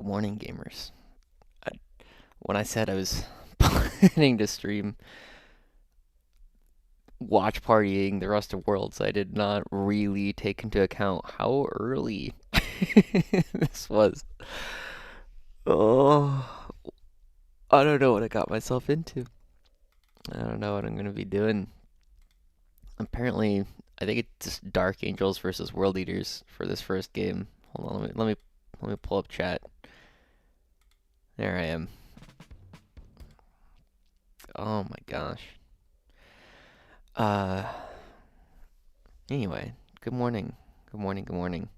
Good morning, gamers. I, when I said I was planning to stream watch partying the rest of Worlds, I did not really take into account how early this was. Oh, I don't know what I got myself into. I don't know what I'm gonna be doing. Apparently, I think it's just Dark Angels versus World Eaters for this first game. Hold on, let me pull up chat. There I am. Oh my gosh. Uh, Anyway, good morning. Good morning, good morning.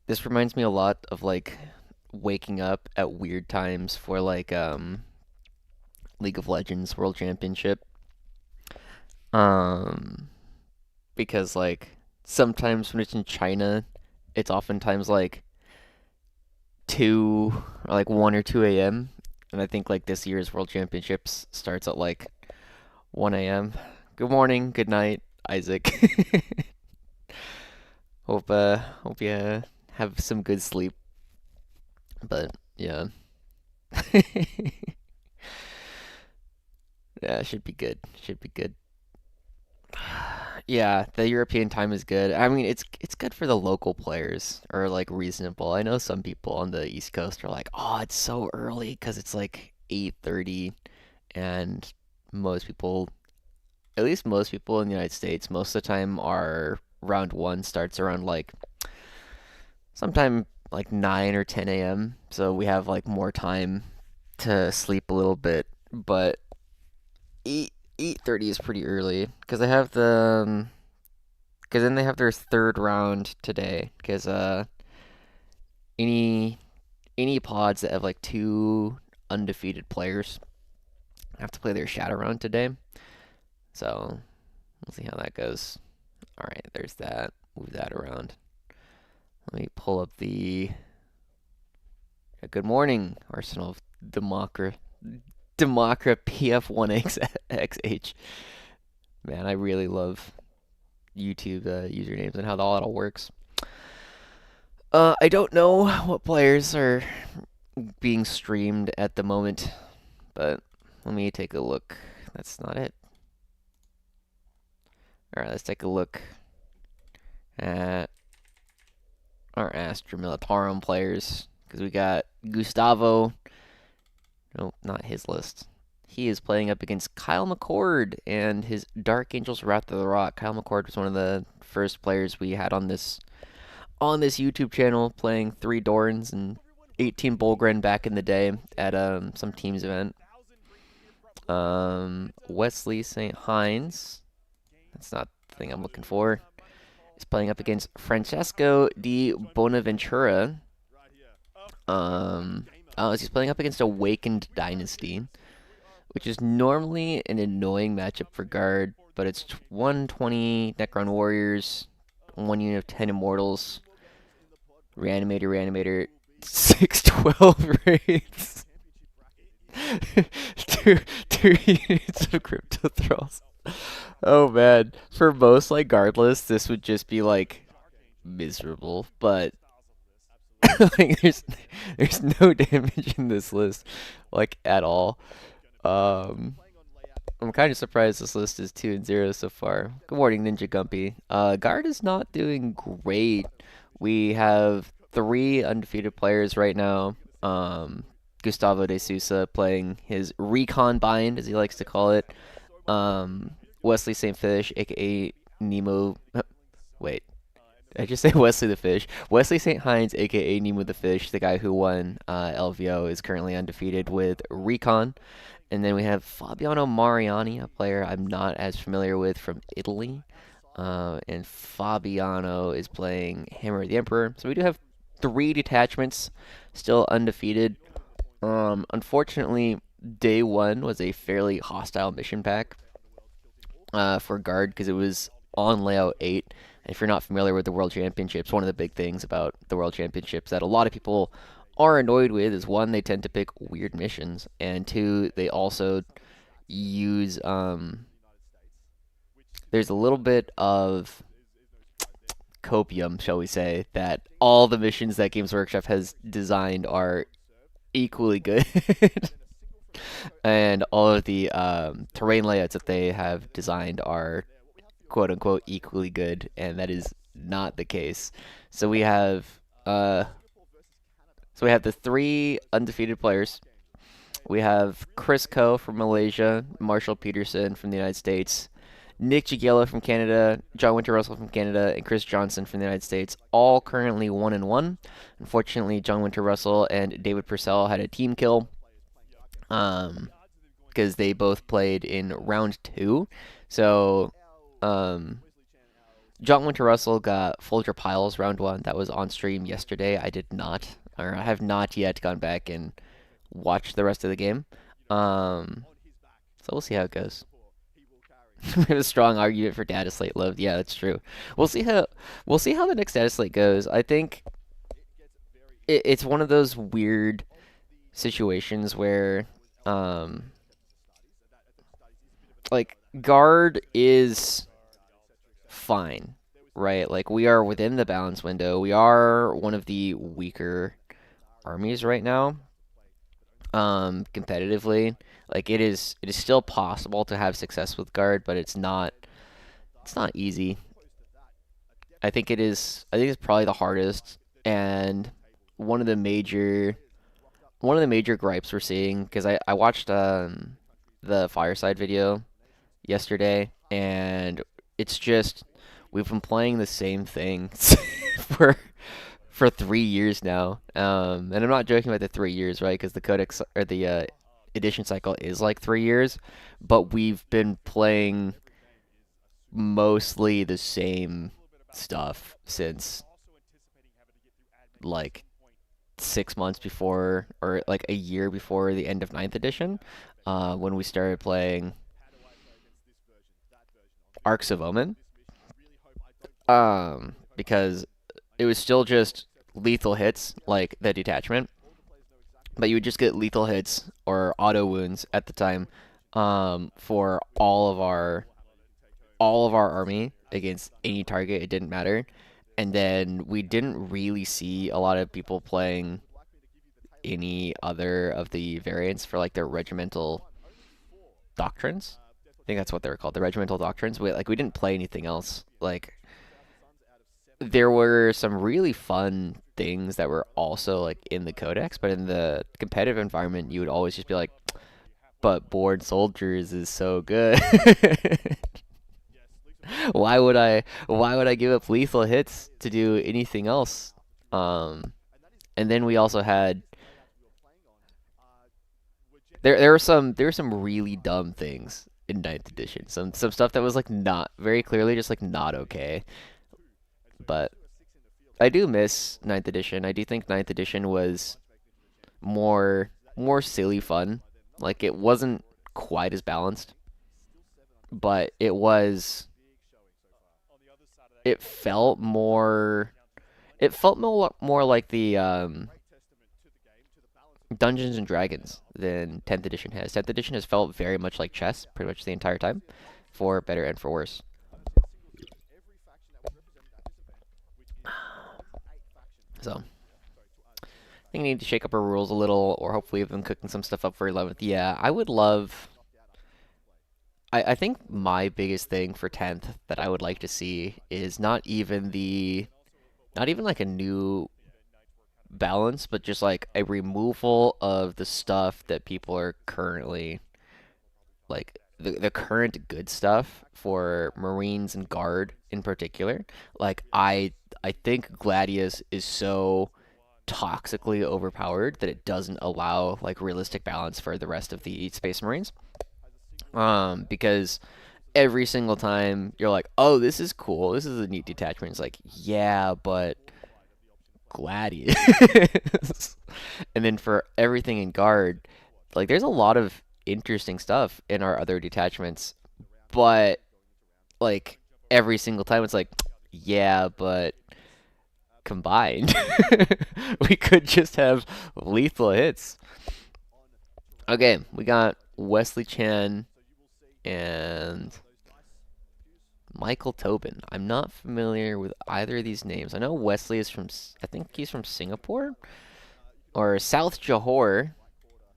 This reminds me a lot of like waking up at weird times for like League of Legends World Championship. Um because like sometimes when it's in China, it's oftentimes like 2 or like 1 or 2 a.m. And I think like this year's World Championships starts at like 1 a.m. Good morning, good night, Isaac. Hope you have some good sleep. But yeah. Yeah, should be good. Should be good. Yeah, the European time is good. I mean, it's good for the local players or like reasonable. I know some people on the East Coast are like, "Oh, it's so early because it's like 8:30," and most people, at least most people in the United States, most of the time our round one starts around like sometime like 9 or 10 a.m. So we have like more time to sleep a little bit, but 8:30 is pretty early because they have because then they have their third round today because any any pods that have like two undefeated players have to play their shadow round today. So we'll see how that goes. All right, there's that. Move that around. Let me pull up the good morning Arsenal of Democra PF1XH. Man, I really love YouTube usernames and how all that all works. I don't know what players are being streamed at the moment, but let me take a look. That's not it. All right, let's take a look at our Astra Militarum players because we got Gustavo. No, not his list. He is playing up against Kyle McCord and his Dark Angels Wrath of the Rock. Kyle McCord was one of the first players we had on this YouTube channel, playing 3 Dorns and 18 Bulgren back in the day at some teams event. Wesley St. Hines, that's not the thing I'm looking for, is playing up against Francesco di Bonaventura. He's playing up against Awakened Dynasty, which is normally an annoying matchup for guard, but it's 120 Necron Warriors, 1 unit of 10 Immortals, Reanimator, 612 raids, two units of Crypto Thralls. Oh man, for most like guard lists, this would just be like miserable, but like there's no damage in this list, like at all. Um, I'm kind of surprised this list is 2-0 so far. Good morning, Ninja Gumpy. Guard is not doing great. We have 3 undefeated players right now. Gustavo de Sousa playing his Recon Bind, as he likes to call it. Wesley St. Fish, aka Nemo. Wait, did I just say Wesley the Fish? Wesley St. Hines, aka Nemo the Fish, the guy who won LVO, is currently undefeated with Recon. And then we have Fabiano Mariani, a player I'm not as familiar with from Italy. And Fabiano is playing Hammer of the Emperor. So we do have 3 detachments still undefeated. Unfortunately, day 1 was a fairly hostile mission pack for guard because it was on layout 8. And if you're not familiar with the World Championships, one of the big things about the World Championships that a lot of people are annoyed with is, 1, they tend to pick weird missions, and 2, they also use there's a little bit of copium, shall we say, that all the missions that Games Workshop has designed are equally good. And all of the terrain layouts that they have designed are quote unquote equally good, and that is not the case. So we have uh, the three undefeated players. We have Chris Ko from Malaysia, Marshall Peterson from the United States, Nick Jagiela from Canada, John Winter Russell from Canada, and Chris Johnson from the United States, all currently 1-1. Unfortunately, John Winter Russell and David Purcell had a team kill, because they both played in round two. So, um, John Winter Russell got Folger Piles round one. That was on stream yesterday. I did not, or I have not yet gone back and watched the rest of the game. So we'll see how it goes. We have a strong argument for data slate load. Yeah, that's true. We'll see how the next data slate goes. I think it's one of those weird situations where like guard is fine, right? Like we are within the balance window. We are one of the weaker armies right now. Competitively, like it is still possible to have success with guard, but it's not easy. I think it's probably the hardest, and one of the major gripes we're seeing, because I watched the Fireside video yesterday, and it's just we've been playing the same thing for 3 years now. And I'm not joking about the 3 years, right? Because the codex or the edition cycle is like 3 years, but we've been playing mostly the same stuff since like 6 months before, or like a year before the end of ninth edition, when we started playing Arcs of Omen. Because it was still just lethal hits, like the detachment, but you would just get lethal hits or auto wounds at the time, for all of our army against any target. It didn't matter. And then we didn't really see a lot of people playing any other of the variants for like their regimental doctrines. I think that's what they were called, the regimental doctrines. We didn't play anything else. Like there were some really fun things that were also like in the codex, but in the competitive environment, you would always just be like, "But board soldiers is so good." Why would I give up lethal hits to do anything else? Um, and then we also had there were some really dumb things in ninth edition. Some stuff that was like not very clearly just like not okay. But I do miss ninth edition. I do think ninth edition was more silly fun. Like it wasn't quite as balanced, but it felt more like the Dungeons and Dragons than 10th edition has. 10th edition has felt very much like chess pretty much the entire time, for better and for worse. So I think we need to shake up our rules a little, or hopefully have been cooking some stuff up for 11th. Yeah, I would love. I think my biggest thing for 10th that I would like to see is not even like a new balance, but just like a removal of the stuff that people are currently like the current good stuff for Marines and Guard in particular. Like I think Gladius is so toxically overpowered that it doesn't allow like realistic balance for the rest of the Space Marines. Because every single time you're like, oh, this is cool, this is a neat detachment. It's like, yeah, but Gladius. And then for everything in Guard, like there's a lot of interesting stuff in our other detachments, but like every single time it's like, yeah, but combined, we could just have lethal hits. Okay, we got Wesley Chan and Michael Tobin. I'm not familiar with either of these names. I know Wesley is from, I think he's from Singapore or South Johor,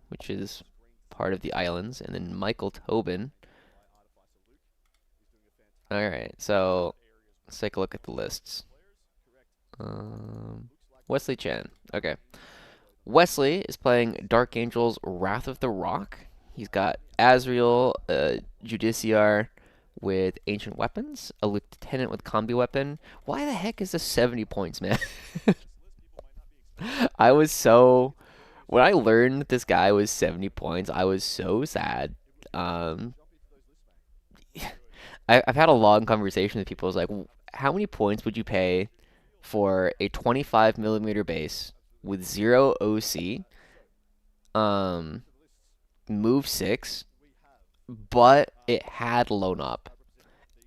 which is part of the islands, and then Michael Tobin. All right, so let's take a look at the lists. Um, Wesley Chen. Okay. Wesley is playing Dark Angel's Wrath of the Rock. He's got Azrael, Judiciar with Ancient Weapons, a Lieutenant with Combi Weapon. Why the heck is this 70 points, man? I was so. When I learned that this guy was 70 points, I was so sad. Um, I've had a long conversation with people. I was like, how many points would you pay for a 25 millimeter base with zero OC, um, move 6, but it had loan up?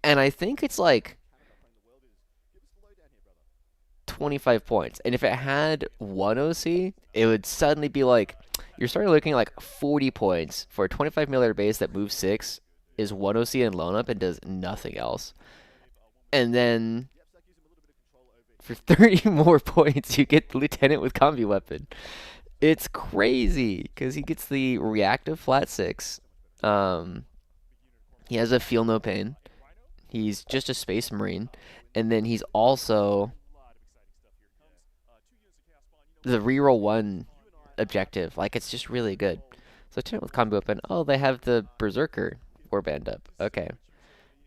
And I think it's like 25 points. And if it had 1 OC, it would suddenly be like, you're starting looking at like 40 points for a 25 millimeter base that moves 6, is 1 OC and loan up and does nothing else. And then for 30 more points, you get the Lieutenant with Combi Weapon. It's crazy because he gets the reactive flat 6. Um, he has a feel no pain. He's just a Space Marine. And then he's also the reroll 1 objective. Like, it's just really good. So, Lieutenant with Combi Weapon. Oh, they have the Berserker warband up. Okay.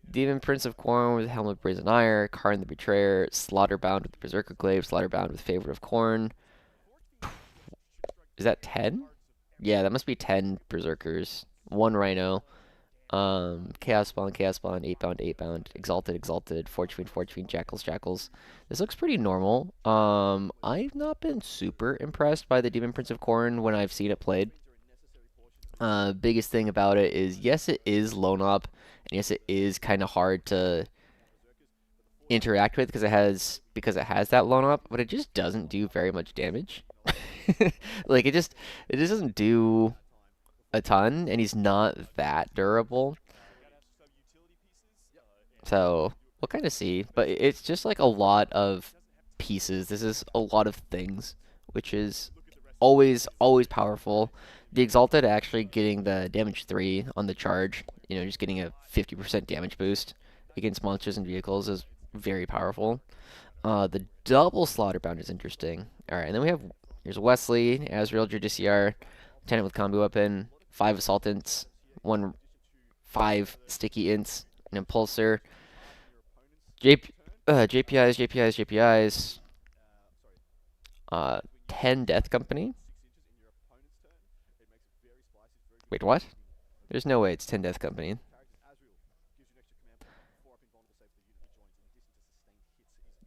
Demon Prince of Corn with Helm of Brazen Ire, Karn the Betrayer, Slaughterbound with Berserker Glaive, Slaughterbound with Favorite of Corn. Is that 10? Yeah, that must be 10 Berserkers. 1 Rhino. Chaos Spawn, 8 bound, 8 bound, Exalted, Exalted, Fortune, Jackals, Jackals. This looks pretty normal. I've not been super impressed by the Demon Prince of Corn when I've seen it played. Biggest thing about it is, yes, it is loan up, and yes, it is kind of hard to interact with because it has that loan up, but it just doesn't do very much damage. Like it just doesn't do a ton, and he's not that durable. So we'll kind of see, but it's just like a lot of pieces. This is a lot of things, which is always powerful. The Exalted actually getting the damage 3 on the charge, just getting a 50% damage boost against monsters and vehicles is very powerful. The double Slaughterbound is interesting. All right, and then here's Wesley, Azrael, Judiciar, Lieutenant with Combi Weapon, 5 Assaultants, 5 Sticky Ints, an Impulsor, JPIs, 10 Death Company. Wait, what? There's no way it's 10 Death Company.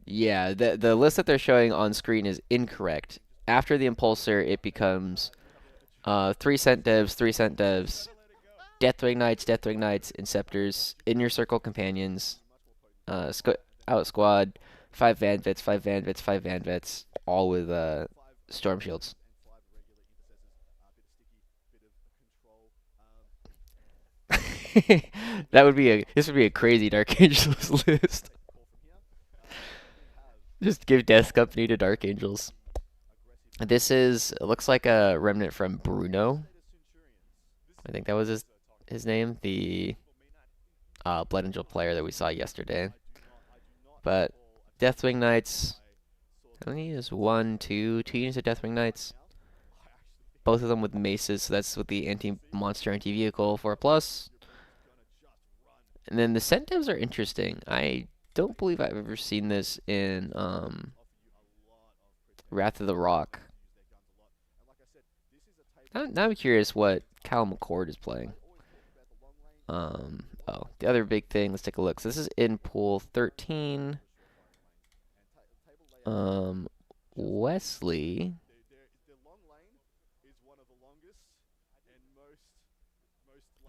Yeah, the list that they're showing on screen is incorrect. After the Impulsor, it becomes 3 Scent Devs, 3 Scent Devs, Deathwing Knights, Inceptors, In Your Circle Companions, Out Squad, 5 Van Vets, 5 Van Vets, 5 Van Vets, all with Storm Shields. This would be a crazy Dark Angels list. Just give Death Company to Dark Angels. It looks like a remnant from Bruno. I think that was his name, the Blood Angel player that we saw yesterday. But Deathwing Knights, how many is 1, 2 units of Deathwing Knights? Both of them with maces, so that's with the anti-monster, anti-vehicle 4+. And then the Scent Devs are interesting. I don't believe I've ever seen this in Wrath of the Rock. Now I'm curious what Cal McCord is playing. Oh, the other big thing, let's take a look. So this is in pool 13. Wesley.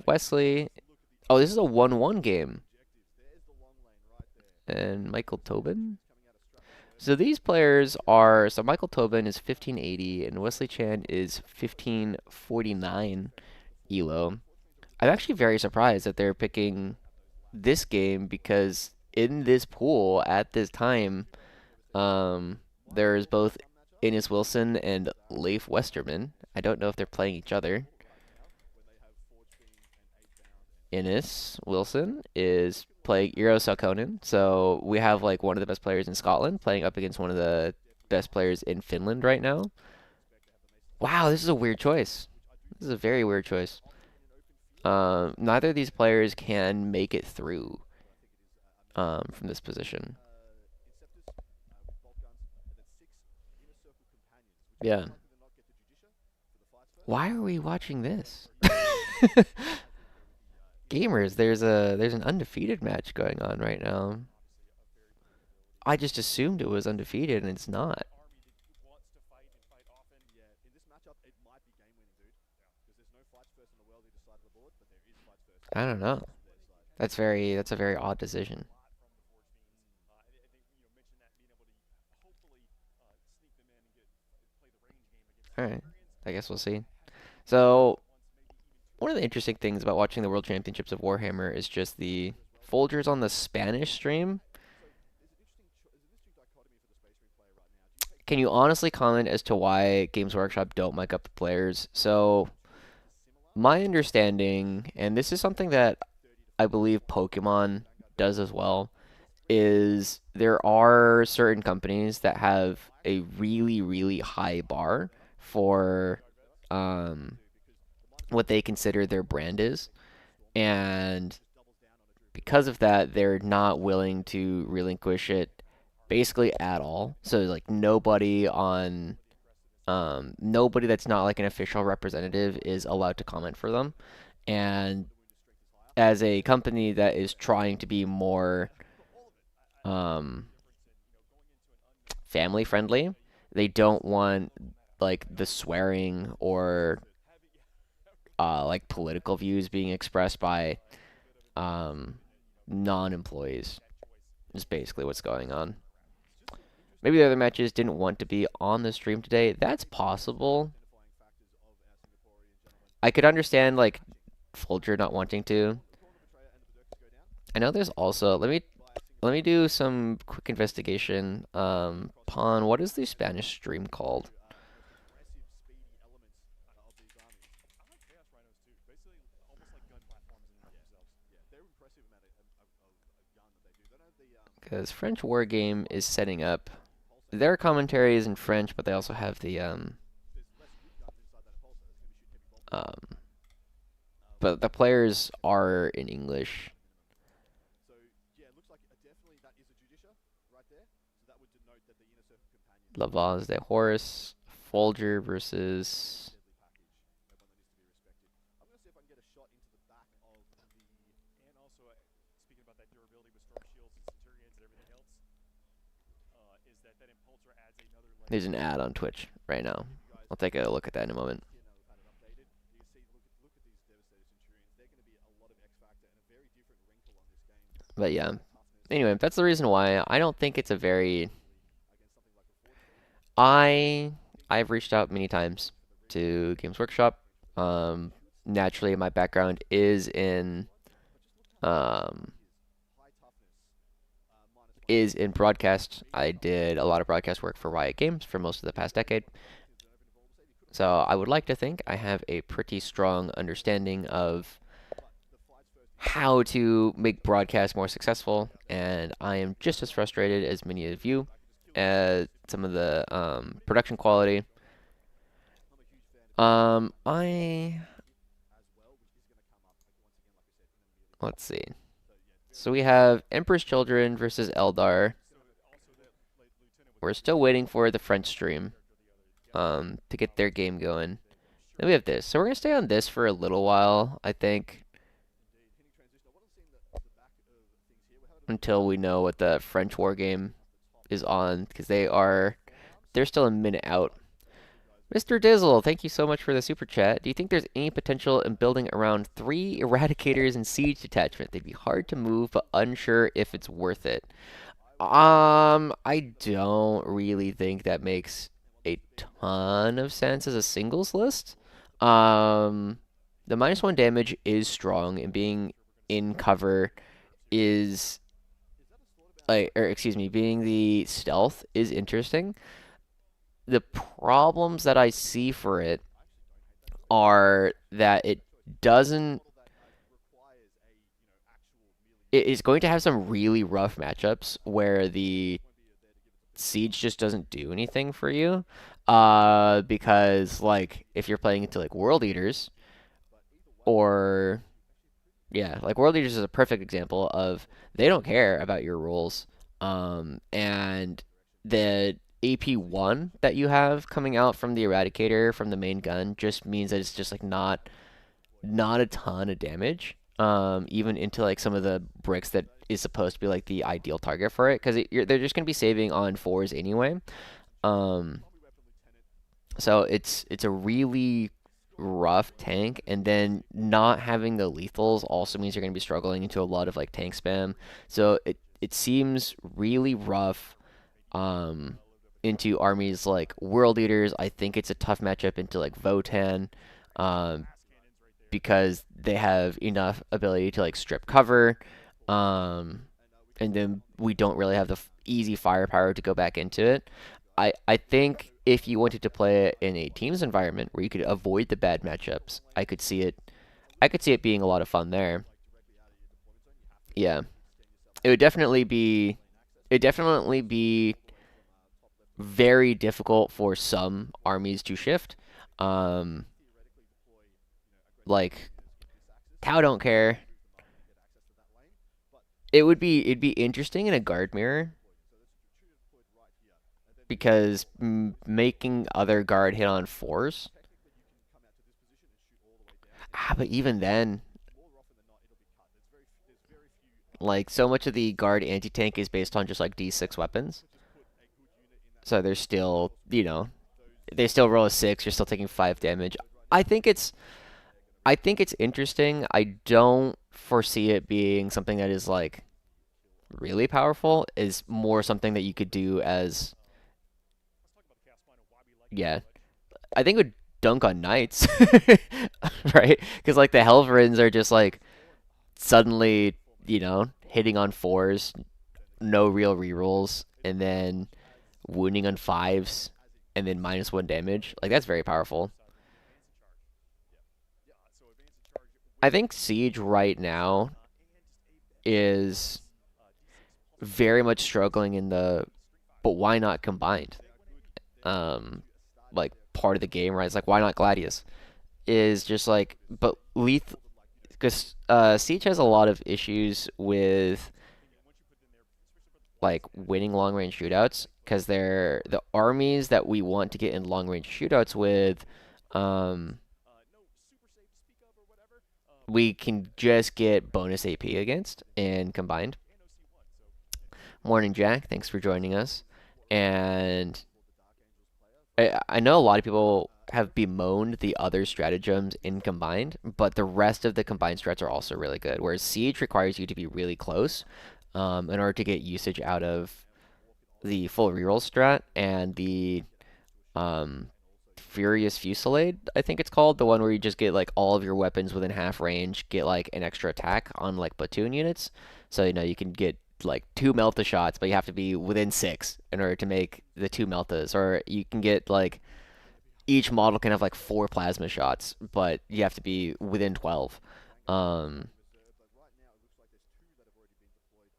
Wesley. Oh, this is a 1-1 game. And Michael Tobin. So these players are, so Michael Tobin is 1580 and Wesley Chan is 1549 ELO. I'm actually very surprised that they're picking this game because in this pool at this time, um, there's both Innes Wilson and Leif Westerman. I don't know if they're playing each other. Innes Wilson is playing Eero Salkonen, so we have like one of the best players in Scotland playing up against one of the best players in Finland right now. Wow, this is a weird choice. This is a very weird choice. Neither of these players can make it through from this position. Yeah. Why are we watching this? Gamers, there's an undefeated match going on right now. I just assumed it was undefeated and it's not. I don't know. That's a very odd decision. All right. I guess we'll see. So, one of the interesting things about watching the World Championships of Warhammer is just the Folgers on the Spanish stream. Can you honestly comment as to why Games Workshop don't mic up the players? So, my understanding, and this is something that I believe Pokemon does as well, is there are certain companies that have a really, really high bar for um, what they consider their brand is. And because of that, they're not willing to relinquish it basically at all. So like nobody that's not like an official representative is allowed to comment for them. And as a company that is trying to be more um, family friendly, they don't want like the swearing or like political views being expressed by um, non-employees. Is basically what's going on. Maybe the other matches didn't want to be on the stream today. That's possible. I could understand like Folger not wanting to. I know there's also let me do some quick investigation. Pon, what is the Spanish stream called? Because French War Game is setting up. Their commentary is in French, but they also have um but the players are in English. La Voz de Horus, Folger versus there's an ad on Twitch right now. I'll take a look at that in a moment. But yeah. Anyway, that's the reason why I don't think it's a very I I've reached out many times to Games Workshop. Um, Naturally, my background um, is in broadcast. I did a lot of broadcast work for Riot Games for most of the past decade. So I would like to think I have a pretty strong understanding of how to make broadcasts more successful, and I am just as frustrated as many of you at some of the production quality. I let's see. So we have Emperor's Children versus Eldar. We're still waiting for the French stream to get their game going. Then we have this. So we're gonna stay on this for a little while, I think, until we know what the French war game is on, because they're still a minute out. Mr. Dizzle, thank you so much for the super chat. Do you think there's any potential in building around 3 Eradicators and Siege Detachment? They'd be hard to move, but unsure if it's worth it. I don't really think that makes a ton of sense as a singles list. Um, the -1 damage is strong, and being in cover is like, or excuse me, being the stealth is interesting. The problems that I see for it are that doesn't it is going to have some really rough matchups where the siege just doesn't do anything for you. Because like if you're playing into like world eaters or yeah, like world eaters is a perfect example of they don't care about your rules. And the AP1 that you have coming out from the Eradicator from the main gun just means that it's just like not a ton of damage. Even into like some of the bricks that is supposed to be like the ideal target for it, because they're just gonna be saving on fours anyway. Um, so it's a really rough tank, and then not having the lethals also means you're gonna be struggling into a lot of like tank spam. So it seems really rough. Um, into armies like World Eaters, I think it's a tough matchup into like Votan. Um, because they have enough ability to like strip cover, um, and then we don't really have the easy firepower to go back into it. I think if you wanted to play it in a teams environment where you could avoid the bad matchups, I could see it being a lot of fun there. Yeah, it would definitely be very difficult for some armies to shift. Um, like Tau don't care. It'd be interesting in a guard mirror because making other guard hit on fours. But even then, like so much of the guard anti tank is based on just like D6 weapons. So they're still, they still roll a six. You're still taking five damage. I think it's I think it's interesting. I don't foresee it being something that is like really powerful. Is more something that you could do as yeah. I think it would dunk on knights, right? Because like the Helverins are just like suddenly, hitting on fours, no real rerolls, and then wounding on fives, and then -1 damage. Like that's very powerful. I think Siege right now is very much struggling in the but why not combined? Um, like part of the game, right? It's like why not Gladius? Is just like but lethal because Siege has a lot of issues with like winning long range shootouts because they're the armies that we want to get in long range shootouts with. Um, we can just get bonus AP against and combined. Morning, Jack. Thanks for joining us. And I know a lot of people have bemoaned the other stratagems in combined, but the rest of the combined strats are also really good. Whereas Siege requires you to be really close in order to get usage out of the full reroll strat and the um, Furious Fusillade, I think it's called, the one where you just get like all of your weapons within half range, get like an extra attack on like platoon units. So you can get like two Melta shots, but you have to be within six in order to make the two Meltas. Or you can get like each model can have like four plasma shots, but you have to be within 12. Um,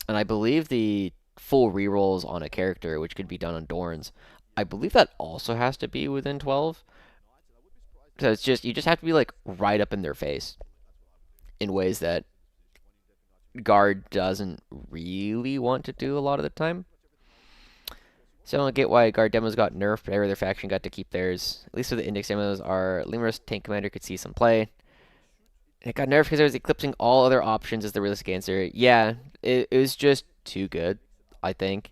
and I believe the full rerolls on a character, which could be done on Dorns, I believe that also has to be within 12. So it's just you just have to be like right up in their face in ways that guard doesn't really want to do a lot of the time. So I don't get why guard demos got nerfed, but every other faction got to keep theirs. At least with the index demos, our Limros tank commander could see some play. And it got nerfed because it was eclipsing all other options as the realistic answer. Yeah, it was just too good, I think.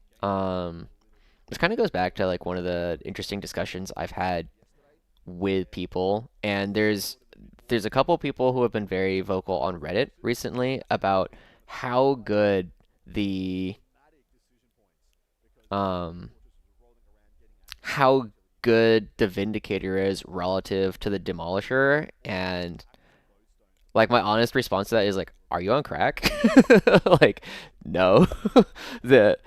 This kind of goes back to like one of the interesting discussions I've had with people, and there's a couple people who have been very vocal on Reddit recently about how good the um how good the Vindicator is relative to the Demolisher, and Like my honest response to that is like, "Are you on crack?" Like, no. The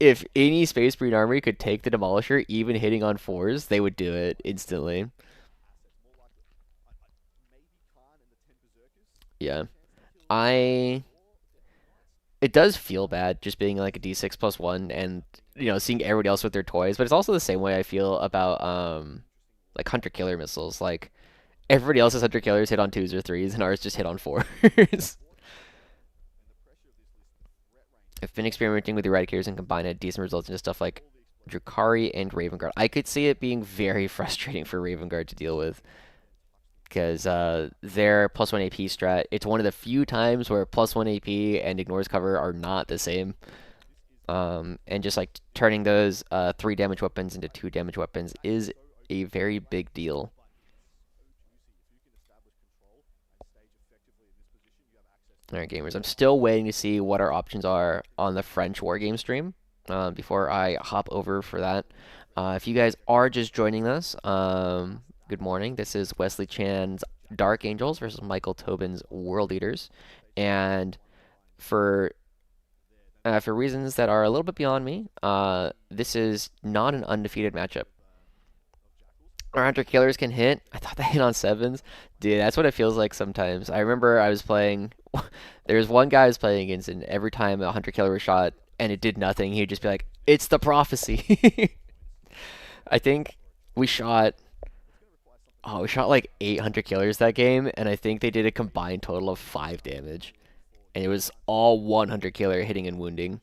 if any Space Marine army could take the Demolisher, even hitting on fours, they would do it instantly. Yeah. I it does feel bad just being like a D6 plus one and seeing everybody else with their toys, but it's also the same way I feel about like hunter killer missiles. Like everybody else's hunter killers hit on twos or threes, and ours just hit on fours. I've been experimenting with eradicators and combined had decent results into stuff like Drakari and Raven Guard. I could see it being very frustrating for Raven Guard to deal with because their plus one AP strat. It's one of the few times where plus one AP and ignores cover are not the same. And just like turning those three damage weapons into two damage weapons is a very big deal. All right, gamers. I'm still waiting to see what our options are on the French Wargame stream before I hop over for that. If you guys are just joining us, good morning. This is Wesley Chan's Dark Angels versus Michael Tobin's World Eaters, and for for reasons that are a little bit beyond me, this is not an undefeated matchup. Our hunter killers can hit. I thought they hit on sevens. Dude, that's what it feels like sometimes. I remember I was playing. There was one guy I was playing against, and every time a hunter killer was shot and it did nothing, he'd just be like, "It's the prophecy." I think we shot. Oh, we shot like 800 killers that game, and I think they did a combined total of 5 damage, and it was all 100 killer hitting and wounding.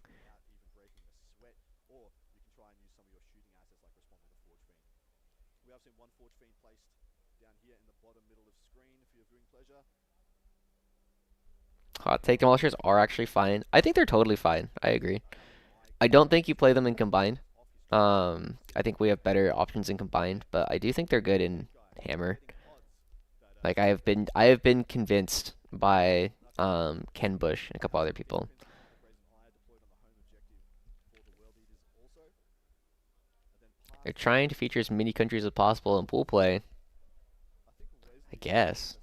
Hot take demolishers are actually fine. I think they're totally fine. I agree. I don't think you play them in combined. I think we have better options in combined, but I do think they're good in hammer. Like I have been convinced by Ken Bush and a couple other people. They're trying to feature as many countries as possible in pool play. I guess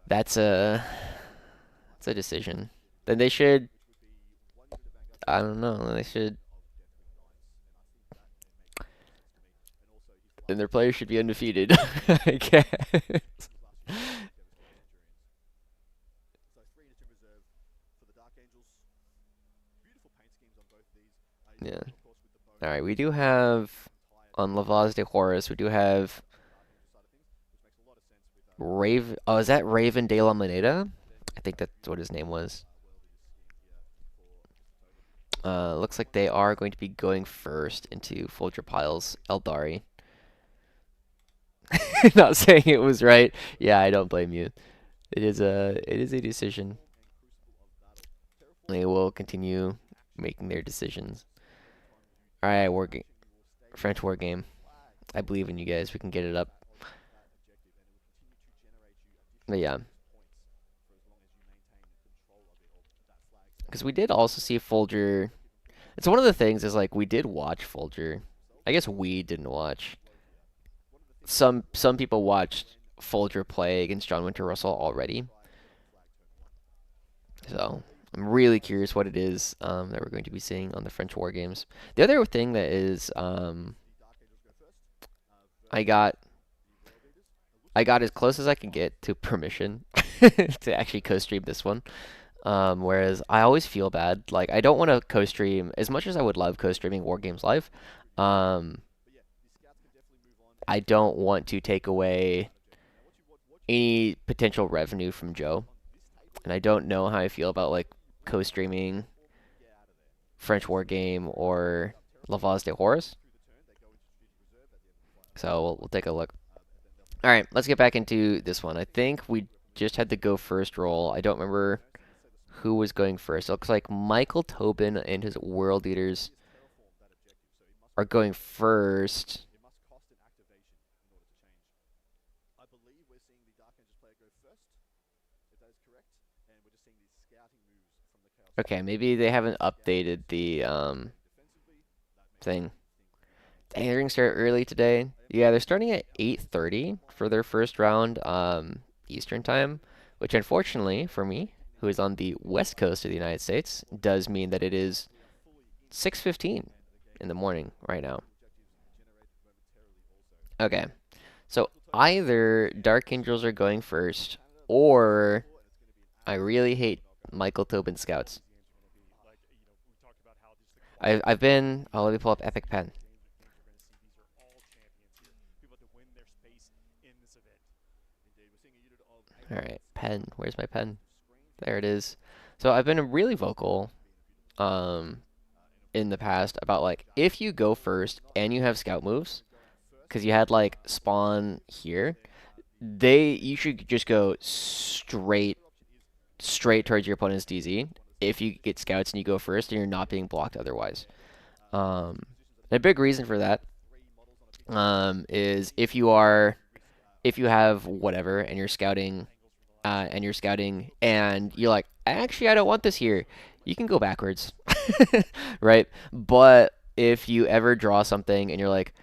that's a decision. Then they should. I don't know. They should. Then their players should be undefeated. I guess. Yeah. All right. We do have on Lavaz de Juarez. We do have Raven. Oh, is that Raven de la Moneda? I think that's what his name was. Looks like they are going to be going first into Folger Piles Eldari. Not saying it was right. Yeah, I don't blame you. It is a decision. They will continue making their decisions. All right, French war game. I believe in you guys. We can get it up. But yeah, because we did also see Folger. It's one of the things is like we did watch Folger. I guess we didn't watch. Some people watched Folger play against John Winter Russell already. So I'm really curious what it is that we're going to be seeing on the French War Games. The other thing that is I got I got as close as I could get to permission to actually co-stream this one. Whereas I always feel bad. Like I don't want to co-stream as much as I would love co-streaming War Games Live. Um, I don't want to take away any potential revenue from Joe, and I don't know how I feel about like co-streaming French War Game or La Vaz de Horus. So we'll take a look. All right, let's get back into this one. I think we just had the go first roll. I don't remember who was going first. It looks like Michael Tobin and his World Eaters are going first. Okay, maybe they haven't updated the thing. Dang, they're gonna start early today. Yeah, they're starting at 8:30 for their first round, Eastern time, which unfortunately for me, who is on the west coast of the United States, does mean that it is 6:15 in the morning right now. Okay, so either Dark Angels are going first, or I really hate Michael Tobin scouts. I've been. Oh, let me pull up Epic Pen. All right, pen. Where's my pen? There it is. So I've been really vocal, um, in the past about like if you go first and you have scout moves, because you had like spawn here, you should just go straight towards your opponent's DZ. If you get scouts and you go first and you're not being blocked otherwise. Um, and a big reason for that is if you have whatever and you're scouting and you're like, actually, I don't want this here. You can go backwards, right? But if you ever draw something and you're like,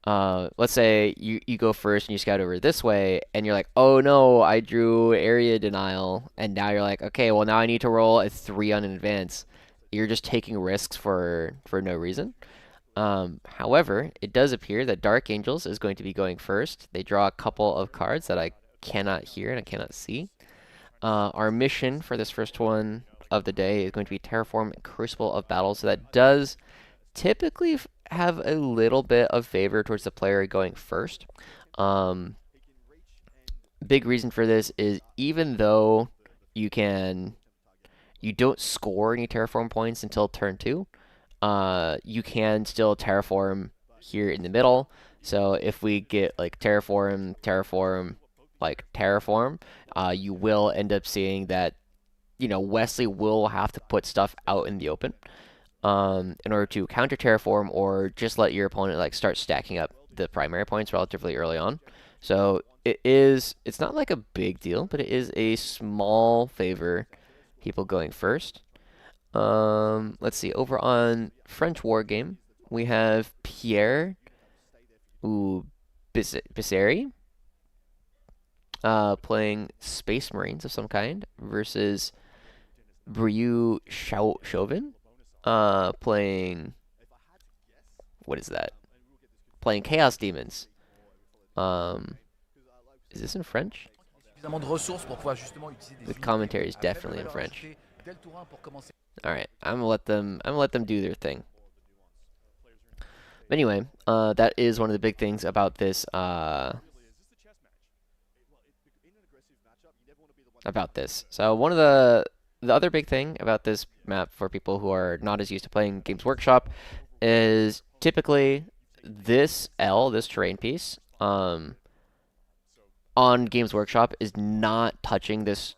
let's say you go first and you scout over this way, and you're like, oh no, I drew area denial, and now you're like, okay, well now I need to roll a 3 on an advance. You're just taking risks for no reason. However, it does appear that Dark Angels is going to be going first. They draw a couple of cards that I cannot hear and I cannot see. Our mission for this first one of the day is going to be Terraform Crucible of Battle. So that does typically have a little bit of favor towards the player going first. Um, Big reason for this is even though you can you don't score any terraform points until turn 2, you can still terraform here in the middle. So if we get like terraform, like terraform, you will end up seeing that Wesley will have to put stuff out in the open in order to counter terraform or just let your opponent like start stacking up the primary points relatively early on. So it's not like a big deal, but it is a small favor people going first. Let's see. Over on French War Game, we have Pierre ooh, Bisseri playing Space Marines of some kind versus Brieux Chauvin playing what is that? Playing Chaos Demons. Um, is this in French? The commentary is definitely in French. All right, I'm gonna let them do their thing. But anyway, that is one of the big things about this. About this. So one of the other big thing about this map for people who are not as used to playing Games Workshop is typically this terrain piece, on Games Workshop is not touching this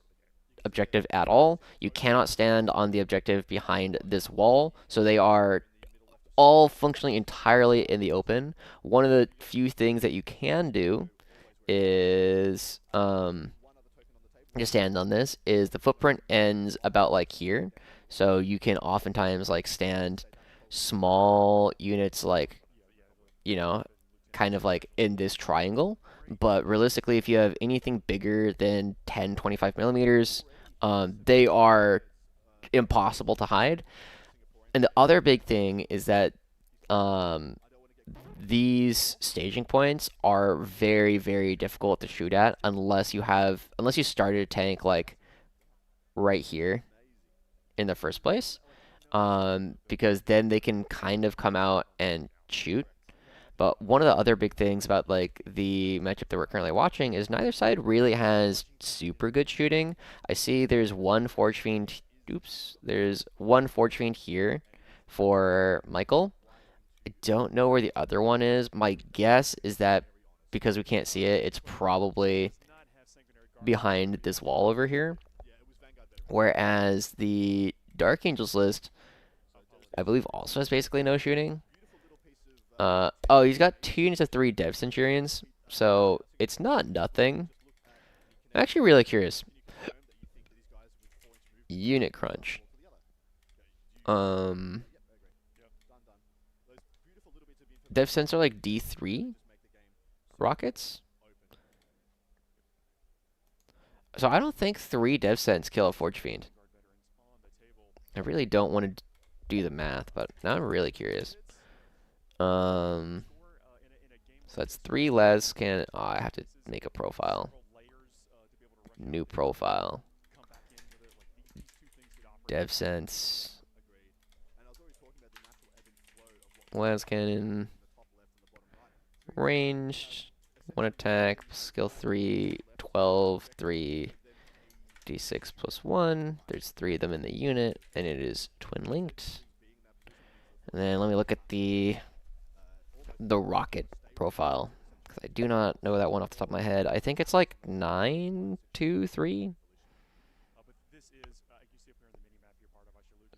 objective at all. You cannot stand on the objective behind this wall, so they are all functionally entirely in the open. One of the few things that you can do is just stand on this is the footprint ends about like here, so you can oftentimes like stand small units like you know kind of like in this triangle. But realistically, if you have anything bigger than 10, 25 millimeters, they are impossible to hide. And the other big thing is that um, these staging points are very, very difficult to shoot at unless you started a tank like right here in the first place, because then they can kind of come out and shoot. But one of the other big things about like the matchup that we're currently watching is neither side really has super good shooting. I see there's one Forge Fiend. Oops, there's one Forge Fiend here for Michael. I don't know where the other one is. My guess is that because we can't see it, it's probably behind this wall over here. Whereas the Dark Angels list, I believe, also has basically no shooting. Oh, he's got 2 units of 3 Dev Centurions, so it's not nothing. I'm actually really curious. Unit crunch. Um, Dev Sense are like D3 rockets. So I don't think 3 Dev Sense kill a Forge Fiend. I really don't want to do the math, but now I'm really curious. Um, so that's 3 les can. Oh, I have to make a profile. New profile. Dev Sense. Les cannon. Ranged. 1 attack. Skill 3. 12. 3. D6 plus 1. There's 3 of them in the unit, and it is twin linked. And then let me look at the rocket profile, because I do not know that one off the top of my head. I think it's like 9, 2, 3.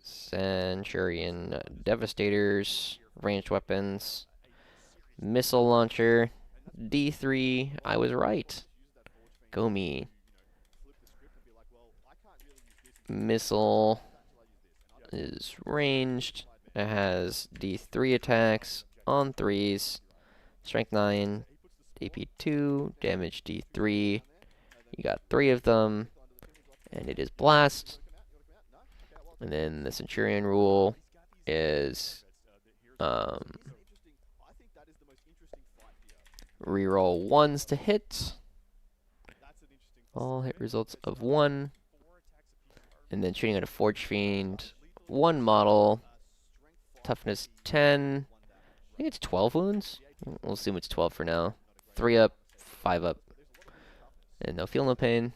Centurion Devastators, ranged weapons, missile launcher, D3. I was right. Go me. Missile is ranged. It has D3 attacks on 3s, strength 9, AP 2, damage D3. You got 3 of them, and it is blast. And then the Centurion rule is reroll 1s to hit. All hit results of 1. And then shooting at a Forge Fiend, 1 model, toughness 10. I think it's 12 wounds. We'll assume it's 12 for now. 3 up, 5 up. And no feel no pain.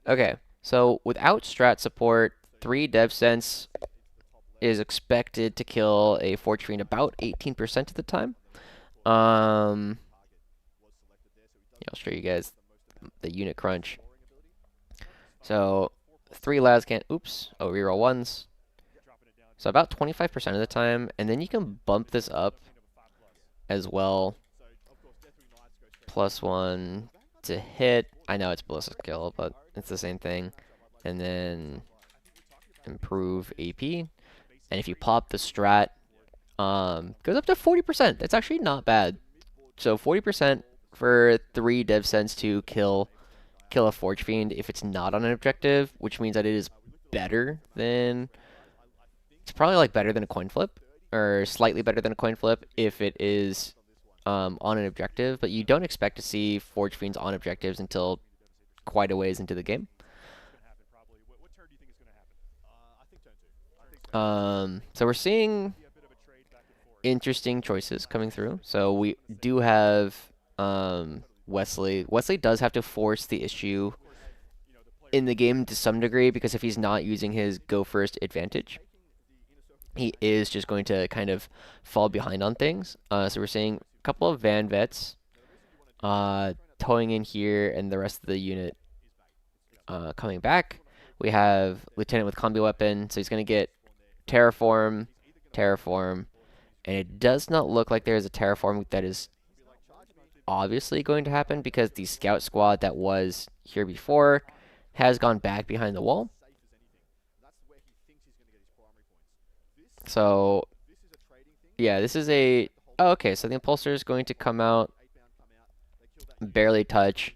Okay, so without strat support, 3 Dev Sense is expected to kill a Forge Fiend about 18% of the time. Yeah, I'll show you guys the unit crunch. So 3 labs can't. Oops. Oh, reroll 1s. So about 25% of the time, and then you can bump this up as well. +1 to hit. I know it's ballistic skill, but it's the same thing. And then improve AP. And if you pop the strat, goes up to 40%. That's actually not bad. So 40% for 3 Dev Sense to kill a Forge Fiend if it's not on an objective, which means that it is better than... It's probably like better than a coin flip, or slightly better than a coin flip if it is on an objective, but you don't expect to see Forge Fiends on objectives until quite a ways into the game. So we're seeing interesting choices coming through. So we do have Wesley. Wesley does have to force the issue in the game to some degree, because if he's not using his go first advantage, he is just going to kind of fall behind on things. So we're seeing a couple of Van Vets towing in here, and the rest of the unit coming back. We have Lieutenant with combi weapon, so he's going to get Terraform, Terraform, and it does not look like there is a Terraform that is obviously going to happen, because the Scout Squad that was here before has gone back behind the wall. So, yeah, this is a... Oh, okay, so the Impulsor is going to come out, barely touch.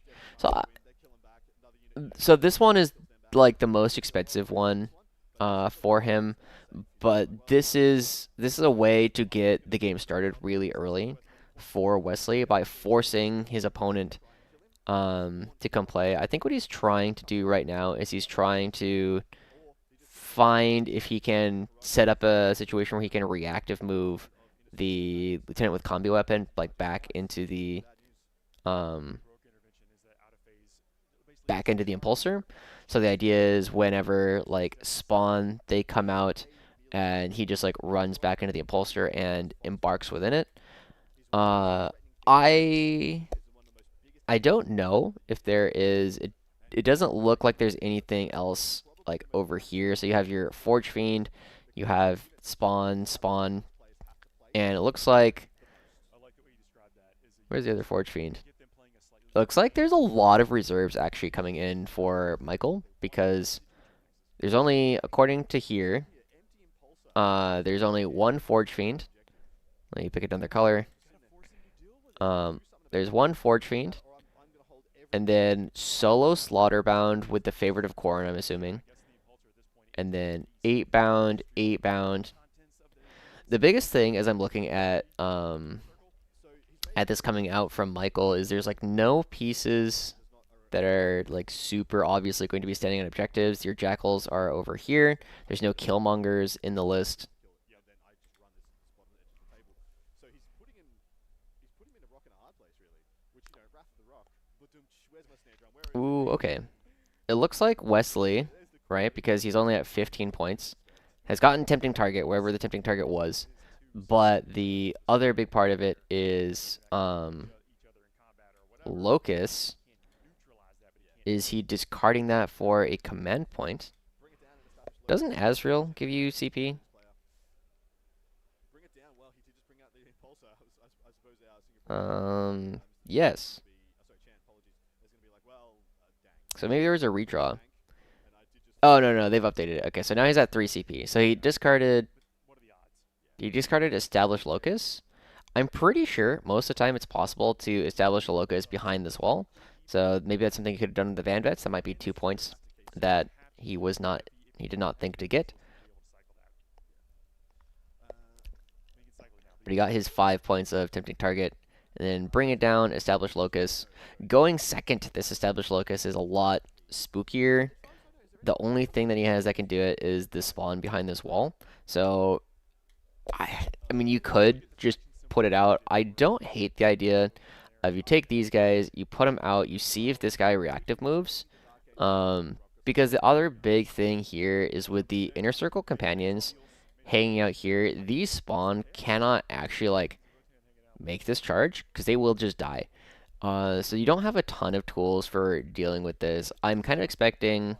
So this one is like the most expensive one for him, but this is a way to get the game started really early for Wesley by forcing his opponent to come play. I think what he's trying to do right now is he's trying to find if he can set up a situation where he can reactive move the Lieutenant with combi weapon like back into the Impulsor. So the idea is whenever like spawn they come out, and he just like runs back into the Impulsor and embarks within it. I don't know if there is... It doesn't look like there's anything else like over here. So you have your Forge Fiend, you have spawn, and it looks like... Where's the other Forge Fiend? It looks like there's a lot of reserves actually coming in for Michael, because there's only, according to here, there's only 1 Forge Fiend. Let me pick another color. Um, there's one Forge Fiend, and then solo Slaughterbound with the Favorite of Corn, I'm assuming. And then 8 bound, 8 bound. The biggest thing as I'm looking at this coming out from Michael is there's like no pieces that are like super obviously going to be standing on objectives. Your jackals are over here. There's no killmongers in the list. Ooh, okay. It looks like Wesley, right? Because he's only at 15 points, has gotten tempting target wherever the tempting target was. But the other big part of it is Locus. Is he discarding that for a command point? Doesn't Azrael give you CP? Yes. So maybe there was a redraw. Oh, no, no, they've updated it. Okay, so now he's at 3 CP. So he discarded Established Locus. I'm pretty sure most of the time it's possible to establish a locus behind this wall. So maybe that's something he could have done with the Van Vets. That might be 2 points that he did not think to get. But he got his 5 points of tempting target. And then bring it down, establish locus. Going second to this established locus is a lot spookier. The only thing that he has that can do it is the spawn behind this wall. So, I mean, you could just put it out. I don't hate the idea of you take these guys, you put them out, you see if this guy reactive moves. Because the other big thing here is with the inner circle companions hanging out here, these spawn cannot actually like make this charge because they will just die. So you don't have a ton of tools for dealing with this. I'm kind of expecting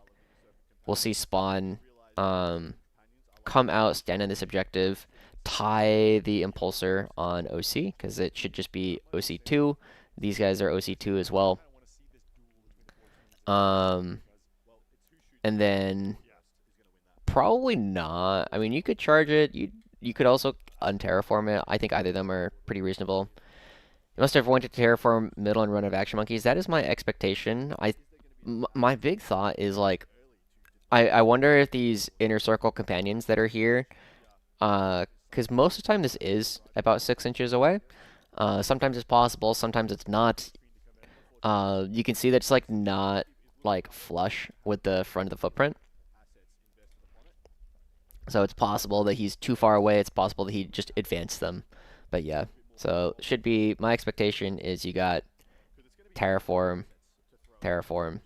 we'll see spawn come out, stand in this objective, tie the impulsor on OC because it should just be OC2. These guys are OC2 as well. And then probably not. I mean, you could charge it. You could also unterraform it. I think either of them are pretty reasonable. You must have wanted to terraform middle and run of Action Monkeys. That is my expectation. My big thought is like, I wonder if these inner circle companions that are here, because most of the time this is about 6 inches away. Sometimes it's possible, sometimes it's not. You can see that it's like not like flush with the front of the footprint. So it's possible that he's too far away. It's possible that he just advanced them. But yeah, so should be my expectation is you got terraform, terraform,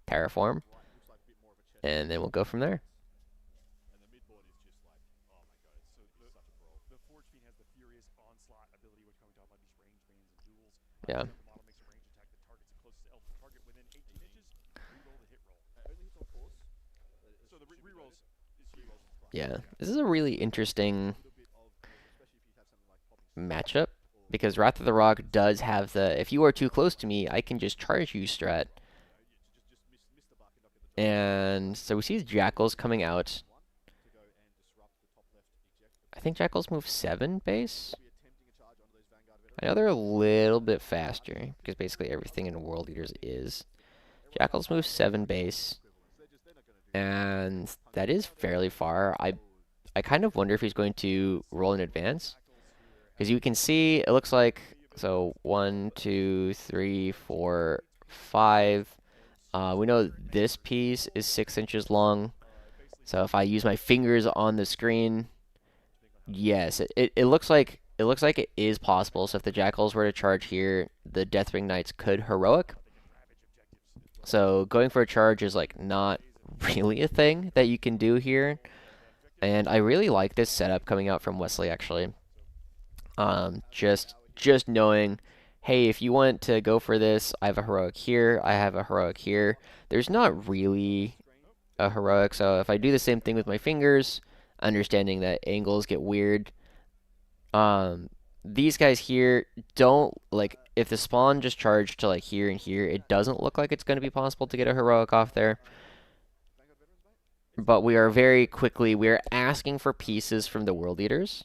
terraform, and then we'll go from there. Yeah. Yeah. This is a really interesting matchup because Wrath of the Rock does have the if you are too close to me, I can just charge you strat. And so we see Jackals coming out. I think Jackals move 7 base. I know they're a little bit faster because basically everything in World Eaters is. Jackals move 7 base. And that is fairly far. I kind of wonder if he's going to roll in advance. Because you can see, it looks like, so 1, 2, 3, 4, 5. We know this piece is 6 inches long. So if I use my fingers on the screen, yes, it looks like it is possible. So if the Jackals were to charge here, the Deathwing Knights could heroic. So going for a charge is like not really a thing that you can do here. And I really like this setup coming out from Wesley actually. Just knowing, hey, if you want to go for this, I have a heroic here, I have a heroic here. There's not really a heroic, so if I do the same thing with my fingers, understanding that angles get weird. These guys here don't, like, if the spawn just charged to, like, here and here, it doesn't look like it's going to be possible to get a heroic off there. But we are very quickly, we are asking for pieces from the World Eaters.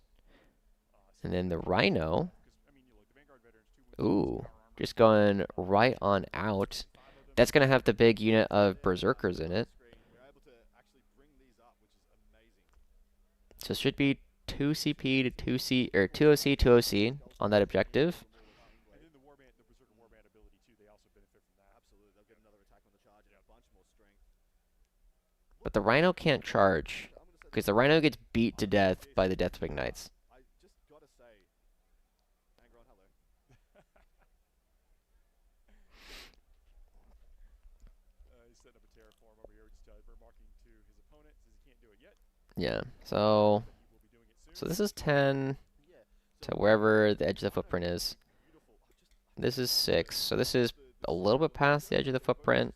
And then the Rhino, ooh, just going right on out. That's going to have the big unit of Berserkers in it. So it should be 2 CP to 2C, or 2 OC, 2 OC on that objective. But the Rhino can't charge, because the Rhino gets beat to death by the Deathwing Knights. Yeah, so this is 10 to wherever the edge of the footprint is. This is 6, so this is a little bit past the edge of the footprint.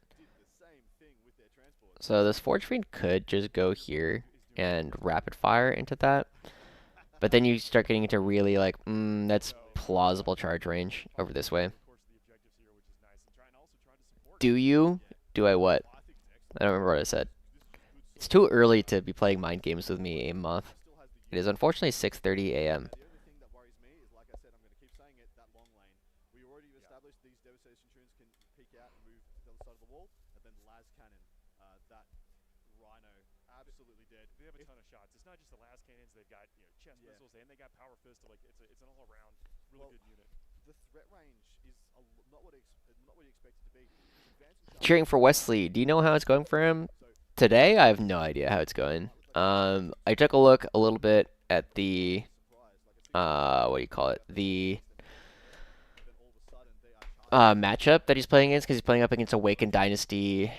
So this Forge Fiend could just go here and rapid fire into that. But then you start getting into really like, that's plausible charge range over this way. Do you? Do I what? I don't remember what I said. It's too early to be playing mind games with me, Aim Moth. It is unfortunately 6:30 a.m. Cheering for Wesley. Do you know how it's going for him today? I have no idea how it's going. I took a look a little bit at the what do you call it? The matchup that he's playing against, because he's playing up against Awakened Dynasty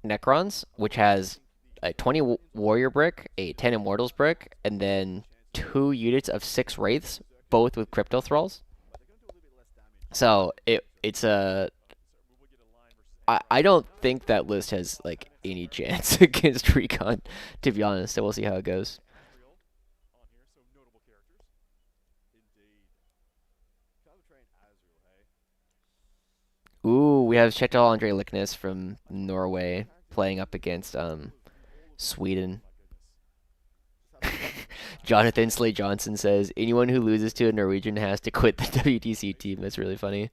Necrons, which has a 20 Warrior brick, a 10 Immortals brick, and then 2 units of 6 Wraiths, both with Crypto Thralls. So it's a I don't think that list has like any chance against Recon, to be honest. So we'll see how it goes. Ooh, we have Kjetil Andre Liknes from Norway playing up against Sweden. Jonathan Slay Johnson says anyone who loses to a Norwegian has to quit the WTC team. That's really funny.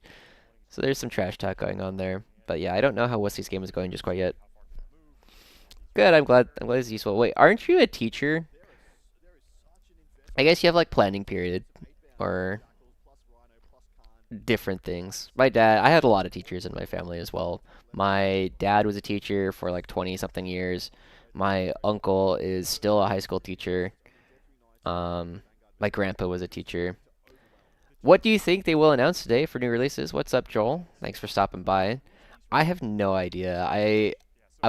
So there's some trash talk going on there. But yeah, I don't know how Wesley's game is going just quite yet. Good, I'm glad it's useful. Wait, aren't you a teacher? I guess you have like planning period or different things. My dad, I had a lot of teachers in my family as well. My dad was a teacher for like 20 something years. My uncle is still a high school teacher. My grandpa was a teacher. What do you think they will announce today for new releases? What's up, Joel? Thanks for stopping by. I have no idea. I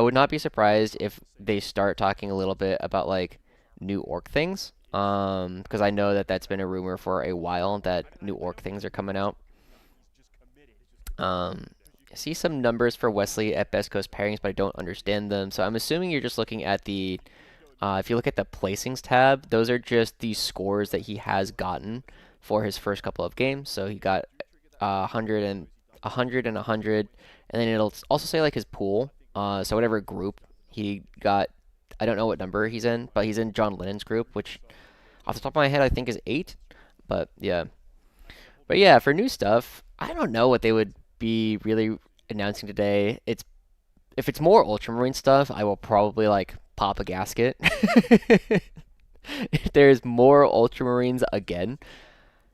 would not be surprised if they start talking a little bit about like new orc things. Because I know that that's been a rumor for a while that new orc things are coming out. I see some numbers for Wesley at Best Coast pairings, but I don't understand them. So I'm assuming you're just looking at the, if you look at the placings tab, those are just the scores that he has gotten for his first couple of games. So he got 100 and 100 and 100, and then it'll also say like his pool. So whatever group he got, I don't know what number he's in, but he's in John Lennon's group, which off the top of my head I think is 8. But yeah. But yeah, for new stuff, I don't know what they would be really announcing today. It's if it's more Ultramarine stuff, I will probably like pop a gasket. If there's more Ultramarines again,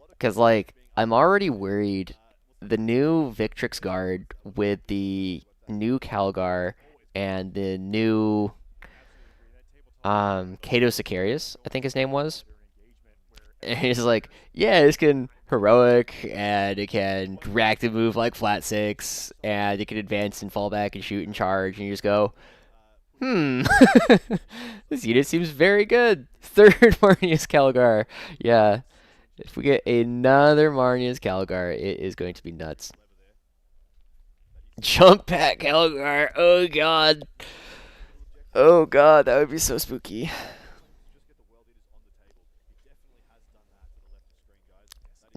because like I'm already worried. The new Victrix Guard with the new Calgar and the new Kato Sicarius, I think his name was. And he's like, yeah, this can heroic, and it can reactive move like flat six, and it can advance and fall back and shoot and charge, and you just go, hmm, this unit seems very good. Third Marnius Calgar. Yeah, if we get another Marnius Calgar, it is going to be nuts. Jump pack Calgar. Oh god. Oh god, that would be so spooky.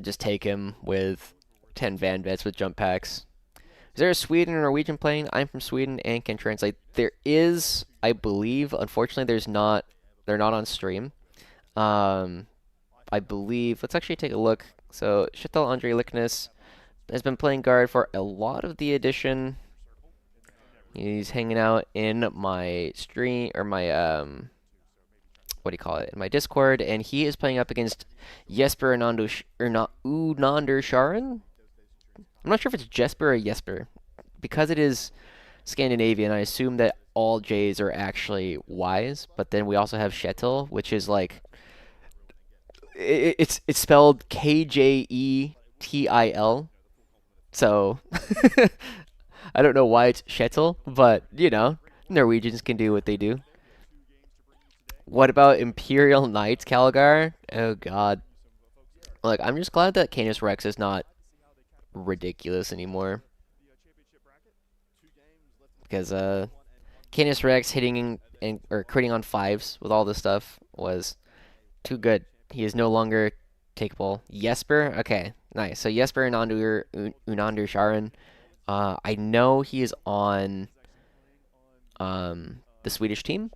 Just take him with 10 Van Vets with jump packs. Is there a Sweden or Norwegian playing? I'm from Sweden and can translate. There is, I believe. Unfortunately, there's not. They're not on stream. Um, I believe. Let's actually take a look. So Chatel Andre Lickness has been playing guard for a lot of the edition. He's hanging out in my stream or my what do you call it? In my Discord, and he is playing up against Jesper Unander Sharon. I'm not sure if it's Jesper or Jesper. Because it is Scandinavian, I assume that all J's are actually Y's, but then we also have Shetil, which is like it's spelled Kjetil. So I don't know why it's Shetil, but you know, Norwegians can do what they do. What about Imperial Knights, Calgar? Oh god. Like, I'm just glad that Canis Rex is not ridiculous anymore. Because Canis Rex hitting and or critting on fives with all this stuff was too good. He is no longer takeable. Jesper? Okay, nice. So Jesper Unander Sharon. I know he is on the Swedish team.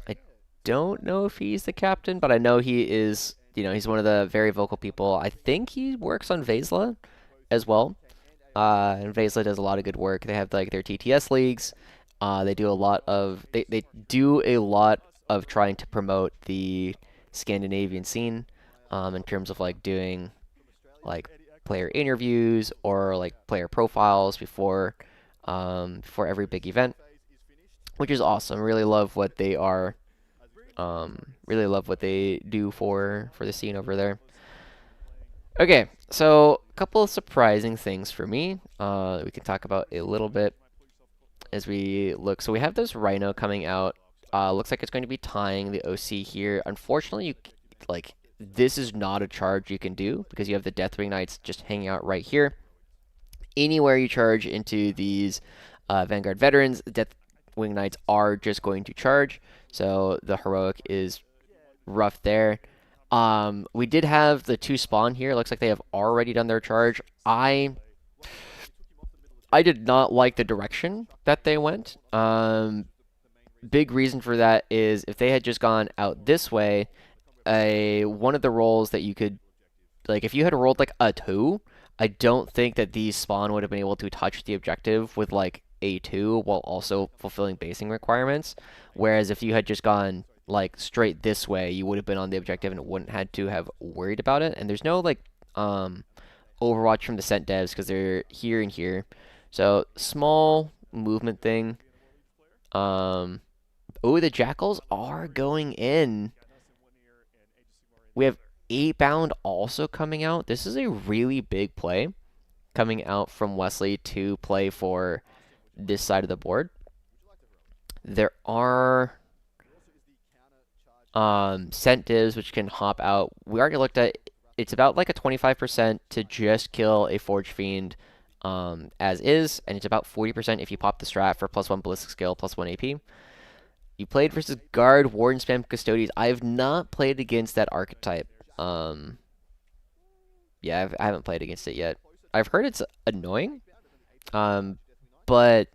I don't know if he's the captain, but I know he is, you know, he's one of the very vocal people. I think he works on Vesla as well. And Vesla does a lot of good work. They have like their TTS leagues. They do a lot of they do a lot of trying to promote the Scandinavian scene, in terms of like doing like player interviews or like player profiles before every big event, which is awesome. Really love what they are. Really love what they do for the scene over there. Okay, so a couple of surprising things for me. We can talk about a little bit as we look. So we have this Rhino coming out. Looks like it's going to be tying the OC here. Unfortunately, like this is not a charge you can do because you have the Deathwing Knights just hanging out right here. Anywhere you charge into these Vanguard veterans, the Deathwing Knights are just going to charge. So the heroic is rough there. We did have the 2 spawn here. Looks like they have already done their charge. I did not like the direction that they went. Big reason for that is if they had just gone out this way, one of the rolls that you could, like if you had rolled like a 2, I don't think that these spawn would have been able to touch the objective with like a 2 while also fulfilling basing requirements. Whereas if you had just gone like straight this way, you would have been on the objective and wouldn't had to have worried about it. And there's no like Overwatch from the Scent devs because they're here and here. So small movement thing. Oh, the Jackals are going in. We have 8-bound also coming out. This is a really big play coming out from Wesley to play for this side of the board. There are scent divs which can hop out. We already looked at it's about like a 25% to just kill a Forge Fiend as is, and it's about 40% if you pop the strat for +1 ballistic skill, +1 AP. You played versus Guard, Warden, Spam, Custodians. I have not played against that archetype. Yeah, I haven't played against it yet. I've heard it's annoying, but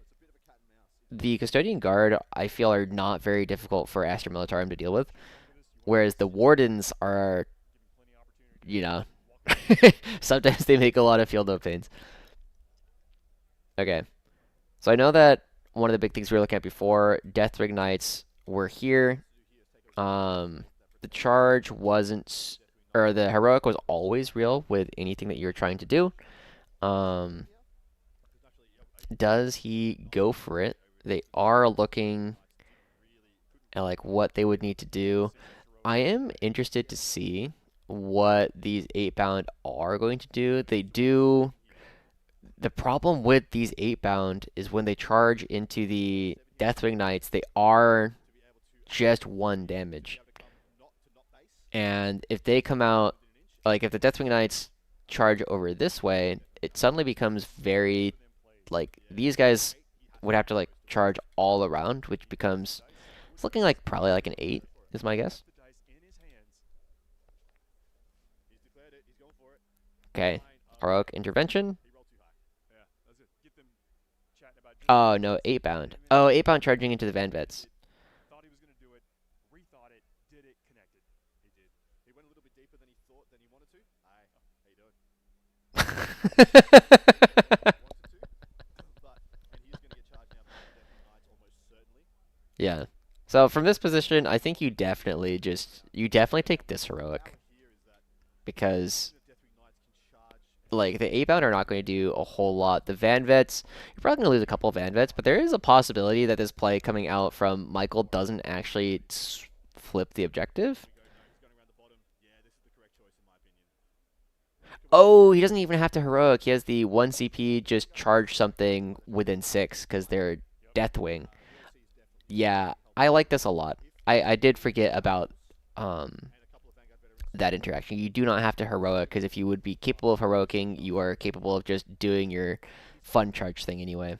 the Custodian Guard, I feel, are not very difficult for Astra Militarum to deal with, whereas the Wardens are, you know, sometimes they make a lot of field no pains. Okay, so I know that one of the big things we were looking at before, Deathwing Knights were here. The charge wasn't, or the heroic was always real with anything that you're trying to do. Does he go for it? They are looking at like what they would need to do. I am interested to see what these 8-bound are going to do. They do. The problem with these 8-bound is when they charge into the Deathwing Knights, they are just 1 damage. And if they come out, like if the Deathwing Knights charge over this way, it suddenly becomes very, like, these guys would have to like charge all around, which becomes, it's looking like probably like an 8 is my guess. Okay, heroic intervention. Oh no, 8-bound. Oh, 8-bound charging into the Van Vets. Yeah. So from this position, I think you definitely take this heroic because like the A bound are not going to do a whole lot. The Van Vets, you're probably going to lose a couple of Van Vets, but there is a possibility that this play coming out from Michael doesn't actually flip the objective. Oh, he doesn't even have to heroic. He has the 1 CP just charge something within 6 because they're Deathwing. Yeah, I like this a lot. I did forget about um, that interaction. You do not have to heroic because if you would be capable of heroicing, you are capable of just doing your fun charge thing anyway.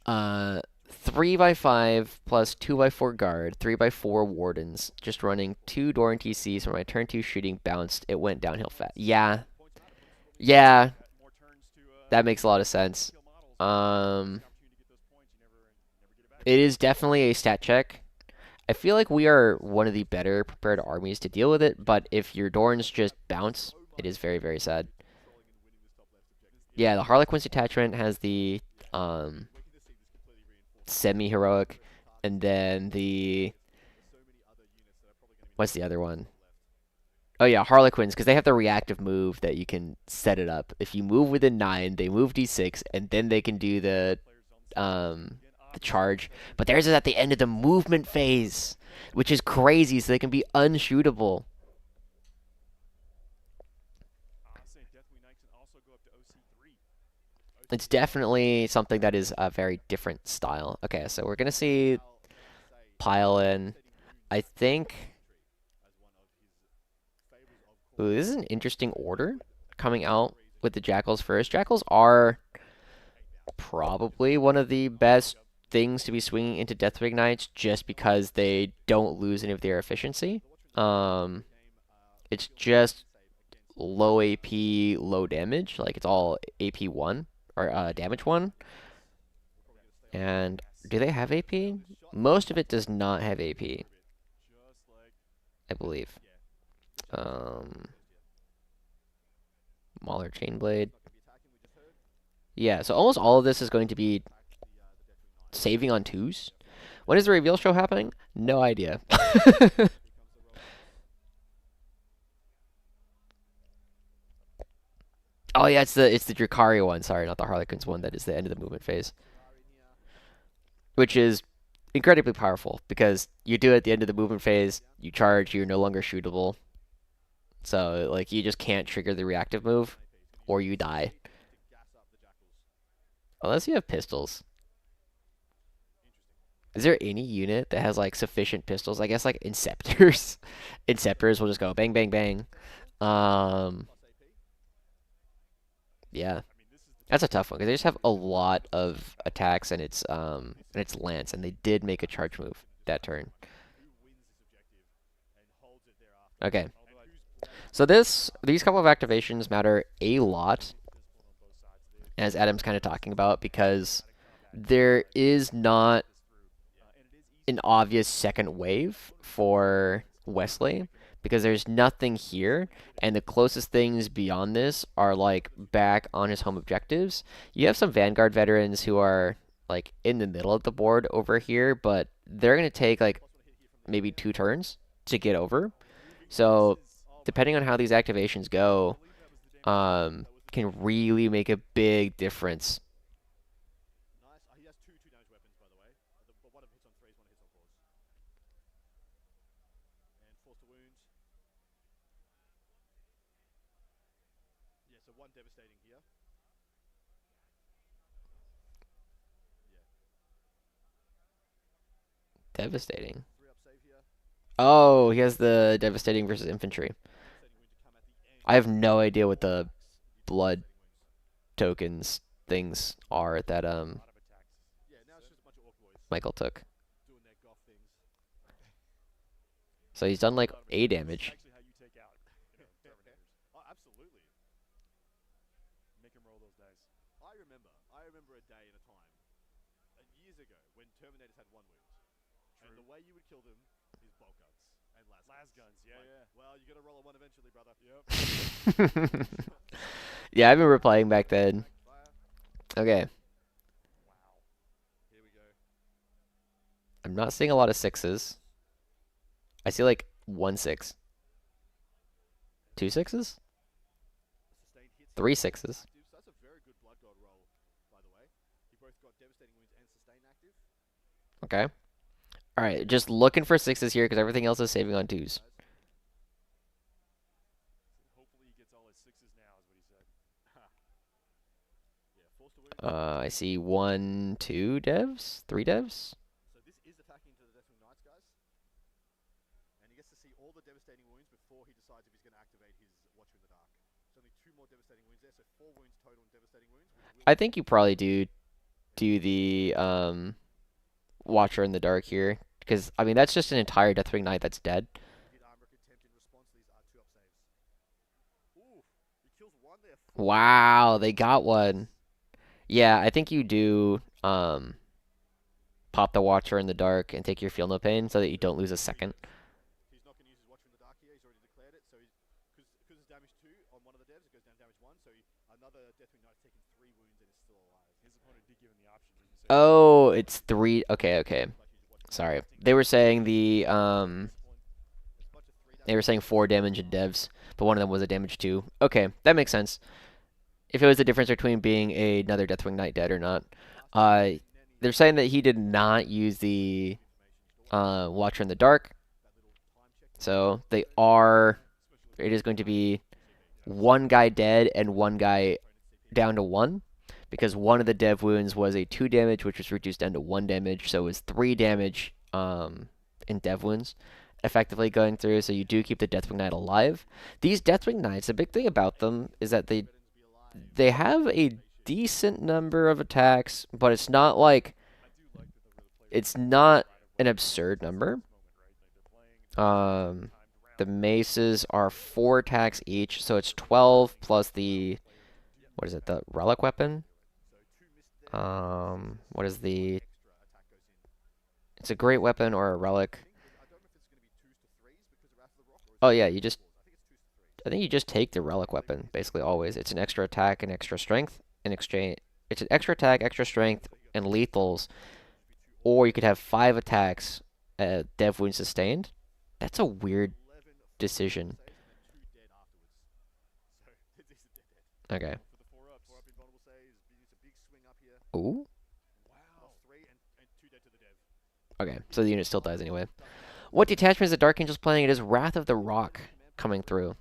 3 by 5 plus 2 by 4 guard, 3 by 4 wardens. Just running 2 Doran TCs for my turn 2 shooting bounced. It went downhill fast. Yeah, yeah, that makes a lot of sense. Um, it is definitely a stat check. I feel like we are one of the better prepared armies to deal with it, but if your Dorns just bounce, it is very, very sad. Yeah, the Harlequin's detachment has the um, semi-heroic, and then the what's the other one? Oh yeah, Harlequins, because they have the reactive move that you can set it up. If you move within 9, they move d6, and then they can do the charge. But theirs is at the end of the movement phase, which is crazy, so they can be unshootable. It's definitely something that is a very different style. Okay, so we're gonna see pile in. I think. Ooh, this is an interesting order coming out with the Jackals first. Jackals are probably one of the best things to be swinging into Deathwing Knights just because they don't lose any of their efficiency. Um, it's just low AP, low damage. Like it's all AP 1 or damage 1. And do they have AP? Most of it does not have AP, I believe. Um, Mauler Chainblade. Yeah, so almost all of this is going to be saving on 2s. When is the reveal show happening? No idea. Oh yeah, it's the Drukhari one. Sorry, not the Harlequins one. That is the end of the movement phase, which is incredibly powerful because you do it at the end of the movement phase. You charge. You're no longer shootable. So like you just can't trigger the reactive move, or you die. Unless you have pistols. Is there any unit that has like sufficient pistols? I guess like Inceptors. Inceptors will just go bang bang bang. Um, yeah. That's a tough one because they just have a lot of attacks and it's lance, and they did make a charge move that turn. Okay, so these couple of activations matter a lot, as Adam's kind of talking about, because there is not an obvious second wave for Wesley because there's nothing here, and the closest things beyond this are like back on his home objectives. You have some Vanguard veterans who are like in the middle of the board over here, but they're gonna take like maybe 2 turns to get over. So depending on how these activations go, can really make a big difference. Devastating. Oh, he has the devastating versus infantry. I have no idea what the blood tokens things are that Michael took. So he's done like A damage. Yeah, I remember playing back then. Okay, I'm not seeing a lot of sixes. I see like one six, two sixes, three sixes. Okay. All right, just looking for sixes here because everything else is saving on twos. I see one, two devs, three devs. I think you probably do the Watcher in the Dark here because I mean that's just an entire Deathwing Knight that's dead. Wow, they got one. Yeah, I think you do pop the Watcher in the Dark and take your Feel No Pain so that you don't lose a second. Oh, it's three. Okay, okay. Sorry. They were saying four damage in devs, but one of them was a damage two. Okay, that makes sense. If it was the difference between being another Deathwing Knight dead or not. Uh, they're saying that he did not use the Watcher in the Dark, so they are. It is going to be one guy dead and one guy down to one, because one of the dev wounds was a two damage, which was reduced down to one damage, so it was three damage in dev wounds, effectively going through. So you do keep the Deathwing Knight alive. These Deathwing Knights, the big thing about them is that they have a decent number of attacks, but it's not an absurd number. Um, the maces are four attacks each, so it's 12 plus the what is it? The relic weapon. What is the? It's a great weapon or a relic. Oh yeah, I think you just take the relic weapon basically always. It's an extra attack and extra strength in exchange. It's an extra attack, extra strength, and lethals. Or you could have five attacks, dev wound sustained. That's a weird decision. Okay. Ooh. Okay, so the unit still dies anyway. What detachment is the Dark Angels playing? It is Wrath of the Rock coming through.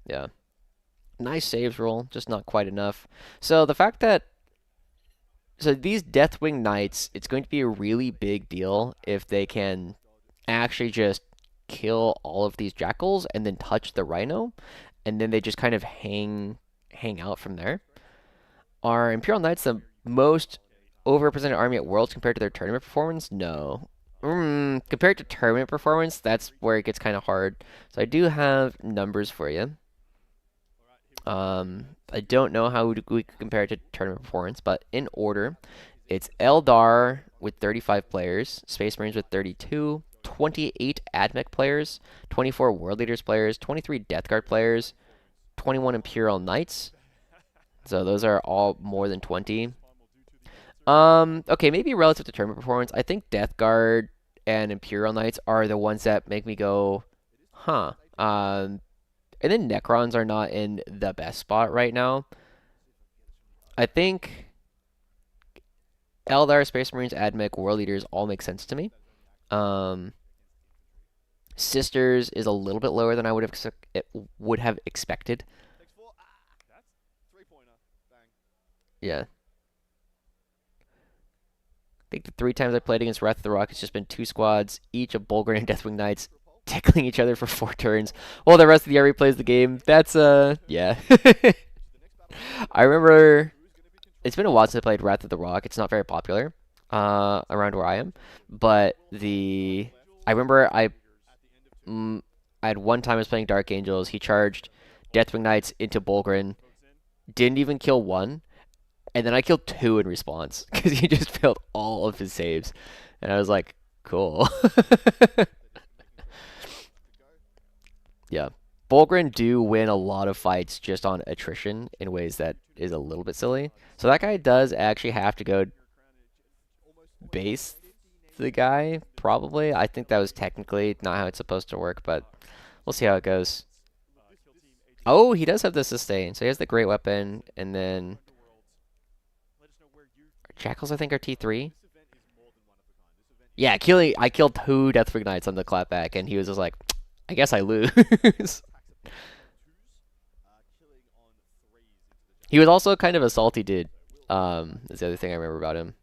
Yeah. Nice saves roll, just not quite enough. So the fact that these Deathwing Knights, it's going to be a really big deal if they can actually just kill all of these jackals and then touch the rhino, and then they just kind of hang out from there. Are Imperial Knights the most overrepresented army at Worlds compared to their tournament performance? No. Compared to tournament performance, that's where it gets kind of hard. So I do have numbers for you. I don't know how we could compare it to tournament performance, but in order, it's Eldar with 35 players, Space Marines with 32, 28 AdMech players, 24 World Leaders players, 23 Death Guard players, 21 Imperial Knights. So those are all more than 20. Okay, maybe relative to tournament performance, I think Death Guard and Imperial Knights are the ones that make me go, huh. And then Necrons are not in the best spot right now. I think Eldar, Space Marines, AdMech, World Leaders all make sense to me. Um, Sisters is a little bit lower than I would have expected. Yeah. I think the three times I played against Wrath of the Rock, it's just been two squads, each of Bulgari and Deathwing Knights, tickling each other for four turns, while the rest of the army plays the game. That's, yeah. I remember, it's been a while since I played Wrath of the Rock. It's not very popular, around where I am, but I remember I had one time I was playing Dark Angels, he charged Deathwing Knights into Bulgrin, didn't even kill one, and then I killed two in response because he just failed all of his saves. And I was like, Cool. Yeah. Bulgren do win a lot of fights just on attrition in ways that is a little bit silly. So that guy does actually have to go base the guy, probably. I think that was technically not how it's supposed to work, but we'll see how it goes. Oh, he does have the sustain. So he has the great weapon, and then Jackals, I think, are T3. Yeah, I killed two Deathwing Knights on the clapback, and he was just like, I guess I lose. He was also kind of a salty dude. Is the other thing I remember about him.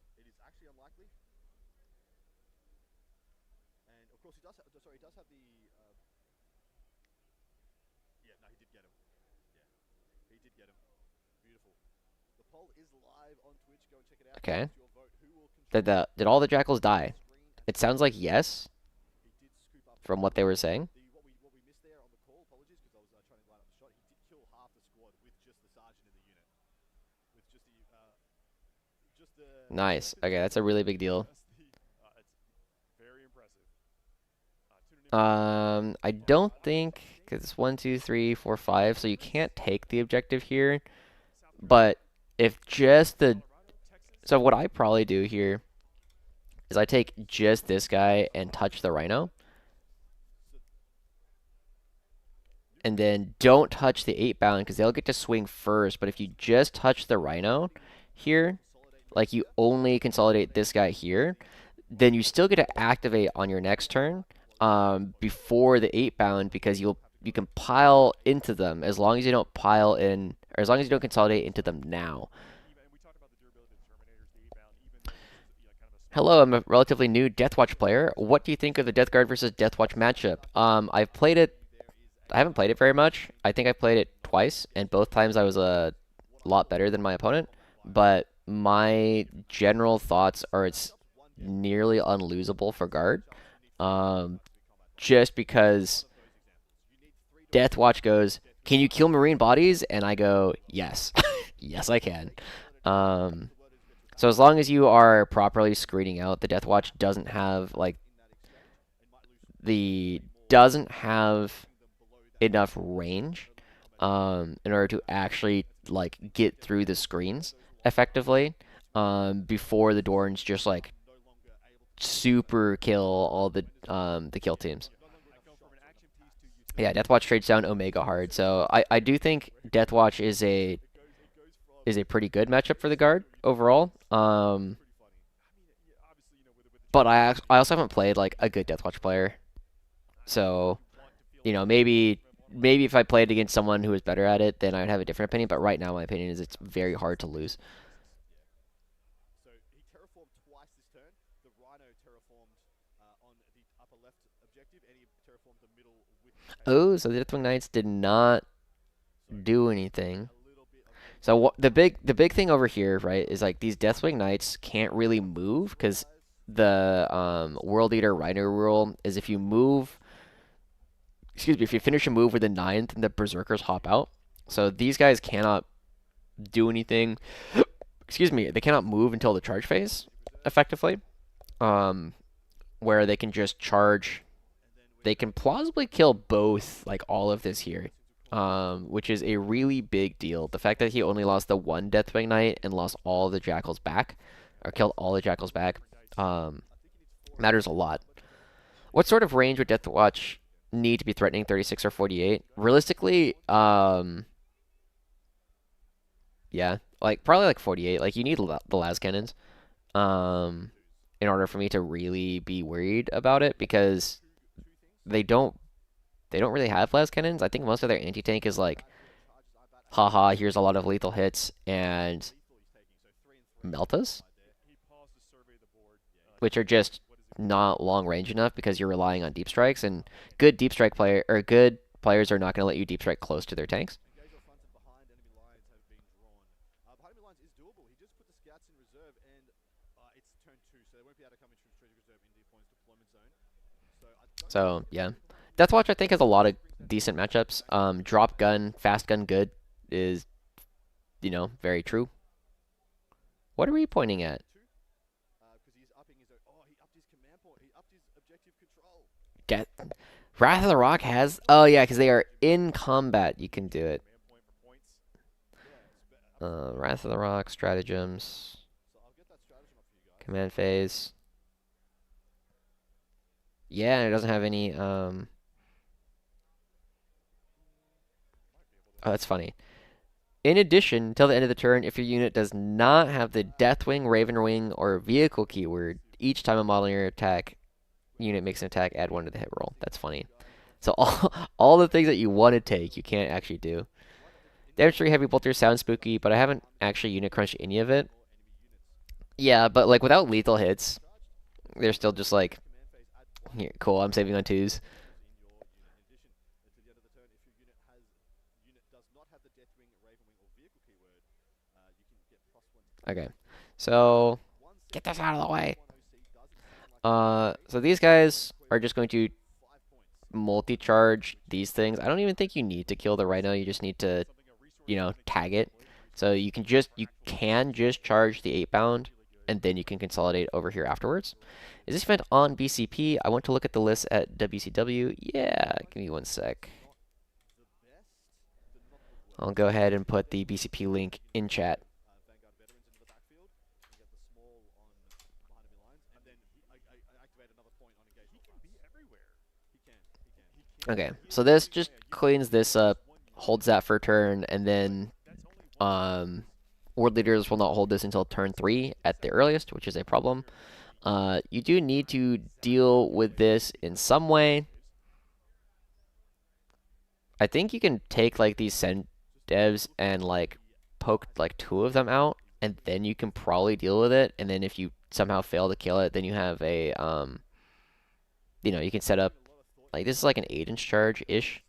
Okay. Did all the Jackals die? It sounds like yes, from what they were saying. Nice. Okay, that's a really big deal. I don't think because it's 1, 2, 3, 4, 5, so you can't take the objective here. But if just the so what I probably do here is I take just this guy and touch the Rhino, and then don't touch the 8 bound because they'll get to swing first. But if you just touch the Rhino here, like you only consolidate this guy here, then you still get to activate on your next turn before the 8 bound because you can pile into them as long as you don't pile in or as long as you don't consolidate into them now. Hello, I'm a relatively new Deathwatch player. What do you think of the Death Guard versus Deathwatch matchup? I've played it. I haven't played it very much. I think I played it twice, and both times I was a lot better than my opponent. But my general thoughts are it's nearly unlosable for guard. Um, just because Deathwatch goes, "Can you kill marine bodies?" And I go, "Yes, yes, I can." Um, so as long as you are properly screening out, the Deathwatch doesn't have like the doesn't have enough range in order to actually like get through the screens effectively before the Dorns just like super kill all the kill teams. Yeah, Deathwatch trades down Omega hard, so I do think Deathwatch is a pretty good matchup for the guard overall. But I also haven't played like a good Deathwatch player, so maybe if I played against someone who was better at it, then I'd have a different opinion. But right now, my opinion is it's very hard to lose. Oh, so the Deathwing Knights did not do anything. So the big thing over here, right, is like these Deathwing Knights can't really move because the World Eater Rhino rule is if you move, excuse me, if you finish a move with a ninth, then the Berserkers hop out. So these guys cannot do anything. Excuse me, they cannot move until the charge phase, effectively. Um, where they can just charge. They can plausibly kill both, like all of this here, which is a really big deal. The fact that he only lost the one Deathwing Knight and lost all the Jackals back, or killed all the Jackals back, matters a lot. What sort of range would Deathwatch need to be threatening 36 or 48? Realistically, yeah, like probably like 48. Like you need the las cannons, um, in order for me to really be worried about it because they don't they don't really have las cannons. I think most of their anti tank is like, haha, here's a lot of lethal hits and melt us, which are just not long range enough because you're relying on deep strikes and good deep strike player or good players are not going to let you deep strike close to their tanks. So yeah, Deathwatch I think has a lot of decent matchups. Drop gun, fast gun, good is very true. What are we pointing at? Death. Wrath of the Rock has. Oh yeah, because they are in combat. You can do it. Wrath of the Rock stratagems. Command phase. Yeah, and it doesn't have any. Oh, that's funny. In addition, until the end of the turn, if your unit does not have the Deathwing, Ravenwing, or Vehicle keyword, each time a model in your attack unit makes an attack, add 1 to the hit roll. That's funny. So all the things that you want to take, you can't actually do. Damage 3 Heavy Bolters sounds spooky, but I haven't actually unit crunched any of it. Yeah, but like without lethal hits, they're still just like, here, cool, I'm saving on 2s. Okay, so get this out of the way. So these guys are just going to multi-charge these things. I don't even think you need to kill the Rhino. You just need to, tag it. So you can just charge the 8-bound, and then you can consolidate over here afterwards. Is this event on BCP? I want to look at the list at WCW. Yeah, give me 1 sec. I'll go ahead and put the BCP link in chat. Okay, so this just cleans this up, holds that for a turn, and then World Leaders will not hold this until turn 3 at the earliest, which is a problem. You do need to deal with this in some way. I think you can take like these send devs and like poke like 2 of them out, and then you can probably deal with it. And then if you somehow fail to kill it, then you have a you can set up like this is like an 8-inch charge ish.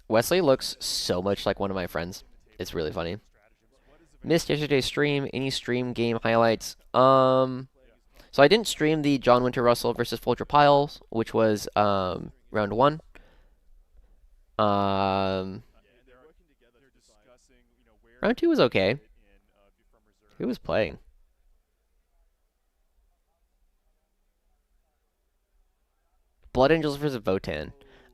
Wesley looks so much like one of my friends. It's really funny. Missed yesterday's stream. Any stream game highlights? So I didn't stream the John Winter Russell versus Folger Piles, which was round 1. Round 2 was okay. Who was playing? Blood Angels versus Votan.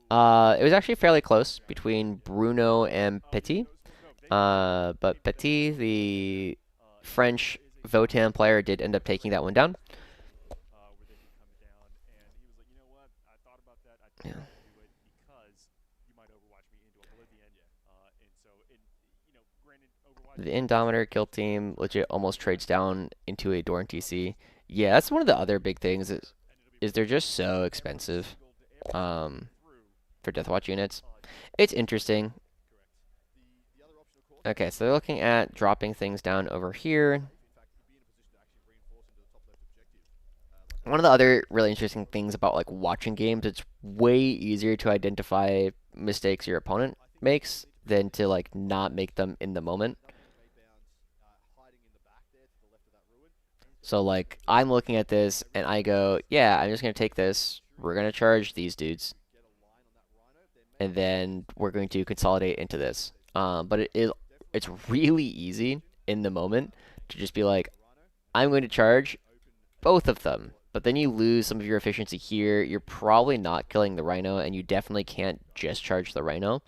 It was actually fairly close between Bruno and Petit. But Petit, the French Votan player, did end up taking that one down. Yeah. The Indominator kill team legit almost trades down into a Dorn TC. Yeah, that's one of the other big things is they're just so expensive for Deathwatch units. It's interesting. Okay, so they're looking at dropping things down over here. One of the other really interesting things about like watching games, it's way easier to identify mistakes your opponent makes than to like not make them in the moment. So like I'm looking at this and I go, yeah, I'm just gonna take this. We're gonna charge these dudes, and then we're going to consolidate into this. But it's really easy in the moment to just be like, I'm going to charge both of them. But then you lose some of your efficiency here. You're probably not killing the Rhino, and you definitely can't just charge the Rhino.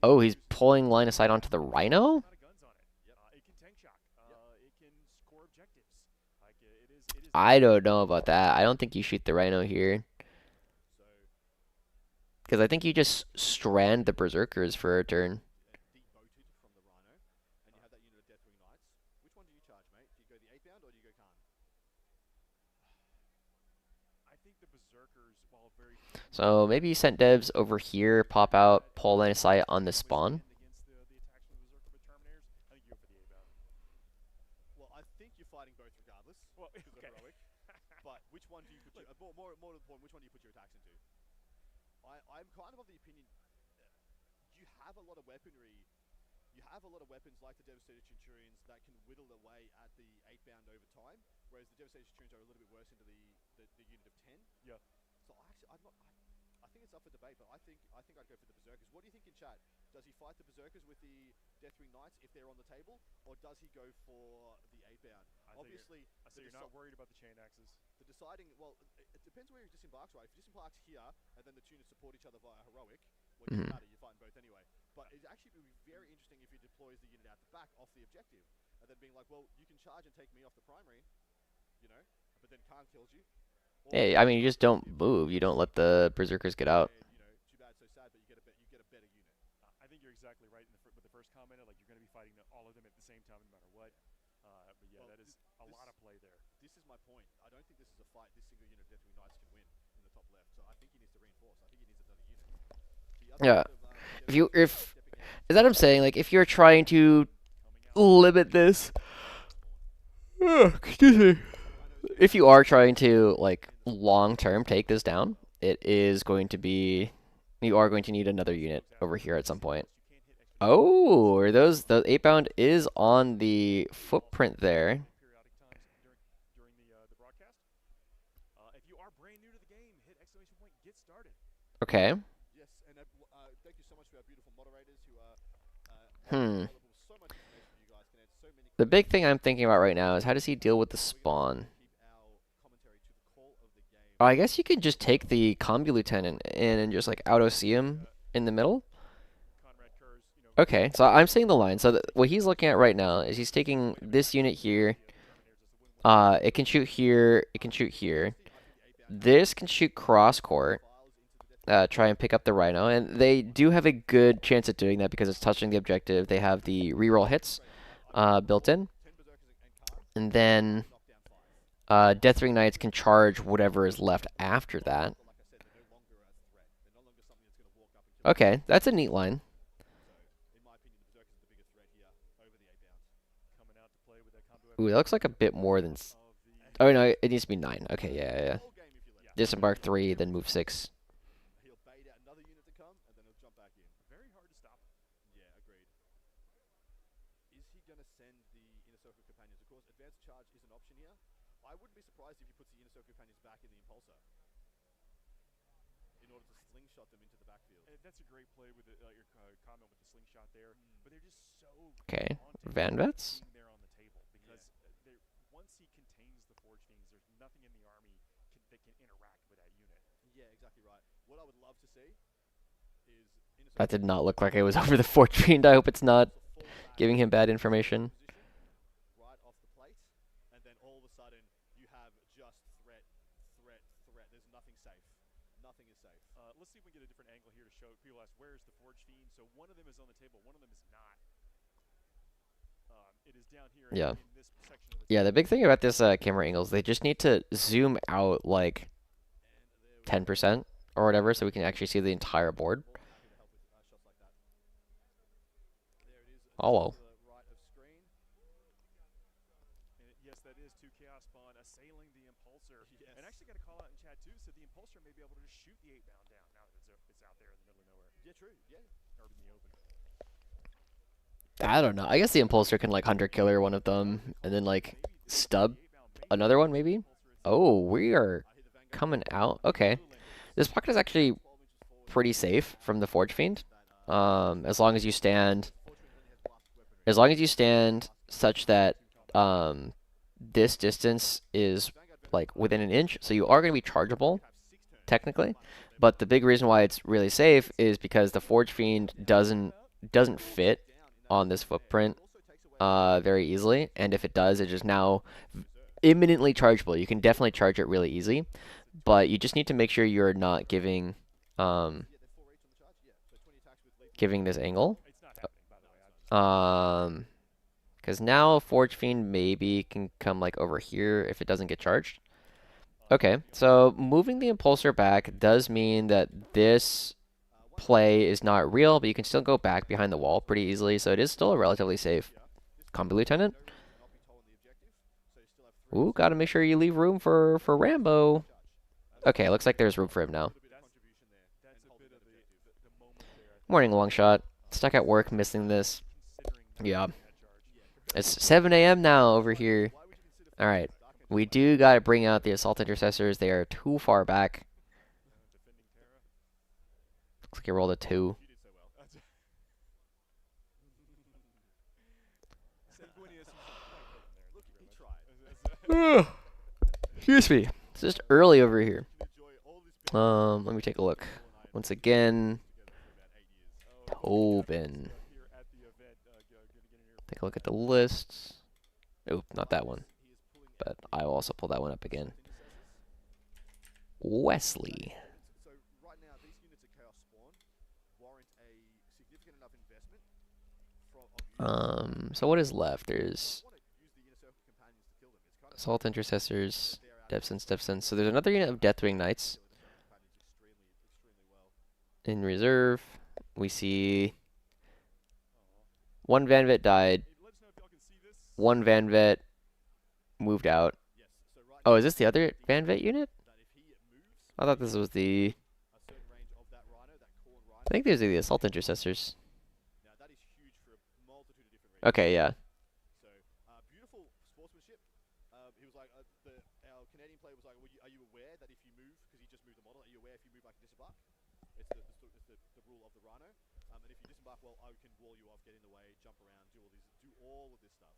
Oh, he's pulling line of sight onto the Rhino? I don't know about that. I don't think you shoot the Rhino here. Because I think you just strand the Berserkers for a turn. So maybe you sent devs over here, pop out, pull line of sight on the spawn. you have a lot of weapons like the Devastator Centurions that can whittle away at the 8 bound over time, whereas the Devastator Centurions are a little bit worse into the unit of 10. Yeah. So I'm not. I think it's up for debate, but I think I'd go for the Berserkers. What do you think in chat? Does he fight the Berserkers with the Deathwing Knights if they're on the table, or does he go for the 8 bound? Obviously, I say you're not worried about the chain axes. the deciding. Well, it depends where he disembarks, right? If he disembarks here and then the tuners support each other via heroic, well, it doesn't Mhm. matter. You're fighting both anyway. But it actually would be very interesting if he deploys the unit out the back off the objective, and then being like, well, you can charge and take me off the primary, you know, but then Khan kills you, or Hey, you I can mean, you fight just the don't objective move. You don't let the berserkers get out. and too bad, so sad, but you get a better unit. I think you're exactly right with the first comment. Like you're going to be fighting all of them at the same time, no matter what. But yeah, Well, that is a lot of play there. this is my point. I don't think this is a fight this single unit of Deathwing Knights can win in the top left. So I think he needs to reinforce. I think he needs another unit. The other Yeah. unit of If you Devastators if stepping out is that I'm saying like if you're trying to Coming out from limit this, excuse me. Rhinos here. If you are trying to like long term take this down, it is going to be you are going to need another unit slows out. over here at some This point. impulse, you can't hit expedition Oh, points. are those the 8 bound is on the footprint there. Periodic times during the broadcast. If you are brand new to the game, hit exclamation point. Get started. Okay. Yes, and thank you so much for our beautiful moderators who are always Hmm. available. So much information for you guys. Can answer so many The big questions. thing I'm thinking about right now is how does he deal with the We're gonna try spawn? and keep our commentary to the call of the game. Oh, I guess you could just take the combi lieutenant in and just like auto see The him in the middle. Conrad Kerr's, Okay, so I'm seeing the line. So what he's looking at right now is he's taking way to this protect unit here. the Terminators as a win-win. It can shoot here. It can shoot here. I think the 8 bound has This can shoot cross court. files into the Deathwing Knights. Try and pick up the Rhino, and they do have a good chance at doing that because it's touching the objective. They have the reroll hits built in, 10 Berserkers and Khan. and They then knock down 5. Deathwing Knights can charge whatever is left after that. But like I said, they're no longer a threat. They're no longer something that's going to walk up and kill you. Okay, that's a neat line. So, in my opinion, the Berserkers are the bigger threat here over the 8 bounds. Coming out to play with that combo Ooh, weapon. that looks like a bit more than. Of the Oh no, it needs to be 9. Okay, yeah. The whole game if you let him. Disembark 3, then move 6. He'll bait out another unit to come, and then he'll jump back in. very hard to stop him. Yeah, agreed. Is he going to send the Inner Circle Companions? Of course, advanced charge is an option here. I wouldn't be surprised if he puts the Inner Circle Companions back in the Impulsor in order to slingshot them into the backfield. And that's a great play with your comment with the slingshot there. But they're just so Okay, daunting Van Vets. being there on the table because once he contains the Forge Fiends, there's nothing in the army that can interact with that unit. Yeah, exactly right. What I would love to see is Inner That Circle did not Companions look like it was over the fall Forge Fiend. I hope it's not back giving him bad into information. position, right off the plate, and then all of a sudden you have just threat, threat, threat. There's nothing safe. Nothing is safe. Let's see if we can get a different angle here to show people ask where's the Forge Fiend. So one of them is on the table, one of them is not. It is down here Yeah. in this section of the Yeah, the table. big thing about this camera angles, they just need to zoom out like And there we 10% or whatever so we can actually see the entire board. More than happy to help with shots like that. There it is, just Hello. to the right of screen. And yes, that is 2 Chaos Spawn assailing the Impulsor. Yes. And actually got a call out in chat too, said the Impulsor may be able to just shoot the 8 bound down now that it's out there in the middle of nowhere. Yeah, true. Yeah. Or in the open. I don't know. I guess the Impulsor can like hunter killer one of them and then like Maybe this stub the 8 bound may another one be the maybe. Impulsor itself. Oh, we are I hear the Vanguard coming calling out. for Okay. Blue Lanterns. This pocket is actually 12 inches forward. pretty safe from the Forge Fiend. That, As long as you stand unfortunately only has blast weaponry. as long as you stand such that Two combat. this distance is Vanguard like within an inch, so you are going to be chargeable have 6 turns. technically. Final turn. But the big reason why it's really safe is because the Forge Fiend doesn't fit Down in that on this position there. footprint It also takes away very easily, and if it does, it is now reserve. imminently chargeable. You can definitely charge it really easy, but you just need to make sure you're not giving Yeah, they're 4 each on the charge. Yeah, so 20 attacks with lethal. giving this angle. It's not happening, by the way. Because now Forge Fiend maybe can come like over here if it doesn't get charged. Okay, so moving the Impulsor back does mean that this One play is not real, but you can still go back behind the wall pretty easily, so it is still a relatively safe here. This combi lieutenant. no reason to not be told on the objective, so you still have 3 Ooh, gotta make sure you leave room for Rambo. charge. Okay, looks like there's room for him now. A little bit of contribution there. That's and a holding bit that of objective. the moment there. Morning, long shot. Stuck at work, missing this. Considering Yeah. That charge. It's 7 a.m. now over here. Why would you consider All fighting right. this Dark We Angel right do now? got to bring out the Assault Intercessors. They are too far back. Defending Terra. Looks like he rolled a 2. You did so well. Sanguinius was quite broken there. Look, Thank you he very tried. much. Excuse me. It's just early over here. You can enjoy all this benefit Let me take a look. Paul and I have Once been again, together for about 8 years. Oh, Tobin. here at the event, gonna get in here. Take a look at the lists. Oh, not that one. He is pulling But out I will also pull that one up again. Assault Intercessors. Wesley. So right now, these units at Chaos Spawn warrant a significant enough investment of units. So what is left? There's I want to use the Inner Circle companions to kill them. It's kind of Assault Intercessors, they're out Depths and Stepsons. So there's another unit of Deathwing Knights Inner Circle companions extremely well. in reserve. We see Aw. one Van Vet died, Hey, let us know if y'all can see this. one Van Vet moved out. Yes. So right Oh, now, is this the other Van Vet unit? that if he moves I thought this was the. a certain range of that Rhino, that Corn Rhino. I think these are the Assault Intercessors. Now that is huge for a multitude of different reasons. Okay, yeah. So beautiful sportsmanship. He was like, our Canadian player was like, are you aware that if you move, because he just moved the model, are you aware if you move I can disembark? It's the rule of the Rhino. And if you disembark, well, I can wall you off, get in the way, jump around, do all of this stuff.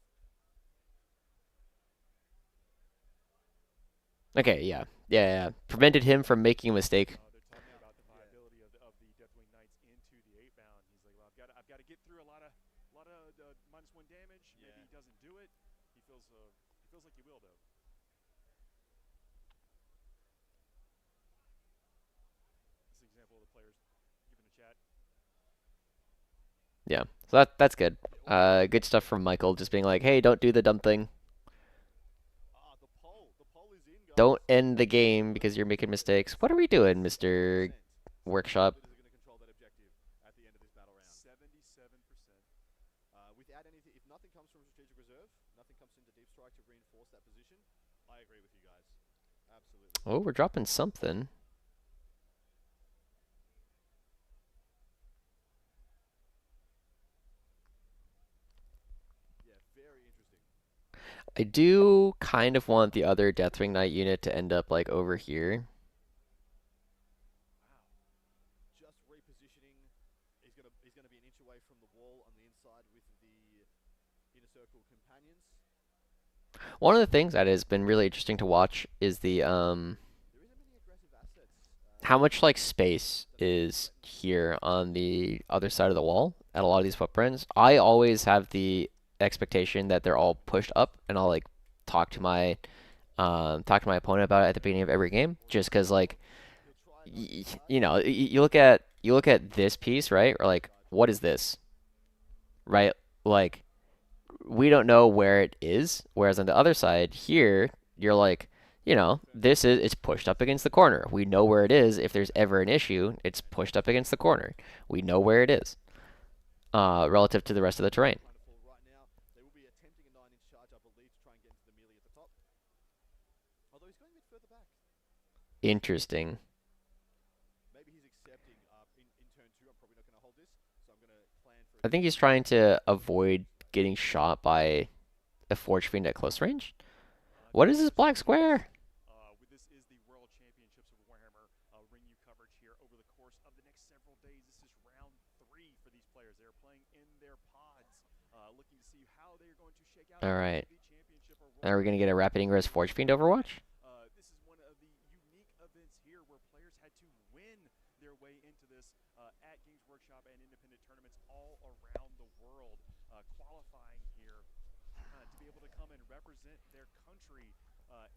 Okay, yeah. Yeah. Prevented him from making a mistake. They're talking about the viability of the Deathwing Knights into the 8-bound. He's like, well, I've got to get through a lot of -1 damage. Yeah. Maybe he doesn't do it. He feels like he will though. This is an example of the players giving a chat. Yeah. So that's good. Good stuff from Michael, just being like, hey, don't do the dumb thing. The poll is in, guys. Don't end the game because you're making mistakes. What are we doing, Mr. Workshop? Is going to control that objective at the end of this battle round. 77%. Without anything, if nothing comes from strategic reserve, nothing comes into deep strike to reinforce that position. I agree with you guys. Absolutely. Oh, we're dropping something. Yeah, very interesting. I do kind of want the other Deathwing Knight unit to end up like over here. Wow. Just repositioning. He's gonna be an inch away from the wall on the inside with the Inner Circle companions. One of the things that has been really interesting to watch is the There isn't many aggressive assets. how much like space is here on the other side of the wall at a lot of these footprints. I always have the expectation that they're all pushed up, and I'll like talk to my opponent about it at the beginning of every game, just because like He'll try and overcharge. you look at this piece, right? Or like, what is this, right? Like, we don't know where it is. Whereas on the other side here, you're like, it's pushed up against the corner. We know where it is. If there's ever an issue, it's pushed up against the corner. We know where it is, relative to the rest of the terrain. Trying to fall right now. They will be attempting a 9-inch charge, I believe, to try and get into the melee at the top. Although he's going a bit further back. Interesting. Maybe he's accepting in turn 2. I'm probably not going to hold this, so I'm going to plan for. I think he's trying to avoid getting shot by a Forge Fiend at close range. What is this black square? This is the World Championships of Warhammer ring coverage here over the course of the next several days. This is round 3 for these players. They're playing in their pods, looking to see how they're going to shake out. All right. The championship or Are we gonna get a Rapid Ingress Forge Fiend Overwatch? This is one of the unique events here where players had to win their way into this at Games Workshop and independent tournaments all around the world, qualifying here to be able to come and represent their country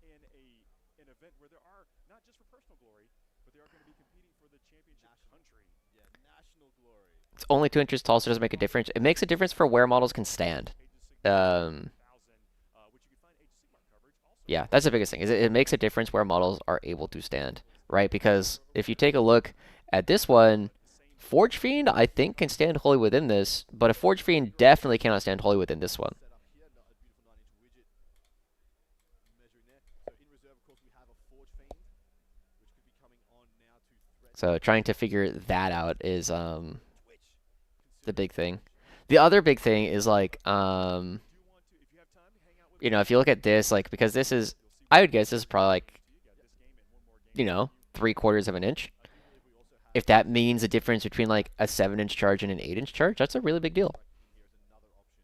in an event where there are not just for personal glory, but they are going to be competing for the championship country. Yeah, national glory. It's only 2 inches tall, so it doesn't make a difference. It makes a difference for where models can stand. Which you can find Age of Sigmar coverage also. Yeah, that's the biggest thing. Is it makes a difference where models are able to stand, right? Because if you take a look at this one, Forge Fiend I think can stand wholly within this, but a Forge Fiend definitely cannot stand wholly within this one. Set up here, a beautiful 9-inch widget measuring there. So in reserve, of course, we have a Forge Fiend, which could be coming on now to threaten. So trying to figure that out is Twitch. the big thing. The other big thing is like, Do you want to, if you have time, hang out with you me know, on if you look at Discord? this, like, because this is, You'll see I what's would going guess on. this is probably like, So you got this game and one more game you for know, you. 3/4 of an inch. I do believe we also have If that means the difference between like a 7-inch charge and an 8-inch charge, that's a really big deal. in here as another option.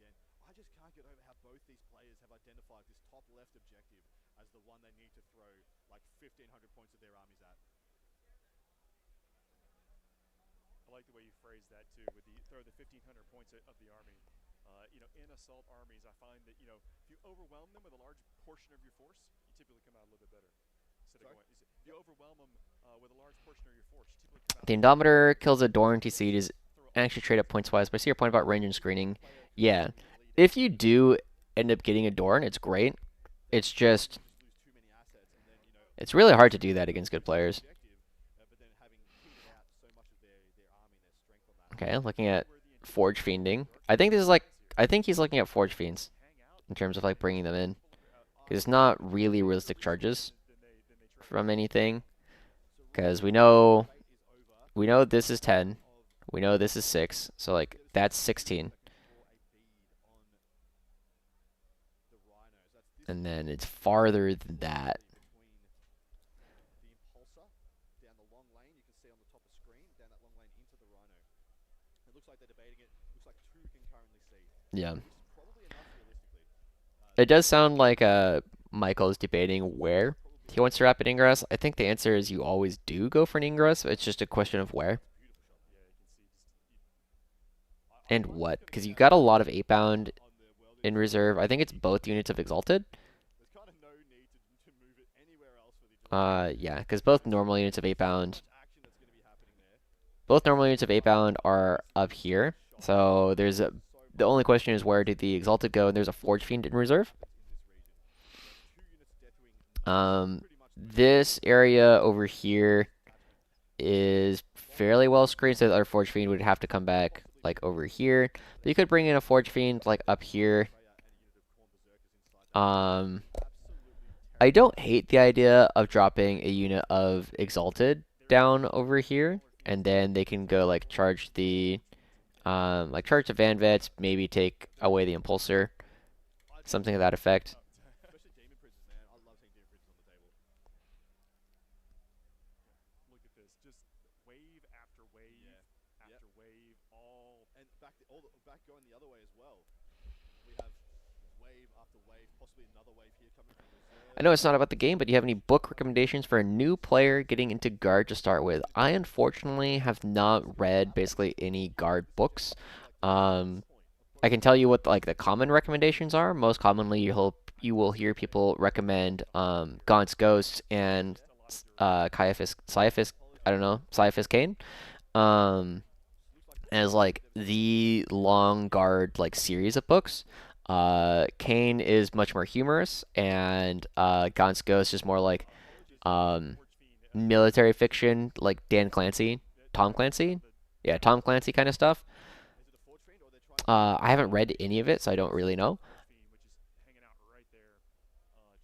Again, I just can't get over how both these players have identified this top left objective as the one they need to throw like 1,500 points of their armies at. I like the way you phrase that too, with the throw the 1,500 points of the army. In assault armies, I find that if you overwhelm them with a large portion of your force, you typically come out a little bit better. Instead of Sorry? going, if you overwhelm them with a large portion of your force, you typically come out a The little bit better. Endometer kills a If door you anti-siege is throw a actually bunch trade of up points wise, but I see your point about range and One screening. player can Yeah. really bleed If out. you do end up getting a Dorn, it's great. It's just, You just lose too many assets, and then it's really hard to losing do that against good losing the players. objective, but then having petered out so much of their army and their strength on that. Okay, looking This is at where the Forge intelligence and Fiending. I berserker think this is really like, shines here. I think he's looking at Forge You Fiends can hang out in terms of like bringing them in. Because it's armies not that really are realistic weaker charges than they trade. from anything. So right Because now, the debate is over we know this is in terms 10. of We know this is 6. So like, there's that's one 16. that can draw a bead on the rhinos. That's this And then bead it's farther than closely that. between the impulsor down the long lane. You can see on the top of screen down that long lane into the rhino. It looks like they're debating it. Looks like two can currently see, Yeah. which is probably enough realistically. It The does sound like Endometer Michael is debating is where probably he wants to rapid ingress. I think the answer is you always do go for an ingress. It's just a question of where beautiful shot. Yeah, you can see I and find what. There's Because you got a lot of 8 bound on the world in invasion. reserve. I think it's both units of Exalted. There's kind of no need to move it anywhere else for the Exalted. Yeah, because both normal units of 8 So bound, much action that's going to be happening there. both normal units of 8 bound This are up is here. shot. So there's a, So the much only question is where did the Exalted go? And there's a Forge Fiend in reserve. in this region. Two units of Deathwing Knights, pretty much the This area over here attachment. is fairly well screened, so the other Forge Fiend would have to come back like over here. But you could bring in a Forge Fiend like up here. Um, I don't hate the idea of dropping a unit of Exalted down over here, and then they can go like charge the charge the Van Vets, maybe take away the Impulsor, something of that effect. Especially Demon Princes, man. I love seeing Demon Princes on the table. look at this, just wave after wave Yeah. Yep. after wave, all And back going the other way as well. We have wave after wave, possibly another wave here coming from I reserve. know it's not about the game, but do you have any book recommendations for a new player getting into Guard to start with? I unfortunately have not read basically any Guard books. Um, I can tell you what like the common recommendations are. Most commonly, you will hear people recommend Gaunt's Ghost and Caiaphas, I don't know, Caiaphas Kane. Um, as like the long guard like series of books. Kane is much more humorous, and Gaunt's Ghost is more like um, military fiction, like Dan Clancy, Tom Clancy, yeah, Tom Clancy kind of stuff. Is it a Forge Fiend or they're trying to I haven't read any of it, so I don't really know. Forge Fiend, which is hanging out right there,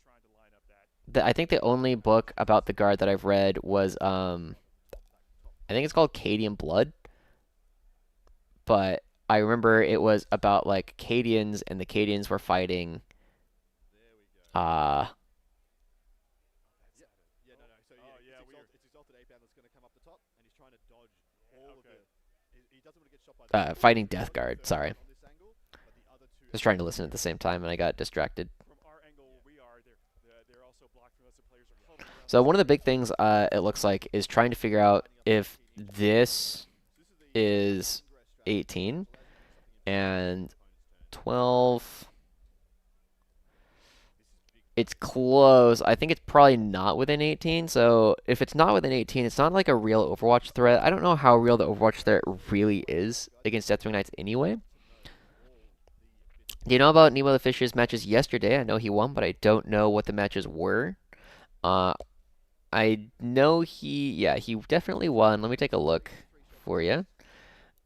trying to line up that. I think the only book about the guard that I've read was I think it's called Cadian Blood, but I remember it was about like Cadians, and the Cadians were fighting There we go. uh Yeah, yeah, no, no. So Oh, yeah, weird. it's exalted ape that's going to come up the top, and he's trying to dodge all of Okay. the. He doesn't want to get shot by the fighting Death Guard. Sorry, I on this angle, but the other two. was trying to listen at the same time and I got distracted. From our angle where we are, they're also blocked from us. The players are hovering around So the one of the center. big things it looks like is trying to figure out if this So this is is the ingress strategy. 18 Allows you to do something and important on the opponent's turn. 12. This is big. It's close. I think it's probably not within 18. So if it's not within 18, it's not like a real Overwatch threat. I don't know how real the Overwatch threat really is against Deathwing Knights anyway. Do you know about Nemo the Fish's matches yesterday? I know he won, but I don't know what the matches were. Uh, I know he definitely won. Let me take a look for you.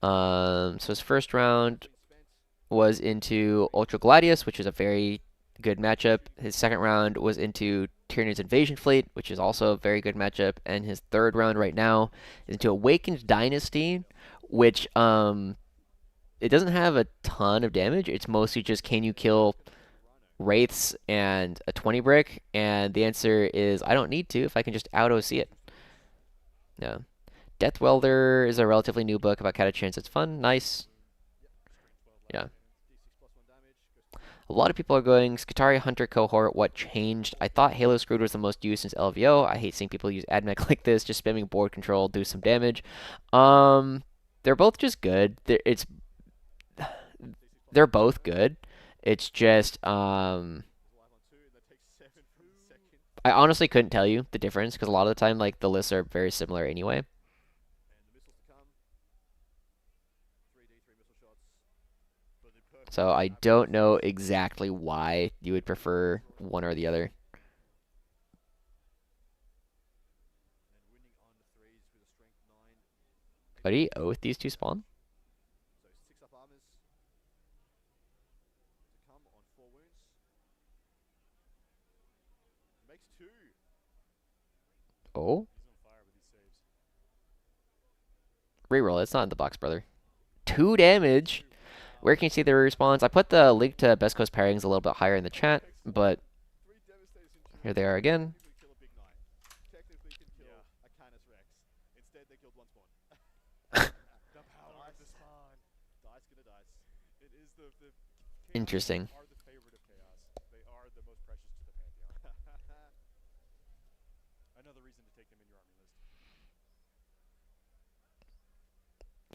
So his first round was into Ultra Gladius, which is a very good matchup. His second round was into Tyranids Invasion Fleet, which is also a very good matchup. And his third round right now is into Awakened Dynasty, which it doesn't have a ton of damage. It's mostly just can you kill wraiths and a 20 brick, and the answer is I don't need to if I can just auto see it. Yeah. Death Welder is a relatively new book about catachans. It's fun, nice. Yeah. A lot of people are going Skitarii Hunter cohort. What changed? I thought Halo Screwed was the most used since LVO. I hate seeing people use AdMech like this, just spamming board control, do some damage. Um, they're both just good. They're both good. It's just I honestly couldn't tell you the difference because a lot of the time like the lists are very similar anyway. So I don't know exactly why you would prefer one or the other. But do you oath these two spawn? Oh, reroll. It's not in the box, brother. 2 damage. Where can you see the respawns? I put the link to Best Coast pairings a little bit higher in the chat, but here they are again. Interesting. Another reason to take them in your army list.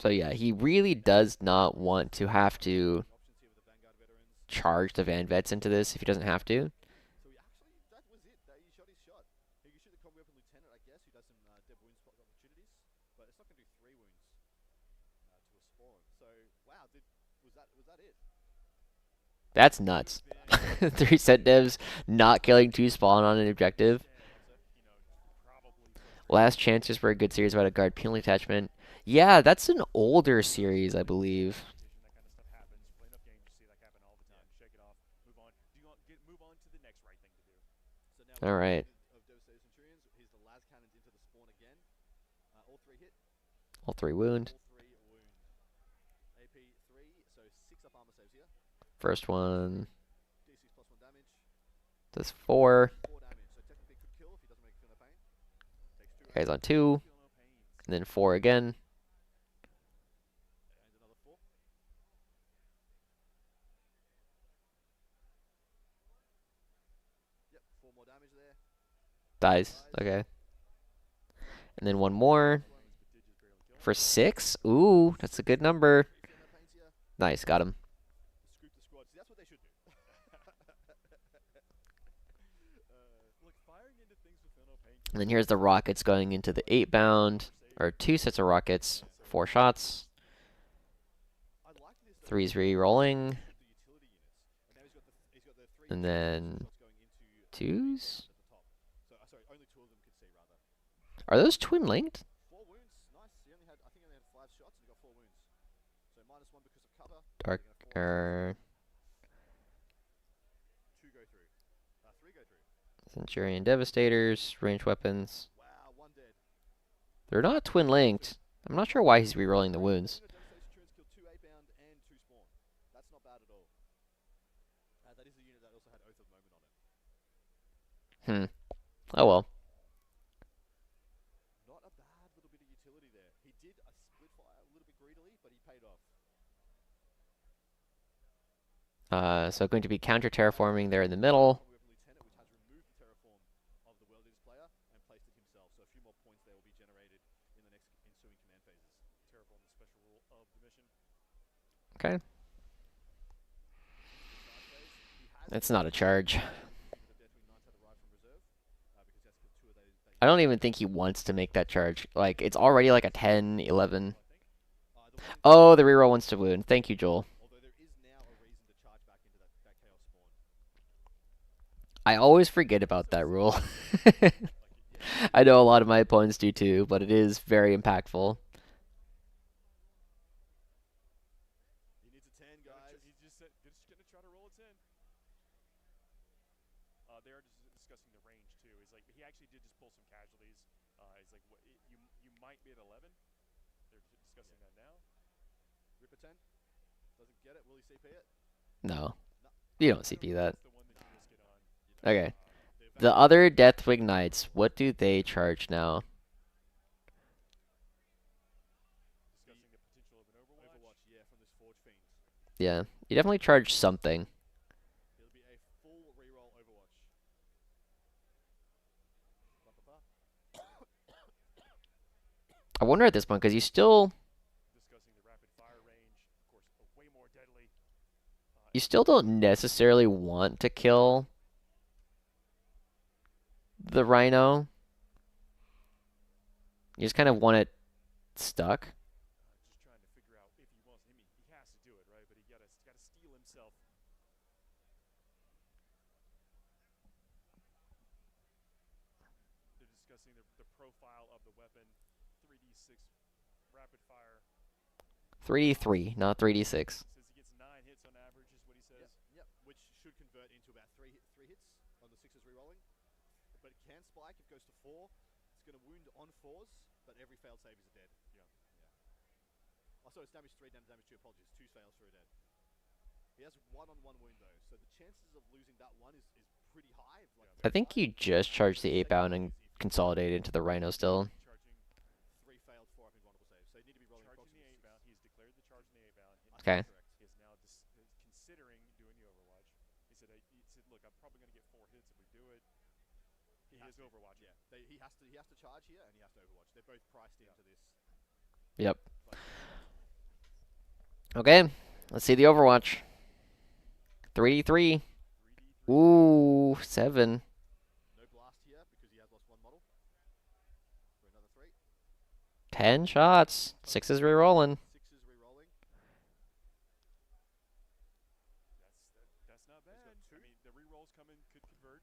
So yeah, he really does not want to have to charge the Van Vets into this if he doesn't have to. So he actually, that was it. That he shot his shot. He can shoot the combi weapon lieutenant, I guess, who does some dead wounds opportunities, but it's not going to do 3 wounds to a spawn. So wow, was that it? That's nuts. 3 set devs not killing 2 spawn on an objective. Last Chances for a good series about a guard penalty attachment. Yeah, that's an older series, I believe. All right. All 3 wound. First one does 4. Guy's on 2. And then 4 again. Dies. Okay. And then 1 more. For 6? Ooh, that's a good number. Nice, got him. And then here's the rockets going into the 8 bound, or 2 sets of rockets, 4 shots. 3's re-rolling. And then 2's? Are those twin linked? Dark, Centurion Devastators, ranged weapons. They're not twin linked. I'm not sure why he's re-rolling the wounds. Hmm. Oh well. Not a bad little bit of utility there. He did a split fire a little bit greedily, but he paid off. So going to be counter terraforming there in the middle. Lieutenant, which has removed the terraform of the World Eaters player and placed it himself. So a few more points there will be generated in the next ensuing command phases. Terraform, the special rule of the mission. Okay. It's not a charge. I don't even think he wants to make that charge. Like, it's already like a 10, 11. Oh, the reroll wants to wound. Thank you, Joel. I always forget about that rule. I know a lot of my opponents do too, but it is very impactful. He needs a 10, guys. He's just gonna try to roll a 10. They are just discussing the range too. He's like, he actually did just pull some casualties. He's like, what, you might be at 11. They're discussing that now. Rip a 10. Doesn't get it. Will he CP it? No, No. you don't I don't CP think that. that's the one that you risk it on. You don't. Okay. The The Vanguard other Deathwing Knights, what do they charge now? Discussing the potential of an Overwatch. Overwatch, yeah, from this Forge Fiend. Yeah, you definitely charge something. It'll be a full reroll Overwatch. Ba, ba, ba. I wonder at this point because you still Discussing the rapid fire range. Of course, way more deadly. don't necessarily want to kill the Rhino. You just kind of want it stuck. Just trying to figure out if he wants. I mean, he has to do it, right? But he gotta steel himself. They're discussing the profile of the weapon. 3d6 rapid fire. 3d3, not 3d6. Says he gets 9 hits on average, is what he says. Yep, yep. Which should convert into about three hits on the 6s rerolling. But it can spike if it goes to 4. It's going to wound on 4s, but every failed save is a dead. Yeah. Yeah. Also, it's damage 3, damage 2, apologies. 2 fails for a dead. He has 1-on-1 wound though, so the chances of losing that one is pretty high. Like I think you just charge the 8 bound and consolidate into the Rhino still. Charging 3 failed, 4 up invulnerable saves. So you need to be rolling charging the 8 approximately bound. He's declared the charge in the 8 bound. Okay. correct. He is now considering doing the Overwatch. He said, look, I'm probably going to get 4 hits if we do it. He is Overwatching. Yeah, he has to charge here and he has to Overwatch. They're both priced into this. Yep. Okay, let's see the Overwatch. 3d3. 3d3. Ooh, 7. No blast here because he has lost 1 model. For another 3. 10 shots. 6 is rerolling. 6 is rerolling. That's not bad. I mean, the rerolls could convert.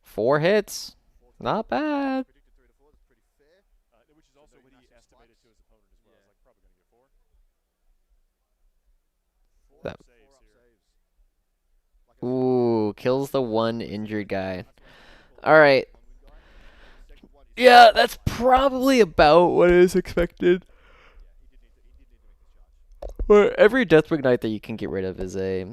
4 hits. 4 Not bad. predicted 3 to 4. That's pretty fair. Which is also no what he massive estimated spikes. to his opponent as well. Yeah. It's like probably going to get 4. 4 That- up saves 4 up here. saves. Like I said, Ooh, kills the one injured guy. that's why people call him All right. the one wound guy. The second one is Yeah, that's like- probably about what is expected. Yeah, he did need to make this charge. But every Deathwing Knight that you can get rid of is a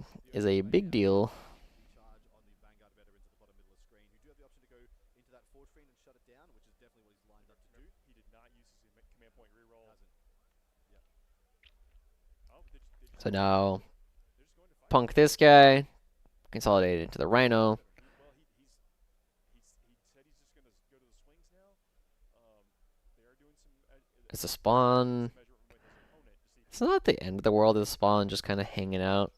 big deal. The charge on the Vanguard veterans at the bottom middle of the screen, who do have the option to go into that Forge Fiend and shut it down, which is definitely what he's lined up to do. He did not use his command point reroll. Hasn't. Oh, but they're just So now going to fight. punk this guy, consolidate into the Rhino. Well, he said he's just going to go to the swings now. They are doing some. It's a spawn. Measure with his opponent to see if It's not the end of the world. It's a spawn just kind of hanging out.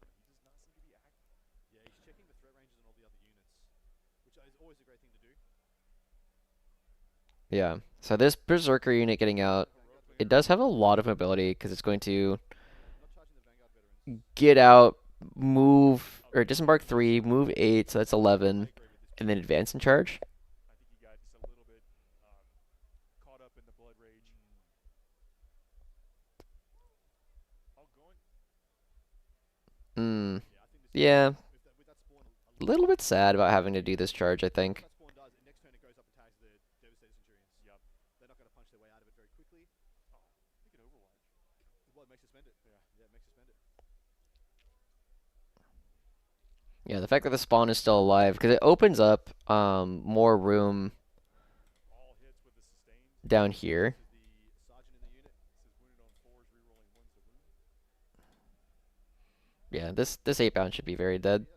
but he does not seem to be active. Yeah, he's checking the threat ranges on all the other units, which is always a great thing to do. Yeah. So this Berserker unit getting out, it does have a lot of mobility because it's going to Not charging the Vanguard veterans. get out, move, or disembark 3, move 8, so that's 11, I agree with this. and then advance and charge. I think he got just a little bit caught up in the blood rage. Oh, going. Hmm. Yeah, I think this Yeah. with that spawn, A little bit sad about having to do this charge, I what think. that spawn does, next turn it goes up and tags the Devastator Centurions. Yep. They're not going to punch their way out of it very quickly. Oh, he could Overwatch. Well, it makes you spend it. Yeah. Yeah, it makes you spend it. Yeah, the fact that the spawn is still alive, because it opens up more room All hits with the sustained. down here. This is the sergeant in the unit. Says wounded on 4s, rerolling 1s to wound. Yeah, this 8 bound should be very dead. He's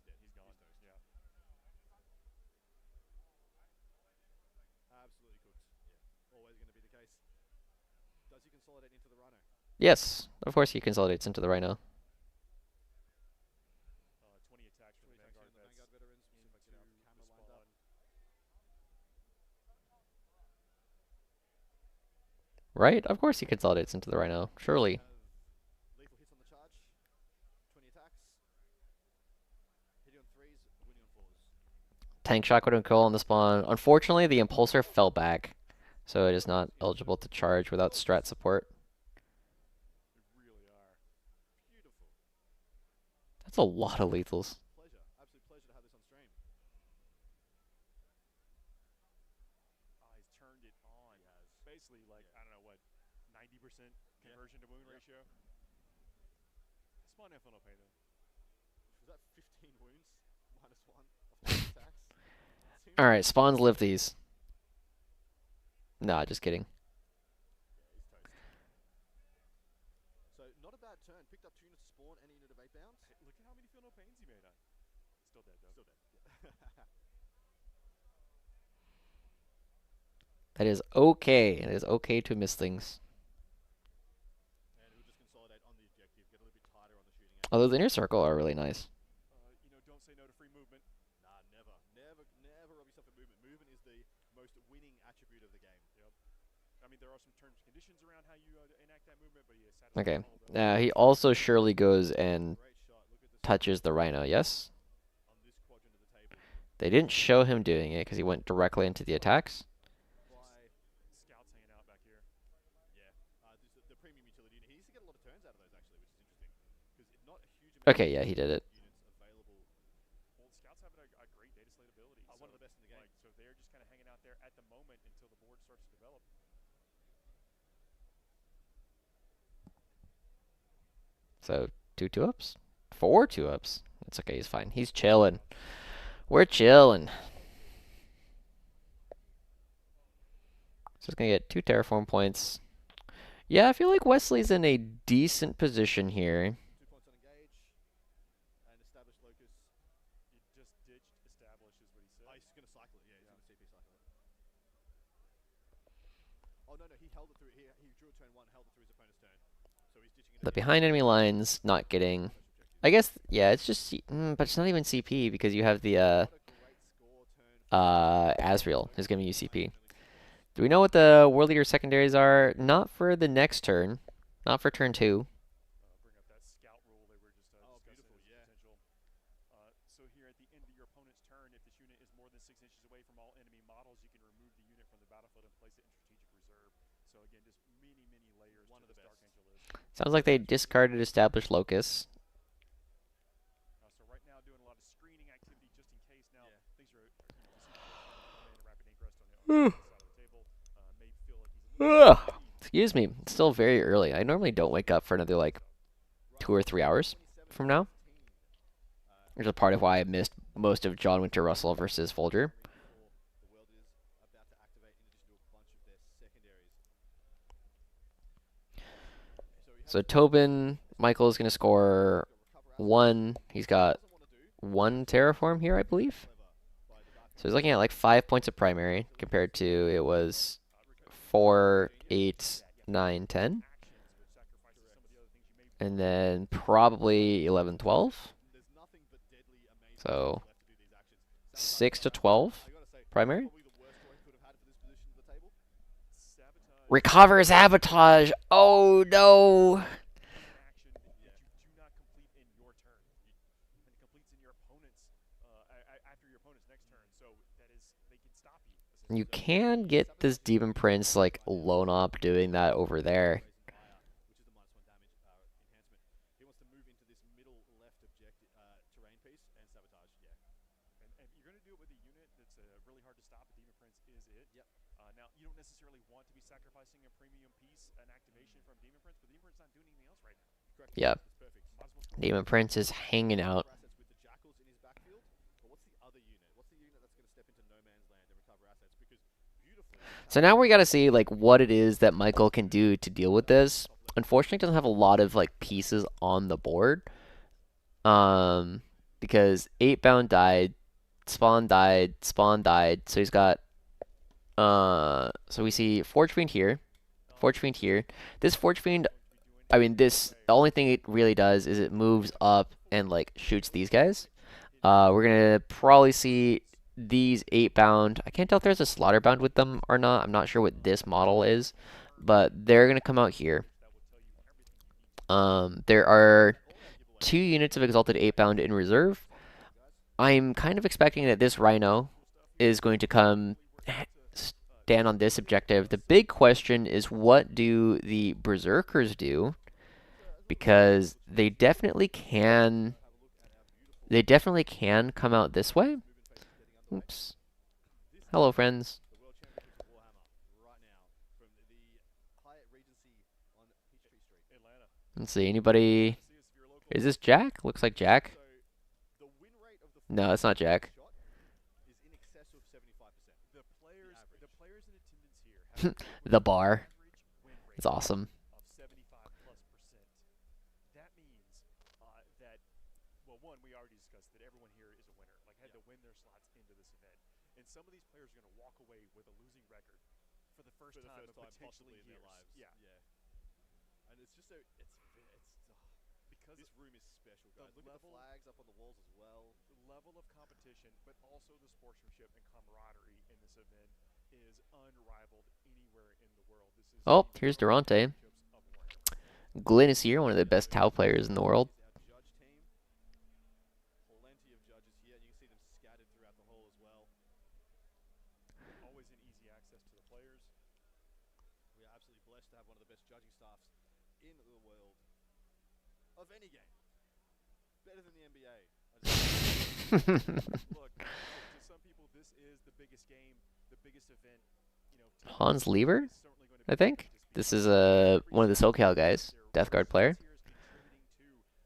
dead. He's gone. toast. Yeah. Absolutely cooked. Yeah. Always going to be the case. Does he consolidate into the Rhino? Yes, of course he consolidates into the Rhino. 20 attacks from 20 the attacks Vanguard on the vets. Vanguard veterans. See if I can get our into camera the lined up. Right? Of course he consolidates into the Rhino. Surely. Have lethal hits on the charge. 20 attacks. Hitting on 3s, winning on 4s. Tank shot would kill on the spawn. Unfortunately, the impulsor fell back, so it is not eligible to charge without strat support. They really are. Beautiful. That's a lot of lethals. Pleasure. Absolute pleasure to have this on stream. He's turned it on. Basically, like, I don't know no feel no pain though. Was that 15 wounds minus one off 10 attacks? Seems All like right, spawns live these. Nah, just kidding. yeah, he's toast. So not a bad turn. Picked up 2 units of spawn and a unit of 8 bounds. Hey, look at how many feel no pains he made on. Still dead though. Still dead. Yeah. That is okay. It is okay to miss things. And he'll just consolidate on the objective, get a little bit tighter on the shooting Although angles. the inner circle are really nice. Don't say no to free movement. Nah, never. Never rob yourself of movement. Movement is the most winning attribute of the game. Yep. I mean, there are some terms and conditions around how you enact that movement, but yeah, Okay. satisfying all of them. Now he also surely goes and Great shot. Look at the touches the rhino. Yes. on this quadrant of the table. They didn't show him doing it because he went directly into the attacks. By Scouts hanging out back here. yeah, the premium utility unit. He needs to get a lot of turns out of those actually, which is interesting because not a huge amount Okay, yeah, he did it. units available. Well, scouts have a great data slate ability. One of the best in the game. Like, so they're just kind of hanging out there at the moment until the board starts to develop. So 2-2-ups, 4-2-ups. It's okay. He's fine. He's chilling. We're chilling. So he's gonna get 2 terraform points. Yeah, I feel like Wesley's in a decent position here. 2 points on engage and establish locus. He just ditched establish is what he said. Oh, he's gonna cycle it. Yeah, he's gonna CP cycle it. Oh no, he held it through. He drew a turn 1, held it through his opponent's turn. So he's ditching it. The behind enemy lines not getting. I guess yeah, it's just but it's not even CP because you have the What a great score turn for Asriel is giving you CP. Do we know what the World Leader secondaries are? Not for the next turn. Not for turn 2. Bring up that scout rule they were just Oh, discussing beautiful, as yeah. potential. So here at the end of your opponent's turn, if this unit is more than 6 inches away from all enemy models, you can remove the unit from the battlefield and place it in strategic reserve. So again, just many layers One to of the this best. Dark Angel is. Sounds like they discarded established locus. So right now doing a lot of screening activity just in case. Now Yeah. things are, you can see the rapid ingress on the other side of the table. May feel like he's a little Ugh. Excuse me. It's still very early. I normally don't wake up for another like 2 or 3 hours from now. Which is part of why I missed most of John Winter Russell versus Folger. the world is about to activate in addition to a bunch of their secondaries. So Tobin, Michael is going to score 1. He's got 1 terraform here, I believe. So he's looking at like 5 points of primary compared to it was 4, 8, 9, 10. And then probably 11, 12. So 6 to 12 primary. Recover sabotage. Oh no. action that you do not complete in your turn. And it completes in your opponent's after your opponent's next turn. So that is they can stop you. You can get this Demon Prince like lone op doing that over there. Which is the -1 damage enhancement. He wants to move into this middle left objective terrain piece and sabotage. Yeah. And you're going to do it with a unit that's really hard to stop. A Demon Prince is it. Yep. Now you don't necessarily want to be sacrificing a premium piece, an activation from Demon Prince, but Demon Prince not doing anything else right now. Correct. Yeah. That's perfect. Demon Prince is hanging out. Assets with the jackals in his backfield. But what's the other unit? What's the unit that's going to step into no man's land and recover assets? Because beautifully. So now we got to see like what it is that Michael can do to deal with this. Unfortunately, doesn't have a lot of like pieces on the board. Because 8 bound died, Spawn died, Spawn died. So he's got so we see Forge Fiend here. Forge Fiend here. This Forge Fiend, I mean this the only thing it really does is it moves up and like shoots these guys. We're gonna probably see these 8 bound. I can't tell if there's a slaughter bound with them or not. I'm not sure what this model is, but they're gonna come out here. There are 2 units of Exalted 8 bound in reserve. I'm kind of expecting that this Rhino is going to come stand on this objective. The big question is what do the Berserkers do? Because they definitely can come out this way. Oops. Hello, friends. The World Championship of Warhammer right now from the Hyatt Regency on Peachtree Street. Atlanta. Let's see. Anybody? See us if you're local. Is this Jack? Looks like Jack. So the win rate of the No, it's not Jack. shot is in excess of 75%. The players in attendance here have a group with The an bar. average win It's rate awesome. of 75+%. That means that, well, one, we already discussed that everyone here is a winner, like had to win their slots into this event. And some of these players are going to walk away with a losing record for the first For the time first in time potentially possibly in their years. lives. Yeah, And it's just so because this room is special, guys. Look at the flags up on the walls as well. the level of competition, but also the sportsmanship and camaraderie in this event is unrivaled anywhere in the world. This is Oh, the here's World Durante. Championships of Warhammer. Glenn is here, one of the best Tau players in the world. Our judge team, plenty of judges here, and you can see them scattered throughout the hall as well. Always an easy access to the players. We are absolutely blessed to have one of the best judging staffs in the world of any game. Better than the NBA. Look, to some people, this is the biggest game, the biggest event. You know, Hans Lieber, is certainly going to I be think. This is one of the SoCal guys, Death Guard player.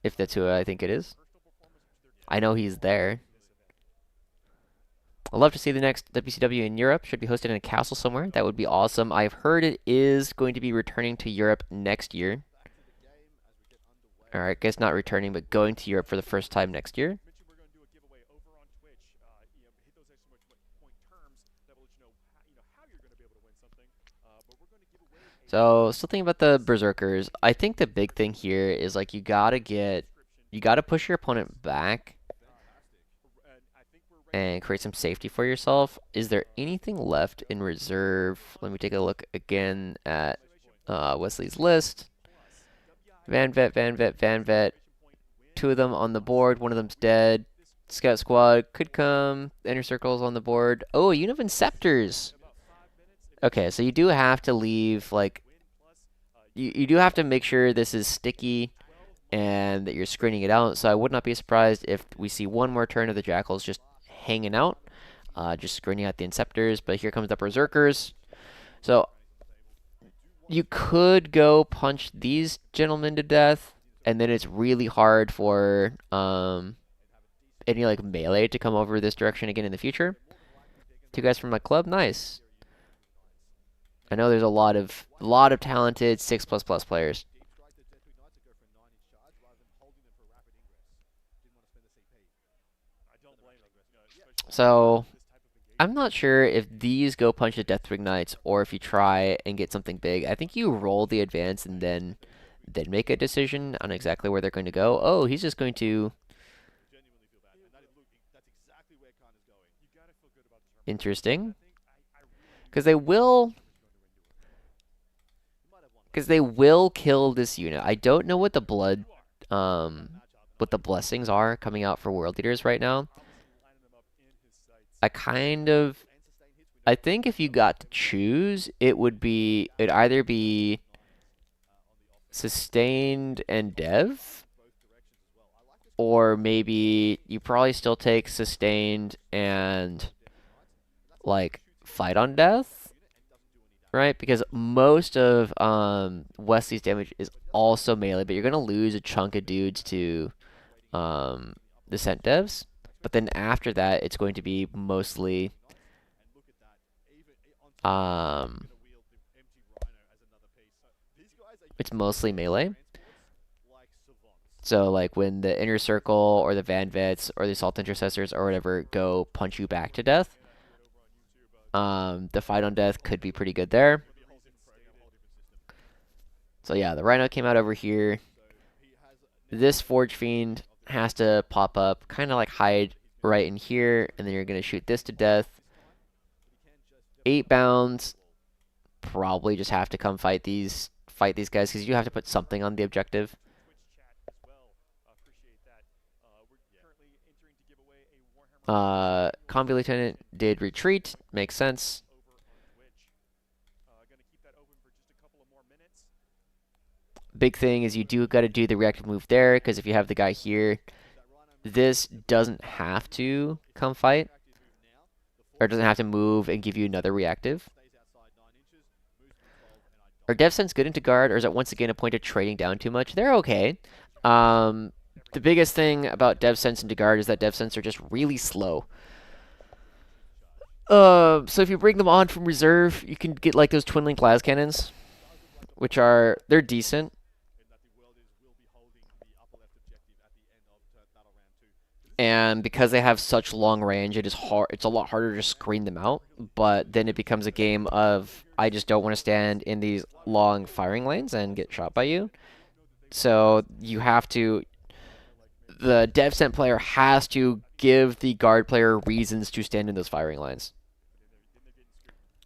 If that's who I think it is. I know he's there. I'd love to see the next WCW in Europe. Should be hosted in a castle somewhere. That would be awesome. I've heard it is going to be returning to Europe next year. Back to the game as we get underway. Or I guess not returning, but going to Europe for the first time next year. Mentioned we're going to do a giveaway over on Twitch. Hit those exclamation point terms that will let you know how you're going to be able to win something. But we're going to give away a So, something about the Berserkers. I think the big thing here is like you gotta push your opponent back and I think we're ready. and create some safety for yourself. Is there anything left in reserve? Let me take a look again at Wesley's list. Van Vet, Van Vet, Van Vet. Two of them on the board. One of them's dead. Scout Squad could come. Inner Circle's on the board. Oh, Univin Scepters. Okay, so you do have to leave, like, you do have to make sure this is sticky and that you're screening it out. So I would not be surprised if we see one more turn of the Jackals just hanging out, just screening out the Inceptors. But here comes the Berserkers. So you could go punch these gentlemen to death, and then it's really hard for any like melee to come over this direction again in the future. Two guys from my club, nice. I know there's a lot of talented 6++ players. Deep strike the Deathwing Knights to go for a 9-inch charge rather than holding them for rapid ingress. Didn't want to spend the CP. I don't blame him. So I'm not sure if these go punch the Deathwing Knights or if you try and get something big. I think you roll the advance and then make a decision on exactly where they're going to go. Oh, he's just going to. Genuinely feel bad. And that's exactly where Khan is going. You got to feel good about the tournament. Interesting. I really Because they will. He might have one. Because they will kill this unit. I don't know what the what the blessings are coming out for World Eaters right now. obviously lining them up in his sights. I kind of. And sustain hits. We know I think if you got to choose, it'd either be sustained and dev, both directions as well. I like this or maybe you probably still take sustained and like fight on death, unit and doesn't do any damage. right? Because most of Wesley's damage is also melee, but you're gonna lose a chunk of dudes to the scent devs. But then after that, it's going to be mostly And look at that. Even on top um, gonna wield the empty rhino as another piece. So these guys are it's mostly melee. transports like savants. So like when the inner circle or the Van Vets or the assault intercessors or whatever go punch you back to death, the fight on death could be pretty good there. Be a whole different program, whole different system. So yeah, the Rhino came out over here. So he has This Forge Fiend has to pop up, kind of like hide right in here, and then you're gonna shoot this to death. 8 bounds. Probably just have to come fight these guys because you have to put something on the objective. Twitch chat as well. Appreciate that. We're currently entering to give away a Warhammer Convoy Lieutenant did retreat. Makes sense. over on Twitch. Gonna keep that open for just a couple of more minutes. Big thing is you do got to do the reactive move there because if you have the guy here, this doesn't have to come fight or doesn't have to move and give you another reactive. stays outside 9 inches, moves to 12, and I Are dev sense good into guard, or is it once again a point of trading down too much? They're okay. the biggest thing about DevSense and DeGuard is that DevSense are just really slow. So if you bring them on from reserve, you can get like those twin link las cannons, which are they're decent, in that the world is will be holding the upper left objective at the end of battle round 2. So this is a and very because they have such long range, it is hard. It's a lot harder to screen them out. But then it becomes a game of I just don't want to stand in these long firing lanes and get shot by you. So you have to. The DevSent player has to give the guard player reasons to stand in those firing lines.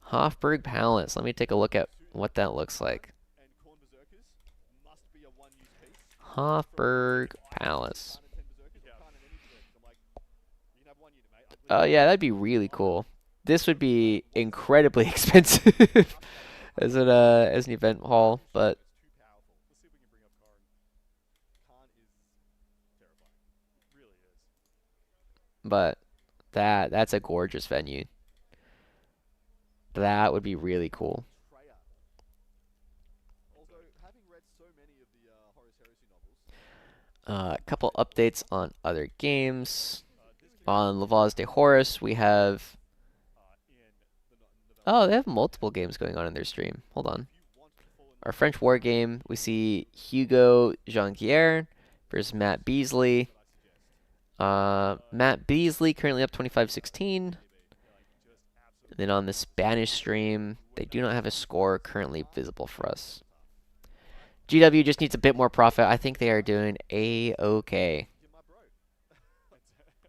Hofburg Palace. Let me take a look at what that looks like. and Corn Berserkers must be a one-use piece. Hofburg Palace. Khan and 10 Berserkers or Khan and any Berserkers. I'm like, you can have one unit, mate. Oh yeah, that'd be really cool. This would be incredibly expensive as an event hall, but It's too powerful. Let's see if we can bring up Karn. Khan is terrifying. Really is. but that's a gorgeous venue. That would be really cool. Freya. Although, having read so many of the Horus Heresy novels, A couple updates on other games. This could On Lavaz de Horus, we have. in the novella, Oh, they have multiple games going on in their stream. Hold on. if you want to fall in Our French war game, we see Hugo Jonquière versus Matt Beasley. what I suggest. Matt Beasley currently up 25-16. just absolutely And then on the Spanish stream, they do not have a score currently visible for us. GW just needs a bit more profit. I think they are doing a-okay. You're my bro.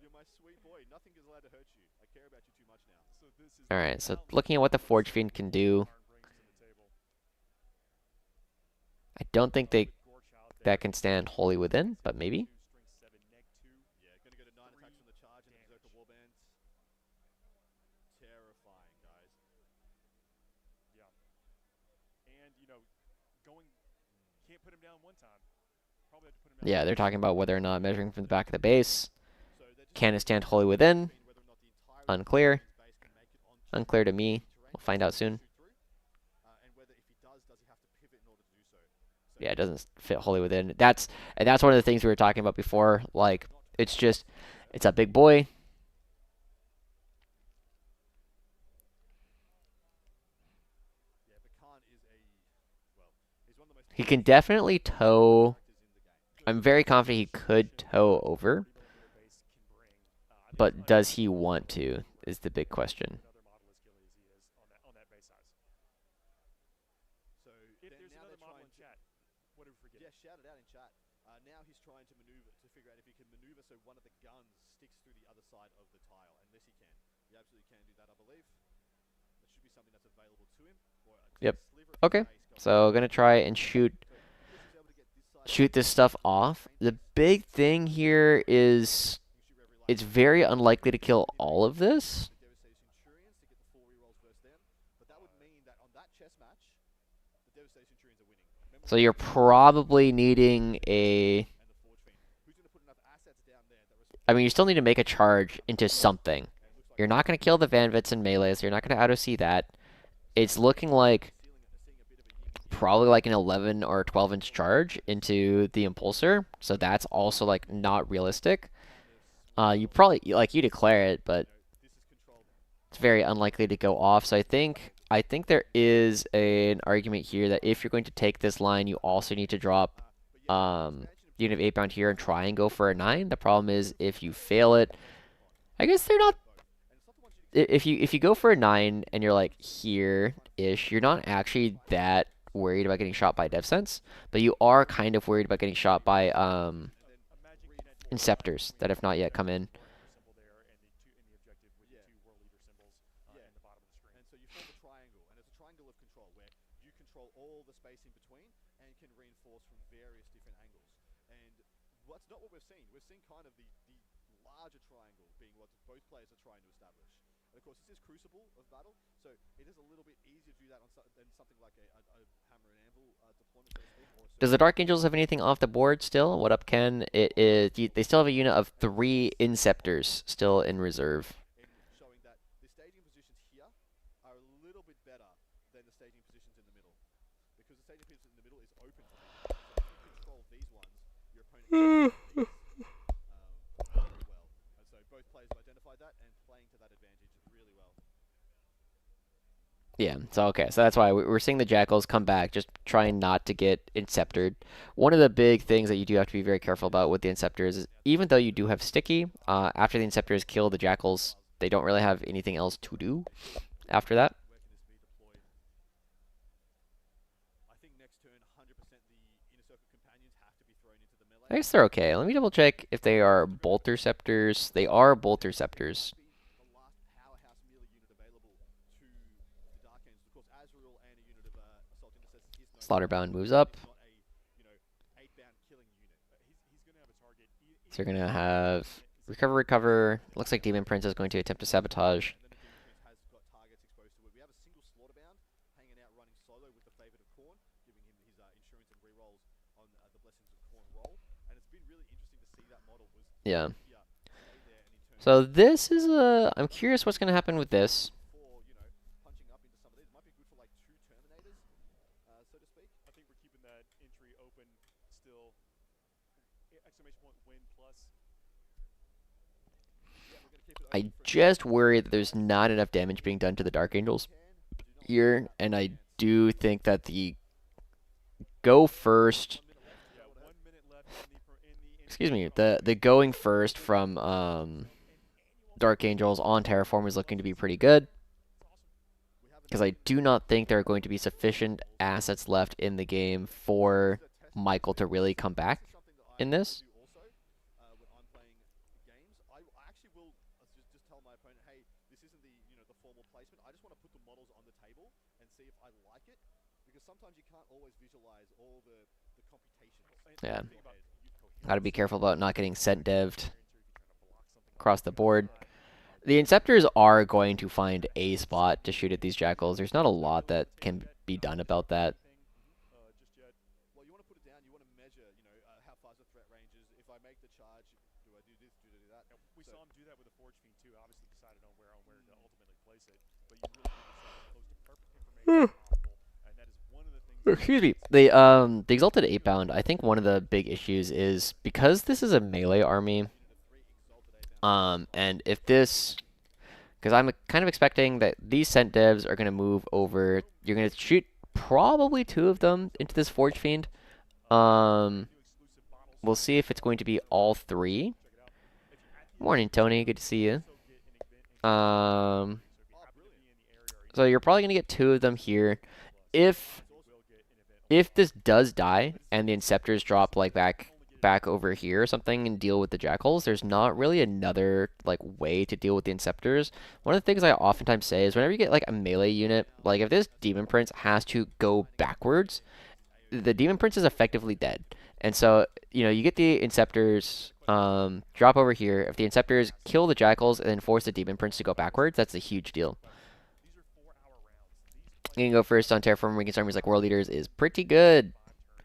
You're my sweet boy. Nothing is allowed to hurt you. I care about you too much now. so this is Alright, so looking at what the Forge Fiend can do, Karn brings to the table. I don't think they Gorch out there. that can stand wholly within, but maybe. String 7, neg 2. Yeah, gonna go to 9 attacks on the charge and Berserker Warbands. Terrifying, guys. Yeah. And, going, can't put him down one time. Probably have to put him down. Yeah, they're talking about whether or not measuring from the back of the base. So they're just Can it stand wholly within? between whether or not the entire Unclear. base can make it onto Unclear to me. terrain We'll find out soon. shoot through, and whether if he does he have to pivot in order to do so? So Yeah, it doesn't fit wholly within. That's one of the things we were talking about before. Like, it's just, it's a big boy. yeah, but Khan is well, he's one of the most He can definitely tow. characters in the game. I'm very confident he could tow over, Pretty little bit of base can bring. I think but he might does he want to? Is the big question. another model as skilly as he is on that base size. So If then there's now another they're model trying in to chat, what did we forget? yeah, shout it out in chat. Now he's trying to maneuver to figure out if he can maneuver so one of the guns sticks through the other side of the tile. Unless he can, he absolutely can do that, I believe. That should be something that's available to him. Or just Yep. a sliver of Okay. space going So gonna try and shoot So because he's able to get this side shoot this stuff off. The big thing here is you shoot every it's very unlikely to kill all of this. the Devastating Centurions to get the 4 rerolls versus them. But that would mean that on that chess match, the Devastating Centurions are winning. Remember So you're probably needing a. and the Forge Fiend. Who's going to put enough assets down there that I mean, you still need to make a charge into something. and looks like You're not going to kill the Vanvits and melees. You're not going to auto-see that. It's looking like seeing a bit of a yin and yang. probably like an 11 or 12-inch charge into the Impulsor. So that's also like not realistic. You probably like you declare it, but This is controlled. it's very unlikely to go off. So I think there is an argument here that if you're going to take this line, you also need to drop But yeah, unit of 8 bound here and try and go for a 9. The problem is if you fail it, I guess they're not. and it's not the ones you If you go for a 9 and you're like here-ish, you're not actually that worried about getting shot by DevSense, but you are kind of worried about getting shot by Imagine getting that Inceptors that have not yet come in. symbol there and the objective with Yeah. the 2 world leader symbols Yeah. in the bottom of the screen. and so you form a triangle, and it's a triangle of control where you control all the space in between and can reinforce from various different angles. And that's not what we've seen. We've seen kind of the larger triangle being what both players are trying to establish. And of course, this is Crucible of Battle, so it is a little bit easier to do that than something like a hammer and anvil deployment, so to speak. Or Does the Dark Angels have anything off the board still? What up, Ken? It is. They still have a unit of 3 Inceptors still in reserve. in showing that the staging positions here are a little bit better than the staging positions in the middle. Because the staging position in the middle is open to you. So if you control these ones, your opponent can control these. Yeah, so okay, so that's why we're seeing the Jackals come back, just trying not to get Inceptored. One of the big things that you do have to be very careful about with the Inceptors is even though you do have Sticky, after the Inceptors kill the Jackals, they don't really have anything else to do after that. Where can this be deployed? I think next turn, 100% the inner circle companions have to be thrown into the I melee. guess they're okay. Let me double check if they are Bolterceptors. They are Bolterceptors. Might be the last powerhouse melee unit available to the Dark Angels. Of course, Azrael and a unit of Assault Intercessors is known for Slaughterbound killing, moves but up. it's not a, eight bound killing unit. He's going to have a target. So Even you're if gonna he have doesn't recover, succeed recover. in Looks like Demon that, Prince is going to attempt to sabotage. And then the Demon Prince has got targets exposed to it. We have a single Slaughterbound hanging out running solo with the Favored of Corn, giving him his insurance and rerolls on the Blessings of Corn roll. And it's been really interesting to see that model was Yeah. here, stay there, and in turn So kill that. this is a. I'm curious what's gonna happen with this. Before, punching up into some of these. Might be good for like two Terminators, so to speak. I think we're keeping that entry open still. Exclamation point win plus. Yeah, we're going to keep it I open for now. just worry that there's not enough damage being done to the Dark While we Angels can, do not lose here, that and I chance. do think that the go first. 1 minute left. Yeah, That would hurt. 1 minute left in the Excuse entry. me. But I want to The make going sure first that from we have an annual Dark event Angels on here Terraform is as looking well to as be this pretty tournament. good It's awesome. We have because another I do Inferno not think there are going to be Warrior sufficient also. assets left in the game This for is a test match Michael to where really come this back is something that I in will this. do also when I'm playing games. I actually will just tell my opponent, hey, this isn't the formal placement. I just want to put the models on the table and see if I like it, because sometimes you can't always visualize all the computations Yeah. And in think your about head. Got to be careful about not getting sent dev'd if you're trying to block something on across the the other board. side. The Definitely Inceptors want are to going to find a spot to shoot at these Jackals. There's not a not lot really that rotating can yet, be not done really about sharpening that. anything just yet. Well, you want to put it down. You want to measure, how far the threat range is. If I make the charge, do I do this? Do I do that? And we So saw him do that with the Forge Fiend too. Obviously decided on where to ultimately place it, but you really want yourself as close to perfect information as possible, and that is one of the things that Excuse me. makes this The Exalted 8-bound, I think one of the big issues is because this is a melee army, unit of 3 exalted A-bound warriors fighting and for if the Dark this, Angels. because I'm kind of expecting that these scent devs are going to move over. You're going to shoot probably two of them into this Forge Fiend. Um, brand new exclusive bottles we'll from see if it's going to be all three. check it out. If you're at the event, Morning, Tony. Good to see you. also get an event inclusion for free. Um, So if you Oh, happen to brilliant. be in the area or you so know you're probably anybody going to get two of them here. plus, If That's you awesome. will get an event if along this with it. does die But it's and the still Inceptors drop like you can only get it back once. over here or something and deal with the Jackals, there's not really another like way to deal with the Inceptors. One of the things I oftentimes say is whenever you get like a melee unit, Now, like if this that's Demon awesome. Prince has to go Finding out where backwards, is the AoE. Demon Prince is effectively dead. And so, you get the Inceptors drop over here. If the Inceptors kill the Jackals and then force the Demon Prince to go backwards, that's a huge deal. These are 4-hour rounds. These You can players go first on Terraforming Weekends armies like World Eaters is pretty good.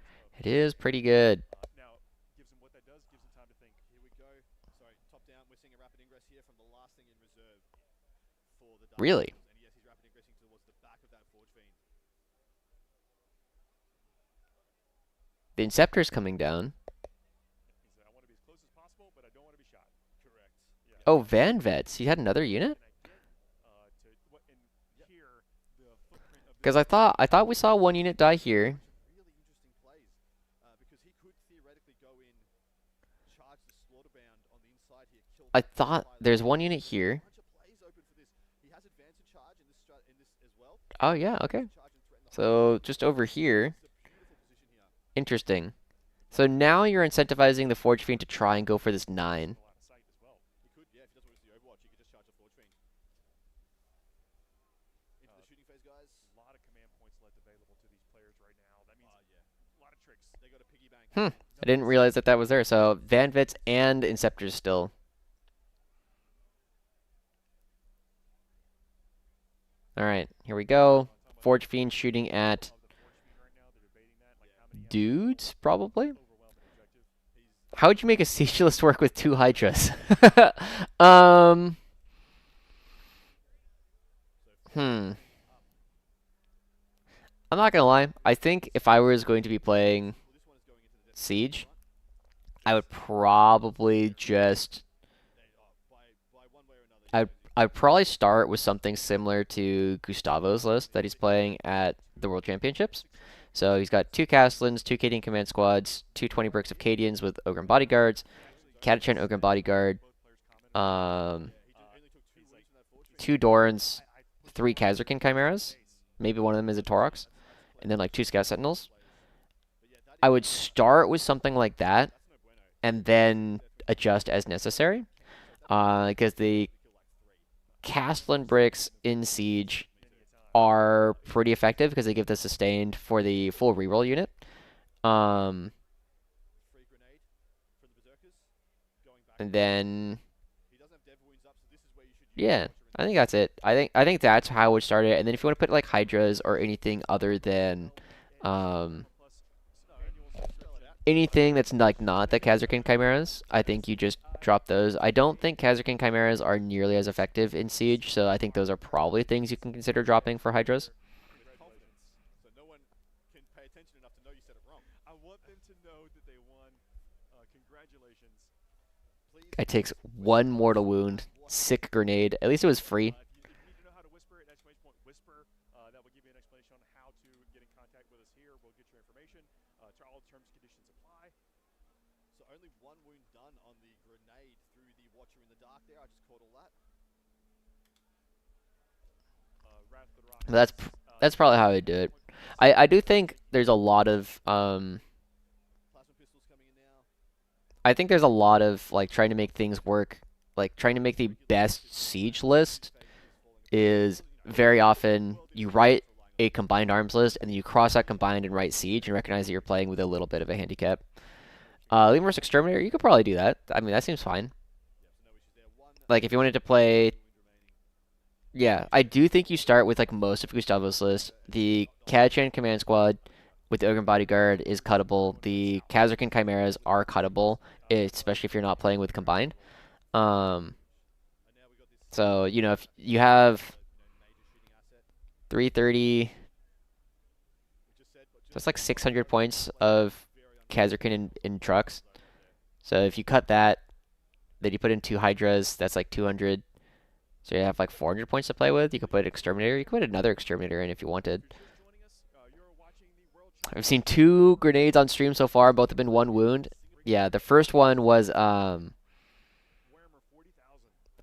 5 turns of It play. is pretty good. Now, gives him what that does, gives him time to think. Here we go. Sorry, top down. We're seeing a rapid ingress here from the last thing in reserve for the Dark Really? Angels. And yes, he's rapid ingressing towards the back of that Forge Fiend. The Inceptor's coming down. He said, I want to be as close as possible, but I don't want to be shot. Correct. Yeah. Oh, Van Vets. He had another unit? Can I get to what and Yep. here the footprint of Because this I thought we saw one unit die here. Bunch of really interesting plays, because he could theoretically go in, charge the Slaughterbound on the inside here, kill I that thought by there's the one unit here. bunch of plays open for this. He has advance and charge in this as well. Oh He yeah, can okay. advance and charge and threaten the So high ground. just over here. This is a beautiful position here. Interesting. So now you're incentivizing the Forge Fiend to try and go for this 9. a lot of sight as well. He could, yeah, if he doesn't want to see Overwatch, he could just charge the Forge Fiend. Into the shooting phase, guys. A lot of command points left available to these players right now. That means Yeah. a lot of tricks. They got a piggy bank. Hmm. And I didn't realize that was there. So Van Vets and Inceptors still. All right, here we go. Forge Fiend shooting at Of the Forge Fiend right now, they're debating that. Like how many dudes, probably. overwhelming objective. he's How would you make a siege list work with 2 Hydras? um. so Hmm. up. I'm not gonna lie. I think if I was going to be playing Well, this one is going into the Death Siege, front. I would probably just They, by one way or another, I I'd probably start with something similar to Gustavo's list that he's playing at the World Championships. So he's got two Castlins, two Cadian Command Squads, two 20 bricks of Cadians with Ogren Bodyguards, Catachan Ogren Bodyguard, um, two Dorans, three Kazarkin Chimeras. Maybe one of them is a Taurox, and then like two Scout Sentinels. I would start with something like that, and then adjust as necessary. Because the Castlin bricks in Siege are pretty effective because they give the sustained for the full reroll unit. Um, and then yeah, I think that's it. I think that's how I would start it. And then if you want to put like Hydras or anything other than um, anything that's like not the Kazarkin Chimeras, I think you just drop those. I don't think Kazarkin Chimeras are nearly as effective in Siege, so I think those are probably things you can consider dropping for Hydras. So no one can pay attention enough to know you said it wrong. I want them to know that they won. Congratulations. It takes one mortal wound, sick grenade. At least it was free. If you need to know how to whisper it, exclamation point whisper. That will give you an explanation on how to get in contact with us here. We'll get your information. All terms and conditions apply. So only one wound done on the grenade through the Watcher in the Dark there. I just caught all that. But that's probably how I would do it. I do think there's a lot of Plasma pistols coming in now. I think there's a lot of like trying to make things work, like trying to make the best siege list is very often you write a combined arms list and then you cross out combined and write siege and recognize that you're playing with a little bit of a handicap. Lemur's Exterminator, you could probably do that. I mean, that seems fine. Like if you wanted to play, yeah, I do think you start with like most of Gustavo's list. The Catachan Command Squad with the Ogren Bodyguard is cuttable. The Kazarkin Chimeras are cuttable, especially if you're not playing with combined. Um, so you know if you have 330, that's like 600 points of Kazarkin in trucks. So if you cut that, then you put in two Hydras, that's like 200. So you have like 400 points to play with. You could put Exterminator. You could put another Exterminator in if you wanted. I've seen two grenades on stream so far. Both have been one wound. Yeah, the first one was oh,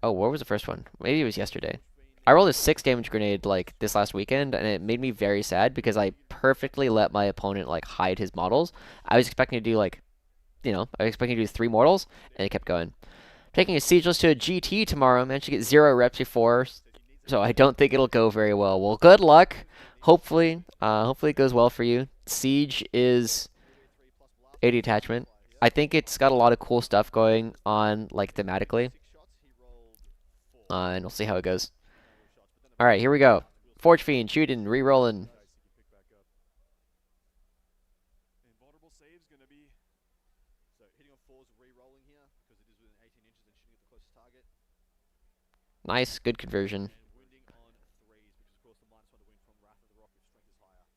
what was the first one? Maybe it was yesterday. I rolled a 6 damage grenade like this last weekend, and it made me very sad because I perfectly let my opponent like hide his models. I was expecting to do like, I was expecting to do 3 mortals, and it kept going. Taking a siegeless to a GT tomorrow. Managed to get 0 reps before, so I don't think it'll go very well. Well, good luck. Hopefully it goes well for you. Siege is a detachment. I think it's got a lot of cool stuff going on, like thematically. And we'll see how it goes. All right, here we go. Forge Fiend shooting, re-rolling. Invulnerable save's gonna be. So hitting on 4s, re-rolling here because it is within 18 inches and shooting at the closest target. Nice, good conversion. And wounding on 3s, because of course the -1 to win from Wrath of the Rock if strength is higher.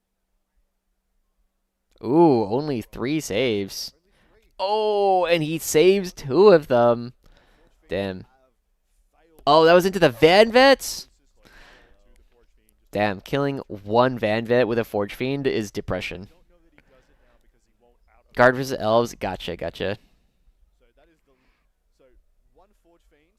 Ooh, only 3 saves. Only 3. Oh, and he saves 2 of them. Damn. Oh, that was into the Van Vets? Damn, killing 1 Van Vet with a Forge Fiend is depression. Guard versus Elves, gotcha. So that is the so 1 Forge Fiend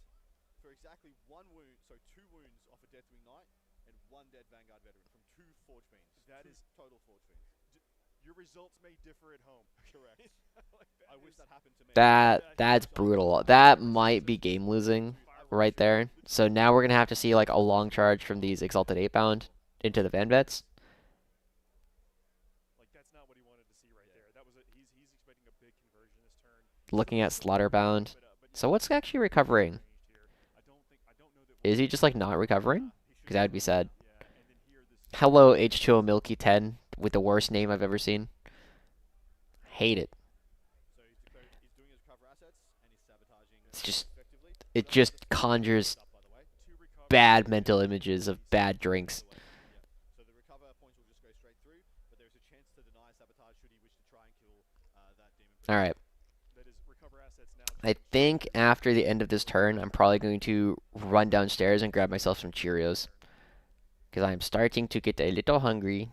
for exactly 1 wound, so 2 wounds off a Deathwing Knight and 1 dead Vanguard veteran from 2 Forge Fiends. That is total Forge Fiends. Your results may differ at home. Correct. I wish that happened to me. That's brutal. That might be game losing right there. So now we're gonna have to see like a long charge from these Exalted 8-bound into the Van Vets. Like that's not what he wanted to see right there. That was he's expecting a big conversion this turn. Looking at Slaughterbound. So what's actually recovering? Is he just like not recovering? Because that would be sad. Hello, H2O Milky 10 with the worst name I've ever seen. Hate it. So he's doing his recover assets and he's sabotaging It's just, effectively. it just conjures By the way. bad mental images of bad drinks. So the recover points will just go straight through, but there's a chance to deny sabotage should he wish to try and kill that demon. All right. That is recover assets now I think after the end of this turn, I'm probably going to run downstairs and grab myself some Cheerios. Because I'm starting to get a little hungry.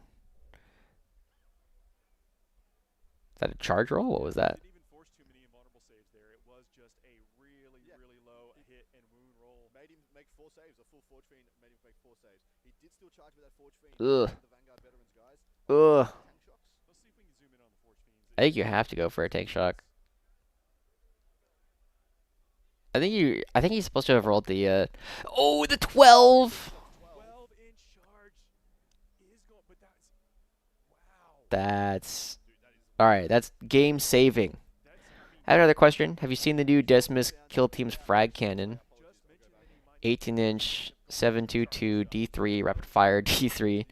Is that a charge roll? What was that? Didn't even force too many invulnerable saves there. It was just a really low hit and wound roll. Made him make 4 saves. A full Forge Fiend made him make 4 saves. He did still charge with that Forge Fiend. Ugh. The Vanguard veterans, guys. Ugh. Tank shocks. Let's see if we can zoom in on the Forge Fiends. I think you have to go for a tank shock. I think he's supposed to have rolled the oh, the 12. 12-inch charge is going, but that's wow. That's all right. That's game saving. I have another question. Have you seen the new Decimus Kill Team's frag cannon? 18-inch 722 D3 rapid fire D3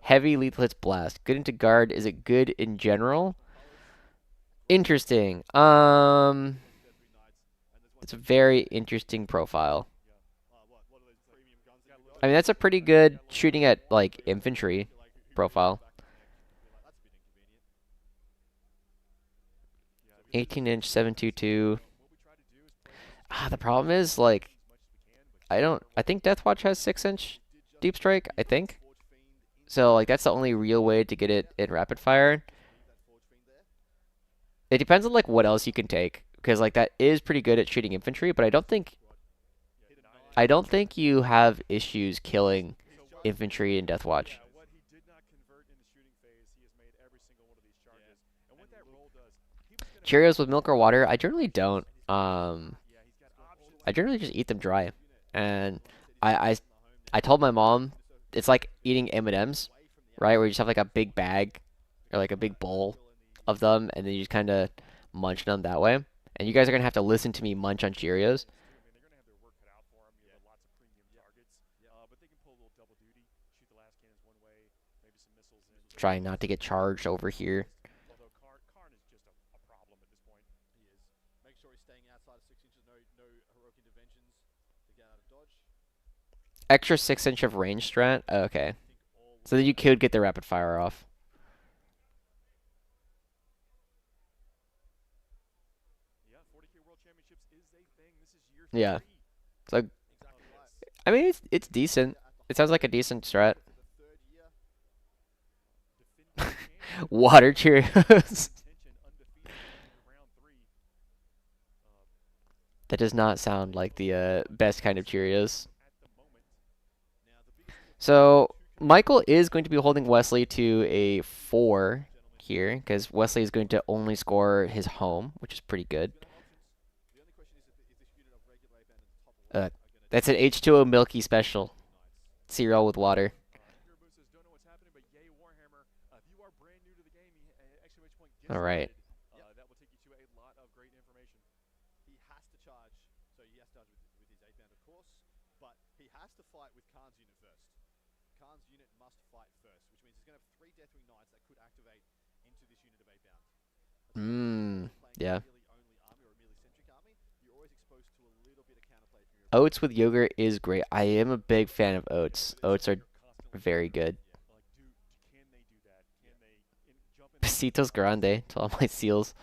heavy lethal hits blast. Good into guard. Is it good in general? Interesting. It's a very interesting profile. I mean, that's a pretty good shooting at like infantry profile. 18-inch 722. The problem is like I think Deathwatch has 6-inch deep strike, I think. So like that's the only real way to get it in rapid fire. It depends on like what else you can take because like that is pretty good at shooting infantry, but I don't think you have issues killing infantry in Deathwatch. What he did not convert in the shooting phase, he has made every single one of these charges. And what that roll does, he was gonna Cheerios with milk or water? I generally don't. yeah, he's got options. I generally just eat them dry. And I, I, I told my mom it's like eating M&Ms, right? Where you just have like a big bag or like a big bowl of them, and then you just kind of munch them that way. And you guys are gonna have to listen to me munch on Cheerios. I mean, they're gonna have their work cut out for them. You have lots of premium targets, but they can pull a little double duty, shoot the last cannons one way, maybe some missiles in. Trying not to get charged over here. Although Karn is just a problem at this point. He is. Make sure he's staying outside of 6 inches. No heroic interventions to get out of dodge. Extra 6-inch of range strat. Okay, so then you could get the rapid fire off. Yeah, 40K World Championships is a thing. This is year Yeah. 3. So Exactly right. I mean it's decent. It sounds like a decent strat. The third year. Defending champion. Water Cheerios. Tension undefeated into round 3. That does not sound like the best kind of Cheerios. At the moment, Now the biggest thing So Michael is going to be holding Wesley to a 4 here because Wesley is going to only score his home, which is pretty good. got options. The only question is if this unit of regular A-band and top of Uh, are gonna That's an H2O Milky special cereal with water. Hero Boo says, don't know what's happening, but yay, Warhammer. If you are brand new to the game, exclamation point, get All right. started. That will take you to a lot of great information. He has to charge, so he has to charge with his 8-band, of course, but he has to fight with Khan's unit first. Khan's unit must fight first, which means he's going to have 3 Deathwing Knights that could activate into this unit of 8-bound. Yeah. Melee only army or a melee centric army, you're always exposed to a little bit of counterplay from your Oats with yogurt is great. I am a big fan of oats. Oats are very good. Like, can they do that? Can they jump in? Besitos grande to all my seals.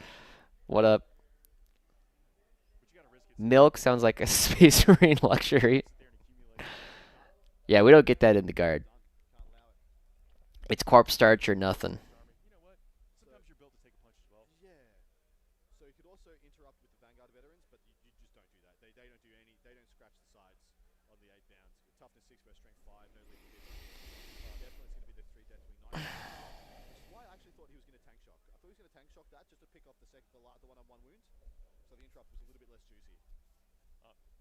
What up? But you gotta risk it. Milk sounds like a Space Marine luxury. Sit there and accumulate. Yeah, we don't get that in the guard. can't allow it. It's corpse starch or nothing. Army. You know what? Sometimes you're built to take a punch as well. Yeah. So you could also interrupt with the Vanguard veterans, but you just don't do that. They don't do any. They don't scratch the sides on the 8-bounds. Toughness 6 versus strength 5. No lethal hits. Definitely it's going to be the 3 Deathwing Knights. Which is why I actually thought he was going to tank shock. I thought he was going to tank shock that just to pick off the one-on-one wound. So the interrupt was a little bit less juicy.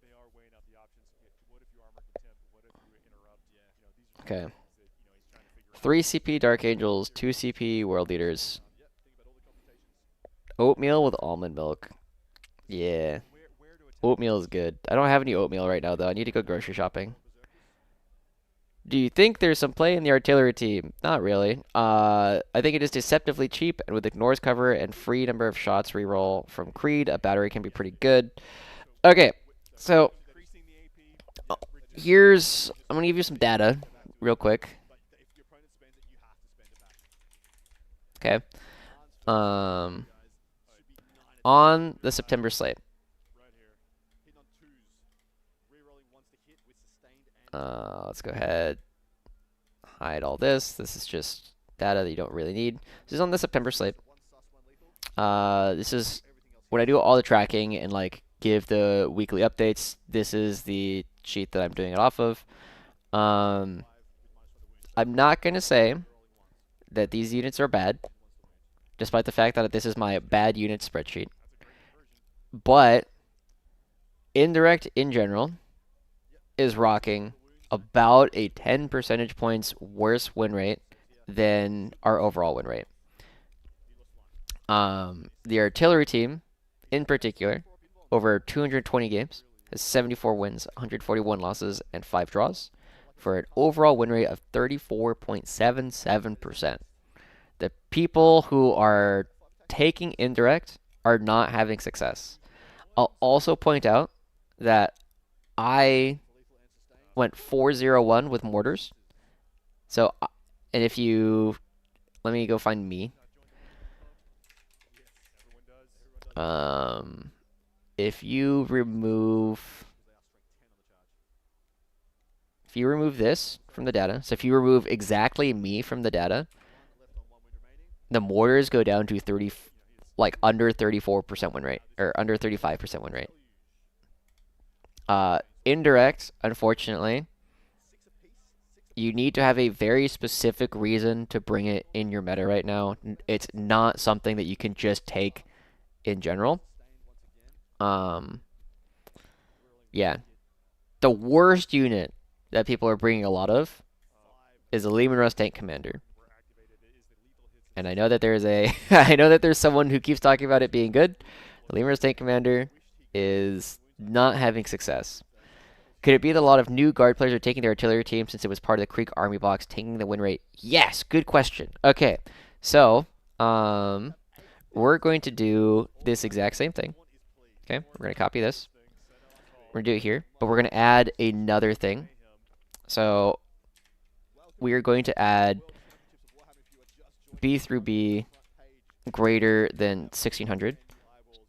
They are weighing out the options. What if you armor contempt? What if you interrupt? Yeah. You know, these are Okay. things that he's trying to figure out. 3 CP Dark Angels, 2 CP World Leaders. Yep. Think about all the computations. Oatmeal with almond milk. Yeah. Where to attack? Oatmeal is good. I don't have any oatmeal right now, though. I need to go grocery shopping. Berserkers. Do you think there's some play in the artillery team? Not really. I think it is deceptively cheap, and with ignores cover and free number of shots reroll from Creed, a battery can be pretty good. Okay, so Increasing the AP. I'm gonna give you some data real quick. But if your opponent spends it, you have to spend it back. Okay. Khan's On the September slate, Let's go ahead, hide all this. This is just data that you don't really need. This is on the September slate. This is when I do all the tracking and like give the weekly updates. This is the sheet that I'm doing it off of. I'm not gonna say that these units are bad, despite the fact that this is my bad unit spreadsheet. But indirect in general is rocking about a 10 percentage points worse win rate than our overall win rate. The artillery team, in particular, over 220 games, has 74 wins, 141 losses, and 5 draws, for an overall win rate of 34.77%. The people who are taking indirect are not having success. I'll also point out that I went 4-0-1 with mortars. So, and if you, let me go find me. If you remove this from the data, so if you remove exactly me from the data, the mortars go down to under 34% win rate, or under 35% win rate. Indirect, unfortunately, you need to have a very specific reason to bring it in your meta right now. It's not something that you can just take in general. Yeah. The worst unit that people are bringing a lot of is the Lehman Russ Tank Commander. And I know that there's I know that there's someone who keeps talking about it being good. The Lehman Russ Tank Commander is not having success. Could it be that a lot of new guard players are taking their artillery team since it was part of the Creek Army box, taking the win rate? Yes, good question. Okay, so we're going to do this exact same thing. Okay, we're going to copy this. We're going to do it here, but we're going to add another thing. So we are going to add B through B greater than 1600.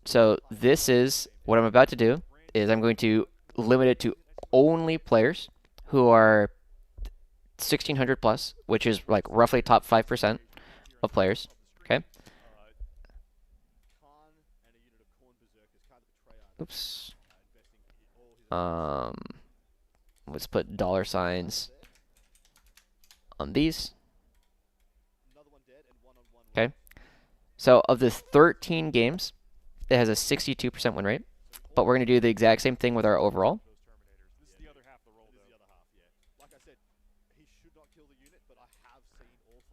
So this is what I'm about to do is I'm going to limit it to only players who are 1600 plus, which is like roughly top 5% of players. Okay. Oops. Let's put dollar signs on these. Okay. So of the 13 games, it has a 62% win rate. But we're going to do the exact same thing with our overall.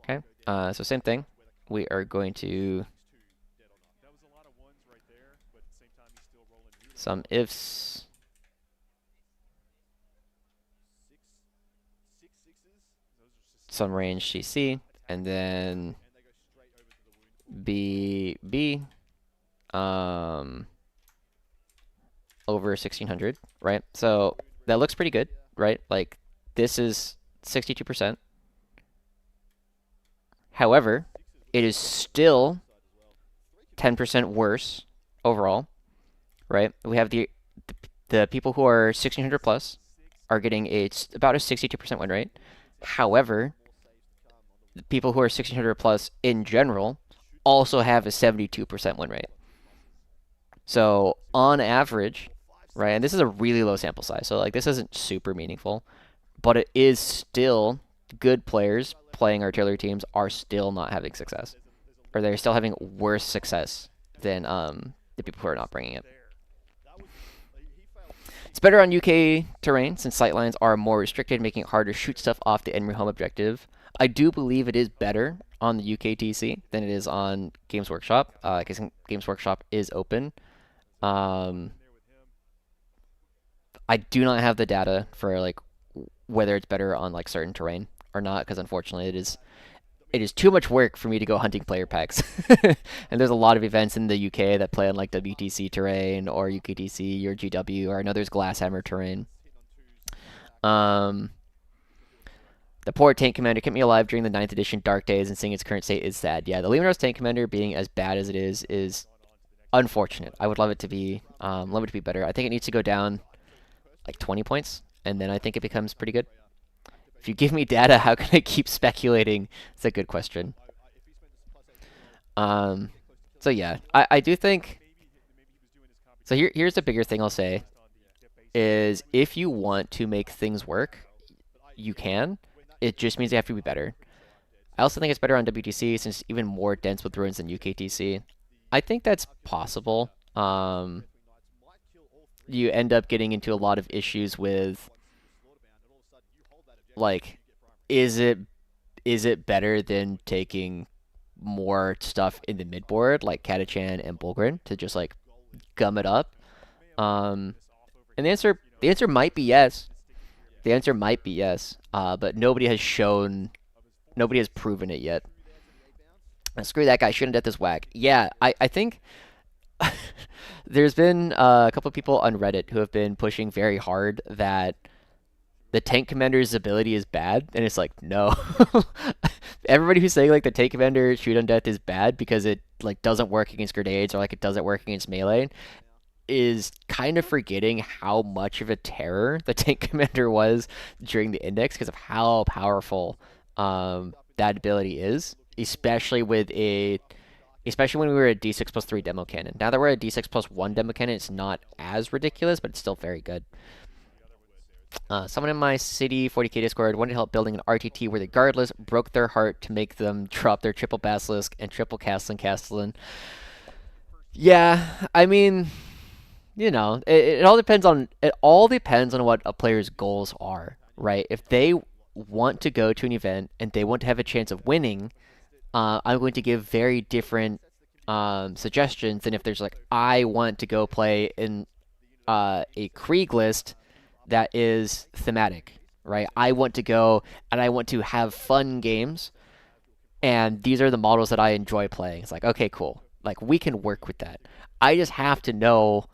Okay. So same thing. We are going to some ifs. Some range CC, and then B over 1600, right? So that looks pretty good, right? Like this is 62%. However, it is still 10% worse overall, right? We have the people who are 1600 plus are getting about a 62% win rate. However, the people who are 1600 plus in general also have a 72% win rate. So on average, right, and this is a really low sample size, so like this isn't super meaningful, but it is still good players playing artillery teams are still not having success, or they're still having worse success than the people who are not bringing it. It's better on UK terrain since sightlines are more restricted, making it harder to shoot stuff off the enemy home objective. I do believe it is better on the UKTC than it is on Games Workshop, because Games Workshop is open. I do not have the data for like whether it's better on like certain terrain or not, because unfortunately it is too much work for me to go hunting player packs. And there's a lot of events in the UK that play on like WTC terrain or UKTC or GW, or I know there's Glasshammer terrain. The poor Tank Commander kept me alive during the 9th edition Dark Days, and seeing its current state is sad. Yeah, the Lehman Russ Tank Commander being as bad as it is unfortunate. I would love it to be better. I think it needs to go down like 20 points and then I think it becomes pretty good. If you give me data, how can I keep speculating? It's a good question. If he spent this plus 18 mil, Um, get close to so killing it. yeah, I do think. Maybe he was doing his So computation here's the skills bigger thing I'll say based on the basic is performance if you of the want to system. make things work, you But can. when that It ego just means they comes have to be out, I'm better. pretty sure I'm dead I too. also think it's better on WTC since it's even more dense with ruins than UKTC. I think that's possible. Deathwing Knights might kill all three You units end up getting if into a they lot of get issues one with super slaughterbound, and all of a sudden you hold that objective and like, you get primary. is it better than taking more stuff in the mid board like Katachan and Bulgrin to just like gum it up? May have been pulling Um, this off over and here, the answer might be trying yes. to stick here with The the answer extra might be yes. But nobody has proven it yet. Two there to the 8 bounds. Screw that guy. Shouldn't have this whack. Yeah, I think there's been a couple of people on Reddit who have been pushing very hard that the tank commander's ability is bad, and it's like no. Everybody who's saying like the tank commander shoot on death is bad because it like doesn't work against grenades or like it doesn't work against melee is kind of forgetting how much of a terror the tank commander was during the index because of how powerful that ability is, especially when we were at D6 plus 3 demo cannon. Now that we're at D6 plus 1 demo cannon, it's not as ridiculous, but it's still very good. Someone in my City 40k Discord wanted help building an RTT where the Guardless broke their heart to make them drop their triple Basilisk and triple Castellan. Yeah, I mean, it all depends on what a player's goals are, right? If they want to go to an event and they want to have a chance of winning, I'm going to give very different suggestions than if there's like I want to go play in a Krieg list that is thematic, right? I want to go and I want to have fun games, and these are the models that I enjoy playing. It's like okay, cool. Like we can work with that. I just have to know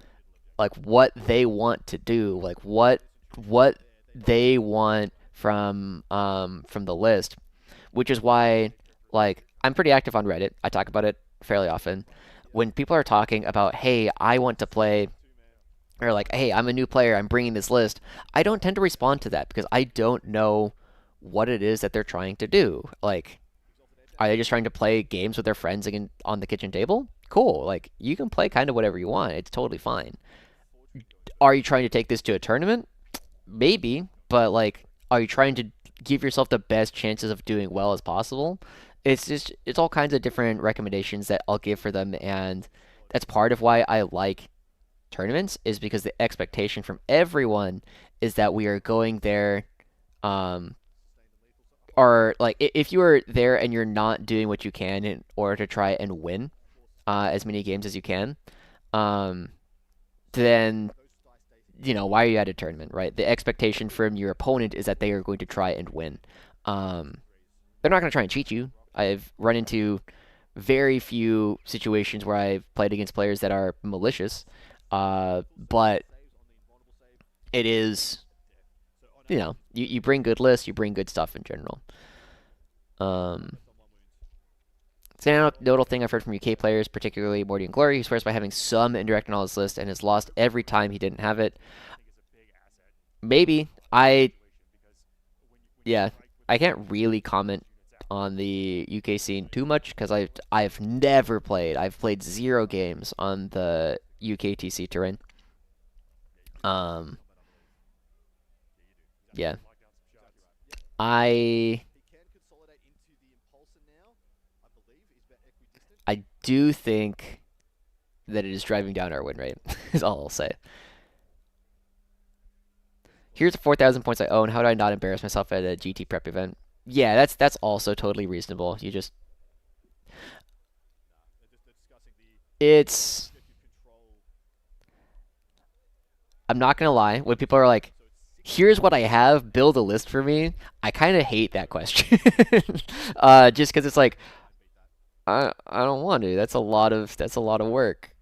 like what they want to do, like what they want from the list, which is why like I'm pretty active on Reddit. I talk about it fairly often. When people are talking about, hey, I want to play, or like, hey, I'm a new player, I'm bringing this list, I don't tend to respond to that because I don't know what it is that they're trying to do. Like, are they just trying to play games with their friends on the kitchen table? Cool. Like, you can play kind of whatever you want. It's totally fine. Are you trying to take this to a tournament? Maybe, but like, are you trying to give yourself the best chances of doing well as possible? It's all kinds of different recommendations that I'll give for them, and that's part of why I like tournaments is because the expectation from everyone is that we are going there, um, or like if you are there and you're not doing what you can in order to try and win as many games as you can, um, then why are you at a tournament, right? The expectation from your opponent is that they are going to try and win. Um, they're not going to try and cheat you. I've run into very few situations where I've played against players that are malicious, but it is, you bring good lists, you bring good stuff in general. Um, it's an anecdotal thing I've heard from UK players, particularly Morty and Glory, who swears by having some indirect on his list and has lost every time he didn't have it. Maybe. Yeah, I can't really comment on the UK scene too much because I've never played. I've played 0 games on the UKTC terrain. Um, yeah, I I do think that it is driving down our win rate. Is all I'll say. Here's 4,000 points I own. How do I not embarrass myself at a GT prep event? Yeah, that's also totally reasonable. It's I'm not gonna lie. When people are like, "Here's what I have, build a list for me," I kind of hate that question. Just because it's like I don't want to. That's a lot of work.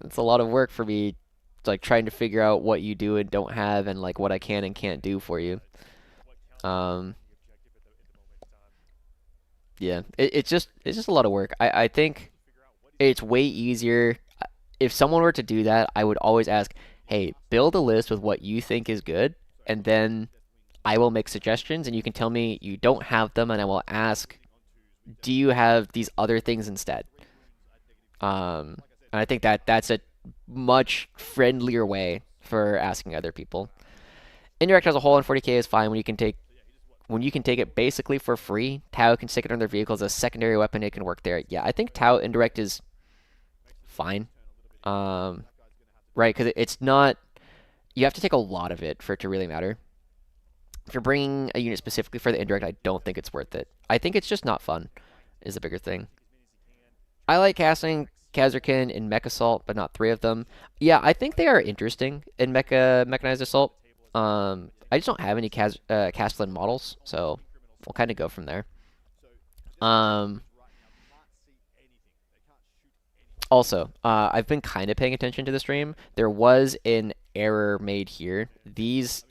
It's a lot of work for me, like trying to figure out what you do and don't have, and like what I can and can't do for you. Um, yeah, it's just a lot of work. I think it's way easier if someone were to do that. I would always ask, hey, build a list with what you think is good, and then I will make suggestions, and you can tell me you don't have them, and I will ask, do you have these other things instead? Um, and I think that that's a much friendlier way for asking other people. Indirect as a whole in 40k is fine when you can take it basically for free. Tau can stick it on their vehicle as a secondary weapon. It can work there. Yeah, I think Tau indirect is fine. Um, right, because it's not. You have to take a lot of it for it to really matter. If you're bringing a unit specifically for the indirect, I don't think it's worth it. I think it's just not fun, is the bigger thing. I like casting Kazurkin in Mech Assault, but not three of them. Yeah, I think they are interesting in Mechanized Assault. I just don't have any Castellan models, so we'll kind of go from there. Um, Also, I've been kind of paying attention to the stream. There was an error made here. These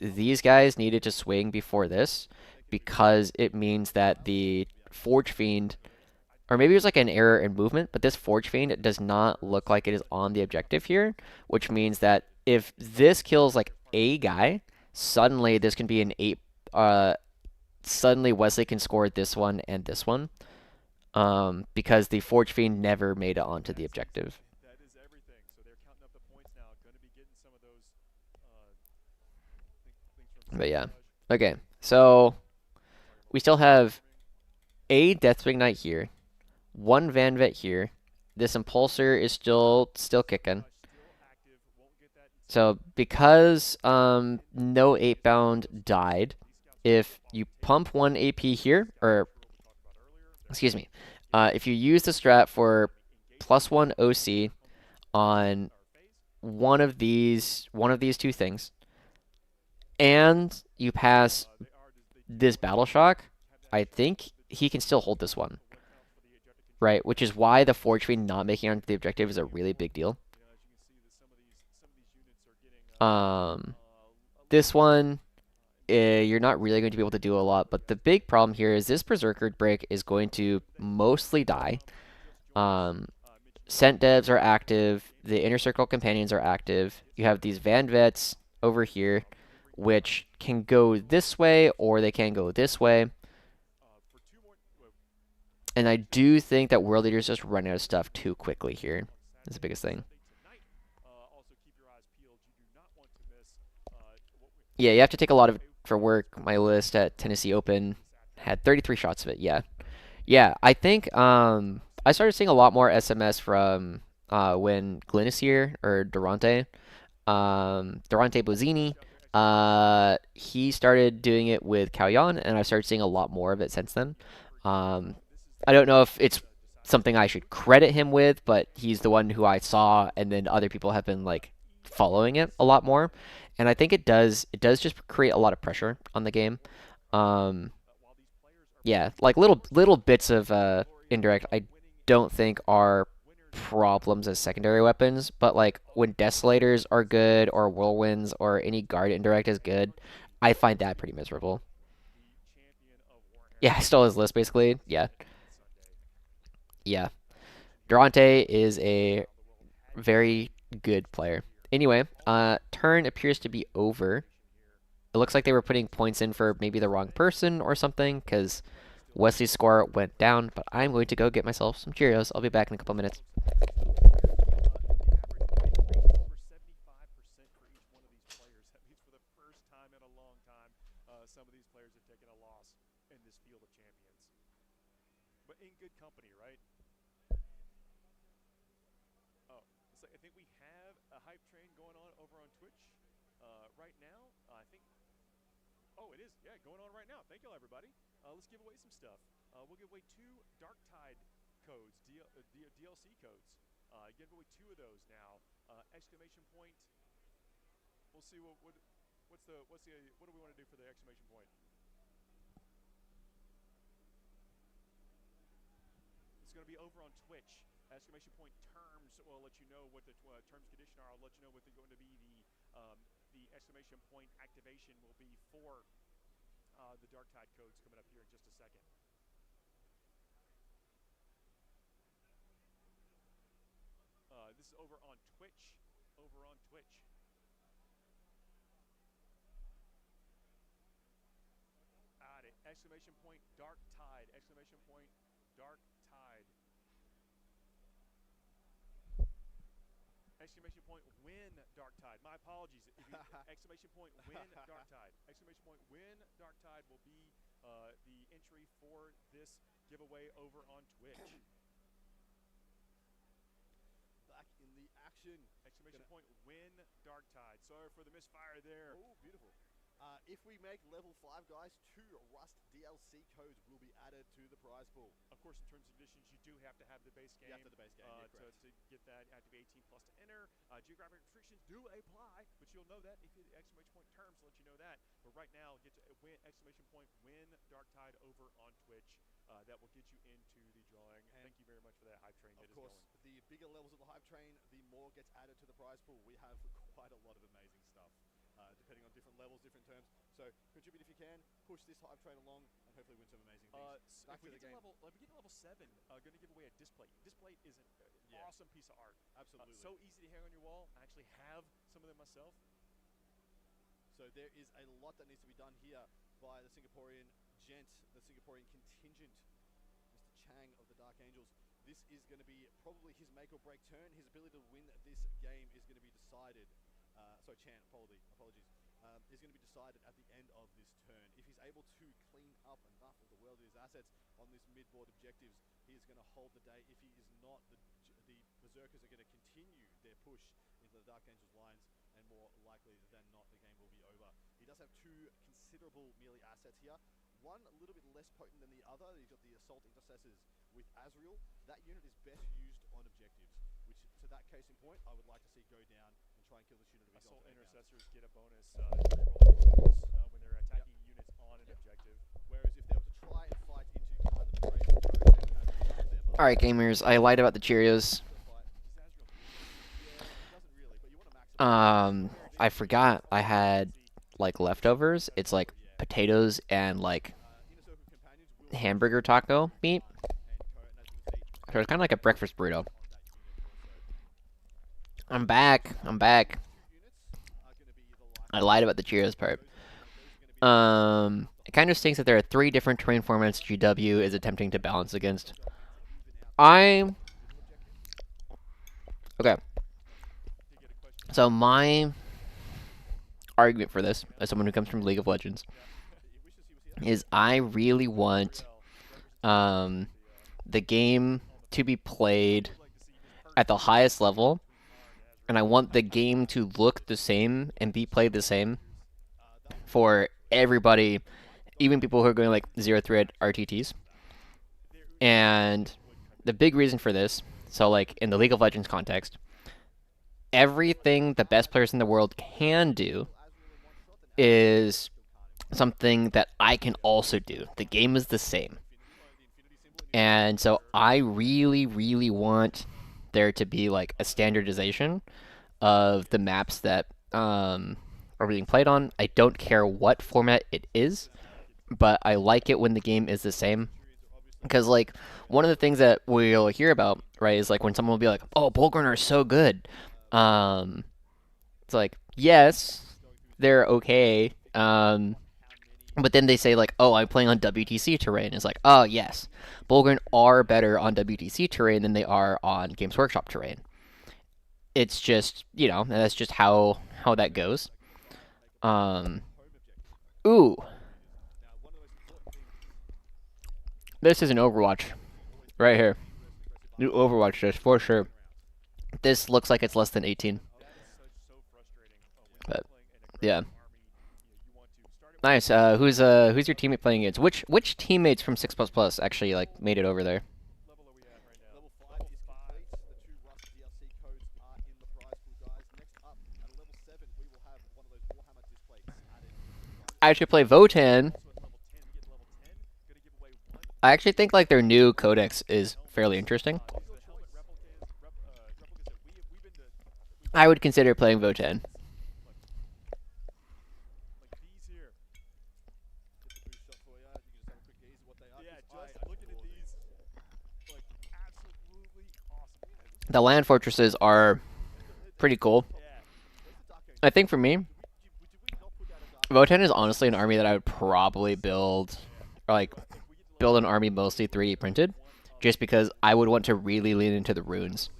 guys needed to swing before this because it means that the Forge Fiend, or maybe it was like an error in movement, but this Forge Fiend does not look like it is on the objective here, which means that if this kills like a guy, suddenly this can be an eight. Suddenly Wesley can score this one and this one because the Forge Fiend never made it onto the objective. That is everything. So they're counting up the points now. Going to be getting some of those things from But yeah. sabotage. Okay, so we still have a Deathwing Knight here, one Van Vet here. This Impulsor is still kicking. Still active. Won't get that until So because no 8 bound died, if you pump 1 AP here, or what we talked about earlier. excuse me, if you use the strat for +1 OC on one of these two things, and you pass They are they this do Battle Shock, have that I control think he can still hold this one, what counts for the objective control. right? Which is why the Forge Fiend not making it onto the objective is a really big deal. As you can see, that some of these units are getting Um, a little this bit one, in you're not really going to be able to do a lot, but the big problem here is this Berserker break is going to mostly die. just joined us. Um, Mitch Scent Jones, devs are active. The Inner Circle companions are active. You have these Van Vets over here, Henry Grant, which can go this way or they can go this way. for two more And I do think that World Leaders just run out of stuff too quickly here. on That's the Saturday biggest thing. Sunday tonight. Also keep your eyes peeled. You do not want to miss what we, Yeah, you have to take a lot of it a for work. My list at Tennessee Open this had afternoon. 33 shots of it. Yeah. Yeah, I think I started seeing a lot more SMS from when Glenn is here or Durante. Durante Bozzini. He started doing it with Calyon, and I started seeing a lot more of it since then. Um, I don't know if it's something I should credit him with, but he's the one who I saw, and then other people have been like following it a lot more, and I think it does just create a lot of pressure on the game. Um, yeah, like little bits of indirect I don't think are problems as secondary weapons, but like when desolators are good or whirlwinds or any guard indirect is good, I find that pretty miserable. Yeah, I stole his list basically. Yeah. Yeah. Durante is a very good player. Anyway, turn appears to be over. It looks like they were putting points in for maybe the wrong person or something, because Wesley's score went down, but I'm going to go get myself some Cheerios. I'll be back in a couple minutes. Some of these players have taken a loss in this field of champions, but in good company, right? Oh, so I think we have a hype train going on over on Twitch right now. I think. Oh, it is. Yeah, going on right now. Thank you, everybody. Let's give away some stuff. We'll give away 2 Dark Tide codes, DLC codes. Give away 2 of those now. Exclamation point. We'll see what do we want to do for the exclamation point? It's going to be over on Twitch. Exclamation point terms will let you know what the terms condition are. I'll let you know what they're going to be. The exclamation point activation will be for the Dark Tide codes coming up here in just a second. This is over on Twitch. Over on Twitch. Exclamation point, Dark Tide. Exclamation point, Dark Tide. Exclamation point, win Dark Tide. My apologies. Exclamation point, win Dark Tide. Exclamation point, win Dark Tide will be the entry for this giveaway over on Twitch. Back in the action. Exclamation point, win Dark Tide. Sorry for the misfire there. Oh, beautiful. If we make level 5, guys, 2 Rust DLC codes will be added to the prize pool. Of course, in terms and conditions, you do have to have the base game. You have to have the base game, yeah, to get that. You have to be 18 plus to enter. Geographic restrictions do apply, but you'll know that if you exclamation point terms let you know that. But right now, get to win exclamation point win Dark Tide over on Twitch. That will get you into the drawing. And thank you very much for that hype train. Of course, the bigger levels of the hype train, the more gets added to the prize pool. We have quite a lot of amazing stuff. Depending on different levels, different terms. So contribute if you can, push this hype train along, and hopefully win some amazing things. If we get to level 7, going to give away a displate. Displate is an awesome piece of art. Absolutely. So easy to hang on your wall. I actually have some of them myself. So there is a lot that needs to be done here by the Singaporean gent, the Singaporean contingent, Mr. Chang of the Dark Angels. This is going to be probably his make or break turn. His ability to win this game is going to be decided. Sorry, Chan, apologies. Is going to be decided at the end of this turn. If he's able to clean up enough of the world of his assets on this mid-board objectives, he is going to hold the day. If he is not, the Berserkers are going to continue their push into the Dark Angels lines, and more likely than not, the game will be over. He does have 2 considerable melee assets here. One a little bit less potent than the other. He's got the Assault Intercessors with Azrael. That unit is best used on objectives, which to that case in point, I would like to see go down and try and kill this unit. Assault Intercessors get a bonus when they're attacking units on an objective. Whereas if they were to try and fight into kind of the brave turn, they would have none of their Alright, gamers, I lied about the Cheerios. I forgot I had, like, leftovers. It's, like, potatoes and, like, hamburger taco meat. So it's kind of like a breakfast burrito. I'm back. I lied about the Cheerios part. It kind of stinks that there are 3 different terrain formats GW is attempting to balance against. Okay. So my argument for this, as someone who comes from League of Legends, is I really want the game to be played at the highest level, and I want the game to look the same and be played the same for everybody, even people who are going like 0-3 RTTs. And the big reason for this, so like in the League of Legends context, everything the best players in the world can do is something that I can also do. The game is the same. And so I really, really want there to be like a standardization of the maps that are being played on. I don't care what format it is, but I like it when the game is the same. Because, like, one of the things that we'll hear about, right, is like when someone will be like, oh, Bullgorn are so good. It's like, yes, they're okay. But then they say, like, oh, I'm playing on WTC terrain. It's like, oh, yes, Bullgorn are better on WTC terrain than they are on Games Workshop terrain. It's just, you know, that's just how that goes. Ooh. This is an Overwatch. Right here. New Overwatch just for sure. This looks like it's less than 18. But, yeah. Nice. Who's your teammate playing against? Which teammates from 6++ actually like made it over there? Level 5 is complete. The 2 Rust DLC codes are in the prize pool, guys. Next up, at level 7, we will have one of those Warhammer displays added. I should play Votan. I actually think like their new codex is fairly interesting. I would consider playing Votan. The land fortresses are pretty cool. I think for me, Votan is honestly an army that I would probably build or like build an army mostly 3D printed, just because I would want to really lean into the runes.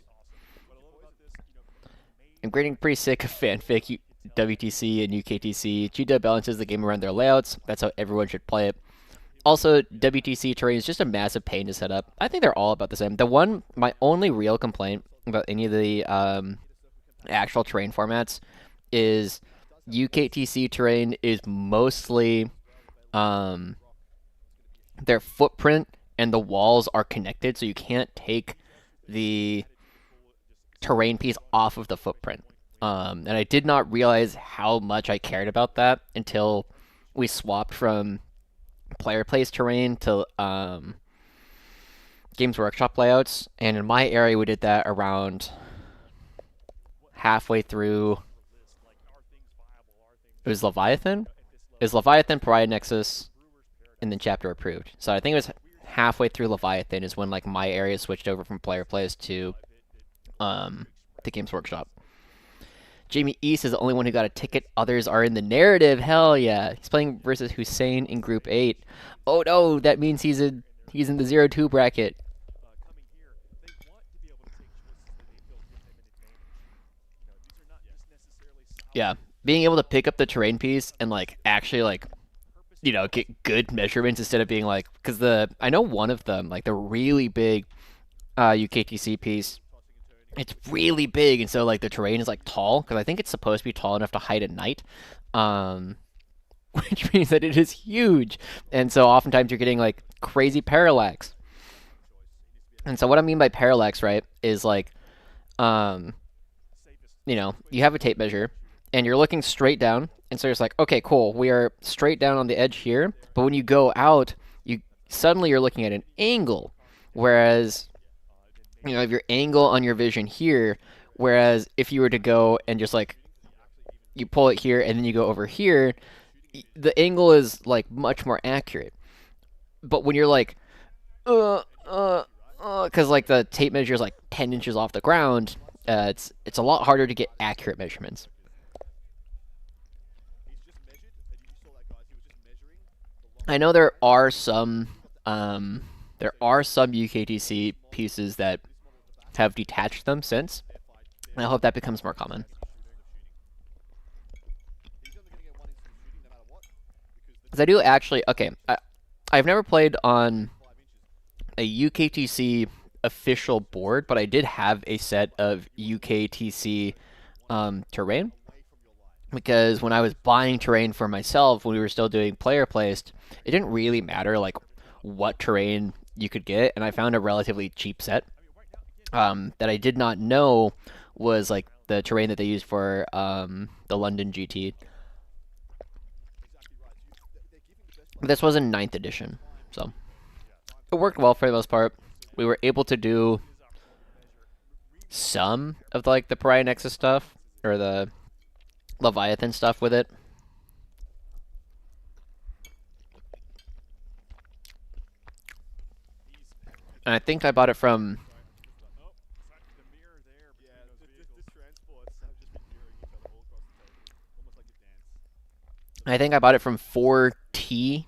I'm getting pretty sick of fanfic WTC and UKTC. GW balances the game around their layouts. That's how everyone should play it. Also, WTC terrain is just a massive pain to set up. I think they're all about the same. My only real complaint about any of the actual terrain formats is UKTC terrain is mostly their footprint and the walls are connected, so you can't take the terrain piece off of the footprint. And I did not realize how much I cared about that until we swapped from player place terrain to Games Workshop layouts. And in my area, we did that around halfway through. It was Leviathan. It was Leviathan, Pariah Nexus, and then chapter approved. So I think it was halfway through Leviathan is when like my area switched over from player plays to Games Workshop. Jamie East is the only one who got a ticket. Others are in the narrative. Hell yeah. He's playing versus Hussein in Group 8. Oh no, that means he's in the 0-2 bracket. Yeah. Being able to pick up the terrain piece and like actually like get good measurements instead of being like, because I know one of them, like the really big UKTC piece, it's really big, and so like the terrain is like tall, because I think it's supposed to be tall enough to hide at night, which means that it is huge, and so oftentimes you're getting like crazy parallax. And so what I mean by parallax, right, is like, you have a tape measure, and you're looking straight down, and so it's like, okay, cool, we are straight down on the edge here, but when you go out, you're looking at an angle, whereas you have your angle on your vision here, whereas if you were to go and just like you pull it here and then you go over here, the angle is like much more accurate. But when you're like because like the tape measure is like 10 inches off the ground, it's a lot harder to get accurate measurements. I know there are some UKTC pieces that have detached them since, and I hope that becomes more common. Because I do actually, okay, I've never played on a UKTC official board, but I did have a set of UKTC terrain. Because when I was buying terrain for myself, when we were still doing player placed, it didn't really matter like what terrain you could get, and I found a relatively cheap set that I did not know was like the terrain that they used for the London GT. This was in 9th edition, so it worked well for the most part. We were able to do some of like the Pariah Nexus stuff, or the Leviathan stuff with it. And I think I bought it from... I think I bought it from 4T,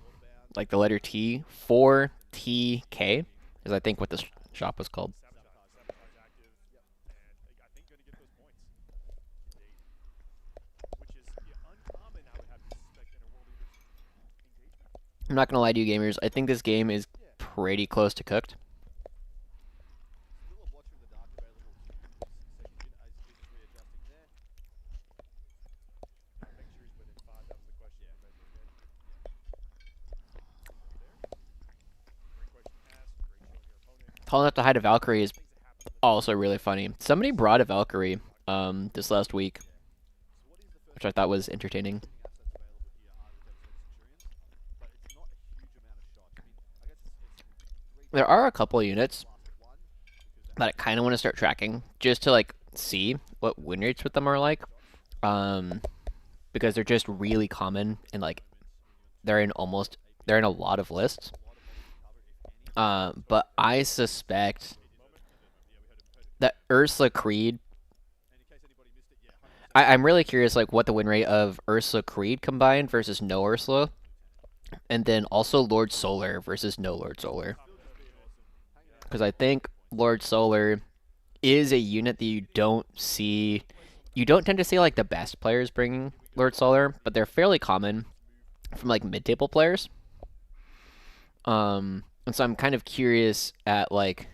like the letter T, 4TK, is I think what this shop was called. I'm not going to lie to you gamers, I think this game is pretty close to cooked. Tall enough to hide a Valkyrie is also really funny. Somebody brought a Valkyrie this last week, which I thought was entertaining. There are a couple of units that I kind of want to start tracking just to like see what win rates with them are like, because they're just really common and like they're in a lot of lists. But I suspect that Ursula Creed. I'm really curious like what the win rate of Ursula Creed combined versus no Ursula and then also Lord Solar versus no Lord Solar. Because I think Lord Solar is a unit that you don't see. You don't tend to see like the best players bring Lord Solar, but they're fairly common from like mid-table players. And so I'm kind of curious at like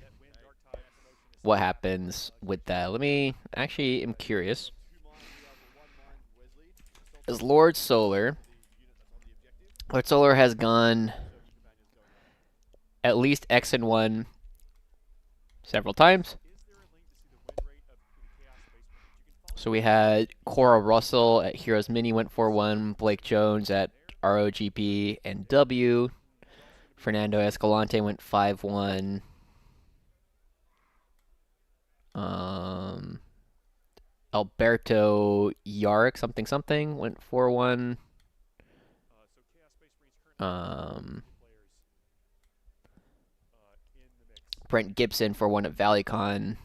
what happens with that. Let me actually am curious. As Lord Solar has gone at least X and one several times. So we had Cora Russell at Heroes Mini went 4-1, Blake Jones at ROGP and W. Fernando Escalante went 5-1. Um, Alberto Yarrick something something went 4-1. Um, Brent Gibson 4-1 at ValleyCon.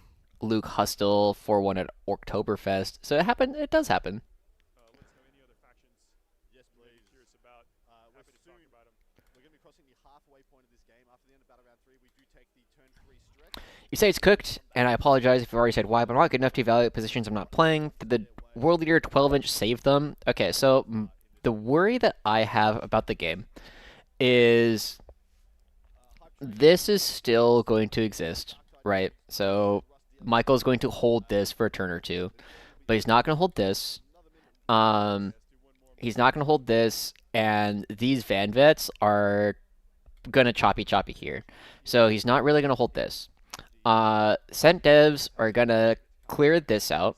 Luke Hustle 4-1 at Oktoberfest. So it happened. It does happen. Yes, please. Curious about. We're going to be crossing the halfway point of this game. After the end of Battle Round 3, we do take the turn 3 stretch. You say it's cooked, and I apologize if I've already said why, but I'm not good enough to evaluate positions I'm not playing. Did the World Leader 12-inch save them? Okay, so the worry that I have about the game is this is still going to exist, right? So Michael's going to hold this for a turn or two, but he's not going to hold this. Um, he's not going to hold this, and these Van Vets are going to choppy here. So he's not really going to hold this. Scent devs are going to clear this out.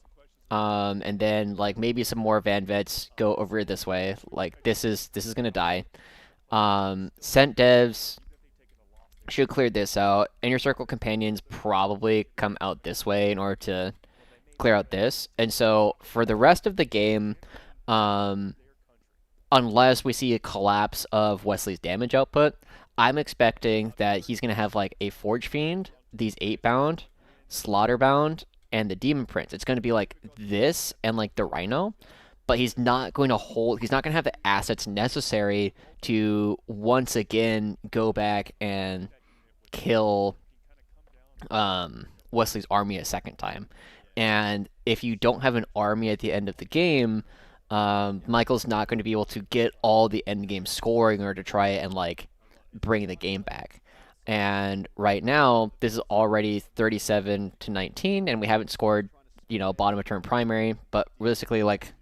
And then like maybe some more Van Vets go over this way. Like this is gonna die. Scent devs should clear this out. Inner Circle Companions probably come out this way in order to clear out this. And so for the rest of the game, um, unless we see a collapse of Wesley's damage output, I'm expecting that he's going to have like a Forge Fiend, these 8-bound, Slaughterbound, and the Demon Prince. It's going to be like this and like the Rhino, but he's not going to have the assets necessary to once again go back and kill Wesley's army a second time. And if you don't have an army at the end of the game, Michael's not going to be able to get all the end game scoring or to try and like bring the game back. And right now, this is already 37-19, and we haven't scored, bottom of turn primary. But realistically, like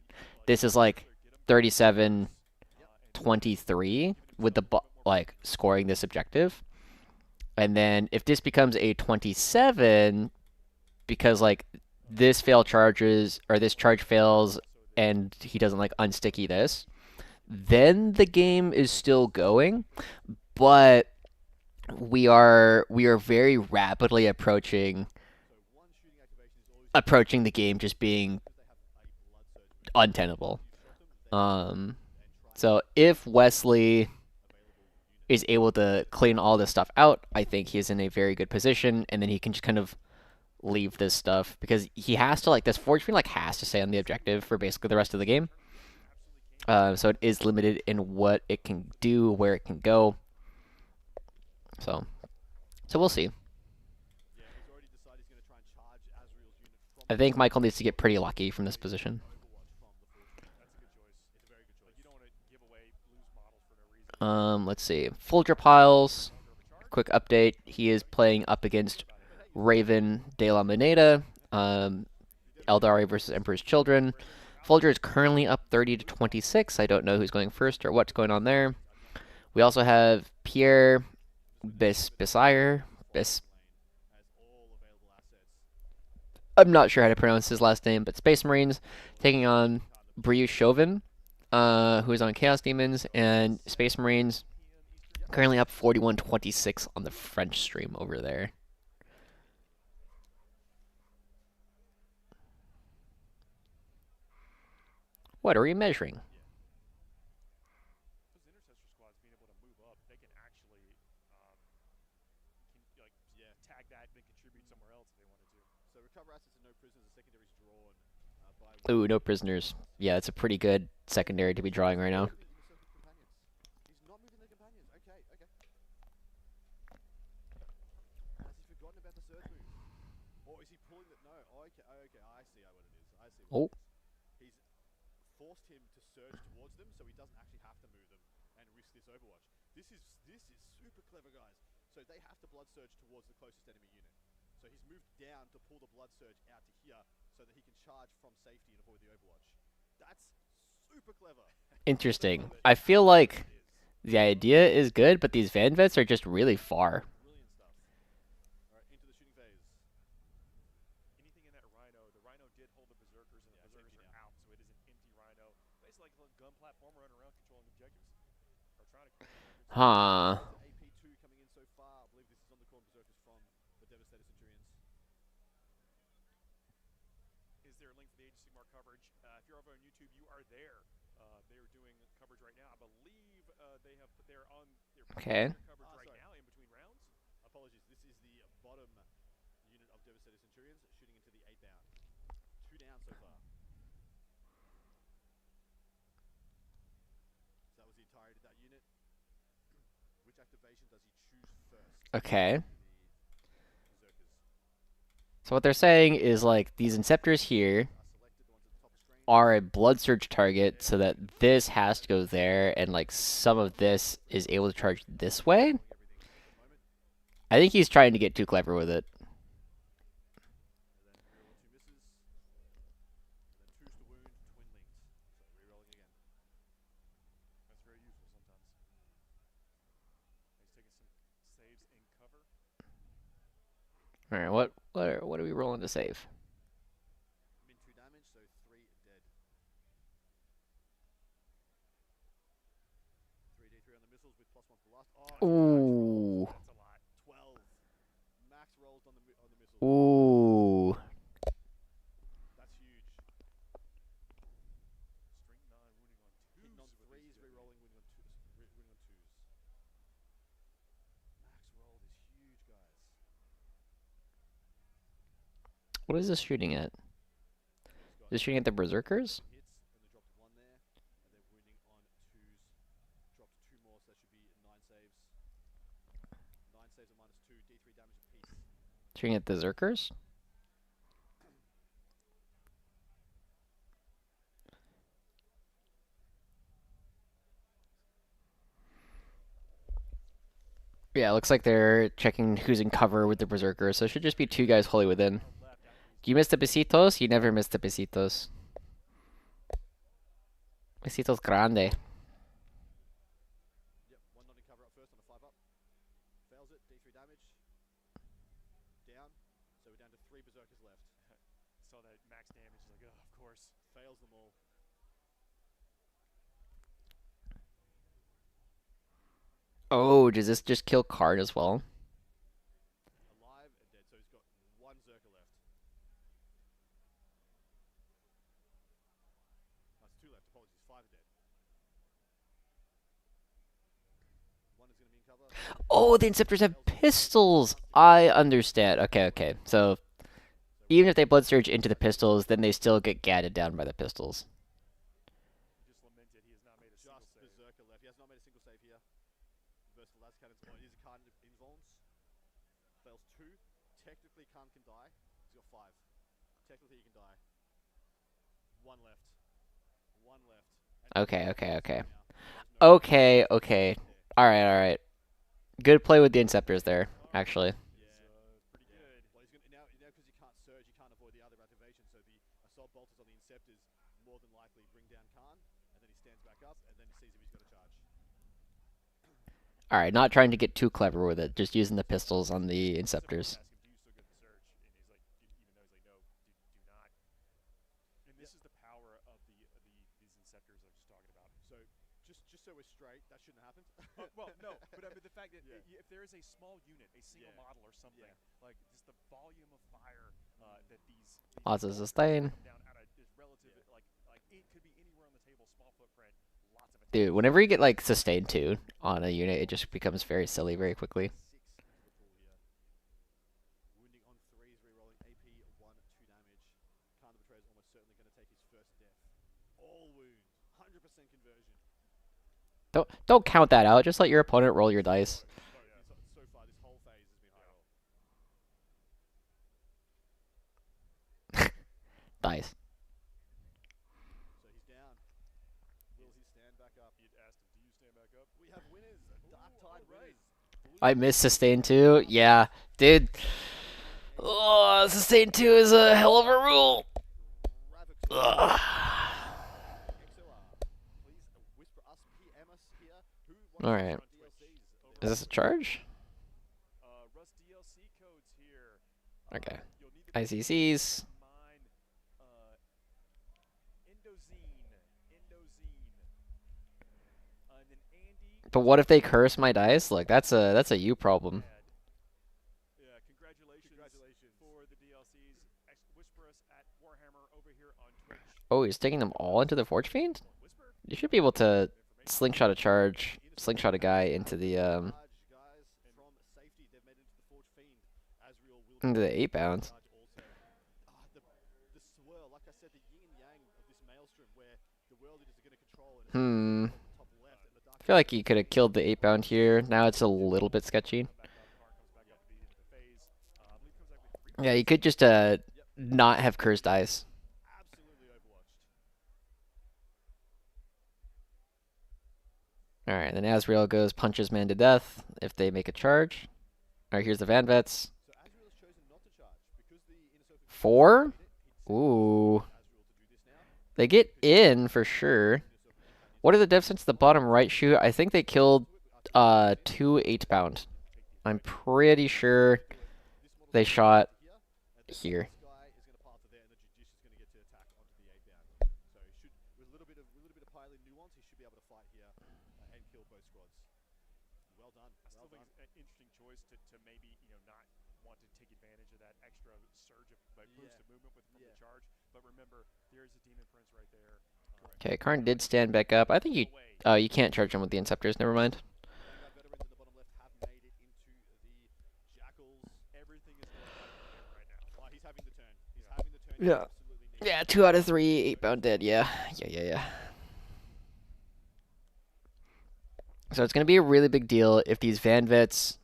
this is like 37-23 with the like scoring this objective. And then if this becomes a 27, because like this charge fails and he doesn't like unsticky this, then the game is still going, but we are very rapidly approaching the game just being untenable. So if Wesley is able to clean all this stuff out, I think he's in a very good position, and then he can just kind of leave this stuff because he has to this Forge Fiend has to stay on the objective for basically the rest of the game. So it is limited in what it can do, where it can go. So we'll see. I think Michael needs to get pretty lucky from this position. Let's see. Folger Piles. Quick update. He is playing up against Raven De La Moneda. Eldari versus Emperor's Children. Folger is currently up 30-26. I don't know who's going first or what's going on there. We also have Pierre Besire. I'm not sure how to pronounce his last name, but Space Marines taking on Brieux Chauvin, who is on Chaos Demons, and Space Marines currently up 41-26 on the French stream over there. What are we measuring? Ooh, no prisoners. Yeah, it's a pretty good secondary to be drawing right now. Oh, He's forced him to surge towards them, so he doesn't actually have to move them and risk this Overwatch. This is super clever, guys. So they have to blood surge towards the closest enemy unit. So he's moved down to pull the blood surge out to here, so that he can charge from safety and avoid the Overwatch. That's super clever. Super interesting. clever. I It feel absolutely like is. the idea is good, but these Van Vets are just really far. Brilliant stuff. All right, into the shooting phase. Anything in that Rhino, the Rhino did hold the Berserkers, and the Yeah, it's Berserkers empty are now. out, so it is an empty Rhino. Basically like a little gun platformer running around controlling objectives. Or trying to control objectives. Huh. Loads of AP2 coming in so far. I believe this is on the Corn Berserkers from the Devastator Centurions. Is there a link for the Age of Sigmar coverage? If you're over on YouTube, you are there. They are doing coverage right now. I believe they're posting Okay. their coverage right Sorry. now in between rounds. Apologies. This is the bottom unit of Devastator Centurions shooting into the 8 bound. 2 down so far. So that was the entirety of that unit. Which activation does he choose first? Okay. The Berserkers So what they're saying is like these Inceptors here are selected, the ones at the top of screen. are a blood surge target, so that this has to go there, and like some of this is able to charge this way. Controlling everything at the moment. I think he's trying to get too clever with it. And then reroll 2 misses. And then 2's to wound, twin linked. So rerolling again. That's very useful sometimes. He's taking some saves in cover. All right, what are we rolling to save? Min 2 damage, so 3 dead. 3d3 on the missiles with +1 for last. Oh, two max rolls. Ooh, That's a lot. 12 max rolls on the missiles. ooh. That's huge. String 9 wounding on 2s. Hitting on 3s, rerolling, winning on 2s. Winning on 2s. Max rolled is huge, guys. What is this shooting at? He's got Is this shooting at the Berserkers? hits, and then dropped 1 there, and then wounding on 2s. Dropped 2 more, so that should be 9 saves. 9 saves at -2, d3 damage apiece. Shooting at the Berserkers? Yeah, it looks like they're checking who's in cover with the Berserker, so it should just be two guys wholly within. Left after he's Do you miss the besitos? You never miss the besitos. Besitos grande. Yep, 1 not in cover up first on a 5 up. Fails it, d3 damage. Down. So we're down to 3 Berserkers left. saw that max damage. He's like, oh, of course. Fails them all. Oh, does this just kill Card as well? Alive and dead, so he's got 1 Zerker left. That's 2 left, apologies, 5 are dead. 1 is going to be in cover. Oh, the Inceptors have pistols! I understand. Okay, okay. So, So even if they blood surge into the pistols, then they still get gadded down by the pistols. He just lamented he has not made a single just save. Berserker left. He has not made a single save here. Versus the last cannons. Oh, it is a card invulns. Fails 2. Technically, Khan can die. He's got 5. Technically, he can die. 1 left. 1 left. And Okay, okay, okay. now. There's no Okay, okay. there. Alright, alright. Good play with the Inceptors there, actually. Yeah. Pretty Yeah. good. Well, he's gonna now because you can't surge, you can't avoid the other activation. So the assault bolters on the Inceptors more than likely bring down Khan, and then he stands back up, and then he sees if he's got a charge. Alright, not trying to get too clever with it, just using the pistols on the Inceptors. Ask him, do you still get the surge? And he's like, even though he's like, no, do not. And this is the power of these Inceptors I was just talking about. So just so we're straight, that shouldn't have happened. Well, no, but I mean the fact that Yeah. if there is a small unit, a single Yeah. model or something, Yeah. like just the volume of fire that these Lots of bolters sustain. come down out of is relative. Yeah. Like it could be anywhere on the table, small footprint, lots of Dude, attacks. whenever you get like sustained 2 on a unit, it just becomes very silly very quickly. 6 into the pool here. Wounding on 3s, rerolling AP 1, 2 damage. Khan the Betrayer is almost certainly going to take his first death. All wound, 100% conversion. Don't count that out, just let your opponent roll your dice. So far, this whole phase has been high roll. Dice. up. He had asked him, "Do you stand back up?" We have winners. Dark Tide right. winners. I miss sustain too. Yeah, dude. Oh, sustain 2 is a hell of a rule. Ugh. Please whisper us, PM us here. Who All wants right. DLCs? Is this a charge? Russ DLC codes here. Okay. You'll need to ICCs. mine Indozine. And then Andy. But what if they curse my dice? Like that's a you problem. Yeah, congratulations for the DLCs. Whisper us at Warhammer over here on Twitch. Oh, he's taking them all into the Forge Fiend? Whisper. You should be able to slingshot a charge, slingshot a guy into the Guys from safety, they've made it into the Forge Fiend. Azrael will into the 8 bound. charge also. The swirl, like I said, the yin and yang of this maelstrom, where the world leaders are going to control and top left, and the dark I feel like he could have killed the 8 bound here. Now it's a little bit sketchy. Yeah, you could just not have cursed dice. absolutely overwatched. Alright, then Azrael goes punches man to death if they make a charge. Alright, here's the Van Vets. So Azrael has chosen not to charge because the inner circle 4? he'd Ooh. Azrael to do this now. They get in for sure. What are the devs since the bottom right shoot? I think they killed 2 8 bound. I'm pretty sure they shot here. This guy is going to path to there, and the Judicious is going to get to attack onto the 8 bound. So he should, with a little bit of piling nuance, he should be able to fight here and kill both squads. Well done. I still think it's an interesting choice to maybe not want to take advantage of that extra surge of boost of movement from the charge. But remember, there is a Demon Prince right there. Okay, Karn did stand back up. I think you you can't charge him with the Inceptors. Never mind. Vanguard veterans in the bottom left have made it into the Jackals. Everything is going right now. He's having the turn. He's having the turn. Yeah. He absolutely needs Yeah, 2 out of 3 8 bound dead. Yeah. So it's gonna be a really big deal if these Van Vets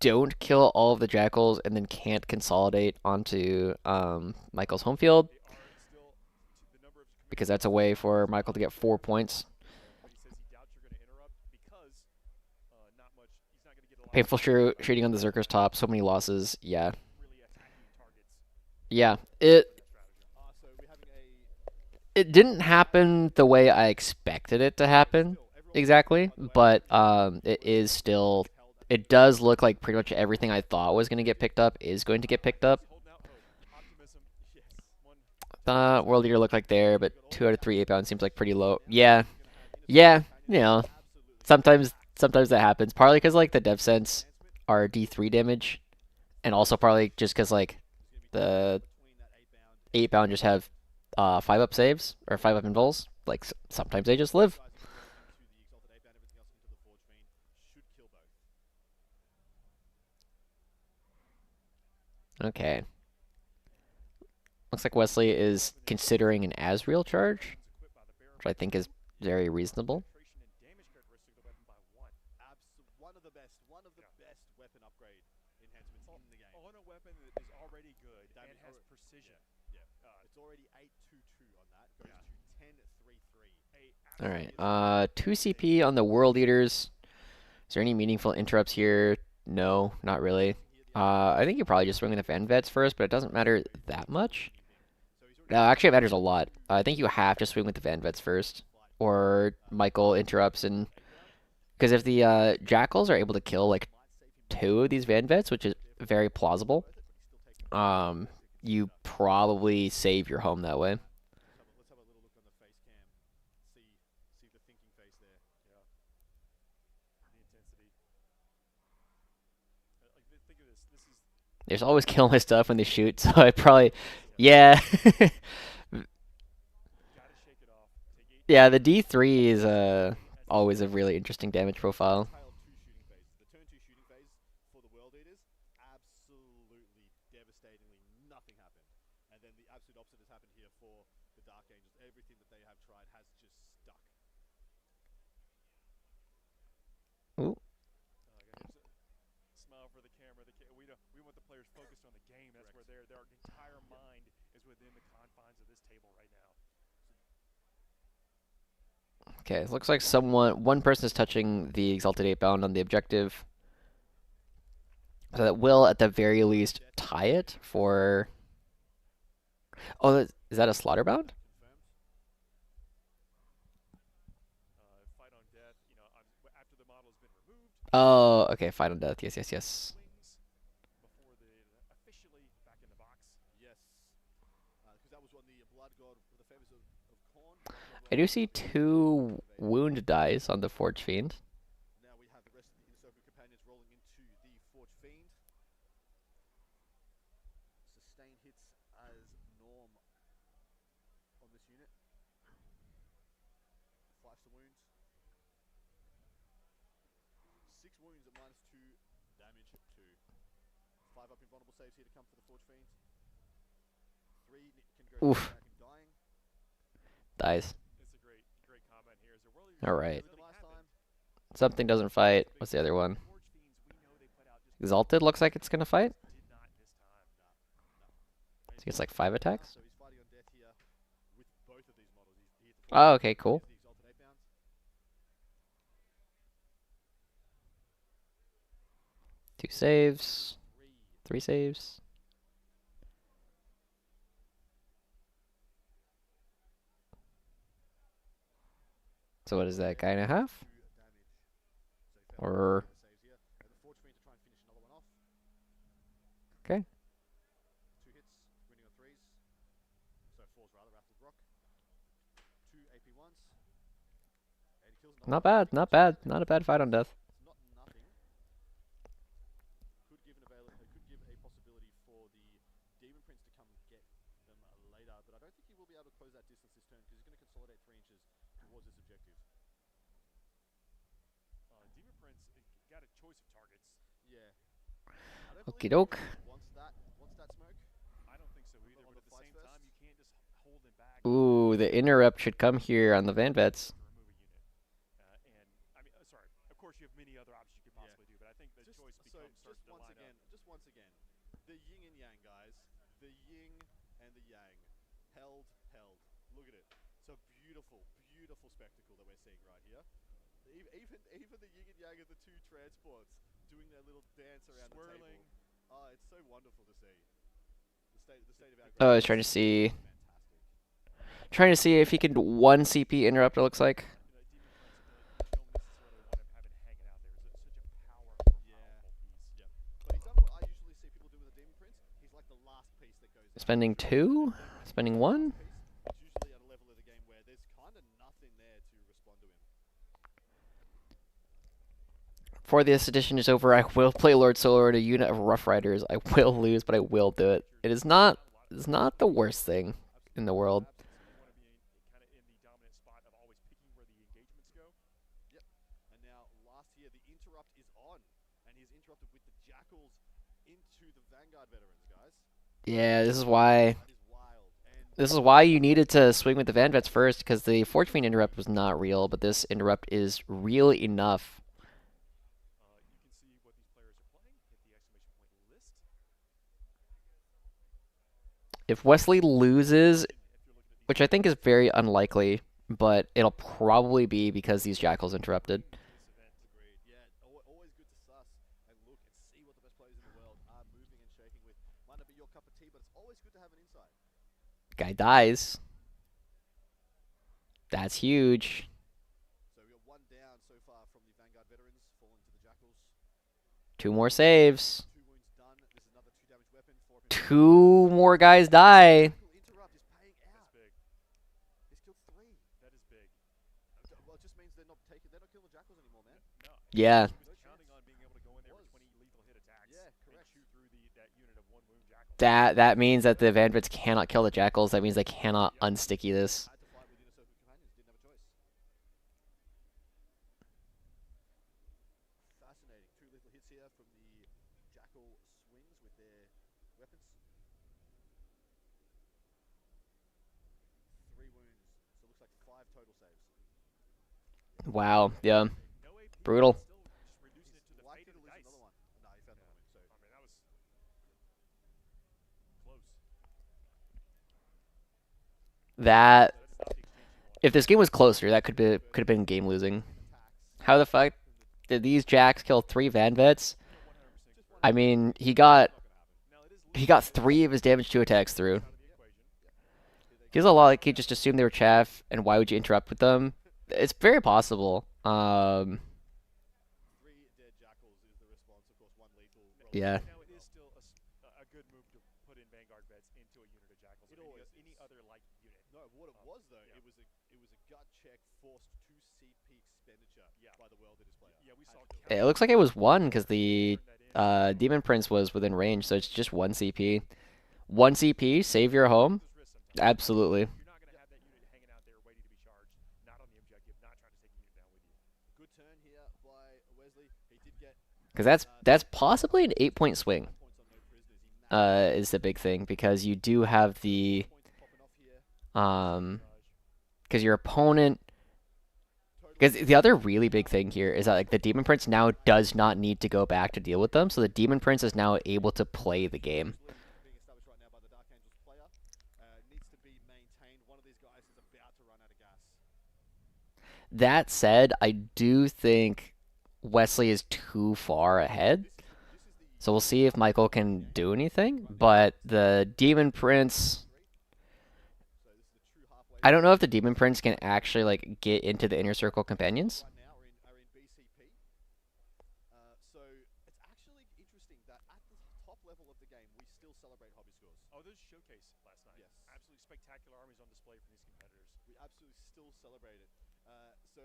don't kill all of the Jackals and then can't consolidate onto Michael's home field, They are still the number of because that's a way for Michael to get 4 points. but he says he doubts you're going to interrupt because not much. He's not going to get a lot Painful shooting on the Zerker's top. So many losses. Yeah. really attacking targets. Yeah. So we're having It didn't happen the way I expected it to happen exactly, but it does look like pretty much everything I thought was going to get picked up is going to get picked up. Holding out hope. Optimism. Yes. World Leader looked like there, but 2 out of 3 8 bound seems like pretty low. Yeah, you know, sometimes that happens. Partly because like the dev sense are D3 damage, and also partly just because like the 8 bound just have 5 up saves or 5 up invuls. Like sometimes they just live. Okay. Looks like Wesley is considering an Azrael charge, which I think is very reasonable. One of the best weapon upgrade enhancements in the game. On a weapon that is already good and has precision. It's already 822 on that. Goes to 1033. All right. 2 CP on the World Leaders. Is there any meaningful interrupts here? No, not really. I think you probably just swing with the Van Vets first, but it doesn't matter that much. No, actually, it matters a lot. I think you have to swing with the Van Vets first, or Michael interrupts, and because if the Jackals are able to kill like 2 of these Van Vets, which is very plausible, you probably save your home that way. Let's have a little look on the face cam. See the thinking face there. Yeah. The intensity. Like, think of this. This is There's always kill my stuff when they shoot, so I probably, yeah. gotta shake it off. Take 8 Yeah, the D3 is always a really interesting damage profile. Tail 2 shooting phase. The turn 2 shooting phase for the world leaders, absolutely devastatingly nothing happened. And then the absolute opposite has happened here for the Dark Angels. Everything that they have tried has just stuck. Ooh. Smile for the camera. We want the players focused on the game. That's where their entire mind is within the confines of this table right now. Okay, it looks like one person is touching the Exalted 8 bound on the objective. So that will, at the very least, tie it for. Oh, is that a slaughter bound? Confirmed. Fight on death. After the model has been removed, Oh, okay, fight on death. Yes, yes, yes. wings before the officially back in the box. Yes. Because that was on the Blood God with the favors of Khorne. I do see 2 wound dice on the Forge Fiend. Now we have the rest of the Inner Circle companions rolling into the Forge Fiend. Sustain hits as norm on this unit. 5 to wound. 6 wounds at -2 damage 2. 5 up invulnerable saves here to come for the Forge Fiend. 3 can go Oof. back and dying. Dies. It's a great comment here. Is there really Alright. With the last time. Something doesn't fight. What's the other one? Forge Fiends, we know they put out just Exalted looks like it's gonna fight. did not this time. So he gets like 5 attacks. So he's fighting on death here with both of these models. He hit the Oh, okay, cool. the Exalted 8 bound. 2 saves. 3. 3 saves. So what is that, guy and a half? 2 damage. So he Or saves here. And the Forge Fiend to try and finish another one off. okay. 2 hits, winning on 3s. So 4s rather, after the rock. 2 AP1s. And he kills another Not one. bad, not bad. Not a bad fight on death. It's not nothing. Could give a possibility for the Demon Prince to come get them later, but I don't think he will be able to close that distance this turn because he's going to consolidate 3 inches towards this objective. Demon Prince got a choice of targets. Yeah. I don't Okie believe doke. wants that smoke. I don't think so either, on but the at the same fights time, first. you can't just hold him back Ooh, the interrupt should come here on the Van Vets. to remove a unit. And I mean, sorry. Of course, you have many other options you could possibly do, but I think the choice becomes starting to line up. Just once again, the yin and yang, guys. The yin and the yang. Held. Look at it. It's a beautiful spectacle that we're seeing right here. Even the yin and yang of the 2 transports doing their little dance around Swirling. the table. Oh, it's so wonderful to see. The state of our Oh, I was game trying to is see fantastic. trying to see if he can 1 CP interrupt, it looks like. Demon Prince, you don't necessarily want him having hanging out there. It's such a powerful piece. Yep. But he's done what I usually see people do with a Demon Prince. He's like the last piece that goes out. Spending 2? Spending 1? Piece. It's usually at a level of the game where there's kind of nothing there to respond to him. Before this edition is over, I will play Lord Solar in a unit of Rough Riders. I will lose, but I will do it. It's not the worst thing in the world. So you want to be kind of in the dominant spot of always picking where the engagements go. Yep. And now last year the interrupt is on, and he's interrupted with the Jackals into the Vanguard veterans, guys. Yeah, this is why That is wild. And you needed to swing with the Van Vets first, because the Forge Fiend interrupt was not real, but this interrupt is real enough. You can see what these players are playing. Hit the exclamation point list. If Wesley loses, If you're looking at which I think is very unlikely, but it'll probably be because these Jackals interrupted. this event, agreed. Yeah. Always good to suss and look and see what the best players in the world are moving and shaking with. Might not be your cup of tea, but it's always good to have an insight. Guy dies. That's huge. So we got 1 down so far from the Vanguard veterans, falling to the Jackals. 2 more saves. 2 wounds done. This is another 2 damage weapon. 4 up in 2 more guys die. interrupt is paying out. that's big. He's killed 3. That is big. Well, it just means they're not killing the Jackals anymore, man. No. Yeah. He was counting on being able to go in there with 20 lethal hit attacks. Yeah, and correct. shoot through that unit of 1 wound jackal. That means that the Van Vits cannot kill the Jackals. That means they cannot unsticky this. Had to fight with Inner Circle companions. Didn't have a choice. Fascinating. 2 lethal hits here from the Jackal swings with their weapons. 3 wounds. So it looks like 5 total saves. Wow. Yeah. No AP, Brutal. but still just reducing it to the Likely fate to of the lose dice. another one. No, he found another win. So I mean, that was close. That So that's not the exchange you If this game was closer, that could have been game losing. attacks How the fuck from the did these Jacks kill 3 Van Vets? You're 100% just one correct. I hit. mean, Not going to happen. Now it is he limited got in its 3 of his damage 2 attacks takes through. out of the equation. Here they Feels go. a lot like he just assumed they were chaff, and why would you interrupt with them? It's very possible. Three dead jackals is the response. Of course, one lethal rolled Yeah. into Now as it is well. still a good move to put in Vanguard vets into a unit of jackals It or always any is. other like unit. No, what it was though, Yeah. it was a gut check forced 2 CP expenditure Yeah. by the World Eaters player. Yeah, we Had saw to do it. It looks like it was 1 because counter the turn that in. Demon Prince was within range, so it's just 1 CP. 1 CP, save your home? There's risk sometimes. Absolutely. You're not going to have that unit hanging out there waiting to be charged, not on the objective, not trying to take a unit down with you. Good turn here by Wesley. He did get Because that's possibly an 8-point swing, 5 points on no prisoners. He managed is the big thing, because you do have the, points popping off here. um, Barrage. because your opponent. Totally Because the other really big thing here is that like the Demon Prince now does not need to go back to deal with them, so the Demon Prince is now able to play the game. being established right now by the Dark Angels player. Needs to be maintained. One of these guys is about to run out of gas. That said, I do think Wesley is too far ahead, This is the so we'll see if Michael can do anything. But the Demon Prince, so this is the true halfway I don't know if the Demon Prince can actually like get into the Inner Circle companions. right now are in BCP. So it's actually interesting that at the top level of the game we still celebrate hobby scores. Oh, there's a showcase last night. Yes. Absolutely spectacular armies on display from these competitors. We absolutely still celebrate it. So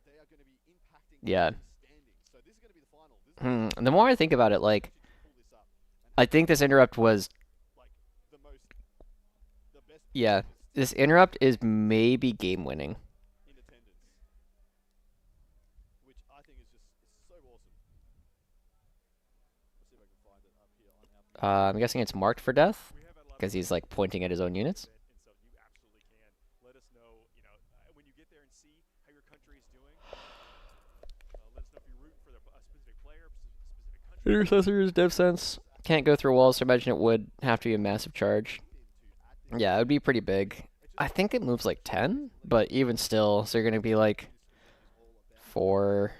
they are going to be impacting Yeah. the standings. So this is going to be the final. This is going to And the more I think about it, like pull this up. And I think this interrupt was, like the best yeah, this interrupt is maybe game winning. in attendance, which I think is just so awesome. Let's see if I can find it up here on our. I'm guessing it's marked for death We have had a lot of because he's like pointing at his own units. and so you absolutely can let us know. When you get there and see how your country is doing. Let us know if you're rooting for a specific player, specific country. Intercessors, Dev Sense can't go through walls, so I imagine it would have to be a massive charge. Yeah, it would be pretty big. I think it moves like 10, but even still, so you're gonna be like 4.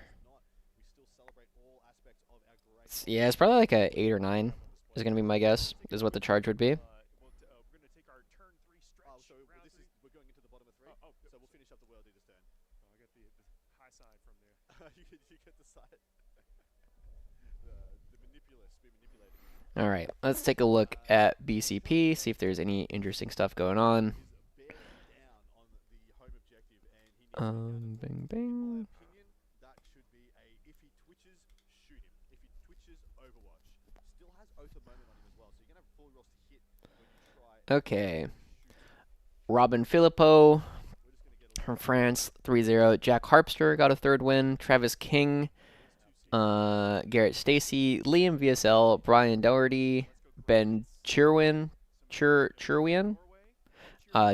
Yeah, it's probably like a 8 or 9 is gonna be my guess. Is what the charge would be. We're going to take our turn 3 stretch. Oh, so round this three. is we're going into the bottom of 3. Good. So we'll finish up the World Eaters turn. Oh, I got the high side from the. you get the side. The manipulous be manipulated. All right, let's take a look at BCP, see if there's any interesting stuff going on. Is bearing down on the home objective, and he needs to be accounted for. Bing, In bing. my opinion, that should be a if he twitches, shoot him. If he twitches, Overwatch. Still has Oath of Moment on him as well, so you're gonna have full rolls to hit when you try. Okay. Robin Philippot We're just gonna get a from France, 3-0. Jack Harpster got a 3rd win. Travis King, Garrett Stacy, Liam VSL, Brian Doherty, Ben Chirwin,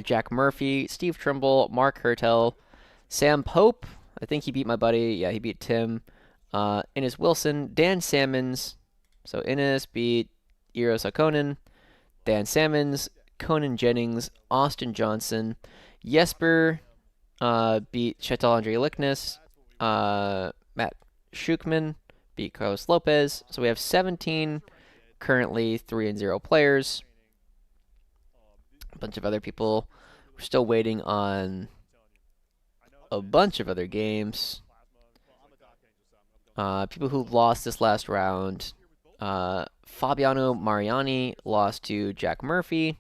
Jack Murphy, Steve Trimble, Mark Hertel, Sam Pope. I think he beat my buddy. Yeah, he beat Tim. Innes Wilson, Dan Sammons. So Innes beat Eros Hakonen, Dan Sammons, Conan Jennings, Austin Johnson, Jesper beat Chetal Andre Lickness, Matt Schukman beat Carlos Lopez. So we have 17 currently 3-0 players. A bunch of other people. We're still waiting on a bunch of other games. People who lost this last round. Fabiano Mariani lost to Jack Murphy.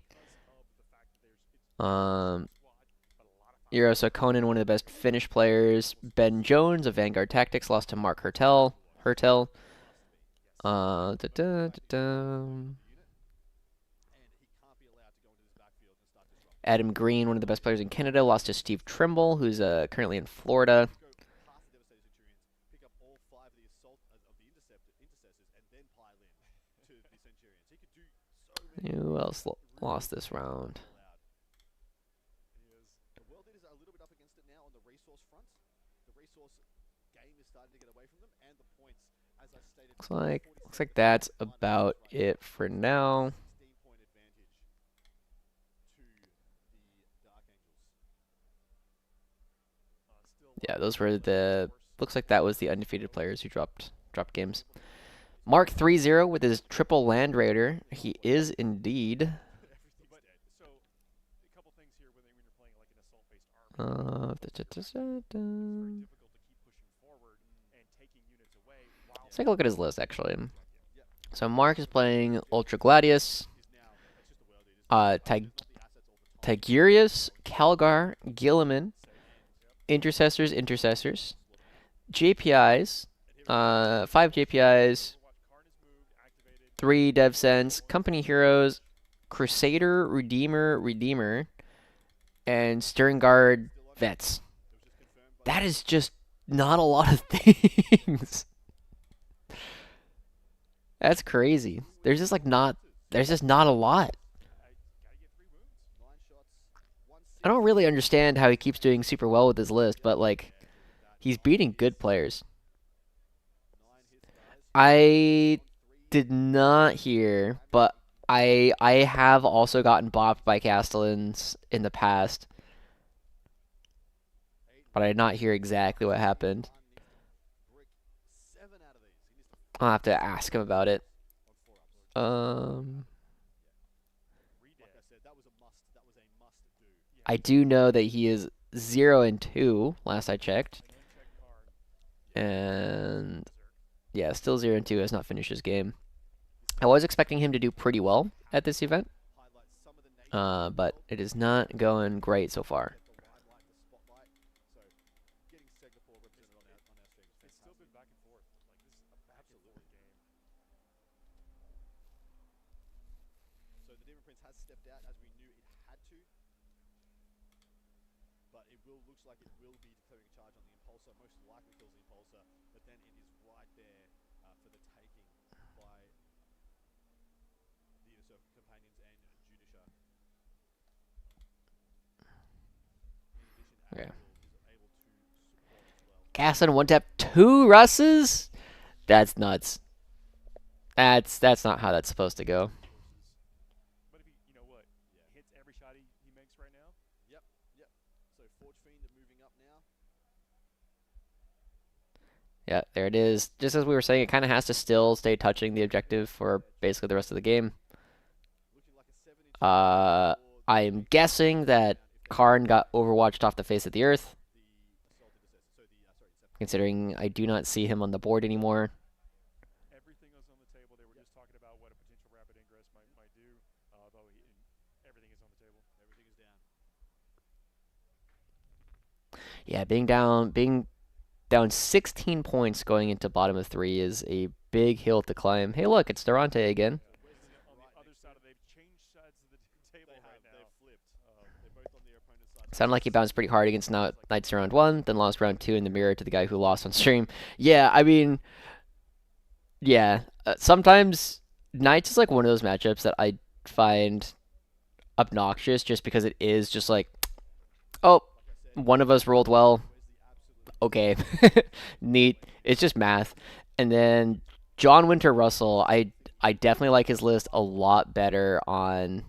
Eros Conan, one of the best Finnish players. Ben Jones of Vanguard Tactics lost to Mark Hertel. Adam Green, one of the best players in Canada, lost to Steve Trimble, who's currently in Florida. Who else lost this round? The World Eaters are a little bit up against it now on the resource front. The resource game is starting to get away from them, and the points, as I stated, Looks like that's about it for now. 16-point advantage to the Yeah, those were of the. course, Looks like that was the undefeated players who dropped games. Mark 3-0 with his triple Land Raider. He is indeed. but so a couple things here when you're playing like an assault-based army, Uh, it's very difficult to keep pushing forward and taking units away while let's take a look at his list actually. Yep. So Mark is playing Ultra Gladius, Is now. It's just the world it is now. uh, Like, Tig- just the assets all the time. Tigurius, Calgar, Gilliman, Yep. Intercessors, JPIs, 5 JPIs, Overwatch Karn is moved, activated. 3 DevSense, Company Heroes, Crusader, Redeemer, and Stern Guard Still on. Vets. It was just confirmed by That is just not a lot of things. That's crazy. There's just not a lot. I gotta get 3 wounds. 9 shots, 1 I don't really understand how he keeps doing super well with his list, but like and that he's beating good players. 9 hits, guys. I 3 did not hear, but I have also gotten bopped by Castellans in the past, 8 but I did not hear exactly what happened. brick 7 out of these. He needs to I'll have to ask him about it. on 4 ups. Redead. Like I said, that was a must. That was a must do. Yeah. I do know that he is 0-2 last I checked, I unchecked Karn. and Berserk. yeah, still 0-2. Has not finished his game. I was expecting him to do pretty well at this event, Highlights some of the nature but it is not going great so far. get the limelight, the spotlight. So getting Singapore represented on our stream is It's still fantastic. been back and forth. Like this is a back and forth game. So the Demon Prince has stepped out as we knew it had to. But it looks like it will be declaring a charge on the Impulsor. Most likely kills the Impulsor, but then it is right there for the taking by the Inner Circle companions and Judisha. In addition, Okay. Admiral is able to support as well. Casson one tap 2 Russes? That's nuts. That's not how that's supposed to go. Choices. But if he, you know what, Yeah. hits every shot he makes right now. Yep. So Forge Fiend moving up now. Yeah, there it is. Just as we were saying, it kind of has to still stay touching the objective for basically the rest of the game. Looking like a 7-2 Uh, I am guessing that Karn got overwatched off the face of the earth, the assault intercessor. So the sorry, considering I do not see him on the board anymore. Everything was on the table. They were just talking about what a potential rapid ingress might do. Although everything is on the table. everything is down. Yeah, being down 16 points going into bottom of 3 is a big hill to climb. Hey, look, it's Durante again. Where's And the on the other side of they've changed sides of the table They right have. now. They've flipped. They're both on their opponent's side. Sounded like he bounced pretty hard against Knights round 1, then lost round 2 in the mirror to the guy who lost on stream. Yeah, I mean, yeah. Sometimes Knights is like one of those matchups that I find obnoxious just because it is just like, oh, Like I said, one of us rolled well. where's the absolute Okay, neat. It's just math. And then John Winter Russell, I definitely like his list a lot better on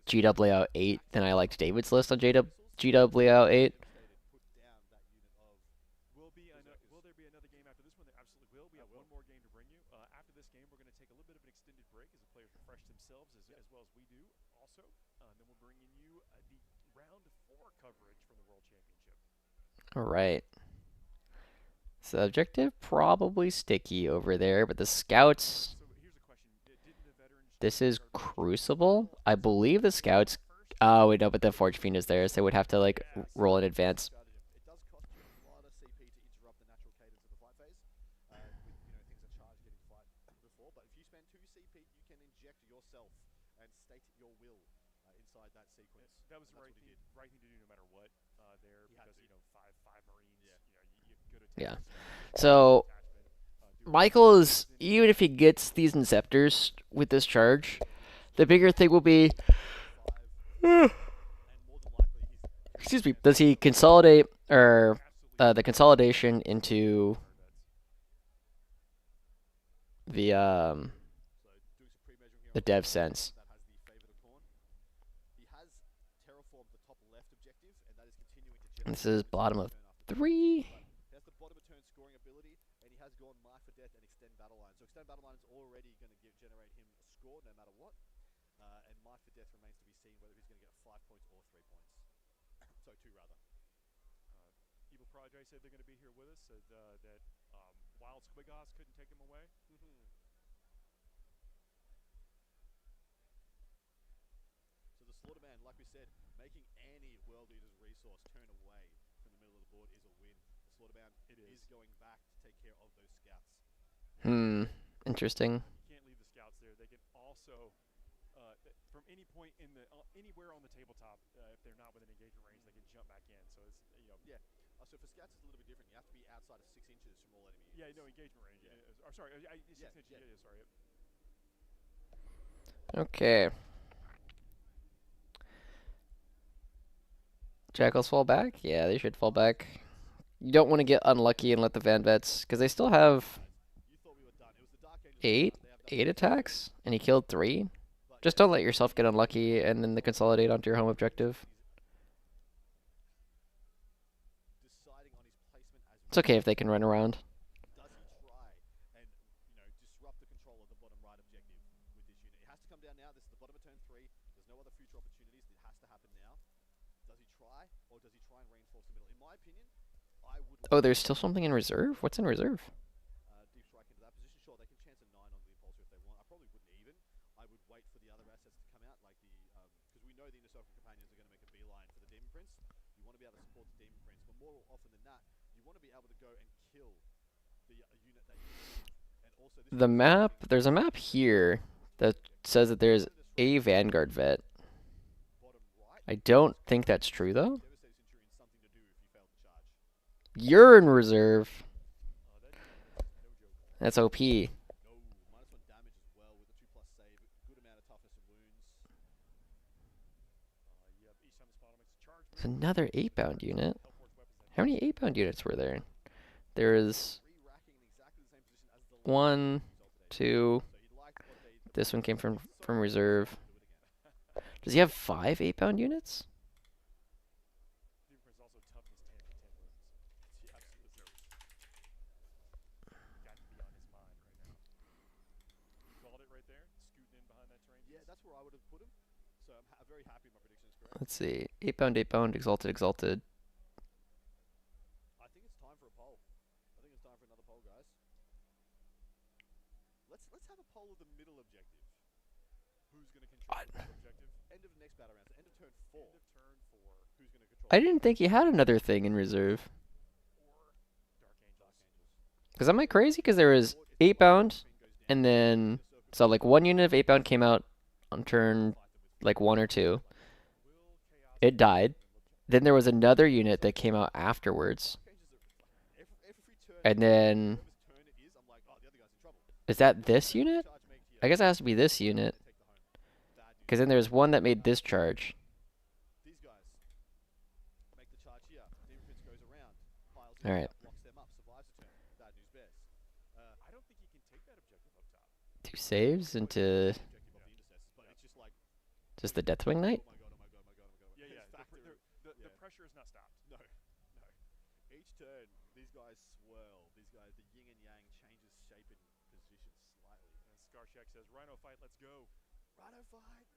GWO 8 than I liked David's list on GWO 8. put down that unit of Will there be another game after this one? There absolutely will. We have one more game to bring you. After this game, we're going to take a little bit of an extended break as the players refresh themselves as well as we do also. And then we'll bring in you the round 4 coverage from the World Championship. All right. So objective probably sticky over there, but the scouts. So here's a question: didn't the veterans? This is Crucible. I believe the scouts. Oh wait, no, but the Forge Fiend is there, so they would have to like roll in advance. strategy. It does cost you a lot of CP to interrupt the natural cadence of the fight phase. With things are charged getting fight before, but if you spend 2 CP, you can inject yourself and state your will inside that sequence. That was the That's right what he thing to do no matter what. There He had because to. five Marines. Yeah. You good Yeah. attachment. So Do Michael is, even if he gets these Inceptors with this charge, the bigger thing will be, 5, and more than likely he's excuse me, does he consolidate or the consolidation into the so doing some pre-measuring here the on dev Corn, sense? that has the favour to Corn. He has terraformed the top left objective, and that is continuing to This is He has bottom the of turn after turn. 3. But he has the bottom of turn scoring ability, and he has gone life or death and extend battle line. So extend battle line is already going to generate him a score no matter what. And life for death remains to be seen whether he's going to get 5 points or 3 points. So two rather. Evil Project said they're going to be here with us. Said that Wild Squigos couldn't take him away. So the Slaughterman, like we said, making any World Eater's resource turn away from the middle of the board is a win. The Slaughterman is going back to take care of those scouts. Interesting. You can't leave the scouts there. They can also, from any point in the anywhere on the tabletop, if they're not within engagement range, they can jump back in. So it's yeah. So for scouts, it's a little bit different. You have to be outside of 6 inches from all enemy units. Yeah, no engagement range. Yeah. Or sorry, 6 inches. Yeah. Yeah, sorry. Okay. Jackals fall back? Yeah, they should fall back. You don't want to get unlucky and let the Van Vets, because they still have You thought we were done. It was the Dark Angels. eight, They have eight nothing to do. attacks, and he killed 3. But Just yeah, don't let yourself get unlucky and then they consolidate onto your home objective. deciding on his placement as It's okay if they can run around. does he try and disrupt the control of the bottom right objective with this unit? It has to come down now. This is the bottom of turn 3. There's no other future opportunities. It has to happen now. Does he try, or does he try and reinforce the middle? In my opinion, I would Oh, there's still something in reserve? What's in reserve? deep strike into that position. Sure, they can chance a 9 on the impulsor if they want. I probably wouldn't even. I would wait for the other assets to come out, like the because we know the Inner Circle Companions are going to make a beeline for the Demon Prince. You want to be able to support the Demon Prince, but more often than that, you want to be able to go and kill the unit that you need. And also, this The map, there's a map here that says that there's a Vanguard vet. bottom right. I don't think that's true though. Devastator Centurion something to do if you fail to charge. You're in reserve. That demon is no joke. That's OP. No, -1 damage as well with a 2+ save. Good amount of toughness and wounds. Yep. Each time the spot makes a charge. It's another 8-bound unit. Hellforce weapons. How many 8-bound units were there? There is Re-racking in exactly the same position as the 1, resulted 2. So he liked what they This one came from so reserve. do it again. Does he have 5 8-bound units? Demon Prince also toughness 10 with 10 wounds. Yeah, absolutely. Got to be on his mind right now. You called it right there. Scooting in behind that train. Yeah, that's where I would have put him. So I'm very happy my prediction is correct. Let's see. 8-bound, 8-bound, exalted, exalted. I think it's time for a poll. I think it's time for another poll, guys. Let's have a poll of the middle objective. Who's going to control the middle objective? End of next battle round. So end of turn 4. End of turn 4. Who's going to control? I didn't think he had another thing in reserve. Or Dark Dark Angels. Angels. Because am I crazy? Because there was 8-bound, and then so like one unit of 8-bound came out on turn like 1 or 2. Will Chaos It died. middle objective? Then there was another unit that came out afterwards. Dark Angels are every turn. And then Whoever's turn it is, I'm like, oh, the other guy's in trouble. is that this unit? Charge make to you. I guess it has to be this unit. They take the home. Bad news. Because then there's one that made this charge. These guys make the charge here. Demon Prince goes around, piles All right. blocks them up, survives the turn. Bad news bears. I don't think he can take that objective up top. 2 saves into Objective of the intercessors, but it's just like, just the Deathwing Knight. oh my god, oh my god, oh my god, oh my god. Yeah, yeah. His factor- The yeah. pressure is not stopped. No, no. Each turn, these guys swirl. These guys, the yin and yang changes shape and position slightly. And Skarshak says, Rhino fight, let's go. Rhino fight.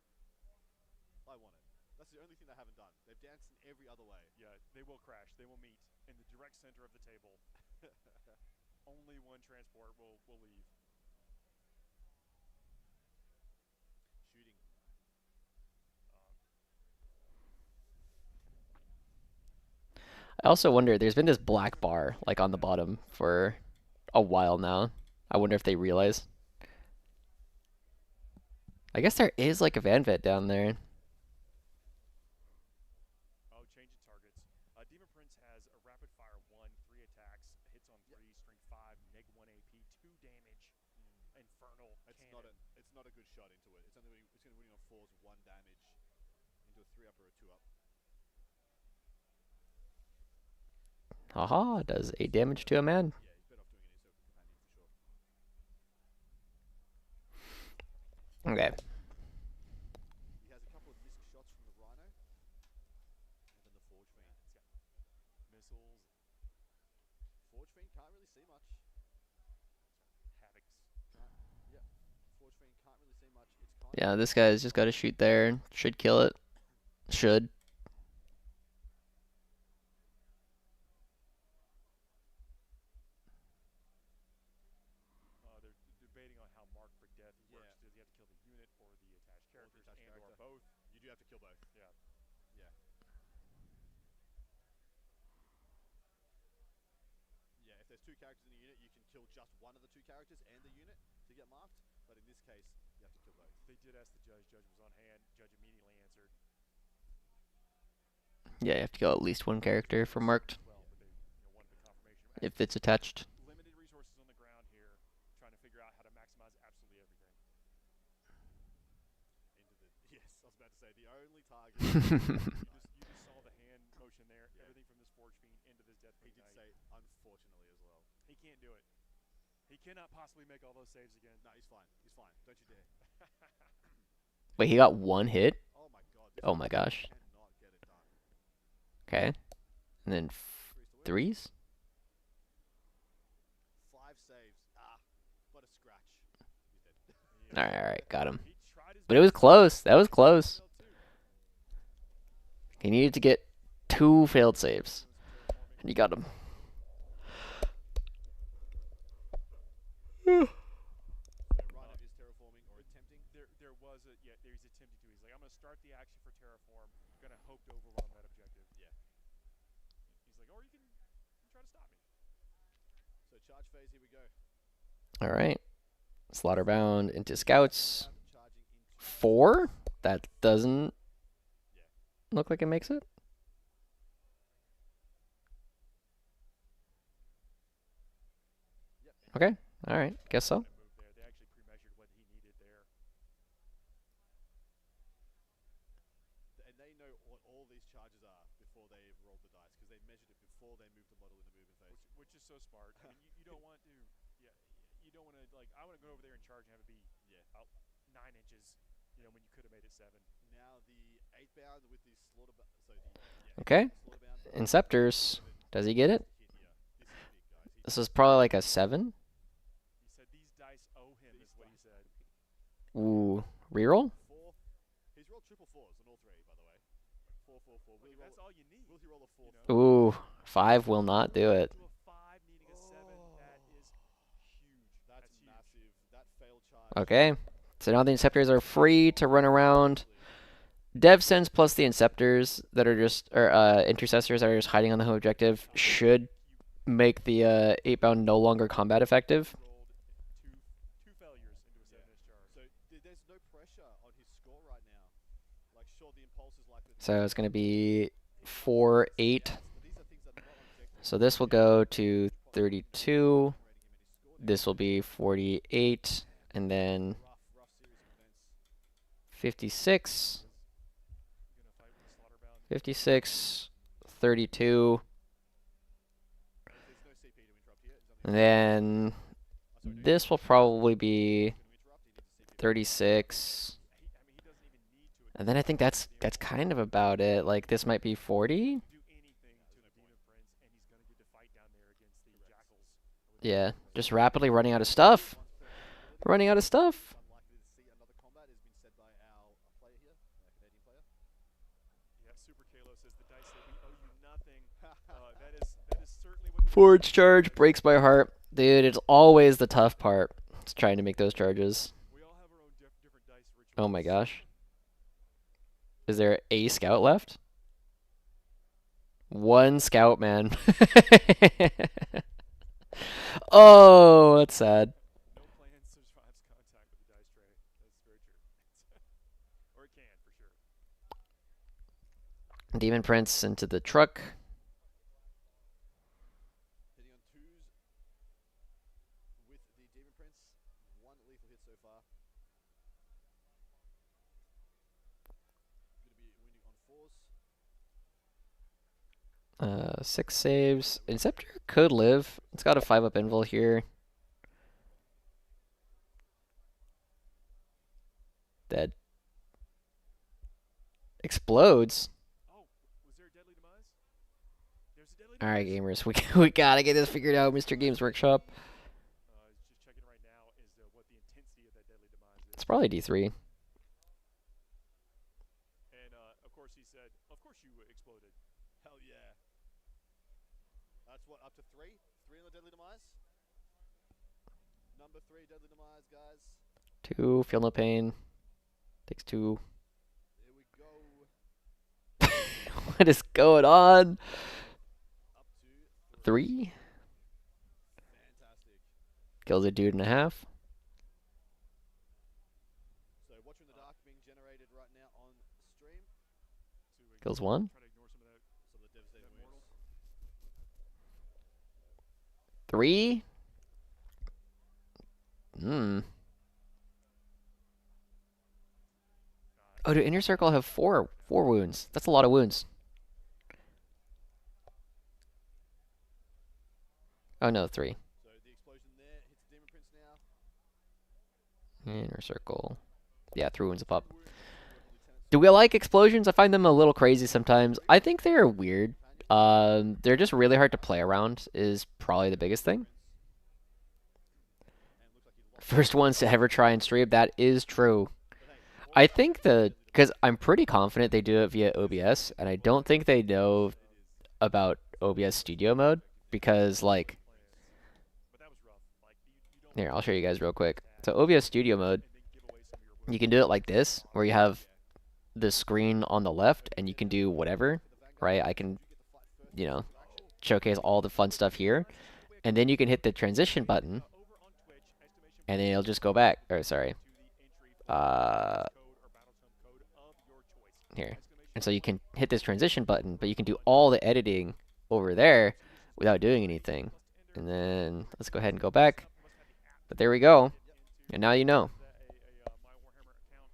I want it. That's the only thing they haven't done. They've danced in every other way. Yeah, they will crash. They will meet in the direct center of the table. Only one transport will leave. Shooting. I also wonder, there's been this black bar like on the bottom for a while now. I wonder if they realize. I guess there is like a Van Vet down there. Oh, change of targets. Demon Prince has a rapid fire 1, 3 attacks, hits on 3, string 5, -1 AP, 2 damage, infernal It's cannon. not a good shot into it. It's going to winning on 4s, 1 damage into a 3-up or a 2-up. Haha, does 8 damage to a man. Yeah, he's better off doing an Inner Circle Companion for sure. Okay. He has a couple of missed shots from the Rhino, and then the Forge Fiend. can't really see much. Havocs. Can't. Yep. Forge Fiend can't really see much. It's kind Yeah, of this guy's just got to shoot there. Should kill it. Should. They're debating on how Mark for Death Yeah. works. Does he have to kill the unit or the attached Or the characters attached and or character. both? You do have to kill both. Yeah. Yeah. Yeah, if there's two characters in a unit, you can kill just one of the two characters and the unit to get marked. But in this case, you have to kill both. They did ask the judge. Judge was on hand. Judge immediately answered. Yeah, you have to kill at least one character for marked Well, but they wanted the confirmation. if it's attached. Limited resources on the ground here, trying to figure out how to maximize absolutely everything. Into the yes, I was about to say the only target. You just saw the hand motion there. Yeah. Everything from this Forge Fiend into this Death He Fiend did Knight. say unfortunately as well. He can't do it. He cannot possibly make all those saves again. No, he's fine. He's fine. Don't you dare. Wait, he got one hit? Oh my god. This Oh my guy gosh. cannot get it done. Okay. And then Threes to win. threes? 5 saves. But a scratch. He's dead. Alright, got him. He tried his But it was best. close. That was close. Failed too. He needed to get 2 failed saves. Doing some terraforming. And he got them. So Rhino is terraforming or attempting. There was a he's attempting to. He's like, I'm gonna start the action for terraform. Gonna hope to overwhelm that objective. Yeah. He's like, or you can try to stop me. So charge phase, here we go. Alright. Slaughterbound into scouts. Charging into 4? That doesn't Yeah. look like it makes it. Yep. Okay. Alright. Guess so. Move there. They actually pre-measured what he needed there. And they know what all these charges are before they've rolled the dice because they measured it before they moved the model into moving phase. Which is so smart. I mean, you don't want to, you don't want to like. I want to go over there and charge and have it be Yeah. 9 inches. When you could have made it 7. Now the 8 bound with the slaughter so the Okay. slaughter bound Inceptors. Does he get it? hit here. This is big, guys. This is probably like a 7. He said these dice owe him, is what he said. Ooh. Reroll? 4. He's rolled triple 4s on all 3, by the way. 4, 4, 4. Will he roll? That's all you need. Will he roll a 4? Ooh. 5 will not do it. To a 5, needing a 7. That is huge. That's huge. massive. That failed charge. Okay. So now the Inceptors are free to run around. Dev sense plus the Inceptors that are just, or Intercessors that are just hiding on the home objective should make the 8 bound no longer combat effective. Rolled two failures into a 7-inch charge. So there's no pressure on his score right now. Like, sure, the impulse is likely to So it's going to be 4, 8. but these are things that are not on objective. So this will go to 32. This will be 48. And then Rough series of events. 56. You're gonna fight with the Slaughterbound. 56. 32. There's no CP to interrupt here. It's And only then this will probably be to interrupt. He needs a CP. 36. He doesn't even need to And then I think that's kind of about it. Like this might be 40. do anything to the Demon Prince, and he's gonna get to fight down there against the Jackals. Yeah, just rapidly running out of stuff. Running out of stuff. Unlikely to see another combat has been said by our player here, our Canadian player. Yeah, Super Kalo says the dice say we owe you nothing. That is certainly what the Forge charge breaks my heart. Dude, it's always the tough part. It's trying to make those charges. we all have our own different dice rituals. Oh my gosh. Is there a scout left? One scout, man. Oh, that's sad. No plan survives contact with the dice tray. That's very true. Or it can, for sure. Demon Prince into the truck. Hitting on 2s with the Demon Prince. 1 lethal hit so far. Going to be winning on 4s. 6 saves. Inceptor could live. It's got a 5-up invul here. Dead. Explodes. Oh, was there a deadly demise? There's There's a Deadly All right, Demise. gamers, we gotta get this figured out, Mr. Games Workshop. Just checking right now is what the intensity of that Deadly Demise It's is. probably D3. And of course he said, "Of course you exploded." Hell yeah. That's what, up to three? Three on the Deadly Demise? Number three Deadly Demise, guys. 2, feel no pain. Takes 2. Here we go. What is going on? Up to 3 Fantastic. kills a dude and a half. So, Watcher in the Dark being generated right now on stream. Kills 1. Try to ignore some of that. Some of the devastating That mortal. wounds. 3. Hmm. Oh, do Inner Circle have 4 wounds? That's a lot of wounds. Oh no, 3. So, the explosion there hits the Demon Prince now. Inner Circle. Yeah, 3 wounds a pop. 10 wounds on the Lieutenant's Do we like explosions? I find them a little crazy sometimes. I think they're weird. They're just really hard to play around is probably the biggest thing. And looks like he lost. First ones to ever try and stream, that is true. But hey, I think because I'm pretty confident they do it via OBS, and I don't think they know about OBS Studio Mode because like But that was rough. Like you don't here, I'll show you guys real quick. So OBS Studio Mode, and then give away some of your you can do it like this, where you have the screen on the left, and you can do whatever, right? I can, you know, showcase all the fun stuff here, and then you can hit the transition button, over on Twitch, exclamation and then it'll just go back. Or sorry, to the entry uh, code or battle tone code of your choice. here. Exclamation And so you can hit this transition button, but you can do all the editing over there without doing anything. And then let's go ahead and go back. But there we go. And now you know. My Warhammer account,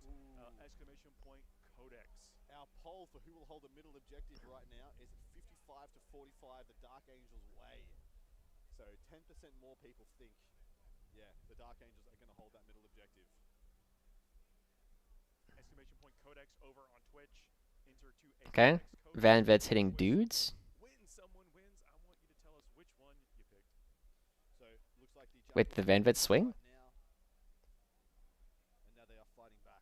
exclamation point codex. our poll for who will hold the middle objective right now is 55 to 45 the Dark Angels way. So 10% more people think, yeah, the Dark Angels are going to hold that middle objective. Exclamation point codex over on Twitch. Enter to a Okay. codex code. Van Vet's hitting dudes. When someone wins, I want you to tell us which one you picked. So looks like the With the Van Vet swing? right now, and now they are fighting back.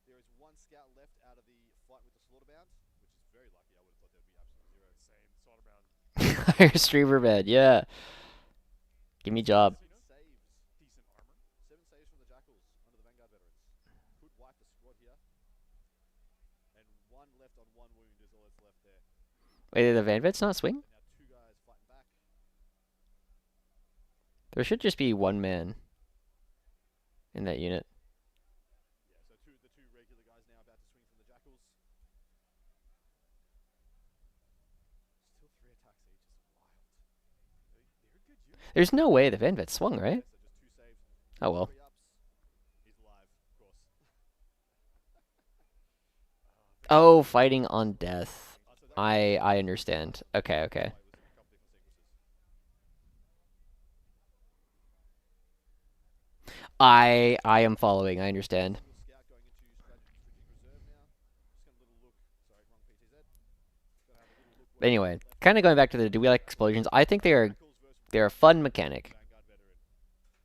There is one scout left out of the fight with the Slaughterbound, which is very lucky. I would have thought there'd be absolute zero. Same. Slaughterbound. Higher streamer bed, yeah. Give me job. Seven saves. Decent armor. 7 saves from the Jackals under the Vanguard veterans. Could wipe the squad here. And one left on one wound is all that's left there. Wait, did the Van Vet's not swing? And now 2 guys fighting back. There should just be 1 man in that unit. Yeah, so the two regular guys now about to swing from the Jackals. Still 3 attacks each. It's wild. They're good units. There's no way the Van Vet swung, right? Yeah, so just 2 saves. Oh well. 3 ups. He's alive, of course. Oh, fighting on death. So that I understand. Okay, okay. was a couple different sequences. I am following. I understand. Single scout going into strategic reserve now. Just gonna little look. Sorry, wrong PTZ. Gonna have a little look. But anyway, kind of going back to the do we like explosions? I think Jackals versus they're a fun mechanic. Vanguard veteran.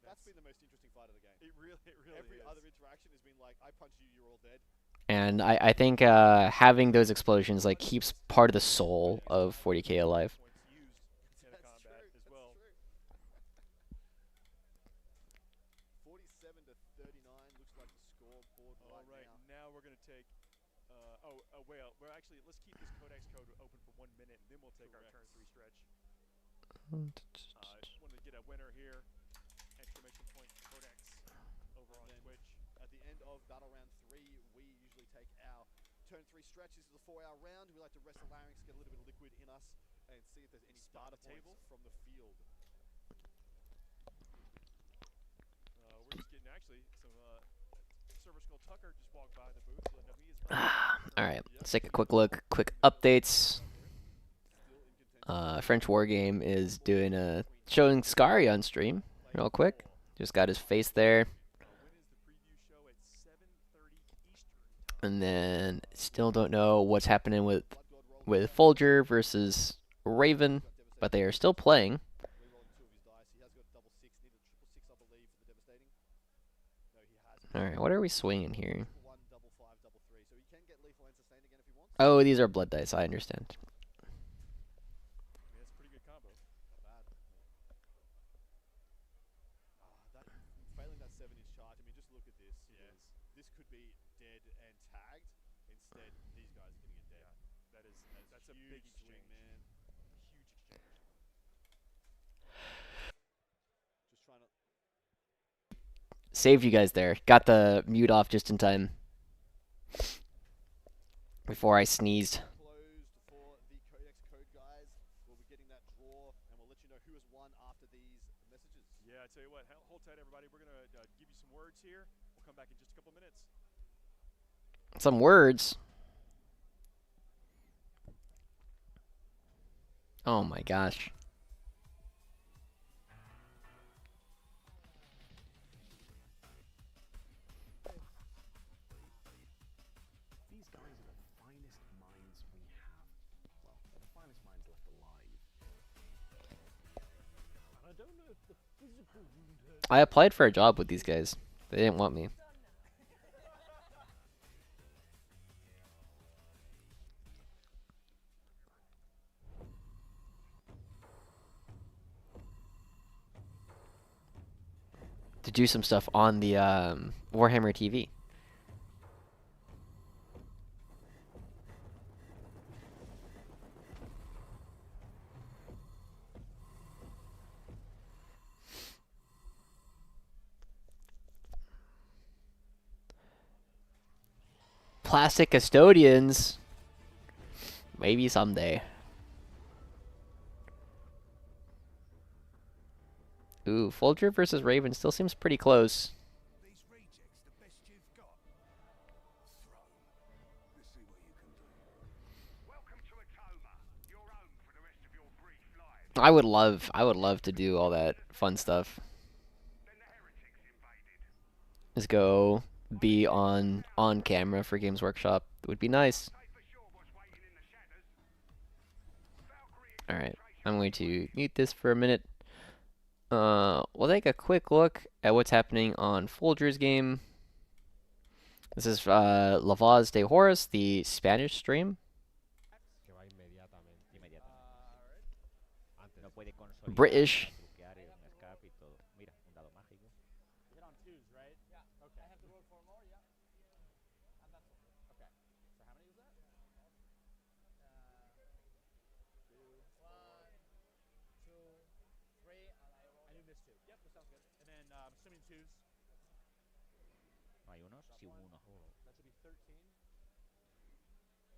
That's been the most interesting fight of the game. It really Every is. other interaction has been like, I punch you, you're all dead. And I think having those explosions like keeps part of the soul of 40k alive. Points used in a That's combat true. as That's well. true. 47 to 39 looks like the scoreboard All right right, now. now we're gonna take. Well, we're actually let's keep this codex code open for 1 minute, and then we'll take our turn 3 stretch. Want to get a winner here. Exclamation point codex over on And then Twitch. at the end of battle round 3, we usually take our turn 3 stretch. This is a 4-hour round. We like to rest the larynx, get a little bit of liquid in us, and see if there's any Start data the table. points from the field. We're just getting actually some Silver Skull Tucker just walked by the booth, so no, he is. All right, let's take a quick look. Quick updates. Still in contention. French Wargame is doing showing Scary on stream real quick. Just got his face there. When is the preview show at 7:30 Eastern time? And then still don't know what's happening with Blood God rolled Folger versus Raven, Got but devastating they are damage. still playing. Rerolling two of his dice. He has got a double six. Needed a triple six, I believe, for the devastating. No, he hasn't. All right, what are we swinging here? Triple one, double five, double three. So he can get lethal and sustained again if he wants. Oh, these are blood dice. I understand. I mean, that's a pretty good combo. Not bad. That failing that 7-inch charge. I mean, just look at this. Yeah. This could be dead and tagged. Instead, these guys are getting it dead. Yeah, that's a big Huge swing, exchange. man. Huge exchange. Just trying to. Saved you guys there. Got the mute off just in time before I sneezed. Closed for the Codex Code guys. We'll be getting that draw, and we'll let you know who has won after these messages. Yeah, I tell you what, hold tight, everybody. We're going to give you some words here. We'll come back in just a couple minutes. Some words. Oh my gosh. These guys are the finest minds we have. Well, they're the finest minds left alive. I don't know if the physical wound hurt. I applied for a job with these guys. They didn't want me. To do some stuff on the Warhammer TV. Plastic custodians. Maybe someday. Ooh, Folger versus Raven still seems pretty close. These rejects the best you've got. Throw. Let's see what you can do. Welcome to Atoma. You're home for the rest of your brief life. I would love to do all that fun stuff. Then the heretics invaded. Just go be on camera for Games Workshop. It would be nice. Say for sure what's waiting in the shadows. Valkyrie All right, infiltration I'm going to reported. mute this for a minute. We'll take a quick look at what's happening on Folger's game. This is La Voz de Horus, the Spanish stream. Que va inmediatamente. Antes No puede consolidar, British. truquear un escape y todo. Mira, un dado mágico. hit on twos, right? Yeah. Okay. I have to roll for more. Yeah. And that's okay. So how many was that? Two. One, two, three, and you missed two. Yep, that sounds good. And then assuming twos. No hay unos, sí uno. That should be 13.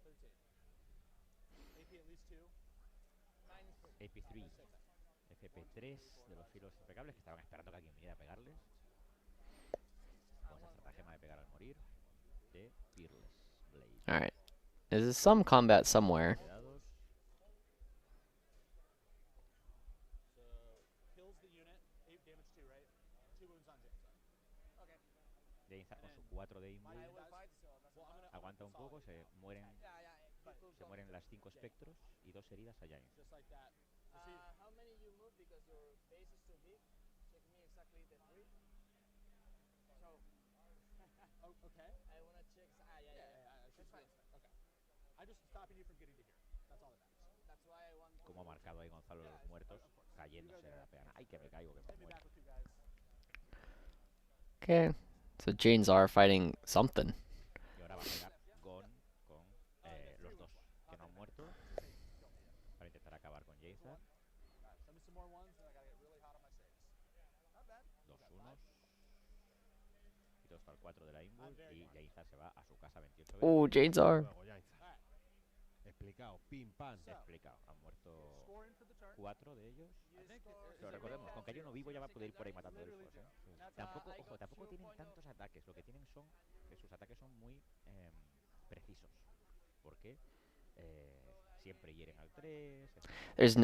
13. AP at least two. Minus three. AP3, Six. FP3 de los filos impecables que estaban esperando que alguien viniera a pegarles. Con esa estratagema de pegar al morir. De Fearless Blade. All right, there's some combat somewhere. De dados. So kills the unit. 8 damage, 2, right? 2 wounds on James. Okay. James con su 4 de Imbued. Well, I'm gonna Aguanta un poco, se mueren but, las 5 espectros y 2 heridas a James. just like that. How many you move because your base is too big? Give me exactly the 3. So Oh, okay. I wanna check. I should be okay. I'm just stopping you from getting to here. That's all that matters. That's why I want to. Como ha marcado ahí Gonzalo los muertos, cayéndose de la peana. Ay, que me caigo, que me Let me muero. back with you guys. Okay, so Janes are fighting something. Y ahora va a pegar con los dos que no han muerto para intentar acabar con Jason. Send me some more ones, and I gotta get really hot on my saves. Not bad. Dos unos. Y 2 para el 4 de la Inbull. Y Jason se va a su casa 28 veces. Oh, Janes are. Luego, Jainza. Explicado, pim, pam. Explicado. Han muerto Scoring for the turn. 4 de ellos. I think Pero recordemos, con que yo no vivo ya va a poder ir por ahí matando elfos, ¿eh? Tampoco, ojo, tampoco tienen tantos ataques. Lo que tienen son que sus ataques son muy precisos. Porque siempre hieren al 3. There's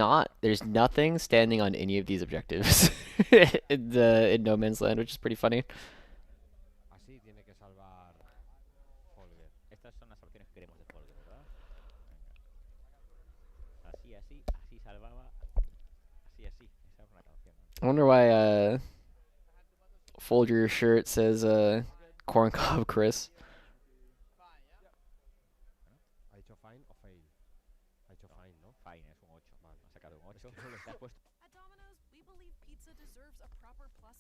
nothing standing on any of these objectives in No Man's Land, which is pretty funny. Así tiene que salvar Folger. Estas son las opciones que queremos de Folger, ¿verdad? Venga. Así I wonder why Folger's shirt says Corncob Chris. Fine, yeah? ¿Ha hecho fine o fail? Ha hecho fine, ¿no? Fine es un 8. Vale. Ha sacado un Es 8. que no lo Te has puesto At Domino's, we believe pizza deserves a proper +1.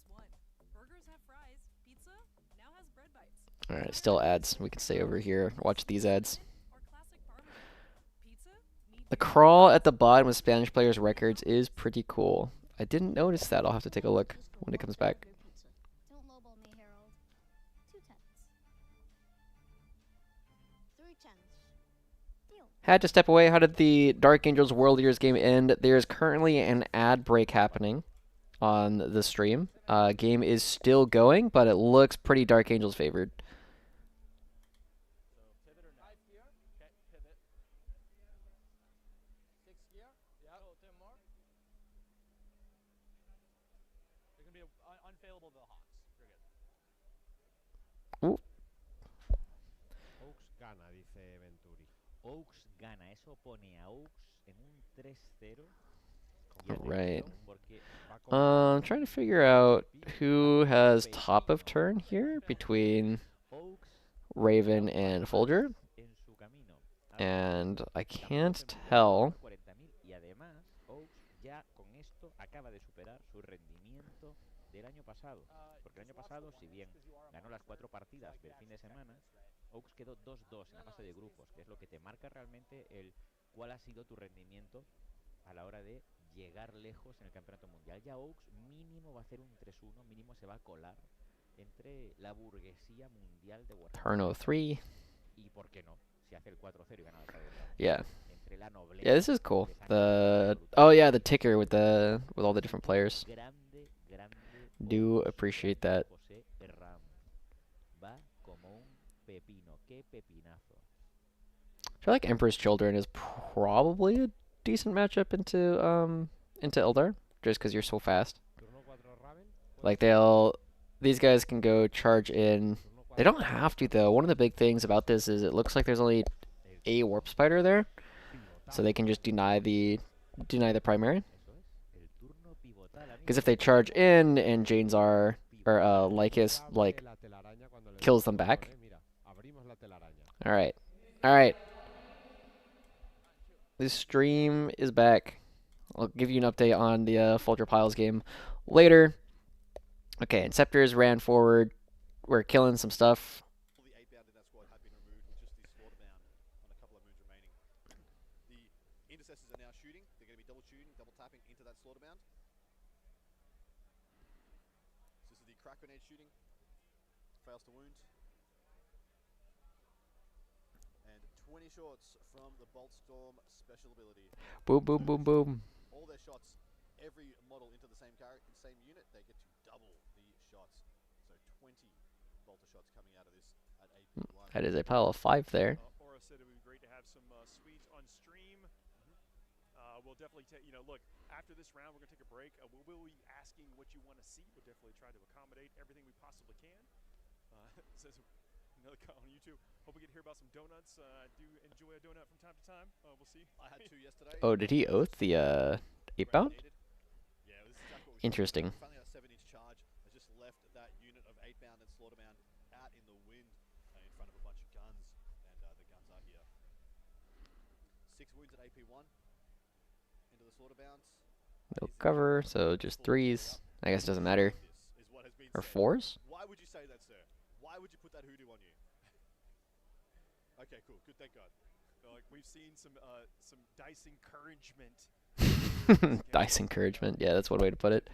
Burgers have fries. Pizza now has bread bites. All right, still ads. We can stay over here. Watch these ads. Or classic Parmesan. Pizza, meat, The crawl at the bottom with Spanish players' records is pretty cool. I didn't notice that. I'll have to take a look when it comes back. Don't lowball me, Harold. 2 tenths. 3 tenths. Deal. Had to step away. How did the Dark Angels World Years game end? There's currently an ad break happening on the stream. Game is still going, but it looks pretty Dark Angels favored. So pivot or no? 5 gear, Okay, pivot. 6 gear. Yeah. Oh, 10 more. They're gonna be unfailable to the Hawks. You're good. Oaks gana, dice Venturi. Oaks gana. Eso pone a Oaks en un 3-0. Right. Porque Va con I'm trying to figure out who has top of turn here between Oaks Raven and Folger, en su camino. and I can't tell. 40.000 y además Oaks ya con esto acaba de superar su rendimiento del año pasado. Porque el año pasado, si bien ganó las 4 partidas del fin de semana, Oaks quedó 2-2 en la fase de grupos, que es lo que te marca realmente el cuál ha sido tu rendimiento a la hora de llegar lejos en el campeonato mundial. Ya Oaks mínimo va a hacer un 3-1, mínimo se va a colar entre la burguesía mundial de Warhammer. Turn 03. Y por qué no, si hace el 4-0 y gana la tabla. Yeah. Entre la nobleza. Yeah, this is cool. The ticker with all the different players. Grande, grande. Do Oaks appreciate that. José Ram. Va como un pepino. Qué pepinazo. I feel like Emperor's Children is probably a decent matchup into Eldar, just because you're so fast. turno 4 Raven. Like these guys can go charge in. They don't have to though. One of the big things about this is it looks like there's only a Warp Spider there, so they can just deny the primary. Eso es. El turno pivotal. Because if they charge in and Janezar or Lycus like La telaraña cuando le kills dé them el back. botón, Mira, abrimos la telaraña. All right. This stream is back. I'll give you an update on the Folger Piles game later. Okay, Inceptors ran forward. We're killing some stuff. All the 8-bound in that squad have been removed with just the slaughterbound on a couple of moons remaining. The intercessors are now shooting. They're going to be double shooting, double tapping into that slaughterbound. So this is the crack grenade shooting. Fails to wound. And 20 shots from the Bolt Storm special ability. Boom, boom, boom, boom. All their shots, every model into the same unit, they get to double the shots. So 20 bolter shots coming out of this at AP1. That is a pile of 5 there. Aura said it would be great to have some Swedes on stream. We'll definitely take, look, after this round, we're going to take a break. We'll be asking what you want to see. We'll definitely try to accommodate everything we possibly can. Says another guy on YouTube. Hope we get to hear about some donuts. I do enjoy a donut from time to time. We'll see. I had 2 yesterday. Oh, did he oath the 8-bound? Yeah, this is exactly what we Interesting. Finally, a 7-inch charge has just left that unit of 8-bound and slaughterbound out in the wind in front of a bunch of guns, and the guns are here. 6 wounds at AP1 into the slaughterbounds. No cover, so just 3s. I guess it doesn't matter. This is what has been Or said. 4s? Why would you say that, sir? Why would you put that hoodoo on you? Okay, cool. Good, thank God. Like we've seen some dice encouragement. Dice encouragement. Yeah, that's one way to put it.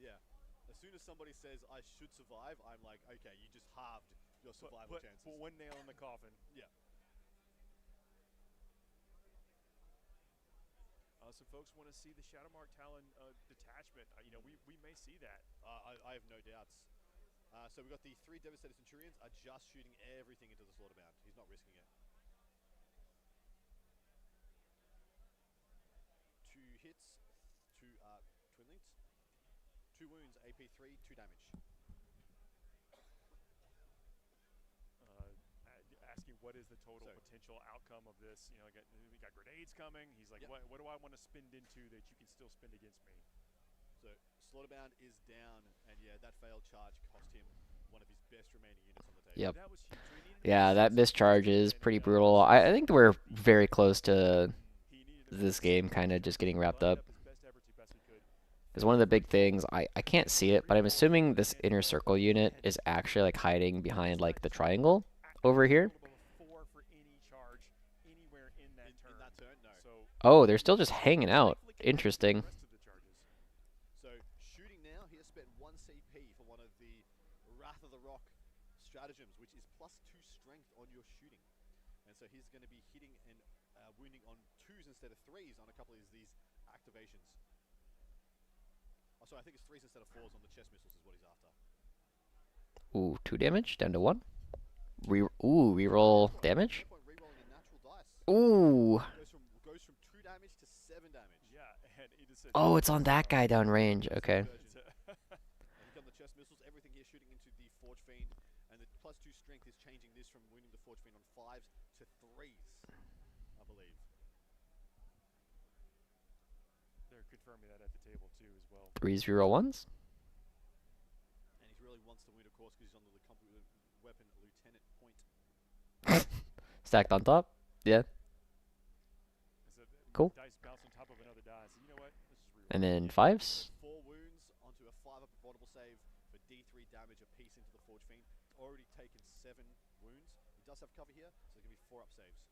Yeah. As soon as somebody says I should survive, I'm like, okay, you just halved your survival chances. Put one nail in the coffin. Yeah. Some folks want to see the Shadowmark Talon detachment. We may see that. I have no doubts. So we've got the 3 Devastator Centurions are just shooting everything into the slaughterbound. He's not risking it. 2 hits, 2 twin links, 2 wounds, AP3, 2 damage. Asking what is the total potential outcome of this? We got grenades coming. He's like, Yep. what do I want to spend into that you can still spend against me? So Slaughterbound is down, and yeah, that failed charge cost him one of his best remaining units on the table. Yep. That was huge. So he needed to make Yeah, that sense of mischarge this, is and pretty let's brutal. I just think say we're he very close to he needed to make this sense game of kind of it just and getting wrapped lined up. up his best effort to best he could. Because one of the big things, I can't see it, but I'm assuming this inner circle unit is actually like hiding behind like the triangle over here. Four for any charge anywhere in that turn. In that turn, no. So Oh, they're still just hanging out. Interesting. rest of the charges. So shooting now, he has spent 1 CP for one of the Wrath of the Rock stratagems, which is +2 strength on your shooting. And so he's going to be hitting and wounding on 2s instead of 3s on a couple of these activations. Oh, sorry, I think it's 3s instead of 4s on the chest missiles is what he's after. Ooh, 2 damage down to 1. Reroll damage. No point rerolling a natural dice. Ooh. Goes from 2 damage to 7 damage. Yeah, and it is Oh, it's on that guy down range. Okay. And he got the chest missiles, everything here shooting into the Forge Fiend, and the +2 strength is changing this from wounding the Forge Fiend on 5s to 3s, I believe. They're confirming that at the table too as well. 3s reroll 1s. And he really wants to wound, of course, because he's on the weapon lieutenant point. Stacked on top. Yeah. Cool. Dice bounce on top of another die. So you know what? Let's just reroll. And then 5s. 4 wounds onto a 5 up vulnerable save for D3 damage apiece into the Forge Fiend. Already taken 7 wounds. He does have cover here, so there's going to be 4 up saves.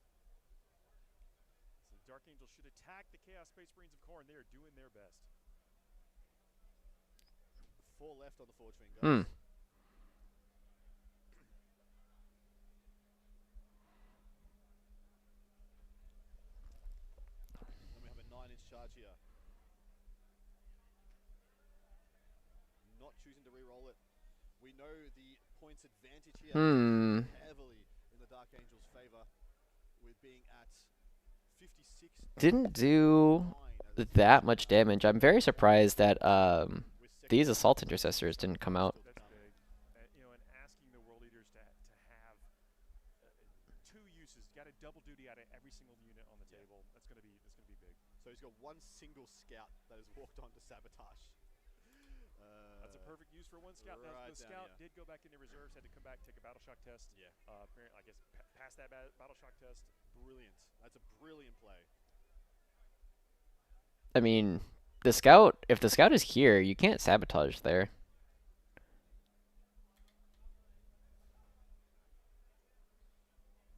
So the Dark Angels should attack the Chaos Space Marines of Khorne. They are doing their best. 4 left on the Forge Fiend, Hmm. guys. And we have a 9-inch charge here. Not choosing to re-roll it. We know the points advantage here heavily in the Dark Angel's favor, with being at 56. Didn't do that much damage. I'm very surprised that these assault intercessors didn't come out. That's big. You know, and asking the world leaders to have 2 uses. Got a double duty out of every single unit on the table. That's gonna be big. So he's got 1 single scout that has walked on to sabotage. That's a perfect use for 1 scout. Now, right the down scout did go back into reserves, had to come back, take a battle shock test. Yeah. Apparently, I guess pass that battle shock test. Brilliant. That's a brilliant play. I mean, the scout, if the scout is here, you can't sabotage there.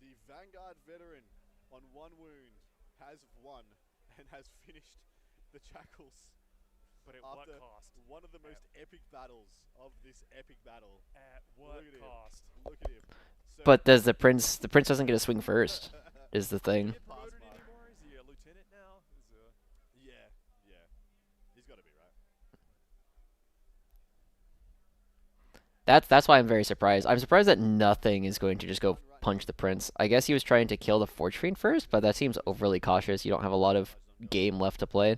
The Vanguard veteran on 1 wound has won and has finished the Jackals. But at what After cost? one of the most epic battles of this epic battle. At what Look at cost? him. Look at him. So But does the prince doesn't get a swing first, is the thing. Is he promoted anymore? Is he a lieutenant now? yeah. He's got to be, right? That's why I'm very surprised. I'm surprised that nothing is going to just go punch the prince. I guess he was trying to kill the Forge Fiend first, but that seems overly cautious. You don't have a lot of game left to play.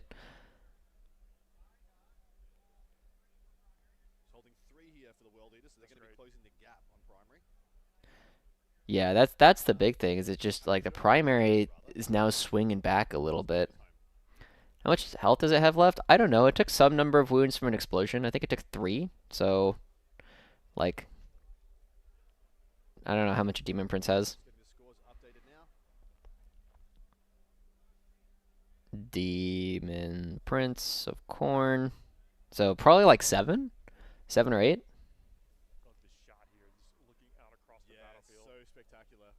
He's holding 3 here for the World Eaters, so they're going to be closing the gap on primary. Yeah, that's the big thing. Is it just like the primary is now swinging back a little bit. How much health does it have left? I don't know. It took some number of wounds from an explosion. I think it took 3. So, like, I don't know how much a Demon Prince has. Getting the scores updated now. Demon Prince of Khorne. So probably like 7? 7 or 8? Love this shot here, just looking out across the Yeah, battlefield. so spectacular.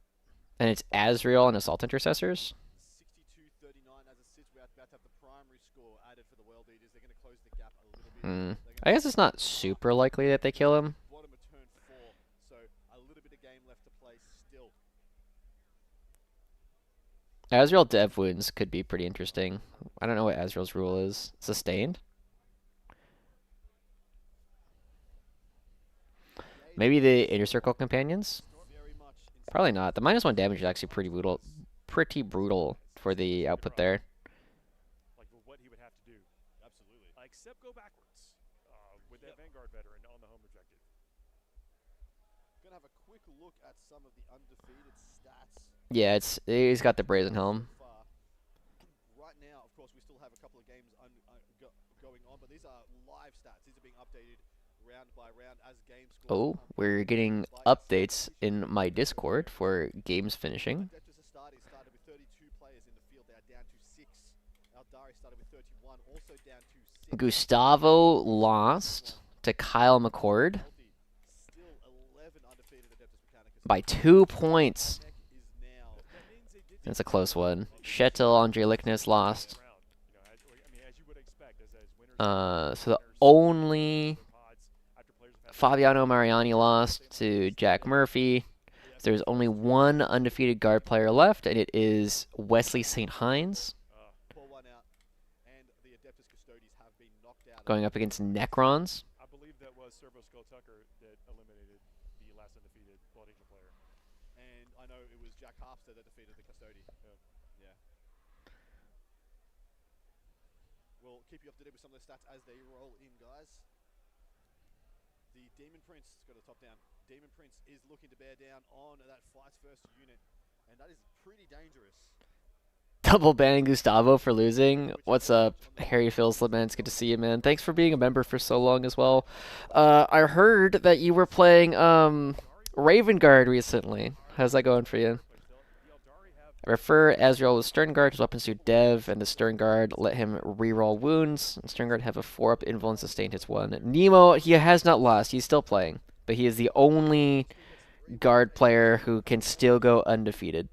And it's Azrael and Assault Intercessors? 62-39 as it sits. We're about to have the primary score added for the World Eaters. They're going to close the gap a little bit. I guess it's not super likely that they kill him. Bottom of turn 4, so a little bit of game left to play still. Azrael dev wounds could be pretty interesting. I don't know what Azrael's rule is. Sustained? Maybe the Inner Circle Companions? Very much Probably not. The -1 damage is actually pretty brutal. Pretty brutal for the output there. Like what he would have to do. absolutely. Except go backwards with that Vanguard veteran on the home objective. Gonna have a quick look at some of the undefeated stats. Yeah, he's got the Brazen Helm. So far. Right now, of course, we still have a couple of games going on, but these are live stats. These are being updated round by round as game scores Oh, come we're in. getting Despite updates competition in my in Discord the for games finishing. Adeptus Astartes started with 32 players in the field. They are down to 6. Aldari started with 31, also down to 6. Gustavo lost to Kyle McCord Still 11 undefeated Adeptus Mechanicus. by 2 points. Tech is now It's a close one. Shetel Andre Lickness lost. So the only Fabiano Mariani lost to Jack Murphy. So there's only one undefeated guard player left, and it is Wesley St. Hines pull one out, and the Adeptus Custodes have been knocked out. going up against Necrons. I believe that was Servo Skull Tucker that eliminated the last undefeated Blood Angel player. And I know it was Jack Harpster that defeated the Custody. Yeah. We'll keep you up to date with some of the stats as they roll in, guys. The Demon Prince has got a top down. Demon Prince is looking to bear down on that Fights First unit, and that is pretty dangerous. Double banning Gustavo for losing. What's up, Harry Phil Slipman? It's good to see you, man. Thanks for being a member for so long as well. I heard that you were playing Raven Guard recently. How's that going for you? I prefer Azrael with Stern Guard. His weapons do Dev, and the Stern Guard let him reroll wounds. And Stern Guard have a 4-up invul and sustain hits 1. Nemo, he has not lost. He's still playing, but he is the only guard player who can still go undefeated.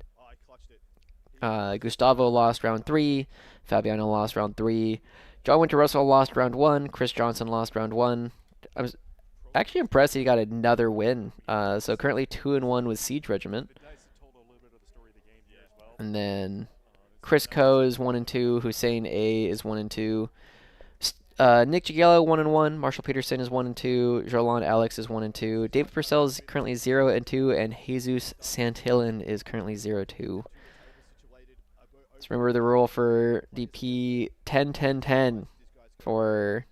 Gustavo lost round 3. Fabiano lost round 3. John Winter Russell lost round 1. Chris Johnson lost round 1. I was actually impressed he got another win. So currently 2-1 with Siege Regiment. And then Chris Coe is 1-2. Hussein A is 1-2. Nick Gigello 1-1. Marshall Peterson is 1-2. Jolan Alex is 1-2. David Purcell is currently 0-2, and Jesus Santillan is currently 0-2. So remember the rule for DP 10-10-10 for.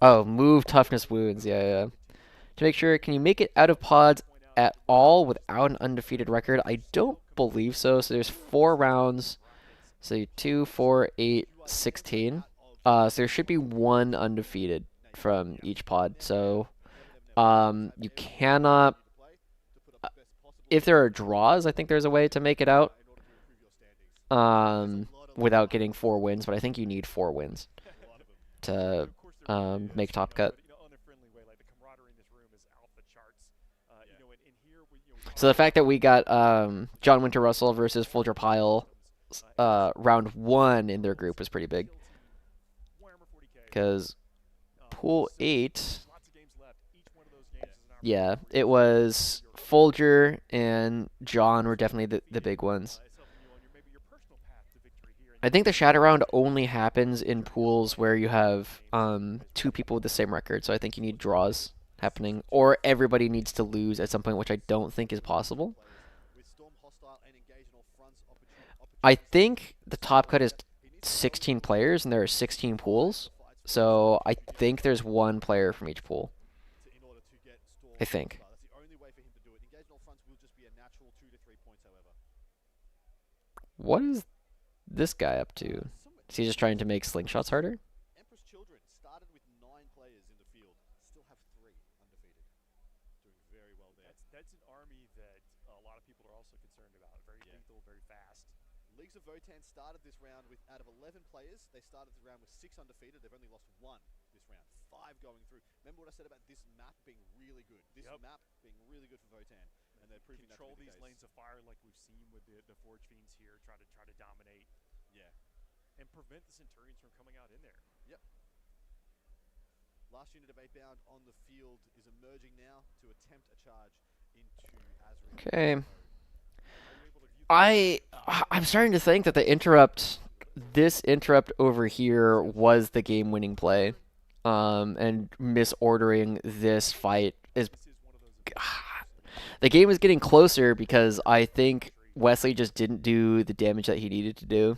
Oh, move toughness wounds. Yeah. To make sure, can you make it out of pods at all without an undefeated record? I don't believe so. So there's 4 rounds. So 2, 4, 8, 16. So there should be 1 undefeated from each pod. So you cannot. If there are draws, I think there's a way to make it out without getting 4 wins. But I think you need 4 wins to make top cut. So the fact that we got John Winter Russell versus Folger Pyle round 1 in their group was pretty big. Because pool 8, yeah, it was Folger and John were definitely the big ones. I think the Shadow Round only happens in pools where you have 2 people with the same record, so I think you need draws happening, or everybody needs to lose at some point, which I don't think is possible. I think the top cut is 16 players, and there are 16 pools, so I think there's 1 player from each pool. I think. What is this guy up to? Is he just trying to make slingshots harder? Empress Children started with 9 players in the field, still have 3 undefeated. Doing very well there. That's an army that a lot of people are also concerned about. Very lethal, very fast. Leagues of Votan started this round with, out of 11 players, they started the round with 6 undefeated. They've only lost 1 this round. 5 going through. Remember what I said about this map being really good? This map being really good for Votan, and they're proving that to be the case. Control these lanes of fire like we've seen with the Forge Fiends here. Try to dominate. Yeah. And prevent the Centurions from coming out in there. Yep. Last unit of 8-bound on the field is emerging now to attempt a charge into Azrael. Okay. I'm starting to think that this interrupt over here was the game-winning play, and misordering this fight is. The game is getting closer because I think Wesley just didn't do the damage that he needed to do.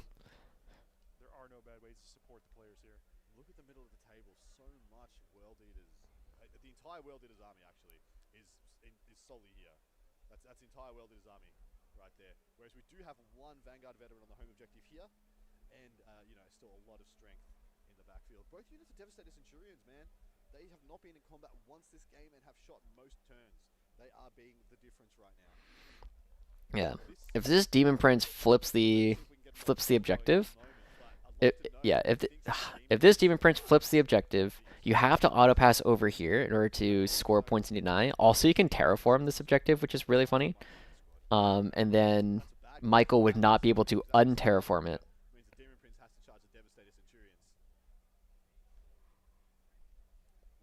There are no bad ways to support the players here. Look at the middle of the table. So much World Eaters. The entire World Eaters army actually is solely here. That's the entire World Eaters army right there. Whereas we do have 1 Vanguard veteran on the home objective here, and still a lot of strength in the backfield. Both units are devastated Centurions, man. They have not been in combat once this game and have shot most turns. They are being the difference right now. Yeah. If this Demon Prince flips the objective, if this Demon Prince flips the objective, you have to auto pass over here in order to score points and deny. Also, you can terraform this objective, which is really funny. And then Michael would not be able to unterraform it. Means the Demon Prince has to charge the devastated Centurions.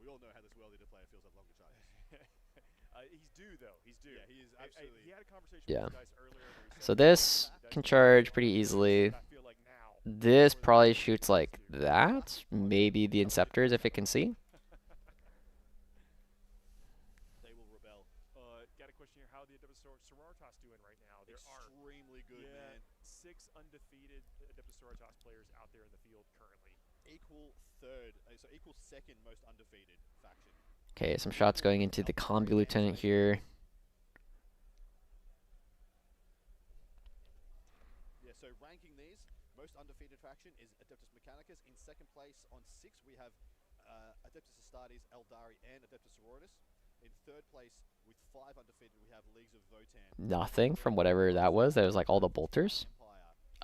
We all know how this world eater player feels at longer charges. He's due though. He's due. Yeah, he is absolutely. He had a conversation Yeah. with you guys earlier. So this can charge pretty easily. This probably shoots like that. Maybe the Inceptors if it can see. They will rebel. Got a question here. How are the Adeptus Sororitas doing right now? There are extremely good, man. 6 undefeated Adeptus Sororitas players out there in the field currently. Equal second most undefeated faction. Okay, some shots going into the Combi Lieutenant here. Yeah, so ranking these, most undefeated faction is Adeptus Mechanicus. In second place on 6, we have Adeptus Astartes, Eldari, and Adeptus Sororitas. In third place, with 5 undefeated, we have Leagues of Votan. Nothing from whatever that was. That was like all the bolters.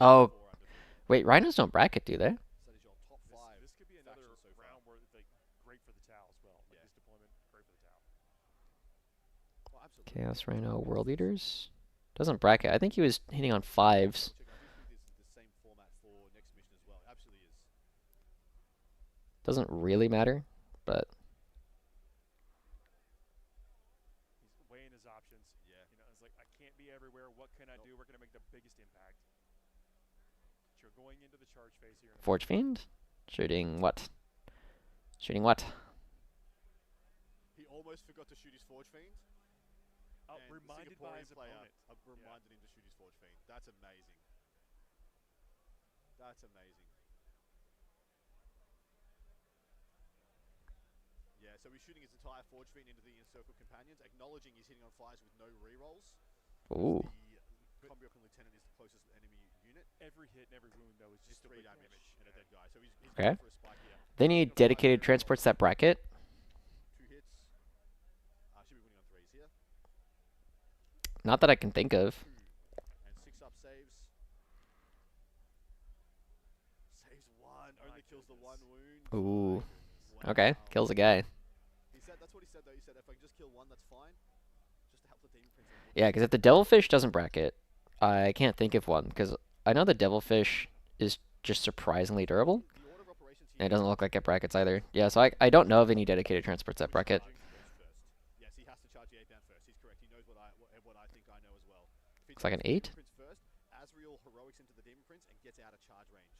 Oh, wait, Rhinos don't bracket, do they? So that is your top 5. This could be another round where it's like great for the Tau as well. Like this deployment, great for the Tau. Oh, absolutely. Chaos Rhino World Eaters. Doesn't bracket. I think he was hitting on 5s. I do think this is the same format for next mission as well. Absolutely is. Doesn't really matter, but He's weighing his options. Yeah. It's like I can't be everywhere. What can I do? We're gonna make the biggest impact. You're going into the charge phase here. Forge Fiend? Shooting what? Shooting what? He almost forgot to shoot his Forge Fiend. Reminded by his opponent. Reminded him to shoot his Forge Fiend. That's amazing. That's amazing. Yeah, so he's shooting his entire Forge Fiend into the Encircle Companions, acknowledging he's hitting on fires with no rerolls. Ooh. The Combiocon Lieutenant is the closest enemy unit. Every hit and every wound, though, is just 3 damage and a dead guy. So he's Okay. going for a spike here. They need dedicated transports that bracket. 2 hits. Should be winning on 3s here. Not that I can think of. 2 and 6 up saves. Saves 1. Only kills the 1 wound. Ooh. Wow. Okay, kills a guy. He said that's what he said though. He said if I can just kill 1, that's fine. Just to help the Demon Prince. Yeah, because if the Devilfish doesn't bracket, I can't think of one. Because I know the Devilfish is just surprisingly durable. The order of operations And it doesn't look like it brackets either. Yeah, so I don't know of any dedicated transports that bracket. Yes, he has to charge the 8-bound first. He's correct. He knows what I think I know as well. Looks like an 8. Prince first, Azrael heroics into the Demon Prince and gets out of charge range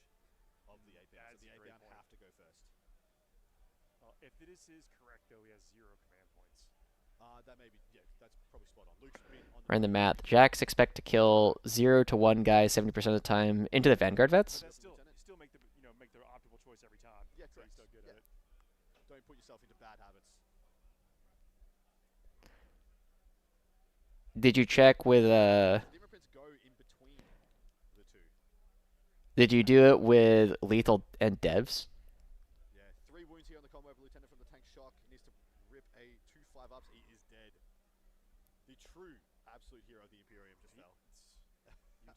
of the 8-bound. So the 8-bound have to go first. If this is correct, though, he has 0 command points. That may be, yeah, that's probably spot on. Luke's been on Run the math. Jacks expect to kill 0 to 1 guys 70% of the time into the Vanguard vets. But you still make the make the optimal choice every time. Yeah, so correct. he's still good at it. Don't put yourself into bad habits. Did you check with Demon Prince go in between the 2. Did you do it with lethal and devs? Yeah, 3 wounds here on the combo lieutenant from the tank shock. He needs to rip a 2 5-ups. He is dead. The true absolute hero of the Imperium just fell.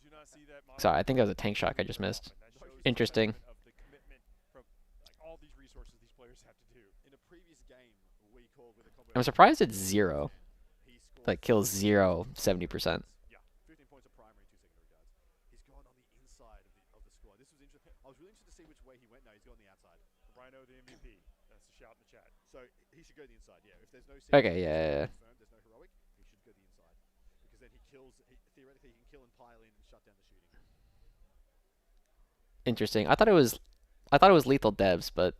You do not see that. Sorry, I think that was a tank shock I just missed. Interesting. Of the commitment from all these resources these players have to do. In a previous game, we called with a combo. I'm surprised it's 0. Like kills 0 70%. Yeah, 15 points of primary, 2 secondary guards. He's gone on the inside of the squad. This was interesting. I was really interested to see which way he went. No, he's gone the outside. Rhino, the MVP. That's the shout in the chat. So he should go the inside. Yeah, if there's no Okay, yeah. confirmed, there's no heroic, he should go the inside because then he kills. Theoretically, he can kill and pile in and shut down the shooting. Interesting. I thought it was lethal devs, but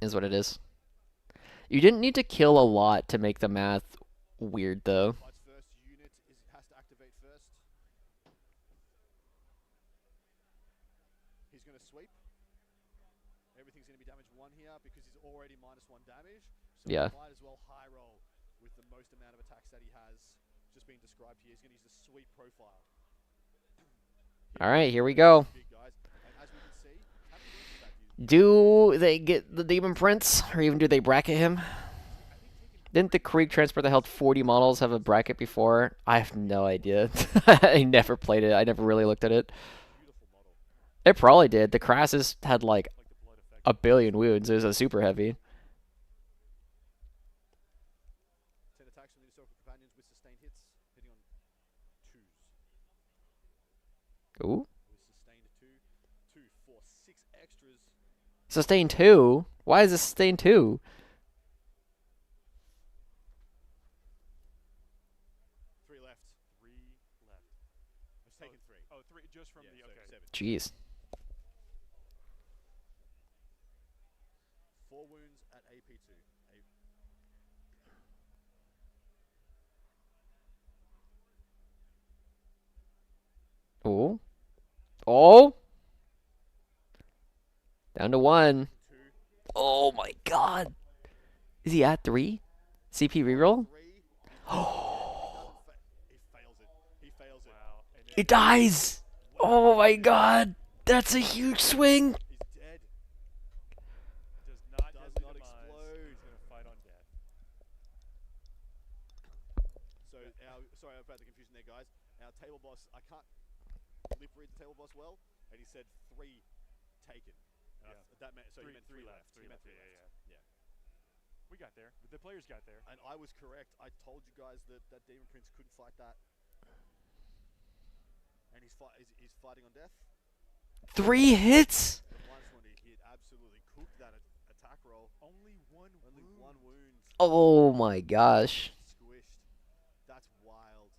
is what it is. You didn't need to kill a lot to make the math weird though. Fight's first unit has to activate first. He's going to sweep. Everything's going to be damage 1 here because he's already -1 damage. So Yeah. he might as well high roll with the most amount of attacks that he has just being described here. He's going to use the sweep profile. All right, here we go. Big guys. Do they get the Demon Prince, or even do they bracket him? Didn't the Krieg transport that held 40 models have a bracket before? I have no idea. I never played it. I never really looked at it. It probably did. The Crassus had like a billion wounds. It was a super heavy. 10 attacks from the Circle Companions with sustained hits, hitting on 2s. Ooh. With sustained 2, 2, 4, 6 extras. Sustain 2? Why is it sustain 2? 3 left. 3 left. It's taken 3. Oh, 3 just from the, so okay. 7. Jeez. 4 wounds at AP2. Ooh. Oh! Down to 1. Oh my god. Is he at 3? CP reroll? Oh. He fails it. He fails it. Wow. He dies! Oh my god. That's a huge swing. He's dead. Does not Explode. He's going to fight on death. So, sorry about the confusion there, guys. Our table boss, I can't lip read the table boss well, and he said 3 taken. That meant, so he meant 3 left. He meant 3 left. Yeah. We got there. The players got there. And I was correct. I told you guys that Demon Prince couldn't fight that. And he's fighting on death. 3 hits? The once when he absolutely cooked that attack roll. Only one wound. Oh my gosh. Squished. That's wild.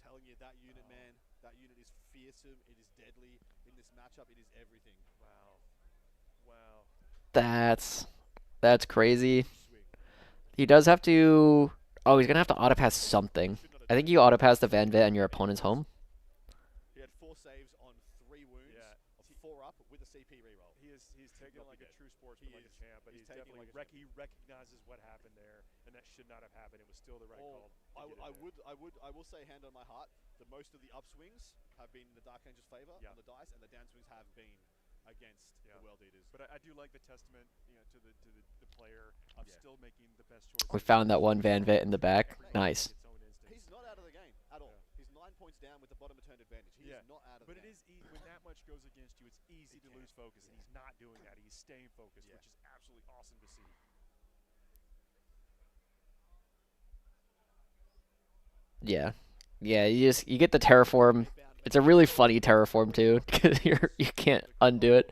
Telling you that unit, man. That unit is fearsome. It is deadly. In this matchup, it is everything. Wow. Wow. That's crazy. He does have to... Oh, he's going to have to autopass something. I think you autopass the Van Vet on your opponent's home. He had 4 saves on 3 wounds. Yeah. 4 up with a CP reroll. He's taking like a true sportsman, like a champ, but he's definitely he recognizes what happened there, and that should not have happened. It was still the right call. I will say, hand on my heart, that most of the upswings have been in the Dark Angel's favor on the dice, and the downswings have been against the World Eaters. But I do like the testament, to the player of still making the best choice. We found that one Van Vet in the back. Nice. He's not out of the game at all. He's 9 points down with the bottom of turn advantage. He is not out of the game. But it is when that much goes against you, it's easy to lose focus, and he's not doing that. He's staying focused, which is absolutely awesome to see. Yeah. Yeah, you get the terraform. It's a really funny terraform too, because you can't undo it.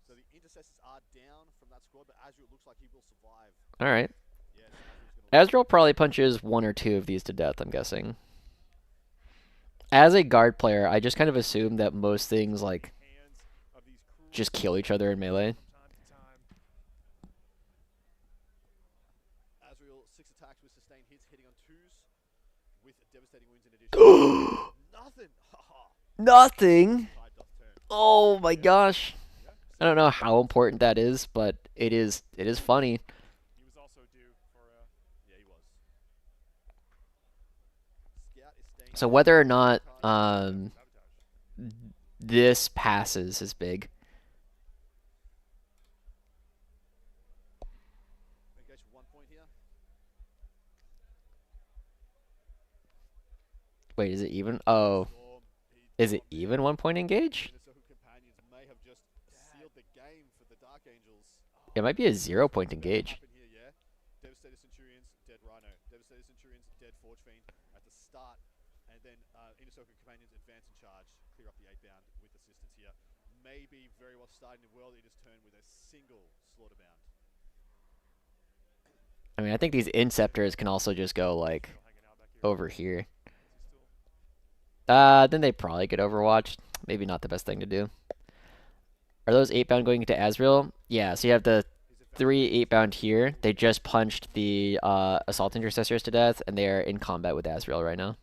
So the intercessors are down from that squad, but Azrael looks like he will survive. All right. Azrael probably punches 1 or 2 of these to death, I'm guessing. As a guard player, I just kind of assume that most things like just kill each other in melee. Azrael 6 attacks with sustained hits, hitting on 2s with devastating wounds in addition. Nothing. Nothing. Oh my gosh. I don't know how important that is, but it is funny. He was also due for yeah, he was. Scout is staying. So whether or not this passes is big. Engage for 1 point here. Wait, is it even? Oh. Is it even 1 point engage? Companions may have just sealed the game for the Dark Angels. It might be a 0 point engage. Here, yeah? Devastator Centurions, dead Rhino. Devastator Centurions, dead Forge Fiend at the start. And then Inner Circle Companions advance in charge, clear up the 8-bound with assistance here. Maybe very well starting the World Eaters turn with a single Slaughterbound. I mean, I think these Inceptors can also just go like over here. Then they probably get overwatched. Maybe not the best thing to do. Are those 8-bound going into Azrael? Yeah, so you have the 3 8-bound here. They just punched the Assault Intercessors to death, and they are in combat with Azrael right now.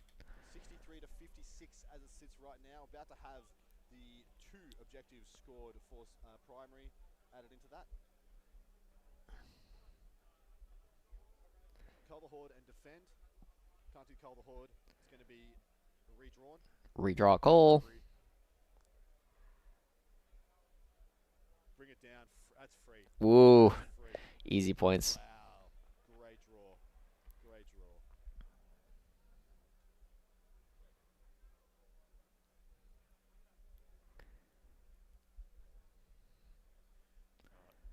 63 to 56 as it sits right now. About to have the 2 objectives scored for primary added into that. Cull the Horde and defend. Can't do Cull the Horde. It's going to be redrawn. Redraw Cole. it down. That's free. Ooh, That's free. easy points. Wow. Great draw. Great draw.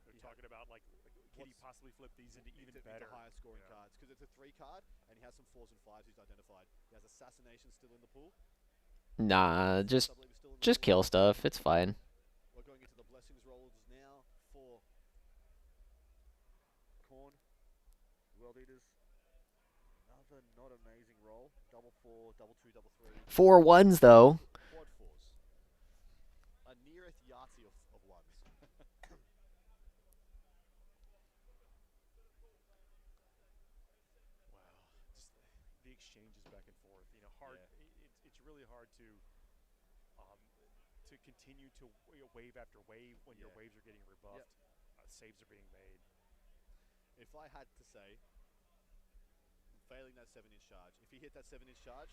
They're talking about, like, can he possibly flip these into even better? Higher scoring cards. Because it's a 3 card, and he has some 4s and 5s he's identified. He has Assassination still in the pool. Nah, just kill stuff. It's fine. We're going into the Blessings rolls now for Corn. World Eaters. Another not amazing roll. Double 4, double 2, double 3. 4 1s though. Quad 4s. A nearest Yahtzee of 1s. Wow, just the exchanges back and forth. You know, hard. Yeah. It's really hard to continue to wave after wave when your waves are getting rebuffed. Saves are being made. If I had to say, failing that 7-inch charge, if he hit that 7-inch charge,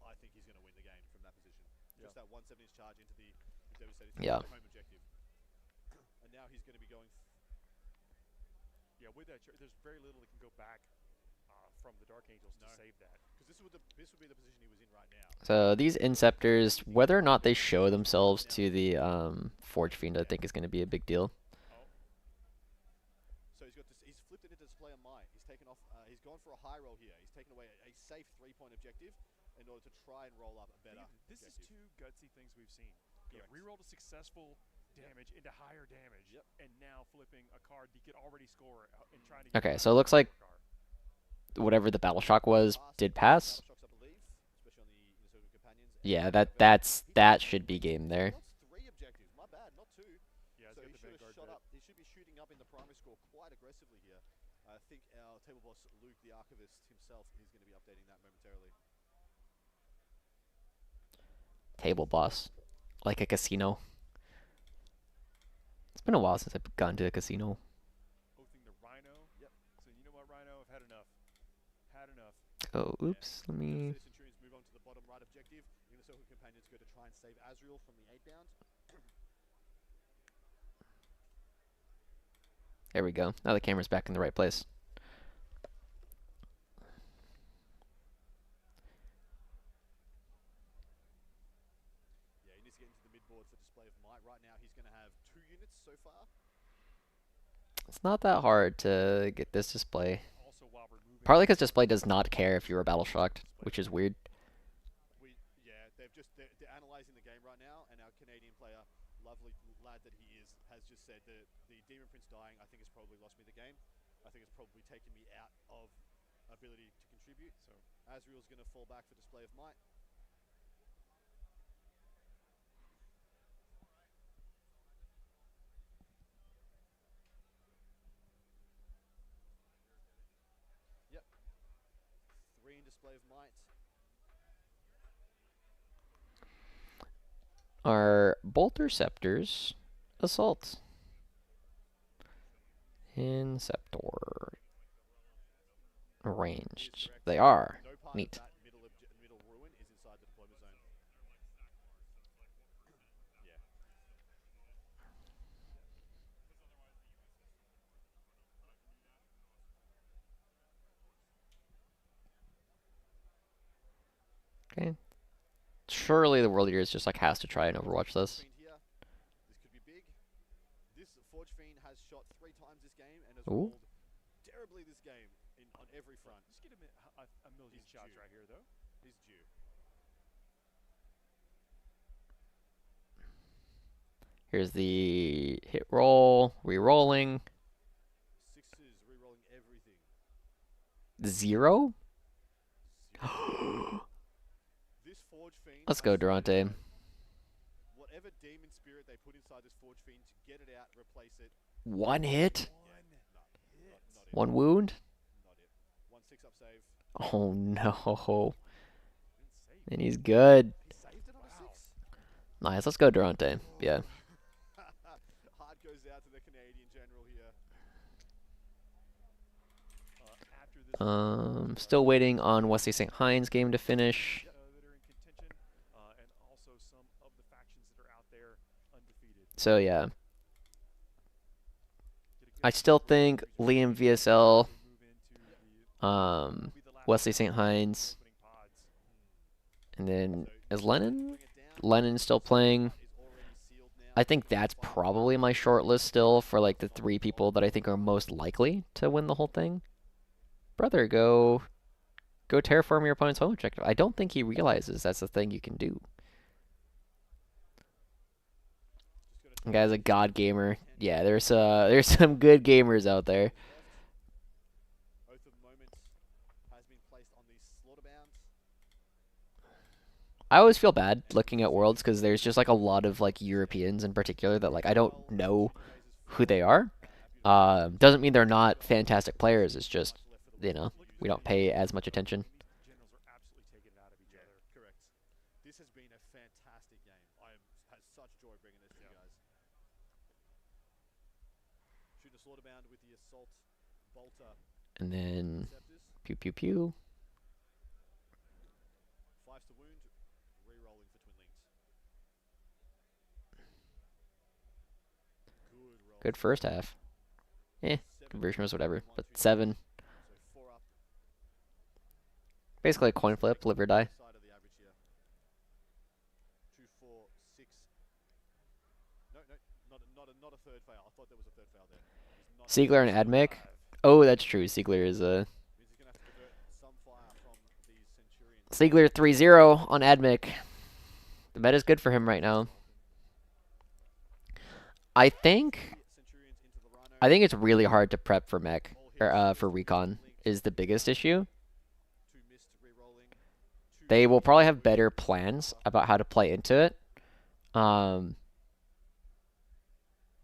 I think he's going to win the game from that position. Just that 1 7-inch charge into the WCW home objective. And now he's going to be going. Yeah, with that, there's very little that can go back from the Dark Angels to save that. Because this would be the position he was in right now. So these Inceptors, whether or not they show themselves to the Forge Fiend, I think is going to be a big deal. So he's flipped it into Display of Might. He's taken off. He's gone for a high roll here. He's taken away a safe 3-point objective in order to try and roll up a better. This is 2 gutsy things we've seen. Yeah, rerolled a successful damage into higher damage, and now flipping a card he could already score and trying to. Okay, so it looks like whatever the Battle Shock was did pass. Yeah, that should be game there. 3 objectives. My bad, not 2. Yeah, so he should have shot up. He should be shooting up in the primary score quite aggressively here. I think our table boss Luke, the Archivist himself, is going to be updating that momentarily. Table boss, like a casino. It's been a while since I've gone to a casino. Hosting the Rhino. Yep. So you know what, Rhino? I've had enough. Had enough. Oh, oops. Let me. Move on to the bottom right objective. Inner Circle Companions go to try and save Azrael from the 8-bound. There we go. Now the camera's back in the right place. Yeah, he needs to get into the midboard for Display of Might. Right now, he's going to have 2 units so far. It's not that hard to get this display. Partly because display does not care if you were battle shocked, which is weird. They're analyzing the game right now, and our Canadian player, lovely lad that he is, has just said that the Demon Prince dying, I think, has probably lost me the game. I think it's probably taken me out of ability to contribute. So Azrael's going to fall back for Display of Might. Yep. 3 in Display of Might. Are Bolter Scepters Assault? Inceptor. Ranged. They are. Neat. Middle ruin is inside the deployment zone. Yeah. Okay. Surely the World Eaters just like has to try and overwatch this. This could be big. This Forge Fiend has shot 3 times this game and has rolled terribly this game on every front. Just get him a million shots right here, though. He's due. Here's the hit roll, re-rolling. 6s, re-rolling everything. 0? This Forge Fiend. Let's go, Durante. Whatever demon spirit they put inside this Forge Fiend, to get it out, replace it. 1 hit? Yeah. Not 1 wound? Not it. 1 6-up save. Oh no. And he's good. He saved it on a 6. Nice, let's go, Durante. Yeah. Heart goes out to the Canadian general here. Still waiting on Wesley St. Hein's game to finish. That are in contention, and also some of the factions that are out there undefeated. So yeah, I still think Liam VSL, Move into the will be the last Wesley round St. of the Hines, opening pods. and then is So Lennon? bring it down. Lennon's still playing. Is already sealed now. I think that's probably my short list still for like the 3 people that I think are most likely to win the whole thing. Brother, go terraform your opponent's home objective. I don't think he realizes that's the thing you can do. The guy's a god gamer. Yeah, there's some good gamers out there. Oath of Moments has been placed on the slaughterbound. I always feel bad looking at Worlds because there's just like a lot of like Europeans in particular that like I don't know who they are. Doesn't mean they're not fantastic players. It's just, you know, we don't pay as much attention. Generals are absolutely taking it out of each other. Correct. This has been a fantastic game. I am had such joy bringing this to you guys. Shooting a slaughterbound with the assault bolter. And then Interceptors. pew pew pew. 5s to wound. Re-rolling for twinlings. Good roll. Good first half. Eh, 7, conversion was whatever, 1, but 2, 7. So 4 up. Basically a coin flip, live or die. Side of the average here. 2, 4, 6. No, not a third fail. I thought there was a third fail there. He's not Siegler and Admec. Oh, that's true. Siegler is a means he's gonna have to divert some fire from these Centurions. Siegler 3-0 on Admec. The meta's good for him right now. I think Centurions into the Rhino. I think it's really hard to prep for mech or for recon is the biggest issue. 2 missed re-rolling. 2 They will probably have better plans about how to play into it.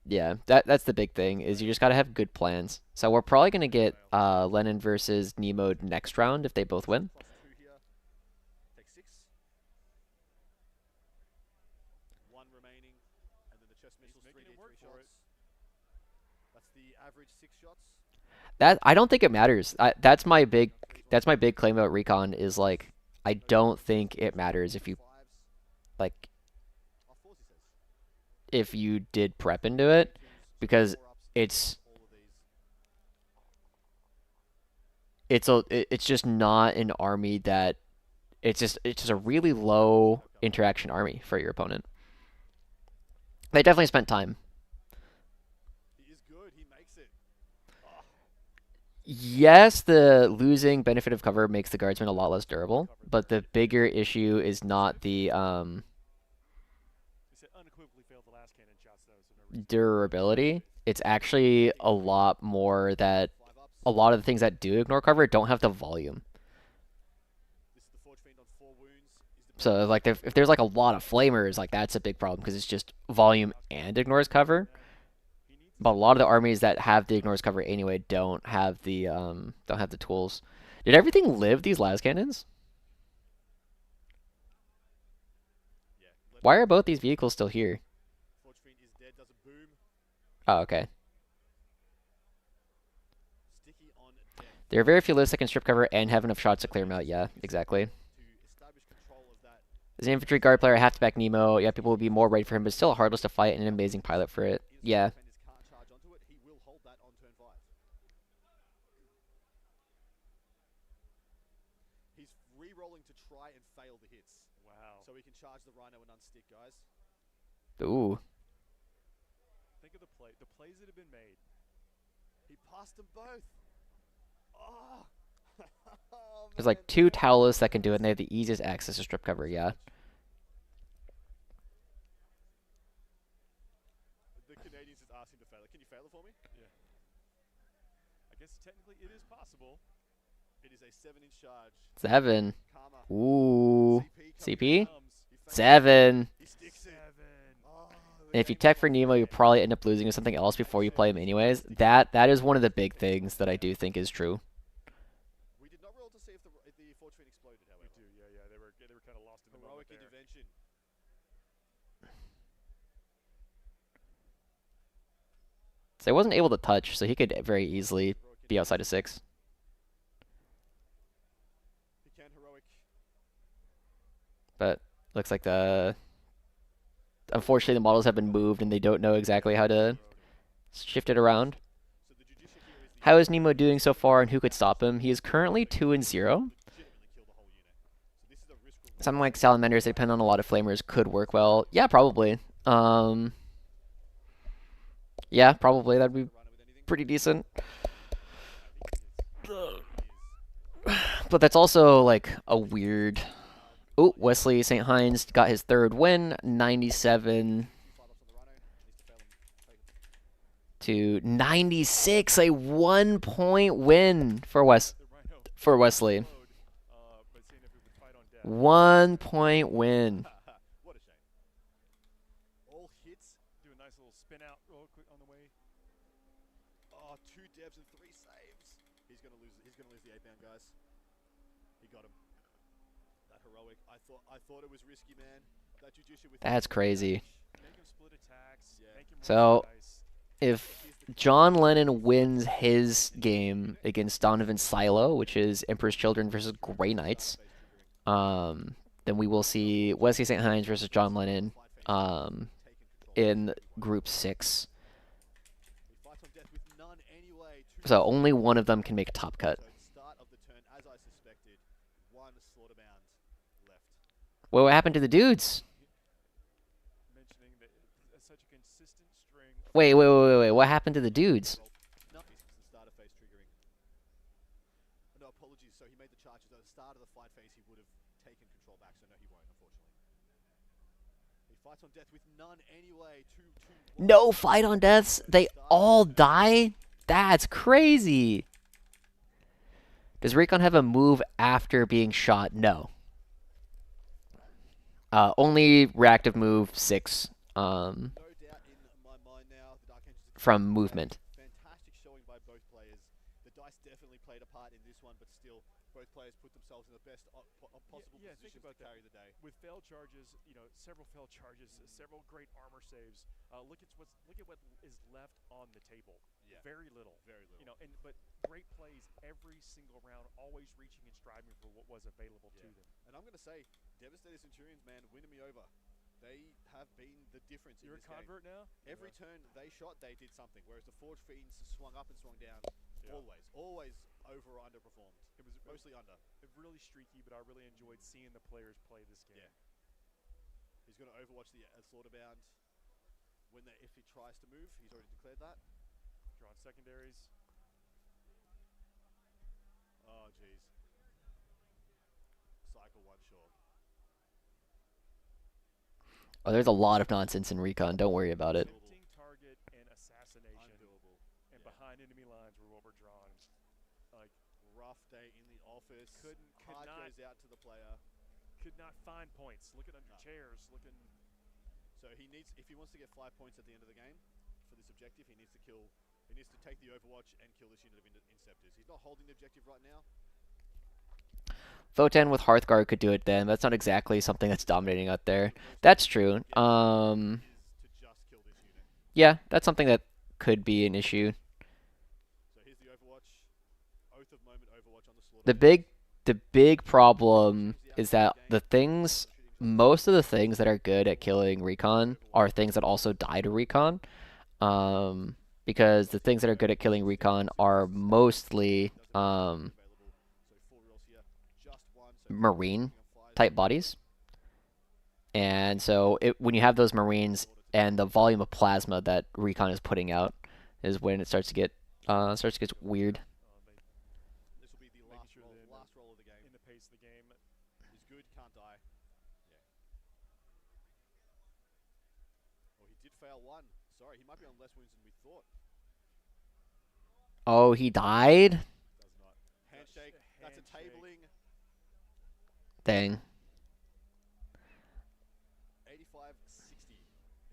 Yeah, that's the big thing is you just gotta have good plans. So we're probably gonna get Lennon versus Nemo next round if they both win. plus 2 here. Take 6. 1 remaining, and then the chest missiles. making 3D it work 3 for it. shots. That's the average 6 shots. That I don't think it matters. That's my big claim about recon is like I don't think it matters if you 5s. like Oh, 4s he says. if you did prep into it because 4 ups. it's All of these. it's just not an army that it's just a really low interaction army for your opponent. They definitely spent time. He is good. He makes it. Yes, the losing benefit of cover makes the guardsman a lot less durable, but the bigger issue is not the He said unequivocally failed the last cannon shots though, so no reason. durability. It's actually a lot more that 5 ups. a lot of the things that do ignore cover don't have the volume. This is the Forge Fiend on 4 wounds. He's So like if there's like a lot of flamers, like that's a big problem because it's just volume and ignores cover. He needs But a lot of the armies that have the ignores cover anyway don't have the tools. Did everything live these las cannons? yeah. Why are both these vehicles still here? Forge Fiend is dead. Does a boom. Oh, okay. Sticky on death. There are very few lists that can strip cover and have enough shots to clear them out. Yeah, exactly. To establish control of that. As an infantry guard player, I have to back Nemo. Yeah, people will be more ready for him, but still a hard list to fight and an amazing pilot for it. Yeah. Defenders can't charge onto it. He will hold that on turn 5. He's re-rolling to try and fail the hits. Wow. So he can charge the Rhino and unstick, guys. Ooh. Think of the plays that have been made. He passed them both. Oh. Oh, There's man. like 2 towel lists that can do it, and they have the easiest access to strip cover. Yeah. The Canadians just asked him to fail it. Can you fail it for me? Yeah. I guess technically it is possible. It is a 7-inch charge. 7. Karma. Ooh. CP? Comes. He fails. 7. He sticks it. 7. Oh, And if you tech for Nemo, you'll probably end up losing to something else before you play him anyways. That is one of the big things that I do think is true. we did not roll to see if the Forge Fiend exploded, We however. do, yeah. They were kind of lost in the Heroic moment there. intervention. So he wasn't able to touch, so he could very easily Heroic be outside of 6. He can heroic. But looks like unfortunately the models have been moved and they don't know exactly how to shift it around. So How is Nemo doing so far, and who could stop him? He is currently 2-0. Something like Salamanders, they depend on a lot of flamers, could work well. Yeah, probably. Yeah, probably. That'd be pretty decent. But that's also like a weird. Oh, Wesley St. Hines got his third win, 97 to 96, a 1-point win for Wesley. 1-point win. What a shame. All hits. Do a nice little spin out real quick on the way. Oh, 2 debs and 3 saves. He's gonna lose. He's gonna lose the 8-pound, guys. He got him. That heroic. I thought it was risky, man. That judicial with. That's crazy. Make him split attacks. Yeah. Make him So, dice. if John Lennon wins his game against Donovan Silo, which is Emperor's Children versus Grey Knights, then we will see Wesley St. Hines versus John Lennon in Group 6. So only one of them can make a top cut. Start of the turn, as I suspected, 1 slaughterbound left. Well, what happened to the dudes? Mentioning that it's such a consistent string. Wait. What happened to the dudes? Nothing since the starter phase triggering. No, apologies. So he made the charges at the start of the fight phase. He would have taken control back. So no, he won't, unfortunately. He fights on death with none anyway. 2-2-1. No fight on deaths. They all die? That's crazy. Does Recon have a move after being shot? No. Only reactive move 6 No doubt in my mind now, the Dark Angels from movement. fantastic showing by both players. The dice definitely played a part in this one, but still, both players put themselves in the best possible Yeah, think positions about to that. carry the day. With failed charges, several failed charges, several great armor saves. Look at what is left on the table. Yeah. Very little. Very little. But great plays every single round, always reaching and striving for what was available to them. And I'm going to say, Devastator Centurions, man, winning me over. They have been the difference You're in a this convert game. now? Every turn they shot, they did something. Whereas the Forge Fiends swung up and swung down. Yeah. Always over or underperformed. It was Mostly under. really streaky, but I really enjoyed seeing the players play this game. Yeah. He's going to overwatch the Slaughterbound. If he tries to move, he's already declared that. Drawing secondaries. Oh, jeez. Cycle 1 short. Oh, there's a lot of nonsense in Recon. Don't worry about it. Tempting target and assassination. Undoable. And behind enemy lines were what we're drawing. Like, Rough day in the office. Card goes out to the player. could not find points. Looking under chairs, looking. So he needs, if he wants to get 5 points at the end of the game for this objective, he needs to take the Overwatch and kill this unit of Inceptors. He's not holding the objective right now. Votan with Hearthguard could do it then. That's not exactly something that's dominating out there. That's true. Is to just kill this unit. Yeah, that's something that could be an issue. So here's the Overwatch. Oath of Moment Overwatch on the Slaughter. The big problem is that most of the things that are good at killing Recon are things that also die to Recon. Because the things that are good at killing Recon are mostly Marine type bodies. And so when you have those Marines and the volume of plasma that Recon is putting out is when it starts to get weird. This will be the last roll of the game. In the pace of the game. He's good, can't die. Yeah. Oh, he did fail one. Sorry, he might be on less wounds than we thought. Oh, he died? Does not. Handshake. That's a tabling. Dang. 85-60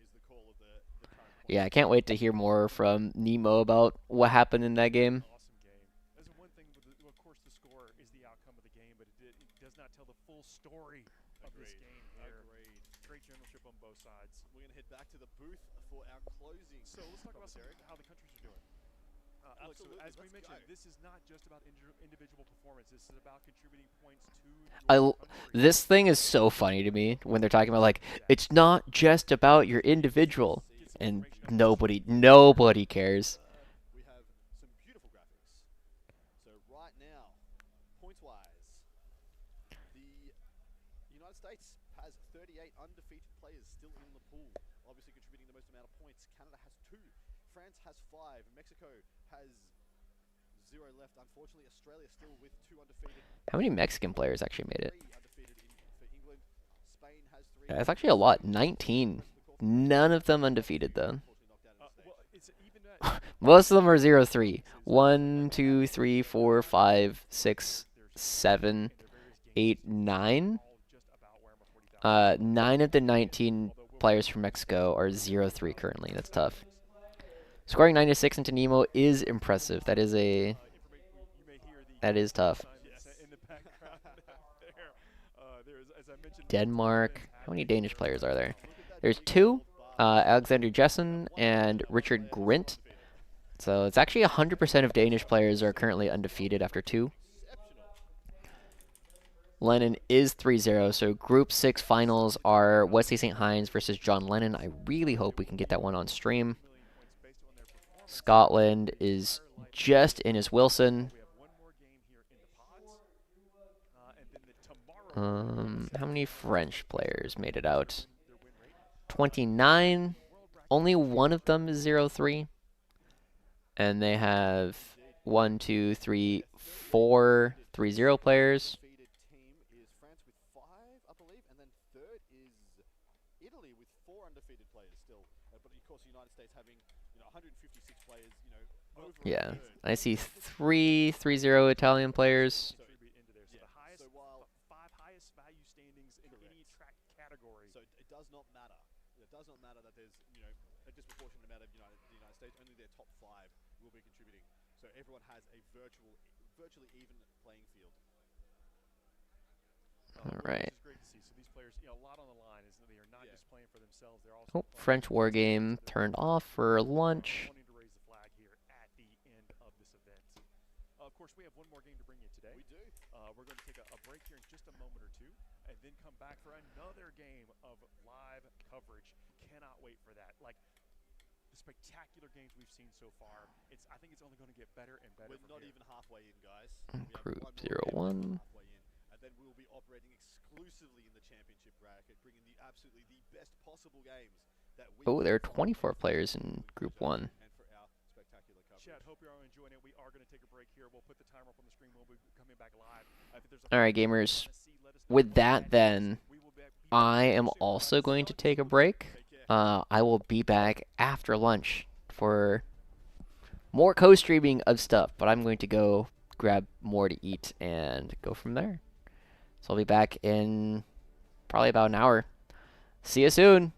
is the call of the current point. Yeah, I can't wait to hear more from Nemo about what happened in that game. Awesome game. That's one thing. Of course, the score is the outcome of the game, but it does not tell the full story of this game here. Agreed. Great generalship on both sides. We're going to head back to the booth for our closing. So let's talk about how the countries are doing. Look, so Absolutely, as we let's mentioned, go. this is not just about individual performance. This is about contributing points to your country. This thing is so funny to me when they're talking about like it's not just about your individual, and nobody cares. We have some beautiful graphics. pool, obviously contributing the most amount of points. Canada has 2. France has 5. Mexico has 0 left. Unfortunately, Australia still with 2 undefeated. How many Mexican players actually made it? 3 undefeated for England. Spain has 3. That's actually a lot. 19. None of them undefeated though. Well, it's even that. Most of them are 0-3. 1, 2, 3, 4, 5, 6, 7, 8, 9. 9 of the 19 players from Mexico are 0-3 currently. That's tough. Scoring 96 into Nemo is impressive. That is tough. Denmark. How many Danish players are there? There's 2. Alexander Jessen and Richard Grint. So it's actually 100% of Danish players are currently undefeated after 2. Lennon is 3-0, so Group 6 finals are Wesley St. Hines versus John Lennon. I really hope we can get that one on stream. Scotland is just in as Wilson. How many French players made it out? 29. Only one of them is 0-3. And they have 1, 2, 3, 4 3-0 players. Team is France with 5, I believe, and then third is Italy with 4 undefeated players still. But of course, the United States having 156 players, over. Yeah, I see 3 3-0 Italian players. So the highest, So while 5 highest value standings in any track category. So it does not matter. It does not matter that there's a disproportionate amount of the United States. Only their top 5 will be contributing. So everyone has a virtually even playing field. All right. Which is great to see. So these players, a lot on the line. Is that they are not just playing for themselves. They're also French war game turned off for lunch. wanting to raise the flag here at the end of this event. Of course, we have one more game to bring you today. We do. We're going to take a break here in just a moment or 2, and then come back for another game of live coverage. Cannot wait for that. Like the spectacular games we've seen so far. I think it's only going to get better and better. We're not even halfway in, guys. Group 0-1. And then we'll be operating exclusively in the championship bracket, bringing absolutely the best possible games that we. Oh, there are 24 players in Group 1. And for our spectacular coverage. Chad, hope you're all enjoying it. We are going to take a break here. We'll put the timer up on the screen. We'll be coming back live. All right, gamers. With that, then, I am also going to take a break. I will be back after lunch for more co-streaming of stuff, but I'm going to go grab more to eat and go from there. So I'll be back in probably about an hour. See you soon.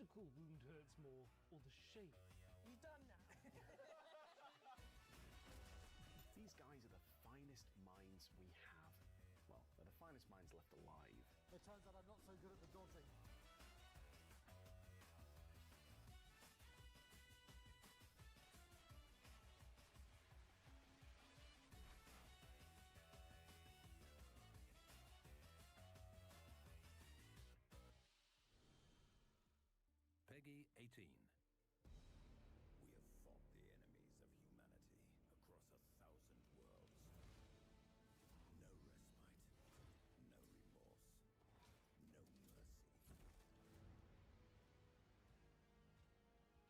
physical wound hurts more, or the shape? You done that? These guys are the finest minds we have. Well, they're the finest minds left alive. It turns out I'm not so good at the dodging. Peggy 18. We have fought the enemies of humanity across 1,000 worlds. No respite, no remorse, no mercy.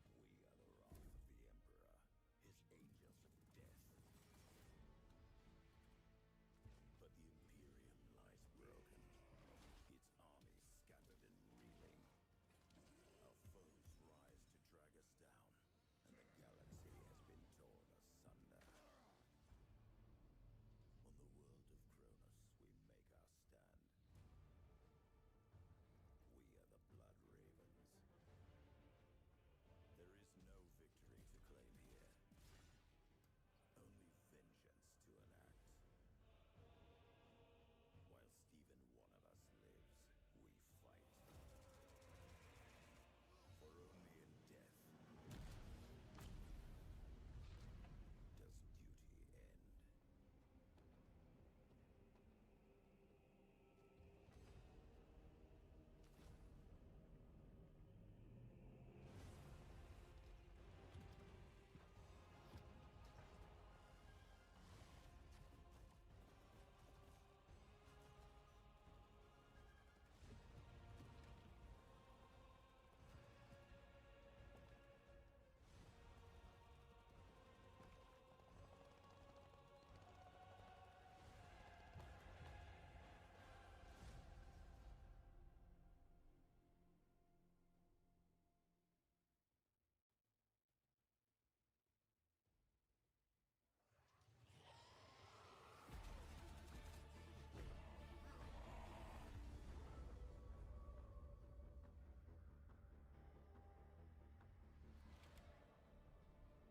We are the wrath of the Emperor, his angels of death. But the Imperium lies broken, its armies scattered and reeling. Our foes rise to drag us down, and the galaxy has been torn asunder. On the world of Cronus, we make our stand. We are the Blood Ravens. There is no victory to claim here, only vengeance to enact. Whilst even one of us lives, we fight. For only in death does duty end.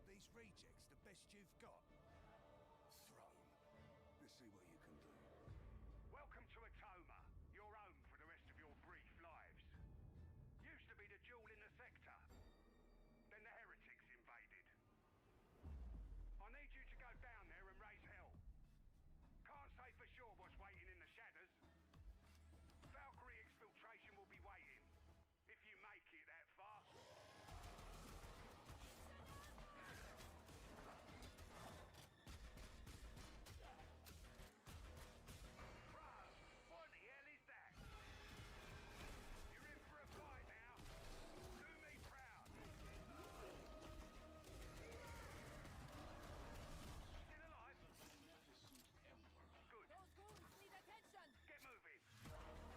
These rejects the best you've got? Throne, let's see what you can do. Welcome to Atoma, your home for the rest of your brief lives. Used to be the jewel in the sector. Then the heretics invaded. I need you to go down there and raise hell. Can't say for sure what's waiting in the shadows. Valkyrie exfiltration will be waiting, if you make it that far. What the hell is that? You're in for a fight now. Do me proud. Still alive? Good. Those goons need attention! Get moving.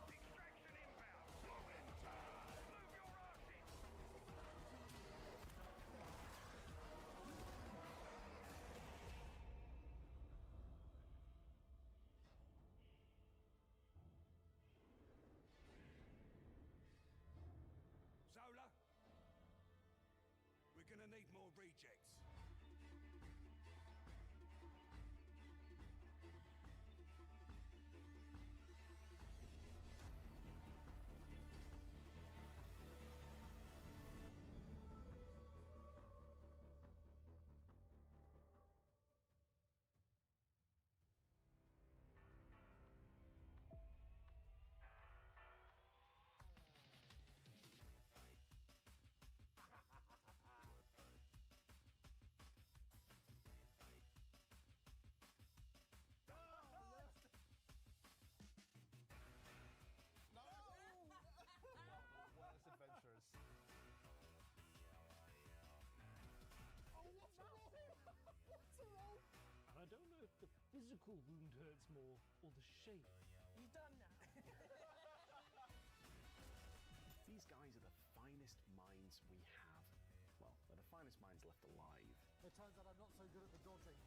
Extraction inbound. Move your asses. Zola? We're gonna need more rejects. Worst adventures. Oh, what's wrong? What's wrong? I don't know if the physical wound hurts more, or the shape. You done that? These guys are the finest minds we have. Well, they're the finest minds left alive. It turns out I'm not so good at the dodging.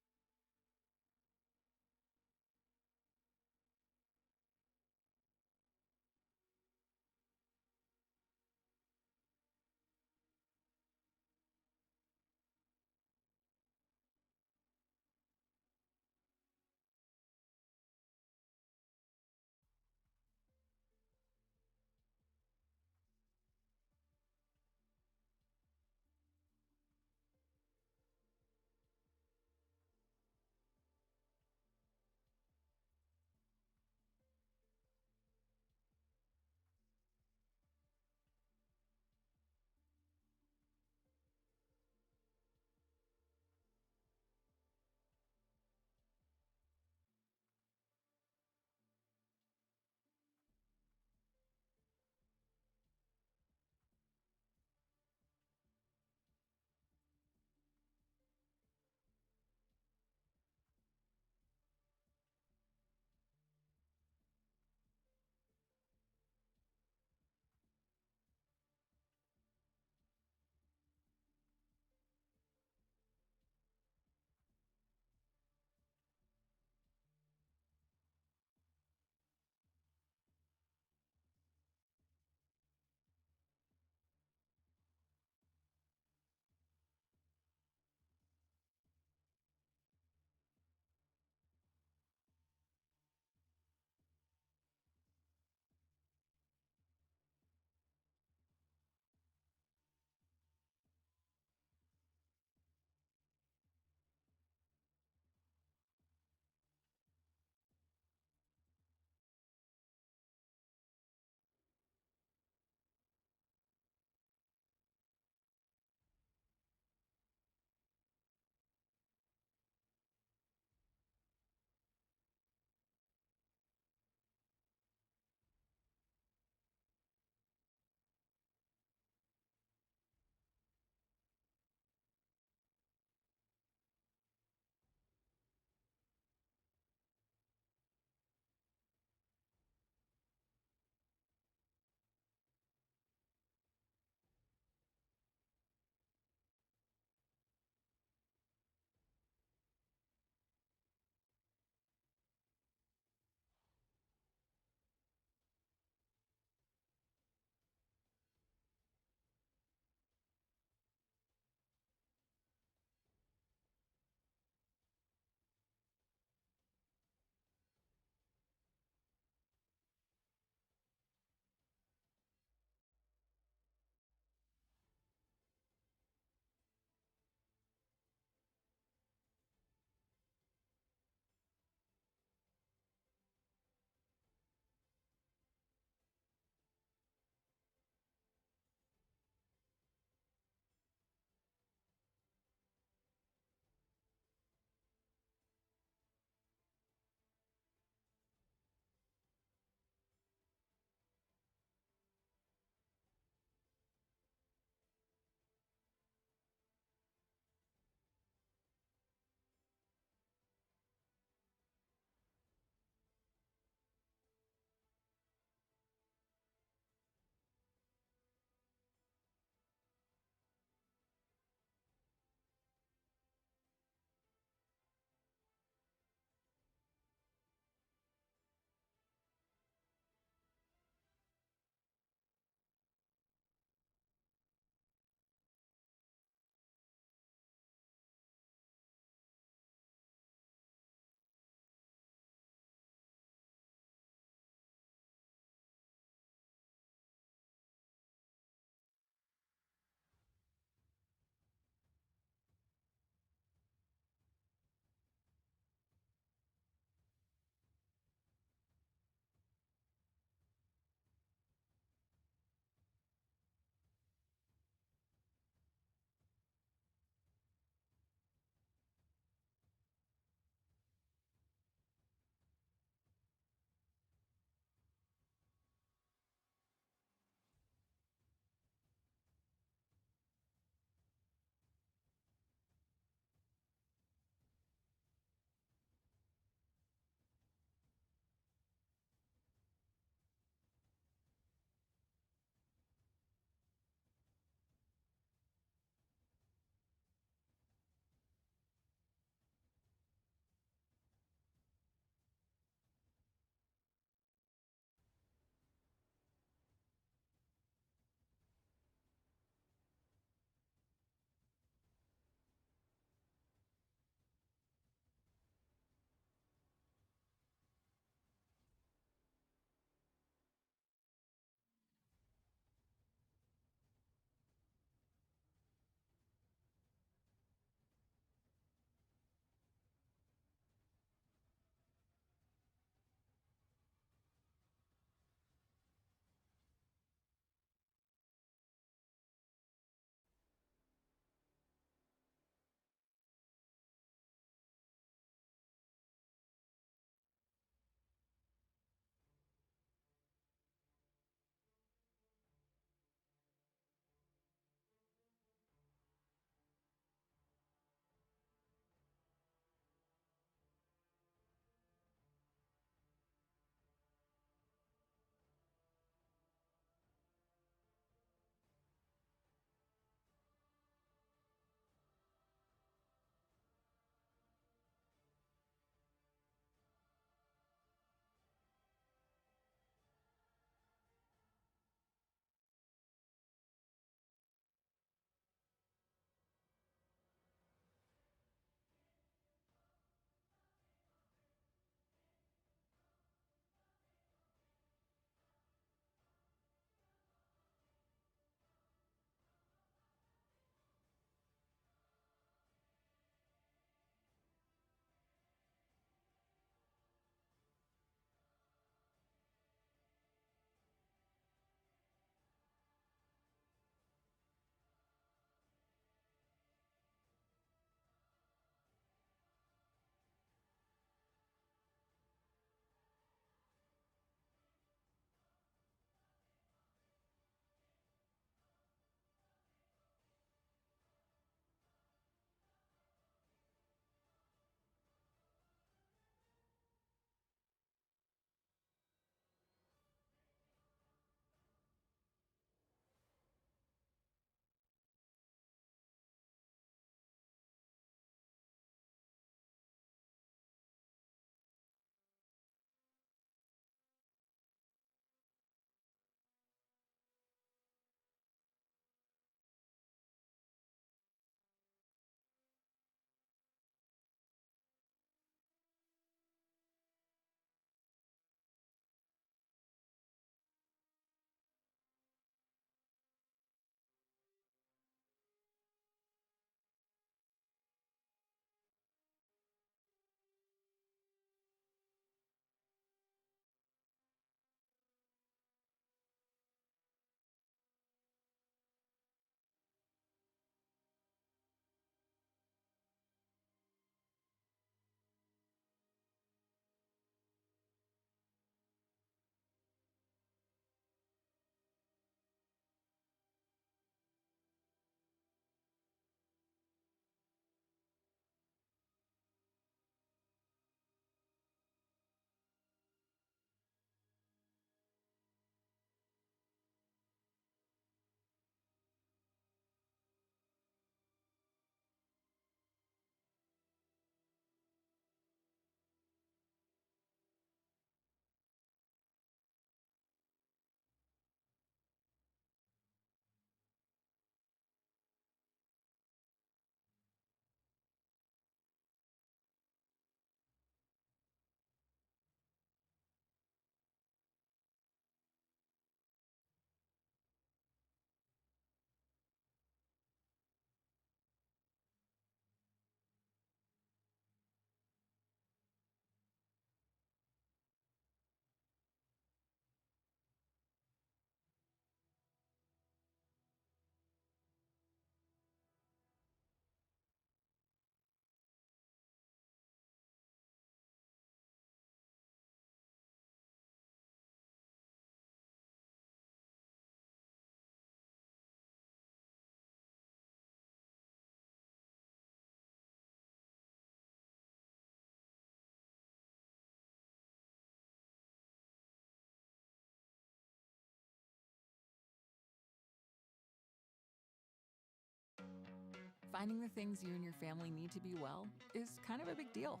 Finding the things you and your family need to be well is kind of a big deal.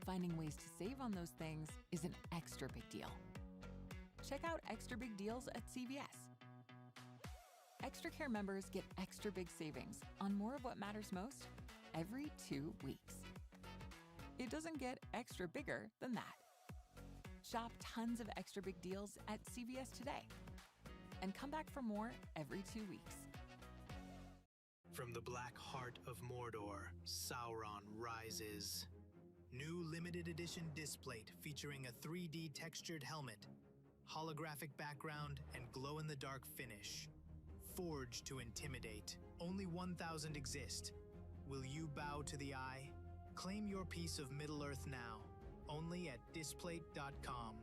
Finding ways to save on those things is an extra big deal. Check out extra big deals at CVS. Extra Care members get extra big savings on more of what matters most every 2 weeks. It doesn't get extra bigger than that. Shop tons of extra big deals at CVS today and come back for more every 2 weeks. From the black heart of Mordor, Sauron rises. New limited edition displate featuring a 3D textured helmet, holographic background, and glow-in-the-dark finish. Forged to intimidate. Only 1,000 exist. Will you bow to the eye? Claim your piece of Middle-earth now. Only at displate.com.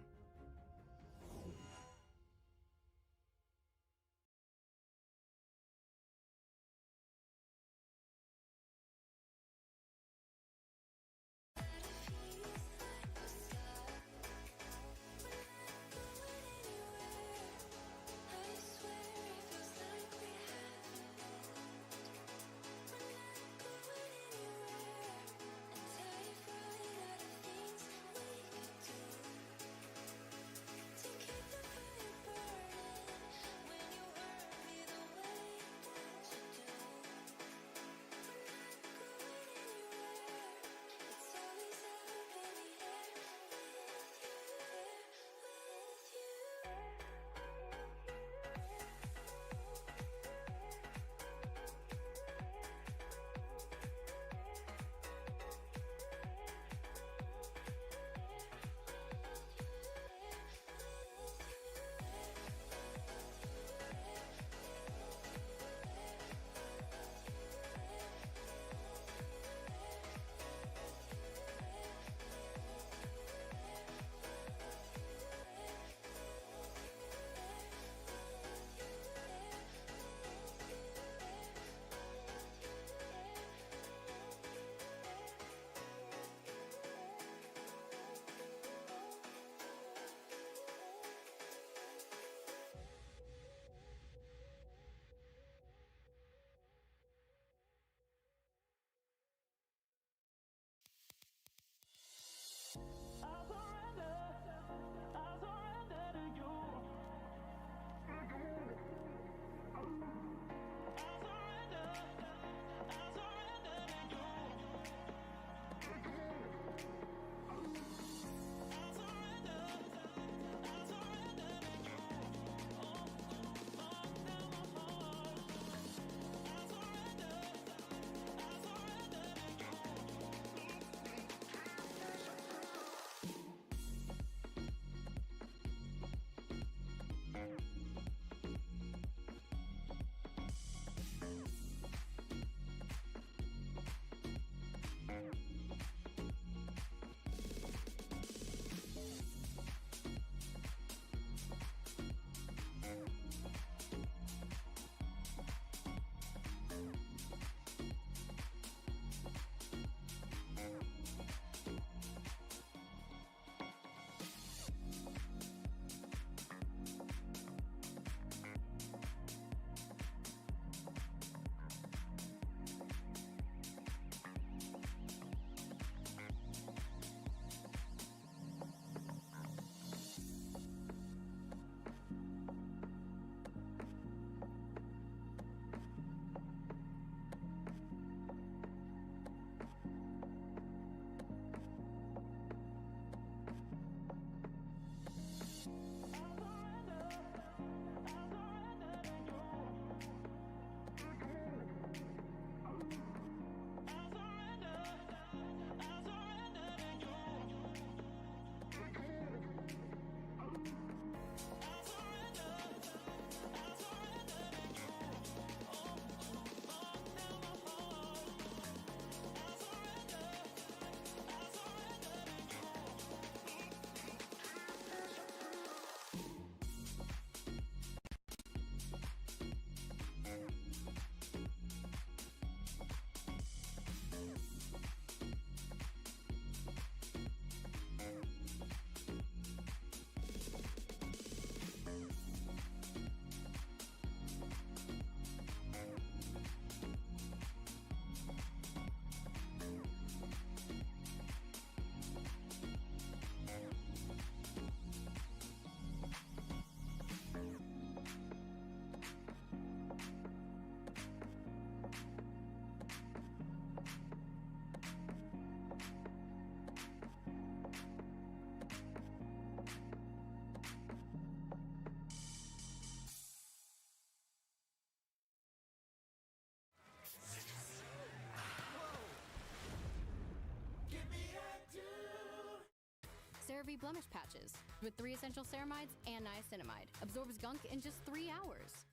CeraVe blemish patches with 3 essential ceramides and niacinamide. Absorbs gunk in just 3 hours.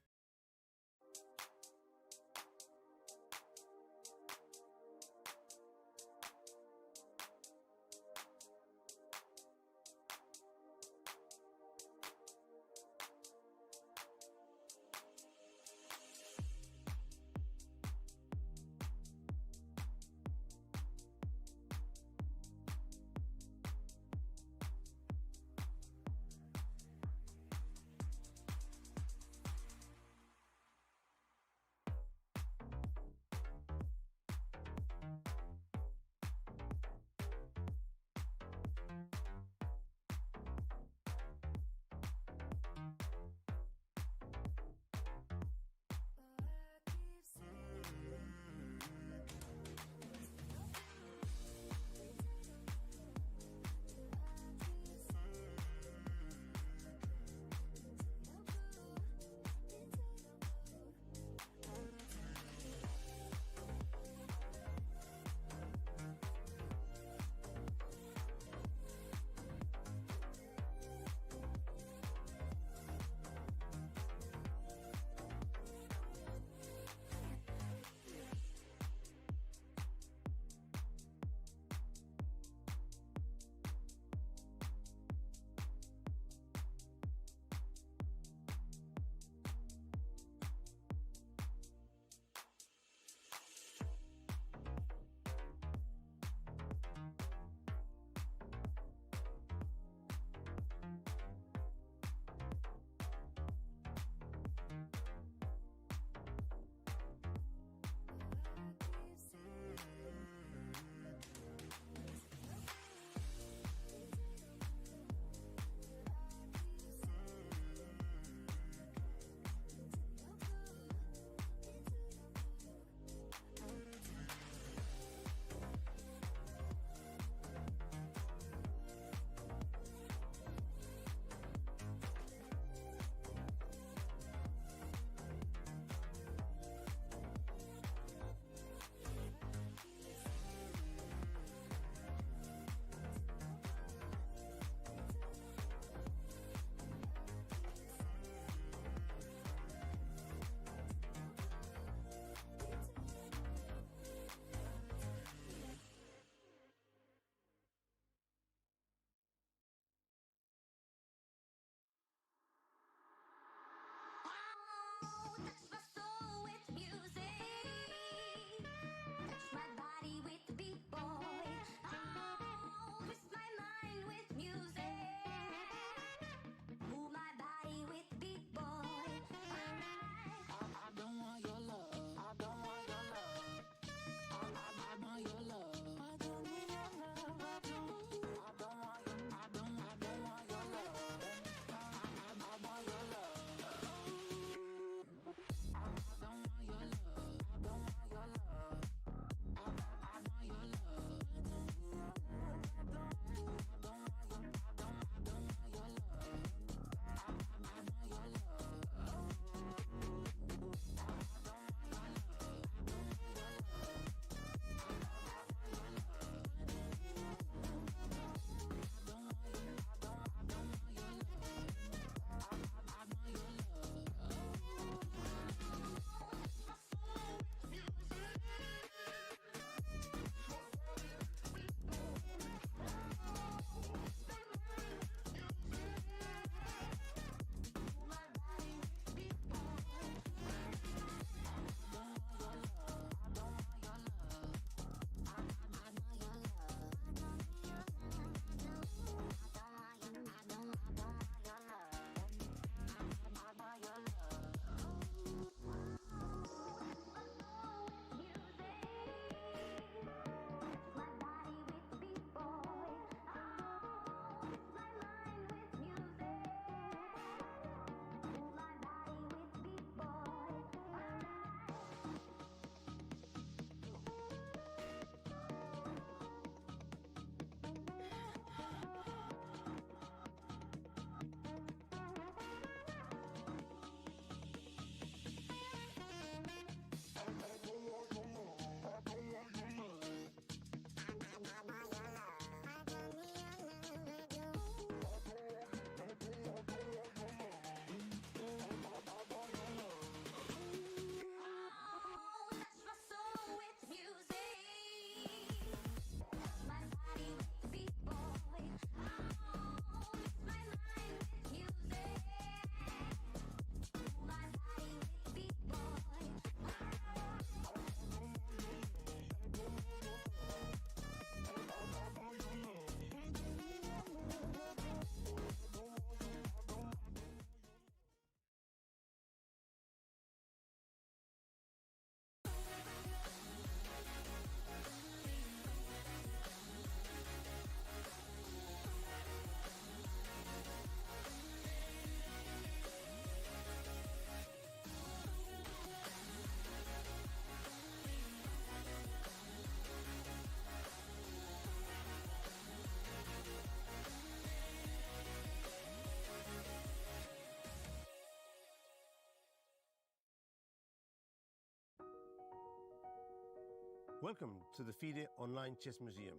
Welcome to the FIDE Online Chess Museum.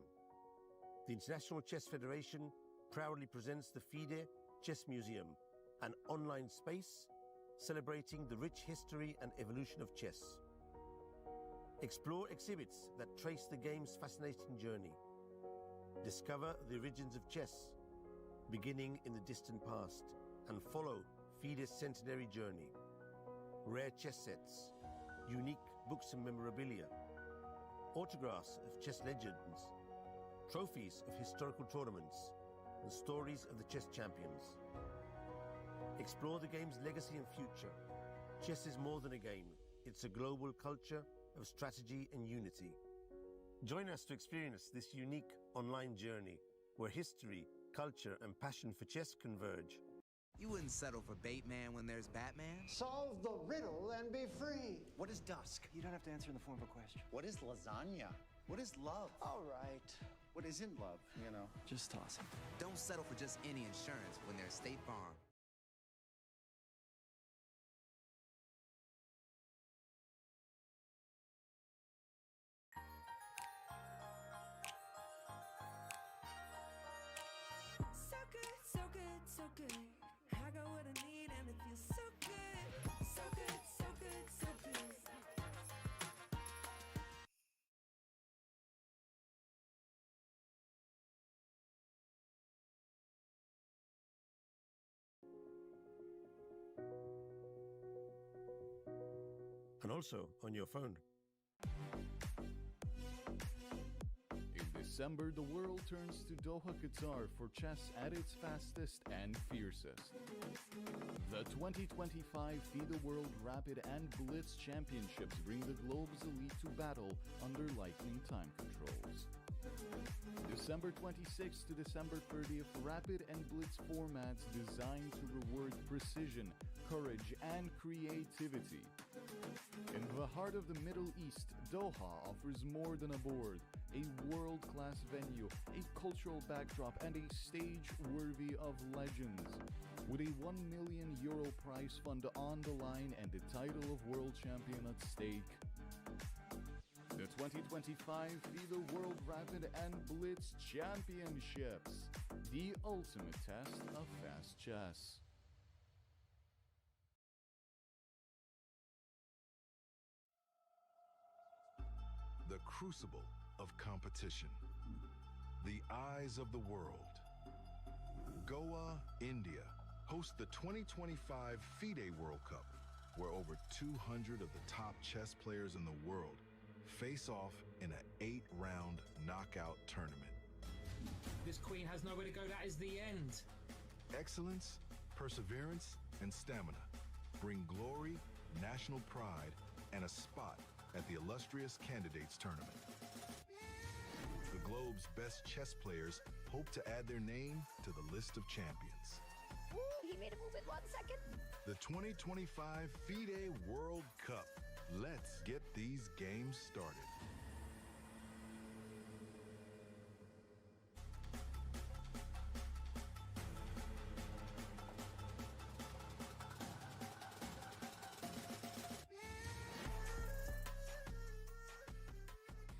The International Chess Federation proudly presents the FIDE Chess Museum, an online space celebrating the rich history and evolution of chess. Explore exhibits that trace the game's fascinating journey. Discover the origins of chess, beginning in the distant past, and follow FIDE's centenary journey. Rare chess sets, unique books and memorabilia, autographs of chess legends, trophies of historical tournaments, and stories of the chess champions. Explore the game's legacy and future. Chess is more than a game. It's a global culture of strategy and unity. Join us to experience this unique online journey where history, culture, and passion for chess converge. You wouldn't settle for Bateman when there's Batman? Solve the riddle and be free. What is dusk? You don't have to answer in the form of a question. What is lasagna? What is love? All right. What isn't love, you know? Just toss it. Don't settle for just any insurance when there's State Farm. So good, so good, so good. I got what I need and it feels so good. So good, so good, so good. And also on your phone. In December, the world turns to Doha, Qatar for chess at its fastest and fiercest. The 2025 FIDE World Rapid and Blitz Championships bring the globe's elite to battle under lightning time controls. December 26th to December 30th, Rapid and Blitz formats designed to reward precision, courage, and creativity. In the heart of the Middle East, Doha offers more than a board, a world-class venue, a cultural backdrop, and a stage worthy of legends. With a €1 million prize fund on the line and the title of world champion at stake. The 2025 FIDE World Rapid and Blitz Championships, the ultimate test of fast chess. The crucible of competition. The eyes of the world. Goa, India, hosts the 2025 FIDE World Cup, where over 200 of the top chess players in the world face off in an 8-round knockout tournament. This queen has nowhere to go. That is the end. Excellence, perseverance, and stamina bring glory, national pride, and a spot at the illustrious candidates tournament. The globe's best chess players hope to add their name to the list of champions. Ooh, he made a move in 1 second. The 2025 FIDE World Cup. Let's get these games started.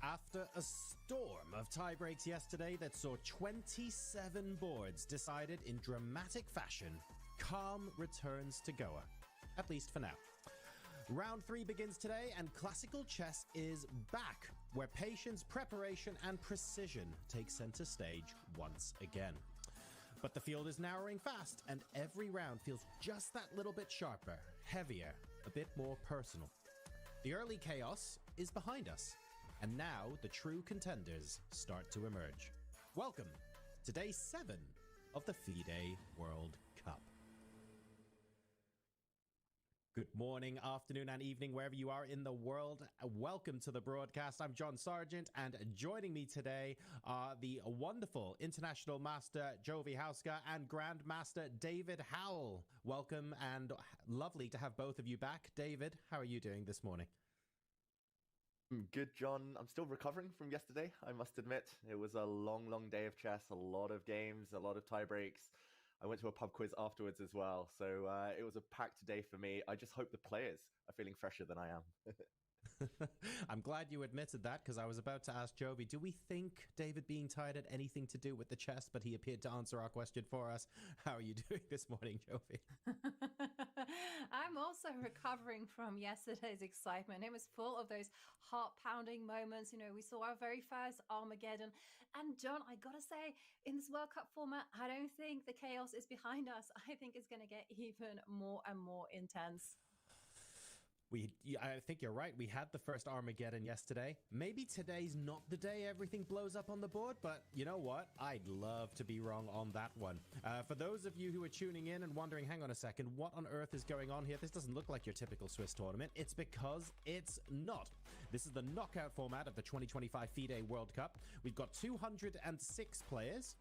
After a storm of tiebreaks yesterday that saw 27 boards decided in dramatic fashion, calm returns to Goa, at least for now. Round 3 begins today, and classical chess is back, where patience, preparation, and precision take center stage once again. But the field is narrowing fast, and every round feels just that little bit sharper, heavier, a bit more personal. The early chaos is behind us, and now the true contenders start to emerge. Welcome to Day 7 of the FIDE World Cup. Good morning, afternoon, and evening, wherever you are in the world. Welcome to the broadcast. I'm John Sargent, and joining me today are the wonderful International Master Jovi Hauska and Grandmaster David Howell. Welcome, and lovely to have both of you back. David, how are you doing this morning? Good, John. I'm still recovering from yesterday, I must admit. It was a long, long day of chess, a lot of games, a lot of tie breaks. I went to a pub quiz afterwards as well, so it was a packed day for me. I just hope the players are feeling fresher than I am. I'm glad you admitted that, because I was about to ask Jovi, do we think David being tired had anything to do with the chess? But he appeared to answer our question for us. How are you doing this morning, Jovi? I'm also recovering from yesterday's excitement. It was full of those heart-pounding moments. You know, we saw our very first Armageddon. And John, I gotta say, in this World Cup format, I don't think the chaos is behind us. I think it's going to get even more and more intense. I think you're right. We had the first Armageddon yesterday. Maybe today's not the day everything blows up on the board, but you know what? I'd love to be wrong on that one. For those of you who are tuning in and wondering, hang on a second, what on earth is going on here? This doesn't look like your typical Swiss tournament. It's because it's not. This is the knockout format of the 2025 FIDE World Cup. We've got 206 players.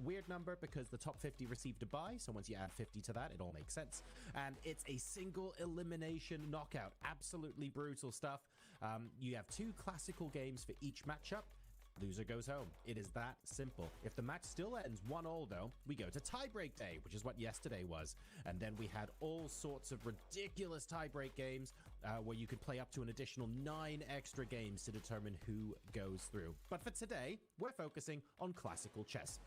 Weird number because the top 50 received a bye, so once you add 50 to that, it all makes sense. And it's a single elimination knockout. Absolutely brutal stuff. You have 2 classical games for each matchup. Loser goes home. It is that simple. If the match still ends 1-1 though, we go to tiebreak day, which is what yesterday was. And then we had all sorts of ridiculous tiebreak games where you could play up to an additional 9 extra games to determine who goes through. But for today, we're focusing on classical chess.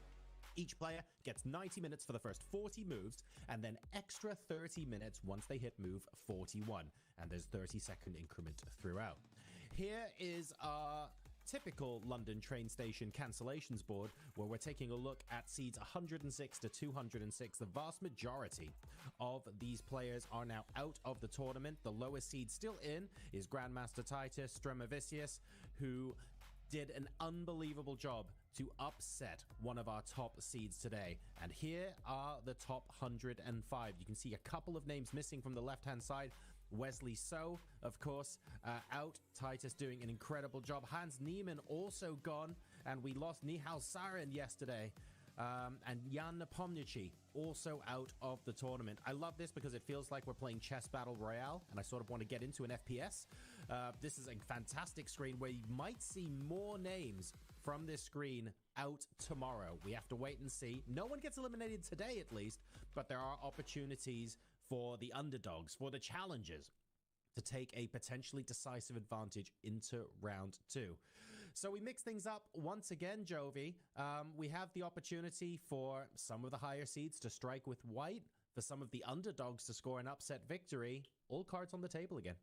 Each player gets 90 minutes for the first 40 moves, and then extra 30 minutes once they hit move 41. And there's 30-second increment throughout. Here is our typical London train station cancellations board, where we're taking a look at seeds 106 to 206. The vast majority of these players are now out of the tournament. The lowest seed still in is Grandmaster Titus Stremavicius, who did an unbelievable job to upset one of our top seeds today. And here are the top 105. You can see a couple of names missing from the left-hand side. Wesley So, of course, out. Titus doing an incredible job. Hans Niemann also gone. And we lost Nihal Sarin yesterday. And Jan Nepomniachtchi also out of the tournament. I love this because it feels like we're playing Chess Battle Royale, and I sort of want to get into an FPS. This is a fantastic screen where you might see more names from this screen out tomorrow. We have to wait and see. No one gets eliminated today, at least, but there are opportunities for the underdogs, for the challengers, to take a potentially decisive advantage into round 2. So we mix things up once again, Jovi. We have the opportunity for some of the higher seeds to strike with white, for some of the underdogs to score an upset victory. All cards on the table again.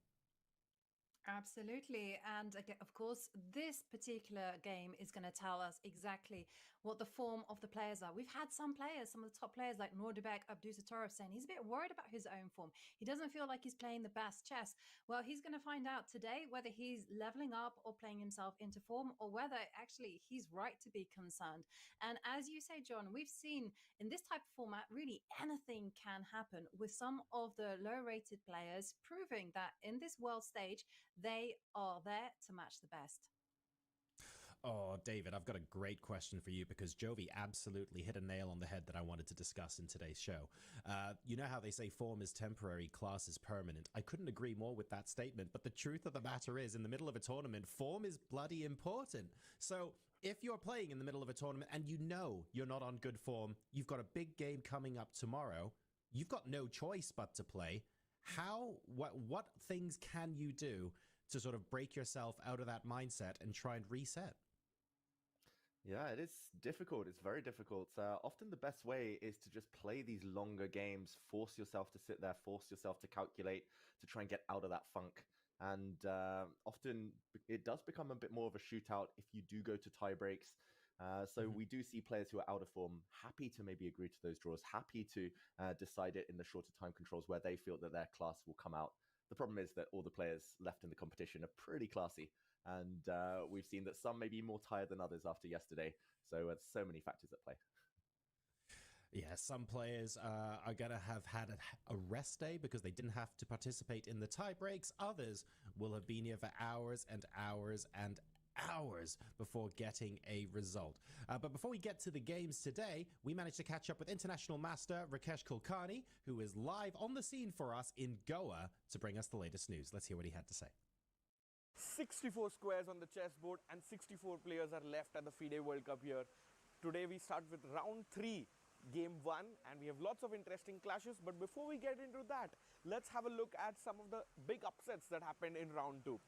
Absolutely. And again, of course, this particular game is going to tell us exactly what the form of the players are. We've had some players, some of the top players like Nordebek Abdusatorov, saying he's a bit worried about his own form. He doesn't feel like he's playing the best chess. Well, he's going to find out today whether he's leveling up or playing himself into form, or whether actually he's right to be concerned. And as you say, John, we've seen in this type of format, really anything can happen, with some of the low-rated players proving that in this world stage, they are there to match the best. Oh, David, I've got a great question for you, because Jovi absolutely hit a nail on the head that I wanted to discuss in today's show. You know how they say form is temporary, class is permanent. I couldn't agree more with that statement, but the truth of the matter is, in the middle of a tournament, form is bloody important. So if you're playing in the middle of a tournament and you know you're not on good form, you've got a big game coming up tomorrow, you've got no choice but to play. What things can you do to sort of break yourself out of that mindset and try and reset? Yeah, it is difficult. It's very difficult. Often the best way is to just play these longer games, force yourself to sit there, force yourself to calculate, to try and get out of that funk. And often it does become a bit more of a shootout if you do go to tie breaks. So we do see players who are out of form happy to maybe agree to those draws, happy to decide it in the shorter time controls where they feel that their class will come out. The problem is that all the players left in the competition are pretty classy. And we've seen that some may be more tired than others after yesterday. So there's so many factors at play. Yeah, some players are going to have had a rest day because they didn't have to participate in the tie breaks. Others will have been here for hours and hours and hours before getting a result. But before we get to the games today, we managed to catch up with international master Rakesh Kulkarni, who is live on the scene for us in Goa to bring us the latest news. Let's hear what he had to say. 64 squares on the chessboard and 64 players are left at the FIDE World Cup here. Today we start with round 3, game 1, and we have lots of interesting clashes. But before we get into that, let's have a look at some of the big upsets that happened in round 2.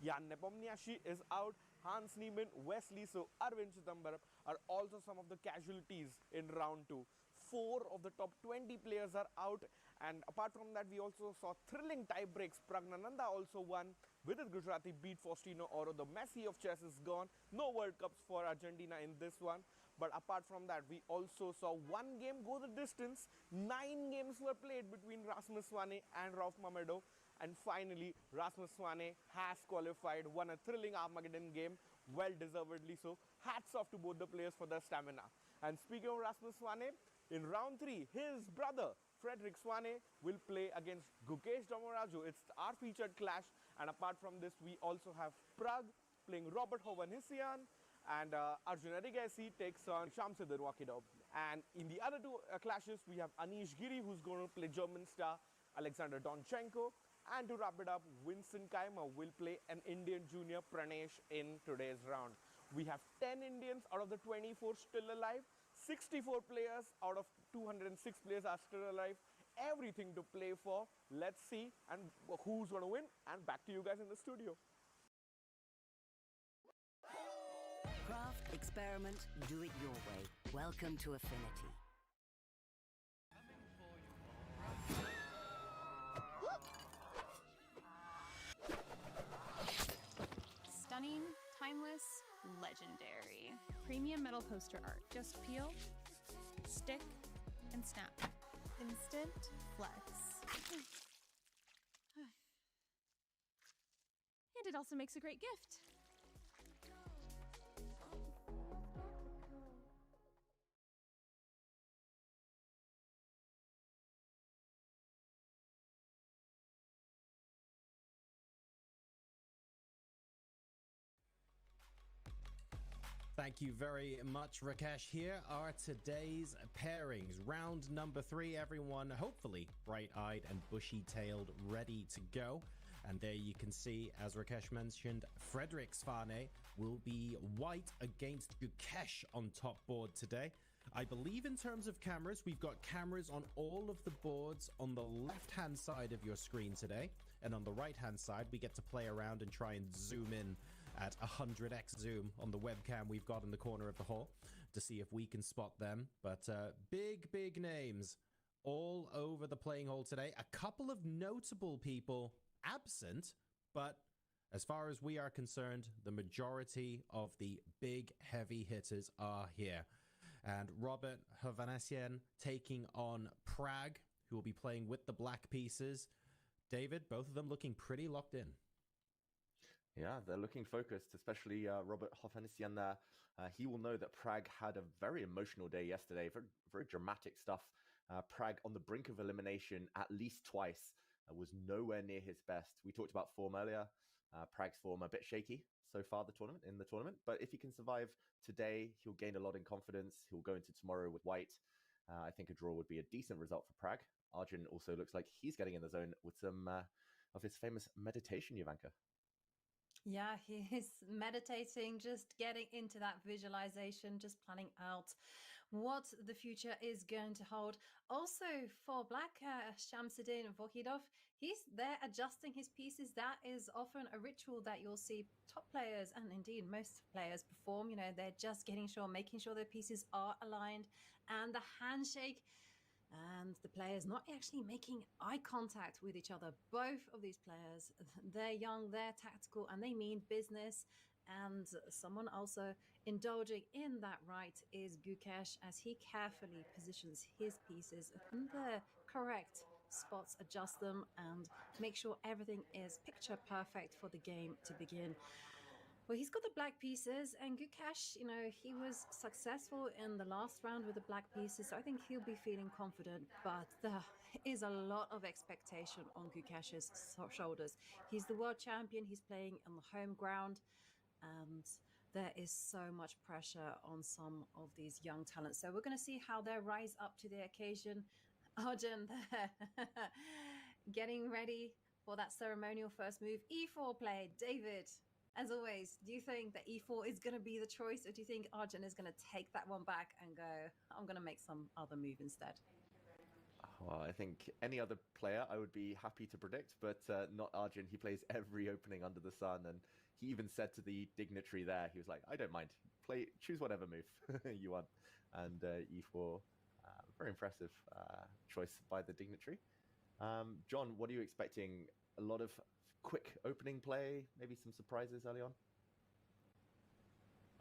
Jan Nepomniachtchi is out. Hans Niemann, Wesley So, Arvind Chidambaram are also some of the casualties in round 2. 4 of the top 20 players are out, and apart from that, we also saw thrilling tie breaks. Pragnananda also won. Vidit Gujarati beat Faustino Oro. The Messi of chess is gone. No World Cups for Argentina in this one. But apart from that, we also saw one game go the distance. 9 games were played between Rasmus Swane and Rauf Mamedov. And finally, Rasmus Swane has qualified, won a thrilling Armageddon game, well deservedly so. Hats off to both the players for their stamina. And speaking of Rasmus Swane, in round 3, his brother, Frederick Swane, will play against Gukesh Damoraju. It's our featured clash. And apart from this, we also have Prague playing Robert Hovhannissian. And Arjun Erigasi takes on Shamsuddin Wakidov. And in the other two clashes, we have Anish Giri, who's going to play German star Alexander Donchenko. And to wrap it up, Vincent Kaima will play an Indian junior, Pranesh, in today's round. We have 10 Indians out of the 24 still alive. 64 players out of 206 players are still alive. Everything to play for. Let's see and who's going to win. And back to you guys in the studio. Craft, experiment, do it your way. Welcome to Affinity. Stunning, timeless, legendary. Premium metal poster art. Just peel, stick, and snap. Instant flex. And it also makes a great gift. Thank you very much, Rakesh. Here are today's pairings. Round number 3, everyone hopefully bright-eyed and bushy-tailed, ready to go. And there you can see, as Rakesh mentioned, Frederick Swane will be white against Gukesh on top board today. I believe in terms of cameras, we've got cameras on all of the boards on the left-hand side of your screen today. And on the right-hand side, we get to play around and try and zoom in at 100x zoom on the webcam we've got in the corner of the hall to see if we can spot them. But big names all over the playing hall today. A couple of notable people absent, but as far as we are concerned, the majority of the big heavy hitters are here. And Robert Hovhannissian taking on Prague, who will be playing with the black pieces. David, both of them looking pretty locked in. Yeah, they're looking focused, especially Robert Hovhannissian there. He will know that Prague had a very emotional day yesterday, very dramatic stuff. Prague on the brink of elimination at least twice, was nowhere near his best. We talked about form earlier. Prague's form a bit shaky so far in the tournament, but if he can survive today, he'll gain a lot in confidence. He'll go into tomorrow with white. I think a draw would be a decent result for Prague. Arjun also looks like he's getting in the zone with some of his famous meditation, Jovanka. Yeah, he's meditating, just getting into that visualization, just planning out what the future is going to hold. Also for Black, Shamsuddin Vohidov, he's there adjusting his pieces. That is often a ritual that you'll see top players and indeed most players perform. You know, they're just making sure their pieces are aligned, and the handshake. And the players not actually making eye contact with each other. Both of these players, they're young, they're tactical, and they mean business. And someone also indulging in that right is Gukesh, as he carefully positions his pieces in the correct spots, adjust them, and make sure everything is picture perfect for the game to begin. Well, he's got the black pieces, and Gukesh, you know, he was successful in the last round with the black pieces, so I think he'll be feeling confident, but there is a lot of expectation on Gukesh's shoulders. He's the world champion, he's playing on the home ground, and there is so much pressure on some of these young talents. So we're going to see how they rise up to the occasion. Arjun there, getting ready for that ceremonial first move. E4 play. David, as always, do you think that E4 is going to be the choice, or do you think Arjun is going to take that one back and go, I'm going to make some other move instead? Well, I think any other player I would be happy to predict, but not Arjun. He plays every opening under the sun, and he even said to the dignitary there, he was like, "I don't mind. Choose whatever move you want." And E4, very impressive choice by the dignitary. John, what are you expecting? A lot of quick opening play, maybe some surprises early on?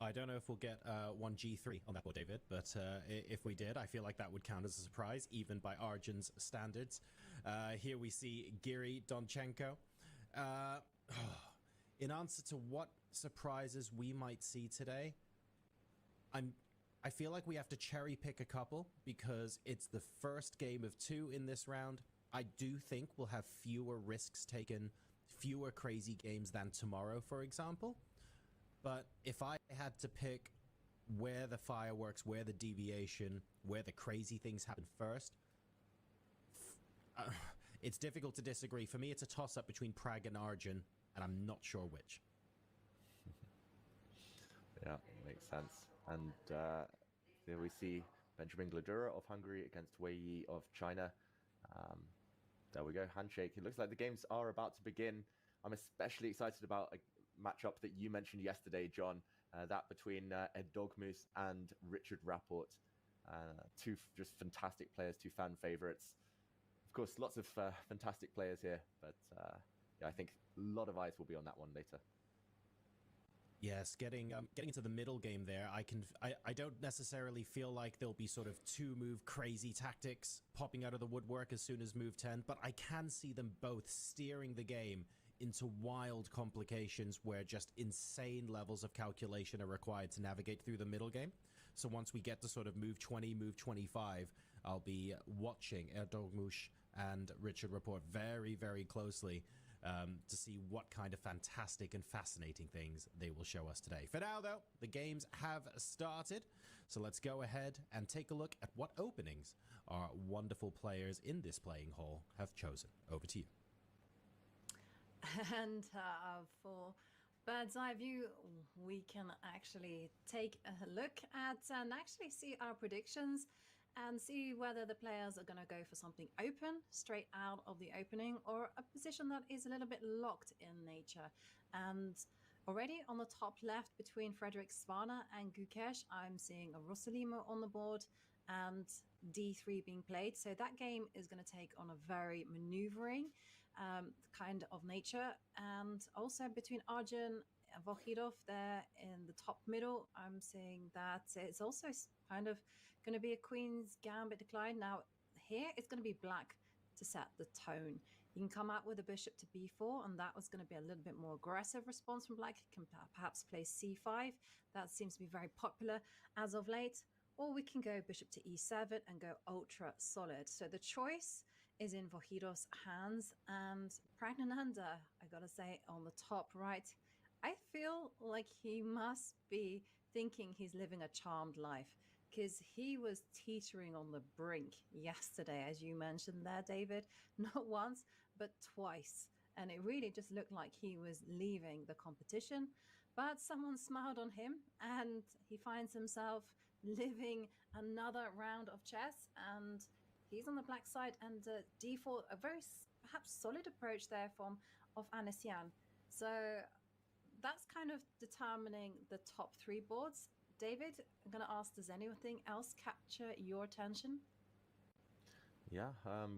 I don't know if we'll get 1G3 on that board, David, but if we did, I feel like that would count as a surprise, even by Arjun's standards. Here we see Giri Donchenko. In answer to what surprises we might see today, I feel like we have to cherry pick a couple because it's the first game of 2 in this round. I do think we'll have fewer risks taken, fewer crazy games than tomorrow, for example. But if I had to pick where the fireworks, where the deviation, where the crazy things happen first, it's difficult to disagree. For me, it's a toss-up between Prag and Arjun, and I'm not sure which. Yeah, makes sense. And here we see Benjamin Gladura of Hungary against Wei Yi of China. There we go, handshake. It looks like the games are about to begin. I'm especially excited about a matchup that you mentioned yesterday, John, that between Ed Dogmoose and Richard Rapport. Two just fantastic players, two fan favorites. Of course, lots of fantastic players here, but yeah, I think a lot of eyes will be on that one later. Yes, getting into the middle game there, I don't necessarily feel like there'll be sort of 2-move crazy tactics popping out of the woodwork as soon as move 10, but I can see them both steering the game into wild complications where just insane levels of calculation are required to navigate through the middle game. So once we get to sort of move 20, move 25, I'll be watching Erdogmush and Richard Rapport very, very closely to see what kind of fantastic and fascinating things they will show us today. For now, though, the games have started, so let's go ahead and take a look at what openings our wonderful players in this playing hall have chosen. Over to you. And for bird's eye view, we can actually take a look at and actually see our predictions and see whether the players are going to go for something open, straight out of the opening, or a position that is a little bit locked in nature. And already on the top left between Frederick Svana and Gukesh, I'm seeing a Rosalimo on the board and D3 being played. So that game is going to take on a very maneuvering kind of nature. And also between Arjun and Vohidov there in the top middle, I'm seeing that it's also kind of going to be a Queen's Gambit decline. Now here it's going to be black to set the tone. You can come out with a bishop to b4, and that was going to be a little bit more aggressive response from black. You can perhaps play c5. That seems to be very popular as of late. Or we can go bishop to e7 and go ultra solid. So the choice is in Vohidov's hands, and Pragnananda, I gotta say, on the top right, I feel like he must be thinking he's living a charmed life, because he was teetering on the brink yesterday, as you mentioned there, David, not once, but twice. And it really just looked like he was leaving the competition, but someone smiled on him and he finds himself living another round of chess, and he's on the black side, and d4, a very perhaps solid approach there from of Anisian. So that's kind of determining the top 3 boards. David, I'm going to ask, does anything else capture your attention? Yeah,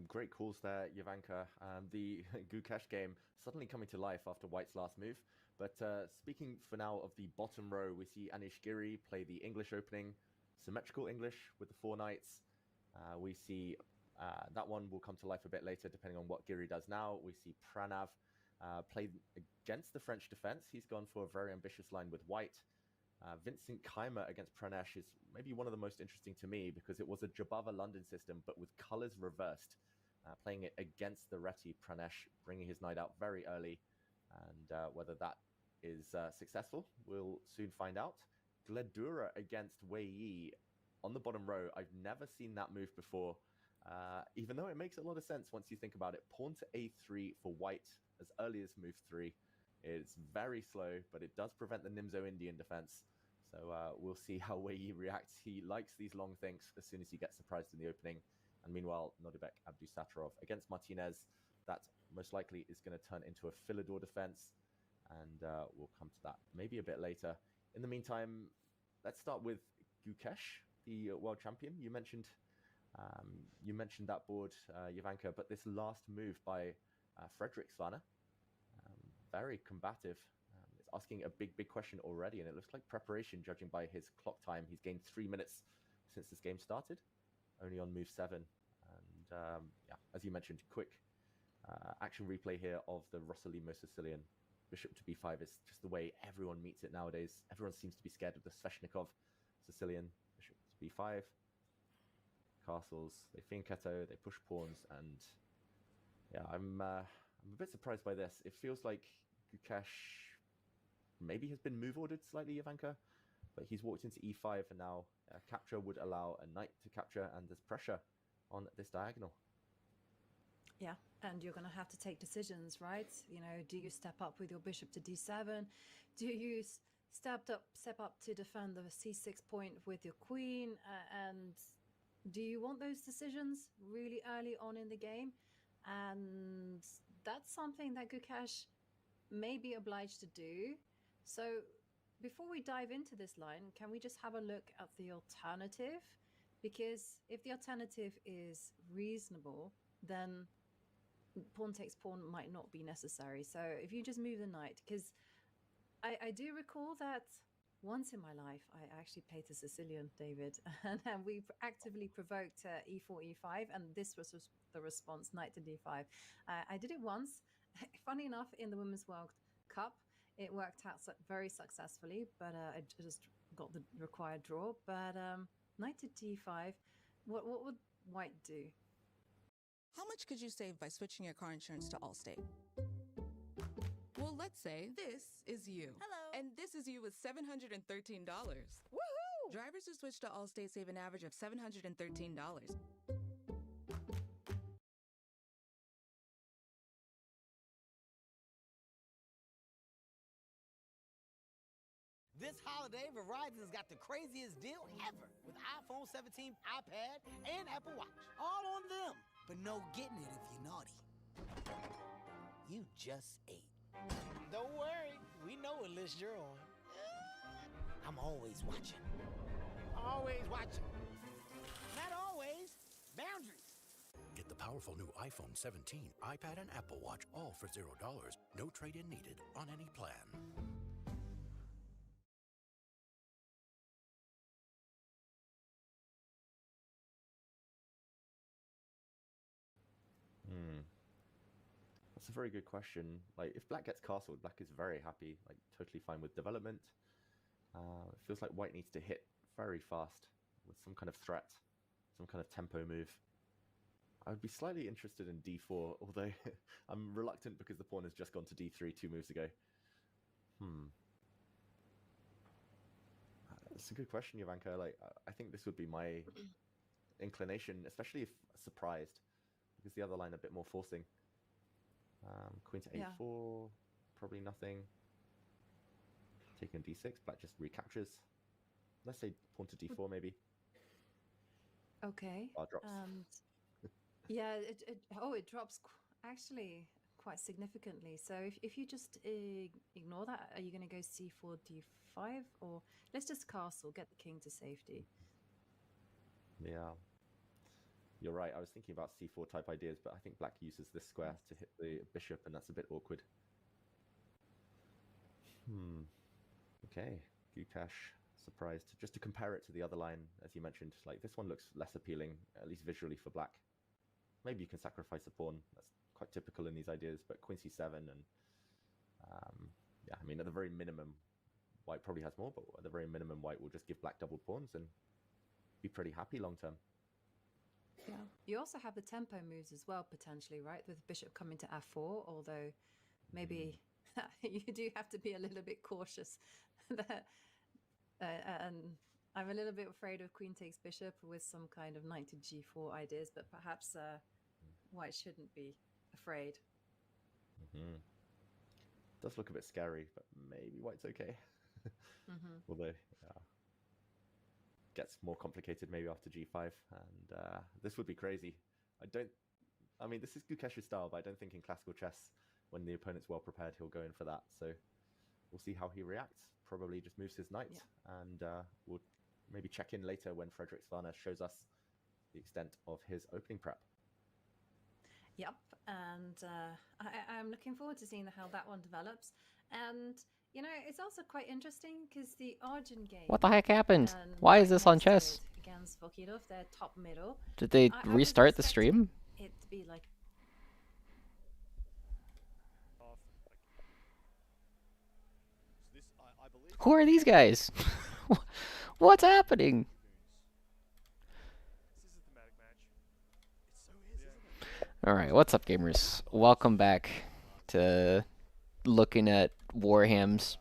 great calls there, Jovanka. The Gukesh game suddenly coming to life after White's last move. But speaking for now of the bottom row, we see Anish Giri play the English opening, symmetrical English with the 4 knights. We see that one will come to life a bit later, depending on what Giri does now. We see Pranav play against the French defense. He's gone for a very ambitious line with White. Vincent Keimer against Pranesh is maybe one of the most interesting to me because it was a Jabava London system, but with colors reversed, playing it against the Reti Pranesh, bringing his knight out very early. And whether that is successful, we'll soon find out. Gledura against Wei Yi on the bottom row. I've never seen that move before, even though it makes a lot of sense once you think about it. Pawn to a3 for White as early as move 3. It's very slow, but it does prevent the Nimzo Indian defense. So we'll see how Wei Yi reacts. He likes these long thinks as soon as he gets surprised in the opening. And meanwhile, Nodibek Abdusattorov against Martinez, that most likely is going to turn into a Philidor defense. And we'll come to that maybe a bit later. In the meantime, let's start with Gukesh, the world champion. You mentioned that board, Jovanka, but this last move by Frederick Svana, very combative. It's asking a big question already, and it looks like preparation, judging by his clock time. He's gained 3 minutes since this game started, only on move 7. And yeah, as you mentioned, quick action replay here of the Rossolimo Sicilian. Bishop to b5 is just the way everyone meets it nowadays. Everyone seems to be scared of the Sveshnikov Sicilian. Bishop to b5. Castles, they fianchetto, they push pawns, and yeah, I'm a bit surprised by this. It feels like Gukesh maybe has been move ordered slightly, Jovanka, but he's walked into e5, and now capture would allow a knight to capture, and there's pressure on this diagonal. Yeah, and you're going to have to take decisions, right? You know, do you step up with your bishop to d7? Do you step up to defend the c6 point with your queen? And do you want those decisions really early on in the game? And that's something that Gukesh may be obliged to do. So before we dive into this line, can we just have a look at the alternative? Because if the alternative is reasonable, then pawn takes pawn might not be necessary. So if you just move the knight, because I do recall that once in my life I actually played the Sicilian, David, and we actively provoked e4, e5, and this was the response, knight to d5. I did it once. Funny enough, in the Women's World Cup, it worked out very successfully, but I just got the required draw. But knight to d5, what would white do? How much could you save by switching your car insurance to Allstate? Well, let's say this is you. Hello. And this is you with $713. Woohoo! Drivers who switch to Allstate save an average of $713. This holiday, Verizon's got the craziest deal ever with iPhone 17, iPad, and Apple Watch. All on them. But no getting it if you're naughty. You just ate. Don't worry. We know what list you're on. I'm always watching. Always watching. Not always. Boundaries. Get the powerful new iPhone 17, iPad, and Apple Watch all for $0. No trade-in needed on any plan. That's a very good question. Like, if black gets castled, black is very happy, like totally fine with development. It feels like white needs to hit very fast with some kind of threat, some kind of tempo move. I would be slightly interested in d4, although I'm reluctant because the pawn has just gone to d3 2 moves ago. That's a good question, Jovanka. Like, I think this would be my inclination, especially if surprised, because the other line a bit more forcing. Queen to a4, probably nothing. Taking d6, black just recaptures. Let's say pawn to d4 maybe. Okay. Bar drops. Yeah, it drops actually quite significantly. So if you just ignore that, are you going to go c4, d5? Or let's just castle, get the king to safety. Yeah. You're right. I was thinking about c4 type ideas, but I think black uses this square to hit the bishop, and that's a bit awkward. Okay. Gukesh, surprised. Just to compare it to the other line, as you mentioned, like this one looks less appealing, at least visually for black. Maybe you can sacrifice a pawn. That's quite typical in these ideas, but queen c7 and yeah, I mean, at the very minimum, white probably has more, but at the very minimum, white will just give black double pawns and be pretty happy long term. Yeah. You also have the tempo moves as well, potentially, right? With bishop coming to f4, although maybe you do have to be a little bit cautious. And I'm a little bit afraid of queen takes bishop with some kind of knight to g4 ideas, but perhaps white shouldn't be afraid. Does look a bit scary, but maybe white's okay. Although, yeah. gets more complicated maybe after G5, and this would be crazy. I mean, this is Gukesh's style, but I don't think in classical chess, when the opponent's well prepared, he'll go in for that. So we'll see how he reacts. Probably just moves his knight, and we'll maybe check in later when Frederick Svaner shows us the extent of his opening prep. Yep, and I'm looking forward to seeing how that one develops. And you know, it's also quite interesting because the Argent game. What the heck happened? Why is this on chess? Against Volkidov, their top middle. Did they restart the stream? It to be like. Who are these guys? What's happening? Alright, what's up, gamers? Welcome back to looking at Warhams.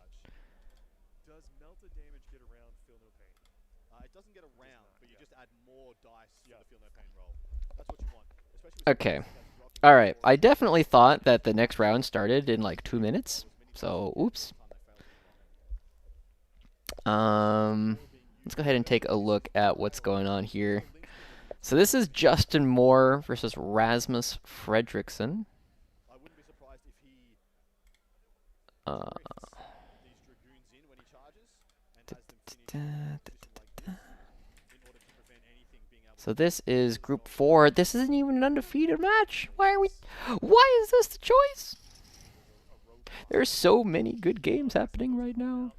Does melted damage get around Feel No Pain? It doesn't get around, but you just add more dice for the Feel No Pain roll. That's what you want. Okay. Alright, I definitely thought that the next round started in like 2 minutes. So, oops. Let's go ahead and take a look at what's going on here. So this is Justin Moore versus Rasmus Fredriksson. So this is Group 4. This isn't even an undefeated match. Why is this the choice? There's so many good games happening right now.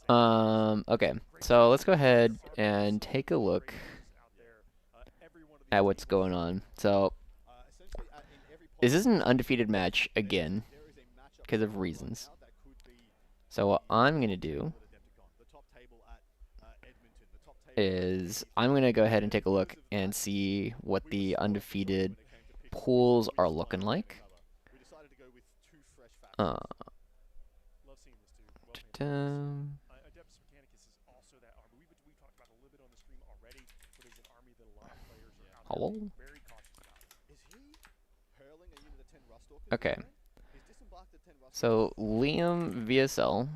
Okay, so let's go ahead and take a look at what's going on. So, this is an undefeated match again, because of reasons. So what I'm going to do is I'm going to go ahead and take a look and see what the undefeated pools are looking like. Hello? Okay. So, Liam VSL.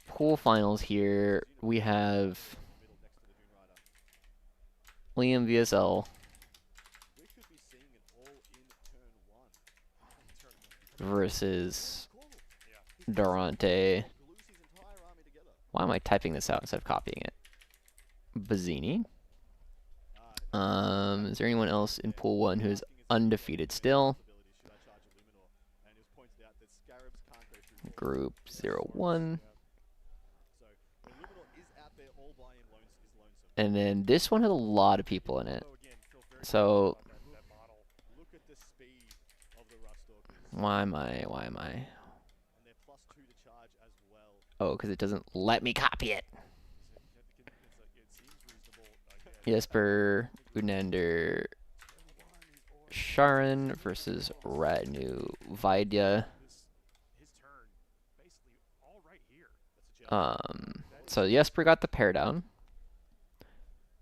Pool finals here. We have Liam VSL versus Durante. Why am I typing this out instead of copying it? Bazzini. Is there anyone else in Pool 1 who's undefeated still? Group 01. And then this one has a lot of people in it. So why am I? Oh, because it doesn't let me copy it. Jesper Unander Sharon versus Ratnu Vaidya. So Jesper got the pair down.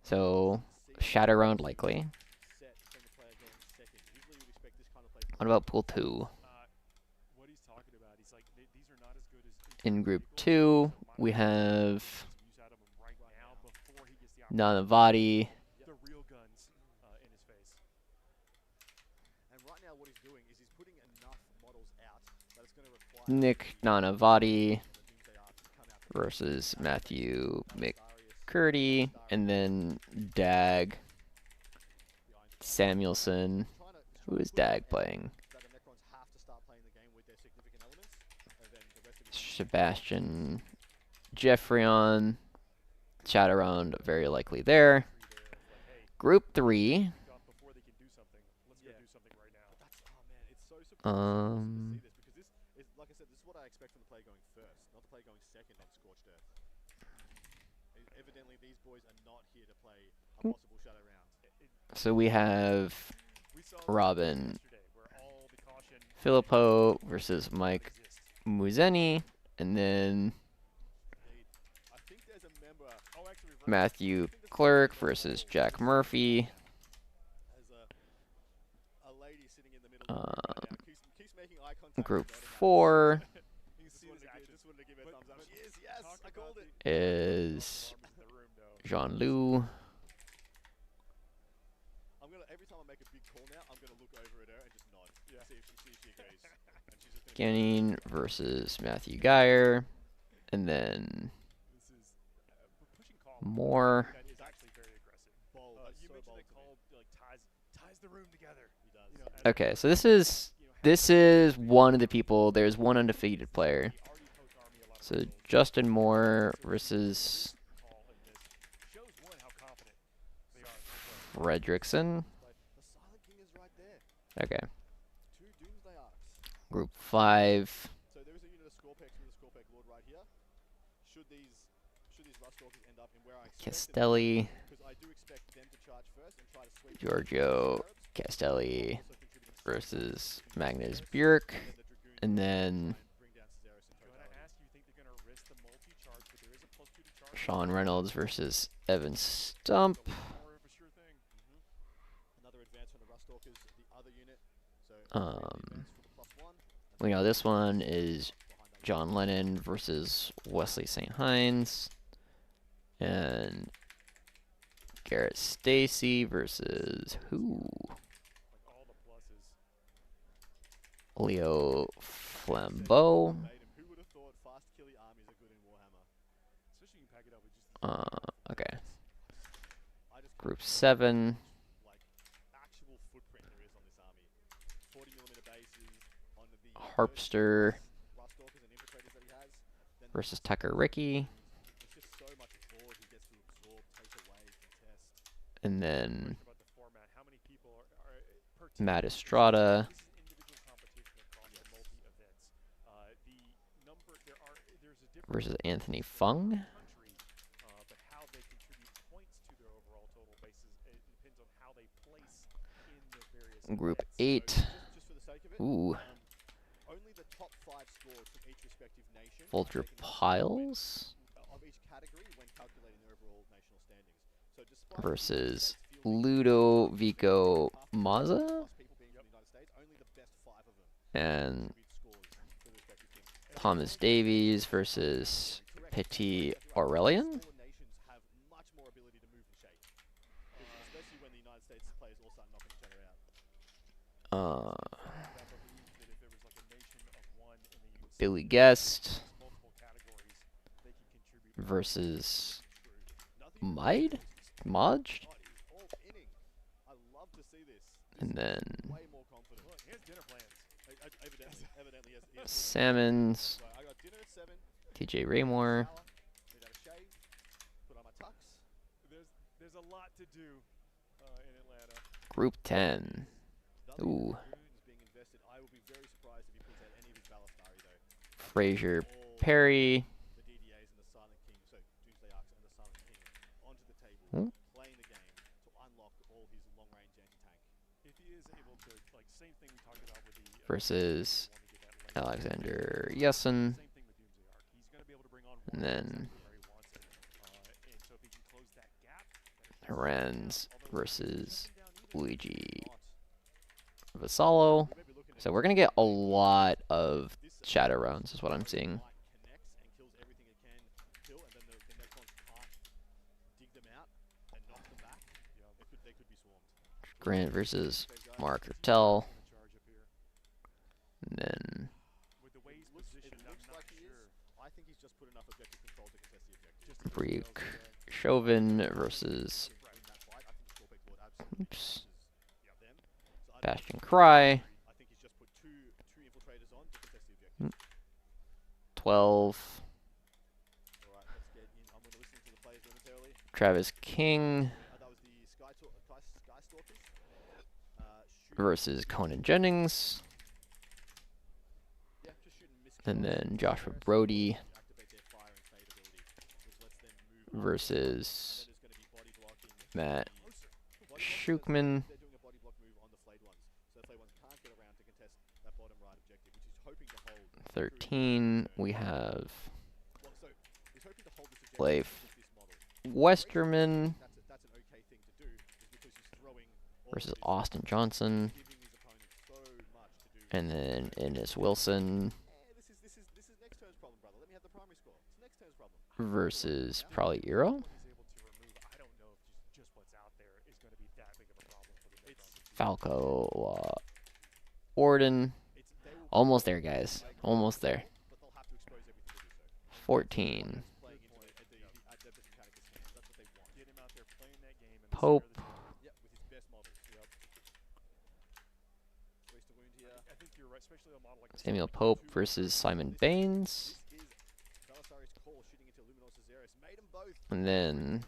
So shadow round likely. What about pool 2? In group 2, we have Nanavati, Nick Nanavati versus Matthew McCurdy, and then Dag Samuelson. Who is Dag playing? Sebastian Jeffreyon. Chat around very likely there. Group 3. So we have Robin Filippo versus Mike Muzeni, and then Matthew Clerk versus Jack Murphy. Group 4 is Jean-Lu. I'm gonna every time I make a big call now, I'm gonna look over at her and just nod. Yeah. See if she agrees. And she's just gonna Ganning versus Matthew Geyer. And then Moore. That is actually very aggressive. Bold. You mentioned that Cole like ties the room together. He does. You know, Okay, so this is one of the people. There's one undefeated player. So Justin Moore versus Fredrickson. Okay. Group 5. So there is a unit of Scorpex with a Scorpec Lord right here. Should these Rustalkers end up in where I expect Castelli. because I do expect them to charge first and try to sweep Giorgio Castelli versus Magnus Bjork. And then Sean Reynolds versus Evan Stump. Another advance from the Rustalkers, the other unit. So We know this one is John Lennon versus Wesley St. Hines. And Garrett Stacy versus who? Leo Flambeau. Who would have thought fast killy armies are good in Warhammer? Especially you can pack it up with just Okay. Group 7. like actual footprint there is on this army. 40mm bases on the Harpster Rustalkers and infiltrators that he has. Then versus Tucker Ricky. there's just so much board he gets to absorb, take away, contest. And then about the format. How many people are per team? Matt Estrada This is individual competition across the multi events. There's a difference versus Anthony Fung. country, but how they contribute points to their overall total basis, it depends on how they place in the various Group events. 8. Just for the sake of it, Ooh. only the top 5 scores from each respective nation Folger are taken into Piles of each category when calculating their overall national standings. So despite versus Ludovico Mazza. people being from the United States, only the best 5 of them And scores for the respective teams. Thomas Davies versus Petit Aurelian. All the nations have much more ability to move and shake, especially when the United States players all start knocking each other out. Billy Guest versus Mide? Modge? I love to see this. And then Way more confident. Look, he has dinner plans. Evidently he has Salmons, I got dinner at 7. TJ Raymore, Need to have a shave. Put on my tux. There's a lot to do in Atlanta. Group 10. Ooh. Being invested. I will be very surprised if he puts out any of his Balastari though. Fraser Perry. The DDAs and the Silent King, so Doomsday Arcs and the Silent King onto the table, playing the game to unlock all his long-range anti-tank. If he is able to, like, same thing we talked about with the Versus Alexander Yessen. same thing with Doomsday Arc. He's going to be able to bring on And then where he wants it. And so if he can close that gap, Lorenz versus Luigi Vasallo. So we're going to get a lot of shadow rounds is what I'm seeing. Connects and kills everything it can kill, and then the next ones can't dig them out and knock them back. They could be swarmed. Grant versus Mark Hertel. And then with the way he's It positioned, I'm looks not like he sure. is. I think he's just put enough objective control to contest the objective. Freak Chauvin versus oops, Bastion Cry. I think he's just put two infiltrators on to contest the objective. 12. Alright, let's get in. I'm going to listen to the players momentarily. Travis King That was the Sky Stalkers. versus Conan Jennings. Yeah, just shoot and miss. And then Joshua Brody Activate their fire and fade ability, which lets them move. versus There's going to be body blocking. Matt Body Schukman. They're doing a body block move on the flayed ones, so the flayed ones can't get around to contest that bottom right objective, which he's hoping to hold. 13. We have Well, so he's hoping to hold this objective Leif with this model. Westerman That's an okay thing to do, is because he's throwing all versus of this, Austin Johnson. giving his opponent so much to do And then Ennis Wilson versus probably Eero. Falco, Orden. Almost there, guys. Almost there. 14. Pope. Samuel Pope versus Simon Baines. And then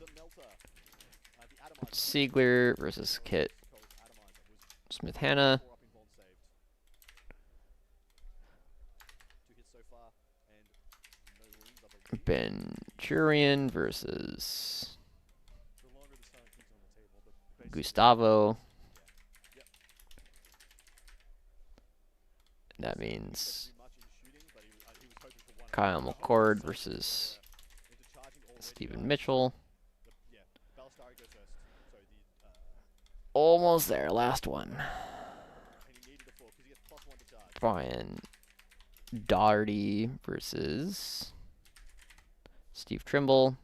Siegler versus Kit Smith Hanna. Ben Jurian versus Gustavo. That means Kyle McCord versus Stephen Mitchell. Almost there, last one. Brian Doherty versus Steve Trimble.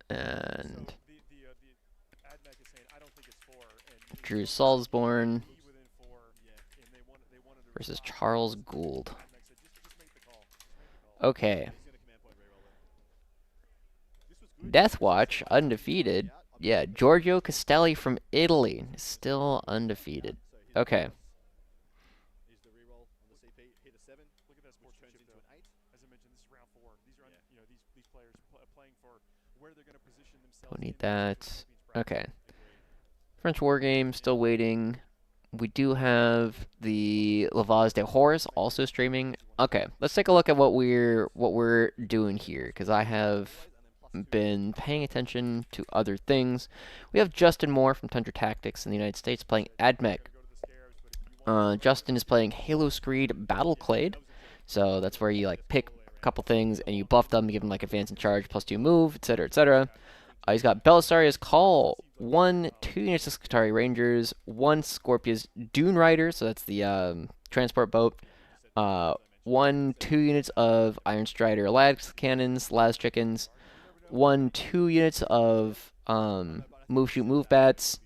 And Drew Salzborn versus Charles Gould. Okay. Deathwatch, undefeated. Yeah, Giorgio Castelli from Italy, still undefeated. Okay. Don't need that. Okay. French War Game, still waiting. We do have the Lavaz de Horus also streaming. Okay, let's take a look at what we're doing here, because I have been paying attention to other things. We have Justin Moore from Tundra Tactics in the United States playing Admech. Justin is playing Halo Screed Battleclade, so that's where you like pick a couple things and you buff them, give them like advance and charge, +2 move, etc., etc. He's got Belisarius Call, 1 2 units of Skitarii Rangers, 1 Scorpius Dune Rider, so that's the transport boat, 1 2 units of Iron Strider Las Cannons, Las Chickens, 1 2 units of Move Shoot Move Bats,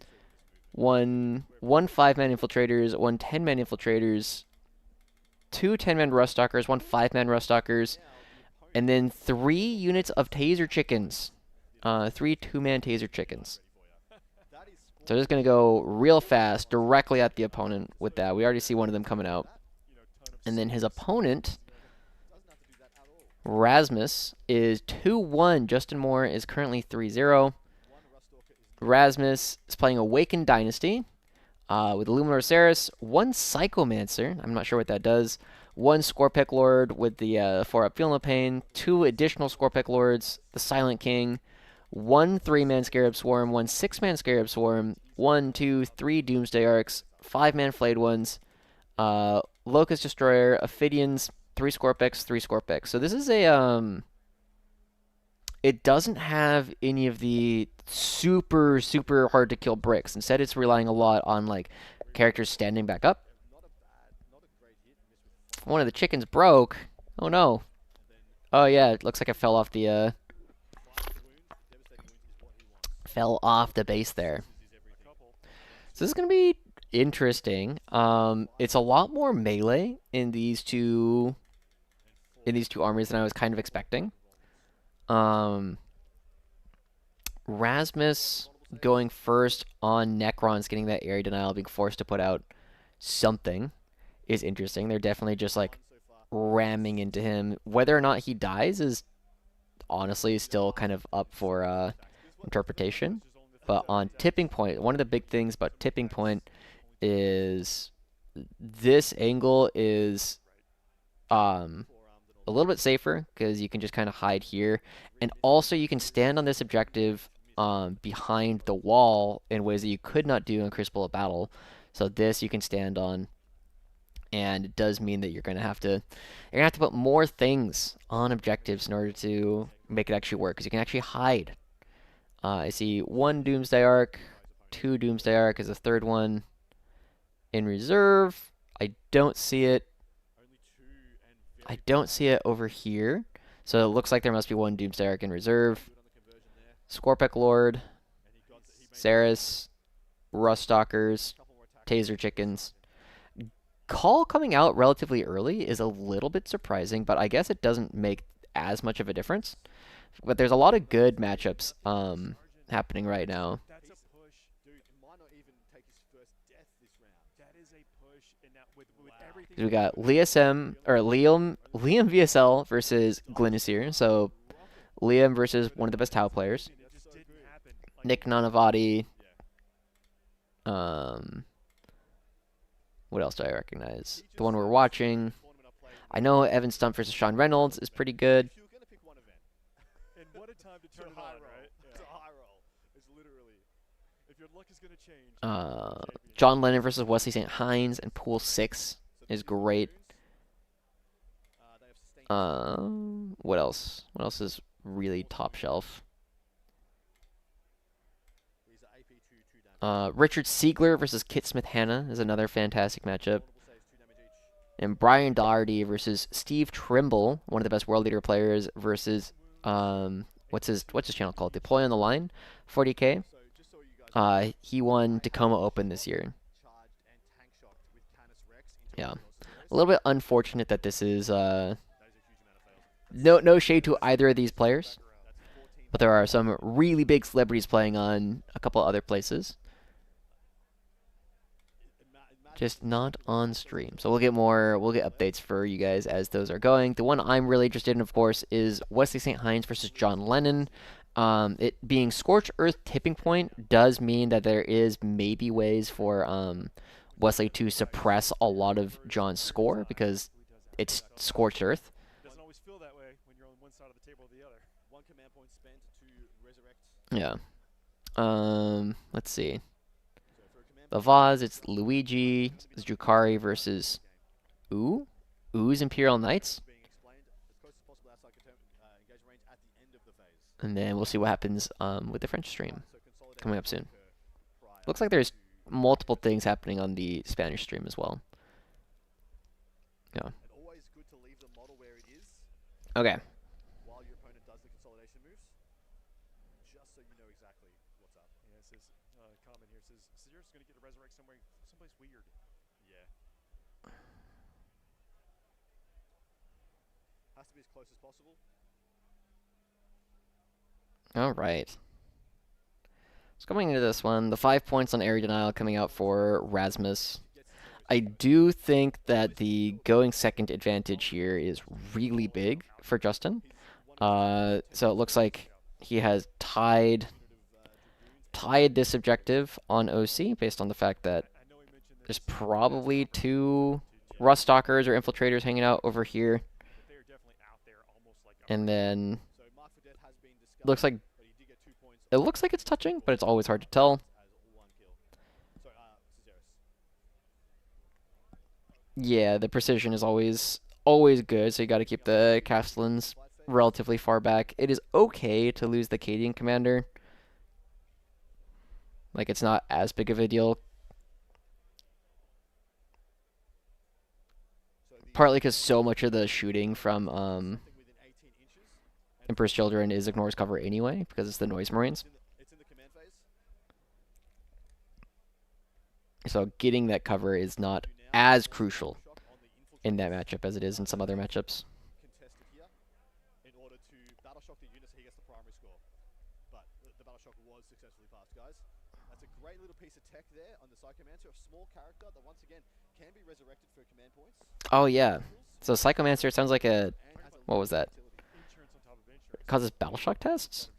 1 5-man Infiltrators, 1 10-man Infiltrators, 2 10-man Ruststalkers, 1 5-man Ruststalkers, and then 3 units of Taser Chickens. 3 2-man Taser Chickens. So just going to go real fast directly at the opponent with that. We already see one of them coming out. And then his opponent, Rasmus, is 2-1. Justin Moore is currently 3-0. Rasmus is playing Awakened Dynasty with Luminor Ceres, 1 Psychomancer. I'm not sure what that does. 1 Scorpic Lord with the 4-up Feel No Pain. 2 additional Scorpic Lords, the Silent King. 1 3-man Scarab Swarm, 1 6-man Scarab Swarm, 1 2 3 Doomsday Arcs, 5-man Flayed Ones, Locust Destroyer, Ophidians, 3 Scorpics, 3 Scorpics. So this is a it doesn't have any of the super hard to kill bricks. Instead, it's relying a lot on like characters standing back up. One of the chickens broke. Oh no. Oh yeah, it looks like it fell off the base there. So this is going to be interesting. It's a lot more melee in these two armies than I was kind of expecting. Rasmus going first on Necrons, getting that area denial, being forced to put out something is interesting. They're definitely just like ramming into him. Whether or not he dies is honestly still kind of up for interpretation. But on Tipping Point, one of the big things about Tipping Point is this angle is a little bit safer because you can just kind of hide here, and also you can stand on this objective behind the wall in ways that you could not do in Crucible of Battle. So this you can stand on, and it does mean that you're gonna have to put more things on objectives in order to make it actually work, because you can actually hide. I see 1 Doomsday Arc, 2 Doomsday Arc is the third one. in reserve. I don't see it. I don't see it over here. So it looks like there must be one Doomsday Arc in reserve. Scorpec Lord, Saris, Ruststalkers, Taser Chickens. Call coming out relatively early is a little bit surprising, but I guess it doesn't make as much of a difference. But there's a lot of good matchups happening right now. That's a push, dude. It might not even take his first death this round. That is a push, and now with everything. We got Liam VSL versus Glynaceer. So Liam versus one of the best Tau players. Nick Nanavati. What else do I recognize? The one we're watching. I know Evan Stump versus Sean Reynolds is pretty good. And what a time to turn high roll, right? Yeah. It's a high roll. It's literally, if your luck is going to change. John Lennon versus Wesley St. Hines and Pool 6 is great. What else? What else is really top shelf? Richard Siegler versus Kit Smith-Hanna is another fantastic matchup. And Brian Doherty versus Steve Trimble, one of the best World Leader players, versus what's his channel called? Deploy on the Line, 40K. He won Tacoma Open this year. Yeah, a little bit unfortunate that this is no shade to either of these players, but there are some really big celebrities playing on a couple other places. Just not on stream. So we'll get updates for you guys as those are going. The one I'm really interested in, of course, is Wesley St. Hines versus John Lennon. It being Scorched Earth tipping point does mean that there is maybe ways for Wesley to suppress a lot of John's score because it's Scorched Earth. It doesn't always feel that way when you're on one side of the table or the other. One command point spent to resurrect. Yeah. Let's see. The Vaz, it's Luigi, it's Drukari versus Ooze Imperial Knights. And then we'll see what happens with the French stream coming up soon. Looks like there's multiple things happening on the Spanish stream as well. Yeah. Okay. While your opponent does the consolidation moves, just so you know exactly what's up. Yeah, it says, comment here says, Sejuro's going to get a resurrect someplace weird. Yeah. Has to be as close as possible. All right. So coming into this one, the 5 points on area denial coming out for Rasmus. I do think that the going second advantage here is really big for Justin. So it looks like he has tied this objective on OC based on the fact that there's probably 2 Ruststalkers or Infiltrators hanging out over here. And then it looks like it's touching, but it's always hard to tell. Yeah, the precision is always good, so you got to keep the Castellans relatively far back. It is okay to lose the Cadian commander. Like, it's not as big of a deal. Partly because so much of the shooting from Emperor's Children is ignores cover anyway, because it's the Noise Marines. So getting that cover is not as crucial in that matchup as it is in some other matchups. In order to battle shock the units, he gets the primary score. But the battle shock was successfully passed, guys. That's a great little piece of tech there on the Psychomancer, a small character that once again can be resurrected for command points. Oh yeah. So Psychomancer sounds like a what was that? Causes battle shock tests?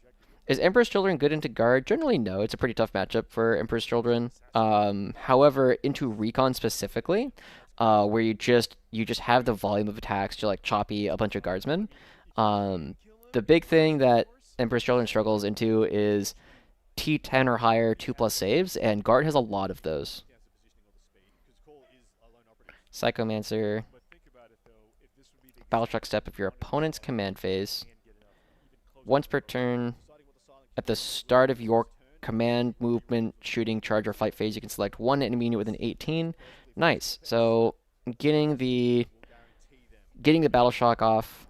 Is Emperor's Children good into guard? Generally, no. It's a pretty tough matchup for Emperor's Children. However, into recon specifically, where you just have the volume of attacks to like choppy a bunch of guardsmen. The big thing that Emperor's Children struggles into is T10 or higher 2+ saves, and guard has a lot of those. Psychomancer. Battle shock step of your opponent's command phase. Once per turn, at the start of your command, movement, shooting, charge, or fight phase, you can select one enemy unit within 18. Nice. So getting the Battle Shock off.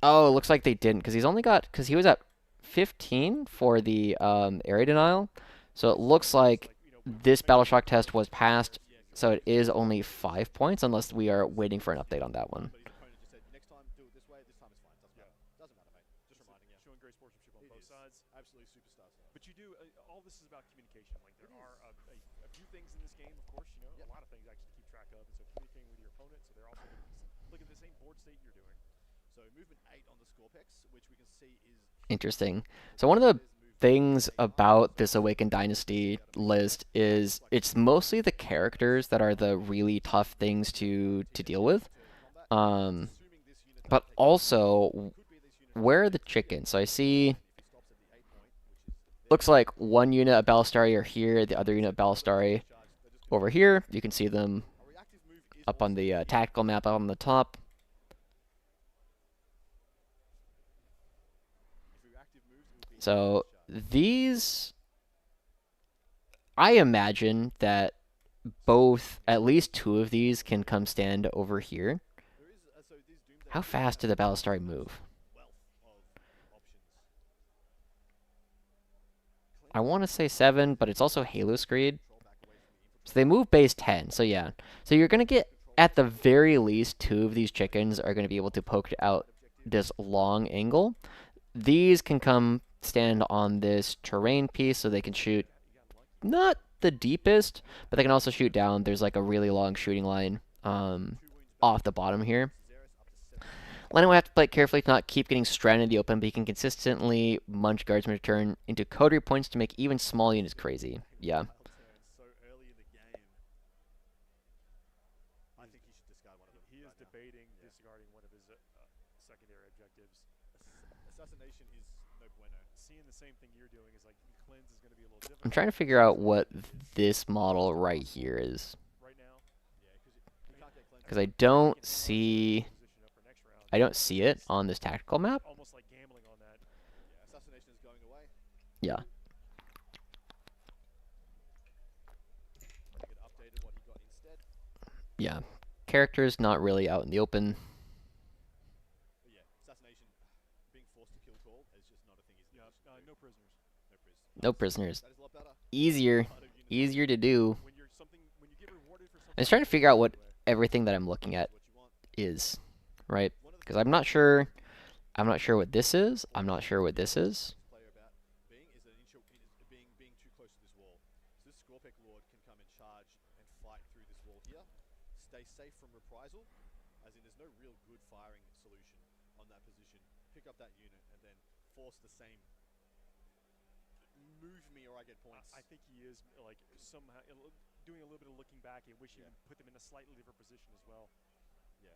Oh, it looks like they didn't because because he was at 15 for the area denial. So it looks like this Battle Shock test was passed. So it is only 5 points unless we are waiting for an update on that one. Showing great sportsmanship on both sides. Absolutely superstars. But you do, all this is about communication. Like, there are a few things in this game, of course, you know, a lot of things actually to keep track of. And so communicating with your opponent, so they're also going to be looking at the same board state you're doing. So movement 8 on the score picks, which we can see is... Interesting. So one of the things about this Awakened Dynasty list is it's mostly the characters that are the really tough things to deal with. But also, where are the chickens? So I see, looks like one unit of Ballistari are here, the other unit of Ballistari over here. You can see them up on the tactical map up on the top. So these, I imagine that at least 2 of these can come stand over here. How fast do the Ballistari move? I want to say 7, but it's also Halo Screed. So they move base 10, so yeah. So you're going to get, at the very least, 2 of these chickens are going to be able to poke out this long angle. These can come stand on this terrain piece, so they can shoot not the deepest, but they can also shoot down. There's like a really long shooting line off the bottom here. Lennon will have to play it carefully to not keep getting stranded in the open, but he can consistently munch guardsman return into coterie points to make even small units crazy. Yeah. So early in the game, I think he should discard one of them. He is debating discarding one of his secondary objectives. Assassination is no bueno. Seeing the same thing you're doing is like, cleanse is going to be a little different. I'm trying to figure out what this model right here is. Right now? Yeah, because I don't see it on this tactical map. Almost like gambling on that. Yeah, assassination is going away. Yeah. Get updated what he got instead. Yeah. Characters not really out in the open. But yeah, assassination, being forced to kill call is just not a thing. Yeah, no prisoners. No prisoners. That is a lot better. Easier to do. When you get rewarded for something, I'm just trying to figure out what everything that I'm looking at is, right? Because I'm not sure what this is. I'm not sure what this is. Being too close to this wall. So this Scorpic Lord can come and charge and fight through this wall here. Stay safe from reprisal, as in there's no real good firing solution on that position. Pick up that unit and then force the same. Move me or I get points. I think he is like somehow doing a little bit of looking back and wish he would put them in a slightly different position as well. Yeah.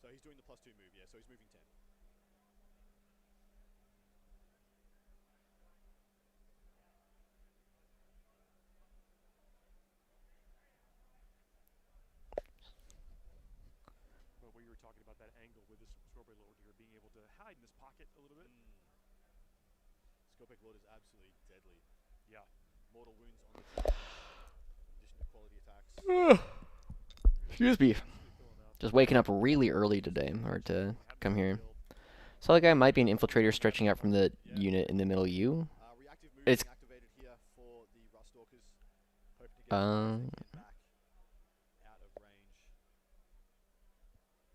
So he's doing the +2 move, yeah, so he's moving 10. But we were talking about that angle with this Scorpion Lord here, being able to hide in this pocket a little bit. Scorpic Lord is absolutely deadly. Yeah. Mortal wounds on the in addition to quality attacks. Excuse me. Just waking up really early today, or to come here. So the guy might be an infiltrator stretching out from the unit in the middle U. It's Activated here for the Rust Stalkers, hoping to get back out of range.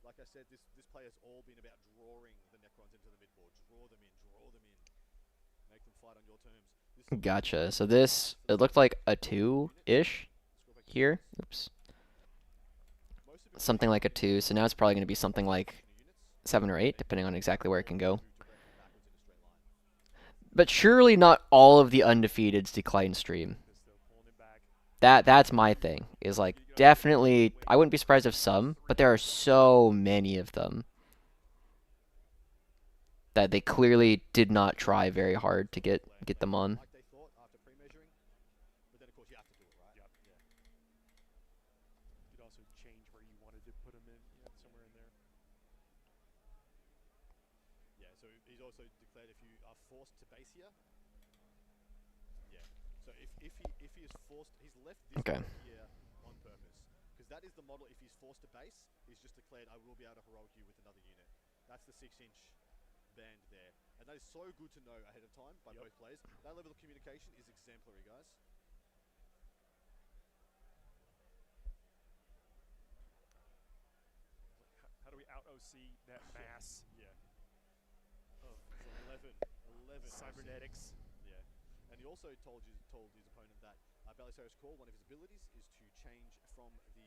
Like I said, this play has all been about drawing the Necrons into the midboard. Draw them in. Make them fight on your terms. Gotcha. So this, it looked like a 2-ish here. Oops. Something like a 2. So now it's probably going to be something like 7 or 8, depending on exactly where it can go. But surely not all of the undefeateds decline stream. That's my thing. Is like, definitely, I wouldn't be surprised if some, but there are so many of them that they clearly did not try very hard to get them on. Like they thought after pre-measuring, but then of course you have to do it, right? Yep. Yeah. You could also change where you wanted to put them in, somewhere in there. Yeah, so he's also declared if you are forced to base here. Yeah. So if he is forced, he's left this Okay. here purpose. Because that is the model, if he's forced to base, he's just declared, I will be able to heroic you with another unit. That's the 6-inch band there. And that is so good to know ahead of time by both players. That level of communication is exemplary, guys. How do we out OC that mass? Yeah. Oh, it's 11 cybernetics. Yeah. And he also told his opponent that Balisarius Core, one of his abilities, is to change from the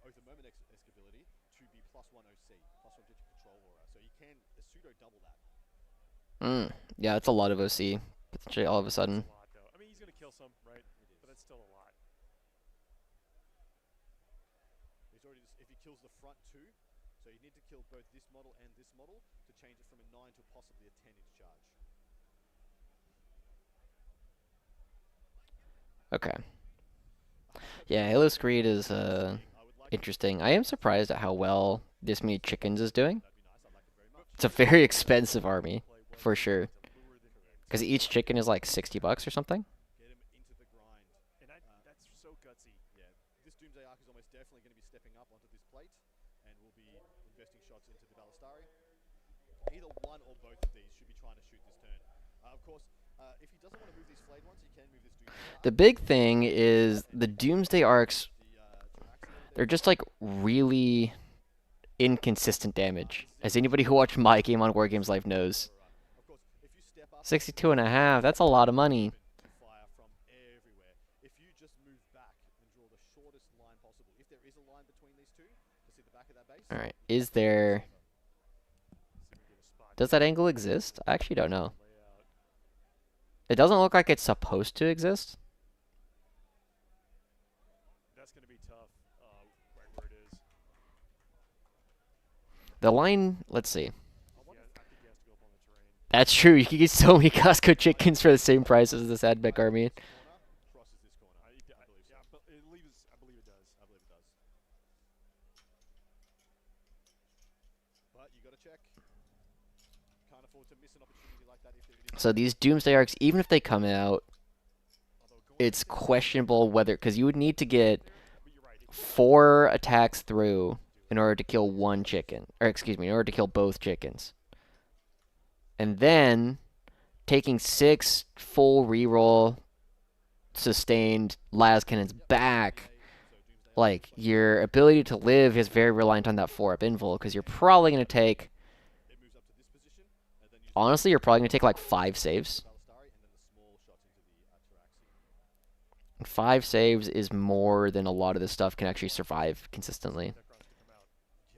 Oath of Moment ability to be +1 OC, +1 to control aura. So he can pseudo double that. Yeah, it's a lot of OC, potentially all of a sudden. That's a lot, though. I mean, he's going to kill some, right? But that's still a lot. He's already if he kills the front two, so you need to kill both this model and this model to change it from a 9 to possibly a 10-inch charge. Okay. Yeah, Halo Screed is interesting. I am surprised at how well this many chickens is doing. It's a very expensive army, for sure. Because each chicken is like $60 or something. Get him into the grind. And that's so gutsy. Yeah, this Doomsday Arc is almost definitely going to be stepping up onto this plate, and will be investing shots into the Balistari. Either one or both of these should be trying to shoot this turn. Of course, if he doesn't want to move these flayed ones, he can move this Doomsday Arc. The big thing is the Doomsday Arcs, they're just like really inconsistent damage. As anybody who watched my game on War Games Live knows. 62.5, that's a lot of money. Fire from everywhere. If you just move back and draw the shortest line possible, if there is a line between these two, to see the back of that base. Alright, is there... Does that angle exist? I actually don't know. It doesn't look like it's supposed to exist. That's going to be tough, right where it is. The line, let's see. That's true, you can get so many Costco chickens for the same price as this Admech army. Crosses this corner. I believe so. I believe it does. I believe it does. But you got to check. Can't afford to miss an opportunity like that if it is. So these Doomsday Arcs, even if they come out, it's questionable whether... Because you would need to get 4 attacks through in order to kill one chicken. Or excuse me, in order to kill both chickens. And then taking 6 full reroll sustained las cannons back, like your ability to live is very reliant on that 4-up invul, because you're probably going to take, honestly, you're probably going to take like 5 saves. 5 saves is more than a lot of this stuff can actually survive consistently. Yeah,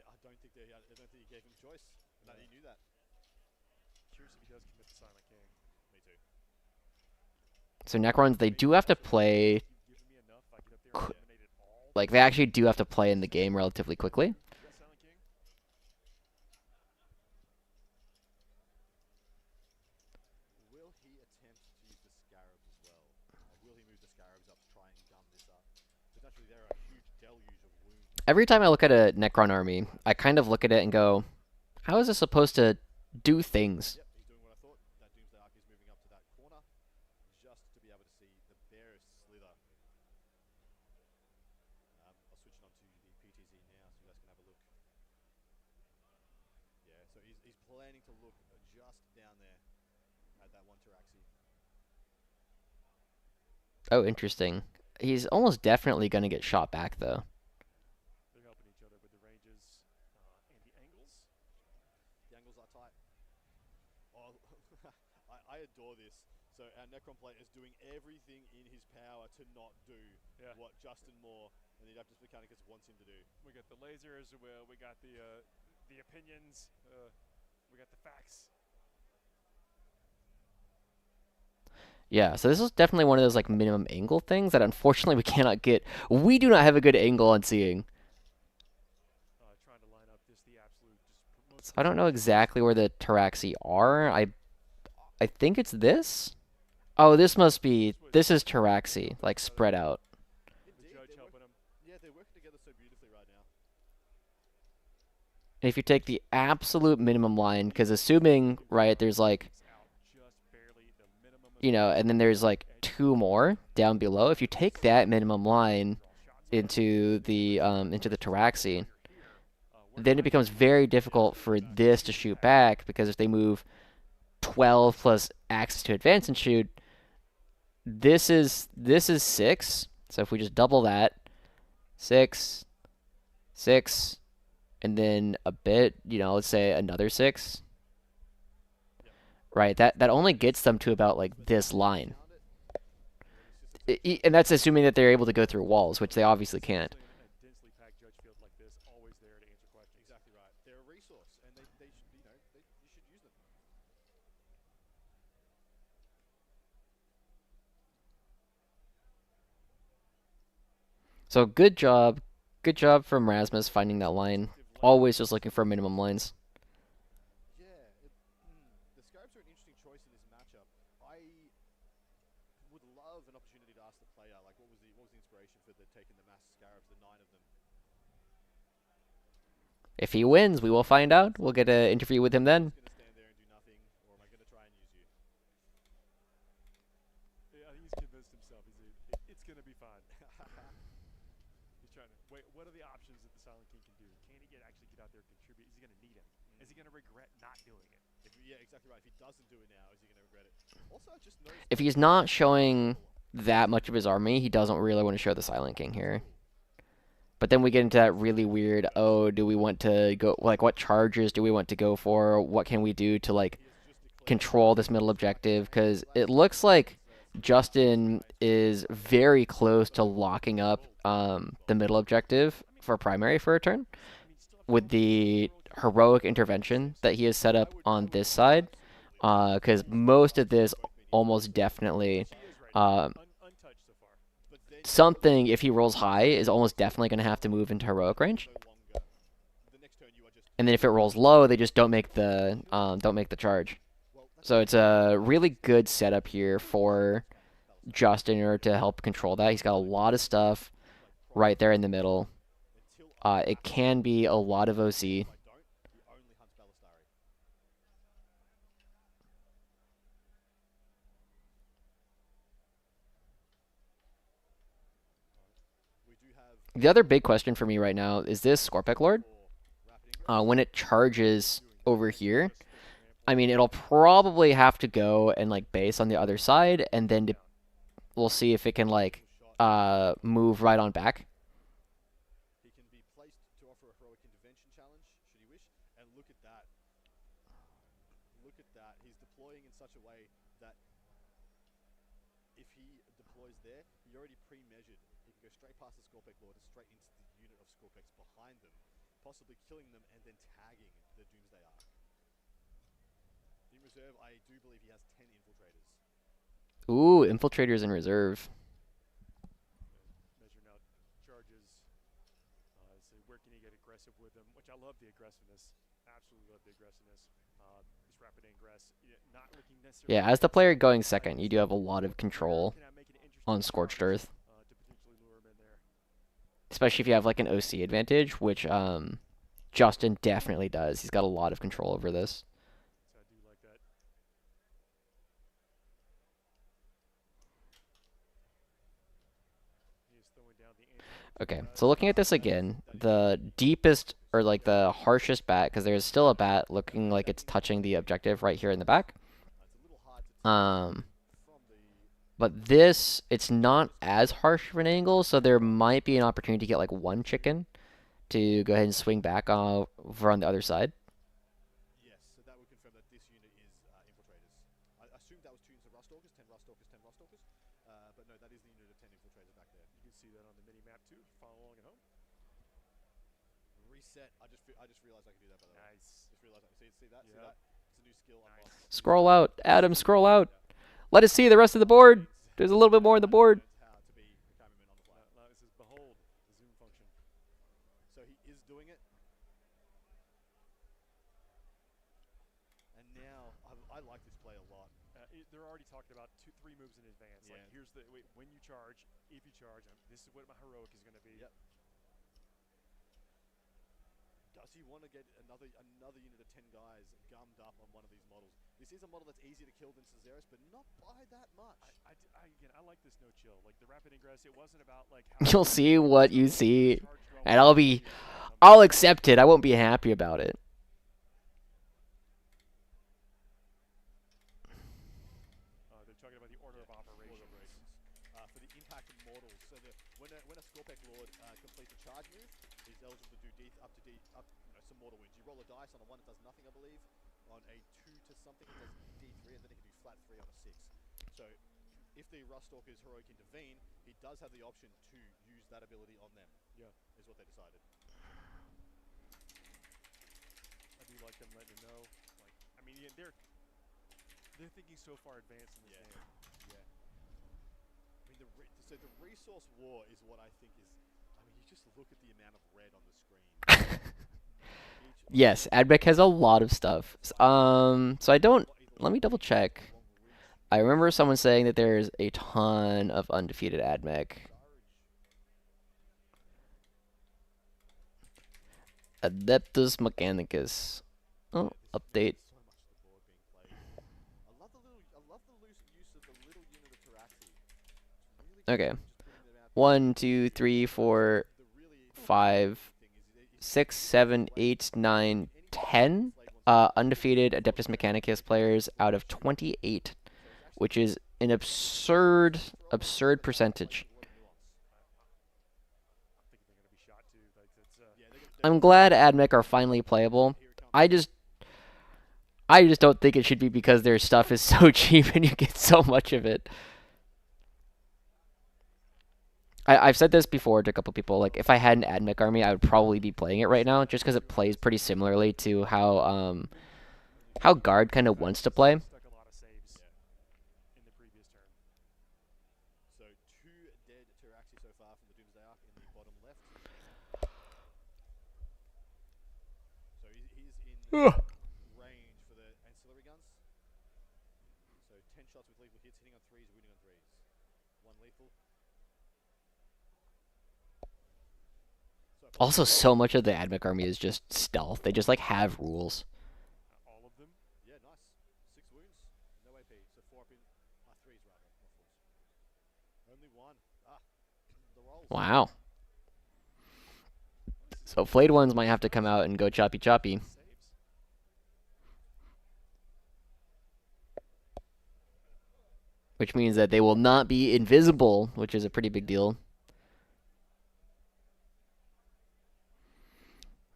I don't think he gave him choice. No, he knew that. Curious if he does commit the Silent King. Me too. So Necrons, they do have to play, like they actually do have to play in the game relatively quickly. Will he attempt to use the Scarabs as well? Will he move the Scarabs up to try and gum this up? Because naturally there are a huge deluge of wounds. Every time I look at a Necron army, I kind of look at it and go, how is this supposed to do things? Yep, he's doing what I thought. That Doomsday Arc is moving up to that corner just to be able to see the barest slither. I'll switch it on to the PTZ now so you guys can have a look. Yeah, so he's planning to look just down there at that one Taraxi. Oh, interesting. He's almost definitely going to get shot back, though. They're helping each other with the ranges and the angles. The angles are tight. Oh, I adore this. So our Necron player is doing everything in his power to not do what Justin Moore and the Adaptus Mechanicus wants him to do. We got the lasers, we got the opinions, we got the facts. Yeah, so this is definitely one of those like minimum angle things that unfortunately we cannot get. We do not have a good angle on seeing. Trying to line up just the absolute So I don't know exactly where the Taraxi are. I think it's this. Oh, this must be. This is Taraxi, like spread out. Indeed, they're working together so beautifully right now. And if you take the absolute minimum line, because assuming right, there's like, you know, and then there's like 2 more down below. If you take that minimum line, into the Taraxi, then it becomes very difficult for this to shoot back, because if they move 12 plus access to advance and shoot, this is 6. So if we just double that, 6, 6, and then a bit, let's say another 6. Right, that only gets them to about like this line. And that's assuming that they're able to go through walls, which they obviously can't. Densely packed judge field like this, always there to answer questions. Exactly right. They're a resource, and they should, you should use them. So good job from Rasmus finding that line. Always just looking for minimum lines. Yeah, the Scarabs are an interesting choice in this matchup. I would love an opportunity to ask the player, like, what was the inspiration for taking the mass Scarabs, the 9 of them? If he wins, we will find out. We'll get an interview with him then. Gonna stand there and do nothing, or am I gonna try and use you? Yeah, I think he's convinced himself. It's gonna be fine. He's trying to wait. What are the options that the Silent King can do? Can he actually get out there and contribute? Is he gonna need him? Is he gonna regret not doing it? Yeah, exactly right. If he doesn't do it now, is he gonna regret it? Also, I just noticed If he's not showing that much of his army, he doesn't really want to show the Silent King here. But then we get into that really weird, do we want to go, like, what charges do we want to go for? What can we do to, like, control this middle objective? Because it looks like Justin is very close to locking up the middle objective for primary for a turn with the heroic intervention that he has set up on this side. Because most of this almost definitely... something, if he rolls high, is almost definitely going to have to move into heroic range. And then if it rolls low, they just don't make the charge. So it's a really good setup here for Justin in order to help control that. He's got a lot of stuff right there in the middle. It can be a lot of OC. The other big question for me right now is this Scorpec Lord. When it charges over here, I mean, it'll probably have to go and, like, base on the other side, and then we'll see if it can, like, move right on back. He can be placed to offer a heroic intervention challenge, should he wish. And look at that. Look at that. He's deploying in such a way that if he deploys there, he already pre-measured. He can go straight past the Scorpec Lord and straight into the unit of Scorpecs behind them, possibly killing them and then tagging the Doomsday Arc. In reserve, I do believe he has 10 infiltrators. Ooh, infiltrators in reserve. Measuring out charges. So where can he get aggressive with them? Which I love the aggressiveness. Absolutely love the aggressiveness. This rapid ingress. Not looking necessarily. Yeah, as the player going second, you do have a lot of control on Scorched Earth. Especially if you have, like, an OC advantage, which Justin definitely does. He's got a lot of control over this. So I do like that. Okay, so looking at this again, the deepest, or like the harshest bat, because there's still a bat looking like it's touching the objective right here in the back. But this, it's not as harsh of an angle, so there might be an opportunity to get like one chicken to go ahead and swing back over on the other side. Yes, so that would confirm that this unit is infiltrators. I assumed that was two units of Rustalkers, 10 Rustalkers, 10 Rustalkers. But no, that is the unit of 10 infiltrators back there. You can see that on the mini-map too, follow along at home. Reset. I just realized I could do that, by the way. Nice. Just realized I see that? See that? It's a new skill unlocked. Scroll out. Adam, scroll out. Let us see the rest of the board. There's a little bit more in the board. This is behold, the zoom function. So he is doing it. And now, I like this play a lot. They're already talking about 3 moves in advance. Yeah. Like, here's the, when you charge, if you charge, this is what my heroic is going to be. Yep. so you want to get another unit of 10 guys gummed up on one of these models. This is a model that's easier to kill than Cesaris, but not by that much. Again, I like this no chill. Like the rapid ingress, it wasn't about like You'll see what you see, and I'll accept it. I won't be happy about it. They're talking about the order of operations. For the impact models. So when a Scorpec Lord completes a charge move, he's eligible to do some mortal wounds. You roll a dice on a 1, it does nothing, I believe. On a 2 to something, it does D3, and then it can do flat 3 on a 6. So if the Ruststalker's heroic intervene, he does have the option to use that ability on them. Yeah, is what they decided. I do like them letting you know. Like, I mean, yeah, they're thinking so far advanced in this game. Yeah. I mean, the resource war is what I think is. I mean, you just look at the amount of red on the screen. Yes, Admech has a lot of stuff. So I don't. Let me double check. I remember someone saying that there's a ton of undefeated Admech. Adeptus Mechanicus. Oh, update. Okay. 1, 2, 3, 4, 5, 6, 7, 8, 9, 10 undefeated Adeptus Mechanicus players out of 28, which is an absurd percentage. I'm glad Admech are finally playable. I just don't think it should be because their stuff is so cheap and you get so much of it. I've said this before to a couple people. Like, if I had an Admech army, I would probably be playing it right now, just because it plays pretty similarly to how Guard kind of wants to play. Range for the ancillary guns. So 10 shots with lethal hits, hitting on 3s, wounding on 3s. 1 lethal. Also, so much of the Admech army is just stealth. They just like have rules. All of them? Yeah, nice. 6 wounds, no AP. So 4 up in 3s rather, not 4s. Only 1. The rolls. Wow. So flayed ones might have to come out and go choppy choppy. Which means that they will not be invisible, which is a pretty big deal.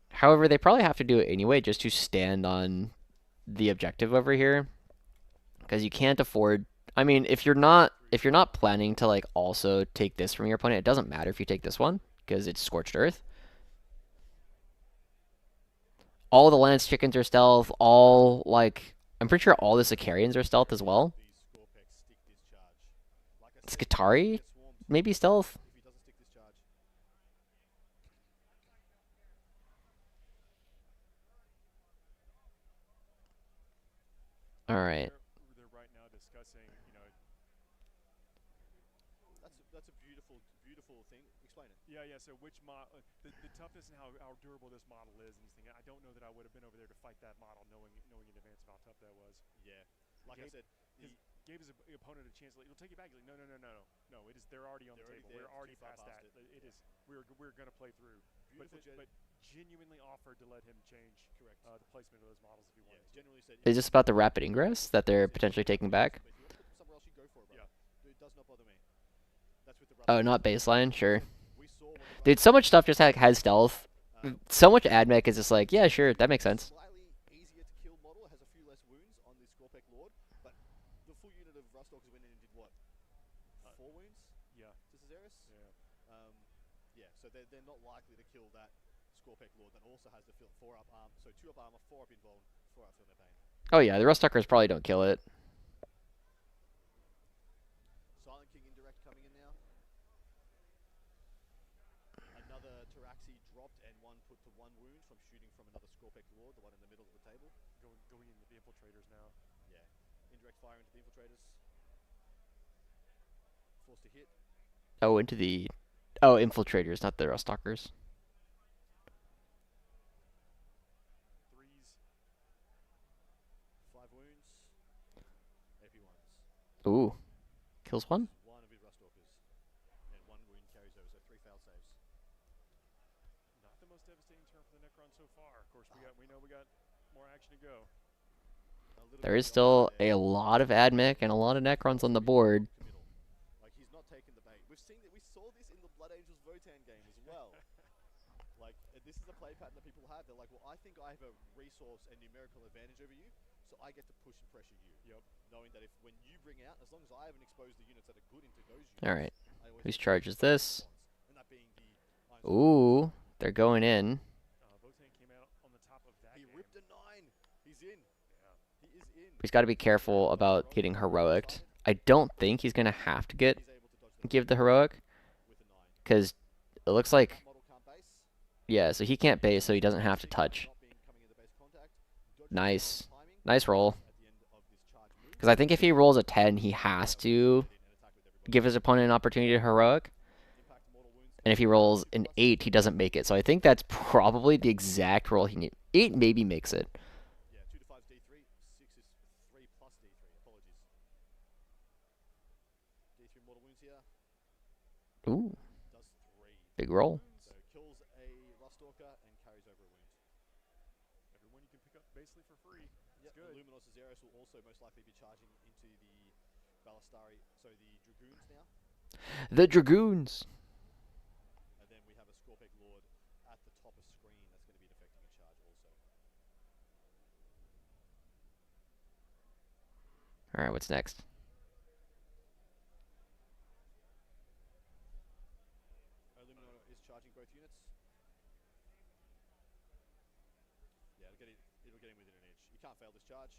However, they probably have to do it anyway just to stand on the objective over here. Because you can't afford... I mean, if you're not planning to like also take this from your opponent, it doesn't matter if you take this one, because it's Scorched Earth. All the Lance Chickens are stealth, I'm pretty sure all the Sicarians are stealth as well. Skitari? Maybe stealth? Alright. They're right now discussing, That's a beautiful thing. Explain it. Yeah. So which the toughness and how durable this model is and this thing. I don't know that I would have been over there to fight that model, knowing in advance of how tough that was. Yeah. Like I said, gave his opponent a chance. Like, he'll take it back. He's like, no. It is. They're already on the table. We're already past that. It is. We're gonna play through. But genuinely offered to let him change the placement of those models if he wanted. Genuinely said. Is this about the rapid ingress that they're potentially taking back? Somewhere else you go for it, bro. It does not bother me. That's with the Oh, not baseline? Sure. Dude, so much stuff just has stealth. So much Admech is just like, yeah, sure, that makes sense. Slightly easier to kill model, has a few less wounds on the Scorpec Lord, but the full unit of Ruststalkers went in and did what? 4 wounds? Yeah. To Cesaris? Yeah. So they're not likely to kill that Scorpec Lord that also has the 4 up arm. So 2 up armor, 4 up invuln, 4 up feeling their pain. Oh yeah, the Ruststalkers probably don't kill it. Silent King indirect coming in now. Another Taraxi dropped and 1 put to 1 wound from shooting from another Scorpec Lord, the one in the middle of the table. Going in with the infiltrators now. Yeah. Indirect fire into the infiltrators. Forced to hit. Oh, into the... Oh, infiltrators, not the Ruststalkers. Ooh. Kills one. One of his Rustalkers. And one wound carries over, so 3 failed saves. Not the most devastating turn for the Necron so far. Of course, we know we got more action to go. There is still a lot of Admech and a lot of Necrons on the board. Like, he's not taking the bait. We saw this in the Blood Angels Votann game as well. Like, this is a play pattern that people have. They're like, well, I think I have a resource and numerical advantage over you, so I get to push and pressure you. Yep. Knowing that if when you bring out, as long as I haven't exposed the units that are good into those units. Alright. Whose charge is this? And that being the Ooh. They're going in. Votann came out on the top of that. He ripped a 9. He's in. Yeah. He is in. He's got to be careful about getting heroic. I don't think he's going to have to give the heroic. Because it looks like... Yeah, so he can't base, so he doesn't have to touch. Nice. Nice roll. Because I think if he rolls a 10, he has to give his opponent an opportunity to heroic. And if he rolls an 8, he doesn't make it. So I think that's probably the exact roll he needs. 8 maybe makes it. Yeah, 2 to 5 is D3, 6 is 3 plus D3. Apologies. D3 mortal wounds here. Ooh. Does 3. Big roll. So kills a Rustalker and carries over a wound. Everyone you can pick up basically for free. Yep, the Luminos Azeros will also most likely be charging into the Balastari, so the Dragoons now. The Dragoons. And then we have a Scorpic Lord at the top of screen that's going to be defecting in charge also. Alright, what's next? Lumino is charging both units. Yeah, it'll get him within an inch. You can't fail this charge.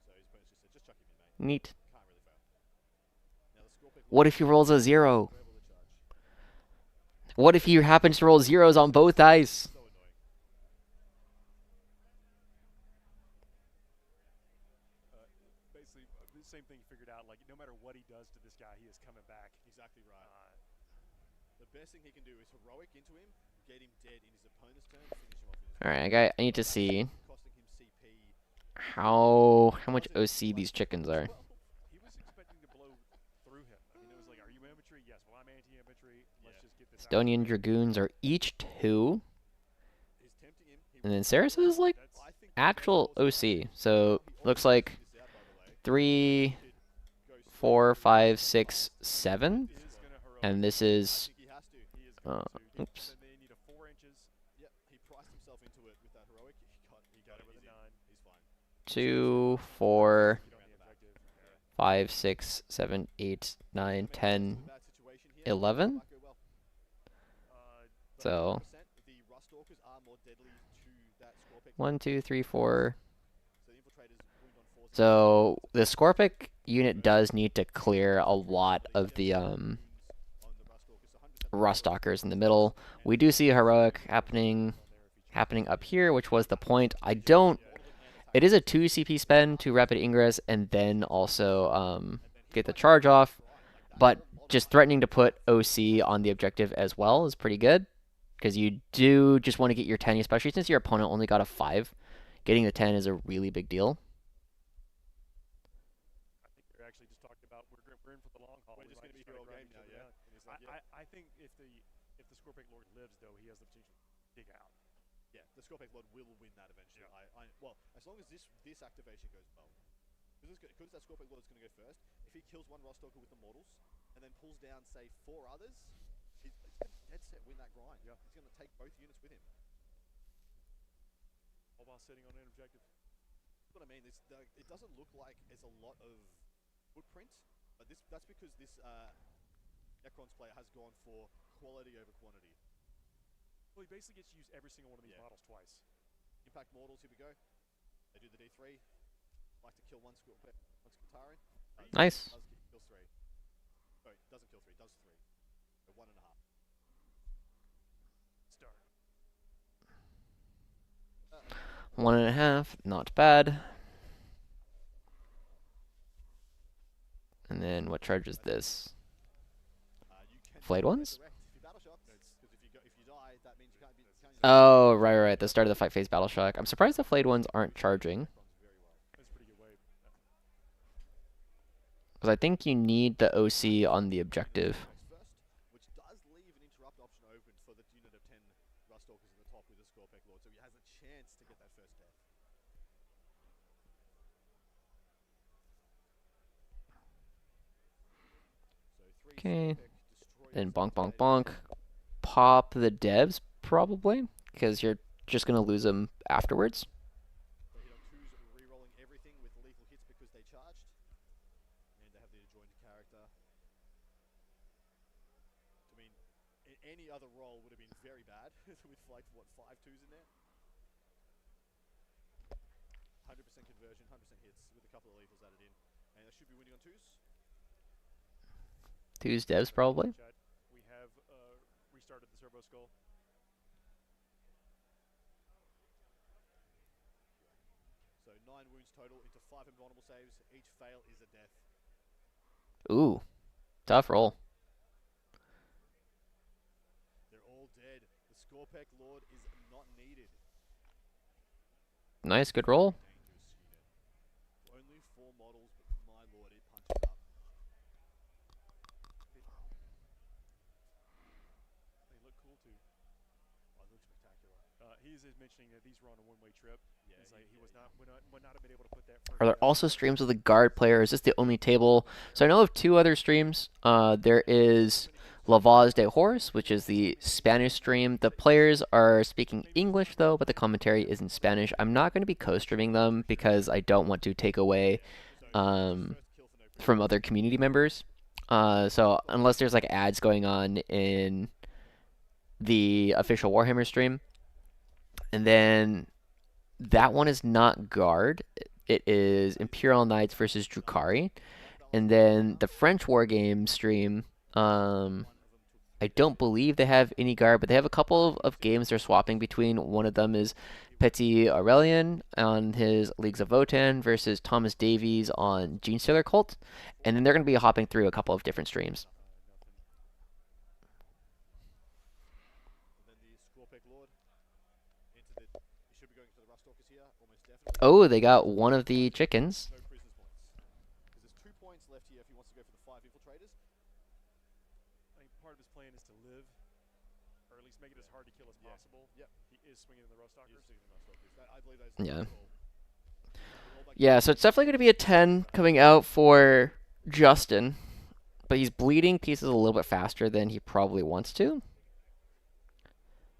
So his opponent just said, just chuck him in, mate. Neat. Can't really fail. Now the Scorpic What if he rolls a 0? What if he happens to roll 0s on both dice? So annoying. Basically, the same thing figured out. Like, no matter what he does to this guy, he is coming back. Exactly right. The best thing he can do is heroic into him, get him dead in his opponent's turn, finish him off in his Alright, I need to see costing him CP. how much OC these chickens are. He was expecting to blow through him. I mean, it was like, are you infantry? Yes. Well, I'm anti-infantry. Let's just get this out. Estonian Dragoons are each 2. And then Saris is like actual OC. So looks like 3, 4, 5, 6, 7. And this is oops. Yep, he priced himself into it with that heroic. He got it with a 9. He's fine. 2, 4, 5, 6, 7, 8, 9, 10, 11. So 1, 2, 3, 4. So the Scorpic unit does need to clear a lot of the Rustalkers in the middle. We do see a heroic happening up here, which was the point. It is a 2 CP spend to rapid ingress and then also get the charge off, but just threatening to put OC on the objective as well is pretty good, because you do just want to get your 10, especially since your opponent only got a 5. Getting the 10 is a really big deal. I think we're actually just talking about we're in for the long haul. We're just going to be here all game now, yeah. I think if the Scorpic Lord lives, though, he has the potential to dig out. Yeah, the Scorpic Lord will win that eventually. Yeah. Well, as long as this activation goes well. Because that Scorpic Lord is going to go first, if he kills one Rustalker with the mortals, and then pulls down, say, 4 others, he's going to dead set win that grind. Yeah. He's going to take both units with him. All while sitting on an objective. That's what I mean. It doesn't look like it's a lot of footprint, but that's because this Necrons player has gone for quality over quantity. Well, he basically gets to use every single one of these models twice. Impact mortals, here we go. They do the D3. Like to kill one Katarin. Nice. Kills 3. Sorry, doesn't kill 3, does 3. So 1.5. Start. 1.5, not bad. And then what charge is this? Flayed ones? Oh, right. The start of the fight phase battle shock. I'm surprised the flayed ones aren't charging. Because I think you need the OC on the objective. Which does leave an interrupt option open for the unit of 10 Rustalkers at the top with the Scorpec Lord, so he has a chance to get that first death. Okay. Then bonk, bonk, bonk. Pop the devs, probably, because you're just going to lose them afterwards. They hit on 2s, re-rolling everything with lethal hits because they charged. And they have the adjoined character. I mean, any other roll would have been very bad with like, what, 5 2s in there? 100% conversion, 100% hits with a couple of lethals added in. And they should be winning on 2s. 2s devs, probably. We have restarted the servo skull. So 9 wounds total into 5 invulnerable saves. Each fail is a death. Ooh, tough roll. They're all dead. The Scorpec Lord is not needed. Nice, good roll. Only 4 models, but my lord, it punches up. They look cool too. Oh, they look spectacular. He's mentioning that these were on a one-way trip. Yeah, he's like, he would not have been able to put that. Are there also streams of the guard player? Is this the only table? So I know of 2 other streams. There is La Voz de Horse, which is the Spanish stream. The players are speaking English, though, but the commentary is in Spanish. I'm not going to be co-streaming them because I don't want to take away from other community members. So unless there's like ads going on in the official Warhammer stream. And then that one is not guard. It is Imperial Knights versus Drukhari. And then the French War Game stream, I don't believe they have any guard, but they have a couple of games they're swapping between. One of them is Petit Aurelian on his Leagues of Votan versus Thomas Davies on Gene Stealer Cult. And then they're going to be hopping through a couple of different streams. And then the Scorpec Lord into the... You should be going for the Rustalkers here, almost definitely. Oh, they got one of the chickens. No prisoners points. Because there's 2 points left here if he wants to go for the 5 infiltrators. I think part of his plan is to live, or at least make it as hard to kill as possible. Yep. He is swinging in the Rustalkers. I believe that is Yeah. cool. Yeah, so it's definitely going to be a 10 coming out for Justin. But he's bleeding pieces a little bit faster than he probably wants to.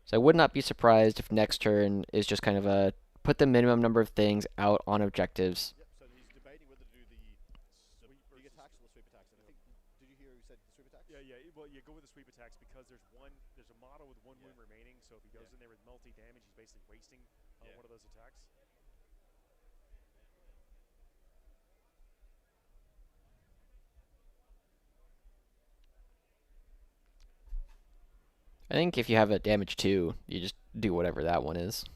So I would not be surprised if next turn is just kind of a put the minimum number of things out on objectives. Yep, so he's debating whether to do the big attacks or the sweep attacks. And I think, did you hear who said the sweep attacks? Yeah, well, go with the sweep attacks because there's a model with 1 wound remaining. So if he goes in there with multi-damage, he's basically wasting one of those attacks. I think if you have a damage 2, you just do whatever that one is.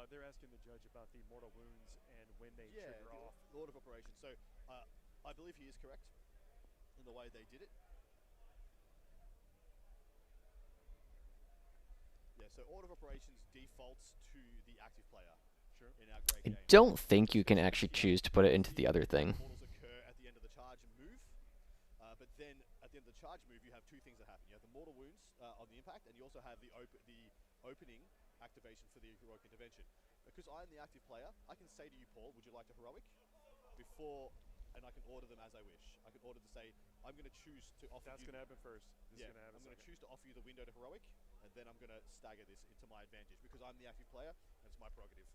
They're asking the judge about the mortal wounds and when they trigger off. Lord of Operations. So I believe he is correct in the way they did it. Yeah, so Order of Operations defaults to the active player. Sure. In our great I game. don't think you can actually choose to put it into the other thing. Mortals occur at the end of the charge move, but then at the end of the charge move, you have 2 things that happen. You have the mortal wounds on the impact, and you also have the opening activation for the heroic intervention. Because I'm the active player, I can say to you, Paul, would you like a heroic? And I can order them as I wish. I can order to say, I'm going to choose to offer That's going to happen first. This is going to happen I'm going to choose to offer you the window to heroic, and then I'm going to stagger this into my advantage because I'm the active player and it's my prerogative.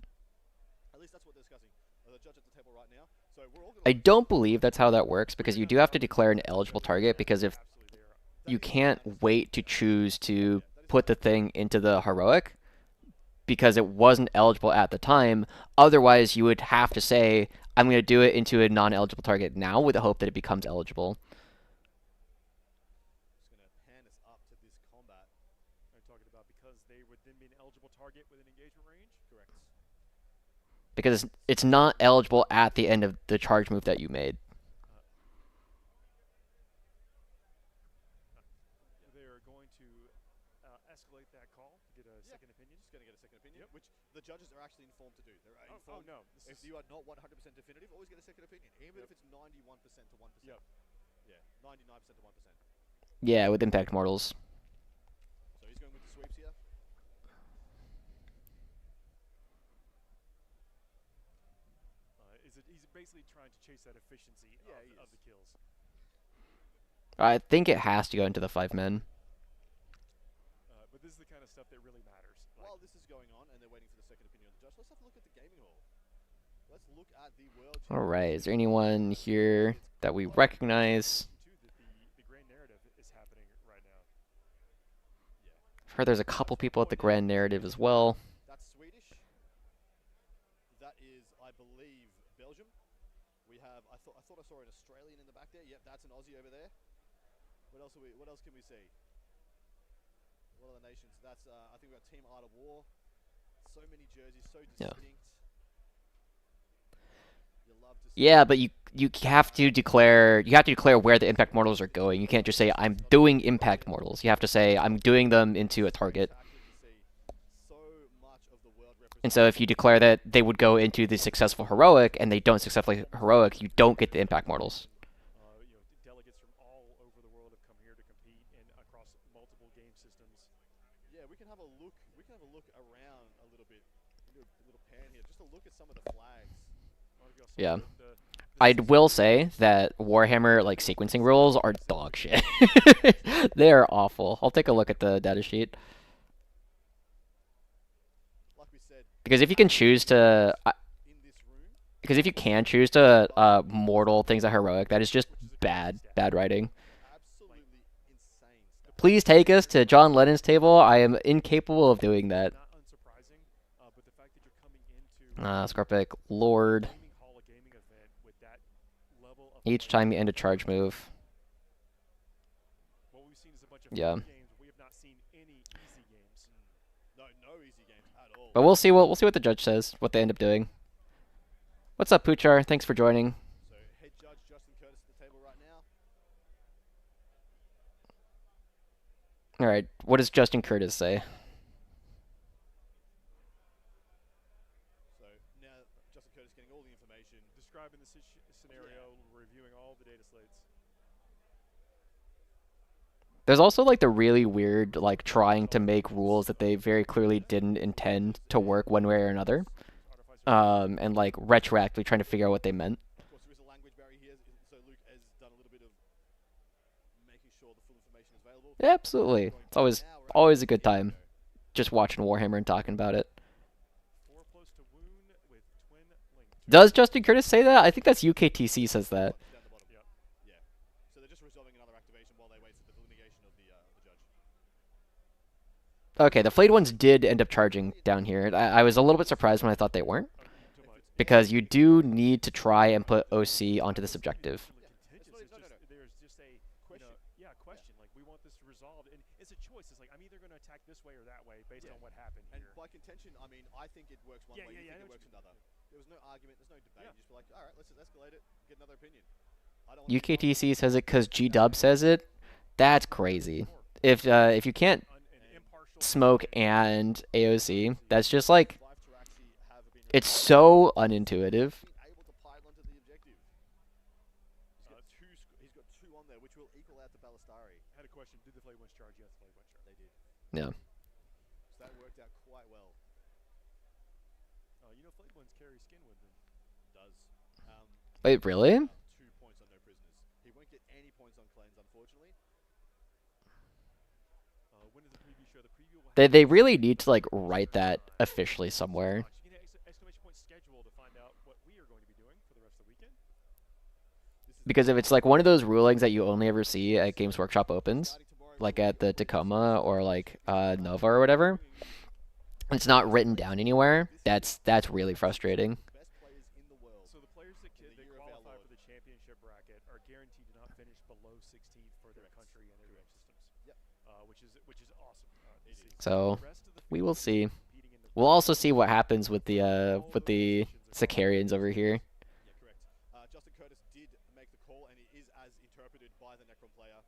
At least that's what they're discussing. The judge at the table right now. So we're all I don't believe that's how that works because you do have to declare an eligible target because if you can't wait to choose to put the thing into the heroic because it wasn't eligible at the time. Otherwise, you would have to say, I'm going to do it into a non-eligible target now with the hope that it becomes eligible. Just going to pan us up to this combat. They're talking about because they would then be an eligible target with an engagement range? Correct. Because it's not eligible at the end of the charge move that you made. They are going to escalate that call to get a second opinion. Just going to get a second opinion, which the judges are actually informed to do. They're informed. No. If you are not 100% definitive, always get a second opinion, even if it's 91% to 1%. Yep. Yeah, 99% to 1%. Yeah, with Impact Mortals. So he's going with the sweeps here. He's basically trying to chase that efficiency of the kills. I think it has to go into the 5 men. But this is the kind of stuff that really matters. While this is going on and they're waiting for the second opinion of the judge, let's have a look at the gaming hall. Let's look at the world. All right, is there anyone here that we recognize? The grand narrative is happening right now. I've heard there's a couple people at the Grand Narrative as well. That's Swedish. That is, I believe, Belgium. We have. I thought I saw an Australian in the back there. Yep, that's an Aussie over there. What else can we see? What other nations? That's I think we've got Team Art of War. So many jerseys, so distinct. You love to see. Yeah, but you have to declare where the Impact Mortals are going. You can't just say I'm doing Impact Mortals. You have to say I'm doing them into a target. And so if you declare that they would go into the successful heroic and they don't successfully heroic, you don't get the Impact Mortals. Delegates from all over the world have come here to compete across multiple game systems. Yeah, we can have a look. We can have a look around a little bit, a little pan here, just to look at some of the flags. Yeah. I will say that Warhammer like sequencing rules are dog shit. They are awful. I'll take a look at the data sheet. Because if you can choose to mortal things at heroic, that is just bad writing. Please take us to John Lennon's table. I am incapable of doing that. Scorpic Lord. Each time you end a charge move. Yeah. But we'll see what the judge says, what they end up doing. What's up, Poochar? Thanks for joining. So head judge Justin Curtis at the table right now. All right, what does Justin Curtis say? So now Justin Curtis getting all the information, describing the scenario, reviewing all the data slates. There's also like the really weird like trying to make rules that they very clearly didn't intend to work one way or another. And like retroactively trying to figure out what they meant. Of course, there is a language barrier here, so Luke has done a little bit of making sure the full information is available. Yeah, absolutely. It's always a good time just watching Warhammer and talking about it. Does Justin Curtis say that? I think that's UKTC says that. So they're just resolving another activation while they wait for the delineation of the judge. Okay, the flayed ones did end up charging down here. I was a little bit surprised when I thought they weren't. Because you do need to try and put OC onto this objective. There's just a question. Like, we want this resolved, and it's a choice. It's like, I'm either going to attack this way or that way based on what happened here. And by contention, I mean, I think it works one way, you think it works another. There was no argument, there's no debate. You just be like, all right, let's just escalate it, get another opinion. UKTC says it because G-Dub says it. That's crazy. If you can't smoke and AOC, that's just like, it's so unintuitive. He's got 2 on there, which will equal out to Ballistari. I had a question. Did the flayed ones charge? Yes, the flayed ones charge. They did. Yeah. So that worked out quite well. You know, flayed ones carry skin with them. Does. Wait, really? 2 points on no prisoners. He won't get any points on claims, unfortunately. When does the preview show? The preview will They really need to like write that officially somewhere. exclamation point schedule to find out what we are going to be doing for the rest of the weekend. Because if it's like one of those rulings that you only ever see at Games Workshop Opens, like at the Tacoma or like Nova or whatever, it's not written down anywhere, that's really frustrating. So the players that qualify for the championship bracket are guaranteed to not finish below 16th for their country and their game systems. Which is awesome. So we will see. We'll also see what happens with the Sicarians over here. Yeah, correct. Justin Curtis did make the call, and it is as interpreted by the Necron player.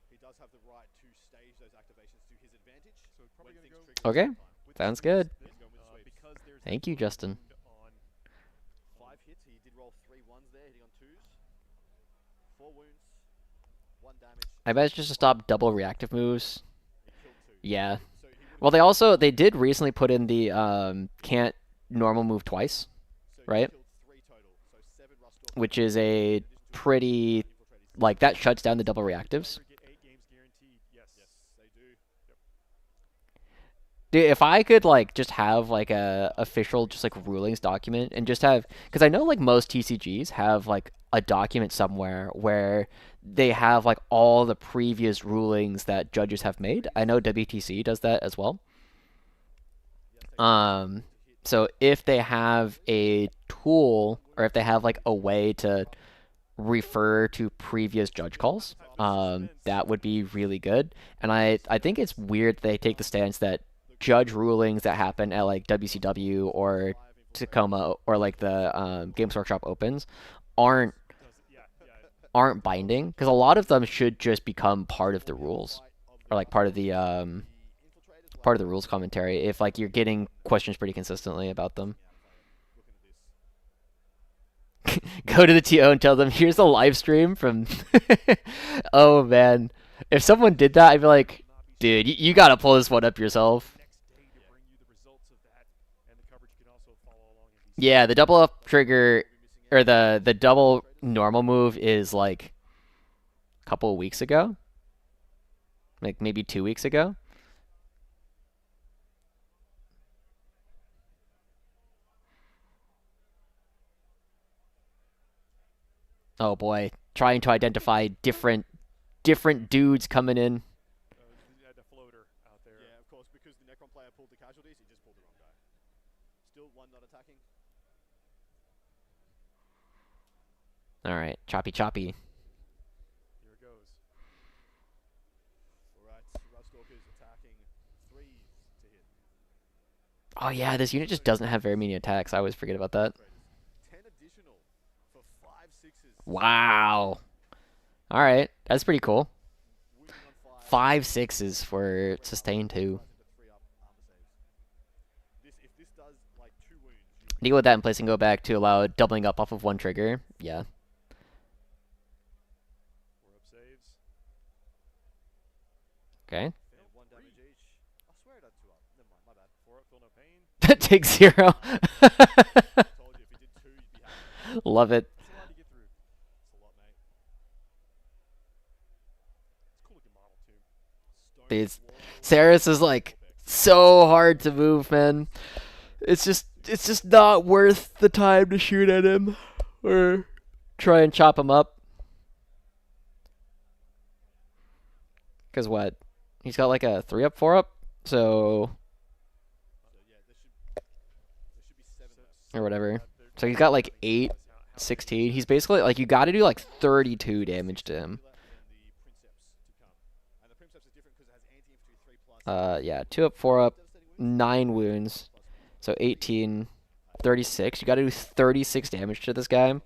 He does have the right to stage those activations to his advantage. So Okay, sounds good. Thank you, Justin. 5 hits. He did roll 3 ones there, hitting on 2s. 4 wounds, 1 damage. I bet it's just to stop double reactive moves. Yeah. Well, they did recently put in the can't normal move twice, right? Which is a pretty, like, that shuts down the double reactives. Dude, if I could, like, just have, like, a official just, like, rulings document and just have, because I know, like, most TCGs have, like, a document somewhere where they have, like, all the previous rulings that judges have made. I know WTC does that as well. So if they have a tool, or if they have, like, a way to refer to previous judge calls, that would be really good. And I think it's weird they take the stance that judge rulings that happen at, like, WCW or Tacoma or, like, the Games Workshop Opens aren't binding, because a lot of them should just become part of the rules, or, like, part of the rules commentary if, like, you're getting questions pretty consistently about them. Go to the TO and tell them, here's a live stream from... Oh, man. If someone did that, I'd be like, dude, you gotta pull this one up yourself. Yeah, the double up trigger, or the double normal move is, like, a couple of weeks ago. Like, maybe 2 weeks ago. Oh boy, trying to identify different dudes coming in. Yeah, of course, because the Necron player pulled the casualties, he just pulled the wrong guy. Still 1 not attacking. Alright, choppy. Here it goes. Alright, Rudstalker's attacking 3s to hit. Oh yeah, this unit just doesn't have very many attacks. I always forget about that. 10 additional for 5 6s. Wow. Alright, that's pretty cool. 5 6s for sustain 2. Deal with that in place and go back to allow doubling up off of 1 trigger. Yeah. Okay. Take 0. Love it. Saris is, like, so hard to move, man. It's just not worth the time to shoot at him or try and chop him up. Cause what? He's got, like, a 3-up, 4-up, so or whatever. So he's got, like, 8, 16. He's basically, like, you got to do, like, 32 damage to him. Yeah, 2-up, 4-up, 9 wounds. So 18, 36. You got to do 36 damage to this guy.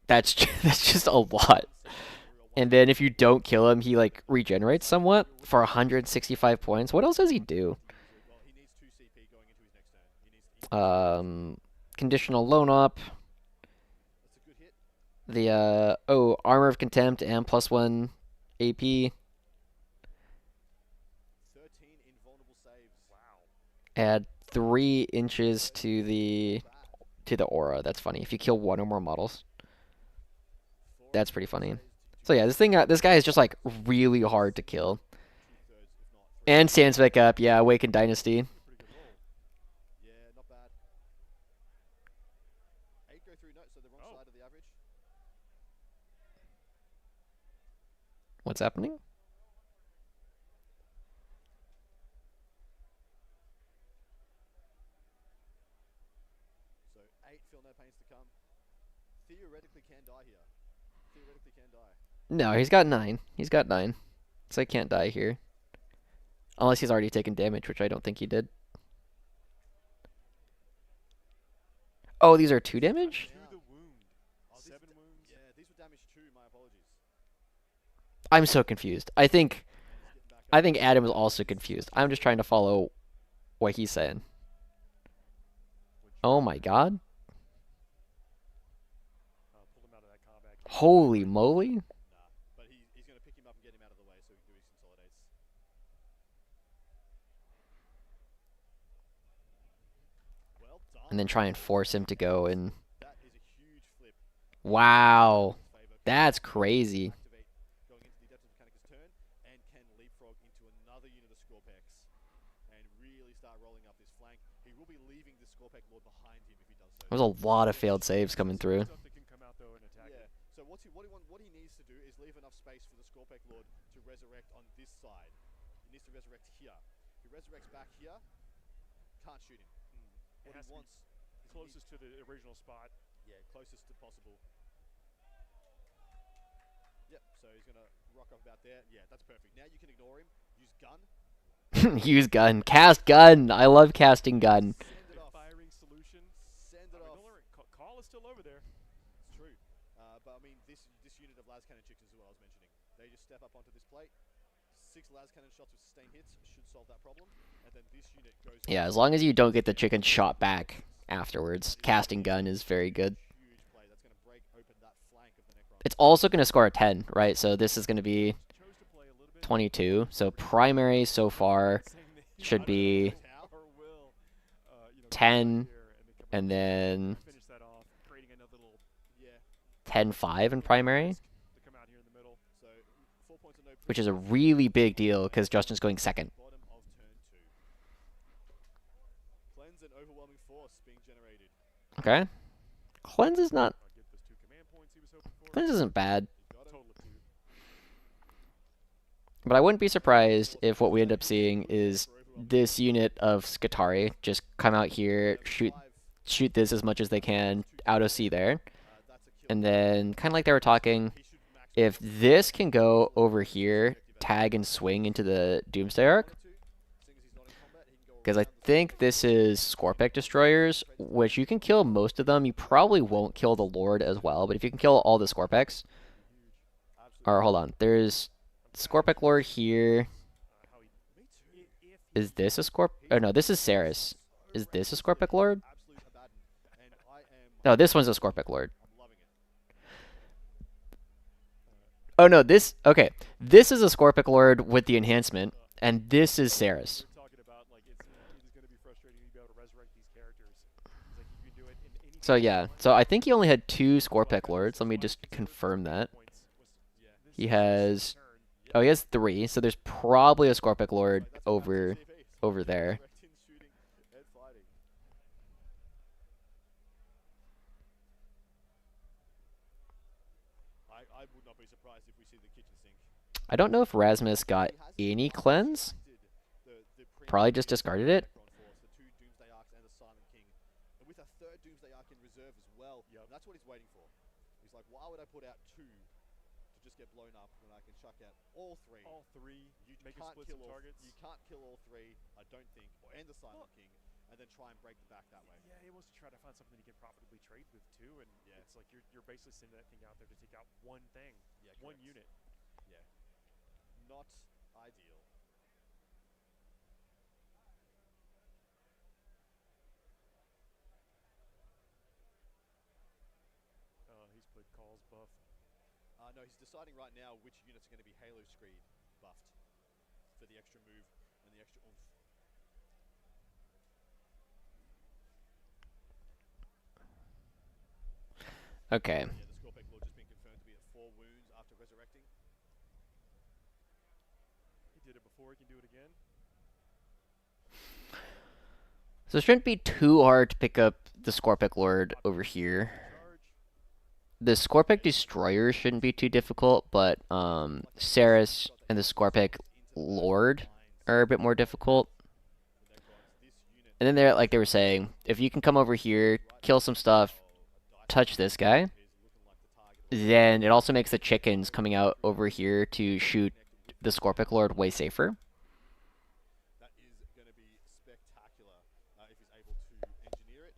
That's just a lot. And then if you don't kill him, he, like, regenerates somewhat for 165 points. What else does he do? Conditional loan up. The Armor of Contempt and +1 AP. Add 3 inches to the aura. That's funny. If you kill 1 or more models. That's pretty funny. So yeah, this guy is just, like, really hard to kill. And stands back up. Yeah, Awakened Dynasty. What's happening? So 8 feel no pains to come. Theoretically can die here. Theoretically can die. No, he's got 9. He's got 9. So he can't die here. Unless he's already taken damage, which I don't think he did. Oh, these are 2 damage? Yeah, these were damage 2, my apologies. I'm so confused. I think Adam is also confused. I'm just trying to follow what he's saying. Oh my god. Holy moly. But he's going to pick him up and get him out of the way so he can do his consolidates. Well done. And then try and force him to go and... Wow. That's crazy. Going into the depth of Mechanicus turn and can leapfrog into another unit of Scorpex and really start rolling up this flank. He will be leaving the Scorpec Lord behind him if he does so. There's a lot of failed saves coming through. Yeah. So what he needs to do is leave enough space for the Scorpec Lord to resurrect on this side. He needs to resurrect here. If he resurrects back here, can't shoot him. What he wants is closest to the original spot. Yeah, closest to possible. Yep, so he's going to rock off about there. Yeah, that's perfect. Now you can ignore him. Use gun. Use gun. Cast gun. I love casting gun. Send it off. Firing solution. Send it off. Call is still over there. It's true. But I mean, this unit of las cannon chickens is what I was mentioning. They just step up onto this plate. 6 las cannon shots with sustained hits should solve that problem. And then this unit goes... Yeah, as long as you don't get the chicken shot back afterwards. Casting gun is very good. It's also going to score a 10, right? So this is going to be 22. So primary so far should be 10, and then 10-5 in primary, which is a really big deal because Justin's going second. Okay. Cleanse is not... Cleanse isn't bad. But I wouldn't be surprised if what we end up seeing is this unit of Skitarii just come out here, shoot this as much as they can, out of C there. And then, kind of like they were talking, if this can go over here, tag and swing into the Doomsday Arc, because I think this is Scorpec Destroyers, which you can kill most of them. You probably won't kill the Lord as well, but if you can kill all the Scorpecs... Or, hold on. There's Scorpec Lord here. Is this a Scorp... Oh, no, this is Ceres. Is this a Scorpec Lord? No, this one's a Scorpec Lord. Oh, no, this... Okay. This is a Scorpec Lord with the enhancement, and this is Ceres. So yeah, so I think he only had 2 Scorpec Lords. Let me just confirm that. He has... Oh, he has 3, so there's probably a Scorpec Lord over there. I would not be surprised if we see the kitchen sink. I don't know if Rasmus got any cleanse. Probably just discarded it. That's what he's waiting for. He's like, why would I put out 2 to just get blown up when I can chuck out all 3? All 3. You make can't split kill some targets. You can't kill all 3, I don't think, and the Silent King, and then try and break the back that way. Yeah, he wants to try to find something he can profitably trade with too, and it's like you're basically sending that thing out there to take out one thing, one unit. Yeah, not ideal. He's played calls buff. No, he's deciding right now which units are going to be Halo Screed buffed for the extra move and the extra oomph. Okay. Yeah, the Scorpec Lord just being confirmed to be at 4 wounds after resurrecting. He did it before, he can do it again. So it shouldn't be too hard to pick up the Scorpec Lord over here. The Scorpec Destroyer shouldn't be too difficult, but Ceres and the Scorpec Lord are a bit more difficult. And then they're, like they were saying, if you can come over here, kill some stuff, touch this guy, then it also makes the chickens coming out over here to shoot the Scorpec Lord way safer. That is going to be spectacular if he's able to engineer it.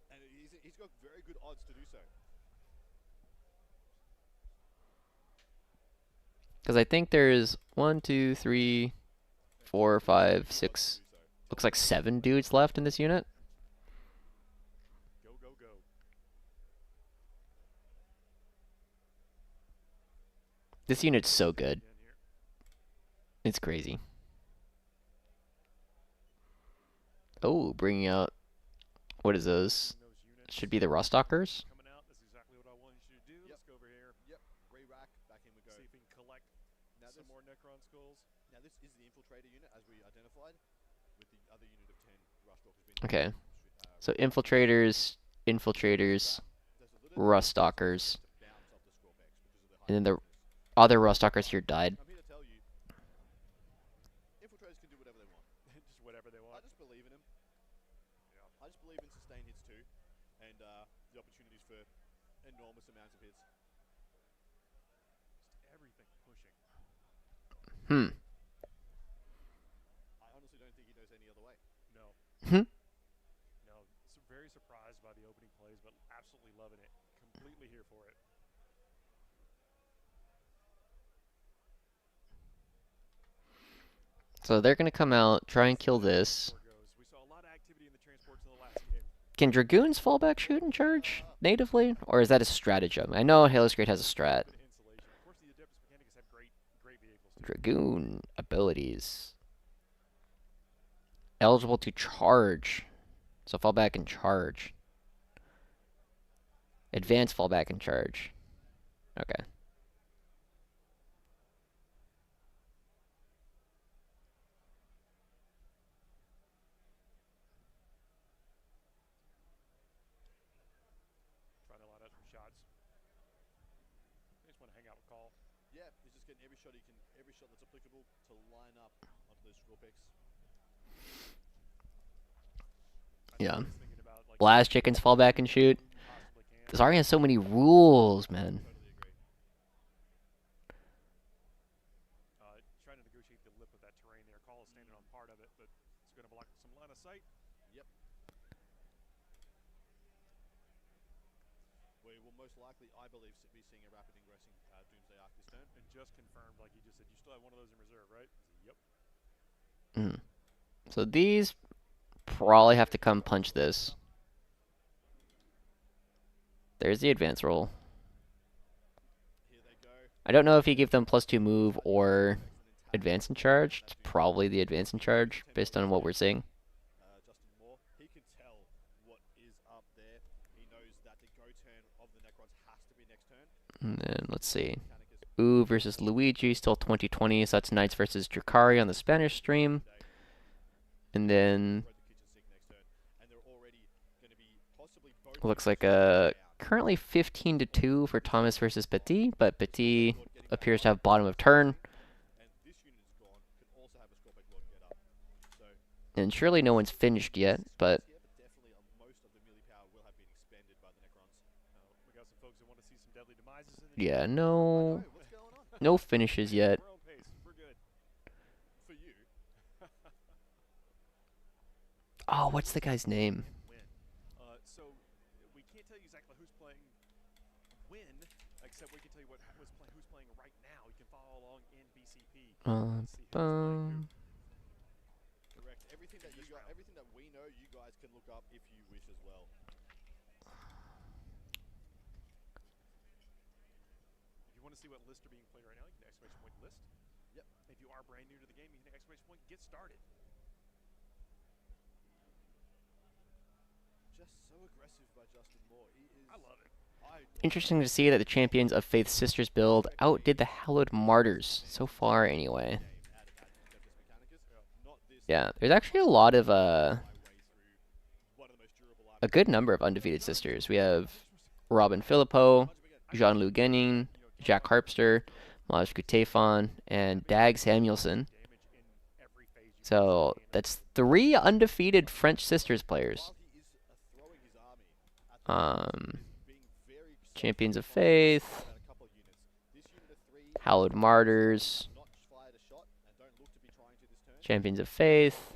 And he's got very good odds to do so. Because I think there's 1, 2, 3, 4, 5, 6, looks like 7 dudes left in this unit. Go, go, go. This unit's so good. It's crazy. Oh, bringing out, what is those? Should be the Rustalkers. Coming out, that's exactly what I wanted you to do. Let's go over here. Yep, re-rack, back in we go. See if we can collect some more Necron skulls. Now this is the infiltrator unit as we identified, with the other unit of 10 Rustalkers being Okay. So infiltrators, Rustalkers, and then the other Rustalkers here died. I'm here to tell you, infiltrators can do whatever they want. Just whatever they want. I just believe in them. Yeah. I just believe in sustain hits too, and the opportunities for enormous amounts of hits. Just everything pushing. I honestly don't think he knows any other way. No. No. Very surprised by the opening plays, but absolutely loving it. Completely here for it. So they're gonna come out, try and kill this. We saw a lot of activity in the transports in the last game. Can Dragoons fall back shoot and charge natively? Or is that a stratagem? I know Halo Great has a strat. Dragoon abilities. Eligible to charge. So fall back and charge. Advance fall back and charge. Okay. Trying to line up some shots. I just want to hang out with Call. Yeah, he's just getting every shot he can, every shot that's applicable to line up onto those score picks. Yeah. Blast chickens fall back and shoot. Zarya has so many rules, man. Trying to negotiate the lip of that terrain there. Call is standing on part of it, but it's going to block some line of sight. Yep. We will most likely, I believe, be seeing a rapid ingressing Doomsday Arc this turn. And just confirmed, like you just said, you still have one of those in reserve, right? Yep. So these probably have to come punch this. There's the advance roll. I don't know if you give them +2 move or advance and charge. It's probably the advance and charge based on what we're seeing. Justin Moore, he can tell what is up there. He knows that the go turn of the Necrons has to be next turn. And then let's see. Ooh versus Luigi, still 2020. So that's Knights versus Drakari on the Spanish stream. And then looks like currently 15-2 for Thomas versus Petit, but Petit appears to have bottom of turn. And surely no one's finished yet, but yeah, no finishes yet. Oh, what's the guy's name? So we can't tell you exactly who's playing when, except we can tell you who's playing right now. You can follow along in BCP. Correct. Everything that everything that we know, you guys can look up if you wish as well. If you want to see what lists are being played right now, you can exclamation point list. Yep. If you are brand new to the game, you can exclamation point get started. Just so aggressive by Justin Moore. He is. I love it. Interesting to see that the Champions of Faith Sisters build outdid the Hallowed Martyrs so far anyway. Yeah, there's actually a lot of a good number of undefeated sisters. We have Robin Philippou, Jean-Luc Genning, Jack Harpster, Maj Gutefon, and Dag Samuelson. So that's 3 undefeated French sisters players. Champions of Faith, Hallowed Martyrs, Champions of Faith,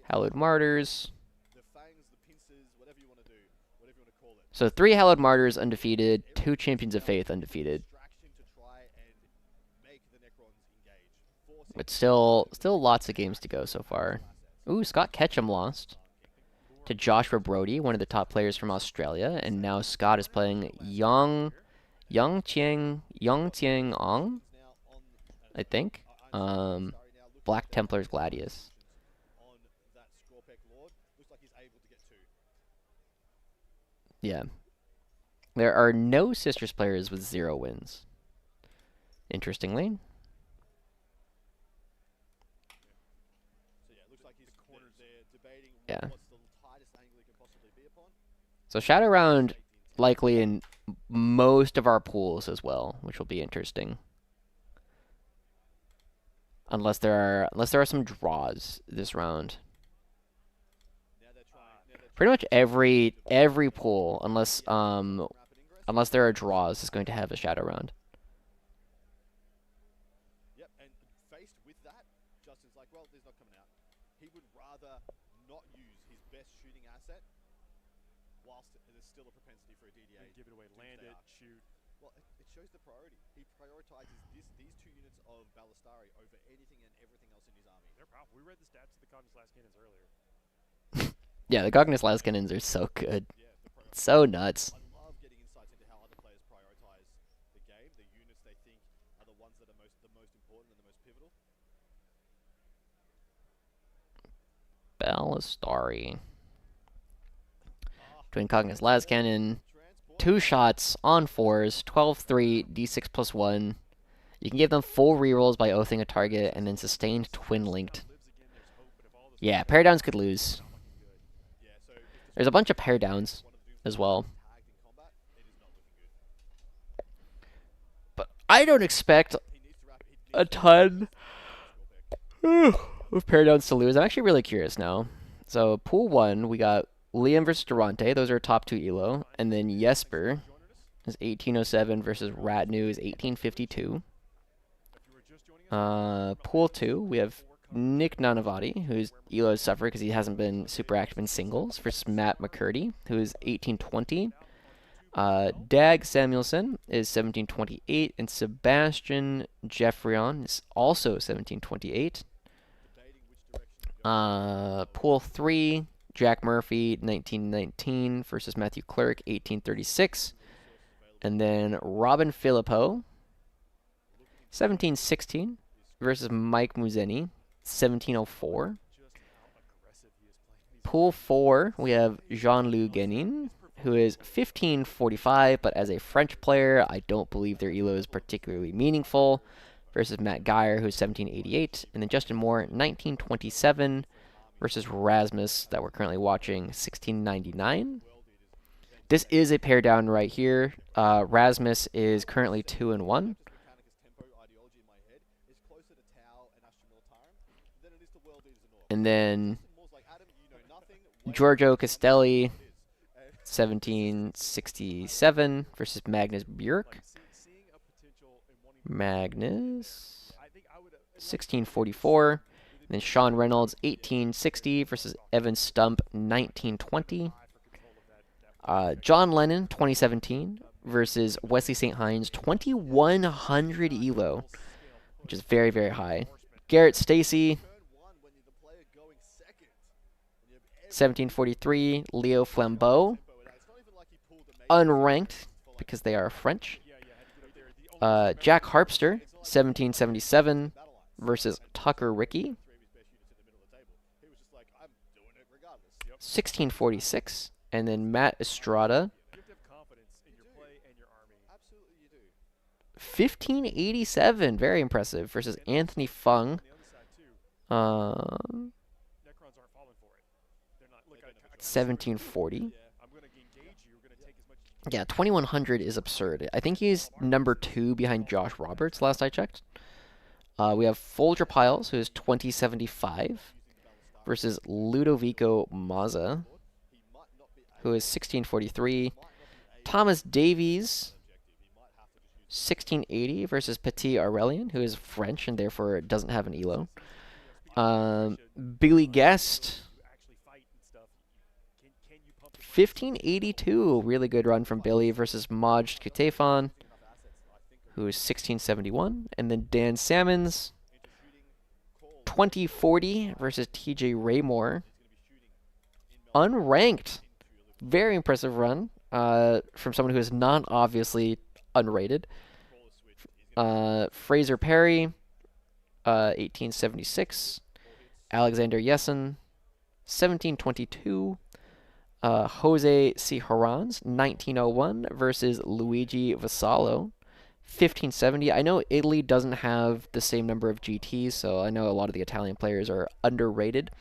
Hallowed Martyrs. So 3 Hallowed Martyrs undefeated, 2 Champions of Faith undefeated. But still lots of games to go so far. Ooh, Scott Ketchum lost to Joshua Brody, one of the top players from Australia, and now Scott is playing Tiang Ong, I think. Black Templar's Gladius. Yeah. There are no Sisters players with 0 wins. Interestingly. Yeah. So Shadow Round likely in most of our pools as well, which will be interesting. Unless there are some draws this round. Pretty much every pool, unless there are draws, is going to have a Shadow Round. Yep, and faced with that, Justin's like, well, there's not coming out. He would rather not use his best shooting asset, whilst there's still a propensity for a DDA. Give it away, land it, shoot. Well, it shows the priority. He prioritizes these 2 units of Ballistari over anything and everything else in his army. They're powerful. We read the stats of the Cognus Last Cannons earlier. Yeah, the Cognus Last Cannons are so good. So nuts. I love getting insights into how other players prioritize the game, the units they think are the ones that are the most important and the most pivotal. Ballistari. Twin Cognus Last Cannon. 2 shots on 4s, 12-3, d6 plus 1. You can give them full rerolls by oathing a target, and then sustained twin linked. Yeah, pair downs could lose. There's a bunch of pair downs as well. But I don't expect a ton of pair downs to lose. I'm actually really curious now. So, pool 1, we got Liam versus Durante. Those are top 2 elo. And then Jesper is 1807 versus Ratnu is 1852. Pool 2, we have Nick Nanavati, whose elo is suffered because he hasn't been super active in singles, versus Matt McCurdy, who is 1820. Dag Samuelson is 1728, and Sebastian Jeffrion is also 1728. Pool 3, Jack Murphy, 1919, versus Matthew Clerk, 1836. And then Robin Filippo, 1716, versus Mike Muzeni, 1704. Pool 4, we have Jean-Louis Guenin, who is 1545, but as a French player, I don't believe their elo is particularly meaningful, versus Matt Geyer, who's 1788. And then Justin Moore, 1927, versus Rasmus, that we're currently watching, 1699. This is a pair down right here. Rasmus is currently 2-1. And then Giorgio Castelli, 1767 versus Magnus Björk. Magnus, 1644. And then Sean Reynolds, 1860 versus Evan Stump, 1920. John Lennon, 2017 versus Wesley St. Hines, 2100 elo, which is very, very high. Garrett Stacy, 1743, Leo Flambeau, unranked because they are French. Jack Harpster, 1777 versus Tucker Ricky, 1646, and then Matt Estrada, 1587, very impressive, versus Anthony Fung. 1740. Yeah, 2100 is absurd. I think he's number 2 behind Josh Roberts, last I checked. We have Folger Piles, who is 2075, versus Ludovico Mazza, who is 1643. Thomas Davies, 1680, versus Petit Aurelien, who is French and therefore doesn't have an elo. Billy Guest, 1582, really good run from Billy, versus Majd Kutefan, who is 1671. And then Dan Salmons, 2040 versus TJ Raymore. Unranked. Very impressive run from someone who is not obviously unrated. Fraser Perry, 1876. Alexander Yesen, 1722. Jose C. Harans, 1901 versus Luigi Vassallo, 1570. I know Italy doesn't have the same number of GTs, so I know a lot of the Italian players are underrated.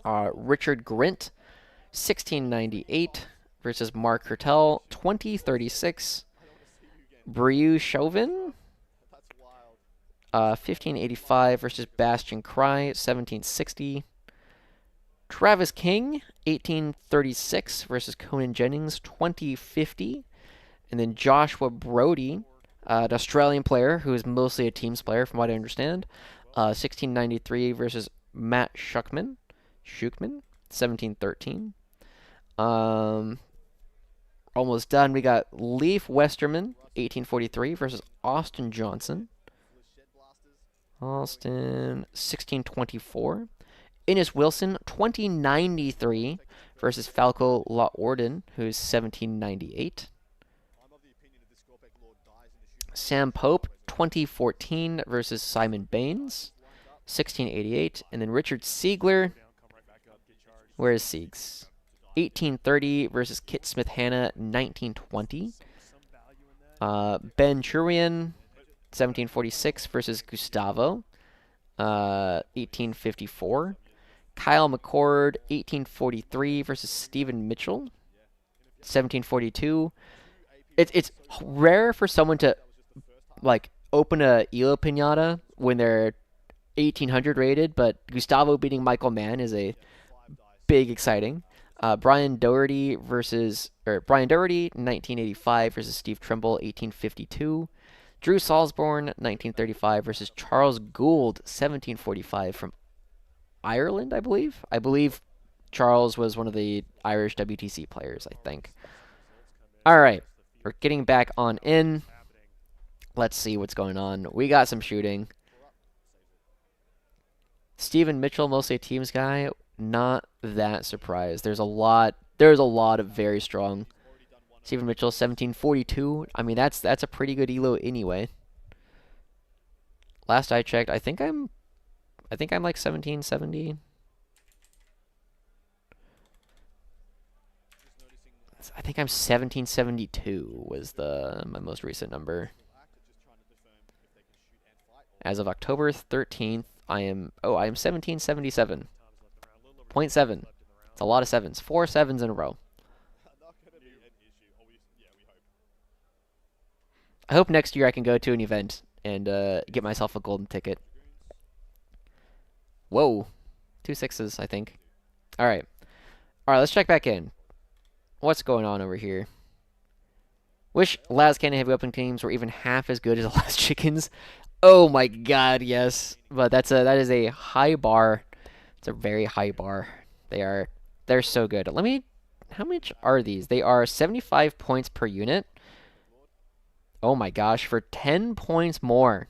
Richard Grint, 1698 versus Mark Hertel, 2036. Brieux Chauvin, 1585 versus Bastian Cry, 1760. Travis King, 1836 versus Conan Jennings, 2050. And then Joshua Brody, an Australian player who is mostly a teams player from what I understand, 1693 versus Matt Schuckman, 1713. Almost done. We got Leif Westerman, 1843 versus Austin Johnson. Austin, 1624. Innes Wilson, 2093 versus Falco Laorden, who's 1798. Sam Pope, 2014 versus Simon Baines, 1688. And then Richard Siegler, where is Siegs? 1830 versus Kit Smith Hanna, 1920. Ben Churian, 1746 versus Gustavo, 1854. Kyle McCord, 1843 versus Stephen Mitchell, 1742. It's rare for someone to like open a Elo Pinata when they're 1800 rated, but Gustavo beating Michael Mann is a big exciting. Brian Doherty, 1985 versus Steve Trimble, 1852. Drew Salzborn, 1935 versus Charles Gould, 1745 from Ireland, I believe. I believe Charles was one of the Irish WTC players, I think. All right, we're getting back on in. Let's see what's going on. We got some shooting. Stephen Mitchell, mostly a teams guy. Not that surprised. There's a lot of very strong. Stephen Mitchell, 1742. I mean, that's a pretty good elo anyway. Last I checked, I think I'm like 1770. I think I'm 1772 was my most recent number. As of October 13th, I am 1777. 0.7. It's a lot of sevens. 4 sevens in a row. I hope next year I can go to an event and get myself a golden ticket. Whoa. 2 6s, I think. Alright. Alright, let's check back in. What's going on over here? Wish Last Cannon Heavy Weapon teams were even half as good as the Last Chickens. Oh my god, yes. But that is a high bar. It's a very high bar. They're so good. How much are these? They are 75 points per unit. Oh my gosh, for 10 points more.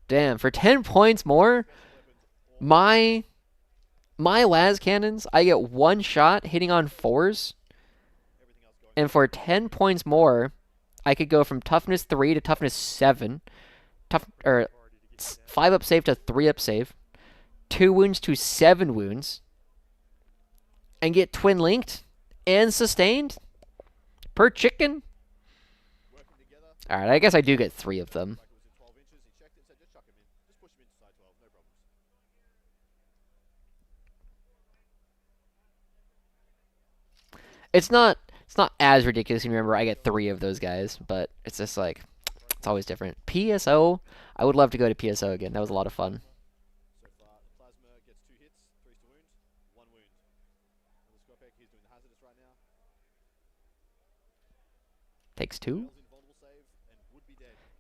Damn, for 10 points more, my las cannons, I get 1 shot hitting on 4s. And for 10 points more, I could go from toughness 3 to toughness 7. 5 up save to 3 up save. 2 wounds to 7 wounds. And get twin linked and sustained per chicken. Alright, I guess I do get 3 of them. It's not as ridiculous. You remember, I get 3 of those guys, but it's just like, it's always different. PSO, I would love to go to PSO again. That was a lot of fun. Takes 2.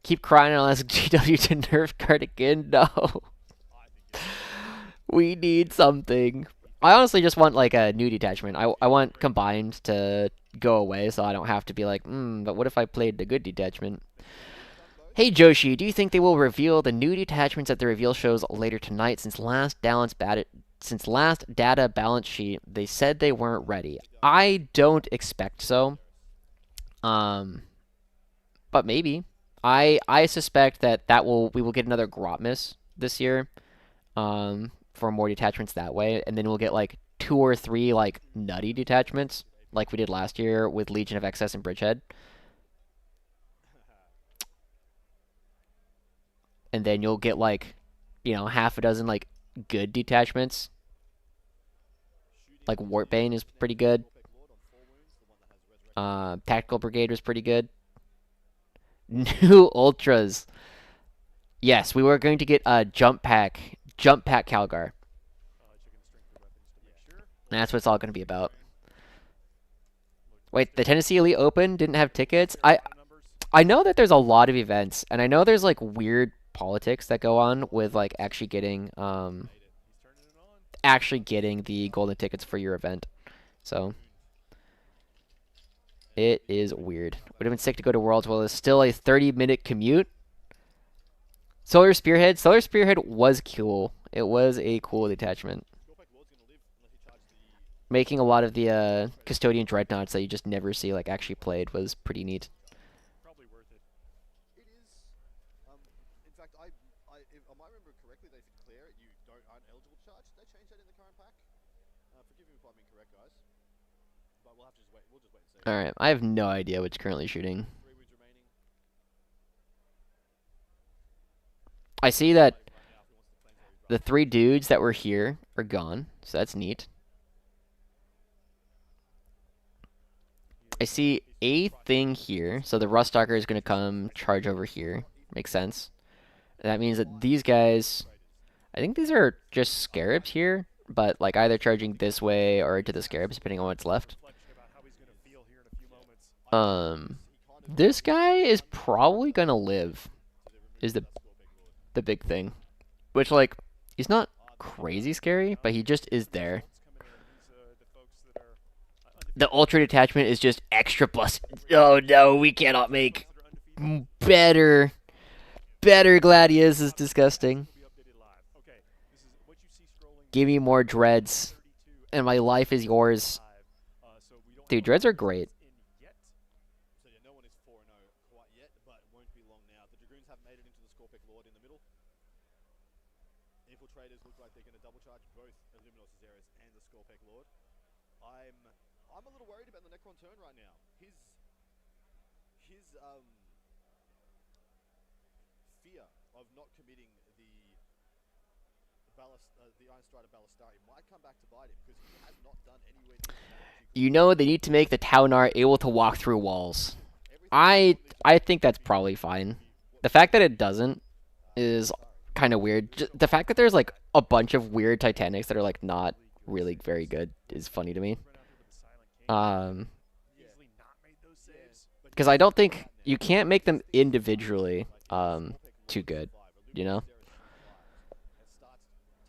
Keep crying and ask GW to nerf Cardigan. No. We need something. I honestly just want like a new detachment. I want combined to go away so I don't have to be like, but what if I played the good detachment? Hey Joshi, do you think they will reveal the new detachments at the reveal shows later tonight? Since last data balance sheet, they said they weren't ready. I don't expect so. But maybe. I suspect that we will get another Grotmus this year. For more detachments that way, and then we'll get like 2 or 3 like nutty detachments, like we did last year with Legion of Excess and Bridgehead. And then you'll get like, half a dozen like good detachments. Like Wartbane is pretty good. Tactical Brigade was pretty good. New Ultras. Yes, we were going to get a Jump Pack Calgar. That's what it's all going to be about. Wait, the Tennessee Elite Open didn't have tickets? I know that there's a lot of events, and I know there's like weird politics that go on with like actually getting the golden tickets for your event. So it is weird. Would have been sick to go to Worlds while it's still a 30-minute commute. Solar Spearhead was cool. It was a cool detachment. Making a lot of the Custodian Dreadnoughts that you just never see like actually played was pretty neat. Probably worth it. It is. In fact, if I remember correctly, they said clear it. You aren't eligible to charge. They changed that in the current pack. Forgive me if I'm incorrect, guys. But we'll have to just wait. We'll just wait and see. All right, I have no idea what's currently shooting. 3 wins remaining. I see that the 3 dudes that were here are gone, so that's neat. I see a thing here, so the Ruststalker is going to come charge over here. Makes sense. And that means that these guys, I think these are just Scarabs here, but like either charging this way or into the Scarabs, depending on what's left. This guy is probably going to live, is the big thing. Which, like, he's not crazy scary, but he just is there. The Ultra Detachment is just extra plus. Oh no, we cannot make better. Gladius is disgusting. Give me more Dreads, and my life is yours. Dude, Dreads are great. So yeah, no one is 4-0 quite yet, but won't be long now. The Dragoons have made it into the Scorpic Lord in the middle. Infiltrators look like they're going to double charge both Illuminos Azeres and the Scorpic Lord. I'm a little worried about the Necron turn right now. His fear of not committing the Iron Strider Ballistari might come back to bite him because he has not done anywhere near that. You know they need to make the Taunar able to walk through walls. I think that's probably fine. The fact that it doesn't is kind of weird. The fact that there's like a bunch of weird Titanics that are like not really very good is funny to me. Because I don't think you can't make them individually too good, you know.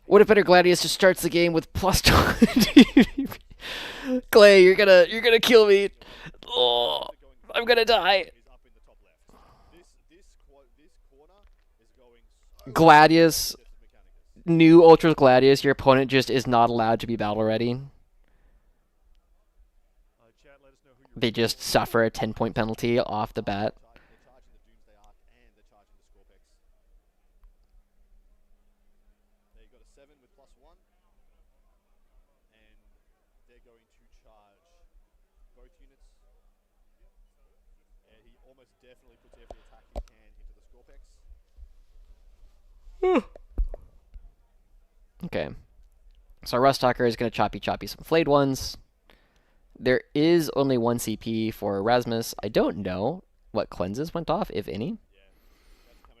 What if better Gladius just starts the game with +2? Clay, you're gonna kill me. Oh, I'm gonna die. Gladius, new Ultra Gladius, your opponent just is not allowed to be battle ready. They just suffer a 10-point penalty off the bat. They got a 7 with +1, and they're going to charge both units. And he almost definitely puts every attack he can into the Scorpex. Okay. So Ruststalker is going to choppy some flayed ones. There is only 1 CP for Erasmus. I don't know what cleanses went off, if any.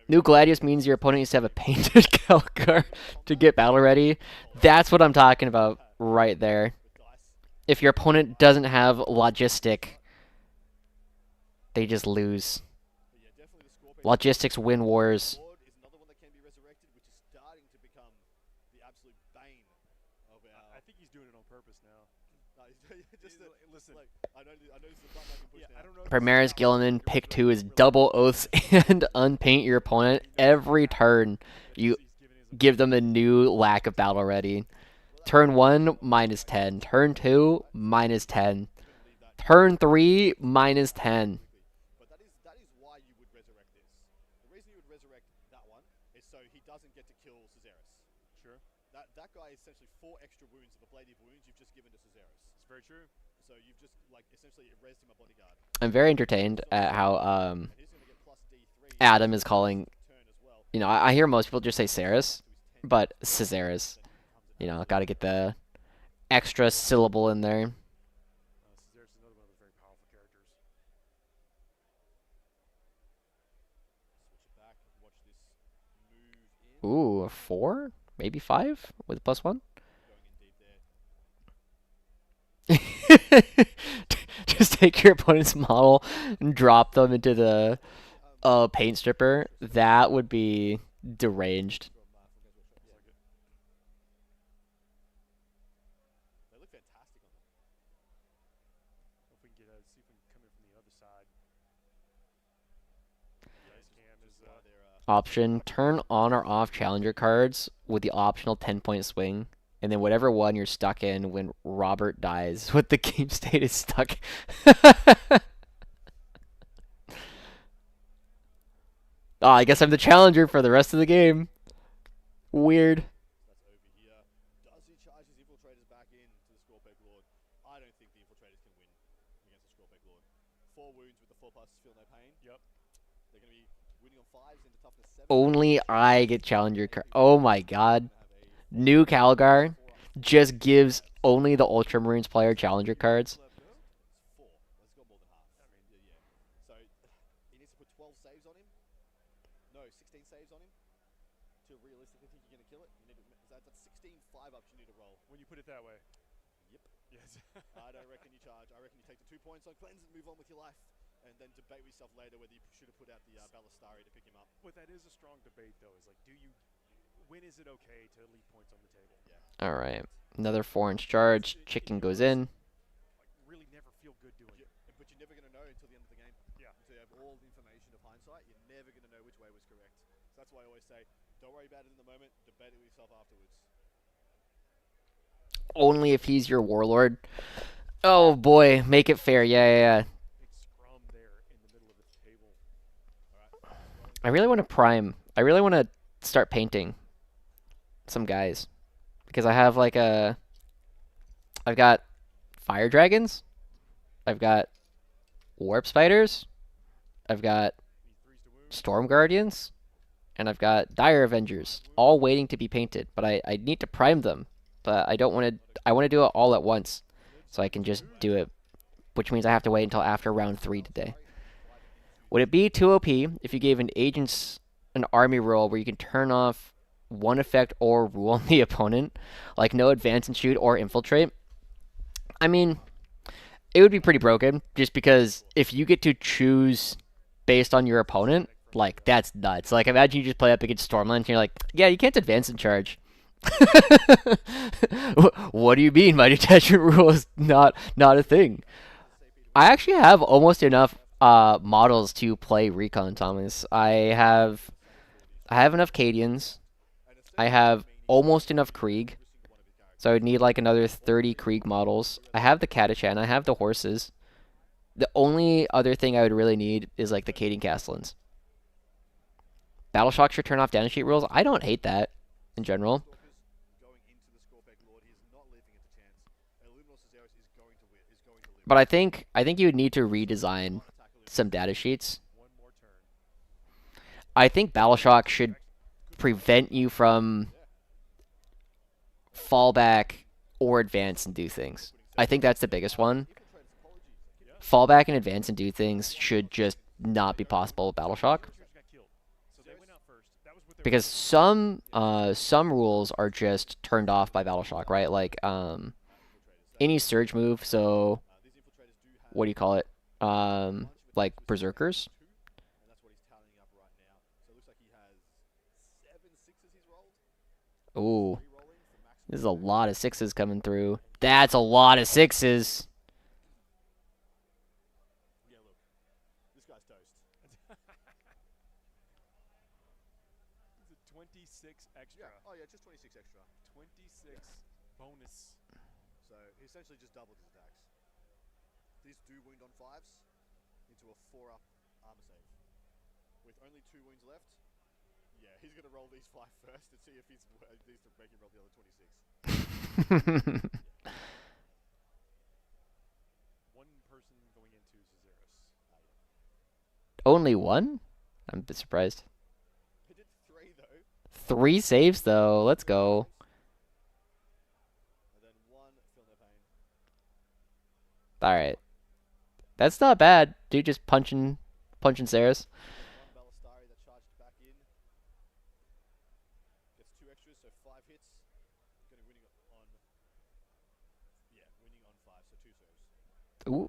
New Gladius means your opponent needs to have a painted Calcar to get battle ready. That's what I'm talking about right there. If your opponent doesn't have Logistic, they just lose. Logistics win wars. I think he's doing it on purpose now. Listen, I know this is a button I can push now. I don't know Primaris Gilliman, pick 2 is double oaths and unpaint your opponent. Every turn, you give them a new lack of battle ready. Turn 1, minus 10. Turn 2, minus 10. Turn 3, minus 10. But that is why you would resurrect this. The reason you would resurrect that one is so he doesn't get to kill Caesarus. Sure. That guy is essentially 4 extra wounds of the Blade of Wounds you've just given to Caesarus. It's very true. So you've just like essentially raised him a bodyguard. I'm very entertained at how Adam is calling. You know, I hear most people just say Ceres, but Caesarus. You know, got to get the extra syllable in there. Caesarus is another one of those very powerful characters. Switch it back. Watch this move in. Ooh, a 4? Maybe 5 with +1? Just take your opponent's model and drop them into the paint stripper. That would be deranged. They look fantastic on them. If we can get see if we can come in from the other side. Option, turn on or off challenger cards with the optional 10-point swing. And then whatever one you're stuck in when Robert dies, what the game state is stuck. Oh, I guess I'm the challenger for the rest of the game. Weird. That's over here. Does he charge his infiltrators back in to the Scorpeg Lord? I don't think the infiltrators can win against the Scorpeg Lord. 4 wounds with the 4+ feel no pain. Yep. They're going to be winning on 5s into toughness 7. Only I get challenger card. Oh my god. New Calgar just gives only the Ultramarines player challenger cards. 4. That's got more than half. I mean, yeah. So he needs to put 12 saves on him. No, 16 saves on him to realistically think you're going to kill it. You need to, that's 16 5-ups you need to roll. When you put it that way. Yep. Yes. I don't reckon you charge. I reckon you take the 2 points on cleanse and move on with your life. And then debate with yourself later whether you should have put out the Ballistari to pick him up. But that is a strong debate, though. Is like, when is it okay to leave points on the table? Yeah. All right. Another 4-inch charge. Chicken goes in. Like, really never feel good doing it. But you're never going to know until the end of the game. Yeah. Until you have all the information of hindsight, you're never going to know which way was correct. So that's why I always say, don't worry about it in the moment. Debate it with yourself afterwards. Only if he's your warlord. Oh boy, make it fair. Yeah. Big scrum there in the middle of the table. I really want to prime. I really want to start painting some guys. Because I have like I've got fire dragons. I've got warp spiders. I've got storm guardians. And I've got dire avengers. All waiting to be painted. But I need to prime them. But I don't want to. I want to do it all at once. So I can just do it. Which means I have to wait until after round 3 today. Would it be too OP if you gave an agents an army roll where you can turn off one effect or rule on the opponent, like no advance and shoot or infiltrate? I mean, it would be pretty broken, just because if you get to choose based on your opponent, like, that's nuts. Like, imagine you just play up against Stormland and you're like, yeah, you can't advance and charge. What do you mean my detachment rule is not a thing? I actually have almost enough models to play Recon, Thomas. I have enough Cadians. I have almost enough Krieg. So I would need like another 30 Krieg models. I have the Catachan. I have the horses. The only other thing I would really need is like the Cadian Castellans. Battleshock should turn off damage sheet rules. I don't hate that in general. But I think you would need to redesign some data sheets. I think Battleshock should prevent you from fall back or advance and do things. I think that's the biggest one. Fall back and advance and do things should just not be possible with Battleshock. Because some rules are just turned off by Battleshock, right? Like any surge move, so what do you call it? Like berserkers. Ooh. This is a lot of 6s coming through. That's a lot of 6s. toast. It's a 26 extra. Yeah. Oh yeah, just 26 extra. 26 bonus. So he essentially just doubled his attacks. These do wound on 5s into a 4-up armor save. With only 2 wounds left, yeah, he's gonna roll these 5 first and see if he's needs to make him roll the other 26. One person going into Cesaris. Only one? I'm a bit surprised. He did 3 though. 3 saves though. Let's go. And then 1 feel no pain. All right. That's not bad. Dude just punching Cesaris. 1 Balistari that charged back in. Gets 2 extras, so 5 hits. Gonna winning on. Yeah, winning on 5, so 2 saves. Ooh.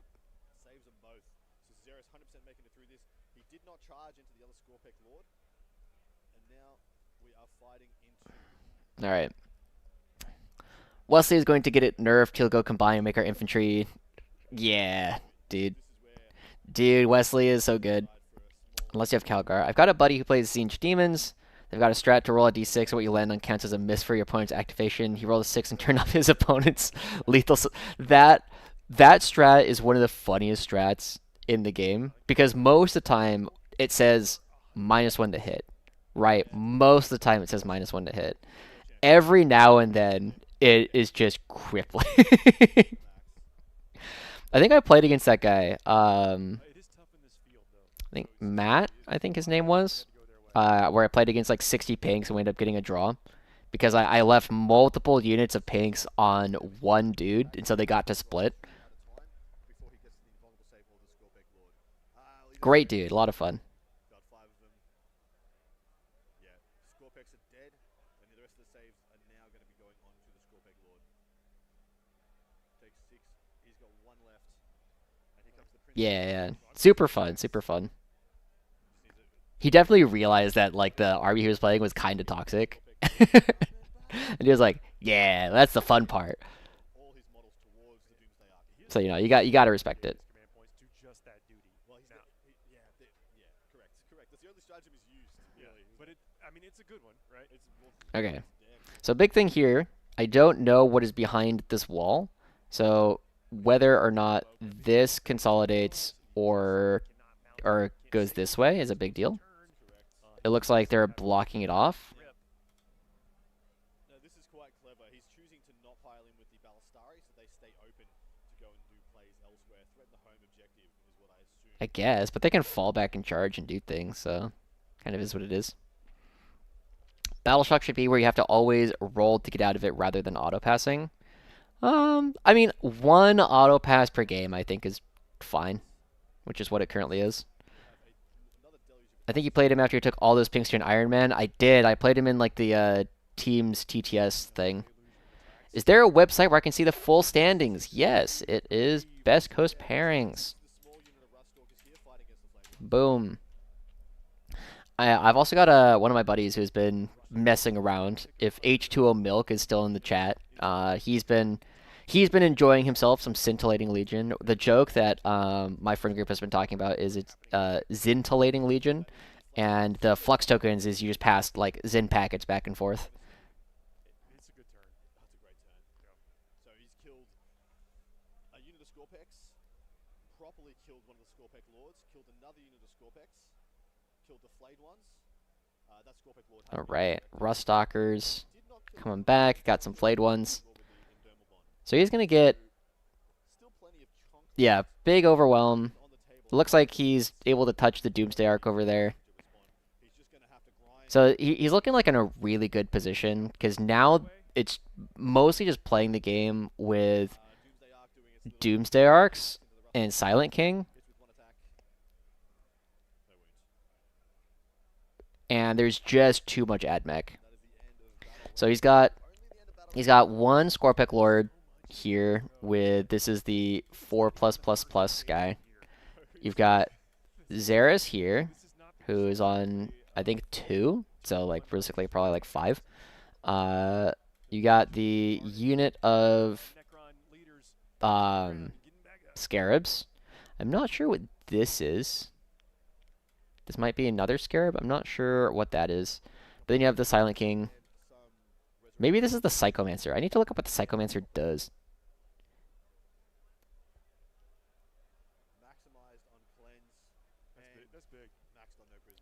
Saves them both. So Cesaris 100% making it through this. He did not charge into the other Scorpec Lord. And now we are fighting into. All right. Wesley is going to get it nerfed. He'll go combine and make our infantry. Yeah, dude. Dude, Wesley is so good. Unless you have Calgar. I've got a buddy who plays Siege Demons. They've got a strat to roll a d6. What you land on counts as a miss for your opponent's activation. He rolled a 6 and turned off his opponent's lethal. That strat is one of the funniest strats in the game. Because most of the time, it says -1 to hit. Right? Most of the time, it says -1 to hit. Every now and then, it is just crippling. I think I played against that guy. I think Matt, I think his name was. Where I played against like 60 pinks and we ended up getting a draw. Because I left multiple units of pinks on one dude, and so they got to split. Great dude, a lot of fun. Got 5 of them. Yeah, Scorpecs are dead, and the rest of the saves are now going to be going on to the Scorpec Lord. Takes 6. He's got 1 left. And here comes the Prince. Yeah. Super fun, super fun. He definitely realized that like the army he was playing was kind of toxic. And he was like, yeah, that's the fun part. So, you know, you got to respect it. Correct. That's the only stratagem he's used, really. But I mean, it's a good one, right? Okay. So big thing here, I don't know what is behind this wall. So whether or not this consolidates or goes this way is a big deal. It looks like they're blocking it off. No, this is quite clever. He's choosing to not pile in with the Balistari, so they stay open to go and do plays elsewhere. Threaten the home objective is what I assume. I guess, but they can fall back and charge and do things, so kind of is what it is. Battle Shock should be where you have to always roll to get out of it rather than auto passing. I mean, 1 auto pass per game I think is fine, which is what it currently is. I think you played him after you took all those pinks to an Iron Man. I did. I played him in like the Teams TTS thing. Is there a website where I can see the full standings? Yes, it is Best Coast Pairings. Boom. I've also got one of my buddies who's been messing around. If H2O Milk is still in the chat, he's been enjoying himself some Scintillating Legion. The joke that my friend group has been talking about is it's Zintillating Legion, and the flux tokens is you just pass like Zin packets back and forth. It's a good turn. That's a great turn. So he's killed a unit of Scorpex, properly killed one of the Scorpec Lords, killed another unit of Scorpex, killed the flayed ones. That Scorpec Lord. All right, Rust Stalkers coming back. Got some flayed ones. So he's going to get, yeah, big overwhelm. Looks like he's able to touch the Doomsday Arc over there. So he's looking like in a really good position, because now it's mostly just playing the game with Doomsday Arcs and Silent King. And there's just too much AdMech. So he's got 1 Scorpec Lord here with, this is the 4+++ guy. You've got Xeris here, who is on, I think, 2, so like basically probably like 5. You got the unit of Scarabs. I'm not sure what this is. This might be another Scarab. I'm not sure what that is. But then you have the Silent King. Maybe this is the Psychomancer. I need to look up what the Psychomancer does. That's big. Maxed on no prisoners.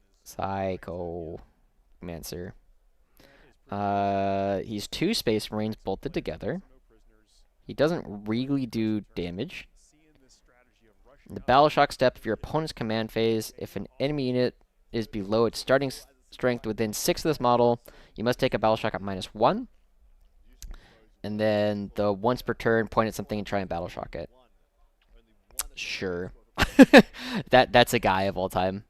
Psychomancer. He's 2 Space Marines bolted together. He doesn't really do damage. In the Battle Shock step, if your opponent's command phase, if an enemy unit is below its starting strength within 6 of this model, you must take a Battle Shock at -1. And then the once per turn, point at something and try and Battle Shock it. Sure. That's a guy of all time.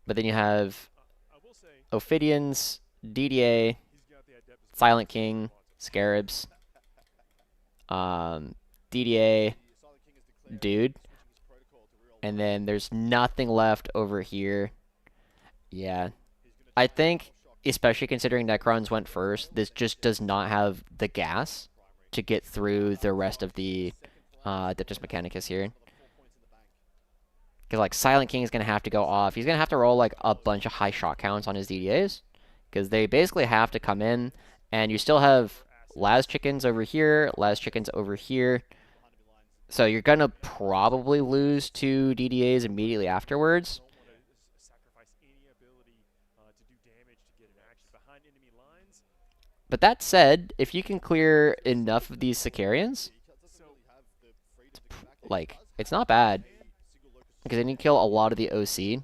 But then you have Ophidians, DDA, Silent King, Scarabs, DDA, dude, and then there's nothing left over here. Yeah, I think, especially considering Necrons went first, this just does not have the gas to get through the rest of the Adeptus Mechanicus here. Because, like, Silent King is going to have to go off. He's going to have to roll, like, a bunch of high shot counts on his DDAs. Because they basically have to come in. And you still have Las Chickens over here, Las Chickens over here. So you're going to probably lose 2 DDAs immediately afterwards. But that said, if you can clear enough of these Sicarians, like, it's not bad. Because then you kill a lot of the OC.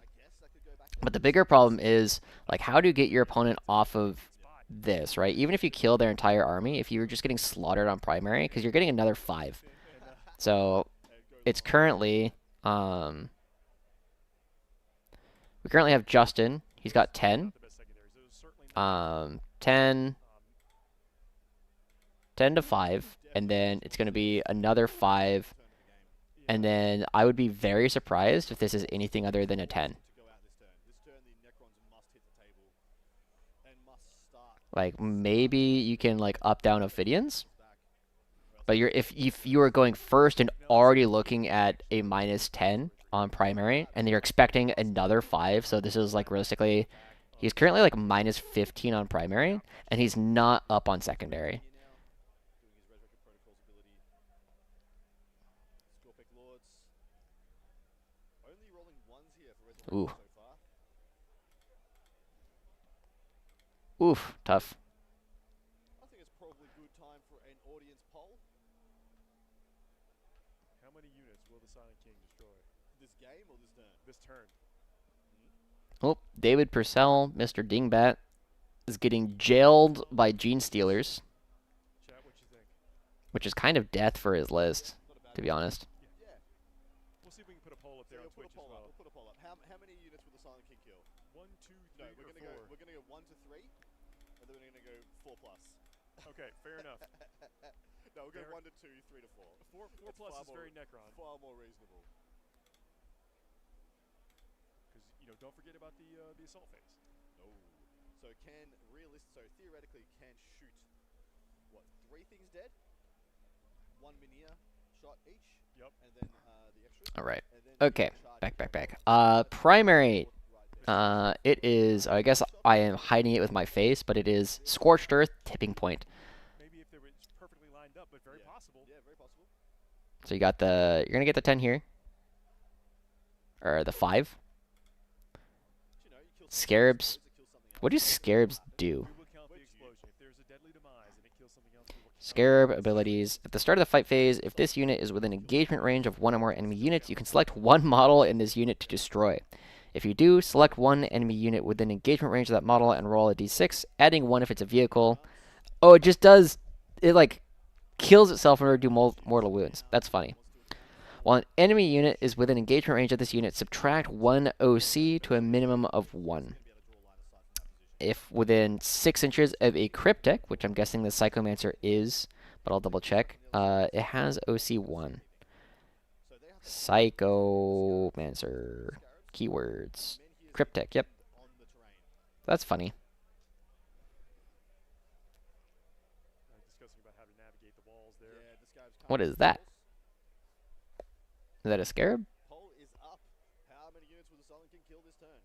But the bigger problem is, like, how do you get your opponent off of this, right? Even if you kill their entire army, if you're just getting slaughtered on primary, because you're getting another 5. So, it's currently, we currently have Justin. He's got 10. 10 to 5. And then it's going to be another 5. And then I would be very surprised if this is anything other than a 10. Like, maybe you can, like, up down Ophidians. But if you are going first and already looking at a -10 on primary, and you're expecting another 5, so this is, like, realistically, he's currently, like, -15 on primary, and he's not up on secondary. Ooh. Oof, tough. I think it's probably a good time for an audience poll. How many units will the Silent King destroy? This game or this turn? This turn. Oh, David Purcell, Mr. Dingbat, is getting jailed by Gene Stealers. Chat, what you think? Which is kind of death for his list, to be honest. Yeah. We'll see if we can put a poll up there on Twitch as well. We'll put a poll up. How many units will the Silent King kill? 1, 2, 3, no, or 4. We're gonna go 1 to 3, and then we're gonna go 4 plus. Okay, fair enough. No, we'll go 1 to 2, 3 to 4. 4 plus is very Necron. Far more reasonable. Because don't forget about the assault phase. No. So theoretically can shoot what 3 things dead? 1 Minia shot each. Yep. And then the extra. All right. Okay. Back. Primary. It is. I guess I am hiding it with my face, but it is Scorched Earth Tipping Point. Maybe if they were perfectly lined up, but very possible. Yeah, very possible. So you got the. You're gonna get the 10 here. Or the 5. Scarabs. What do Scarabs do? Scarab abilities. At the start of the fight phase, if this unit is within engagement range of 1 or more enemy units, you can select 1 model in this unit to destroy. If you do, select 1 enemy unit within engagement range of that model and roll a d6, adding 1 if it's a vehicle. Oh, it just does... It, like, kills itself in order to do mortal wounds. That's funny. While an enemy unit is within engagement range of this unit, subtract 1 OC to a minimum of 1. If within 6 inches of a Cryptic, which I'm guessing the Psychomancer is, but I'll double check, it has OC 1. Psychomancer. Keywords. Cryptic, yep. That's funny. What is that? Is that a Scarab? Poll is up. How many units will the Silent King kill this turn?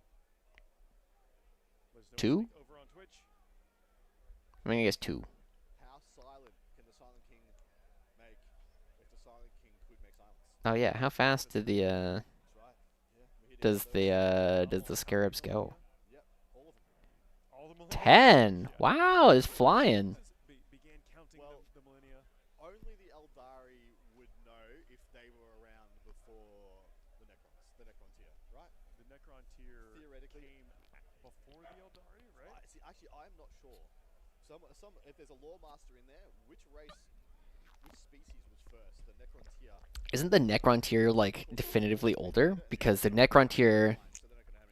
2? I mean, I guess 2. How silent can the Silent King make if the Silent King could make silence? Oh yeah, how fast did the does the Scarabs go? 10. Wow, it's flying. Well, only the Eldari would know if they were around before the Necrons. The Necron tier, right? The Necron tier theoretically came before the Eldari, right? See, actually, I'm not sure. If there's a lore master in there, which species was first? The Necron tier. Isn't the Necron tier like definitively older? Because the Necron tier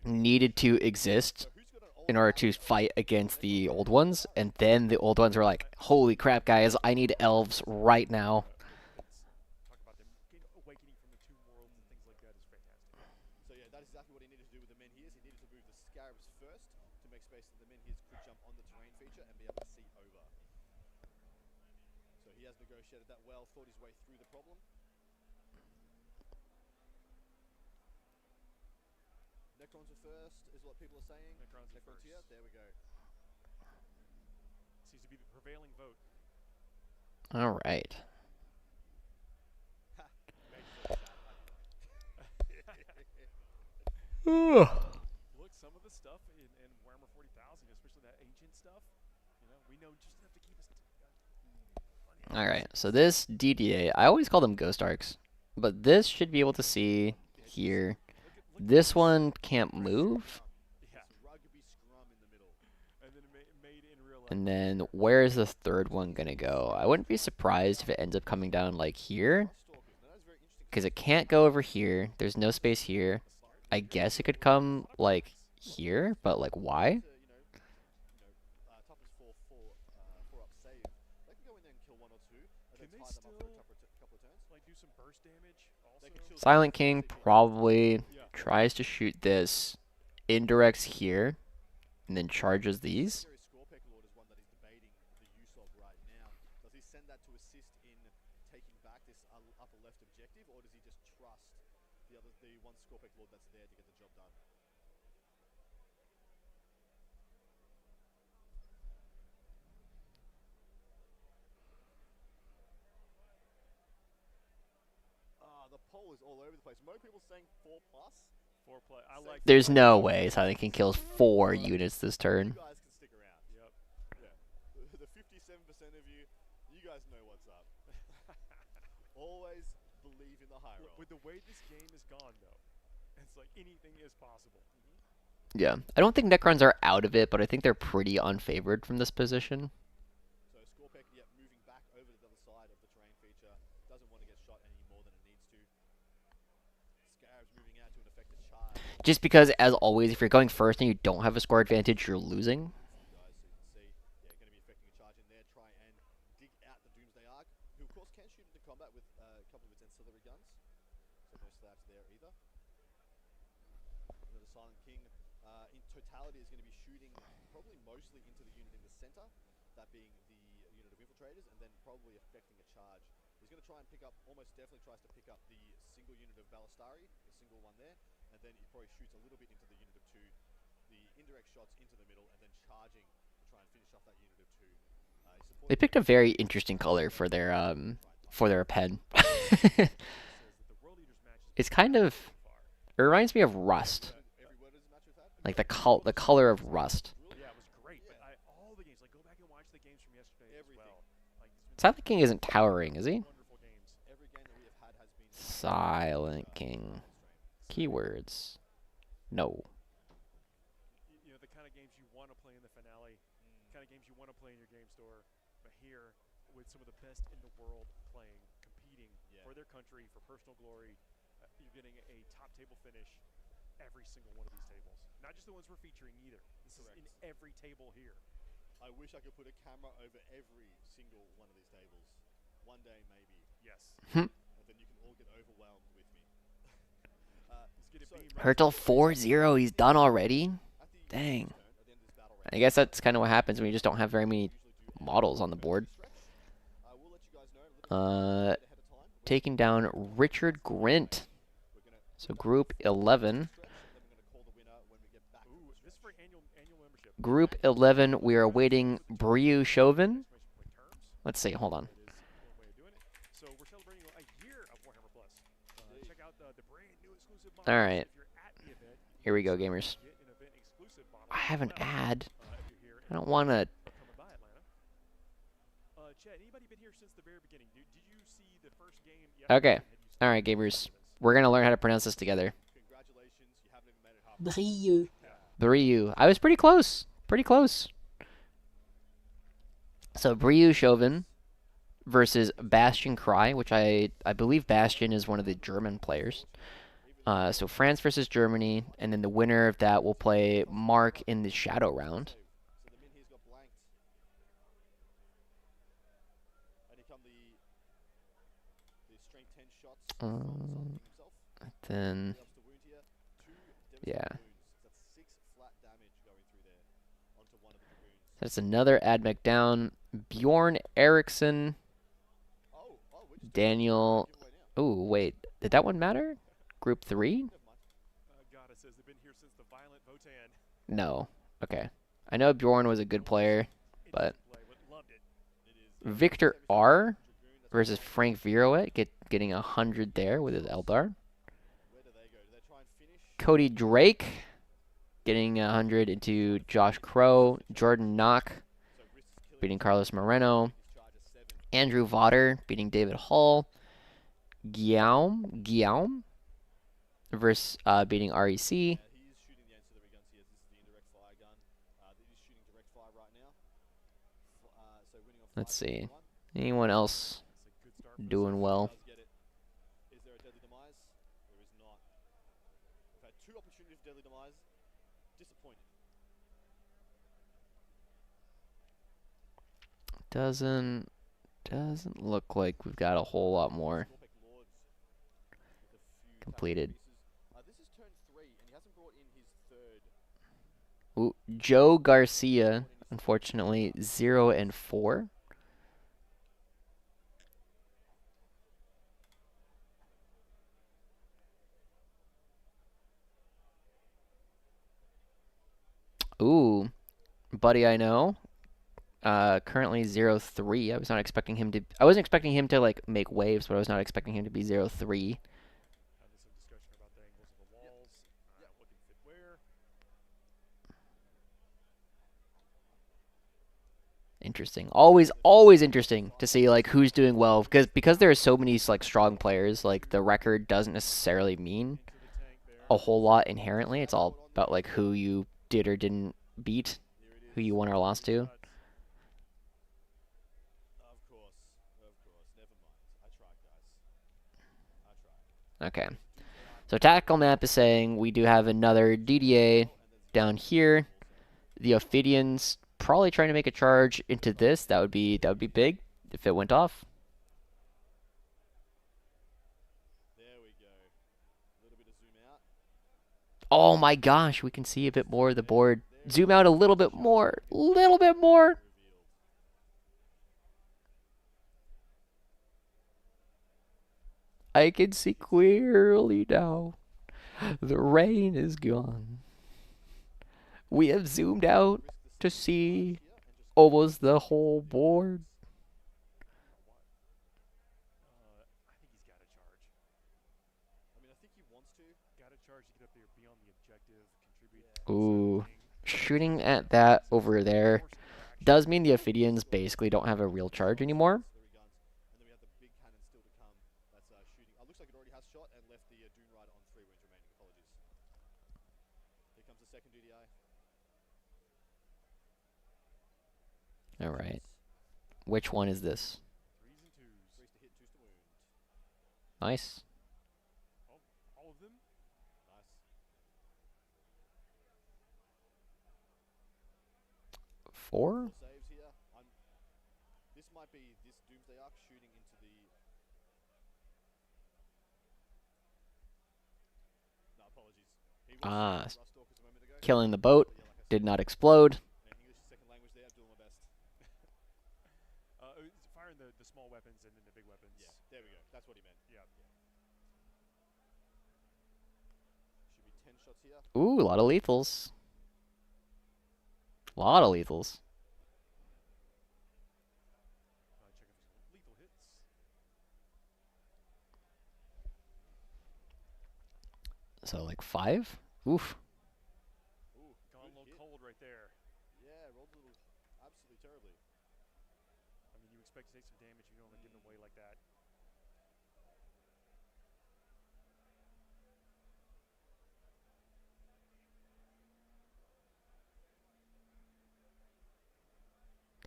needed to exist in order to fight against the old ones, and then the old ones were like, holy crap, guys, I need elves right now. So yeah, that is exactly what he needed to do with the Menhirs. He needed to move the Scarabs first to make space so the Menhirs could jump on the terrain feature and be able to see over. So he has negotiated that well, thought his way through the problem. Necrons are first, is what people are saying. Necrons are first. Tier, there we go. Seems to be the prevailing vote. All right. Look, some of the stuff in Warhammer 40,000, especially that ancient stuff, we know just enough to keep us. All right, so this DDA, I always call them ghost arcs, but this should be able to see here. This one can't move. And then where is the third one gonna go? I wouldn't be surprised if it ends up coming down like here, because it can't go over here. There's no space here. I guess it could come like here, but like why? Silent King probably tries to shoot this indirects here and then charges these. Does he send that to assist in taking back this upper left objective, or does he just trust the one Scorpic Lord that's there to get the job done? The poll is all over the place. Most people saying 4+. 4+. I like. There's no way Silent King kills 4 units this turn. You guys can stick around. Yep. Yeah. The 57% of you guys know what's up. Always believe in the high roll. With the way this game is gone, though, it's like anything is possible. Yeah, I don't think Necrons are out of it, but I think they're pretty unfavored from this position. So Scorpic, moving back over to the other side of the terrain feature, doesn't want to get shot any more than it needs to. Scarabs moving out to an effective charge. Just because, as always, if you're going first and you don't have a score advantage, you're losing. Combat with a couple of its ancillary guns, so no slabs there either. The Silent King, in totality, is going to be shooting probably mostly into the unit in the center, that being the unit of infiltrators, and then probably affecting a charge. He's going to try and pick up, almost definitely tries to pick up the single unit of Balistari, the single one there, and then he probably shoots a little bit into the unit of 2, the indirect shots into the middle, and then charging to try and finish off that unit of 2. They picked a very interesting color for their pen. It's kind of, it reminds me of Rust, like the color of Rust. Yeah, it was great, but all the games, like go back and watch the games from yesterday as well. Silent King isn't towering, is he? Silent King. Keywords. No. The kind of games you want to play in the finale, kind of games you want to play in your game store, but here with some of the best in the world playing, competing for their country, for personal glory, you're getting a top table finish every single one of these tables. Not just the ones we're featuring either. This is in every table here. I wish I could put a camera over every single one of these tables. One day, maybe. Yes. And then you can all get overwhelmed with me. Hurtle 4-0, he's done already? Dang. I guess that's kind of what happens when you just don't have very many models on the board. Taking down Richard Grint. So Group 11. Group 11, we are awaiting Bryu Chauvin. Let's see, hold on. So we're celebrating a year of Warhammer Plus. Check out the brand new exclusive models. All right. If you're at the event, Here we go, gamers. get an event exclusive model. I have an ad. If you're here I don't want to. coming by Atlanta. Chad, anybody been here since the very beginning? Did you see the first game Okay. yesterday? All right, gamers. We're going to learn how to pronounce this together. Bryu. Bryu. I was pretty close. Pretty close. So Bryu Chauvin versus Bastion Cry, which I believe Bastion is one of the German players. So France versus Germany, and then the winner of that will play Mark in the Shadow round. Then, yeah. That's another Admech down. Bjorn Eriksson. Daniel. Oh, wait. Did that one matter? Group 3? No. Okay. I know Bjorn was a good player, but Victor R versus Frank Viroet getting 100 there with his Eldar. Cody Drake getting 100 into Josh Crow. Jordan Knock beating Carlos Moreno. Andrew Votter beating David Hall. Guillaume versus beating REC. Let's see. Anyone else doing well? Doesn't look like we've got a whole lot more completed. Ooh, Joe Garcia, unfortunately, 0 and 4. Ooh, buddy, I know. Currently 0-3. I wasn't expecting him to like make waves, but I was not expecting him to be 0-3. Interesting. Always interesting to see like who's doing well because there are so many like strong players. Like the record doesn't necessarily mean a whole lot inherently. It's all about like who you did or didn't beat, who you won or lost to. Okay. So Tactical Map is saying we do have another DDA down here. The Ophidians probably trying to make a charge into this. That would be big if it went off. Oh my gosh, we can see a bit more of the board. Zoom out a little bit more. Little bit more. I can see clearly now. The rain is gone. We have zoomed out to see almost the whole board. Ooh, shooting at that over there does mean the Ophidians basically don't have a real charge anymore. All right. Which one is this? Nice. All of them? Nice. 4? This might be this Doomsday Arc shooting into the... No, apologies. Killing the boat. Did not explode. English is second language there. I'm doing my best. Firing the small weapons and then the big weapons. Yeah, there we go. That's what he meant. Yeah. Ooh, a lot of lethals. A lot of lethals. So like 5? Oof. Ooh, gone a little cold right there. Yeah, rolled a little absolutely terribly. I mean, you expect to take some damage, you can only give them away like that.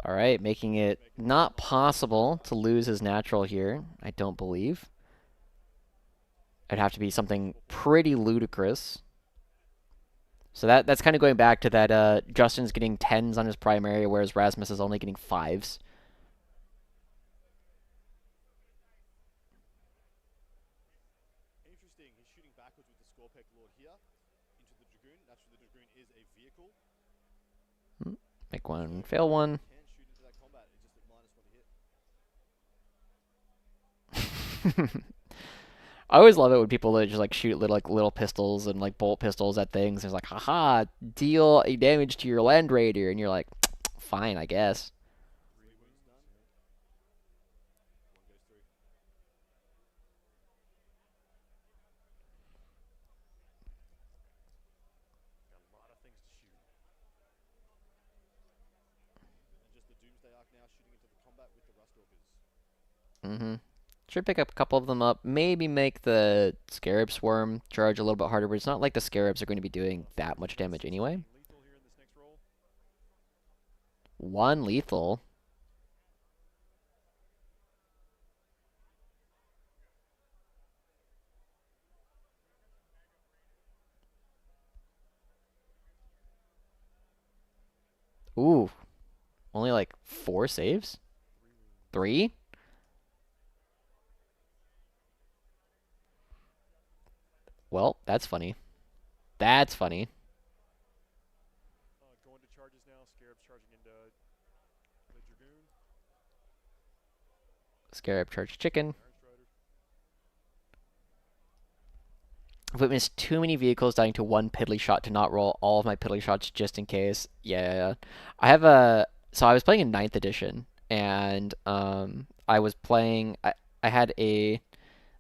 All right, making it not possible to lose his natural here, I don't believe. It'd have to be something pretty ludicrous. So that's kind of going back to that Justin's getting 10s on his primary, whereas Rasmus is only getting 5s. Interesting, he's shooting backwards with the Scorpec Lord here into the Dragoon. Naturally, the Dragoon is a vehicle. Make one, fail one. Can shoot into that combat, it's just at -1 to hit. I always love it when people just like shoot little pistols and like bolt pistols at things. It's like, haha, deal a damage to your Land Raider, and you're like, fine, I guess. Got a lot of things to shoot. And just the Doomsday Arc now shooting into the combat with the Rustalkers. Should pick up a couple of them up. Maybe make the Scarab Swarm charge a little bit harder, but it's not like the Scarabs are going to be doing that much damage anyway. One lethal. Ooh. Only like 4 saves? 3? Well, that's funny. That's funny. Going to charges now. Scarab's charging into the Dragoon. Scarab charge chicken. I've witnessed too many vehicles dying to one piddly shot to not roll all of my piddly shots just in case. Yeah. I have a... So I was playing in 9th edition, and I was playing... I had a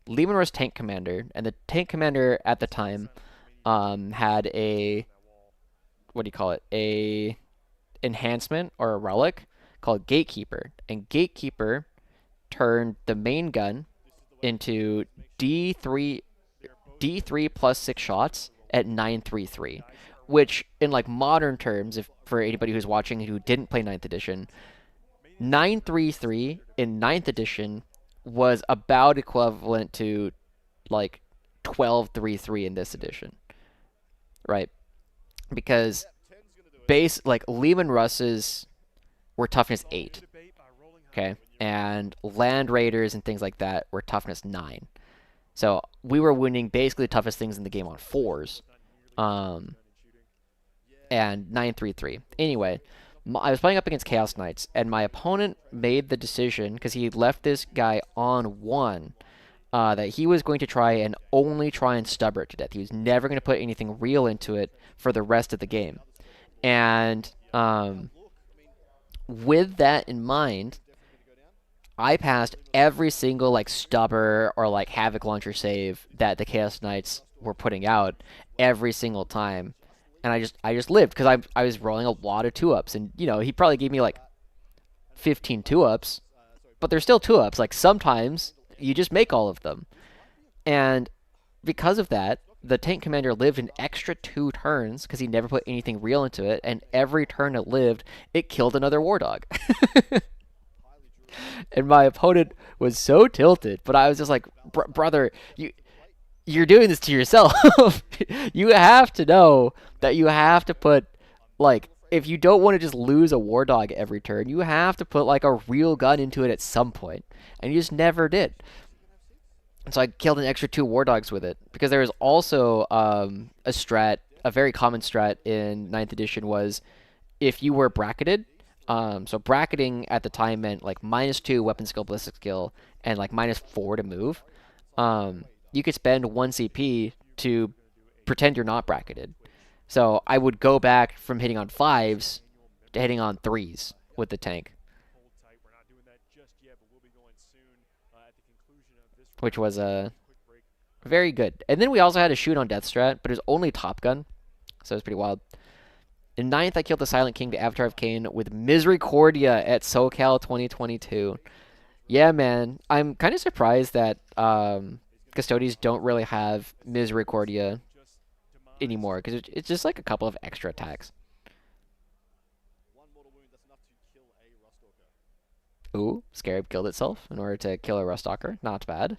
Lehman Russ tank commander, and the tank commander at the time had a... What do you call it? A enhancement or a relic called Gatekeeper. And Gatekeeper turned the main gun into D3 plus 6 shots at 933, which in like modern terms, if for anybody who's watching who didn't play 9th edition, 933 in 9th edition was about equivalent to like 1233 in this edition, right? Because base like Lehman Russ's were toughness 8, okay, and Land Raiders and things like that were toughness 9. So we were winning basically the toughest things in the game on 4s, and 933. Anyway, I was playing up against Chaos Knights, and my opponent made the decision, because he left this guy on 1, that he was going to try and only try and stubber it to death. He was never going to put anything real into it for the rest of the game. And with that in mind, I passed every single like stubber or like Havoc launcher save that the Chaos Knights were putting out every single time, and I just lived because I was rolling a lot of 2-ups, and you know he probably gave me like 15 2-ups, but they're still 2-ups. Like sometimes you just make all of them, and because of that, the tank commander lived an extra 2 turns because he never put anything real into it, and every turn it lived, it killed another war dog. And my opponent was so tilted, but I was just like, brother, you're doing this to yourself. You have to know that you have to put, like, if you don't want to just lose a war dog every turn, you have to put, like, a real gun into it at some point. And you just never did. And so I killed an extra 2 war dogs with it. Because there was also a strat, a very common strat in 9th edition was if you were bracketed. So bracketing at the time meant like -2 weapon skill, ballistic skill, and like -4 to move. You could spend 1 CP to pretend you're not bracketed. So I would go back from hitting on 5s to hitting on 3s with the tank. Which was very good. And then we also had a shoot on Death Strat, but it was only Top Gun. So it was pretty wild. In 9th, I killed the Silent King, the Avatar of Cain, with Misericordia at SoCal 2022. Yeah, man. I'm kind of surprised that Custodies don't really have Misericordia anymore, because it's just like a couple of extra attacks. Ooh, Scarab killed itself in order to kill a Rustalker. Not bad.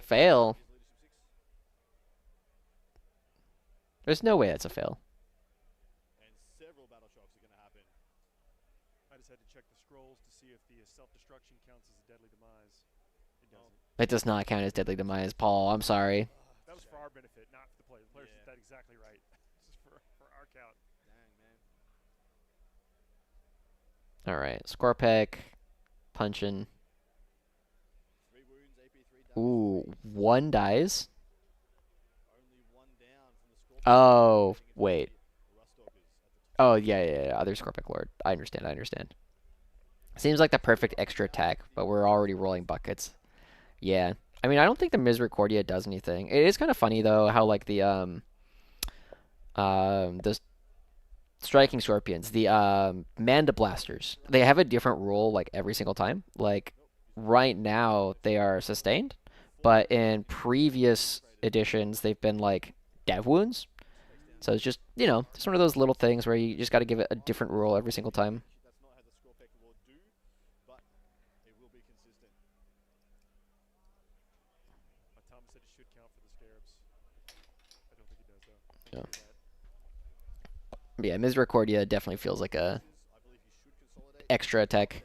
Fail? There's no way that's a fail. I just had to check the scrolls to see if the self-destruction counts as a deadly demise. It doesn't. It does not count as deadly demise, Paul. I'm sorry. That was for our benefit, not for the player. The players did that exactly right. This is for our count. All right, Scorpec, punching. Ooh, 1 dies. Oh, wait. Oh, yeah. Other Scorpic Lord. I understand. Seems like the perfect extra attack, but we're already rolling buckets. Yeah. I mean, I don't think the Misericordia does anything. It is kind of funny, though, how, like, the Striking Scorpions, the Manda Blasters, they have a different rule, like, every single time. Like, right now, they are sustained, but in previous editions, they've been, like, dev wounds. So it's just, you know, just one of those little things where you just got to give it a different rule every single time. Yeah. Yeah, Misericordia definitely feels like a extra attack.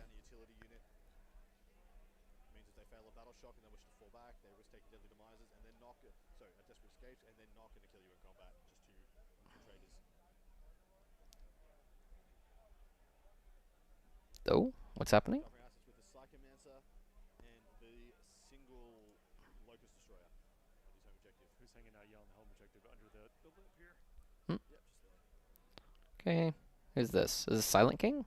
Oh, what's happening? Okay, who's this? Is this Silent King?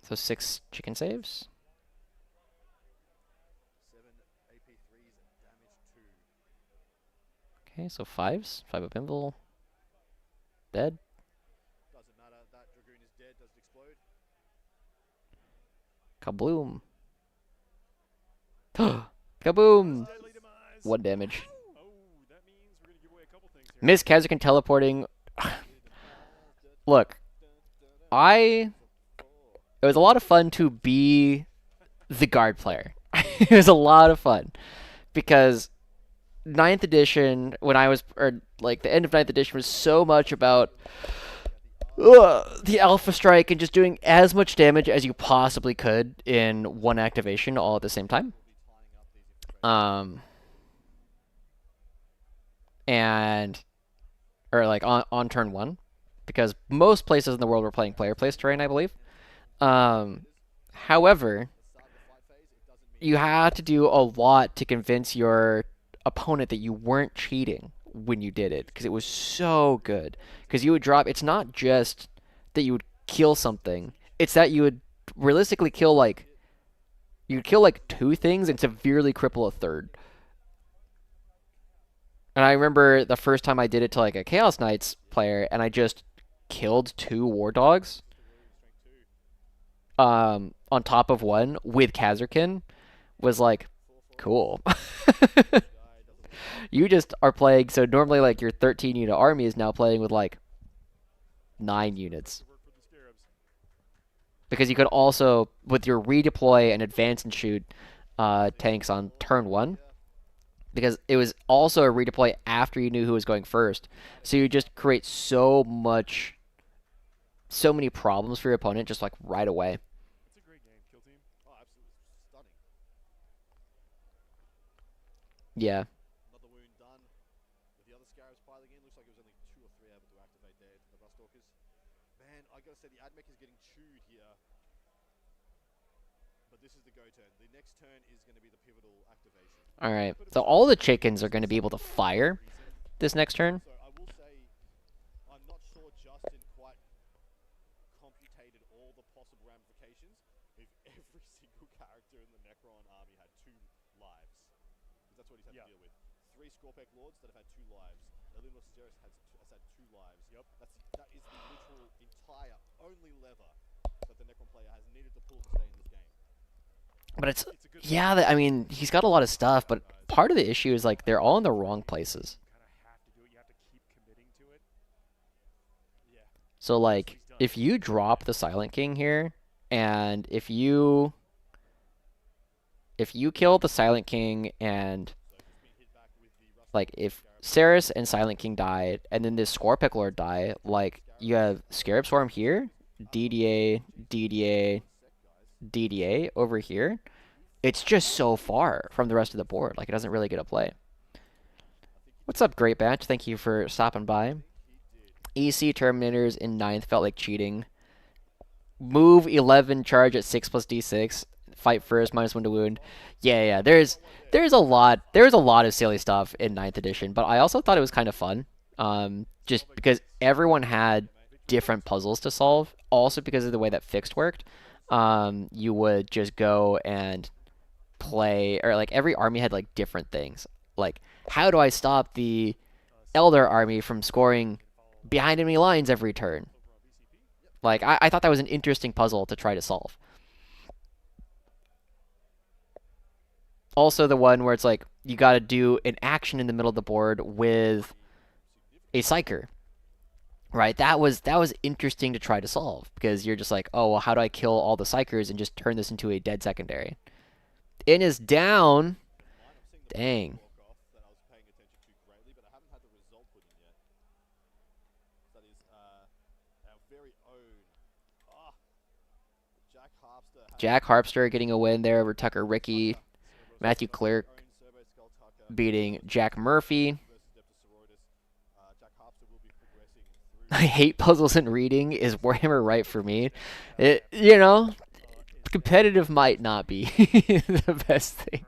So 6 chicken saves? Okay, so 5s. 5 up invul. Dead. Doesn't matter. That Dragoon is dead. Does it explode? Kabloom. Kaboom! 1 damage. Miss Kazakin teleporting. Look, it was a lot of fun to be the guard player. It was a lot of fun because 9th edition, when I was, or like the end of 9th edition, was so much about the Alpha Strike and just doing as much damage as you possibly could in one activation all at the same time. Or like on turn 1, because most places in the world were playing player place terrain, I believe. However, you had to do a lot to convince your opponent that you weren't cheating when you did it, because it was so good. Because you would drop, it's not just that you would kill something, it's that you would realistically kill like, you'd kill like 2 things and severely cripple a 3rd. And I remember the first time I did it to like a Chaos Knights player, and I just killed 2 War Dogs on top of 1 with Kazarkin, was like, cool. You just are playing, so normally like your 13 unit army is now playing with like 9 units. Because you could also, with your redeploy and advance and shoot tanks on turn 1, because it was also a redeploy after you knew who was going first. So you just create so many problems for your opponent just like right away. Yeah. Another wound done. With the other Scarabs piling in, looks like it was only 2 or 3 able to activate there to the Rustalkers. Man, I gotta say the Admech is getting chewed here. But this is the go turn. The next turn is going to be the pivotal activation. All right. So all the chickens are going to be able to fire this next turn. So I will say, I'm not sure Justin quite computated all the possible ramifications if every single character in the Necron army had 2 lives. Because that's what he's had to deal with. 3 Scorpec Lords that have had 2 lives. Elinor Segeris has had 2 lives. Yep. That is the literal entire only lever that the Necron player has needed to pull to stay in this game. But it's yeah, I mean, he's got a lot of stuff, but part of the issue is like they're all in the wrong places. So like if you drop the Silent King here and if you kill the Silent King and like if Ceres and Silent King died and then this Scorpec Lord die, like you have Scarab Swarm here, DDA, DDA, DDA over here. It's just so far from the rest of the board. Like, it doesn't really get a play. What's up, Great Batch? Thank you for stopping by. EC Terminators in 9th felt like cheating. Move 11, charge at 6 plus D6. Fight first, -1 to wound. Yeah. There's a lot of silly stuff in 9th edition, but I also thought it was kind of fun. Just because everyone had different puzzles to solve. Also because of the way that fixed worked. You would just go and play, or like every army had like different things. Like, how do I stop the Elder army from scoring behind enemy lines every turn? Like, I thought that was an interesting puzzle to try to solve. Also the one where it's like, you gotta do an action in the middle of the board with a Psyker. Right? That was interesting to try to solve, because you're just like, oh, well, how do I kill all the Psykers and just turn this into a dead secondary? In is down. Dang. Jack Harpster getting a win there over Tucker Ricky. Matthew Clerk beating Jack Murphy. I hate puzzles and reading. Is Warhammer right for me? Competitive might not be the best thing.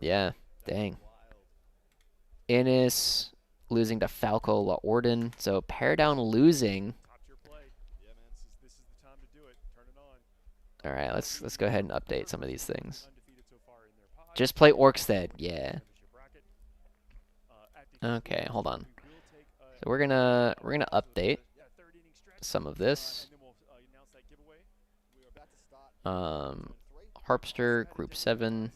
Yeah, dang. Innis losing to Falco La Orden. So pair down losing. All right, let's go ahead and update some of these things. Just play Orkstead, yeah. Okay, hold on. So we're gonna update some of this. Harpster Group 7.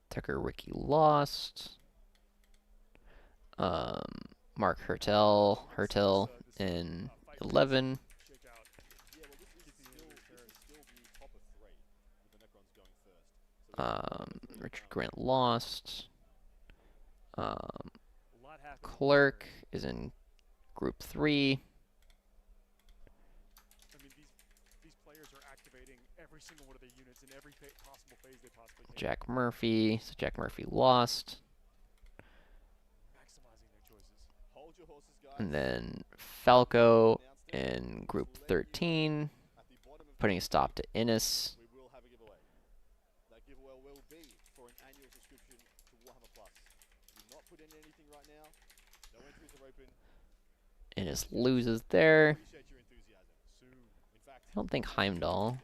Tucker Ricky lost. Mark Hertel in 11. Richard Grant lost. Clerk is in Group 3. I mean, these players are activating every single one of their units in every possible phase they possibly can. Jack Murphy. So Jack Murphy lost. And then Falco in Group 13, putting a stop to Innis. That giveaway will be for an annual subscription to Warhammer Plus. Do not put in anything right now. No entries are open. Innis loses there. I don't think Heimdall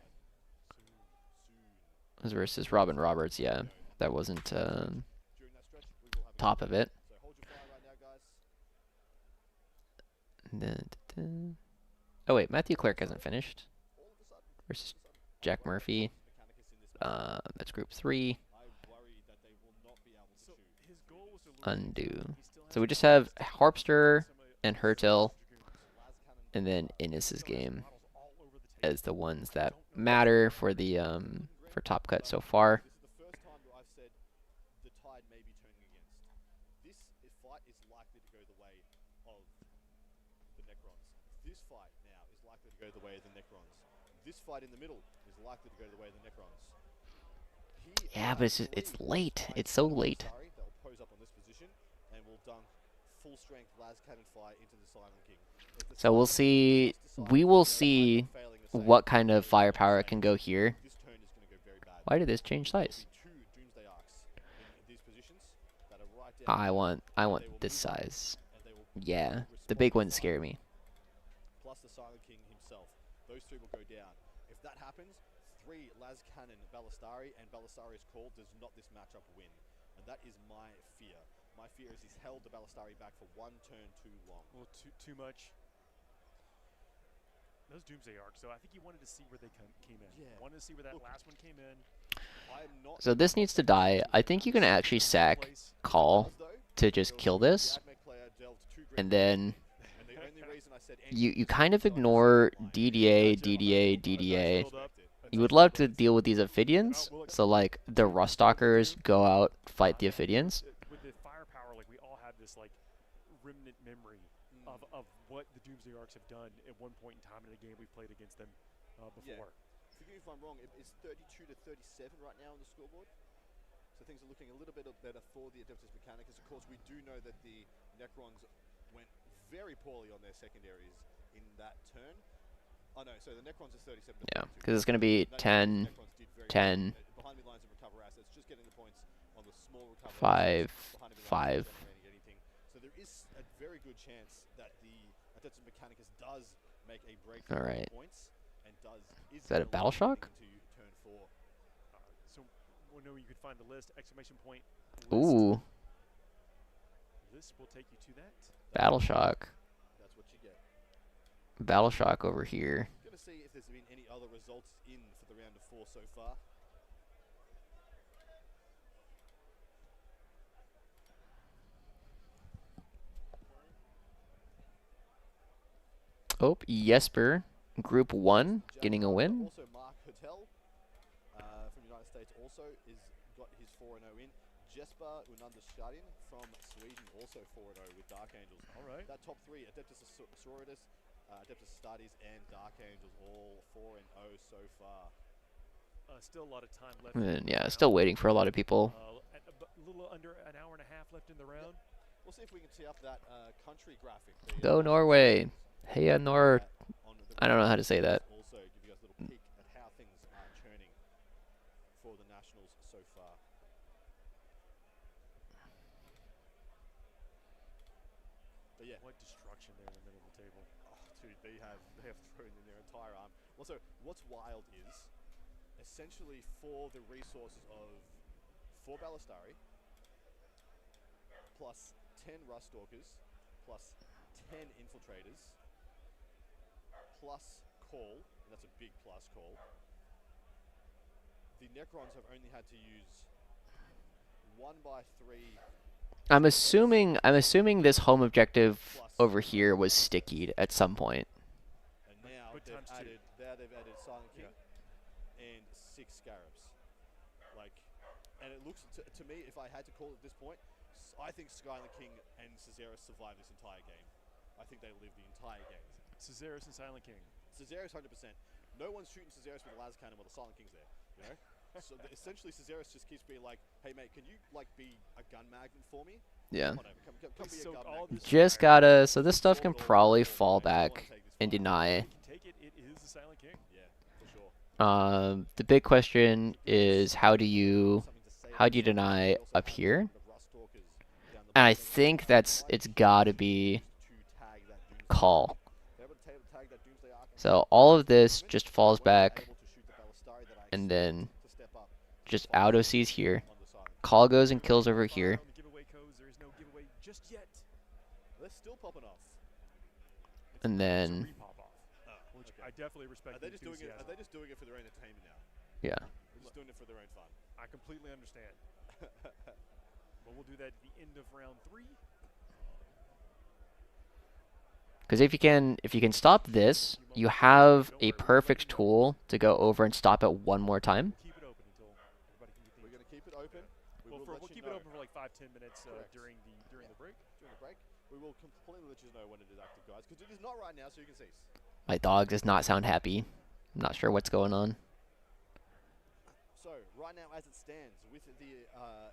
was versus Robin Roberts. Yeah, that wasn't top of it. Oh wait, Matthew Clerk hasn't finished. Versus Jack Murphy. That's Group 3. Undo. So we just have Harpster and Hertel, and then Innis's game as the ones that matter for the for Top Cut so far. This is the first time that I've said the tide may be turning against. This fight is likely to go the way this fight in the middle is likely to go to the way of the Necrons. Yeah, but it's late. It's so late. That will pose up on this position and will dunk full strength Las Cannon fire into the Silent King. So we'll see. We will see what kind of firepower can go here. Why did this change size? I want this size. Yeah, the big ones scare me. Plus the Silent King himself. Those three will go down. If that happens, 3 Las Cannon Ballistari and Ballistari's call does not this matchup win. And that is my fear. My fear is he's held the Ballistari back for 1 turn too long. Well, too much. Those Doomsday arcs, so I think he wanted to see where they came in. Yeah. Wanted to see where that last one came in. So this needs to die. I think you can actually sack Call to just kill this. And then you kind of ignore DDA, DDA, DDA. You would love to deal with these Ophidians. So like the Ruststalkers go out, fight the Ophidians. With the firepower, like we all have this like remnant memory of what the Doomsday Arcs have done at one point in time in a game we've played against them before. Yeah. Forgive me if I'm wrong, it's 32 to 37 right now on the scoreboard. So things are looking a little bit better for the Adeptus Mechanicus. Of course, we do know that the Necrons went very poorly on their secondaries in that turn. Oh no, so the Necrons is 37 to 32. Yeah, because it's going to be 10, 10, behind the lines of recover assets, just getting the points on the small recover 5, assets, 5. So there is a very good chance that the Adeptus Mechanicus does make a breakthrough All right. points and Is that a Battle Shock? Turn 4. So we know you could find the list, exclamation point. List. Ooh. This will take you to that. Battle Shock. That's what you get. Battle Shock over here. Gonna see if there's been any other results in for the round of 4 so far. Oh, Jesper, Group 1, getting a win. Also, Mark Hotel from United States also got his 4-0 in. Jesper Unandashadin from Sweden also 4-0 with Dark Angels. All right. That top 3, Adeptus Sororitas, Adeptus Astartes, and Dark Angels, all 4-0 so far. Still a lot of time left. And yeah, still waiting for a lot of people. A little under an hour and a half left in the round. We'll see if we can see up that country graphic. Go Norway. Heya Nord. I don't know how to say that. Also give you guys a little peek at how things are churning for the Nationals so far. But yeah. What destruction there in the middle of the table. Oh, dude, they have thrown in their entire arm. Also, what's wild is essentially for the resources of 4 Ballistari plus 10 Ruststalkers plus 10 Infiltrators plus Call, and that's a big plus Call. The Necrons have only had to use 1/3. I'm assuming this home objective over here was stickied at some point. And now they've added Silent King and 6 Scarabs. Like, and it looks to me, if I had to call it at this point, I think Silent King and Caesarus survive this entire game. I think they live the entire game. Caesarus and Silent King. Caesarus 100%. No one's shooting Caesarus with a las cannon while the Silent King's there. You know. So essentially, Caesarus just keeps being like, "Hey mate, can you like be a gun magnet for me?" Yeah. Come be a gun magnet. Just gotta. So this stuff can probably fall back and deny. Take it. It is the Silent King. Yeah, for sure. The big question is how do you deny up here? And I think it's gotta be Call. So all of this just falls back, and then just auto sees here. Call goes and kills over here. And then which I definitely respect. Are they just doing it for their own entertainment now? Yeah. They're just doing it for their own fun. I completely understand. But we'll do that at the end of round 3. Because if you can stop this, you have a perfect tool to go over and stop it one more time. Keep it open until everybody can get We're going to keep it open. We'll keep it open for like 5-10 minutes during the break. During the break, we will completely let you know when it is active, guys, because it is not right now, so you can cease. My dog does not sound happy. Not sure what's going on. So right now, as it stands, with the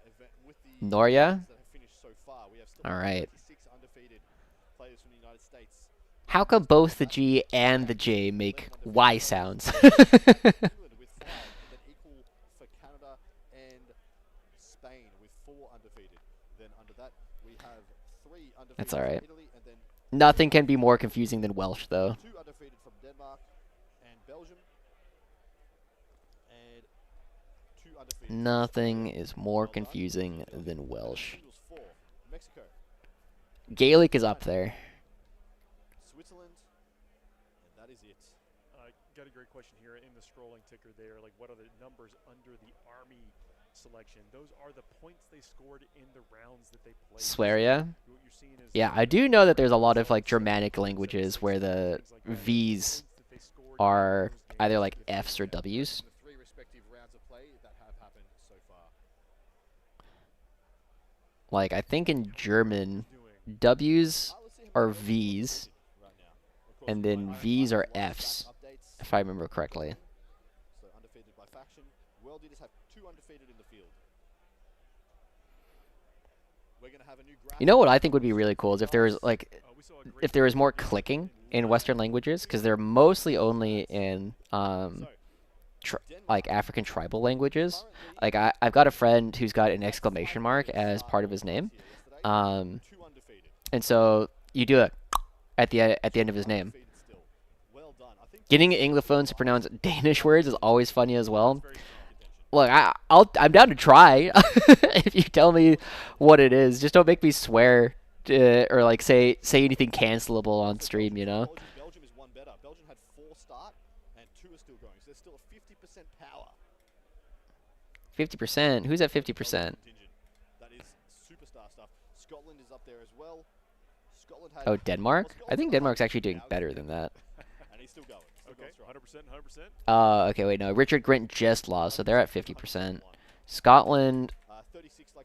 event, with the Noria? games that have finished so far, we have still All right. 26 undefeated players from the United States. How come both the G and the J make Y sounds? England with 5, and then equal for Canada and Spain with 4 undefeated. Then under that, we have 3 undefeated That's all right. from Italy, and then Nothing can be more confusing than Welsh, though. 2 undefeated from Denmark and Belgium, and 2 undefeated. Nothing is more confusing than Welsh. Eagles 4, Mexico, Gaelic is up there. Switzerland, and that is it. Got a great question here in the scrolling ticker there. Like, what are the numbers under the Army selection? Those are the points they scored in the rounds that they played. Swearia? What you're seeing is Yeah, I do know that there's a lot of like Germanic languages where the V's are either like F's or W's. The 3 respective rounds of play that have happened so far. Like, I think in German, W's are V's, and then V's are F's, if I remember correctly. So undefeated by faction. World Eaters have 2 undefeated in the field. We're gonna have a new You know what I think would be really cool is if there was like, if there was more clicking in Western languages, because they're mostly only in like African tribal languages. Like I've got a friend who's got an exclamation mark as part of his name, and so you do it at the end of his name. Getting Anglophones to pronounce Danish words is always funny as well. Look, I'm down to try if you tell me what it is. Just don't make me swear or like say anything cancelable on stream, you know. Belgium is one better. Belgium had 4 start and 2 are still going. So there's still a 50% power. 50%? Who's at 50%? That is superstar stuff. Scotland is up there as well. Scotland had Oh, Denmark? I think Denmark's actually doing better than that. And he's still going. Okay, 100%. Okay, wait, no. Richard Grint just lost, so they're at 50%. Scotland,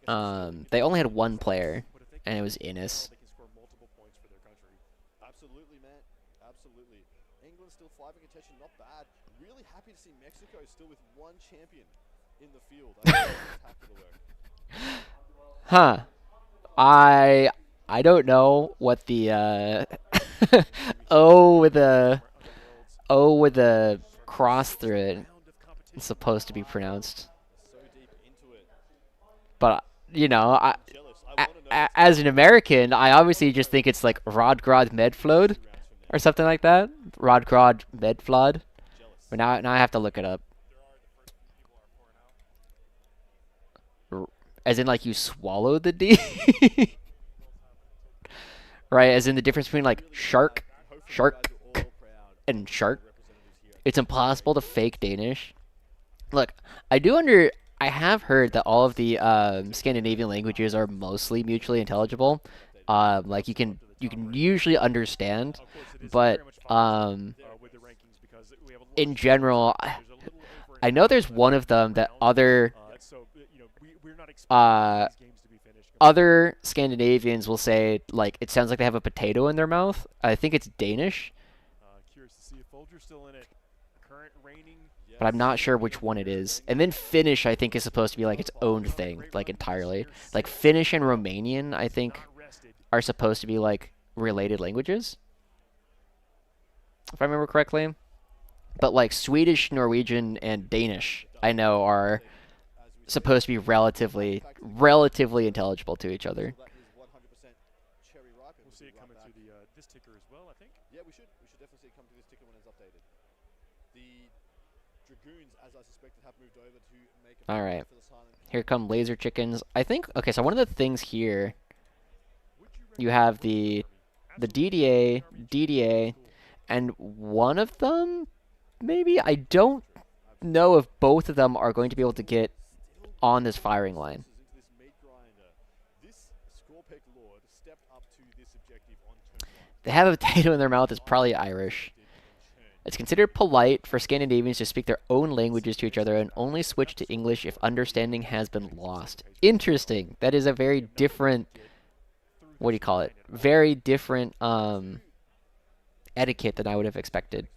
they only had 1 player, and it was Innes. Absolutely, man. Absolutely. England still 5 in contention, not bad. Really happy to see Mexico still with 1 champion in the field. That's spectacular work. Huh. I don't know what the O with the cross through it is supposed to be pronounced. But you know, as an American, I obviously just think it's like Rodgrod Medflod or something like that. Rodgrod Medflod. But now I have to look it up. As in, like, you swallow the D? Right, as in the difference between, like, shark, and shark. It's impossible to fake Danish. Look, I have heard that all of the Scandinavian languages are mostly mutually intelligible. Like, you can usually understand, but in general, I know there's one of them that other Scandinavians will say, like, it sounds like they have a potato in their mouth. I think it's Danish. But I'm not sure which one it is. And then Finnish, I think, is supposed to be, like, its own thing, like, entirely. Like, Finnish and Romanian, I think, are supposed to be, like, related languages. If I remember correctly. But, like, Swedish, Norwegian, and Danish, I know, are supposed to be relatively intelligible to each other. We'll see it coming through this ticker as well, I think. Yeah, we should definitely see it come through this ticker when it's updated. The Dragoons, as I suspected, have moved over to make a Alright. for the silent. Here come laser chickens. I think, okay, so one of the things here, you have the DDA, and one of them, maybe? I don't know if both of them are going to be able to get on this firing line. They have a potato in their mouth is probably Irish. It's considered polite for Scandinavians to speak their own languages to each other and only switch to English if understanding has been lost. Interesting. That is a very different, what do you call it? Very different etiquette than I would have expected.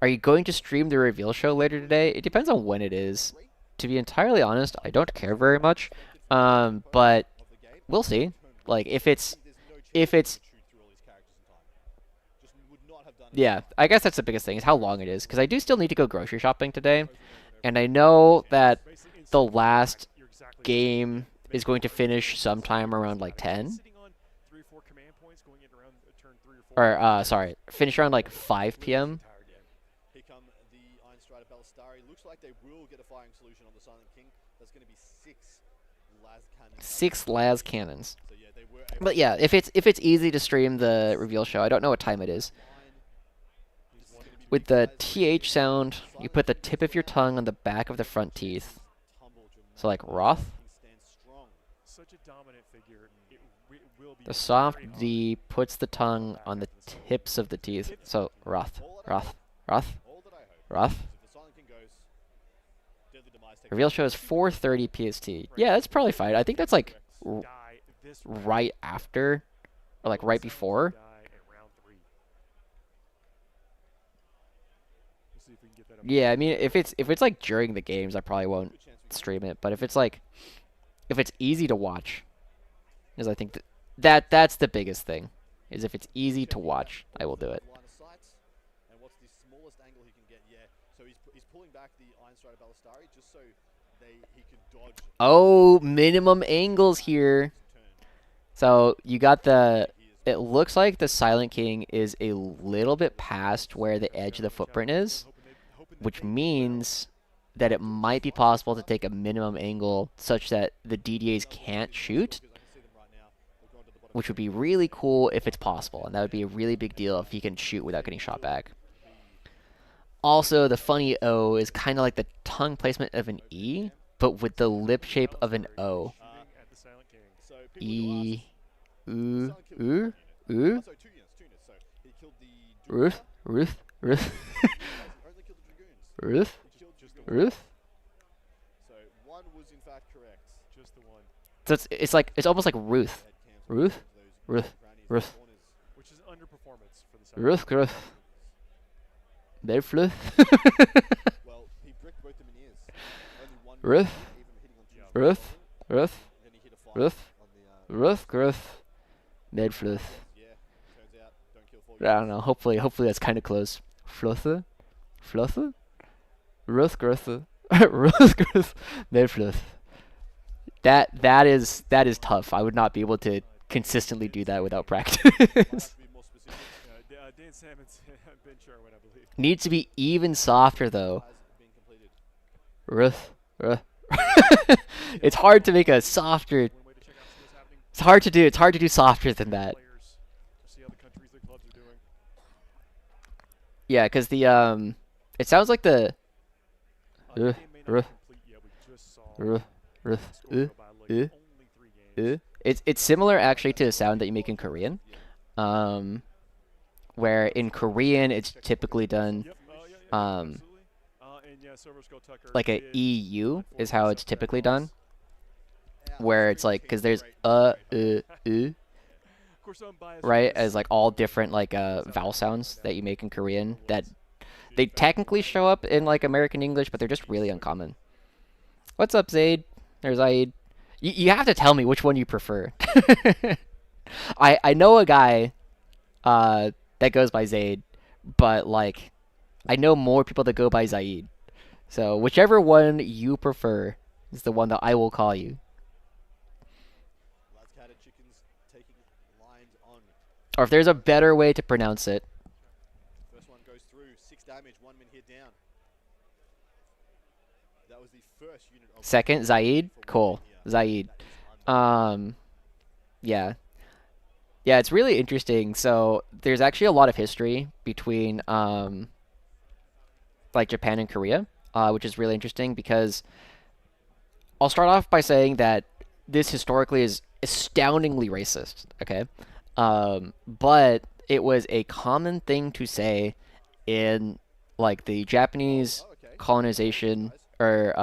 Are you going to stream the reveal show later today? It depends on when it is. To be entirely honest, I don't care very much. But we'll see. Like if it's yeah, I guess that's the biggest thing is how long it is, because I do still need to go grocery shopping today, and I know that the last game is going to finish sometime around like 10. Or sorry, finish around like 5 p.m. Here come the Iron Strider Ballistari. Looks like they will get a firing solution on the Silent King. That's going to be 6 las cannons. 6 las cannons. But yeah, if it's easy to stream the reveal show, I don't know what time it is. With the TH sound, you put the tip of your tongue on the back of the front teeth. So like Roth. The soft D puts the tongue on the tips of the teeth. So Roth, Roth, Roth, Roth. Reveal show is 4:30 PST. Yeah, that's probably fine. I think that's like right after, or like right before. Yeah, I mean, if it's like during the games, I probably won't stream it. But if it's easy to watch, because I think that's the biggest thing, is if it's easy to watch, I will do it. And what's the smallest angle he can get? Yeah, so he's pulling back the Iron Strider Ballistari just so he can dodge. Oh, minimum angles here. So you got the. It looks like the Silent King is a little bit past where the edge of the footprint is, which means that it might be possible to take a minimum angle such that the DDAs can't shoot, which would be really cool if it's possible, and that would be a really big deal if he can shoot without getting shot back. Also, the funny O is kind of like the tongue placement of an E, but with the lip shape of an O. E, U, U, U. Ruth, Ruth, Ruth. Ruth, Ruth. So one was in fact correct. Just the one. So it's almost like Ruth, Ruth, Ruth, Ruth. Which is underperformance for the Ruth, Ruth. Well, he bricked both them in ears. Only one Ruth, Ruth, Ruth, Ruth, Ruth, Ruth. Medfluth. I don't know. Hopefully that's kind of close. Fluthe, Fluthe, Ruth, Gruthe, Ruth, Gruth, Medfluth. That is tough. I would not be able to consistently do that without practice. Needs to be even softer though. Ruth, Ruth. It's hard to make a softer. It's hard to do. It's hard to do softer than that. Yeah, because the it sounds like the. It's similar actually to the sound that you make in Korean, where in Korean it's typically done like a EU is how it's typically done. Where it's like, because there's right, as like all different like vowel sounds that you make in Korean that they technically show up in like American English, but they're just really uncommon. What's up, Zaid? There's Zaid. You have to tell me which one you prefer. I know a guy that goes by Zaid, but like I know more people that go by Zaid. So whichever one you prefer is the one that I will call you. Or if there's a better way to pronounce it. First one goes through, 6 damage, 1 min here down. That was the first unit of Second, Zaid. Cool. Zaid. Yeah. Yeah, it's really interesting. So there's actually a lot of history between like Japan and Korea, which is really interesting because I'll start off by saying that this historically is astoundingly racist, okay? But it was a common thing to say in like the Japanese colonization or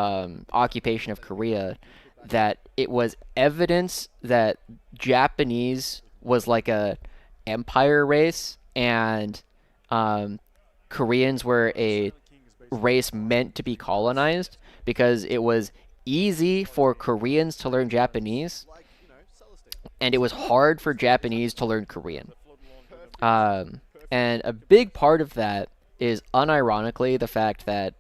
occupation of Korea, that it was evidence that Japanese was like a empire race, and Koreans were a race meant to be colonized because it was easy for Koreans to learn Japanese, and it was hard for Japanese to learn Korean. And a big part of that is unironically the fact that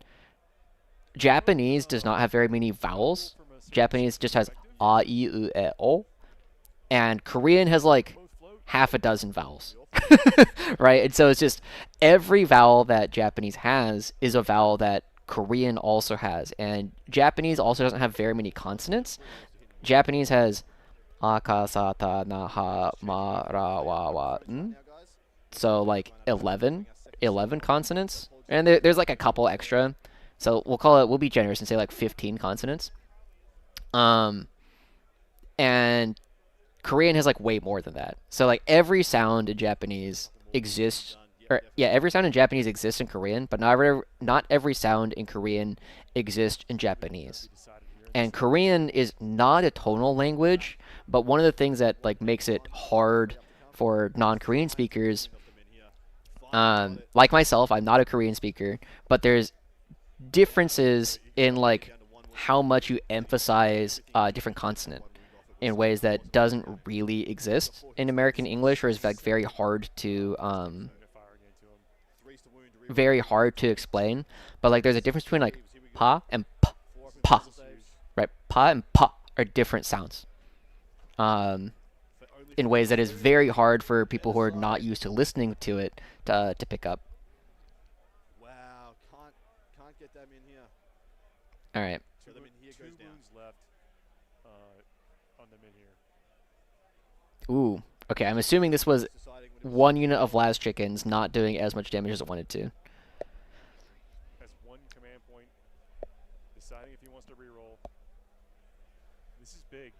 Japanese does not have very many vowels. Japanese just has a, I, U, E, O. And Korean has like half a dozen vowels. Right? And so it's just every vowel that Japanese has is a vowel that Korean also has. And Japanese also doesn't have very many consonants. Japanese has aka, sa, ta, na, ha, ma, ra, wa, wa, n. So like 11 consonants. And there's like a couple extra. So we'll be generous and say like 15 consonants. And Korean has like way more than that. So like every sound in Japanese exists, or yeah, every sound in Japanese exists in Korean, but not every sound in Korean exists in Japanese. And Korean is not a tonal language, but one of the things that like makes it hard for non-Korean speakers, like myself, I'm not a Korean speaker, but there's differences in like how much you emphasize different consonant in ways that doesn't really exist in American English, or is like very hard to explain. But like there's a difference between like pa and p, pa, right? Pa and pa are different sounds. In ways that is very hard for people who are not used to listening to it to pick up. Wow, can't get them in here. All right. So the min here goes down. Left on the min here. Ooh. Okay, I'm assuming this was one unit of last chickens not doing as much damage as it wanted to. Has one command point, deciding if he wants to reroll. This is big.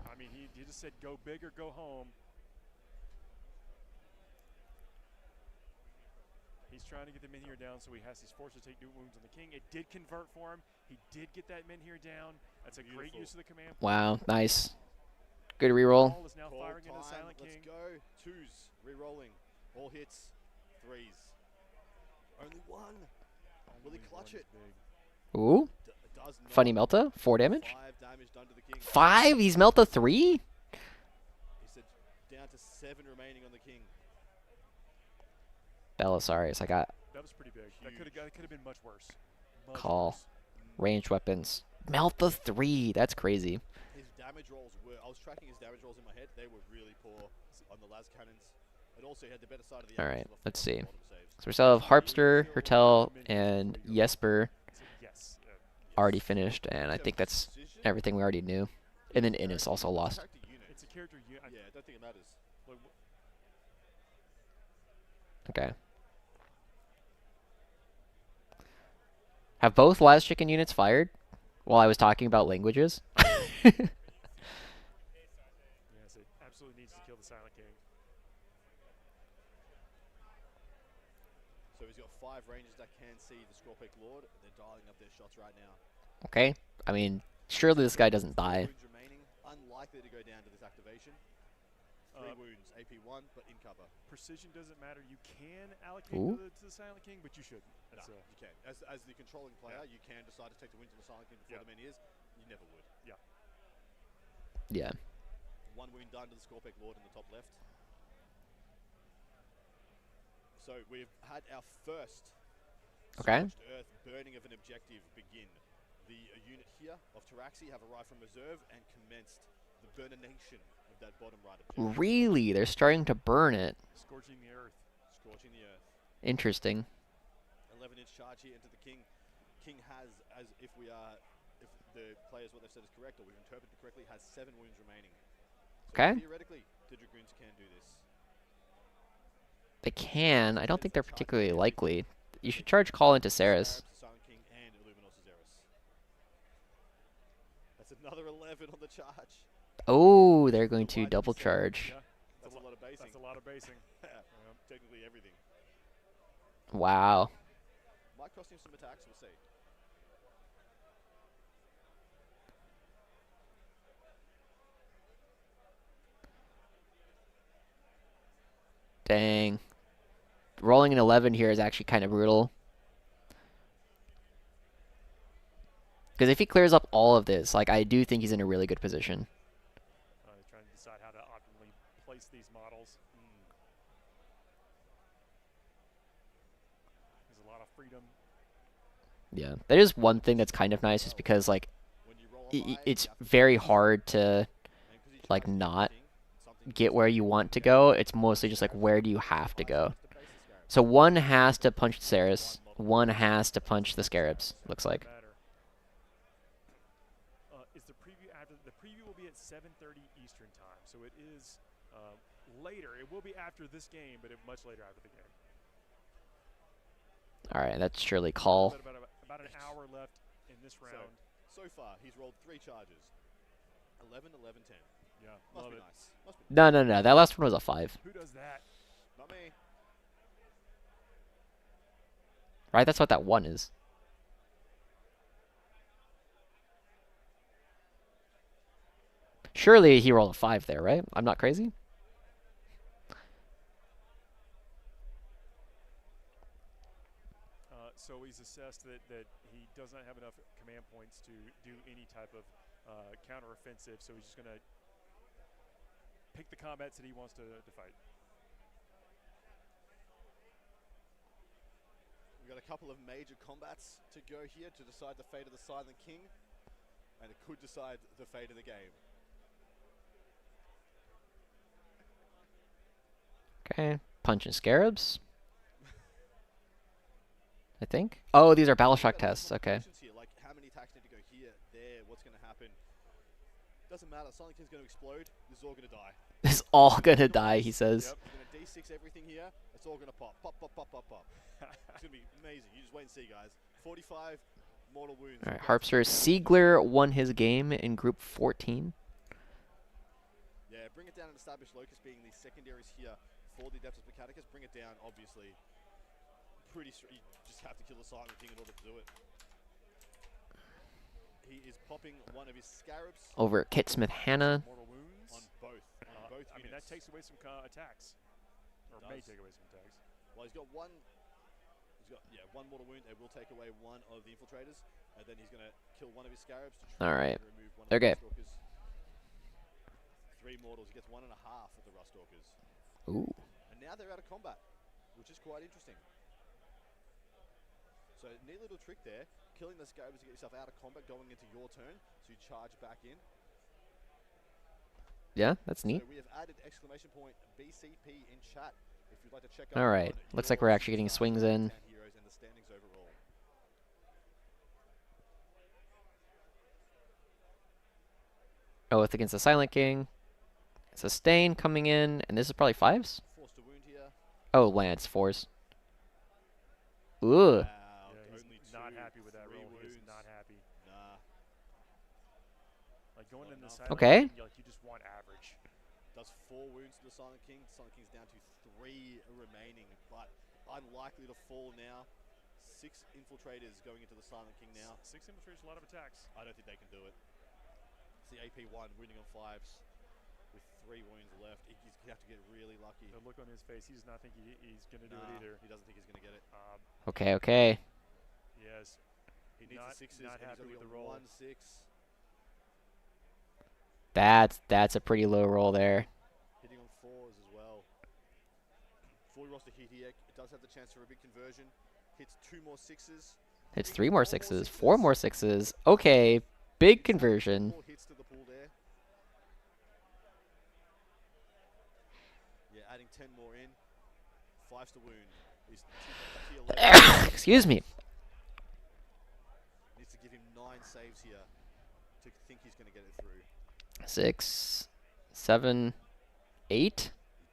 I mean, he just said go big or go home. He's trying to get the min here down, so he's forced to take new wounds on the king. It did convert for him. He did get that min here down. That's a great use of the command point. Wow, nice. Good reroll. Is now firing into the Silent King. Let's go. Twos, rerolling. All hits. Threes. Only one. Will he clutch it? Ooh. Funny Melta, 4 damage. 5 damage done to the king. 5? He's Melta 3? He said down to 7 remaining on the king. Belisarius, I got. That was pretty big. That could have been much worse. Call. Ranged weapons. Melta 3. That's crazy. His damage rolls were. I was tracking his damage rolls in my head. They were really poor on the las cannons. And also, he had the better side of the. All right, let's see. So we still have Harpster, Hertel, and Jesper already finished, and I think that's everything we already knew. And then Innis also lost. It's a character unit. Yeah, I don't think it matters. Okay. Have both last chicken units fired while I was talking about languages? Yes, it absolutely needs to kill the Silent King. So he's got 5 rangers that can see the Scorpic Lord. They're dialing up their shots right now. Okay. I mean, surely this guy doesn't die. Unlikely to go down to this activation. 3 wounds, AP1, but in cover. Precision doesn't matter. You can allocate to the Silent King, but you shouldn't. No, you can. As the controlling player, you can decide to take the wounds on the Silent King before the min is. You never would. Yeah. Yeah. 1 wound done to the Scorpic Lord in the top left. So we've had our first scorched earth burning of an objective begin. The unit here of Taraxi have arrived from reserve and commenced the burnation of that bottom right objective. Really? They're starting to burn it. Scorching the earth. Scorching the earth. Interesting. 11-inch charge here into the king. King has, as if the players what they've said is correct, or we've interpreted correctly, has 7 wounds remaining. So Okay. theoretically, the Dragoons can do this. They can. I don't think they're particularly likely. You should charge call into Ceres. That's another 11 on the charge. Oh, they're going to double charge. Yeah, that's a lot of basing. That's a lot of basing. Technically everything. Wow. Might cost him some attacks, we'll see. Dang. rolling an 11 here is actually kind of brutal. Because if he clears up all of this, like, I do think he's in a really good position. Trying to decide how to optimally place these models. There's a lot of freedom. Yeah, that is one thing that's kind of nice, is because, like, it's very hard to, like, not get where you want to go. It's mostly just, like, where do you have to go? So one has to punch the Ceres, one has to punch the Scarabs, looks like. Is the preview after? The preview will be at 7:30 Eastern time, so it is later. It will be after this game, but much later after the game. Alright, that's surely call. About an hour left in this round. So far, he's rolled 3 charges. 11, 11, 10. Yeah, must love be it. nice. Must be No, no, no. That last one was a 5. Who does that? Not me. Right? That's what that 1 is. Surely he rolled a 5 there, right? I'm not crazy? So he's assessed that he does not have enough command points to do any type of counter-offensive, so he's just going to pick the combats that he wants to fight. We've got a couple of major combats to go here to decide the fate of the Silent King, and it could decide the fate of the game. Okay. Punch and Scarabs. I think. Oh, these are Battle Shock tests. Okay. Here, like how many attacks need to go here, there, what's going to happen? Doesn't matter. Silent King's going to explode. This is all going to die. It's all gonna die, he says. Yep, we're going to D6 everything here. It's all going to pop. Pop, pop, pop, pop, pop. It's going to be amazing. You just wait and see, guys. 45 mortal wounds. Alright, Harpster Siegler won his game in Group 14. Yeah, bring it down and establish Locust being the secondaries here for the Adeptus Mechanicus. Bring it down, obviously. Pretty straight. You just have to kill the Silent King in order to do it. He is popping one of his Scarabs. Over at Kitsmith Hannah. Mortal wounds on both. I mean, that takes away some attacks. Or may take away some attacks. Well, he's got one mortal wound. It will take away one of the infiltrators, and then he's going to kill one of his Scarabs to try Alright. and remove one of Okay. the Ruststalkers. 3 mortals. He gets 1.5 of the Ruststalkers. Ooh. And now they're out of combat, which is quite interesting. So, neat little trick there. Killing the Scarabs to get yourself out of combat going into your turn, so you charge back in. Yeah, that's neat. So we have added exclamation point BCP in chat if you'd like to check out. Alright, looks like we're actually getting swings in. Heroes and the standings overall. Oath against the Silent King. Sustain coming in, and this is probably 5s? Forced to wound here. Oh, Lance, 4s. Ooh. He's not happy with that roll. He is not happy. Nah. Like going in the Silent Okay. King, you just want average. Does 4 wounds to the Silent King. The Silent King's down to 3 remaining, but unlikely to fall now. 6 infiltrators going into the Silent King now. 6 infiltrators, a lot of attacks. I don't think they can do it. It's the AP1 wounding on 5s with 3 wounds left. He's going to have to get really lucky. The look on his face, he does not think he's going to do it either. He doesn't think he's going to get it. Okay, okay. Yes. He needs the 6s, not and happy he's with the only roll. got 1 6. That's a pretty low roll there. Hitting on 4s as well. Full roster hit here. It does have the chance for a big conversion. Hits 2 more 6s. It's 3 more 6s, 4 more 6s. Okay, big conversion. 4 hits to the pool there. Yeah, adding 10 more in. 5s to wound. He's tier 11. Excuse me. Needs to give him 9 saves here to think he's going to get it through. 6, 7, 8. He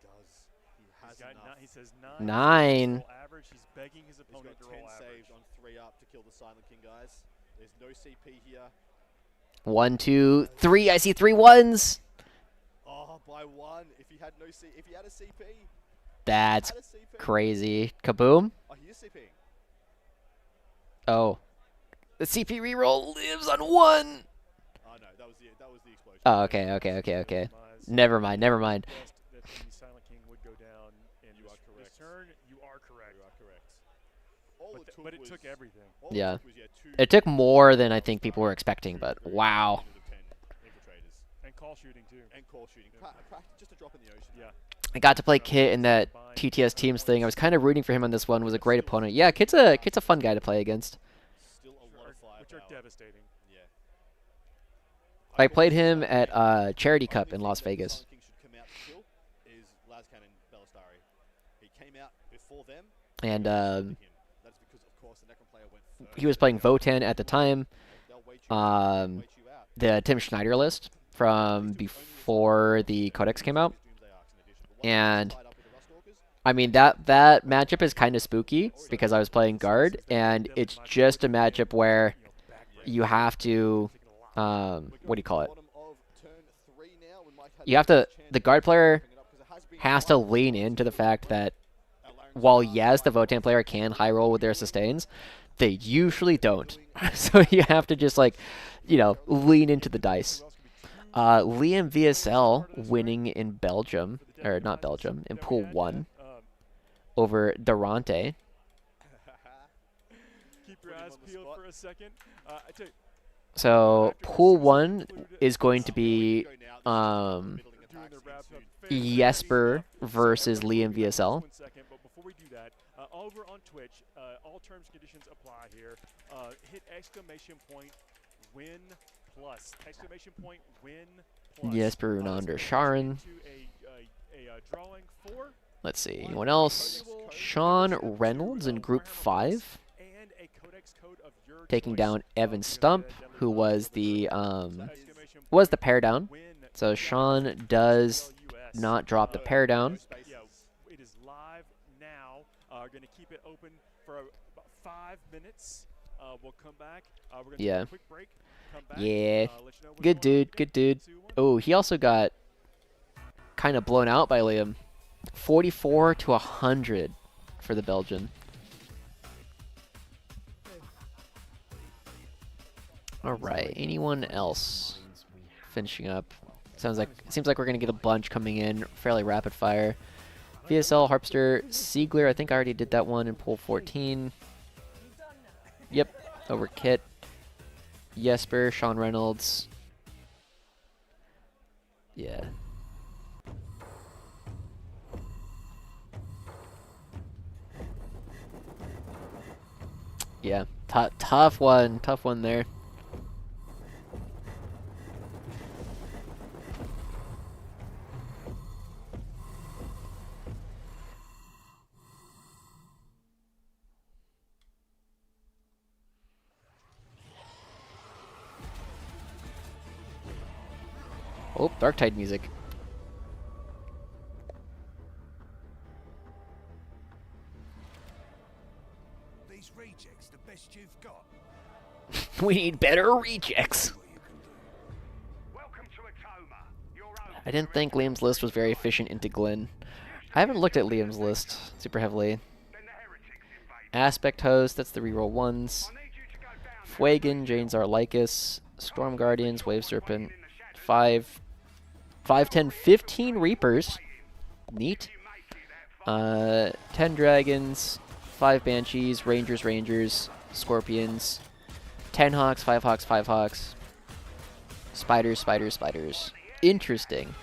does. He has enough. He says 9. 9. Average. He's begging his opponent He's to got roll 10 average. saves on 3 up to kill the Silent King, guys. There's no CP here. 1, 2, 3. I see 3 1s. Oh, by 1. If he had if he had a CP. That's crazy. Kaboom. Oh, he is CPing. Oh. The CP reroll lives on 1. Oh no, that was the explosion. Oh, okay. Never mind. That the Silent King would go down in this turn. You are correct. But it took everything. Yeah. It took more than I think people were expecting, but wow. And call shooting too. And call shooting. Just a drop in the ocean. Yeah. I got to play Kit in that TTS Teams thing. I was kind of rooting for him on this one. Was a great opponent. Yeah, Kit's a fun guy to play against. Still a lot of firepower. Which are devastating. Yeah. I played him at Charity Cup in Las Vegas. King should come out to kill is Lazcan and Belastari. He came out before them. And That's because, of course, the Necron player went first. he was playing Votan at the time. The Tim Schneider list from before the Codex came out. And I mean that matchup is kind of spooky because I was playing guard, and it's just a matchup where you have to what do you call it? You have to the guard player has to lean into the fact that while yes, the Votan player can high roll with their sustains, they usually don't. So you have to just like, you know, lean into the dice. Liam VSL winning in Belgium, or not Belgium, in Pool 1 over Durante. Keep your eyes peeled for a second. So Pool 1 is going to be Jesper versus Liam VSL. But before we do that, over on Twitch, all terms and conditions apply here. Hit exclamation point win plus. Exclamation point win plus. Jesper Runander Sharon. Drawing for Let's see, anyone else? Sean Reynolds in Group 5. Taking down Evan Stump, who was the pair down. So Sean does not drop the pair down. Yeah, it is live now. Going to keep it open for about 5 minutes. We'll come back. We're going to take a quick break. Come back. Yeah. Let you know what's Good going on. dude, good dude. Oh, he also got kind of blown out by Liam. 44 to 100 for the Belgian. All right, anyone else finishing up? Seems like we're gonna get a bunch coming in fairly rapid fire. VSL, Harpster, Siegler. I think I already did that one in pool 14. Yep, over Kit. Jesper, Sean Reynolds. Yeah. Yeah, tough one there. Oh, Dark Tide music. These rejects, the best you've got. We need better rejects. I didn't think Liam's list was very efficient into Glen. I haven't looked at Liam's list super heavily. Aspect Host, that's the reroll ones. Fuegan, Jane's Arlycus, Storm Guardians, Wave Serpent, 5, 10, 15 Reapers. Neat. 10 Dragons, 5 Banshees, Rangers, Scorpions, 10 Hawks, 5 Hawks, 5 Hawks. Spiders. Interesting.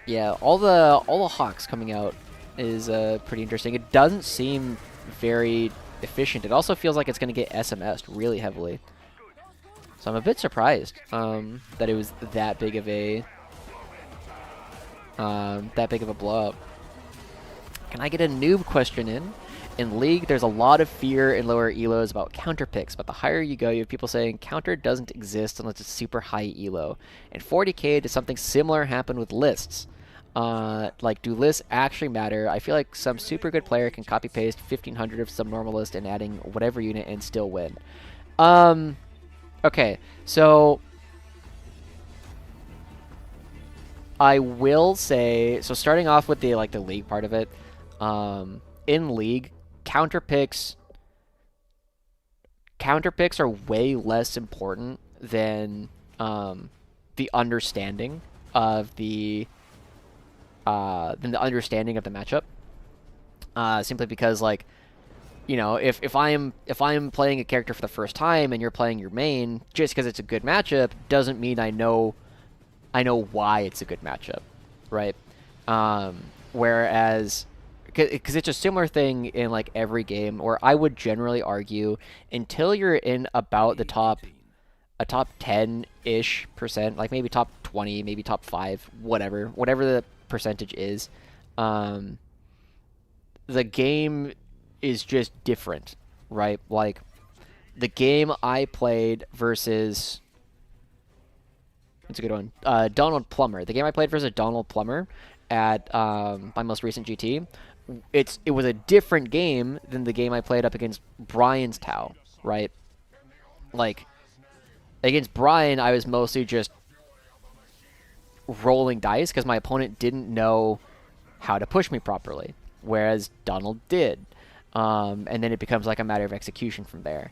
Yeah, all the Hawks coming out is pretty interesting. It doesn't seem very efficient. It also feels like it's going to get SMS'd really heavily. So I'm a bit surprised that it was that big of a blow up. Can I get a noob question in? In League, there's a lot of fear in lower elos about counter picks, but the higher you go, you have people saying counter doesn't exist unless it's super high elo. In 40k, does something similar happen with lists? Like, do lists actually matter? I feel like some super good player can copy paste 1500 of some normal list and adding whatever unit and still win. Okay, so I will say, so starting off with the League part of it, in League, counter picks are way less important than the understanding of the matchup. Simply because, like, you know, if I'm playing a character for the first time and you're playing your main, just because it's a good matchup doesn't mean I know why it's a good matchup, right? Whereas, because it's a similar thing in like every game, or I would generally argue until you're in about the top 10-ish percent, like maybe top 20, maybe top 5, whatever the percentage is, the game is just different, right? Like the game I played versus, it's a good one, Donald Plummer. The game I played versus Donald Plummer at my most recent GT, it was a different game than the game I played up against Brian's Tau, right? Like against Brian, I was mostly just rolling dice because my opponent didn't know how to push me properly, whereas Donald did. And then it becomes like a matter of execution from there.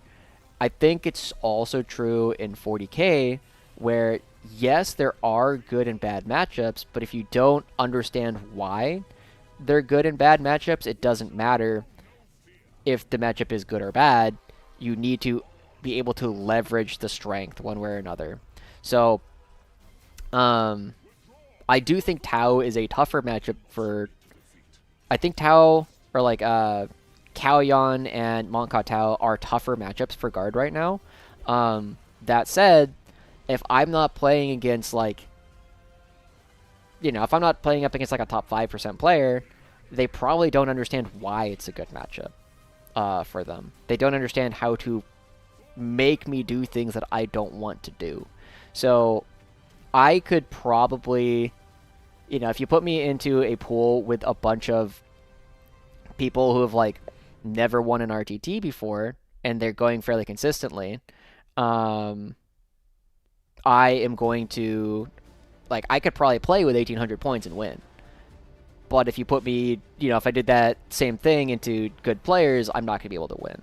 I think it's also true in 40K, where yes, there are good and bad matchups, but if you don't understand why they're good and bad matchups, it doesn't matter if the matchup is good or bad. You need to be able to leverage the strength one way or another. So, I do think Tau is a tougher matchup for... I think Tau, or like Kaoyan and Monka Tau are tougher matchups for guard right now. That said, if I'm not playing against like, you know, if I'm not playing up against like a top 5% player, they probably don't understand why it's a good matchup for them. They don't understand how to make me do things that I don't want to do. So I could probably, you know, if you put me into a pool with a bunch of people who have like never won an RTT before and they're going fairly consistently, I am going to, like, I could probably play with 1,800 points and win. But if you put me, you know, if I did that same thing into good players, I'm not going to be able to win.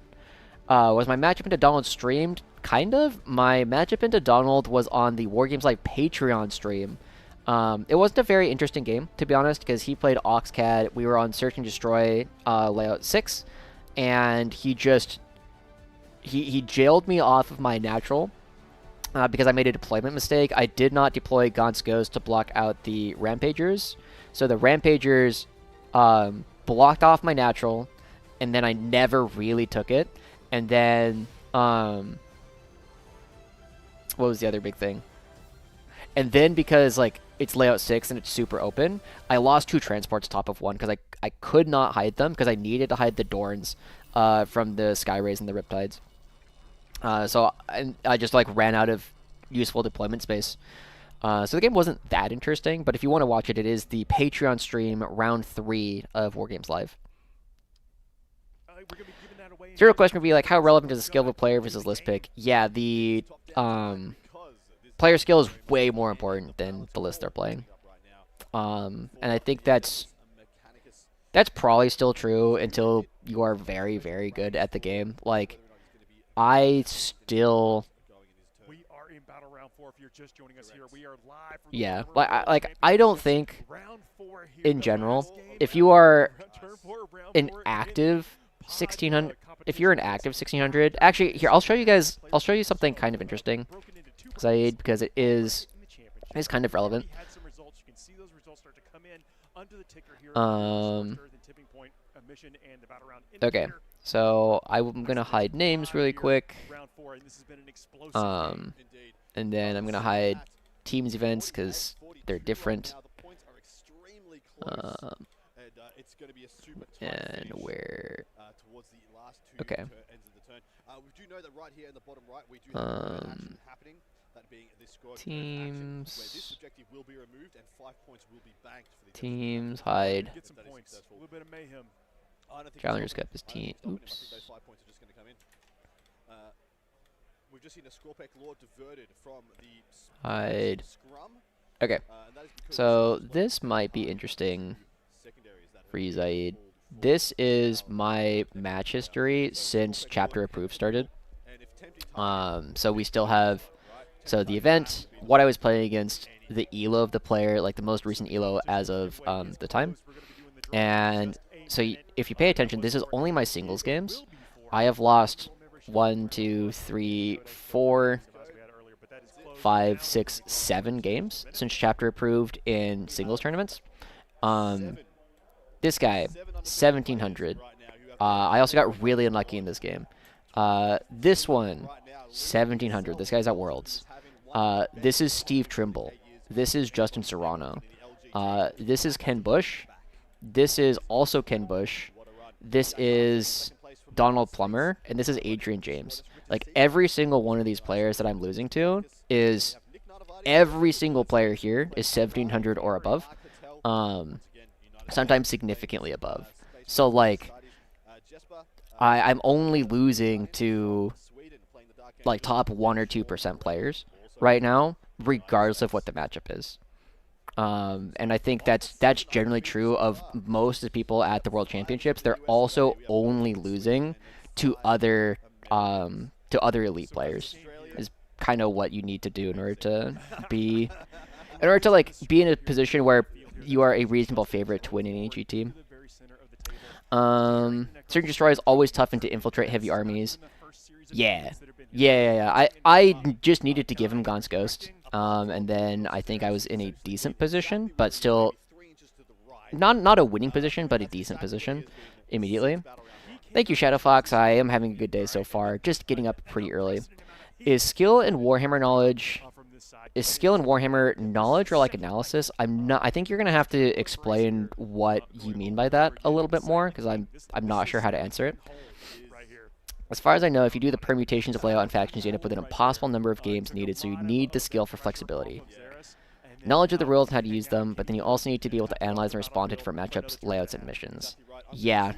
Was my matchup into Donald streamed? Kind of. My matchup into Donald was on the Wargames Live Patreon stream. It wasn't a very interesting game, to be honest, because he played Oxcad. We were on Search and Destroy layout 6, and he jailed me off of my natural because I made a deployment mistake. I did not deploy Gaunt's Ghost to block out the Rampagers. So the Rampagers blocked off my natural, and then I never really took it. And then, what was the other big thing? And then because, like, it's layout 6 and it's super open, I lost 2 transports top of 1 because I could not hide them because I needed to hide the Dorns from the Skyrays and the Riptides. So I just, like, ran out of useful deployment space. So the game wasn't that interesting, but if you want to watch it, it is the Patreon stream round 3 of Wargames Live. The real question would be, like, how relevant is the skill of a player versus list pick? Yeah, the player skill is way more important than the list they're playing. And I think that's probably still true until you are very, very good at the game. Like, I still... Yeah, like I don't think, in general, if you are an active 1600, if you're an active 1600, actually, here, I'll show you something kind of interesting, because it is kind of relevant. Okay, so I'm gonna hide names really quick. And then I'm gonna hide teams events because they're different. And where? Okay. Teams hide. Challengers Cup is team. Oops. We've just seen a Scorpec Lord diverted from the hide. Okay. So this might be interesting for you, Zaid. This is my match history since Chapter Approved started. So we still have, so the event, what I was playing against, the elo of the player, like the most recent elo as of the time. And so if you pay attention, this is only my singles games. I have lost 1, 2, 3, 4, 5, 6, 7 games since chapter approved in singles tournaments. This guy, 1700. I also got really unlucky in this game. This one, 1700. This guy's at Worlds. This is Steve Trimble. This is Justin Serrano. This is Ken Bush. This is also Ken Bush. This is Donald Plummer. And this is Adrian James. Like, every single one of these players that I'm losing to is... Every single player here is 1700 or above. Sometimes significantly above. So, like... I'm only losing to... like, top 1 or 2% players right now, regardless of what the matchup is. And I think that's generally true of most of the people at the World Championships. They're also only losing to other elite players. Is kind of what you need to do in order to be in a position where you are a reasonable favorite to win an AG team. Surge Destroy is always tough and to infiltrate heavy armies. Yeah. I just needed to give him Gaunt's Ghost. And then I think I was in a decent position, but still not a winning position, but a decent position immediately. Thank you, Shadow Fox. I am having a good day so far. Just getting up pretty early. Is skill and Warhammer knowledge or like analysis? I think you're gonna have to explain what you mean by that a little bit more, because I'm not sure how to answer it. As far as I know, if you do the permutations of layout and factions, you end up with an impossible number of games needed, so you need the skill for flexibility. Knowledge of the rules and how to use them, but then you also need to be able to analyze and respond to different matchups, layouts, and missions. Yeah,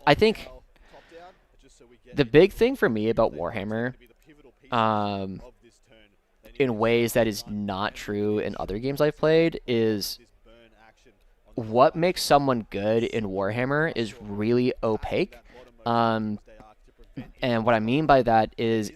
I think the big thing for me about Warhammer, in ways that is not true in other games I've played, is what makes someone good in Warhammer is really opaque. And what I mean by that is,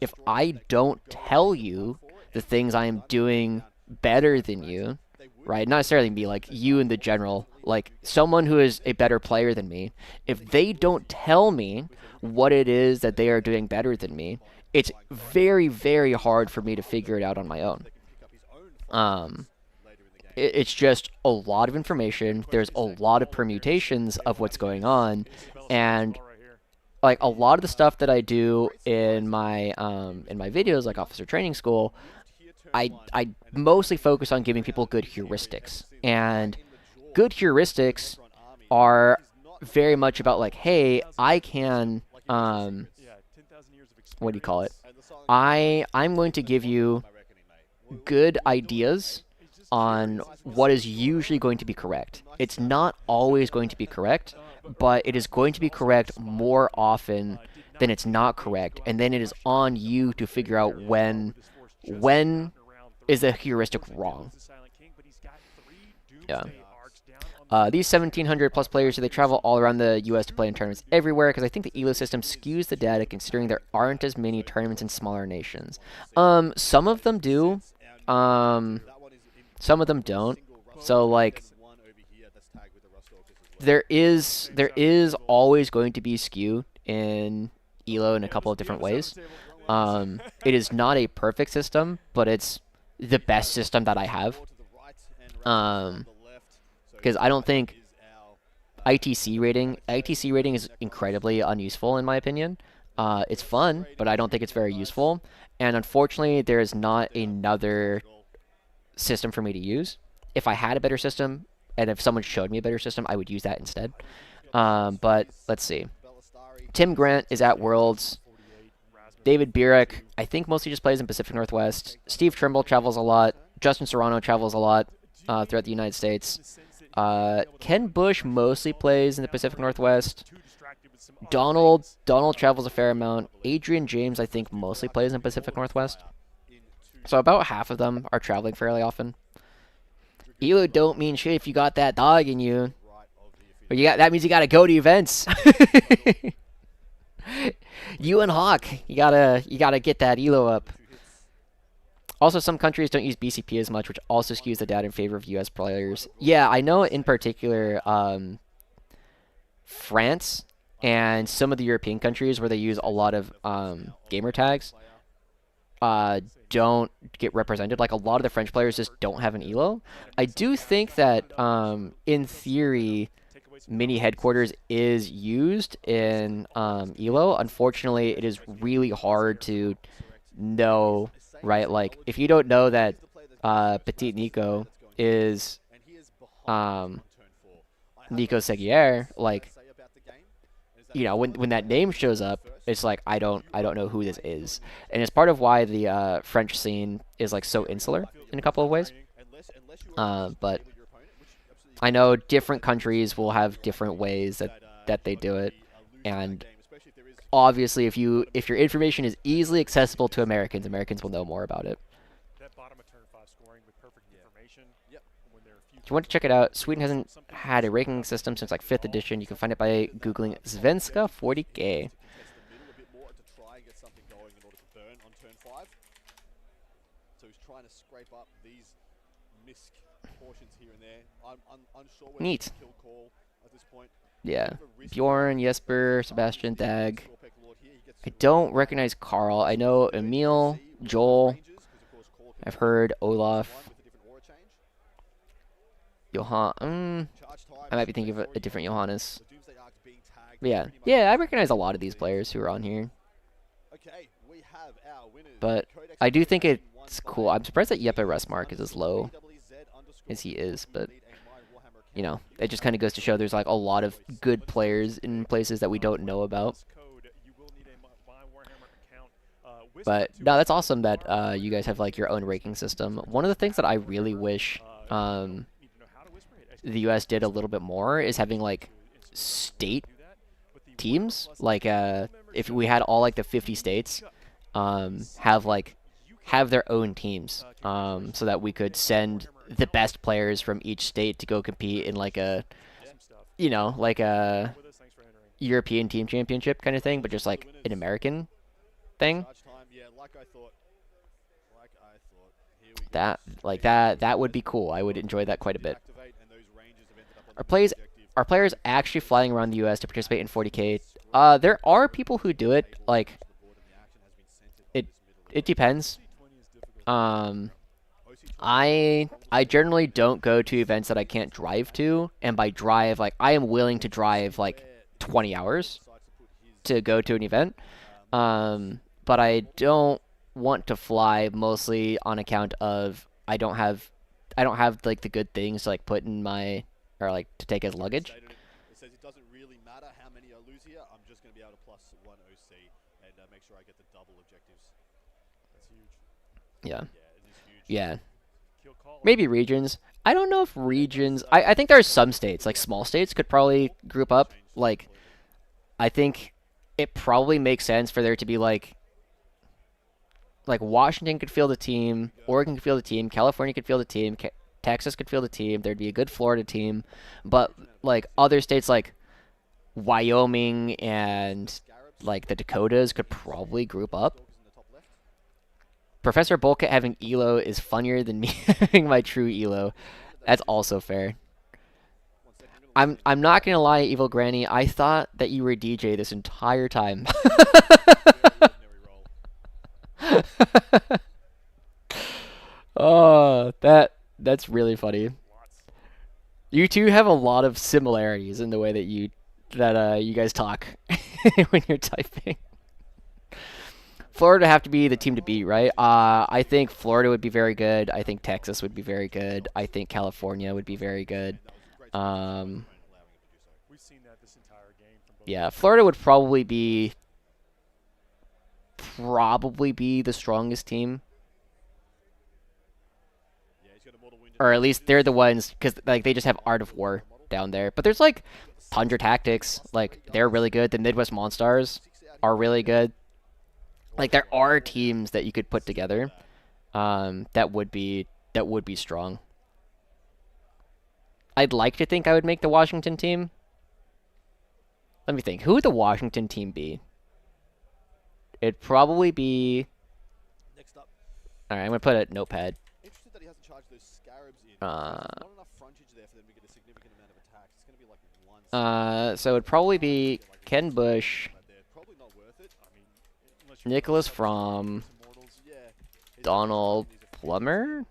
if I don't tell you the things I am doing better than you, right? Not necessarily be like you in the general, like someone who is a better player than me, if they don't tell me what it is that they are doing better than me, it's very, very hard for me to figure it out on my own. It's just a lot of information. There's a lot of permutations of what's going on, and like a lot of the stuff that I do in my videos, like Officer Training School, I mostly focus on giving people good heuristics. And good heuristics are very much about like, hey, I can what do you call it? I'm going to give you good ideas on what is usually going to be correct. It's not always going to be correct, but it is going to be correct more often than it's not correct, and then it is on you to figure out when is a heuristic wrong. Yeah. These 1,700 plus players, they travel all around the US to play in tournaments everywhere, because I think the ELO system skews the data considering there aren't as many tournaments in smaller nations. Some of them do. Some of them don't. So like there is always going to be skew in ELO in a couple of different ways. It is not a perfect system, but it's the best system that I have. Because I don't think ITC rating is incredibly unuseful in my opinion. It's fun, but I don't think it's very useful. And unfortunately, there is not another system for me to use. If I had a better system, and if someone showed me a better system, I would use that instead. But let's see. Tim Grant is at Worlds. David Burek, I think mostly just plays in Pacific Northwest. Steve Trimble travels a lot. Justin Serrano travels a lot throughout the United States. Ken Bush mostly plays in the Pacific Northwest. Donald travels a fair amount. Adrian James, I think, mostly plays in Pacific Northwest. So about half of them are traveling fairly often. ELO don't mean shit if you got that dog in you. But that means you gotta go to events. You and Hawk, you gotta get that ELO up. Also, some countries don't use BCP as much, which also skews the data in favor of US players. Yeah, I know in particular, France and some of the European countries where they use a lot of gamer tags don't get represented. Like a lot of the French players just don't have an elo. I do think that in theory, mini headquarters is used in elo. Unfortunately, it is really hard to know, right? Like if you don't know that Petit Nico is Nico Seguier, like, you know, when that name shows up, it's like I don't know who this is, and it's part of why the French scene is like so insular in a couple of ways. But I know different countries will have different ways that they do it, and obviously if your information is easily accessible to Americans, Americans will know more about it. If you want to check it out, Sweden hasn't had a ranking system since like 5th edition. You can find it by googling Svenska 40K. So he's trying to scrape up these missed portions here and there. I'm unsure whether Neat. kill call at this point. Yeah. Bjorn, Jesper, Sebastian, Dag. I don't recognize Carl. I know Emil, Joel. I've heard Olaf. Johan. I might be thinking of a different Johannes. But yeah, I recognize a lot of these players who are on here. But I do think it's cool. I'm surprised that Jeppe Restmark is as low as he is, but you know, it just kind of goes to show there's like a lot of good players in places that we don't know about. But no, that's awesome that you guys have like your own ranking system. One of the things that I really wish the US did a little bit more is having like state teams. Like if we had all like the 50 states have their own teams, so that we could send the best players from each state to go compete in like a, you know, like a European team championship kind of thing, but just like an American thing. That would be cool. I would enjoy that quite a bit. Are players actually flying around the US to participate in 40K? There are people who do it. Like it depends. I generally don't go to events that I can't drive to, and by drive, like I am willing to drive like 20 hours to go to an event. But I don't want to fly mostly on account of I don't have like the good things to like put in my, or like to take as luggage. It says it doesn't really matter how many I lose here. I'm just going to be able to plus 1 OC and make sure I get the double objectives. That's huge. Yeah. Yeah. Maybe regions. I don't know if regions. I think there are some states, like small states, could probably group up. Like, I think it probably makes sense for there to be like Washington could field a team, Oregon could field a team, California could field a team, Texas could field a team. There'd be a good Florida team, but like other states like Wyoming and like the Dakotas could probably group up. Professor Bulkett having Elo is funnier than me having my true Elo. That's also fair. I'm not gonna lie, Evil Granny. I thought that you were DJ this entire time. Oh, that's really funny. You two have a lot of similarities in the way that you guys talk when you're typing. Florida have to be the team to beat, right? I think Florida would be very good. I think Texas would be very good. I think California would be very good. Yeah, Florida would probably be the strongest team. Or at least they're the ones, because like they just have Art of War down there. But there's like Tundra Tactics, like they're really good. The Midwest Monstars are really good. Like there are teams that you could put together that would be strong. I'd like to think I would make the Washington team. Let me think. Who would the Washington team be? It'd probably be. All right, I'm gonna put a notepad. So it'd probably be Ken Bush, Nicholas Fromm, Donald Plummer,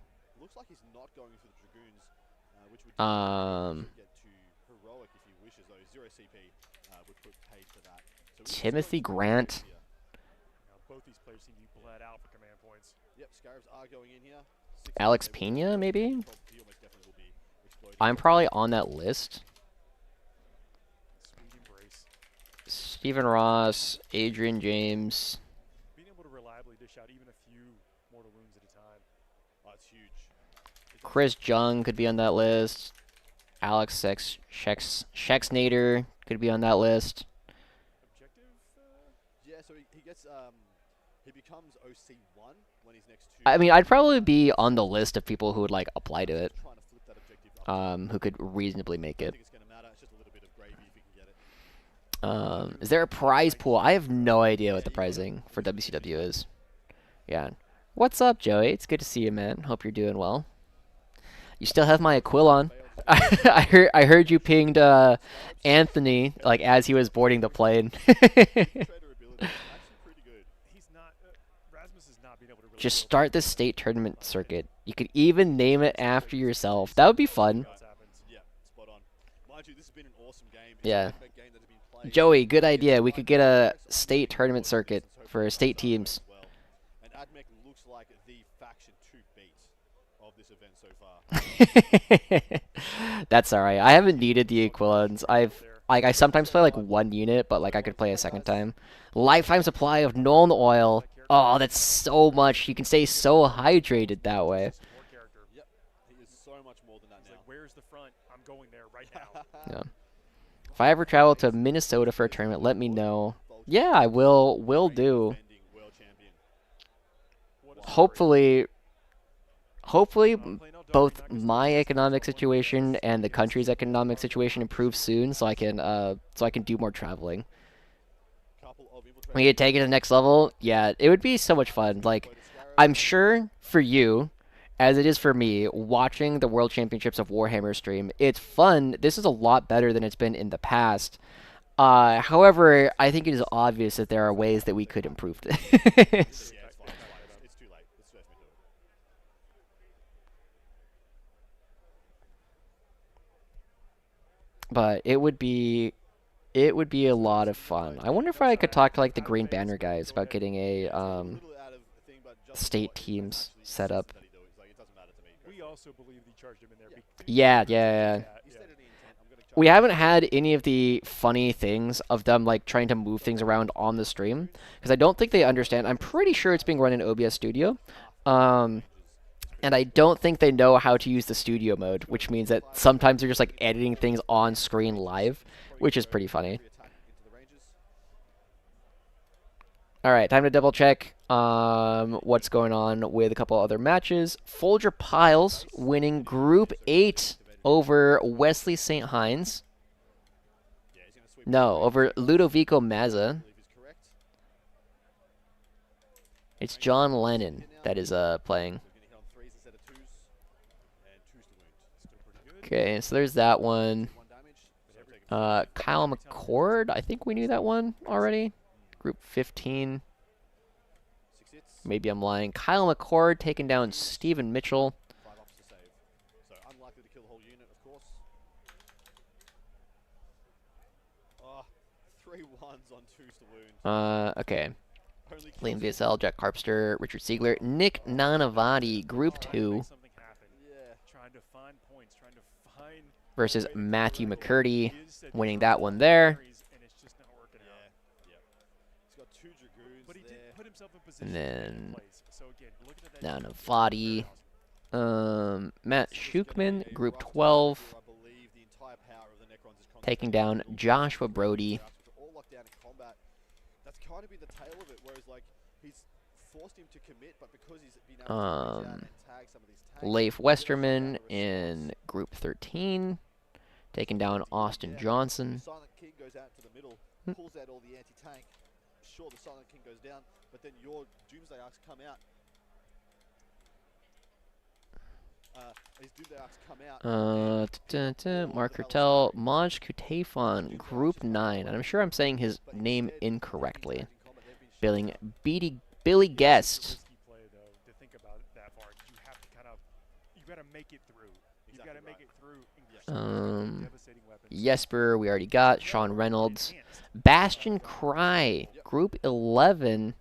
Timothy Grant. Alex Pena, maybe? I'm probably on that list. Stephen Ross, Adrian James. Being able to reliably dish out even a few mortal wounds at a time. Oh, it's huge. Chris Jung could be on that list. Alex Shexnader could be on that list. Yeah, so he gets he becomes OC1 when he's next to. I mean, I'd probably be on the list of people who would like apply to it. Who could reasonably make it. Is there a prize pool? I have no idea what the pricing for WCW is. Yeah. What's up, Joey? It's good to see you, man. Hope you're doing well. You still have my Aquilon. I heard you pinged Anthony like as he was boarding the plane. Just start the state tournament circuit. You could even name it after yourself. That would be fun. Yeah. Joey, good idea. We could get a state tournament circuit for state teams. And Admech looks like the faction to beat of this event so far. That's alright. I haven't needed the Aquilons. I sometimes play like one unit, but like I could play a second time. Lifetime supply of Nuln oil. Oh, that's so much. You can stay so hydrated that way. Yep, he is so much more than that now. Where's the front? I'm going there right now. Yeah. If I ever travel to Minnesota for a tournament, let me know. Yeah, I will do. Hopefully both my economic situation and the country's economic situation improves soon, so I can do more traveling. When you take it to the next level, yeah, it would be so much fun. Like, I'm sure for you, as it is for me, watching the World Championships of Warhammer stream, it's fun. This is a lot better than it's been in the past. However, I think it is obvious that there are ways that we could improve this. But it would be a lot of fun. I wonder if I could talk to like the Green Banner guys about getting a state teams set up. We also believe he charged him in there. Yeah. We haven't had any of the funny things of them like trying to move things around on the stream because I don't think they understand. I'm pretty sure it's being run in OBS Studio. And I don't think they know how to use the studio mode, which means that sometimes they're just like editing things on screen live, which is pretty funny. Alright, time to double check what's going on with a couple other matches. Folger Piles winning Group 8 over Wesley St. Hines. No, over Ludovico Mazza. It's John Lennon that is playing. Okay, so there's that one. Kyle McCord, I think we knew that one already. Group 15. Maybe I'm lying. Kyle McCord taking down Stephen Mitchell. So unlikely to kill the whole unit, of course. Oh, 3 ones on 2's the wound. Okay. Liam VSL, Jack Carpster, Richard Siegler, Nick Nanavati, Group 2. Versus Matthew McCurdy, winning that one there. And then Nanavati. Matt Shukman, Group 12. Taking down Joshua Brody. That's kind of been the tail of it, whereas like he's forced him to commit, but because he's been able to reach out and tag some of these tanks. Leif Westerman in Group 13, taking down Austin Johnson. Silent King goes out to the middle, pulls out all the anti-tank. Sure, the Silent King goes down, but then your Doomsday Arcs come out. Mark Hertel, Maj Kutafon, Group 9. And I'm sure I'm saying his name incorrectly. Billy Guest. Play though to think about it that far. You have to kind of, you got to make it through. You got to make it through. Jesper, we already got. Sean Reynolds. Bastion Cry, Group 11,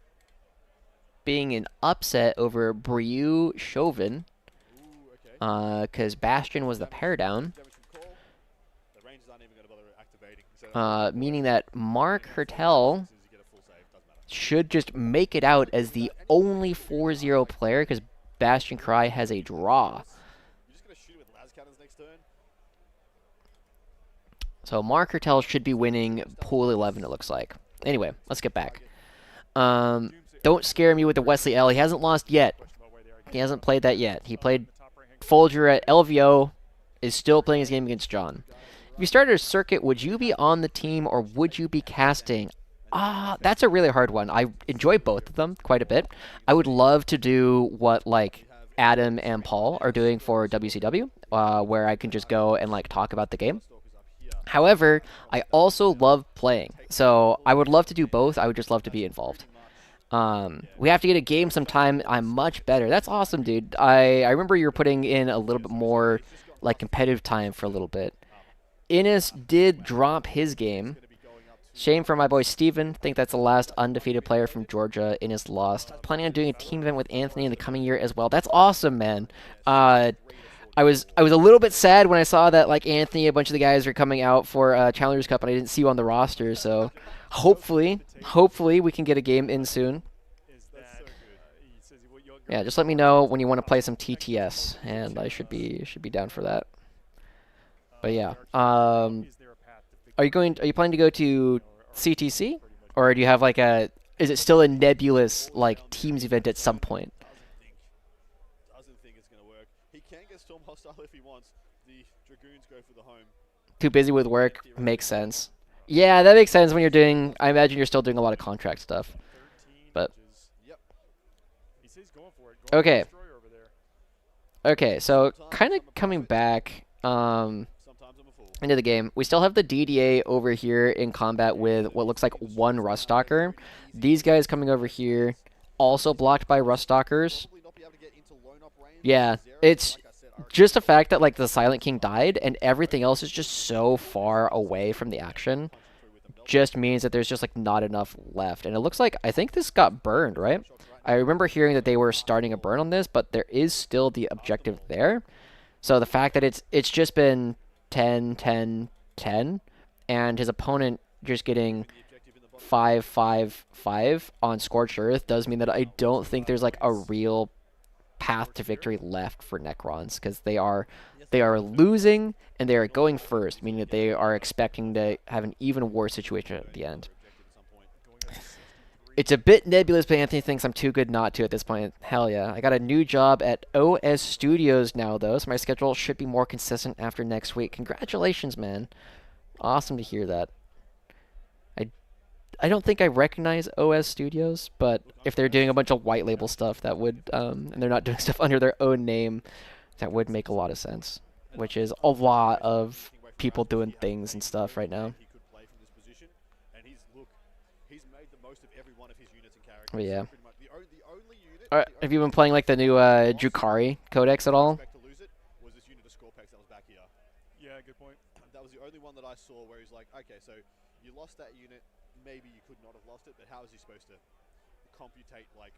being an upset over Brieux Chauvin. Because Bastion was the pair down. Meaning that Mark Hertel should just make it out as the only 4-0 player because Bastion Cry has a draw. So Mark Hertel should be winning Pool 11, it looks like. Anyway, let's get back. Don't scare me with the Wesley L. He hasn't lost yet. He hasn't played that yet. He played Folger at LVO, is still playing his game against John. If you started a circuit, would you be on the team or would you be casting? That's a really hard one. I enjoy both of them quite a bit. I would love to do what like Adam and Paul are doing for WCW, where I can just go and like talk about the game. However, I also love playing, so I would love to do both. I would just love to be involved. We have to get a game sometime. I'm much better. That's awesome, dude. I remember you were putting in a little bit more like competitive time for a little bit. Innes did drop his game. Shame for my boy Steven. Think that's the last undefeated player from Georgia. Innes lost. Planning on doing a team event with Anthony in the coming year as well. That's awesome, man. I was a little bit sad when I saw that like Anthony, a bunch of the guys are coming out for Challengers Cup, and I didn't see you on the roster. So hopefully we can get a game in soon. Yeah, just let me know when you want to play some TTS, and I should be down for that. But yeah, are you planning to go to CTC, or do you have like a? Is it still a nebulous like teams event at some point? Too busy with work, makes sense. Yeah, that makes sense when you're doing. I imagine you're still doing a lot of contract stuff, but. Okay. Okay, so kind of coming back into the game, we still have the DDA over here in combat with what looks like one Ruststalker. These guys coming over here, also blocked by Ruststalkers. Yeah, it's just the fact that like the Silent King died and everything else is just so far away from the action. Just means that there's just like not enough left. And it looks like, I think this got burned, right? I remember hearing that they were starting a burn on this, but there is still the objective there. So the fact that it's just been 10, 10, 10, and his opponent just getting 5, 5, 5 on Scorched Earth does mean that I don't think there's like a real path to victory left for Necrons, because they are losing and they are going first, meaning that they are expecting to have an even worse situation at the end. It's a bit nebulous, but Anthony thinks I'm too good not to at this point. Hell yeah. I got a new job at OS Studios now, though, so my schedule should be more consistent after next week. Congratulations, man. Awesome to hear that. I don't think I recognize OS Studios, but if they're doing a bunch of white label stuff, that would, and they're not doing stuff under their own name, that would make a lot of sense, which is a lot of people doing things and stuff right now. But yeah. Have you been playing like the new Drukhari Codex at all? Yeah, good point. That was the only one that I saw where he's like, okay, so you lost that unit, maybe you could not have lost it, but how is he supposed to computate like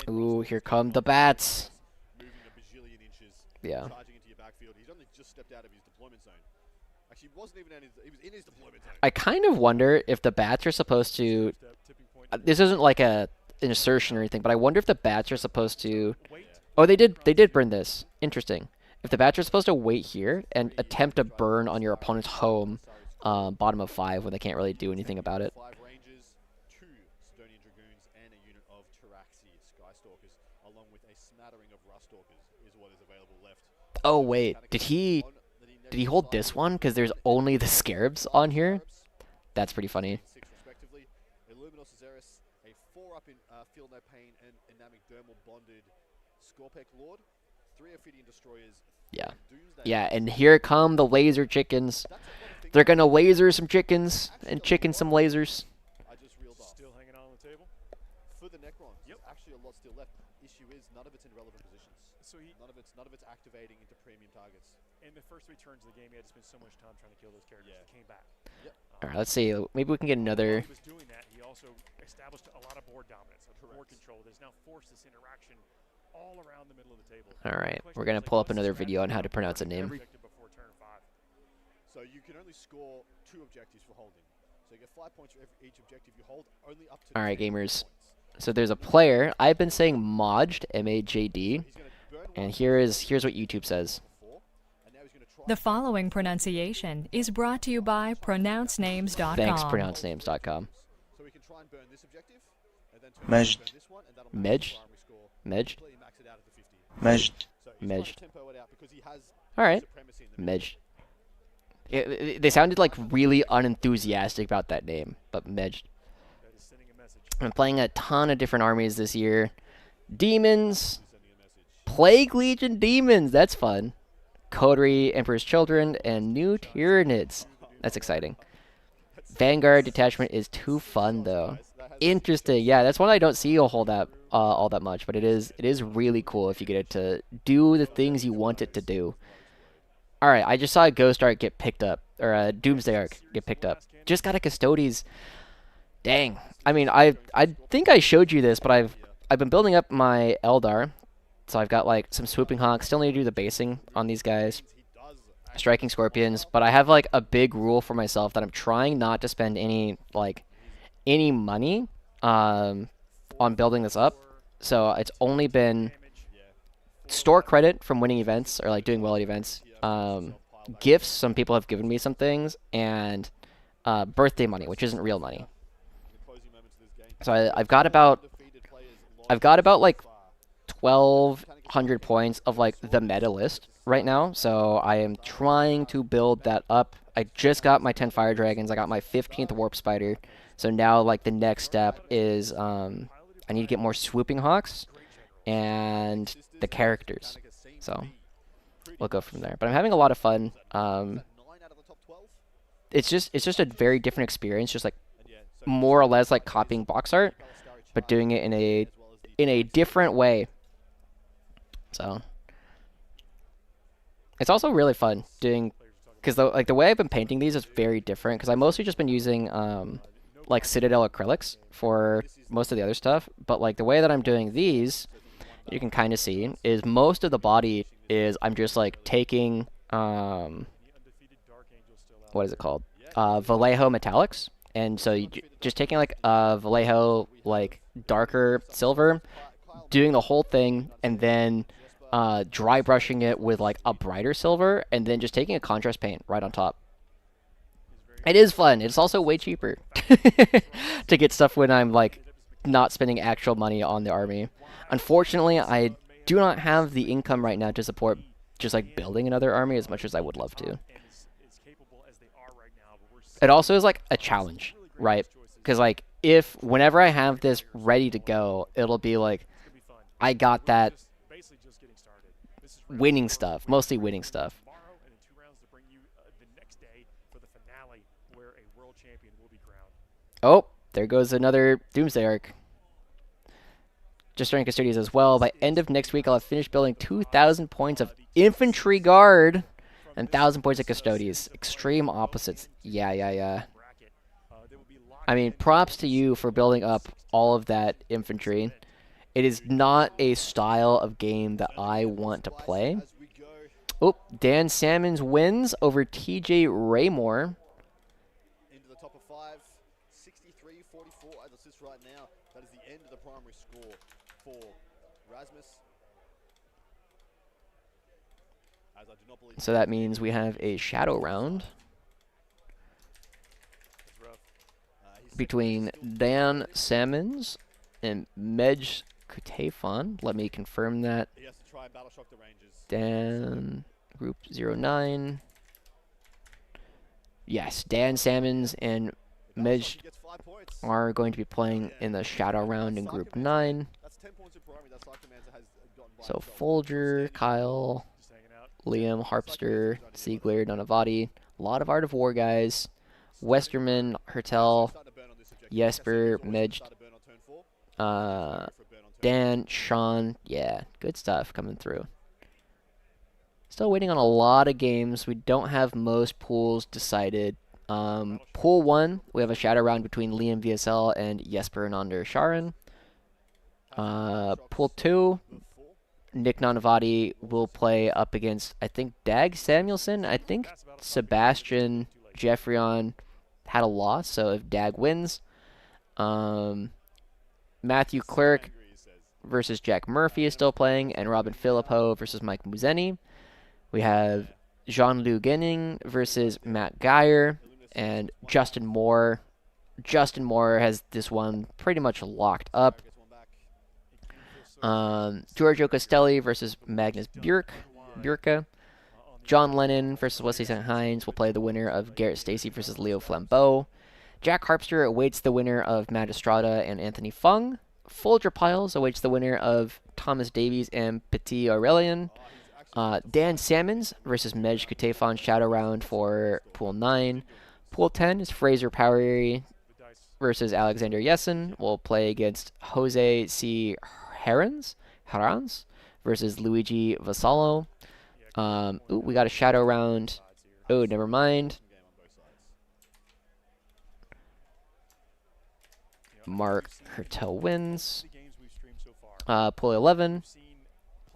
10 Ooh, here come the bats. moving a bajillion inches, yeah. charging into your backfield. He's only just stepped out of his deployment zone. Actually, he wasn't even he was in his deployment zone. I kind of wonder if the bats are supposed to. This isn't like an assertion or anything, but I wonder if the bats are supposed to. Oh, they did burn this. Interesting. If the bats are supposed to wait here and attempt to burn on your opponent's home, bottom of 5 when they can't really do anything about it. 5 Rangers, 2 Sidonian Dragoons, and a unit of Taraxi Skystalkers, along with a smattering of Ruststalkers, is what is available left. Oh wait, did he hold this one? Because there's only the Scarabs on here. That's pretty funny. 6 respectively. A Luminos Azeris, a 4-up in Feel No Pain and Enamic Dermal Bonded Scorpec Lord. 3 Ophidian Destroyers. Yeah. Doomsday. Yeah, and here come the laser chickens. They're gonna laser some chickens and chicken some lasers. I just reeled off. Still hanging on the table? For the Necrons, there's actually a lot still left. Issue is none of it's in relevant positions. So none of it's activating into premium targets. In the first 3 turns of the game, he had to spend so much time trying to kill those characters. He came back. Yep. All right, let's see. Maybe we can get another. While he was doing that, he also established a lot of board dominance, board control. There's now forced this interaction all around the middle of the table. All right, we're gonna pull up another video on how to pronounce a name. Before turn 5. So you can only score 2 objectives for holding. So you get 5 points for each objective you hold, only up to. All right, gamers. So there's a player. I've been saying Majd, M-A-J-D, and here's what YouTube says. The following pronunciation is brought to you by pronouncenames.com. Thanks, pronouncenames.com. So we can try and burn this objective, and then Majd. burn this one, and that'll Majd. Majd. max it out at the 50. Majd. So he's trying to tempo it out because he has All right. supremacy in the Majd. They sounded like really unenthusiastic about that name, but Majd. I'm playing a ton of different armies this year. Demons. Plague Legion Demons. That's fun. Coterie, Emperor's Children, and new Tyranids. That's exciting. Vanguard Detachment is too fun, though. Interesting. Yeah, that's one I don't see you'll hold that all that much, but it is really cool if you get it to do the things you want it to do. All right, I just saw a Ghost Arc get picked up, or a Doomsday Arc get picked up. Just got a Custodes. Dang. I mean, I think I showed you this, but I've been building up my Eldar. So I've got like some Swooping Hawks. Still need to do the basing on these guys. Striking Scorpions, but I have like a big rule for myself that I'm trying not to spend any money on building this up. So it's only been store credit from winning events or like doing well at events. Gifts, some people have given me some things, and birthday money, which isn't real money. So I've got about like 1,200 points of like the meta list right now, so I am trying to build that up. I just got my 10 Fire Dragons, I got my 15th Warp Spider, so now like the next step is I need to get more Swooping Hawks and the characters, so we'll go from there. But I'm having a lot of fun. It's just a very different experience, just like more or less like copying box art, but doing it in a different way. So it's also really fun doing, because the way I've been painting these is very different, because I've mostly just been using like Citadel acrylics for most of the other stuff, but like the way that I'm doing these, you can kind of see, is most of the body is I'm just like taking what is it called, Vallejo metallics, and so you just taking like Vallejo like darker silver, doing the whole thing, and then dry brushing it with like a brighter silver, and then just taking a contrast paint right on top. It is fun. It's also way cheaper to get stuff when I'm like not spending actual money on the army. Unfortunately, I do not have the income right now to support just like building another army as much as I would love to. It also is like a challenge, right? Because like whenever I have this ready to go, it'll be like I got that winning stuff, mostly winning stuff. Oh, there goes another Doomsday Arc. Just starting Custodians as well. By end of next week, I'll have finished building 2,000 points of Infantry Guard and 1,000 points of Custodians. Extreme opposites. Yeah. I mean, props to you for building up all of that infantry. It is not a style of game that I want to play. Oh, Dan Salmons wins over TJ Raymore. Into the top of 5, 63-44 as it sits right now. That is the end of the primary score for Rasmus. As I do not believe So that means we have a shadow round between Dan Salmons and Medj Kutafon. Let me confirm that. He has to try and battle shock the Rangers. Dan Group 09. Yes, Dan Salmons and Medj are going to be playing in the shadow round in Group 9. That's 10 points in primary that Psychomancer has gotten So Folger, Kyle, Liam, Harpster, Siegler, Nunavati. A lot of Art of War guys. Westerman, Hertel, Jesper, Medj, Dan, Sean. Yeah, good stuff coming through. Still waiting on a lot of games. We don't have most pools decided. Pool 1, we have a shadow round between Liam VSL and Jesper Nander Sharon. Pool 2, Nick Nanavati will play up against, I think, Dag Samuelson. I think Sebastian Jeffreyon had a loss, so if Dag wins, Matthew Clerk versus Jack Murphy is still playing, and Robin Filippo versus Mike Muzeni. We have Jean-Loup Genning versus Matt Geyer, and Justin Moore. Justin Moore has this one pretty much locked up. Giorgio Costelli versus Magnus Bjorka. John Lennon versus Wesley St. Hines will play the winner of Garrett Stacy versus Leo Flambeau. Jack Harpster awaits the winner of Magistrata and Anthony Fung. Folger Piles awaits the winner of Thomas Davies and Petit Aurelian. Dan Salmons versus Medj Kutefan Shadow Round for Pool 9. Pool 10 is Fraser Powery versus Alexander Yessen. Will play against Jose C. Herans versus Luigi Vasallo. Ooh, we got a Shadow Round. Oh, never mind. Mark Hertel wins. Pool 11.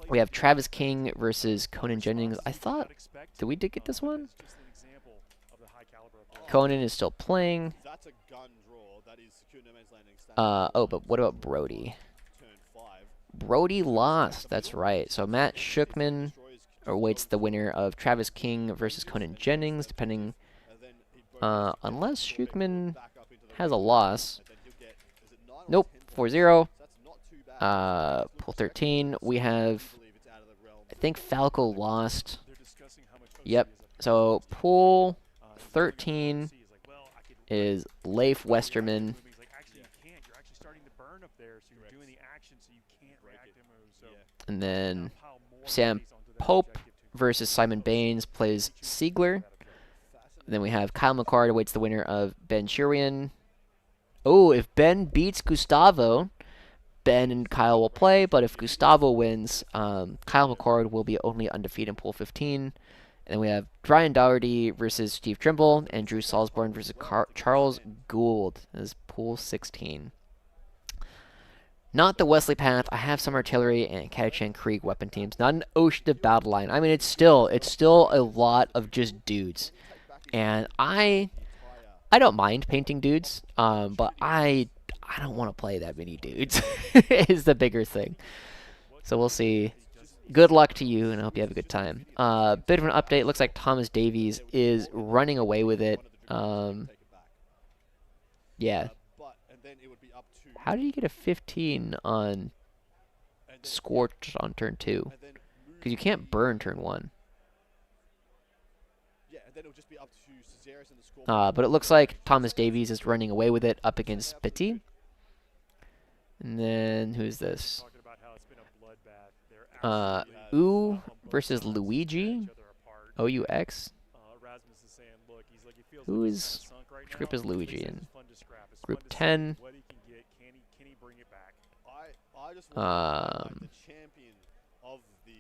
We have Travis King versus Conan Jennings. I thought, did we get this one? Conan is still playing. Oh, but what about Brody? Brody lost. That's right. So Matt Shookman awaits the winner of Travis King versus Conan Jennings, depending, unless Shookman has a loss. Nope, 4-0. Pool 13, we have, I think Falco lost. Yep. So Pool 13 is Leif Westerman. And then Sam Pope versus Simon Baines plays Siegler. Then we have Kyle McCord awaits the winner of Ben Shirian. Oh, if Ben beats Gustavo, Ben and Kyle will play, but if Gustavo wins, Kyle McCord will be only undefeated in Pool 15. And then we have Brian Dougherty versus Steve Trimble, and Drew Salzborn versus Charles Gould as Pool 16. Not the Wesley Path. I have some artillery and Catachan Krieg weapon teams. Not an Ocean of Battle line. I mean, it's still a lot of just dudes, and I don't mind painting dudes, but I don't want to play that many dudes. Is the bigger thing. So we'll see. Good luck to you, and I hope you have a good time. Bit of an update. Looks like Thomas Davies is running away with it. Yeah. How did he get a 15 on Scorch on turn 2? Because you can't burn turn 1. But it looks like Thomas Davies is running away with it up against Petit. And then, who's this? U versus Luigi. OUX. Which group is Luigi in? Group 10.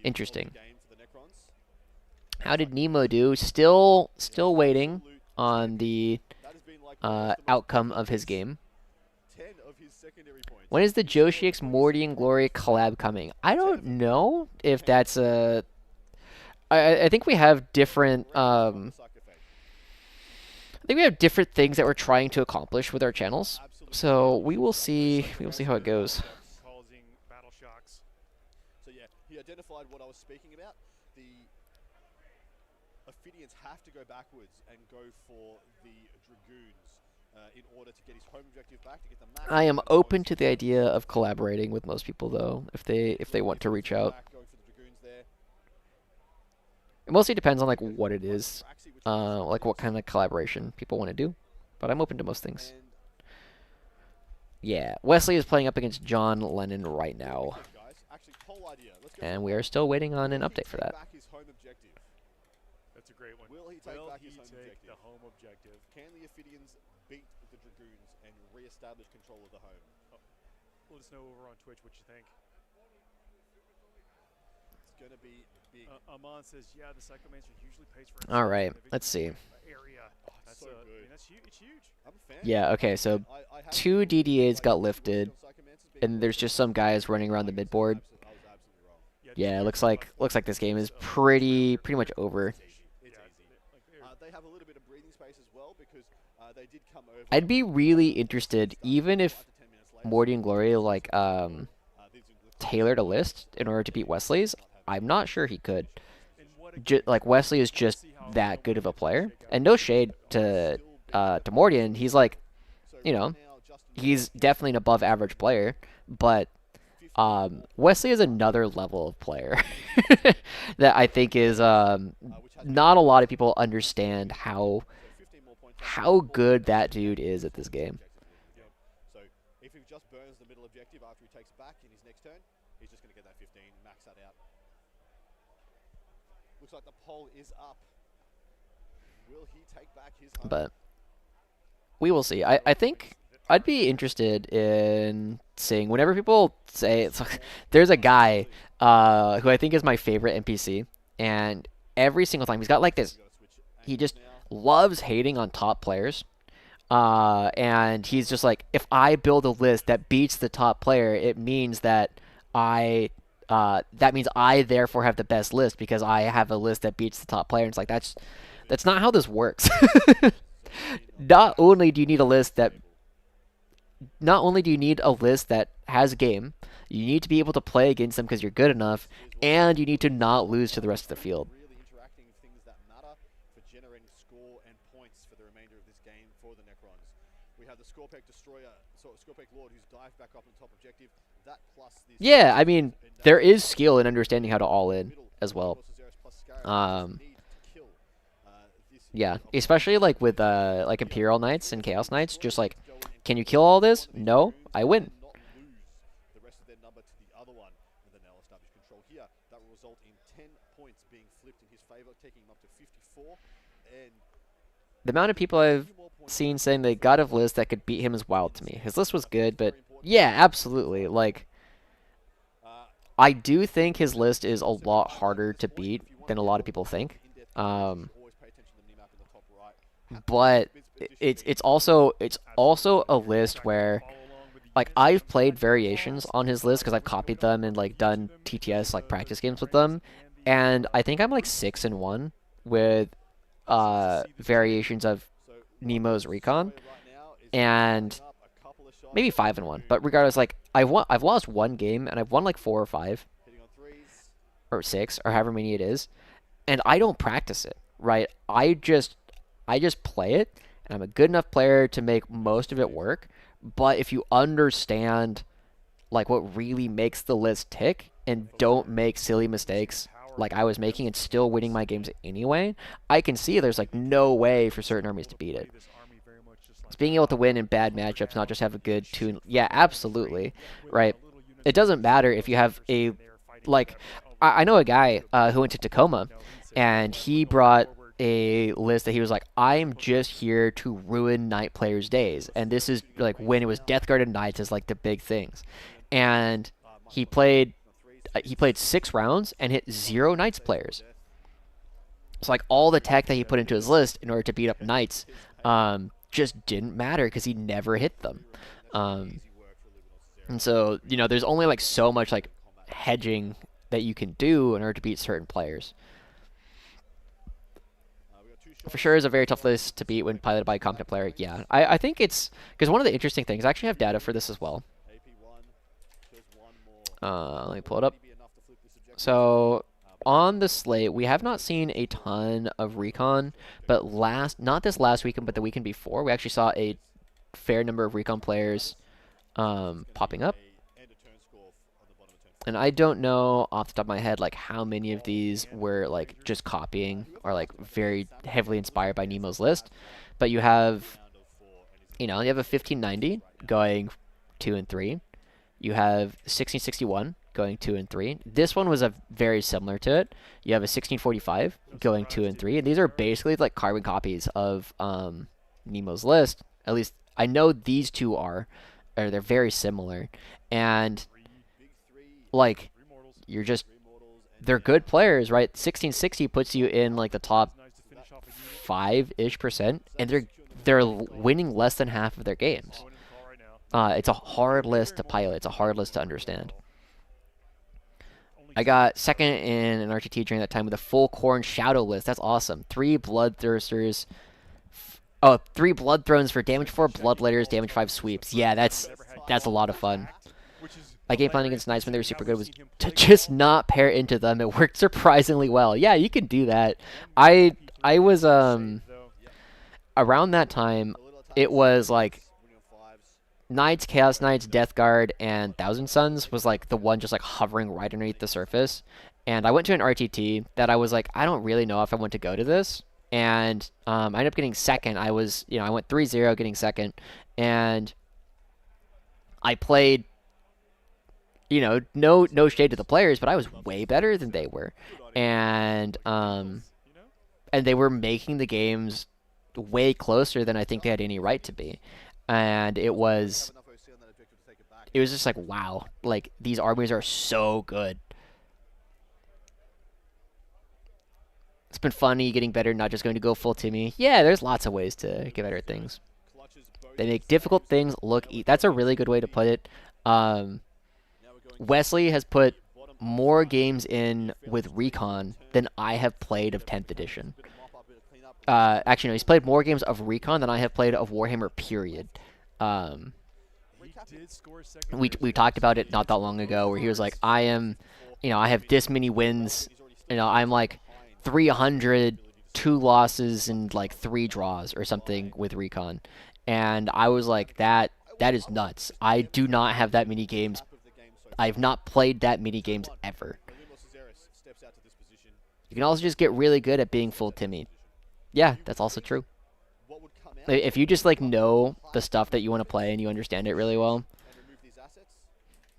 Interesting. How did Nemo do? Still waiting on the outcome of his game. When is the Joshi X Morty and Glory collab coming? I don't know if that's a... I think we have different... I think we have different things that we're trying to accomplish with our channels. So we will see. We will see how it goes. So yeah, he identified what I was speaking about. The Ophidians have to go backwards and go for the Dragoons in order to get his home objective back, to get the max. I am open to the idea of collaborating with most people, though, if they want to reach out. It mostly depends on like what it is, like what kind of collaboration people want to do. But I'm open to most things. Yeah, Wesley is playing up against John Lennon right now. And we are still waiting on an update for that. Back his home objective. That's a great one. Will he take back his home take objective? the home objective? Can the Ophidians beat the Dragoons and re-establish control of the home? Let us know over on Twitch what you think. It's going to be big. Amon says, yeah, the Psychomancer usually pays for All right, let's see. Area. That's so good. I mean, that's huge. It's huge. I'm a fan. Yeah, okay, so 2 DDAs got lifted, and there's just some guys running around the mid board. Yeah, it looks like this game is pretty much over. They have a little bit of breathing space as well because they did come over. I'd be really interested, even if Morty and Gloria like tailored a list in order to beat Wesley's. I'm not sure he could. Like Wesley is just that good of a player, and no shade to Morty, he's like, you know, he's definitely an above average player, but Wesley is another level of player that I think is not a lot of people understand how good that dude is at this game. So if he just burns the middle objective after he takes back in his next turn, he's just going to get that 15, max that out. Looks like the poll is up. Will he take back his home? But we will see. I think I'd be interested in seeing whenever people say it's like, there's a guy who I think is my favorite NPC, and every single time he's got like this, he just loves hating on top players, and he's just like, if I build a list that beats the top player, it means that that means I therefore have the best list because I have a list that beats the top player. And it's like that's not how this works. Not only do you need a list that has a game, you need to be able to play against them because you're good enough, and you need to not lose to the rest of the field. Really interacting with things that matter for generating score and points for the remainder of this game for the Necrons. We have the Scorpec Destroyer, Scorpec Lord, who's dived back up on the top objective. That plus this. Yeah, I mean, there is skill in understanding how to all in as well. Yeah, especially like with like Imperial Knights and Chaos Knights, just like, can you kill all this? No, I win. The rest of their number to the other one, and then they'll establish control here. That will result in 10 points being flipped in his favor, taking him up to 54. And the amount of people I've seen saying they got a list that could beat him is wild to me. His list was good, but yeah, absolutely. Like, I do think his list is a lot harder to beat than a lot of people think. But it's also a list where, like, I've played variations on his list because I've copied them and like done TTS like practice games with them, and I think I'm like 6-1 with variations of Nemo's Recon, and maybe 5-1. But regardless, like I've lost one game and I've won like 4 or 5 or 6 or however many it is, and I don't practice it, right? I just play it, and I'm a good enough player to make most of it work. But if you understand like what really makes the list tick and don't make silly mistakes like I was making and still winning my games anyway, I can see there's like no way for certain armies to beat it. It's being able to win in bad matchups, not just have a good tune. Yeah, absolutely, right? It doesn't matter if you have a, like, I know a guy who went to Tacoma, and he brought a list that he was like, I'm just here to ruin Knight players' days, and this is like when it was Death Guard and Knights is like the big things, and he played 6 rounds and hit 0 Knights players. So like all the tech that he put into his list in order to beat up Knights just didn't matter because he never hit them. And so, you know, there's only like so much like hedging that you can do in order to beat certain players. For sure is a very tough list to beat when piloted by a competent player. Yeah, I think it's because one of the interesting things, I actually have data for this as well. Let me pull it up. So on the slate, we have not seen a ton of recon, but not this last weekend, but the weekend before, we actually saw a fair number of recon players popping up. And I don't know off the top of my head like how many of these were like just copying or like very heavily inspired by Nemo's list, but you have a 1590 going 2 and 3. You have 1661 going 2 and 3. This one was a very similar to it. You have a 1645 going 2 and 3. And these are basically like carbon copies of Nemo's list. At least I know these two are, or they're very similar. And like they're good players, right? 1660 puts you in like the top 5-ish%, and they're winning less than half of their games. It's a hard list to pilot. It's a hard list to understand. I got second in an RTT during that time with a full Corn Shadow list. That's awesome. 3 Bloodthirsters. Oh, 3 Blood Thrones for damage 4 Bloodletters, damage 5 sweeps. Yeah, that's a lot of fun. My game plan against Knights when they were super good was to just not pair into them. It worked surprisingly well. Yeah, you can do that. I was around that time. It was like Knights, Chaos Knights, Death Guard, and Thousand Suns was like the one just like hovering right underneath the surface. And I went to an RTT that I was like, I don't really know if I want to go to this. And I ended up getting second. I went 3-0 getting second. And I played, no shade to the players, but I was way better than they were. And they were making the games way closer than I think they had any right to be. And it was just like, wow, like these armies are so good. It's been funny getting better, not just going to go full Timmy. Yeah, there's lots of ways to get better at things. They make difficult things look easy. That's a really good way to put it. Wesley has put more games in with Recon than I have played of 10th edition. Actually, no, he's played more games of Recon than I have played of Warhammer, period. We talked about it not that long ago, where he was like, I have this many wins. I'm like 300, 2 losses, and like 3 draws or something with Recon. And I was like, that is nuts. I do not have that many games. I've not played that many games ever. You can also just get really good at being full Timmy. Yeah, that's also true. If you just like know the stuff that you want to play and you understand it really well.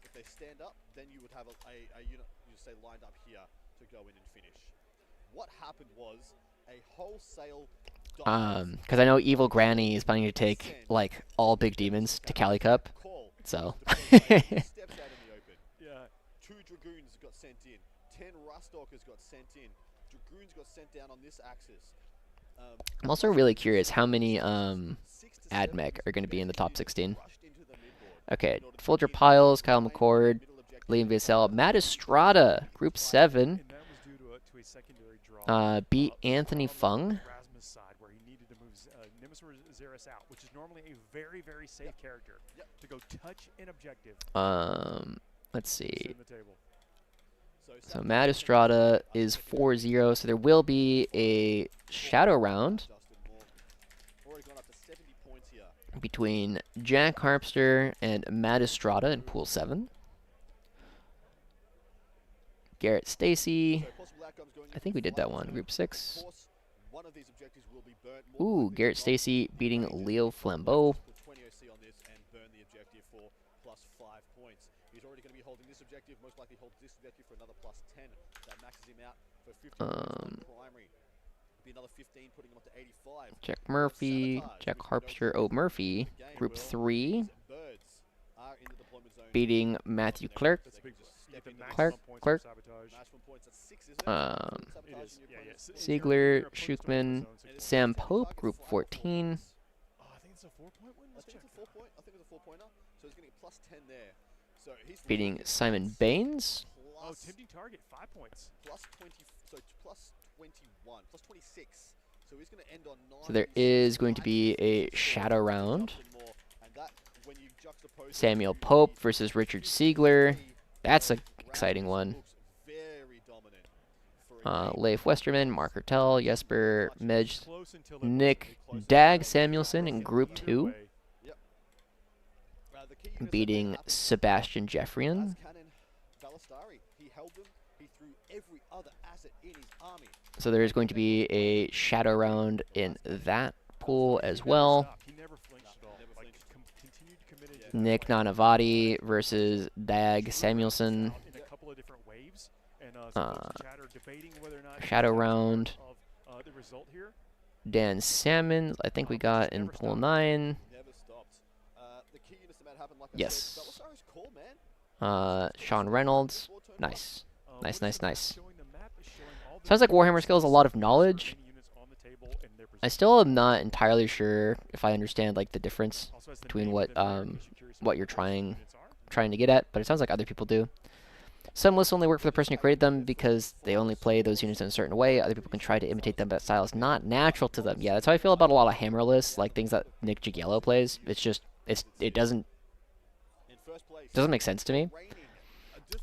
If they stand up, then you would have a unit, you say, lined up here to go in and finish. What happened was a wholesale. Because I know Evil Granny is planning to take like all big demons to Cali Cup, so. Yeah, 2 Dragoons got sent in, 10 Rustalkers got sent in, Dragoons got sent down on this axis. I'm also really curious how many AdMech are going to be in the top 16. Okay, Folger Piles, Kyle McCord, Liam Vassell, Matt Estrada, Group 7. Beat Anthony Fung. Out, which is normally a very, very safe character to go touch an objective. Let's see. So Matt Estrada is 4-0, so there will be a shadow round between Jack Harpster and Matt Estrada in Pool 7. Garrett Stacy. I think we did that one. Group 6. Ooh, Garrett Stacy beating Leo Flambeau. He's already going to be holding this objective, most likely holds this objective for another +10. That maxes him out for 50 primary. Be another 15, putting him up to 85. Jack Murphy, Jack Harpster, Murphy, Group 3, beating Matthew Clark. Siegler, Schuchman, Sam Pope, Group 14. I think it's a 4-point win. I think it's a 4-point. I think it's a 4-pointer. So he's getting a +10 there. So he's beating Simon Baines. Oh, tempting target, 5 points. +20, so +21, +26. So he's going to end on 9. So there is going to be a shadow round. Samuel Pope versus Richard Siegler. That's an exciting one. Leif Westerman, Mark Hertel, Jesper Medj, Nick Dag Samuelson in Group 2. Beating Sebastian Jeffrian. So there is going to be a shadow round in that pool as well. Nick Nanavati versus Dag Samuelson. Shadow round. Dan Salmon, I think we got in pool 9. Yes. Sean Reynolds. Nice. Nice, nice, nice. Sounds like Warhammer Skill has a lot of knowledge. I still am not entirely sure if I understand like the difference between what you're trying to get at, but it sounds like other people do. Some lists only work for the person who created them because they only play those units in a certain way. Other people can try to imitate them, but that style is not natural to them. Yeah, that's how I feel about a lot of hammer lists, like things that Nick Jagiello plays. It's just it doesn't make sense to me.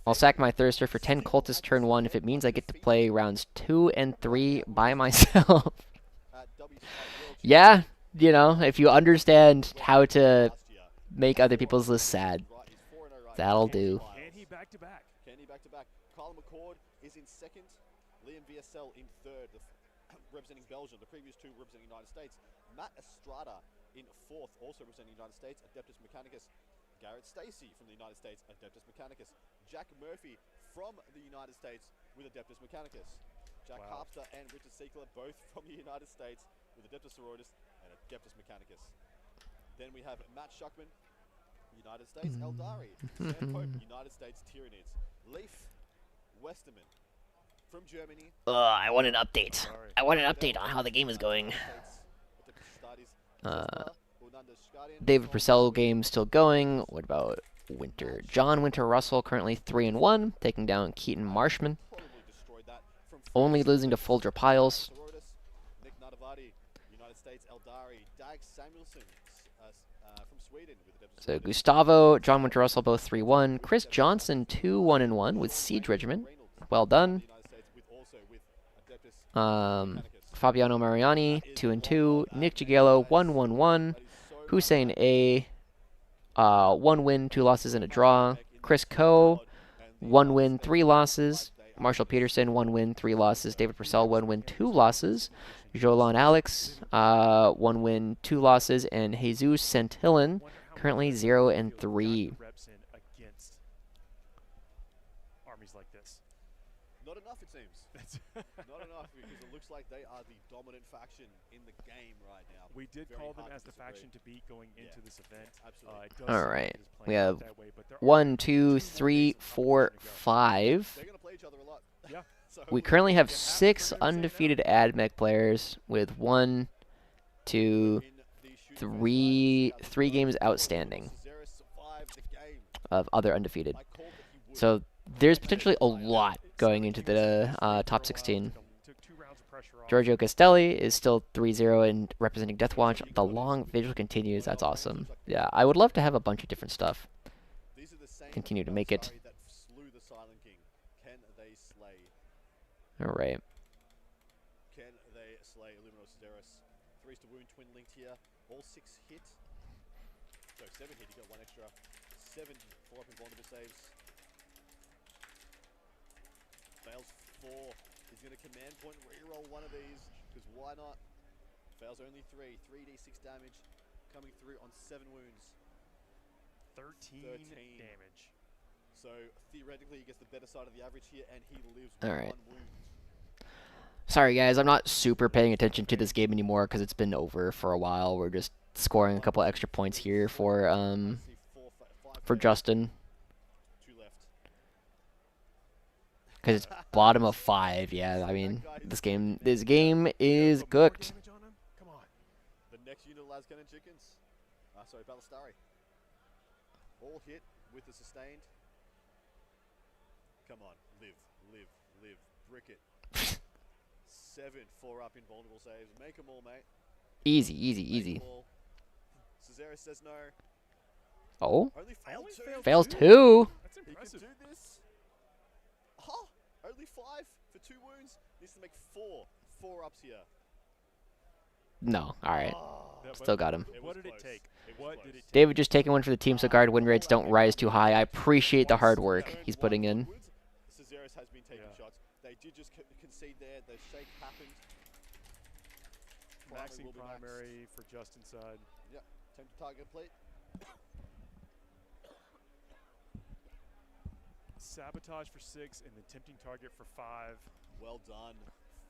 I'll sack my Thirster for 10 Cultists turn 1 if it means I get to play rounds 2 and 3 by myself. Yeah, you know, if you understand how to make other people's lists sad, that'll do. Kenny back-to-back. Carl McCord is in second. Liam VSL in third, representing Belgium. The previous two representing the United States. Matt Estrada in fourth, also representing the United States. Adeptus Mechanicus. Garrett Stacey from the United States. Adeptus Mechanicus. Jack Murphy from the United States with Adeptus Mechanicus. Jack Harpster and Richard Siegler both from the United States with Adeptus Sororitas and Adeptus Mechanicus. Then we have Matt Schuckman, United States, Eldari. Sam Pope, United States, Tyranids. Leaf Westerman from Germany. I want an update. I want an update on how the game is going. David Purcell game still going. What about Winter? John Winter Russell currently 3-1, taking down Keaton Marshman. Only losing to Folger Piles. Nick Nadavati, United States, Eldari. Dag Samuelson from Sweden with the So Gustavo, John Winter Russell both 3-1. Chris Johnson 2-1-1 with Siege Regiment. Well done. Fabiano Mariani 2-2. Nick Jagiello 1-1-1. Hussein A 1 win, 2 losses and a draw. Chris Coe 1 win, 3 losses. Marshall Peterson 1 win, 3 losses. David Purcell 1 win, 2 losses. Jolan Alex 1 win, 2 losses, and Jesus Santillan currently 0-3. Not enough, it seems. Not enough, because it looks like they are the dominant faction in the game right now. We did call them as the faction to beat going into this event. Absolutely. All right. We have 1, 2, 3, 4, 5. They're going to play each other a lot. Yeah. We currently have 6 undefeated AdMech players with 1, 2, 3 games outstanding of other undefeated. So there's potentially a lot going into the top 16. Giorgio Castelli is still 3-0 and representing Deathwatch. The long vigil continues. That's awesome. Yeah, I would love to have a bunch of different stuff. Continue to make it. All right. Can they slay Luminos Zeros? 3 to wound, twin linked here. All 6 hit. So 7 hit, you got 1 extra. 7 4 up in vulnerable saves. Fails 4. He's going to command point reroll one of these, because why not? Fails only 3. 3d6 damage coming through on 7 wounds. 13 damage. So theoretically, he gets the better side of the average here, and he lives with All right. 1 wound. Sorry, guys. I'm not super paying attention to this game anymore because it's been over for a while. We're just scoring a couple extra points here for Justin. Because it's bottom of 5. Yeah, I mean, this game is cooked. The next unit of Lascannon Chickens. Sorry, Balastari. All hit with the sustained. Come on, live. Brick it. 7 4 up in vulnerable saves. Make them all, mate. Easy. Cesaris says no. Oh? Only failed 2. Fails 2. That's impressive. He can do this. Oh, only 5 for 2 wounds. Needs to make 4 ups here. No, alright. Still got him. What did it take? David just taking one for the team so guard win rates don't rise too high. I appreciate the hard work he's putting in. Cesaris has been taking shots. They did just concede there. The shake happened. Maxing primary for Justin's side. Yep. Attempt to target plate. Sabotage for 6 and then tempting target for 5. Well done.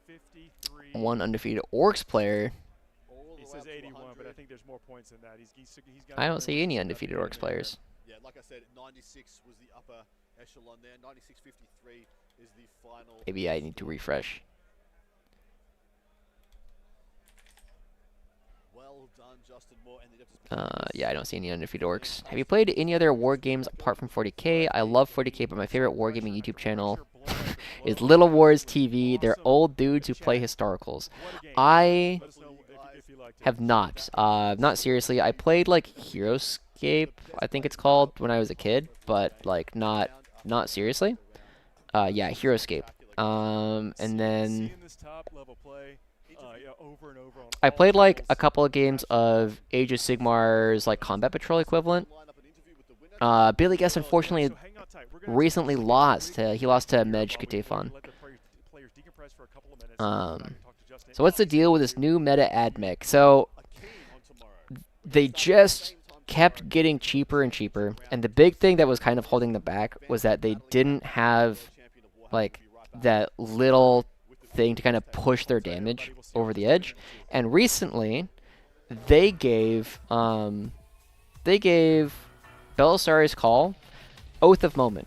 53. One undefeated Orcs player. He says 81, but I think there's more points than that. He's got I don't see any undefeated Orcs players. Yeah, like I said, 96 was the upper echelon there. 96.53 is the final. Maybe I need to refresh. Well done, Justin Moore. And Yeah, I don't see any undefeated Orcs. Have you played any other war games apart from 40k? I love 40k, but my favorite wargaming YouTube channel is Little Wars TV. They're old dudes who play historicals. I have not. Not seriously. I played like Heroescape, I think it's called, when I was a kid, but like not seriously. Yeah, Heroescape. And then I played like a couple of games of Age of Sigmar's like Combat Patrol equivalent. Billy Guest unfortunately recently lost. He lost to Medj Katefon. So what's the deal with this new meta admech? So they just kept getting cheaper and cheaper, and the big thing that was kind of holding them back was that they didn't have like that little thing to kind of push their damage over the edge. And recently they gave Belisarius Call Oath of Moment.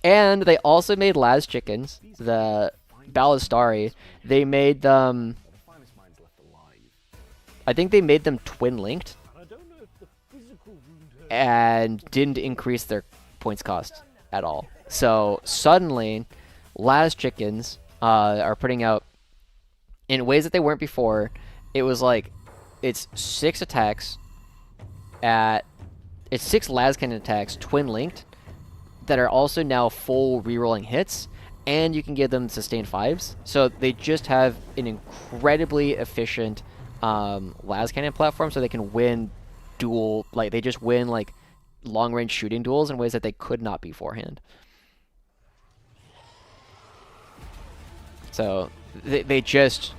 And they also made Laz Chickens, the Balistari. They made them, I think they made them twin linked and didn't increase their points cost at all. So suddenly Laz Chickens are putting out in ways that they weren't before. It was like it's 6 attacks it's 6 Laz Cannon attacks twin linked that are also now full rerolling hits, and you can give them sustained 5s. So they just have an incredibly efficient Laz Cannon platform, so they can win they just win like long range shooting duels in ways that they could not beforehand. So they just,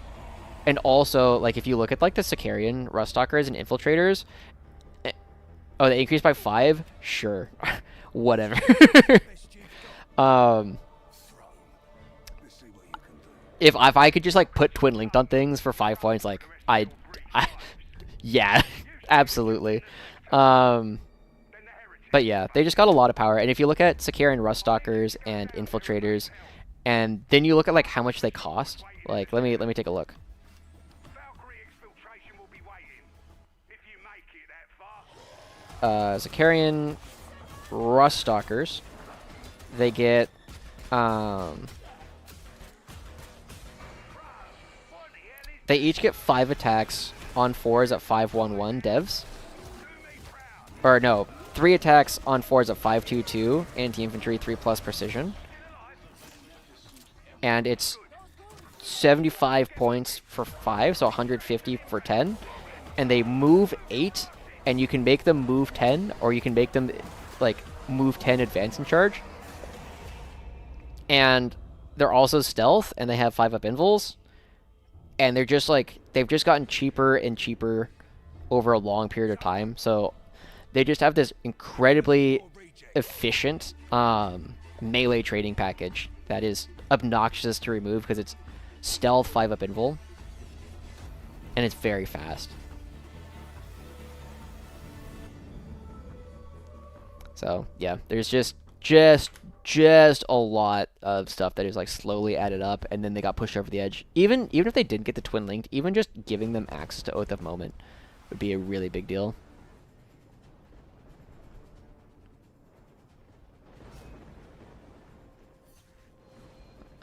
and also like if you look at like the Sicarian Ruststalkers and Infiltrators, oh, they increased by 5? Sure. Whatever. If I could just like put twin linked on things for 5 points, like I yeah, absolutely. But yeah, they just got a lot of power. And if you look at Sicarian Ruststalkers and Infiltrators, and then you look at like how much they cost, like let me take a look. Sicarian Ruststalkers, they get they each get 5 attacks on 4s at 511 devs. Or no, 3 attacks on 4s at 522 anti-infantry 3+ precision. And it's 75 points for 5, so 150 for 10. And they move 8, and you can make them move 10, or you can make them like move 10 advance and charge. And they're also stealth, and they have 5-up invuls. And they're just like, they've just gotten cheaper and cheaper over a long period of time. So they just have this incredibly efficient melee trading package that is obnoxious to remove because it's stealth 5-up invul. And it's very fast. So yeah, there's just a lot of stuff that is like slowly added up, and then they got pushed over the edge. Even if they didn't get the twin linked, even just giving them access to Oath of Moment would be a really big deal.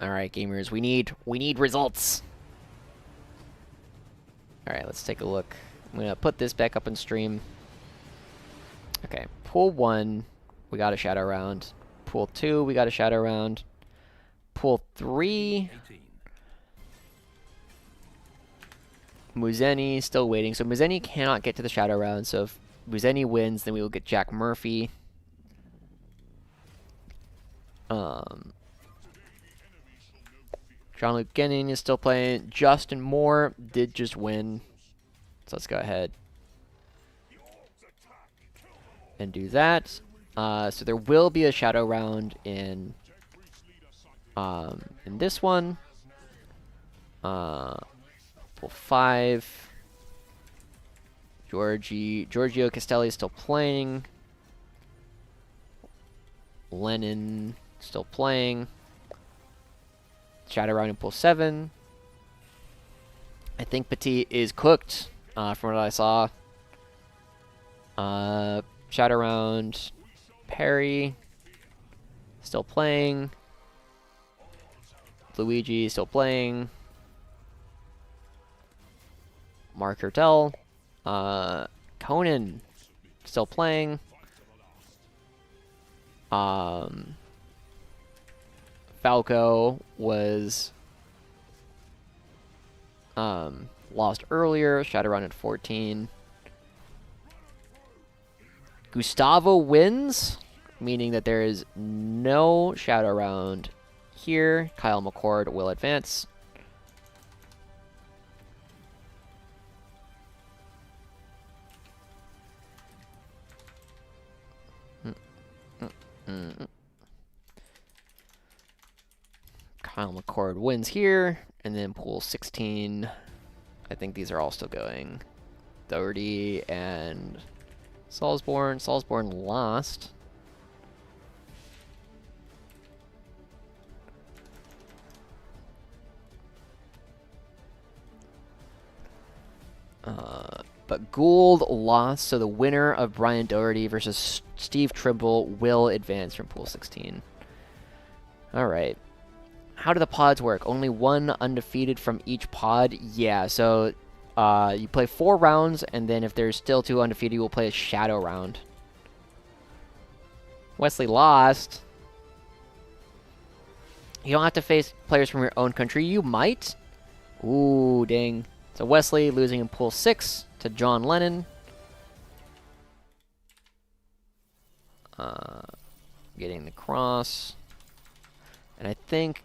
All right, gamers, we need results. All right, let's take a look. I'm gonna put this back up in stream. Okay, pool 1, we got a shadow round. Pool 2, we got a shadow round. Pool 3, Muzeni still waiting. So Muzeni cannot get to the shadow round. So if Muzeni wins, then we will get Jack Murphy. Jean-Luc Genning is still playing. Justin Moore did just win. So let's go ahead and do that. So there will be a shadow round in this one. Pool 5. Giorgio Castelli is still playing. Lennon still playing. Shadow round in pool 7. I think Petit is cooked, from what I saw. Shadow round. Perry still playing. Luigi still playing. Mark Hertel. Conan still playing. Falco was lost earlier. Shadowrun at 14. Gustavo wins, meaning that there is no shadow round here. Kyle McCord will advance. Kyle McCord wins here, and then pool 16. I think these are all still going. Doherty and Salzborn. Salzborn lost. But Gould lost, so the winner of Brian Doherty versus Steve Trimble will advance from pool 16. All right. How do the pods work? Only one undefeated from each pod? Yeah, so you play 4 rounds, and then if there's still 2 undefeated, you will play a shadow round. Wesley lost. You don't have to face players from your own country. You might. Ooh, dang. So Wesley losing in pool 6 to John Lennon. Getting the cross. And I think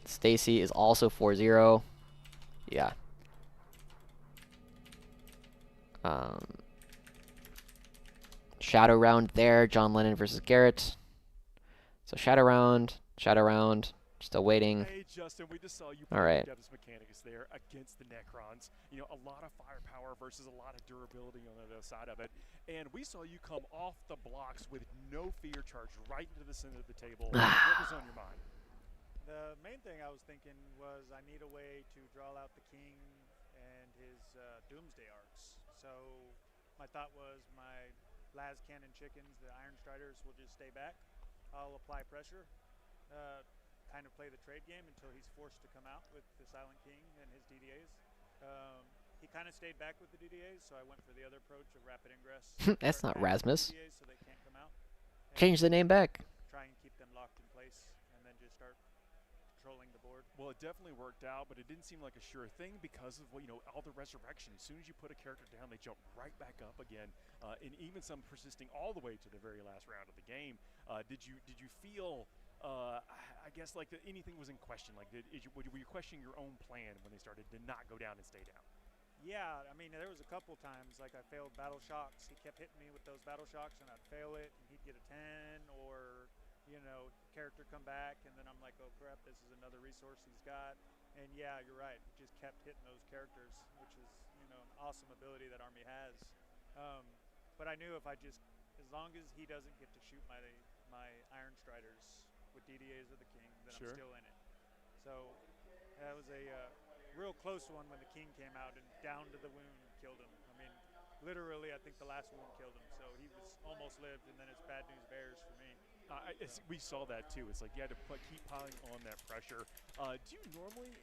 Stacy is also 4-0. Yeah. Shadow round there. John Lennon versus Garrett. So shadow round. Still waiting. Hey Justin, we just saw you all right. Devis Mechanics there against the Necrons. You know, a lot of firepower versus a lot of durability on the other side of it. And we saw you come off the blocks with no fear charge right into the center of the table. What was on your mind? The main thing I was thinking was I need a way to draw out the king and his Doomsday arcs. So my thought was my Las Cannon chickens, the Iron Striders, will just stay back. I'll apply pressure. Kind of play the trade game until he's forced to come out with the Silent King and his DDAs. He kind of stayed back with the DDAs, so I went for the other approach of rapid ingress. That's not Rasmus. DDAs so they can't come out. Change the name back. Try and keep them locked in place, and then just start controlling the board. Well, it definitely worked out, but it didn't seem like a sure thing because of all the resurrection. As soon as you put a character down, they jump right back up again, and even some persisting all the way to the very last round of the game. Did you feel? I guess like anything was in question. Like, were you questioning your own plan when they started to not go down and stay down? Yeah, I mean, there was a couple times like I failed battle shocks. He kept hitting me with those battle shocks, and I'd fail it, and he'd get a 10, or character come back, and then I'm like, oh crap, this is another resource he's got. And yeah, you're right. He just kept hitting those characters, which is an awesome ability that Army has. But I knew if I just, as long as he doesn't get to shoot my Iron Striders with DDAs of the king, then Sure. I'm still in it. So that was a real close one when the king came out and down to the wound killed him. I mean, literally, I think the last wound killed him. So he was almost lived, and then it's bad news bears for me. We saw that too. It's like you had to keep piling on that pressure. Are you normally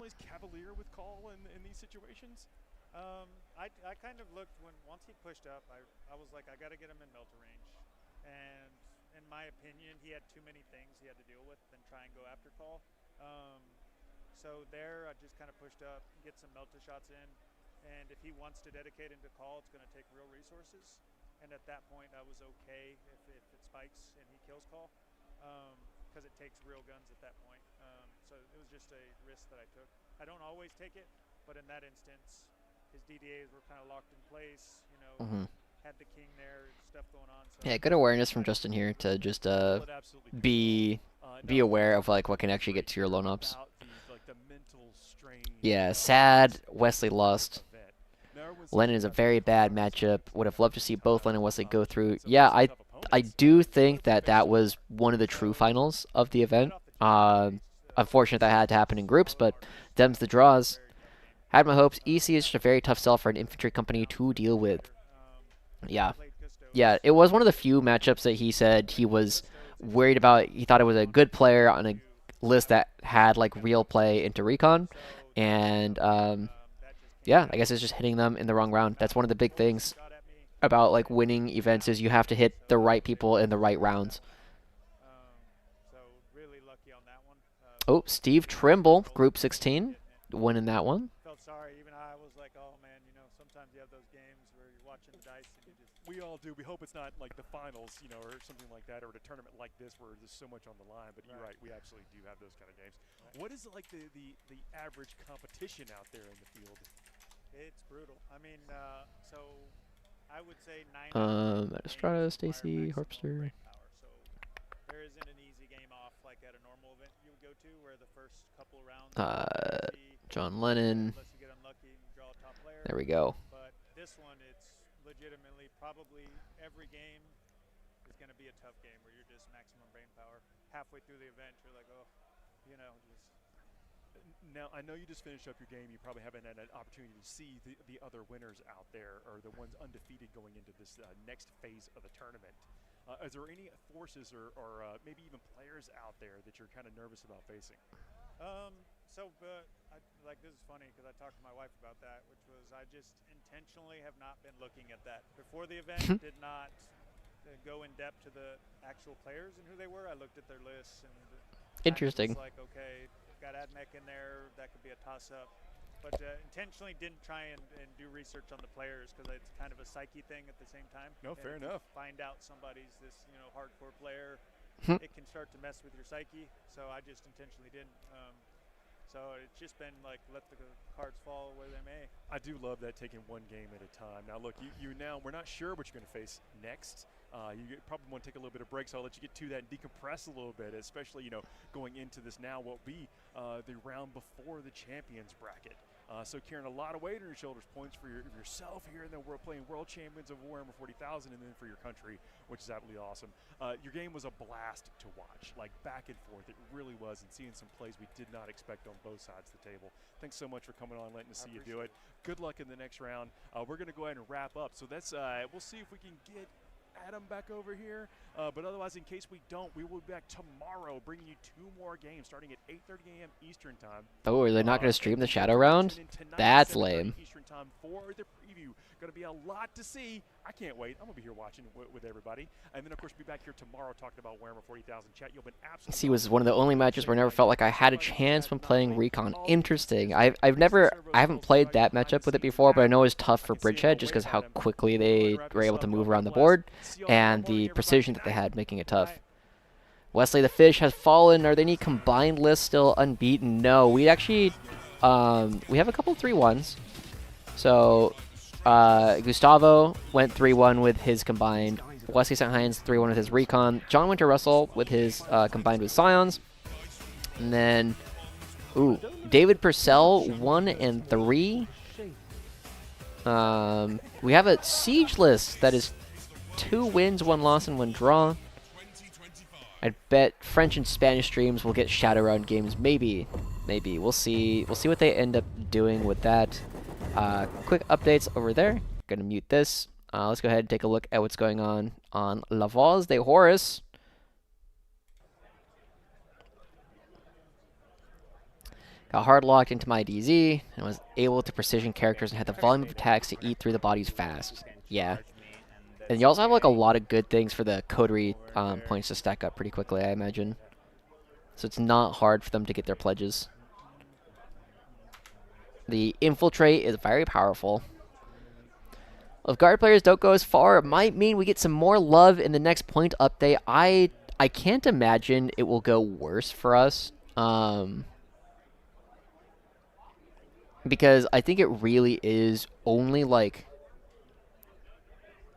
as cavalier with call in these situations? I kind of looked once he pushed up. I was like, I got to get him in melter range, and in my opinion, he had too many things he had to deal with than try and go after call. So there, I just kind of pushed up, get some melter shots in, and if he wants to dedicate into call, it's going to take real resources. And at that point, I was okay if it spikes and he kills call, because it takes real guns at that point. So it was just a risk that I took. I don't always take it, but in that instance, his DDAs were kind of locked in place. had the king there, stuff going on. So Yeah, good awareness from Justin here to just be aware of like what can actually get to your lone ups. Yeah, sad Wesley lost. Lennon is a very bad matchup. Would have loved to see both Lennon and Wesley go through. Yeah, I do think that was one of the true finals of the event. Unfortunate that had to happen in groups, but them's the draws. Had my hopes. EC is just a very tough sell for an infantry company to deal with. Yeah. Yeah, it was one of the few matchups that he said he was worried about. He thought it was a good player on a list that had like real play into Recon. And yeah, I guess it's just hitting them in the wrong round. That's one of the big things about like winning events is you have to hit the right people in the right rounds. Oh, Steve Trimble, Group 16, winning that one. Felt sorry. Even I was like, oh man, you know, sometimes you have those games where you're watching the dice and you just. We all do. We hope it's not like the finals, you know, or something like that, or a tournament like this where there's so much on the line. But you're right, we absolutely do have those kind of games. Right. What is like the average competition out there in the field? It's brutal. I mean, so I would say 9. Estrada, Stacy, Harpster. So there isn't an easy game off like at a normal event you would go to, where the first couple rounds. John Lennon. Unless you get unlucky and draw a top player. There we go. But this one, it's legitimately probably every game is going to be a tough game where you're just maximum brain power. Halfway through the event, you're like, oh, you know, just. Now, I know you just finished up your game. You probably haven't had an opportunity to see the other winners out there, or the ones undefeated going into this next phase of the tournament. Is there any forces or maybe even players out there that you're kind of nervous about facing? Like, this is funny because I talked to my wife about that, which was I just intentionally have not been looking at that. Before the event, did not go in depth to the actual players and who they were. I looked at their lists and interesting. Like, okay, got Admech in there, that could be a toss-up. But intentionally didn't try and do research on the players because it's kind of a psyche thing at the same time. No, fair enough. Find out somebody's this, you know, hardcore player, it can start to mess with your psyche. So I just intentionally didn't. So it's just been like, let the cards fall where they may. I do love that, taking one game at a time. Now, look, we're not sure what you're going to face next. You probably want to take a little bit of break, so I'll let you get to that and decompress a little bit, especially, you know, going into this now what will be the round before the champions bracket. So carrying a lot of weight on your shoulders, points for yourself here, and then we're playing World Champions of Warhammer 40,000, and then for your country, which is absolutely awesome. Your game was a blast to watch, like back and forth. It really was, and seeing some plays we did not expect on both sides of the table. Thanks so much for coming on, letting us see you do it. Good luck in the next round. We're going to go ahead and wrap up. So that's we'll see if we can get Adam back over here, but otherwise, in case we don't, we will be back tomorrow bringing you 2 more games starting at 8:30 a.m. Eastern time. Oh, are they not going to stream the Shadow round? That's lame. Eastern time for the preview. Going to be a lot to see. I can't wait. I'm going to be here watching with everybody. And then, of course, be back here tomorrow talking about Warhammer 40,000 chat. You've been absolutely. See, was one of the only matches where I never felt like I had a chance when playing Recon. Interesting. I haven't played that matchup with it before, but I know it's tough for Bridgehead just because how quickly they were able to move around the board and the precision that they had, making it tough. Wesley the Fish has fallen. Are there any combined lists still unbeaten? No, we actually we have a couple 3-1s. So Gustavo went 3-1 with his combined. Wesley St. Hines 3-1 with his Recon. John Winter Russell with his combined with Scions. And then, David Purcell 1-3. We have a Siege list that is 2 wins, 1 loss, and 1 draw. I bet French and Spanish streams will get Shadowrun games. Maybe. We'll see. We'll see what they end up doing with that. Quick updates over there. Gonna mute this. Let's go ahead and take a look at what's going on La Voz de Horus. Got hard locked into my DZ and was able to precision characters and had the volume of attacks to eat through the bodies fast. Yeah. And you also have like a lot of good things for the coterie points to stack up pretty quickly, I imagine. So it's not hard for them to get their pledges. The Infiltrate is very powerful. If guard players don't go as far, it might mean we get some more love in the next point update. I can't imagine it will go worse for us. Because I think it really is only like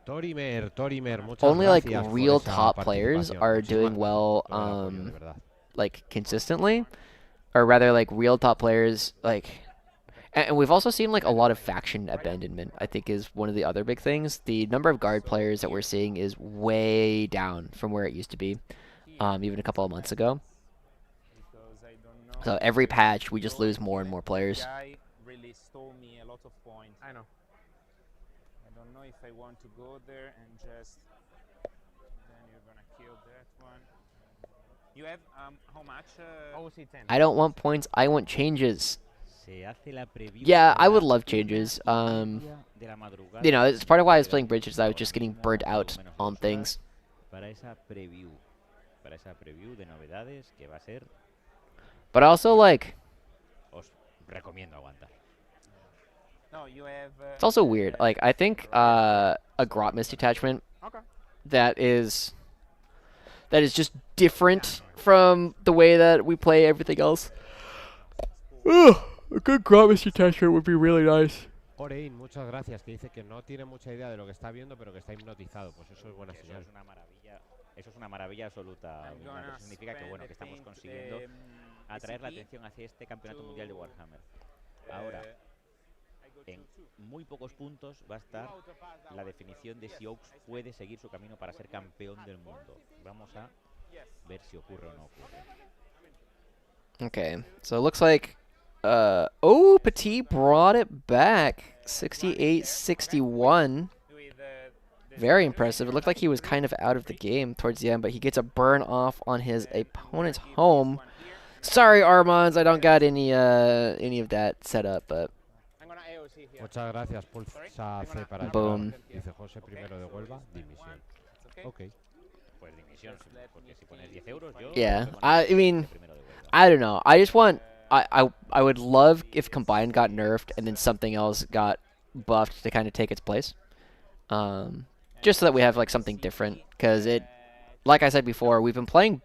Torimer, muchas only like gracias por real esa top players participación. are Muchísimas doing gracias well, por todo el apoyo, de verdad. like consistently, or rather like real top players like. And we've also seen like a lot of faction abandonment, I think is one of the other big things. The number of guard players that we're seeing is way down from where it used to be, even a couple of months ago. So every patch, we just lose more and more players. Really stole me a lot of points. I know. I don't know if I want to go there and just... Then you're gonna kill that one. You have how much? OC 10. I don't want points, I want changes. Se hace la preview Yeah, de I la would love changes. de la madrugada. You know, it's part of why I was playing Bridges. I was just getting burnt out on things. Para esa preview de novedades que va a ser. But also like, Os recomiendo aguantar. No, you have. It's also weird. Like I think a Grot Mist detachment that is just different from the way that we play everything else. A good Grot Mist detachment would be really nice. Orein, muchas gracias, que dice que no tiene mucha idea de lo que está viendo, pero que está hipnotizado. Pues eso es buena señal. Eso es una maravilla. Eso es una maravilla absoluta. Eso significa que bueno, que estamos consiguiendo atraer la atención hacia este campeonato mundial de Warhammer. Ahora, en muy pocos puntos va a estar la definición de si Oaks puede seguir su camino para ser campeón del mundo. Vamos a ver si ocurre o no ocurre. Okay, so it looks like Petit brought it back. 68-61. Very impressive. It looked like he was kind of out of the game towards the end, but he gets a burn off on his opponent's home. Sorry, Armands, I don't got any of that set up, but Muchas gracias, Pulsa C para boom. Dice José primero de Huelva, dimisión. Okay. Pues dimisión, porque si pones 10 euros yo... Yeah, I mean, I don't know. I just want... I would love if Combined got nerfed and then something else got buffed to kind of take its place. Just so that we have like something different, because it, like I said before, we've been playing.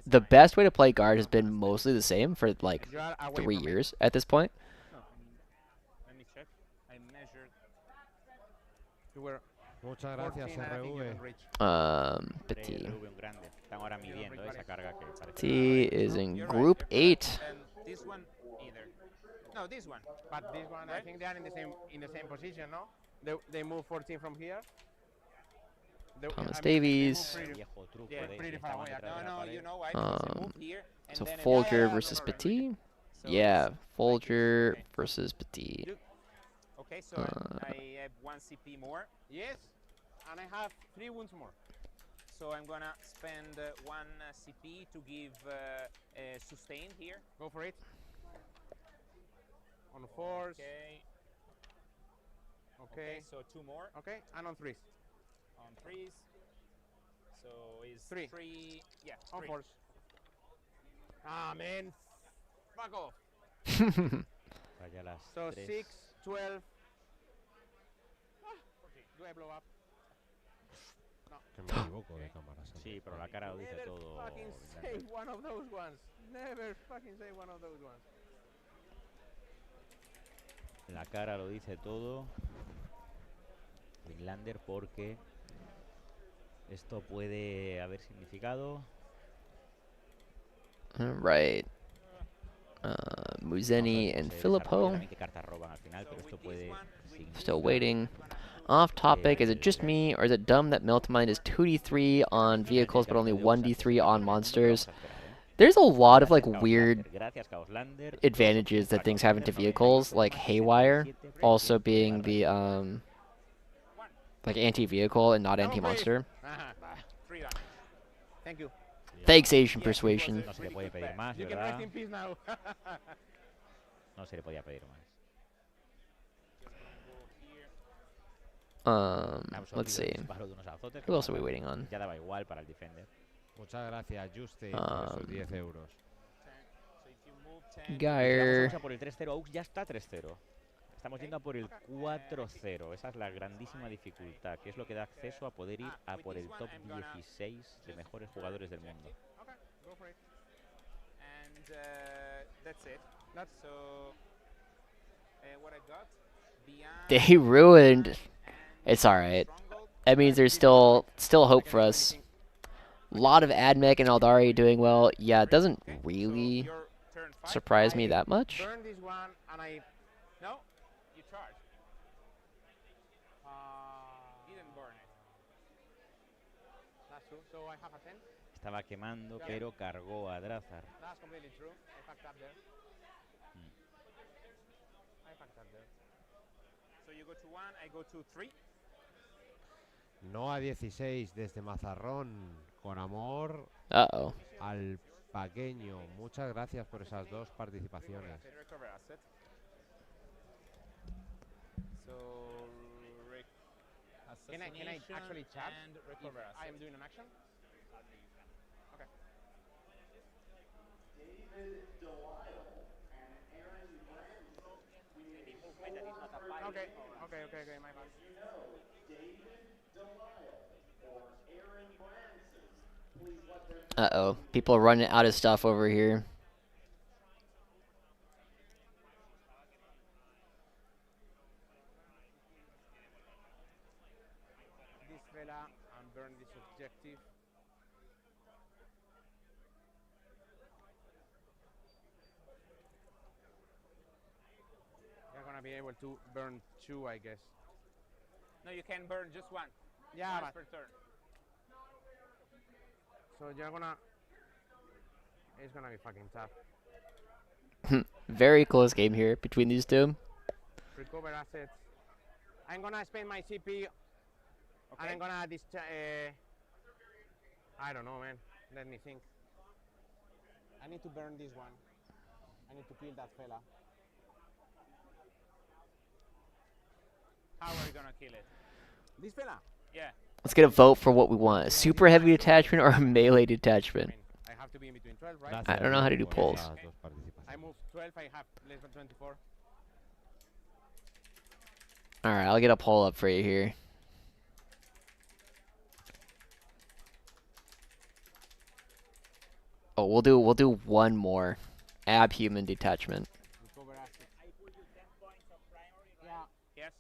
The best way to play guard has been mostly the same for like 3 years at this point. Let me check. I measured. You were Muchas gracias, RV. Petit. Están ahora midiendo esa carga que parece. Petit is in Group 8. This one either. No, this one. But this one, I think they are in the same position, no? They move 14 from here. Thomas Davies. Pretty far away. No, you know why? So Folger versus Petit. Yeah, Folger versus Petit. Okay, so I have 1 CP more. Yes, and I have 3 wounds more. So I'm gonna spend 1 CP to give sustain here. Go for it. On 4s. Okay. So 2 more. Okay, and on 3s. On 3s. So is 3. 3. Yeah. On 4s. Ah, man. Fuck off. So 6, 12. Do I blow up? No. Que me equivoco de cámaras. Sí, pero la cara lo dice Never todo. fucking say one of those ones. Never fucking say one of those ones. La cara lo dice todo. Vinlander, porque esto puede haber significado. All right. Muzeni and Filippo. Still waiting. Off topic, is it just me, or is it dumb that Meltamind is 2d3 on vehicles but only 1d3 on monsters? There's a lot of like weird advantages that things have into vehicles, like Haywire also being the like anti-vehicle and not anti-monster. Thank you. Thanks, Asian Persuasion. No se le puede pedir más, You can ¿verdad? rest in peace now. No se le podía pedir más. Let's see. Who else are we waiting on? Ya daba igual para el defender. Muchas gracias, Justin, por esos 10 euros. Geyer. Vamos a por el 3-0. Oaks ya está 3-0. Estamos yendo a por el 4-0. Esa es la grandísima dificultad, que es lo que da acceso a poder ir a por el top 16 de mejores jugadores del mundo. Okay, go for it. And that's it. So what I got. They ruined. It's alright. That means there's still hope for us. A lot of Admech and Aldari doing well. Yeah, it doesn't really surprise me that much. Burn this one and I... No, you charge. Didn't burn it. That's true. So I have a 10. Estaba quemando, pero cargó a Drazar. That's completely true. I fucked up there. I fucked up there. So you go to 1, I go to 3. No a 16 desde Mazarrón, con amor al paqueño. Muchas gracias por esas dos participaciones. Recover asset. So, can I actually chat and recover if asset? I am doing an action? Okay. David Delisle and Aaron Branson. Okay, my bad. You know, David Delisle or Aaron Branson. Please let them Uh-oh. People are running out of stuff over here. This fella and burn this objective. You're gonna be able to burn 2, I guess. No, you can burn just 1. Yeah, once per turn. So you're gonna... It's gonna be fucking tough. Very close game here between these two. Recover assets. I'm gonna spend my CP and I'm gonna I don't know, man. Let me think. I need to burn this one. I need to kill that fella. How are you gonna kill it? This fella? Yeah. Let's get a vote for what we want. A super heavy detachment or a melee detachment? I have to be in between 12, right? I don't know how to do polls. I move 12, I have less than 24. Alright, I'll get a poll up for you here. Oh, we'll do one more. Abhuman detachment. Yeah. Yes.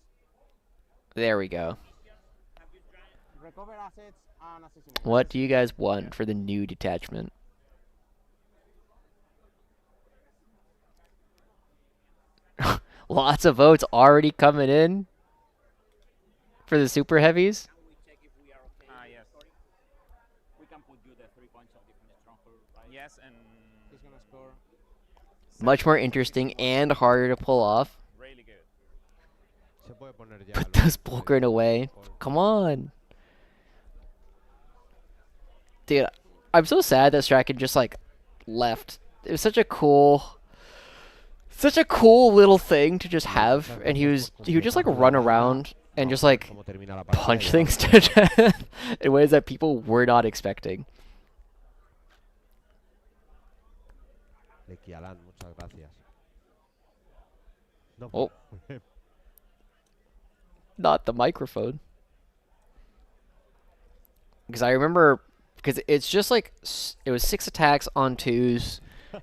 There we go. Recover assets and assassinate. What do you guys want for the new detachment? Lots of votes already coming in for the super heavies. Yes. We can put you the 3 points of different stronghold, right? Yes, and he's gonna score. Much more interesting and harder to pull off. Really good. Put those Bulgrin away. Come on. Dude, I'm so sad that Strachan just like left. It was such a cool little thing to just have, and he would just like run around and just like punch things to death in ways that people were not expecting. Oh. Not the microphone. Because I remember, because it's just like, it was 6 attacks on 2s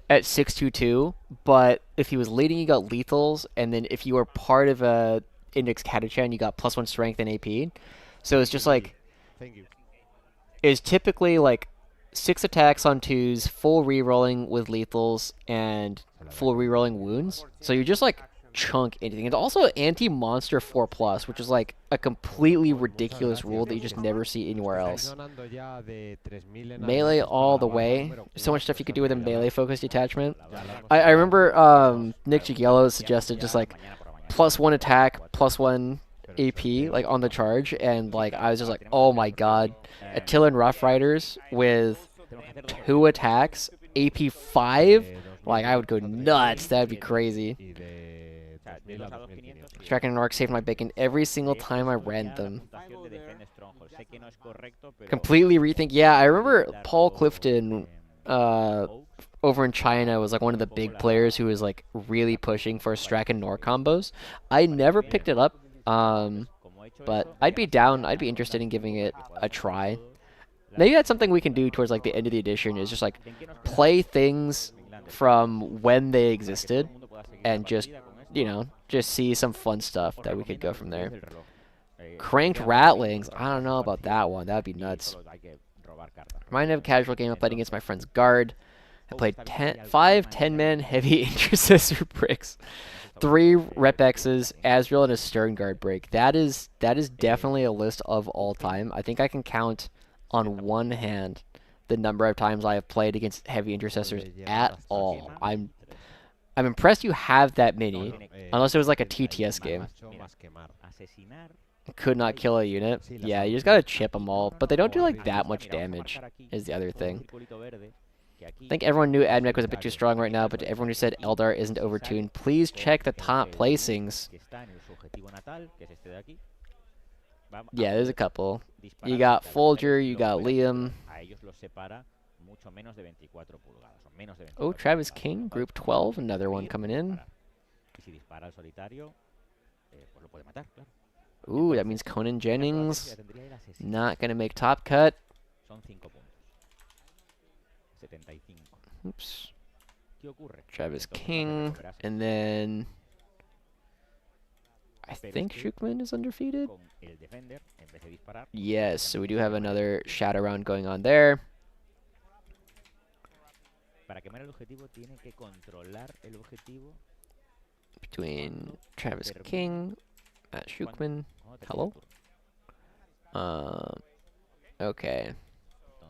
at 622, but if he was leading, you got lethals, and then if you were part of a Index Catachan, you got +1 strength and AP. So it's just like, it's typically like 6 attacks on 2s, full rerolling with lethals, and full rerolling wounds. So you just like chunk anything. It's also anti-monster 4+, which is like a completely ridiculous rule that you just never see anywhere else. Melee all the way. There's so much stuff you could do with a melee-focused detachment. I remember Nick Gigello suggested just like +1 attack, +1 AP like on the charge, and like I was just like, oh my god, Attilan Rough Riders with 2 attacks, AP 5, like I would go nuts. That'd be crazy. Strachan and Orc saved my bacon every single time I ran them. Completely rethink. Yeah, I remember Paul Clifton over in China was like one of the big players who was like really pushing for Strachan Nor combos. I never picked it up, but I'd be down. I'd be interested in giving it a try. Maybe that's something we can do towards like the end of the edition, is just like play things from when they existed and just, you know, just see some fun stuff that we could go from there. Cranked Ratlings. I don't know about that one. That would be nuts. Remind me of a casual game I played against my friend's guard. I played 5 10-man heavy intercessor bricks, 3 rep X's, Asriel, and a stern guard break. That is definitely a list of all time. I think I can count on one hand the number of times I have played against heavy intercessors at all. I'm impressed you have that many, unless it was like a TTS game. Could not kill a unit. Yeah, you just gotta chip them all, but they don't do like that much damage, is the other thing. I think everyone knew Admech was a bit too strong right now, but to everyone who said Eldar isn't overtuned, please check the top placings. Yeah, there's a couple. You got Folger, you got Liam. Oh, Travis King, Group 12, another one coming in. Ooh, that means Conan Jennings not going to make top cut. Oops. Travis King, and then I think Shukman is undefeated. Yes, so we do have another shadow round going on there. Between Travis King, Matt Shukman. Hello? Okay.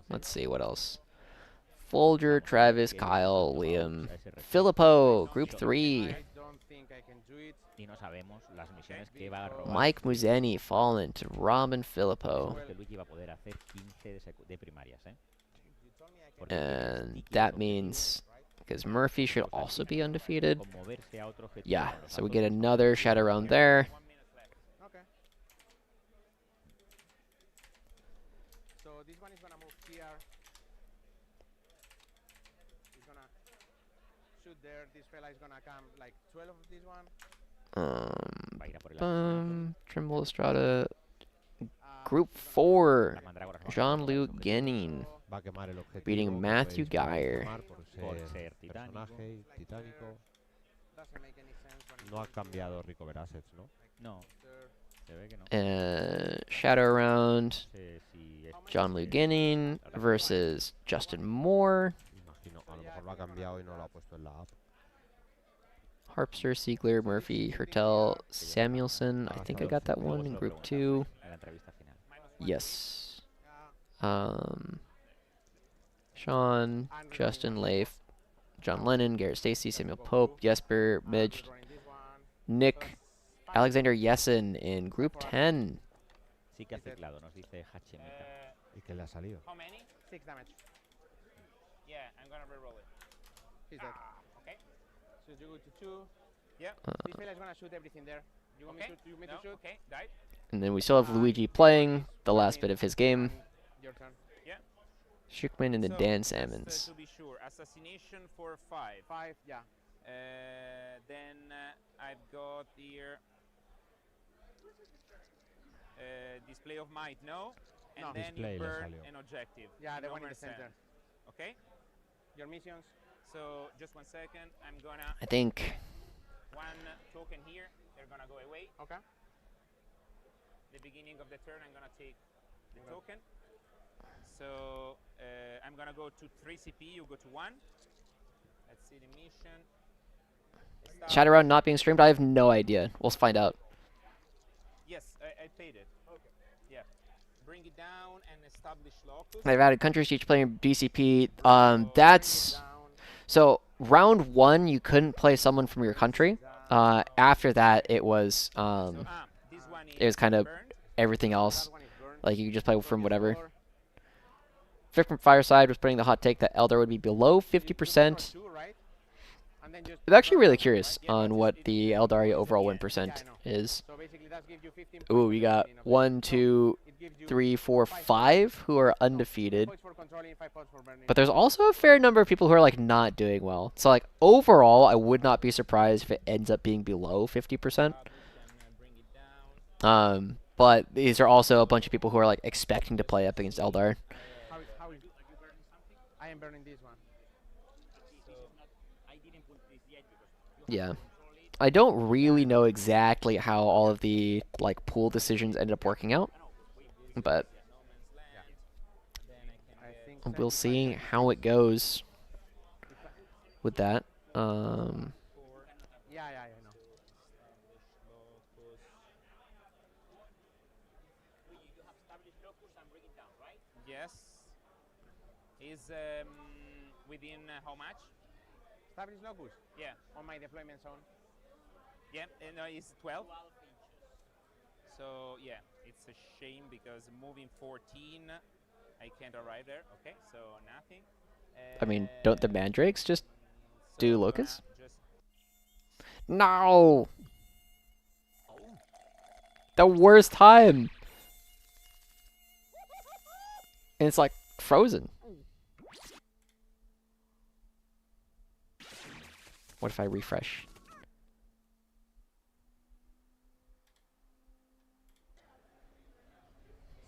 Let's see what else. Folger, Travis, Kyle, Liam, Filippo, Group 3. Mike Muzeni fallen to Robin Filippo. And that means, because Murphy should also be undefeated. Yeah, so we get another shadow round there. So this one is gonna move here. He's gonna shoot there. This fella is gonna come like 12 of this one. Trimble Estrada. Group 4. Jean-Luc Guenin beating Matthew Geyer. No ha cambiado recover assets, ¿no? No. Shadow round. Jean-Luc Guenin versus Justin Moore. Imagino, a lo mejor lo ha cambiado y no lo ha puesto en la app. Harpster, Siegler, Murphy, Hertel, Samuelson. I think I got that one in Group 2. Yes. Sean, Justin, Leif, John Lennon, Garrett Stacy, Samuel Pope, Jesper, Midge, Nick, Alexander Yesin in Group 10. ¿Y qué le ha salido? How many? 6 damage. Yeah, I'm gonna reroll it. He's dead. Okay. So you go to 2. Yeah. This fella is gonna shoot everything there. You want me to shoot? Okay, died. And then we still have Luigi playing the last bit of his game. Your turn. Yeah. Shukman and then Dan Salmons. To be sure, assassination for 5. 5, yeah. Then I've got here display of might, no? And No. then Display you le burn salió. an objective. Yeah, the one in Number the center. 10. Okay? Your missions. So just 1 second. I'm gonna I think 1 token here. They're gonna go away. Okay. The beginning of the turn, I'm gonna take the token. So I'm gonna go to 3 CP. You go to 1. Let's see the mission. shadow round not being streamed. I have no idea. We'll find out. Yes, I paid it. Okay. Yeah. Bring it down and establish locus. They've added countries to each player in BCP. That's so round 1 you couldn't play someone from your country. After that it was kind of everything else. Like you could just play from whatever. Fifth from Fireside was putting the hot take that Eldar would be below 50%. I'm actually really curious on what the Eldaria overall win percent is. Ooh, we got 1, 2, 3, 4, 5 who are undefeated. But there's also a fair number of people who are like not doing well. So like overall, I would not be surprised if it ends up being below 50%. But these are also a bunch of people who are like expecting to play up against Eldar. I am burning this one. Yeah. I don't really know exactly how all of the like pool decisions ended up working out, but we'll see how it goes with that. Yeah, I know. Yes. Is within how much? Establish locus? Yeah. On my deployment zone. Yeah, no, it's 12. So yeah, it's a shame because moving 14, I can't arrive there. Okay, so nothing. I mean, don't the mandrakes just do locus? Just No! The worst time! And it's like frozen. What if I refresh?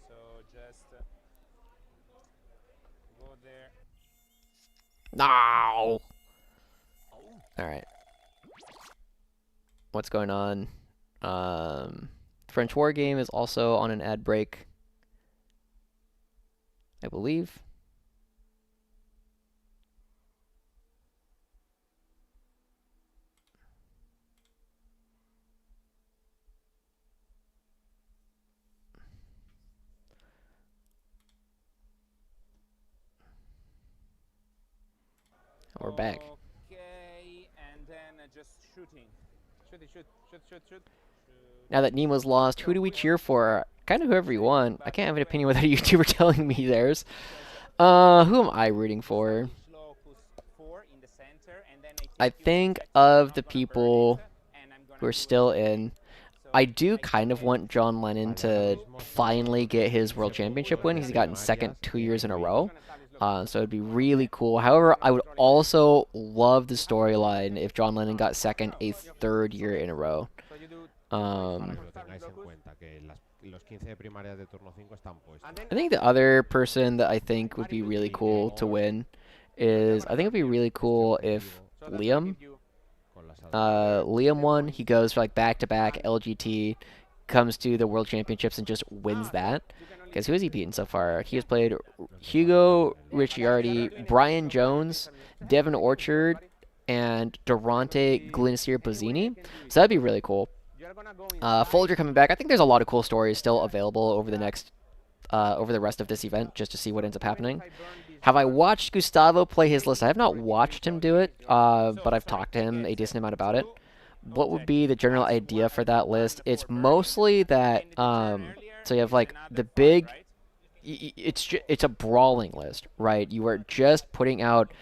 so just go there. No! Alright. What's going on? French War Game is also on an ad break, I believe. We're back. Okay, and then just shooting. Shoot. Now that Nemo's lost, who do we cheer for? Kind of whoever you want. I can't have an opinion without a YouTuber telling me theirs. Who am I rooting for? I think of the people who are still in. I do kind of want John Lennon to finally get his World Championship win. He's gotten second 2 years in a row. So it'd be really cool. However, I would also love the storyline if John Lennon got second a third year in a row. I think the other person that I think would be really cool to win is, I think it'd be really cool if Liam won. He goes for like back-to-back LGT, comes to the World Championships and just wins that. Because who has he beaten so far? He has played Hugo Ricciardi, Brian Jones, Devin Orchard, and Durante Glenister Bozzini. So that'd be really cool. Folger coming back. I think there's a lot of cool stories still available over the next, over the rest of this event, just to see what ends up happening. Have I watched Gustavo play his list? I have not watched him do it, but I've talked to him a decent amount about it. What would be the general idea for that list? It's mostly that, so you have like the big, it's a brawling list, right? You are just putting out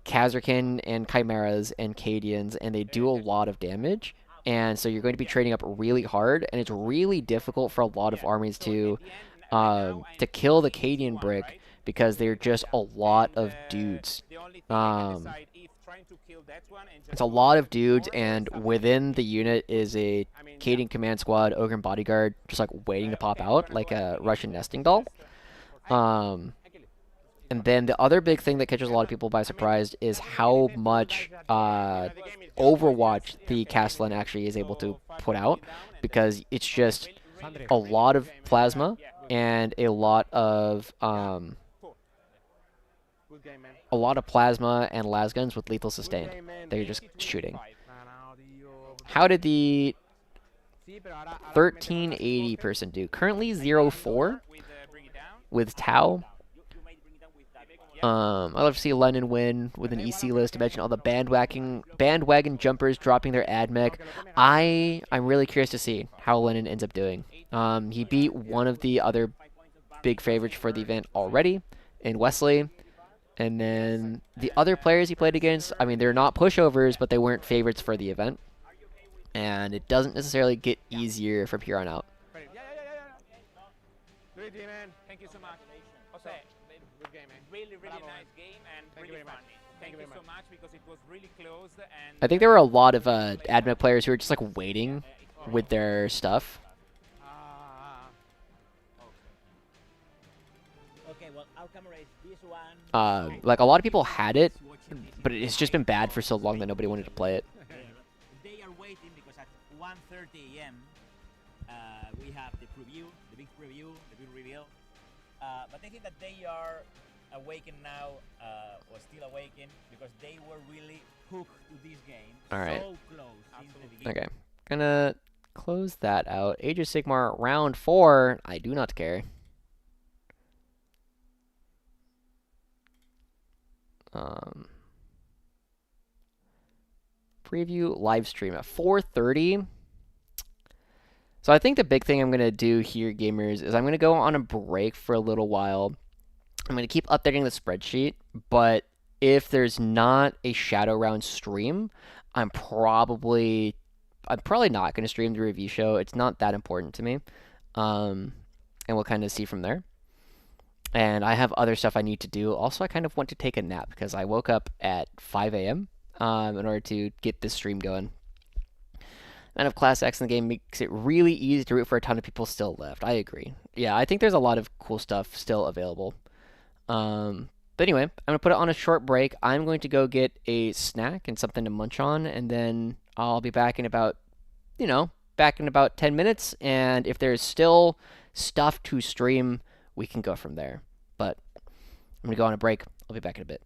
Kazarkin and Chimeras and Cadians, and they do a lot of damage. And so you're going to be trading up really hard, and it's really difficult for a lot of armies to kill the Cadian brick because they're just a lot of dudes. It's a lot of dudes, and within the unit is a Cadian command squad, Ogre and bodyguard, just like waiting to pop out, like a Russian nesting doll. And then the other big thing that catches a lot of people by surprise is how much Overwatch the Castellan actually is able to put out, because it's just a lot of plasma and a lot of plasma and lasguns with lethal sustained that you're just shooting. How did the 1380 person do? Currently 0-4 with Tau. I'd love to see Lennon win with an EC list. Imagine all the bandwagon jumpers dropping their ad mech. I'm really curious to see how Lennon ends up doing. He beat one of the other big favorites for the event already in Wesley. And then the other players he played against, I mean, they're not pushovers, but they weren't favorites for the event. And it doesn't necessarily get easier from here on out. Thank you so much. Jose, really nice game and really funny. Thank you so much because it was really close. And I think there were a lot of admin players who were just like waiting with their stuff. Okay, well, our camera is this one. Like a lot of people had it, but it's just been bad for so long that nobody wanted to play it. They are waiting 1:30 a.m. We have the preview, the big reveal. But I think that they are awakened now, or still awakened, because they were really hooked to this game. All right. So close since the beginning. Okay. Gonna close that out. Age of Sigmar round 4. I do not care. Preview live stream at 4:30. So I think the big thing I'm going to do here, gamers, is I'm going to go on a break for a little while. I'm going to keep updating the spreadsheet, but if there's not a Shadow Round stream, I'm probably not going to stream the review show. It's not that important to me. And we'll kind of see from there. And I have other stuff I need to do. Also, I kind of want to take a nap because I woke up at 5 a.m. In order to get this stream going. And if Class X in the game makes it really easy to root for a ton of people still left. I agree. Yeah, I think there's a lot of cool stuff still available. But anyway, I'm going to put it on a short break. I'm going to go get a snack and something to munch on, and then I'll be back in about, 10 minutes. And if there's still stuff to stream, we can go from there. But I'm going to go on a break. I'll be back in a bit.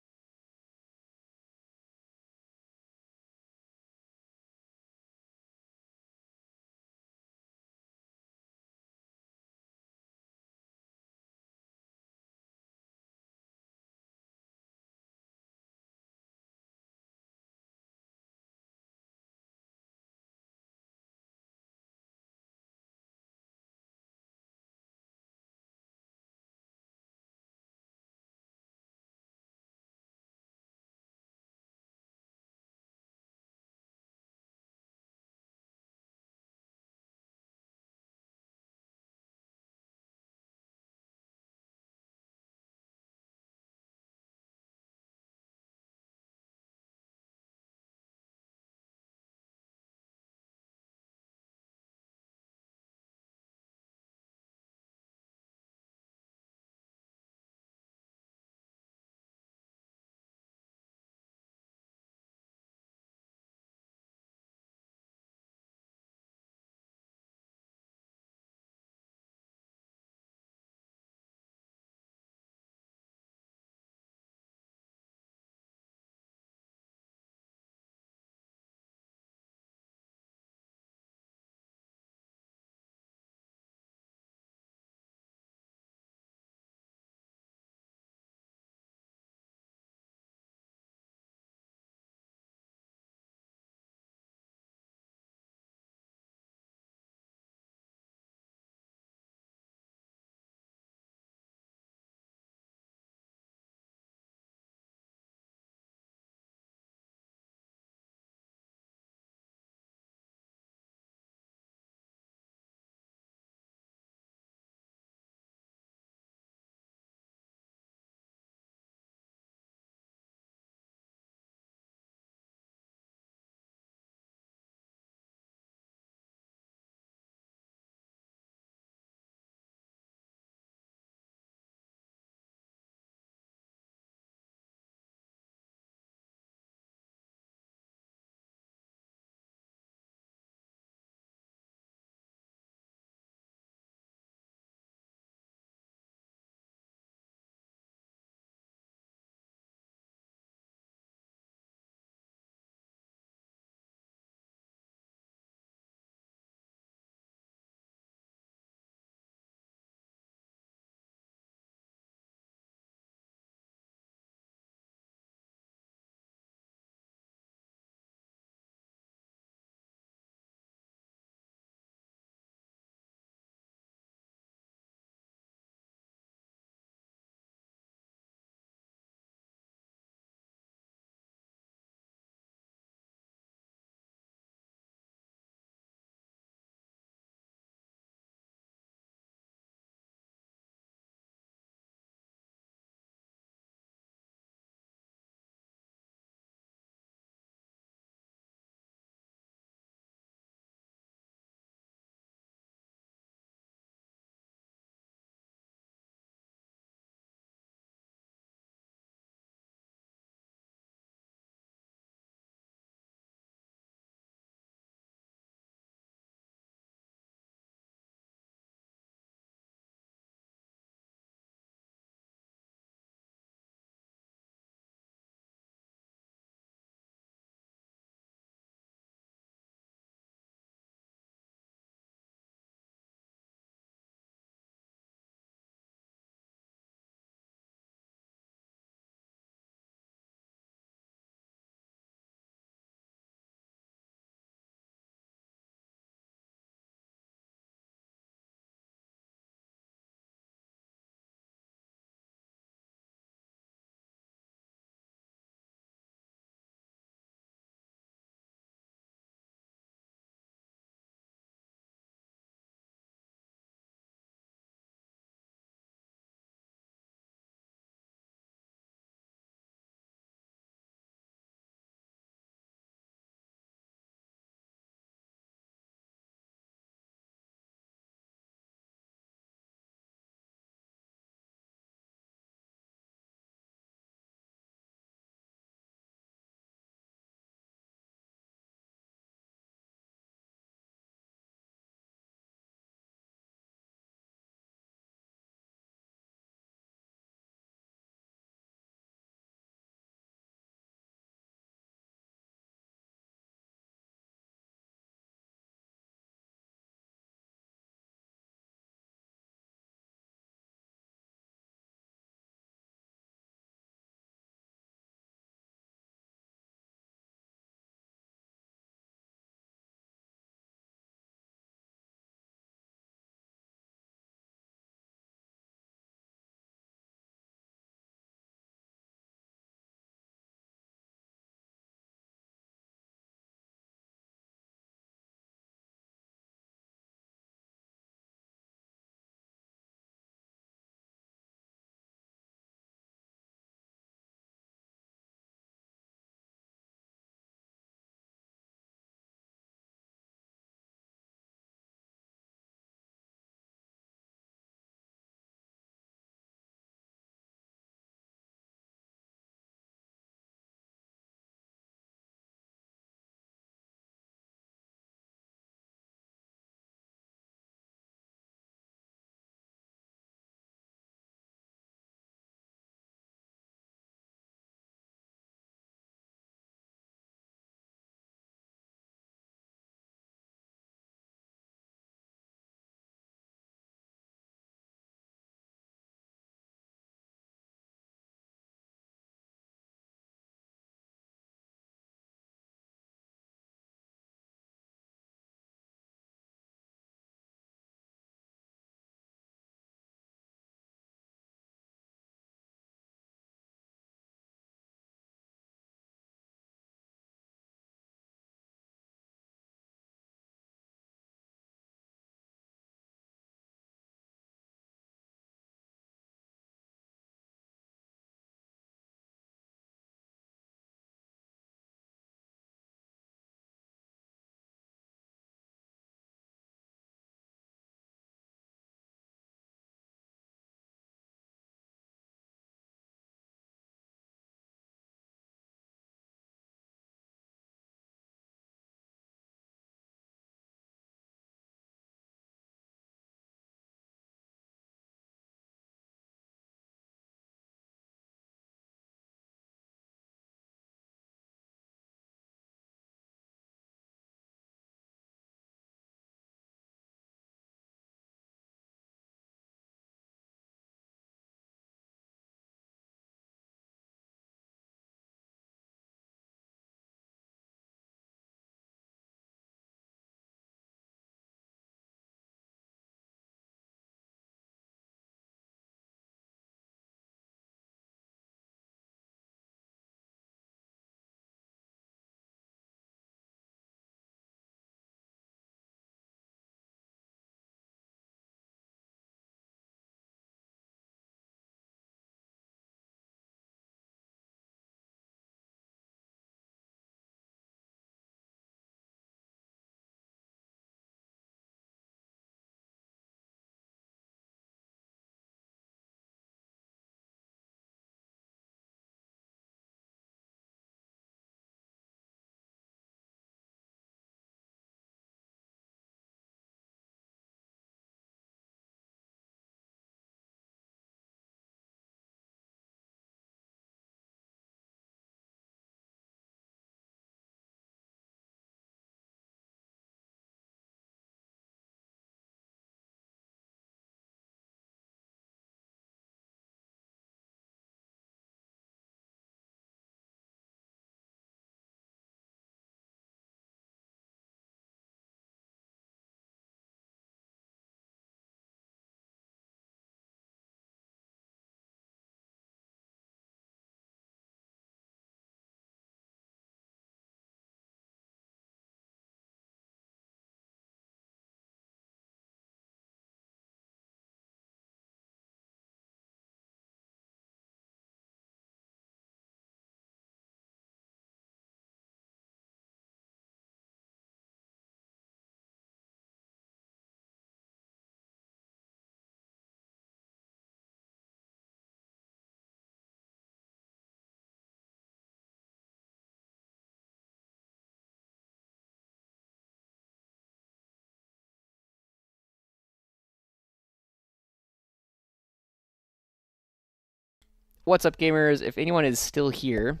what's up, gamers? If anyone is still here,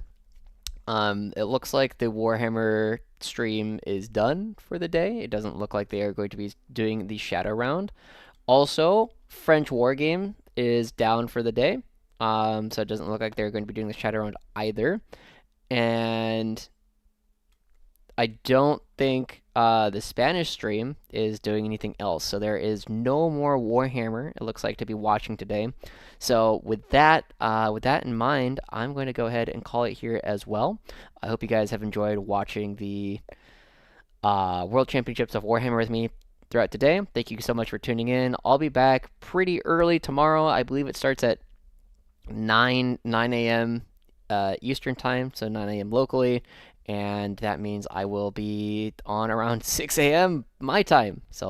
it looks like the Warhammer stream is done for the day. It doesn't look like they are going to be doing the Shadow Round. Also, French Wargame is down for the day. So it doesn't look like they're going to be doing the Shadow Round either. And I don't think the Spanish stream is doing anything else. So there is no more Warhammer, it looks like, to be watching today. So with that in mind, I'm going to go ahead and call it here as well. I hope you guys have enjoyed watching the World Championships of Warhammer with me throughout today. Thank you so much for tuning in. I'll be back pretty early tomorrow. I believe it starts at 9 a.m. Eastern time, so 9 a.m. locally. And that means I will be on around 6 a.m. my time. So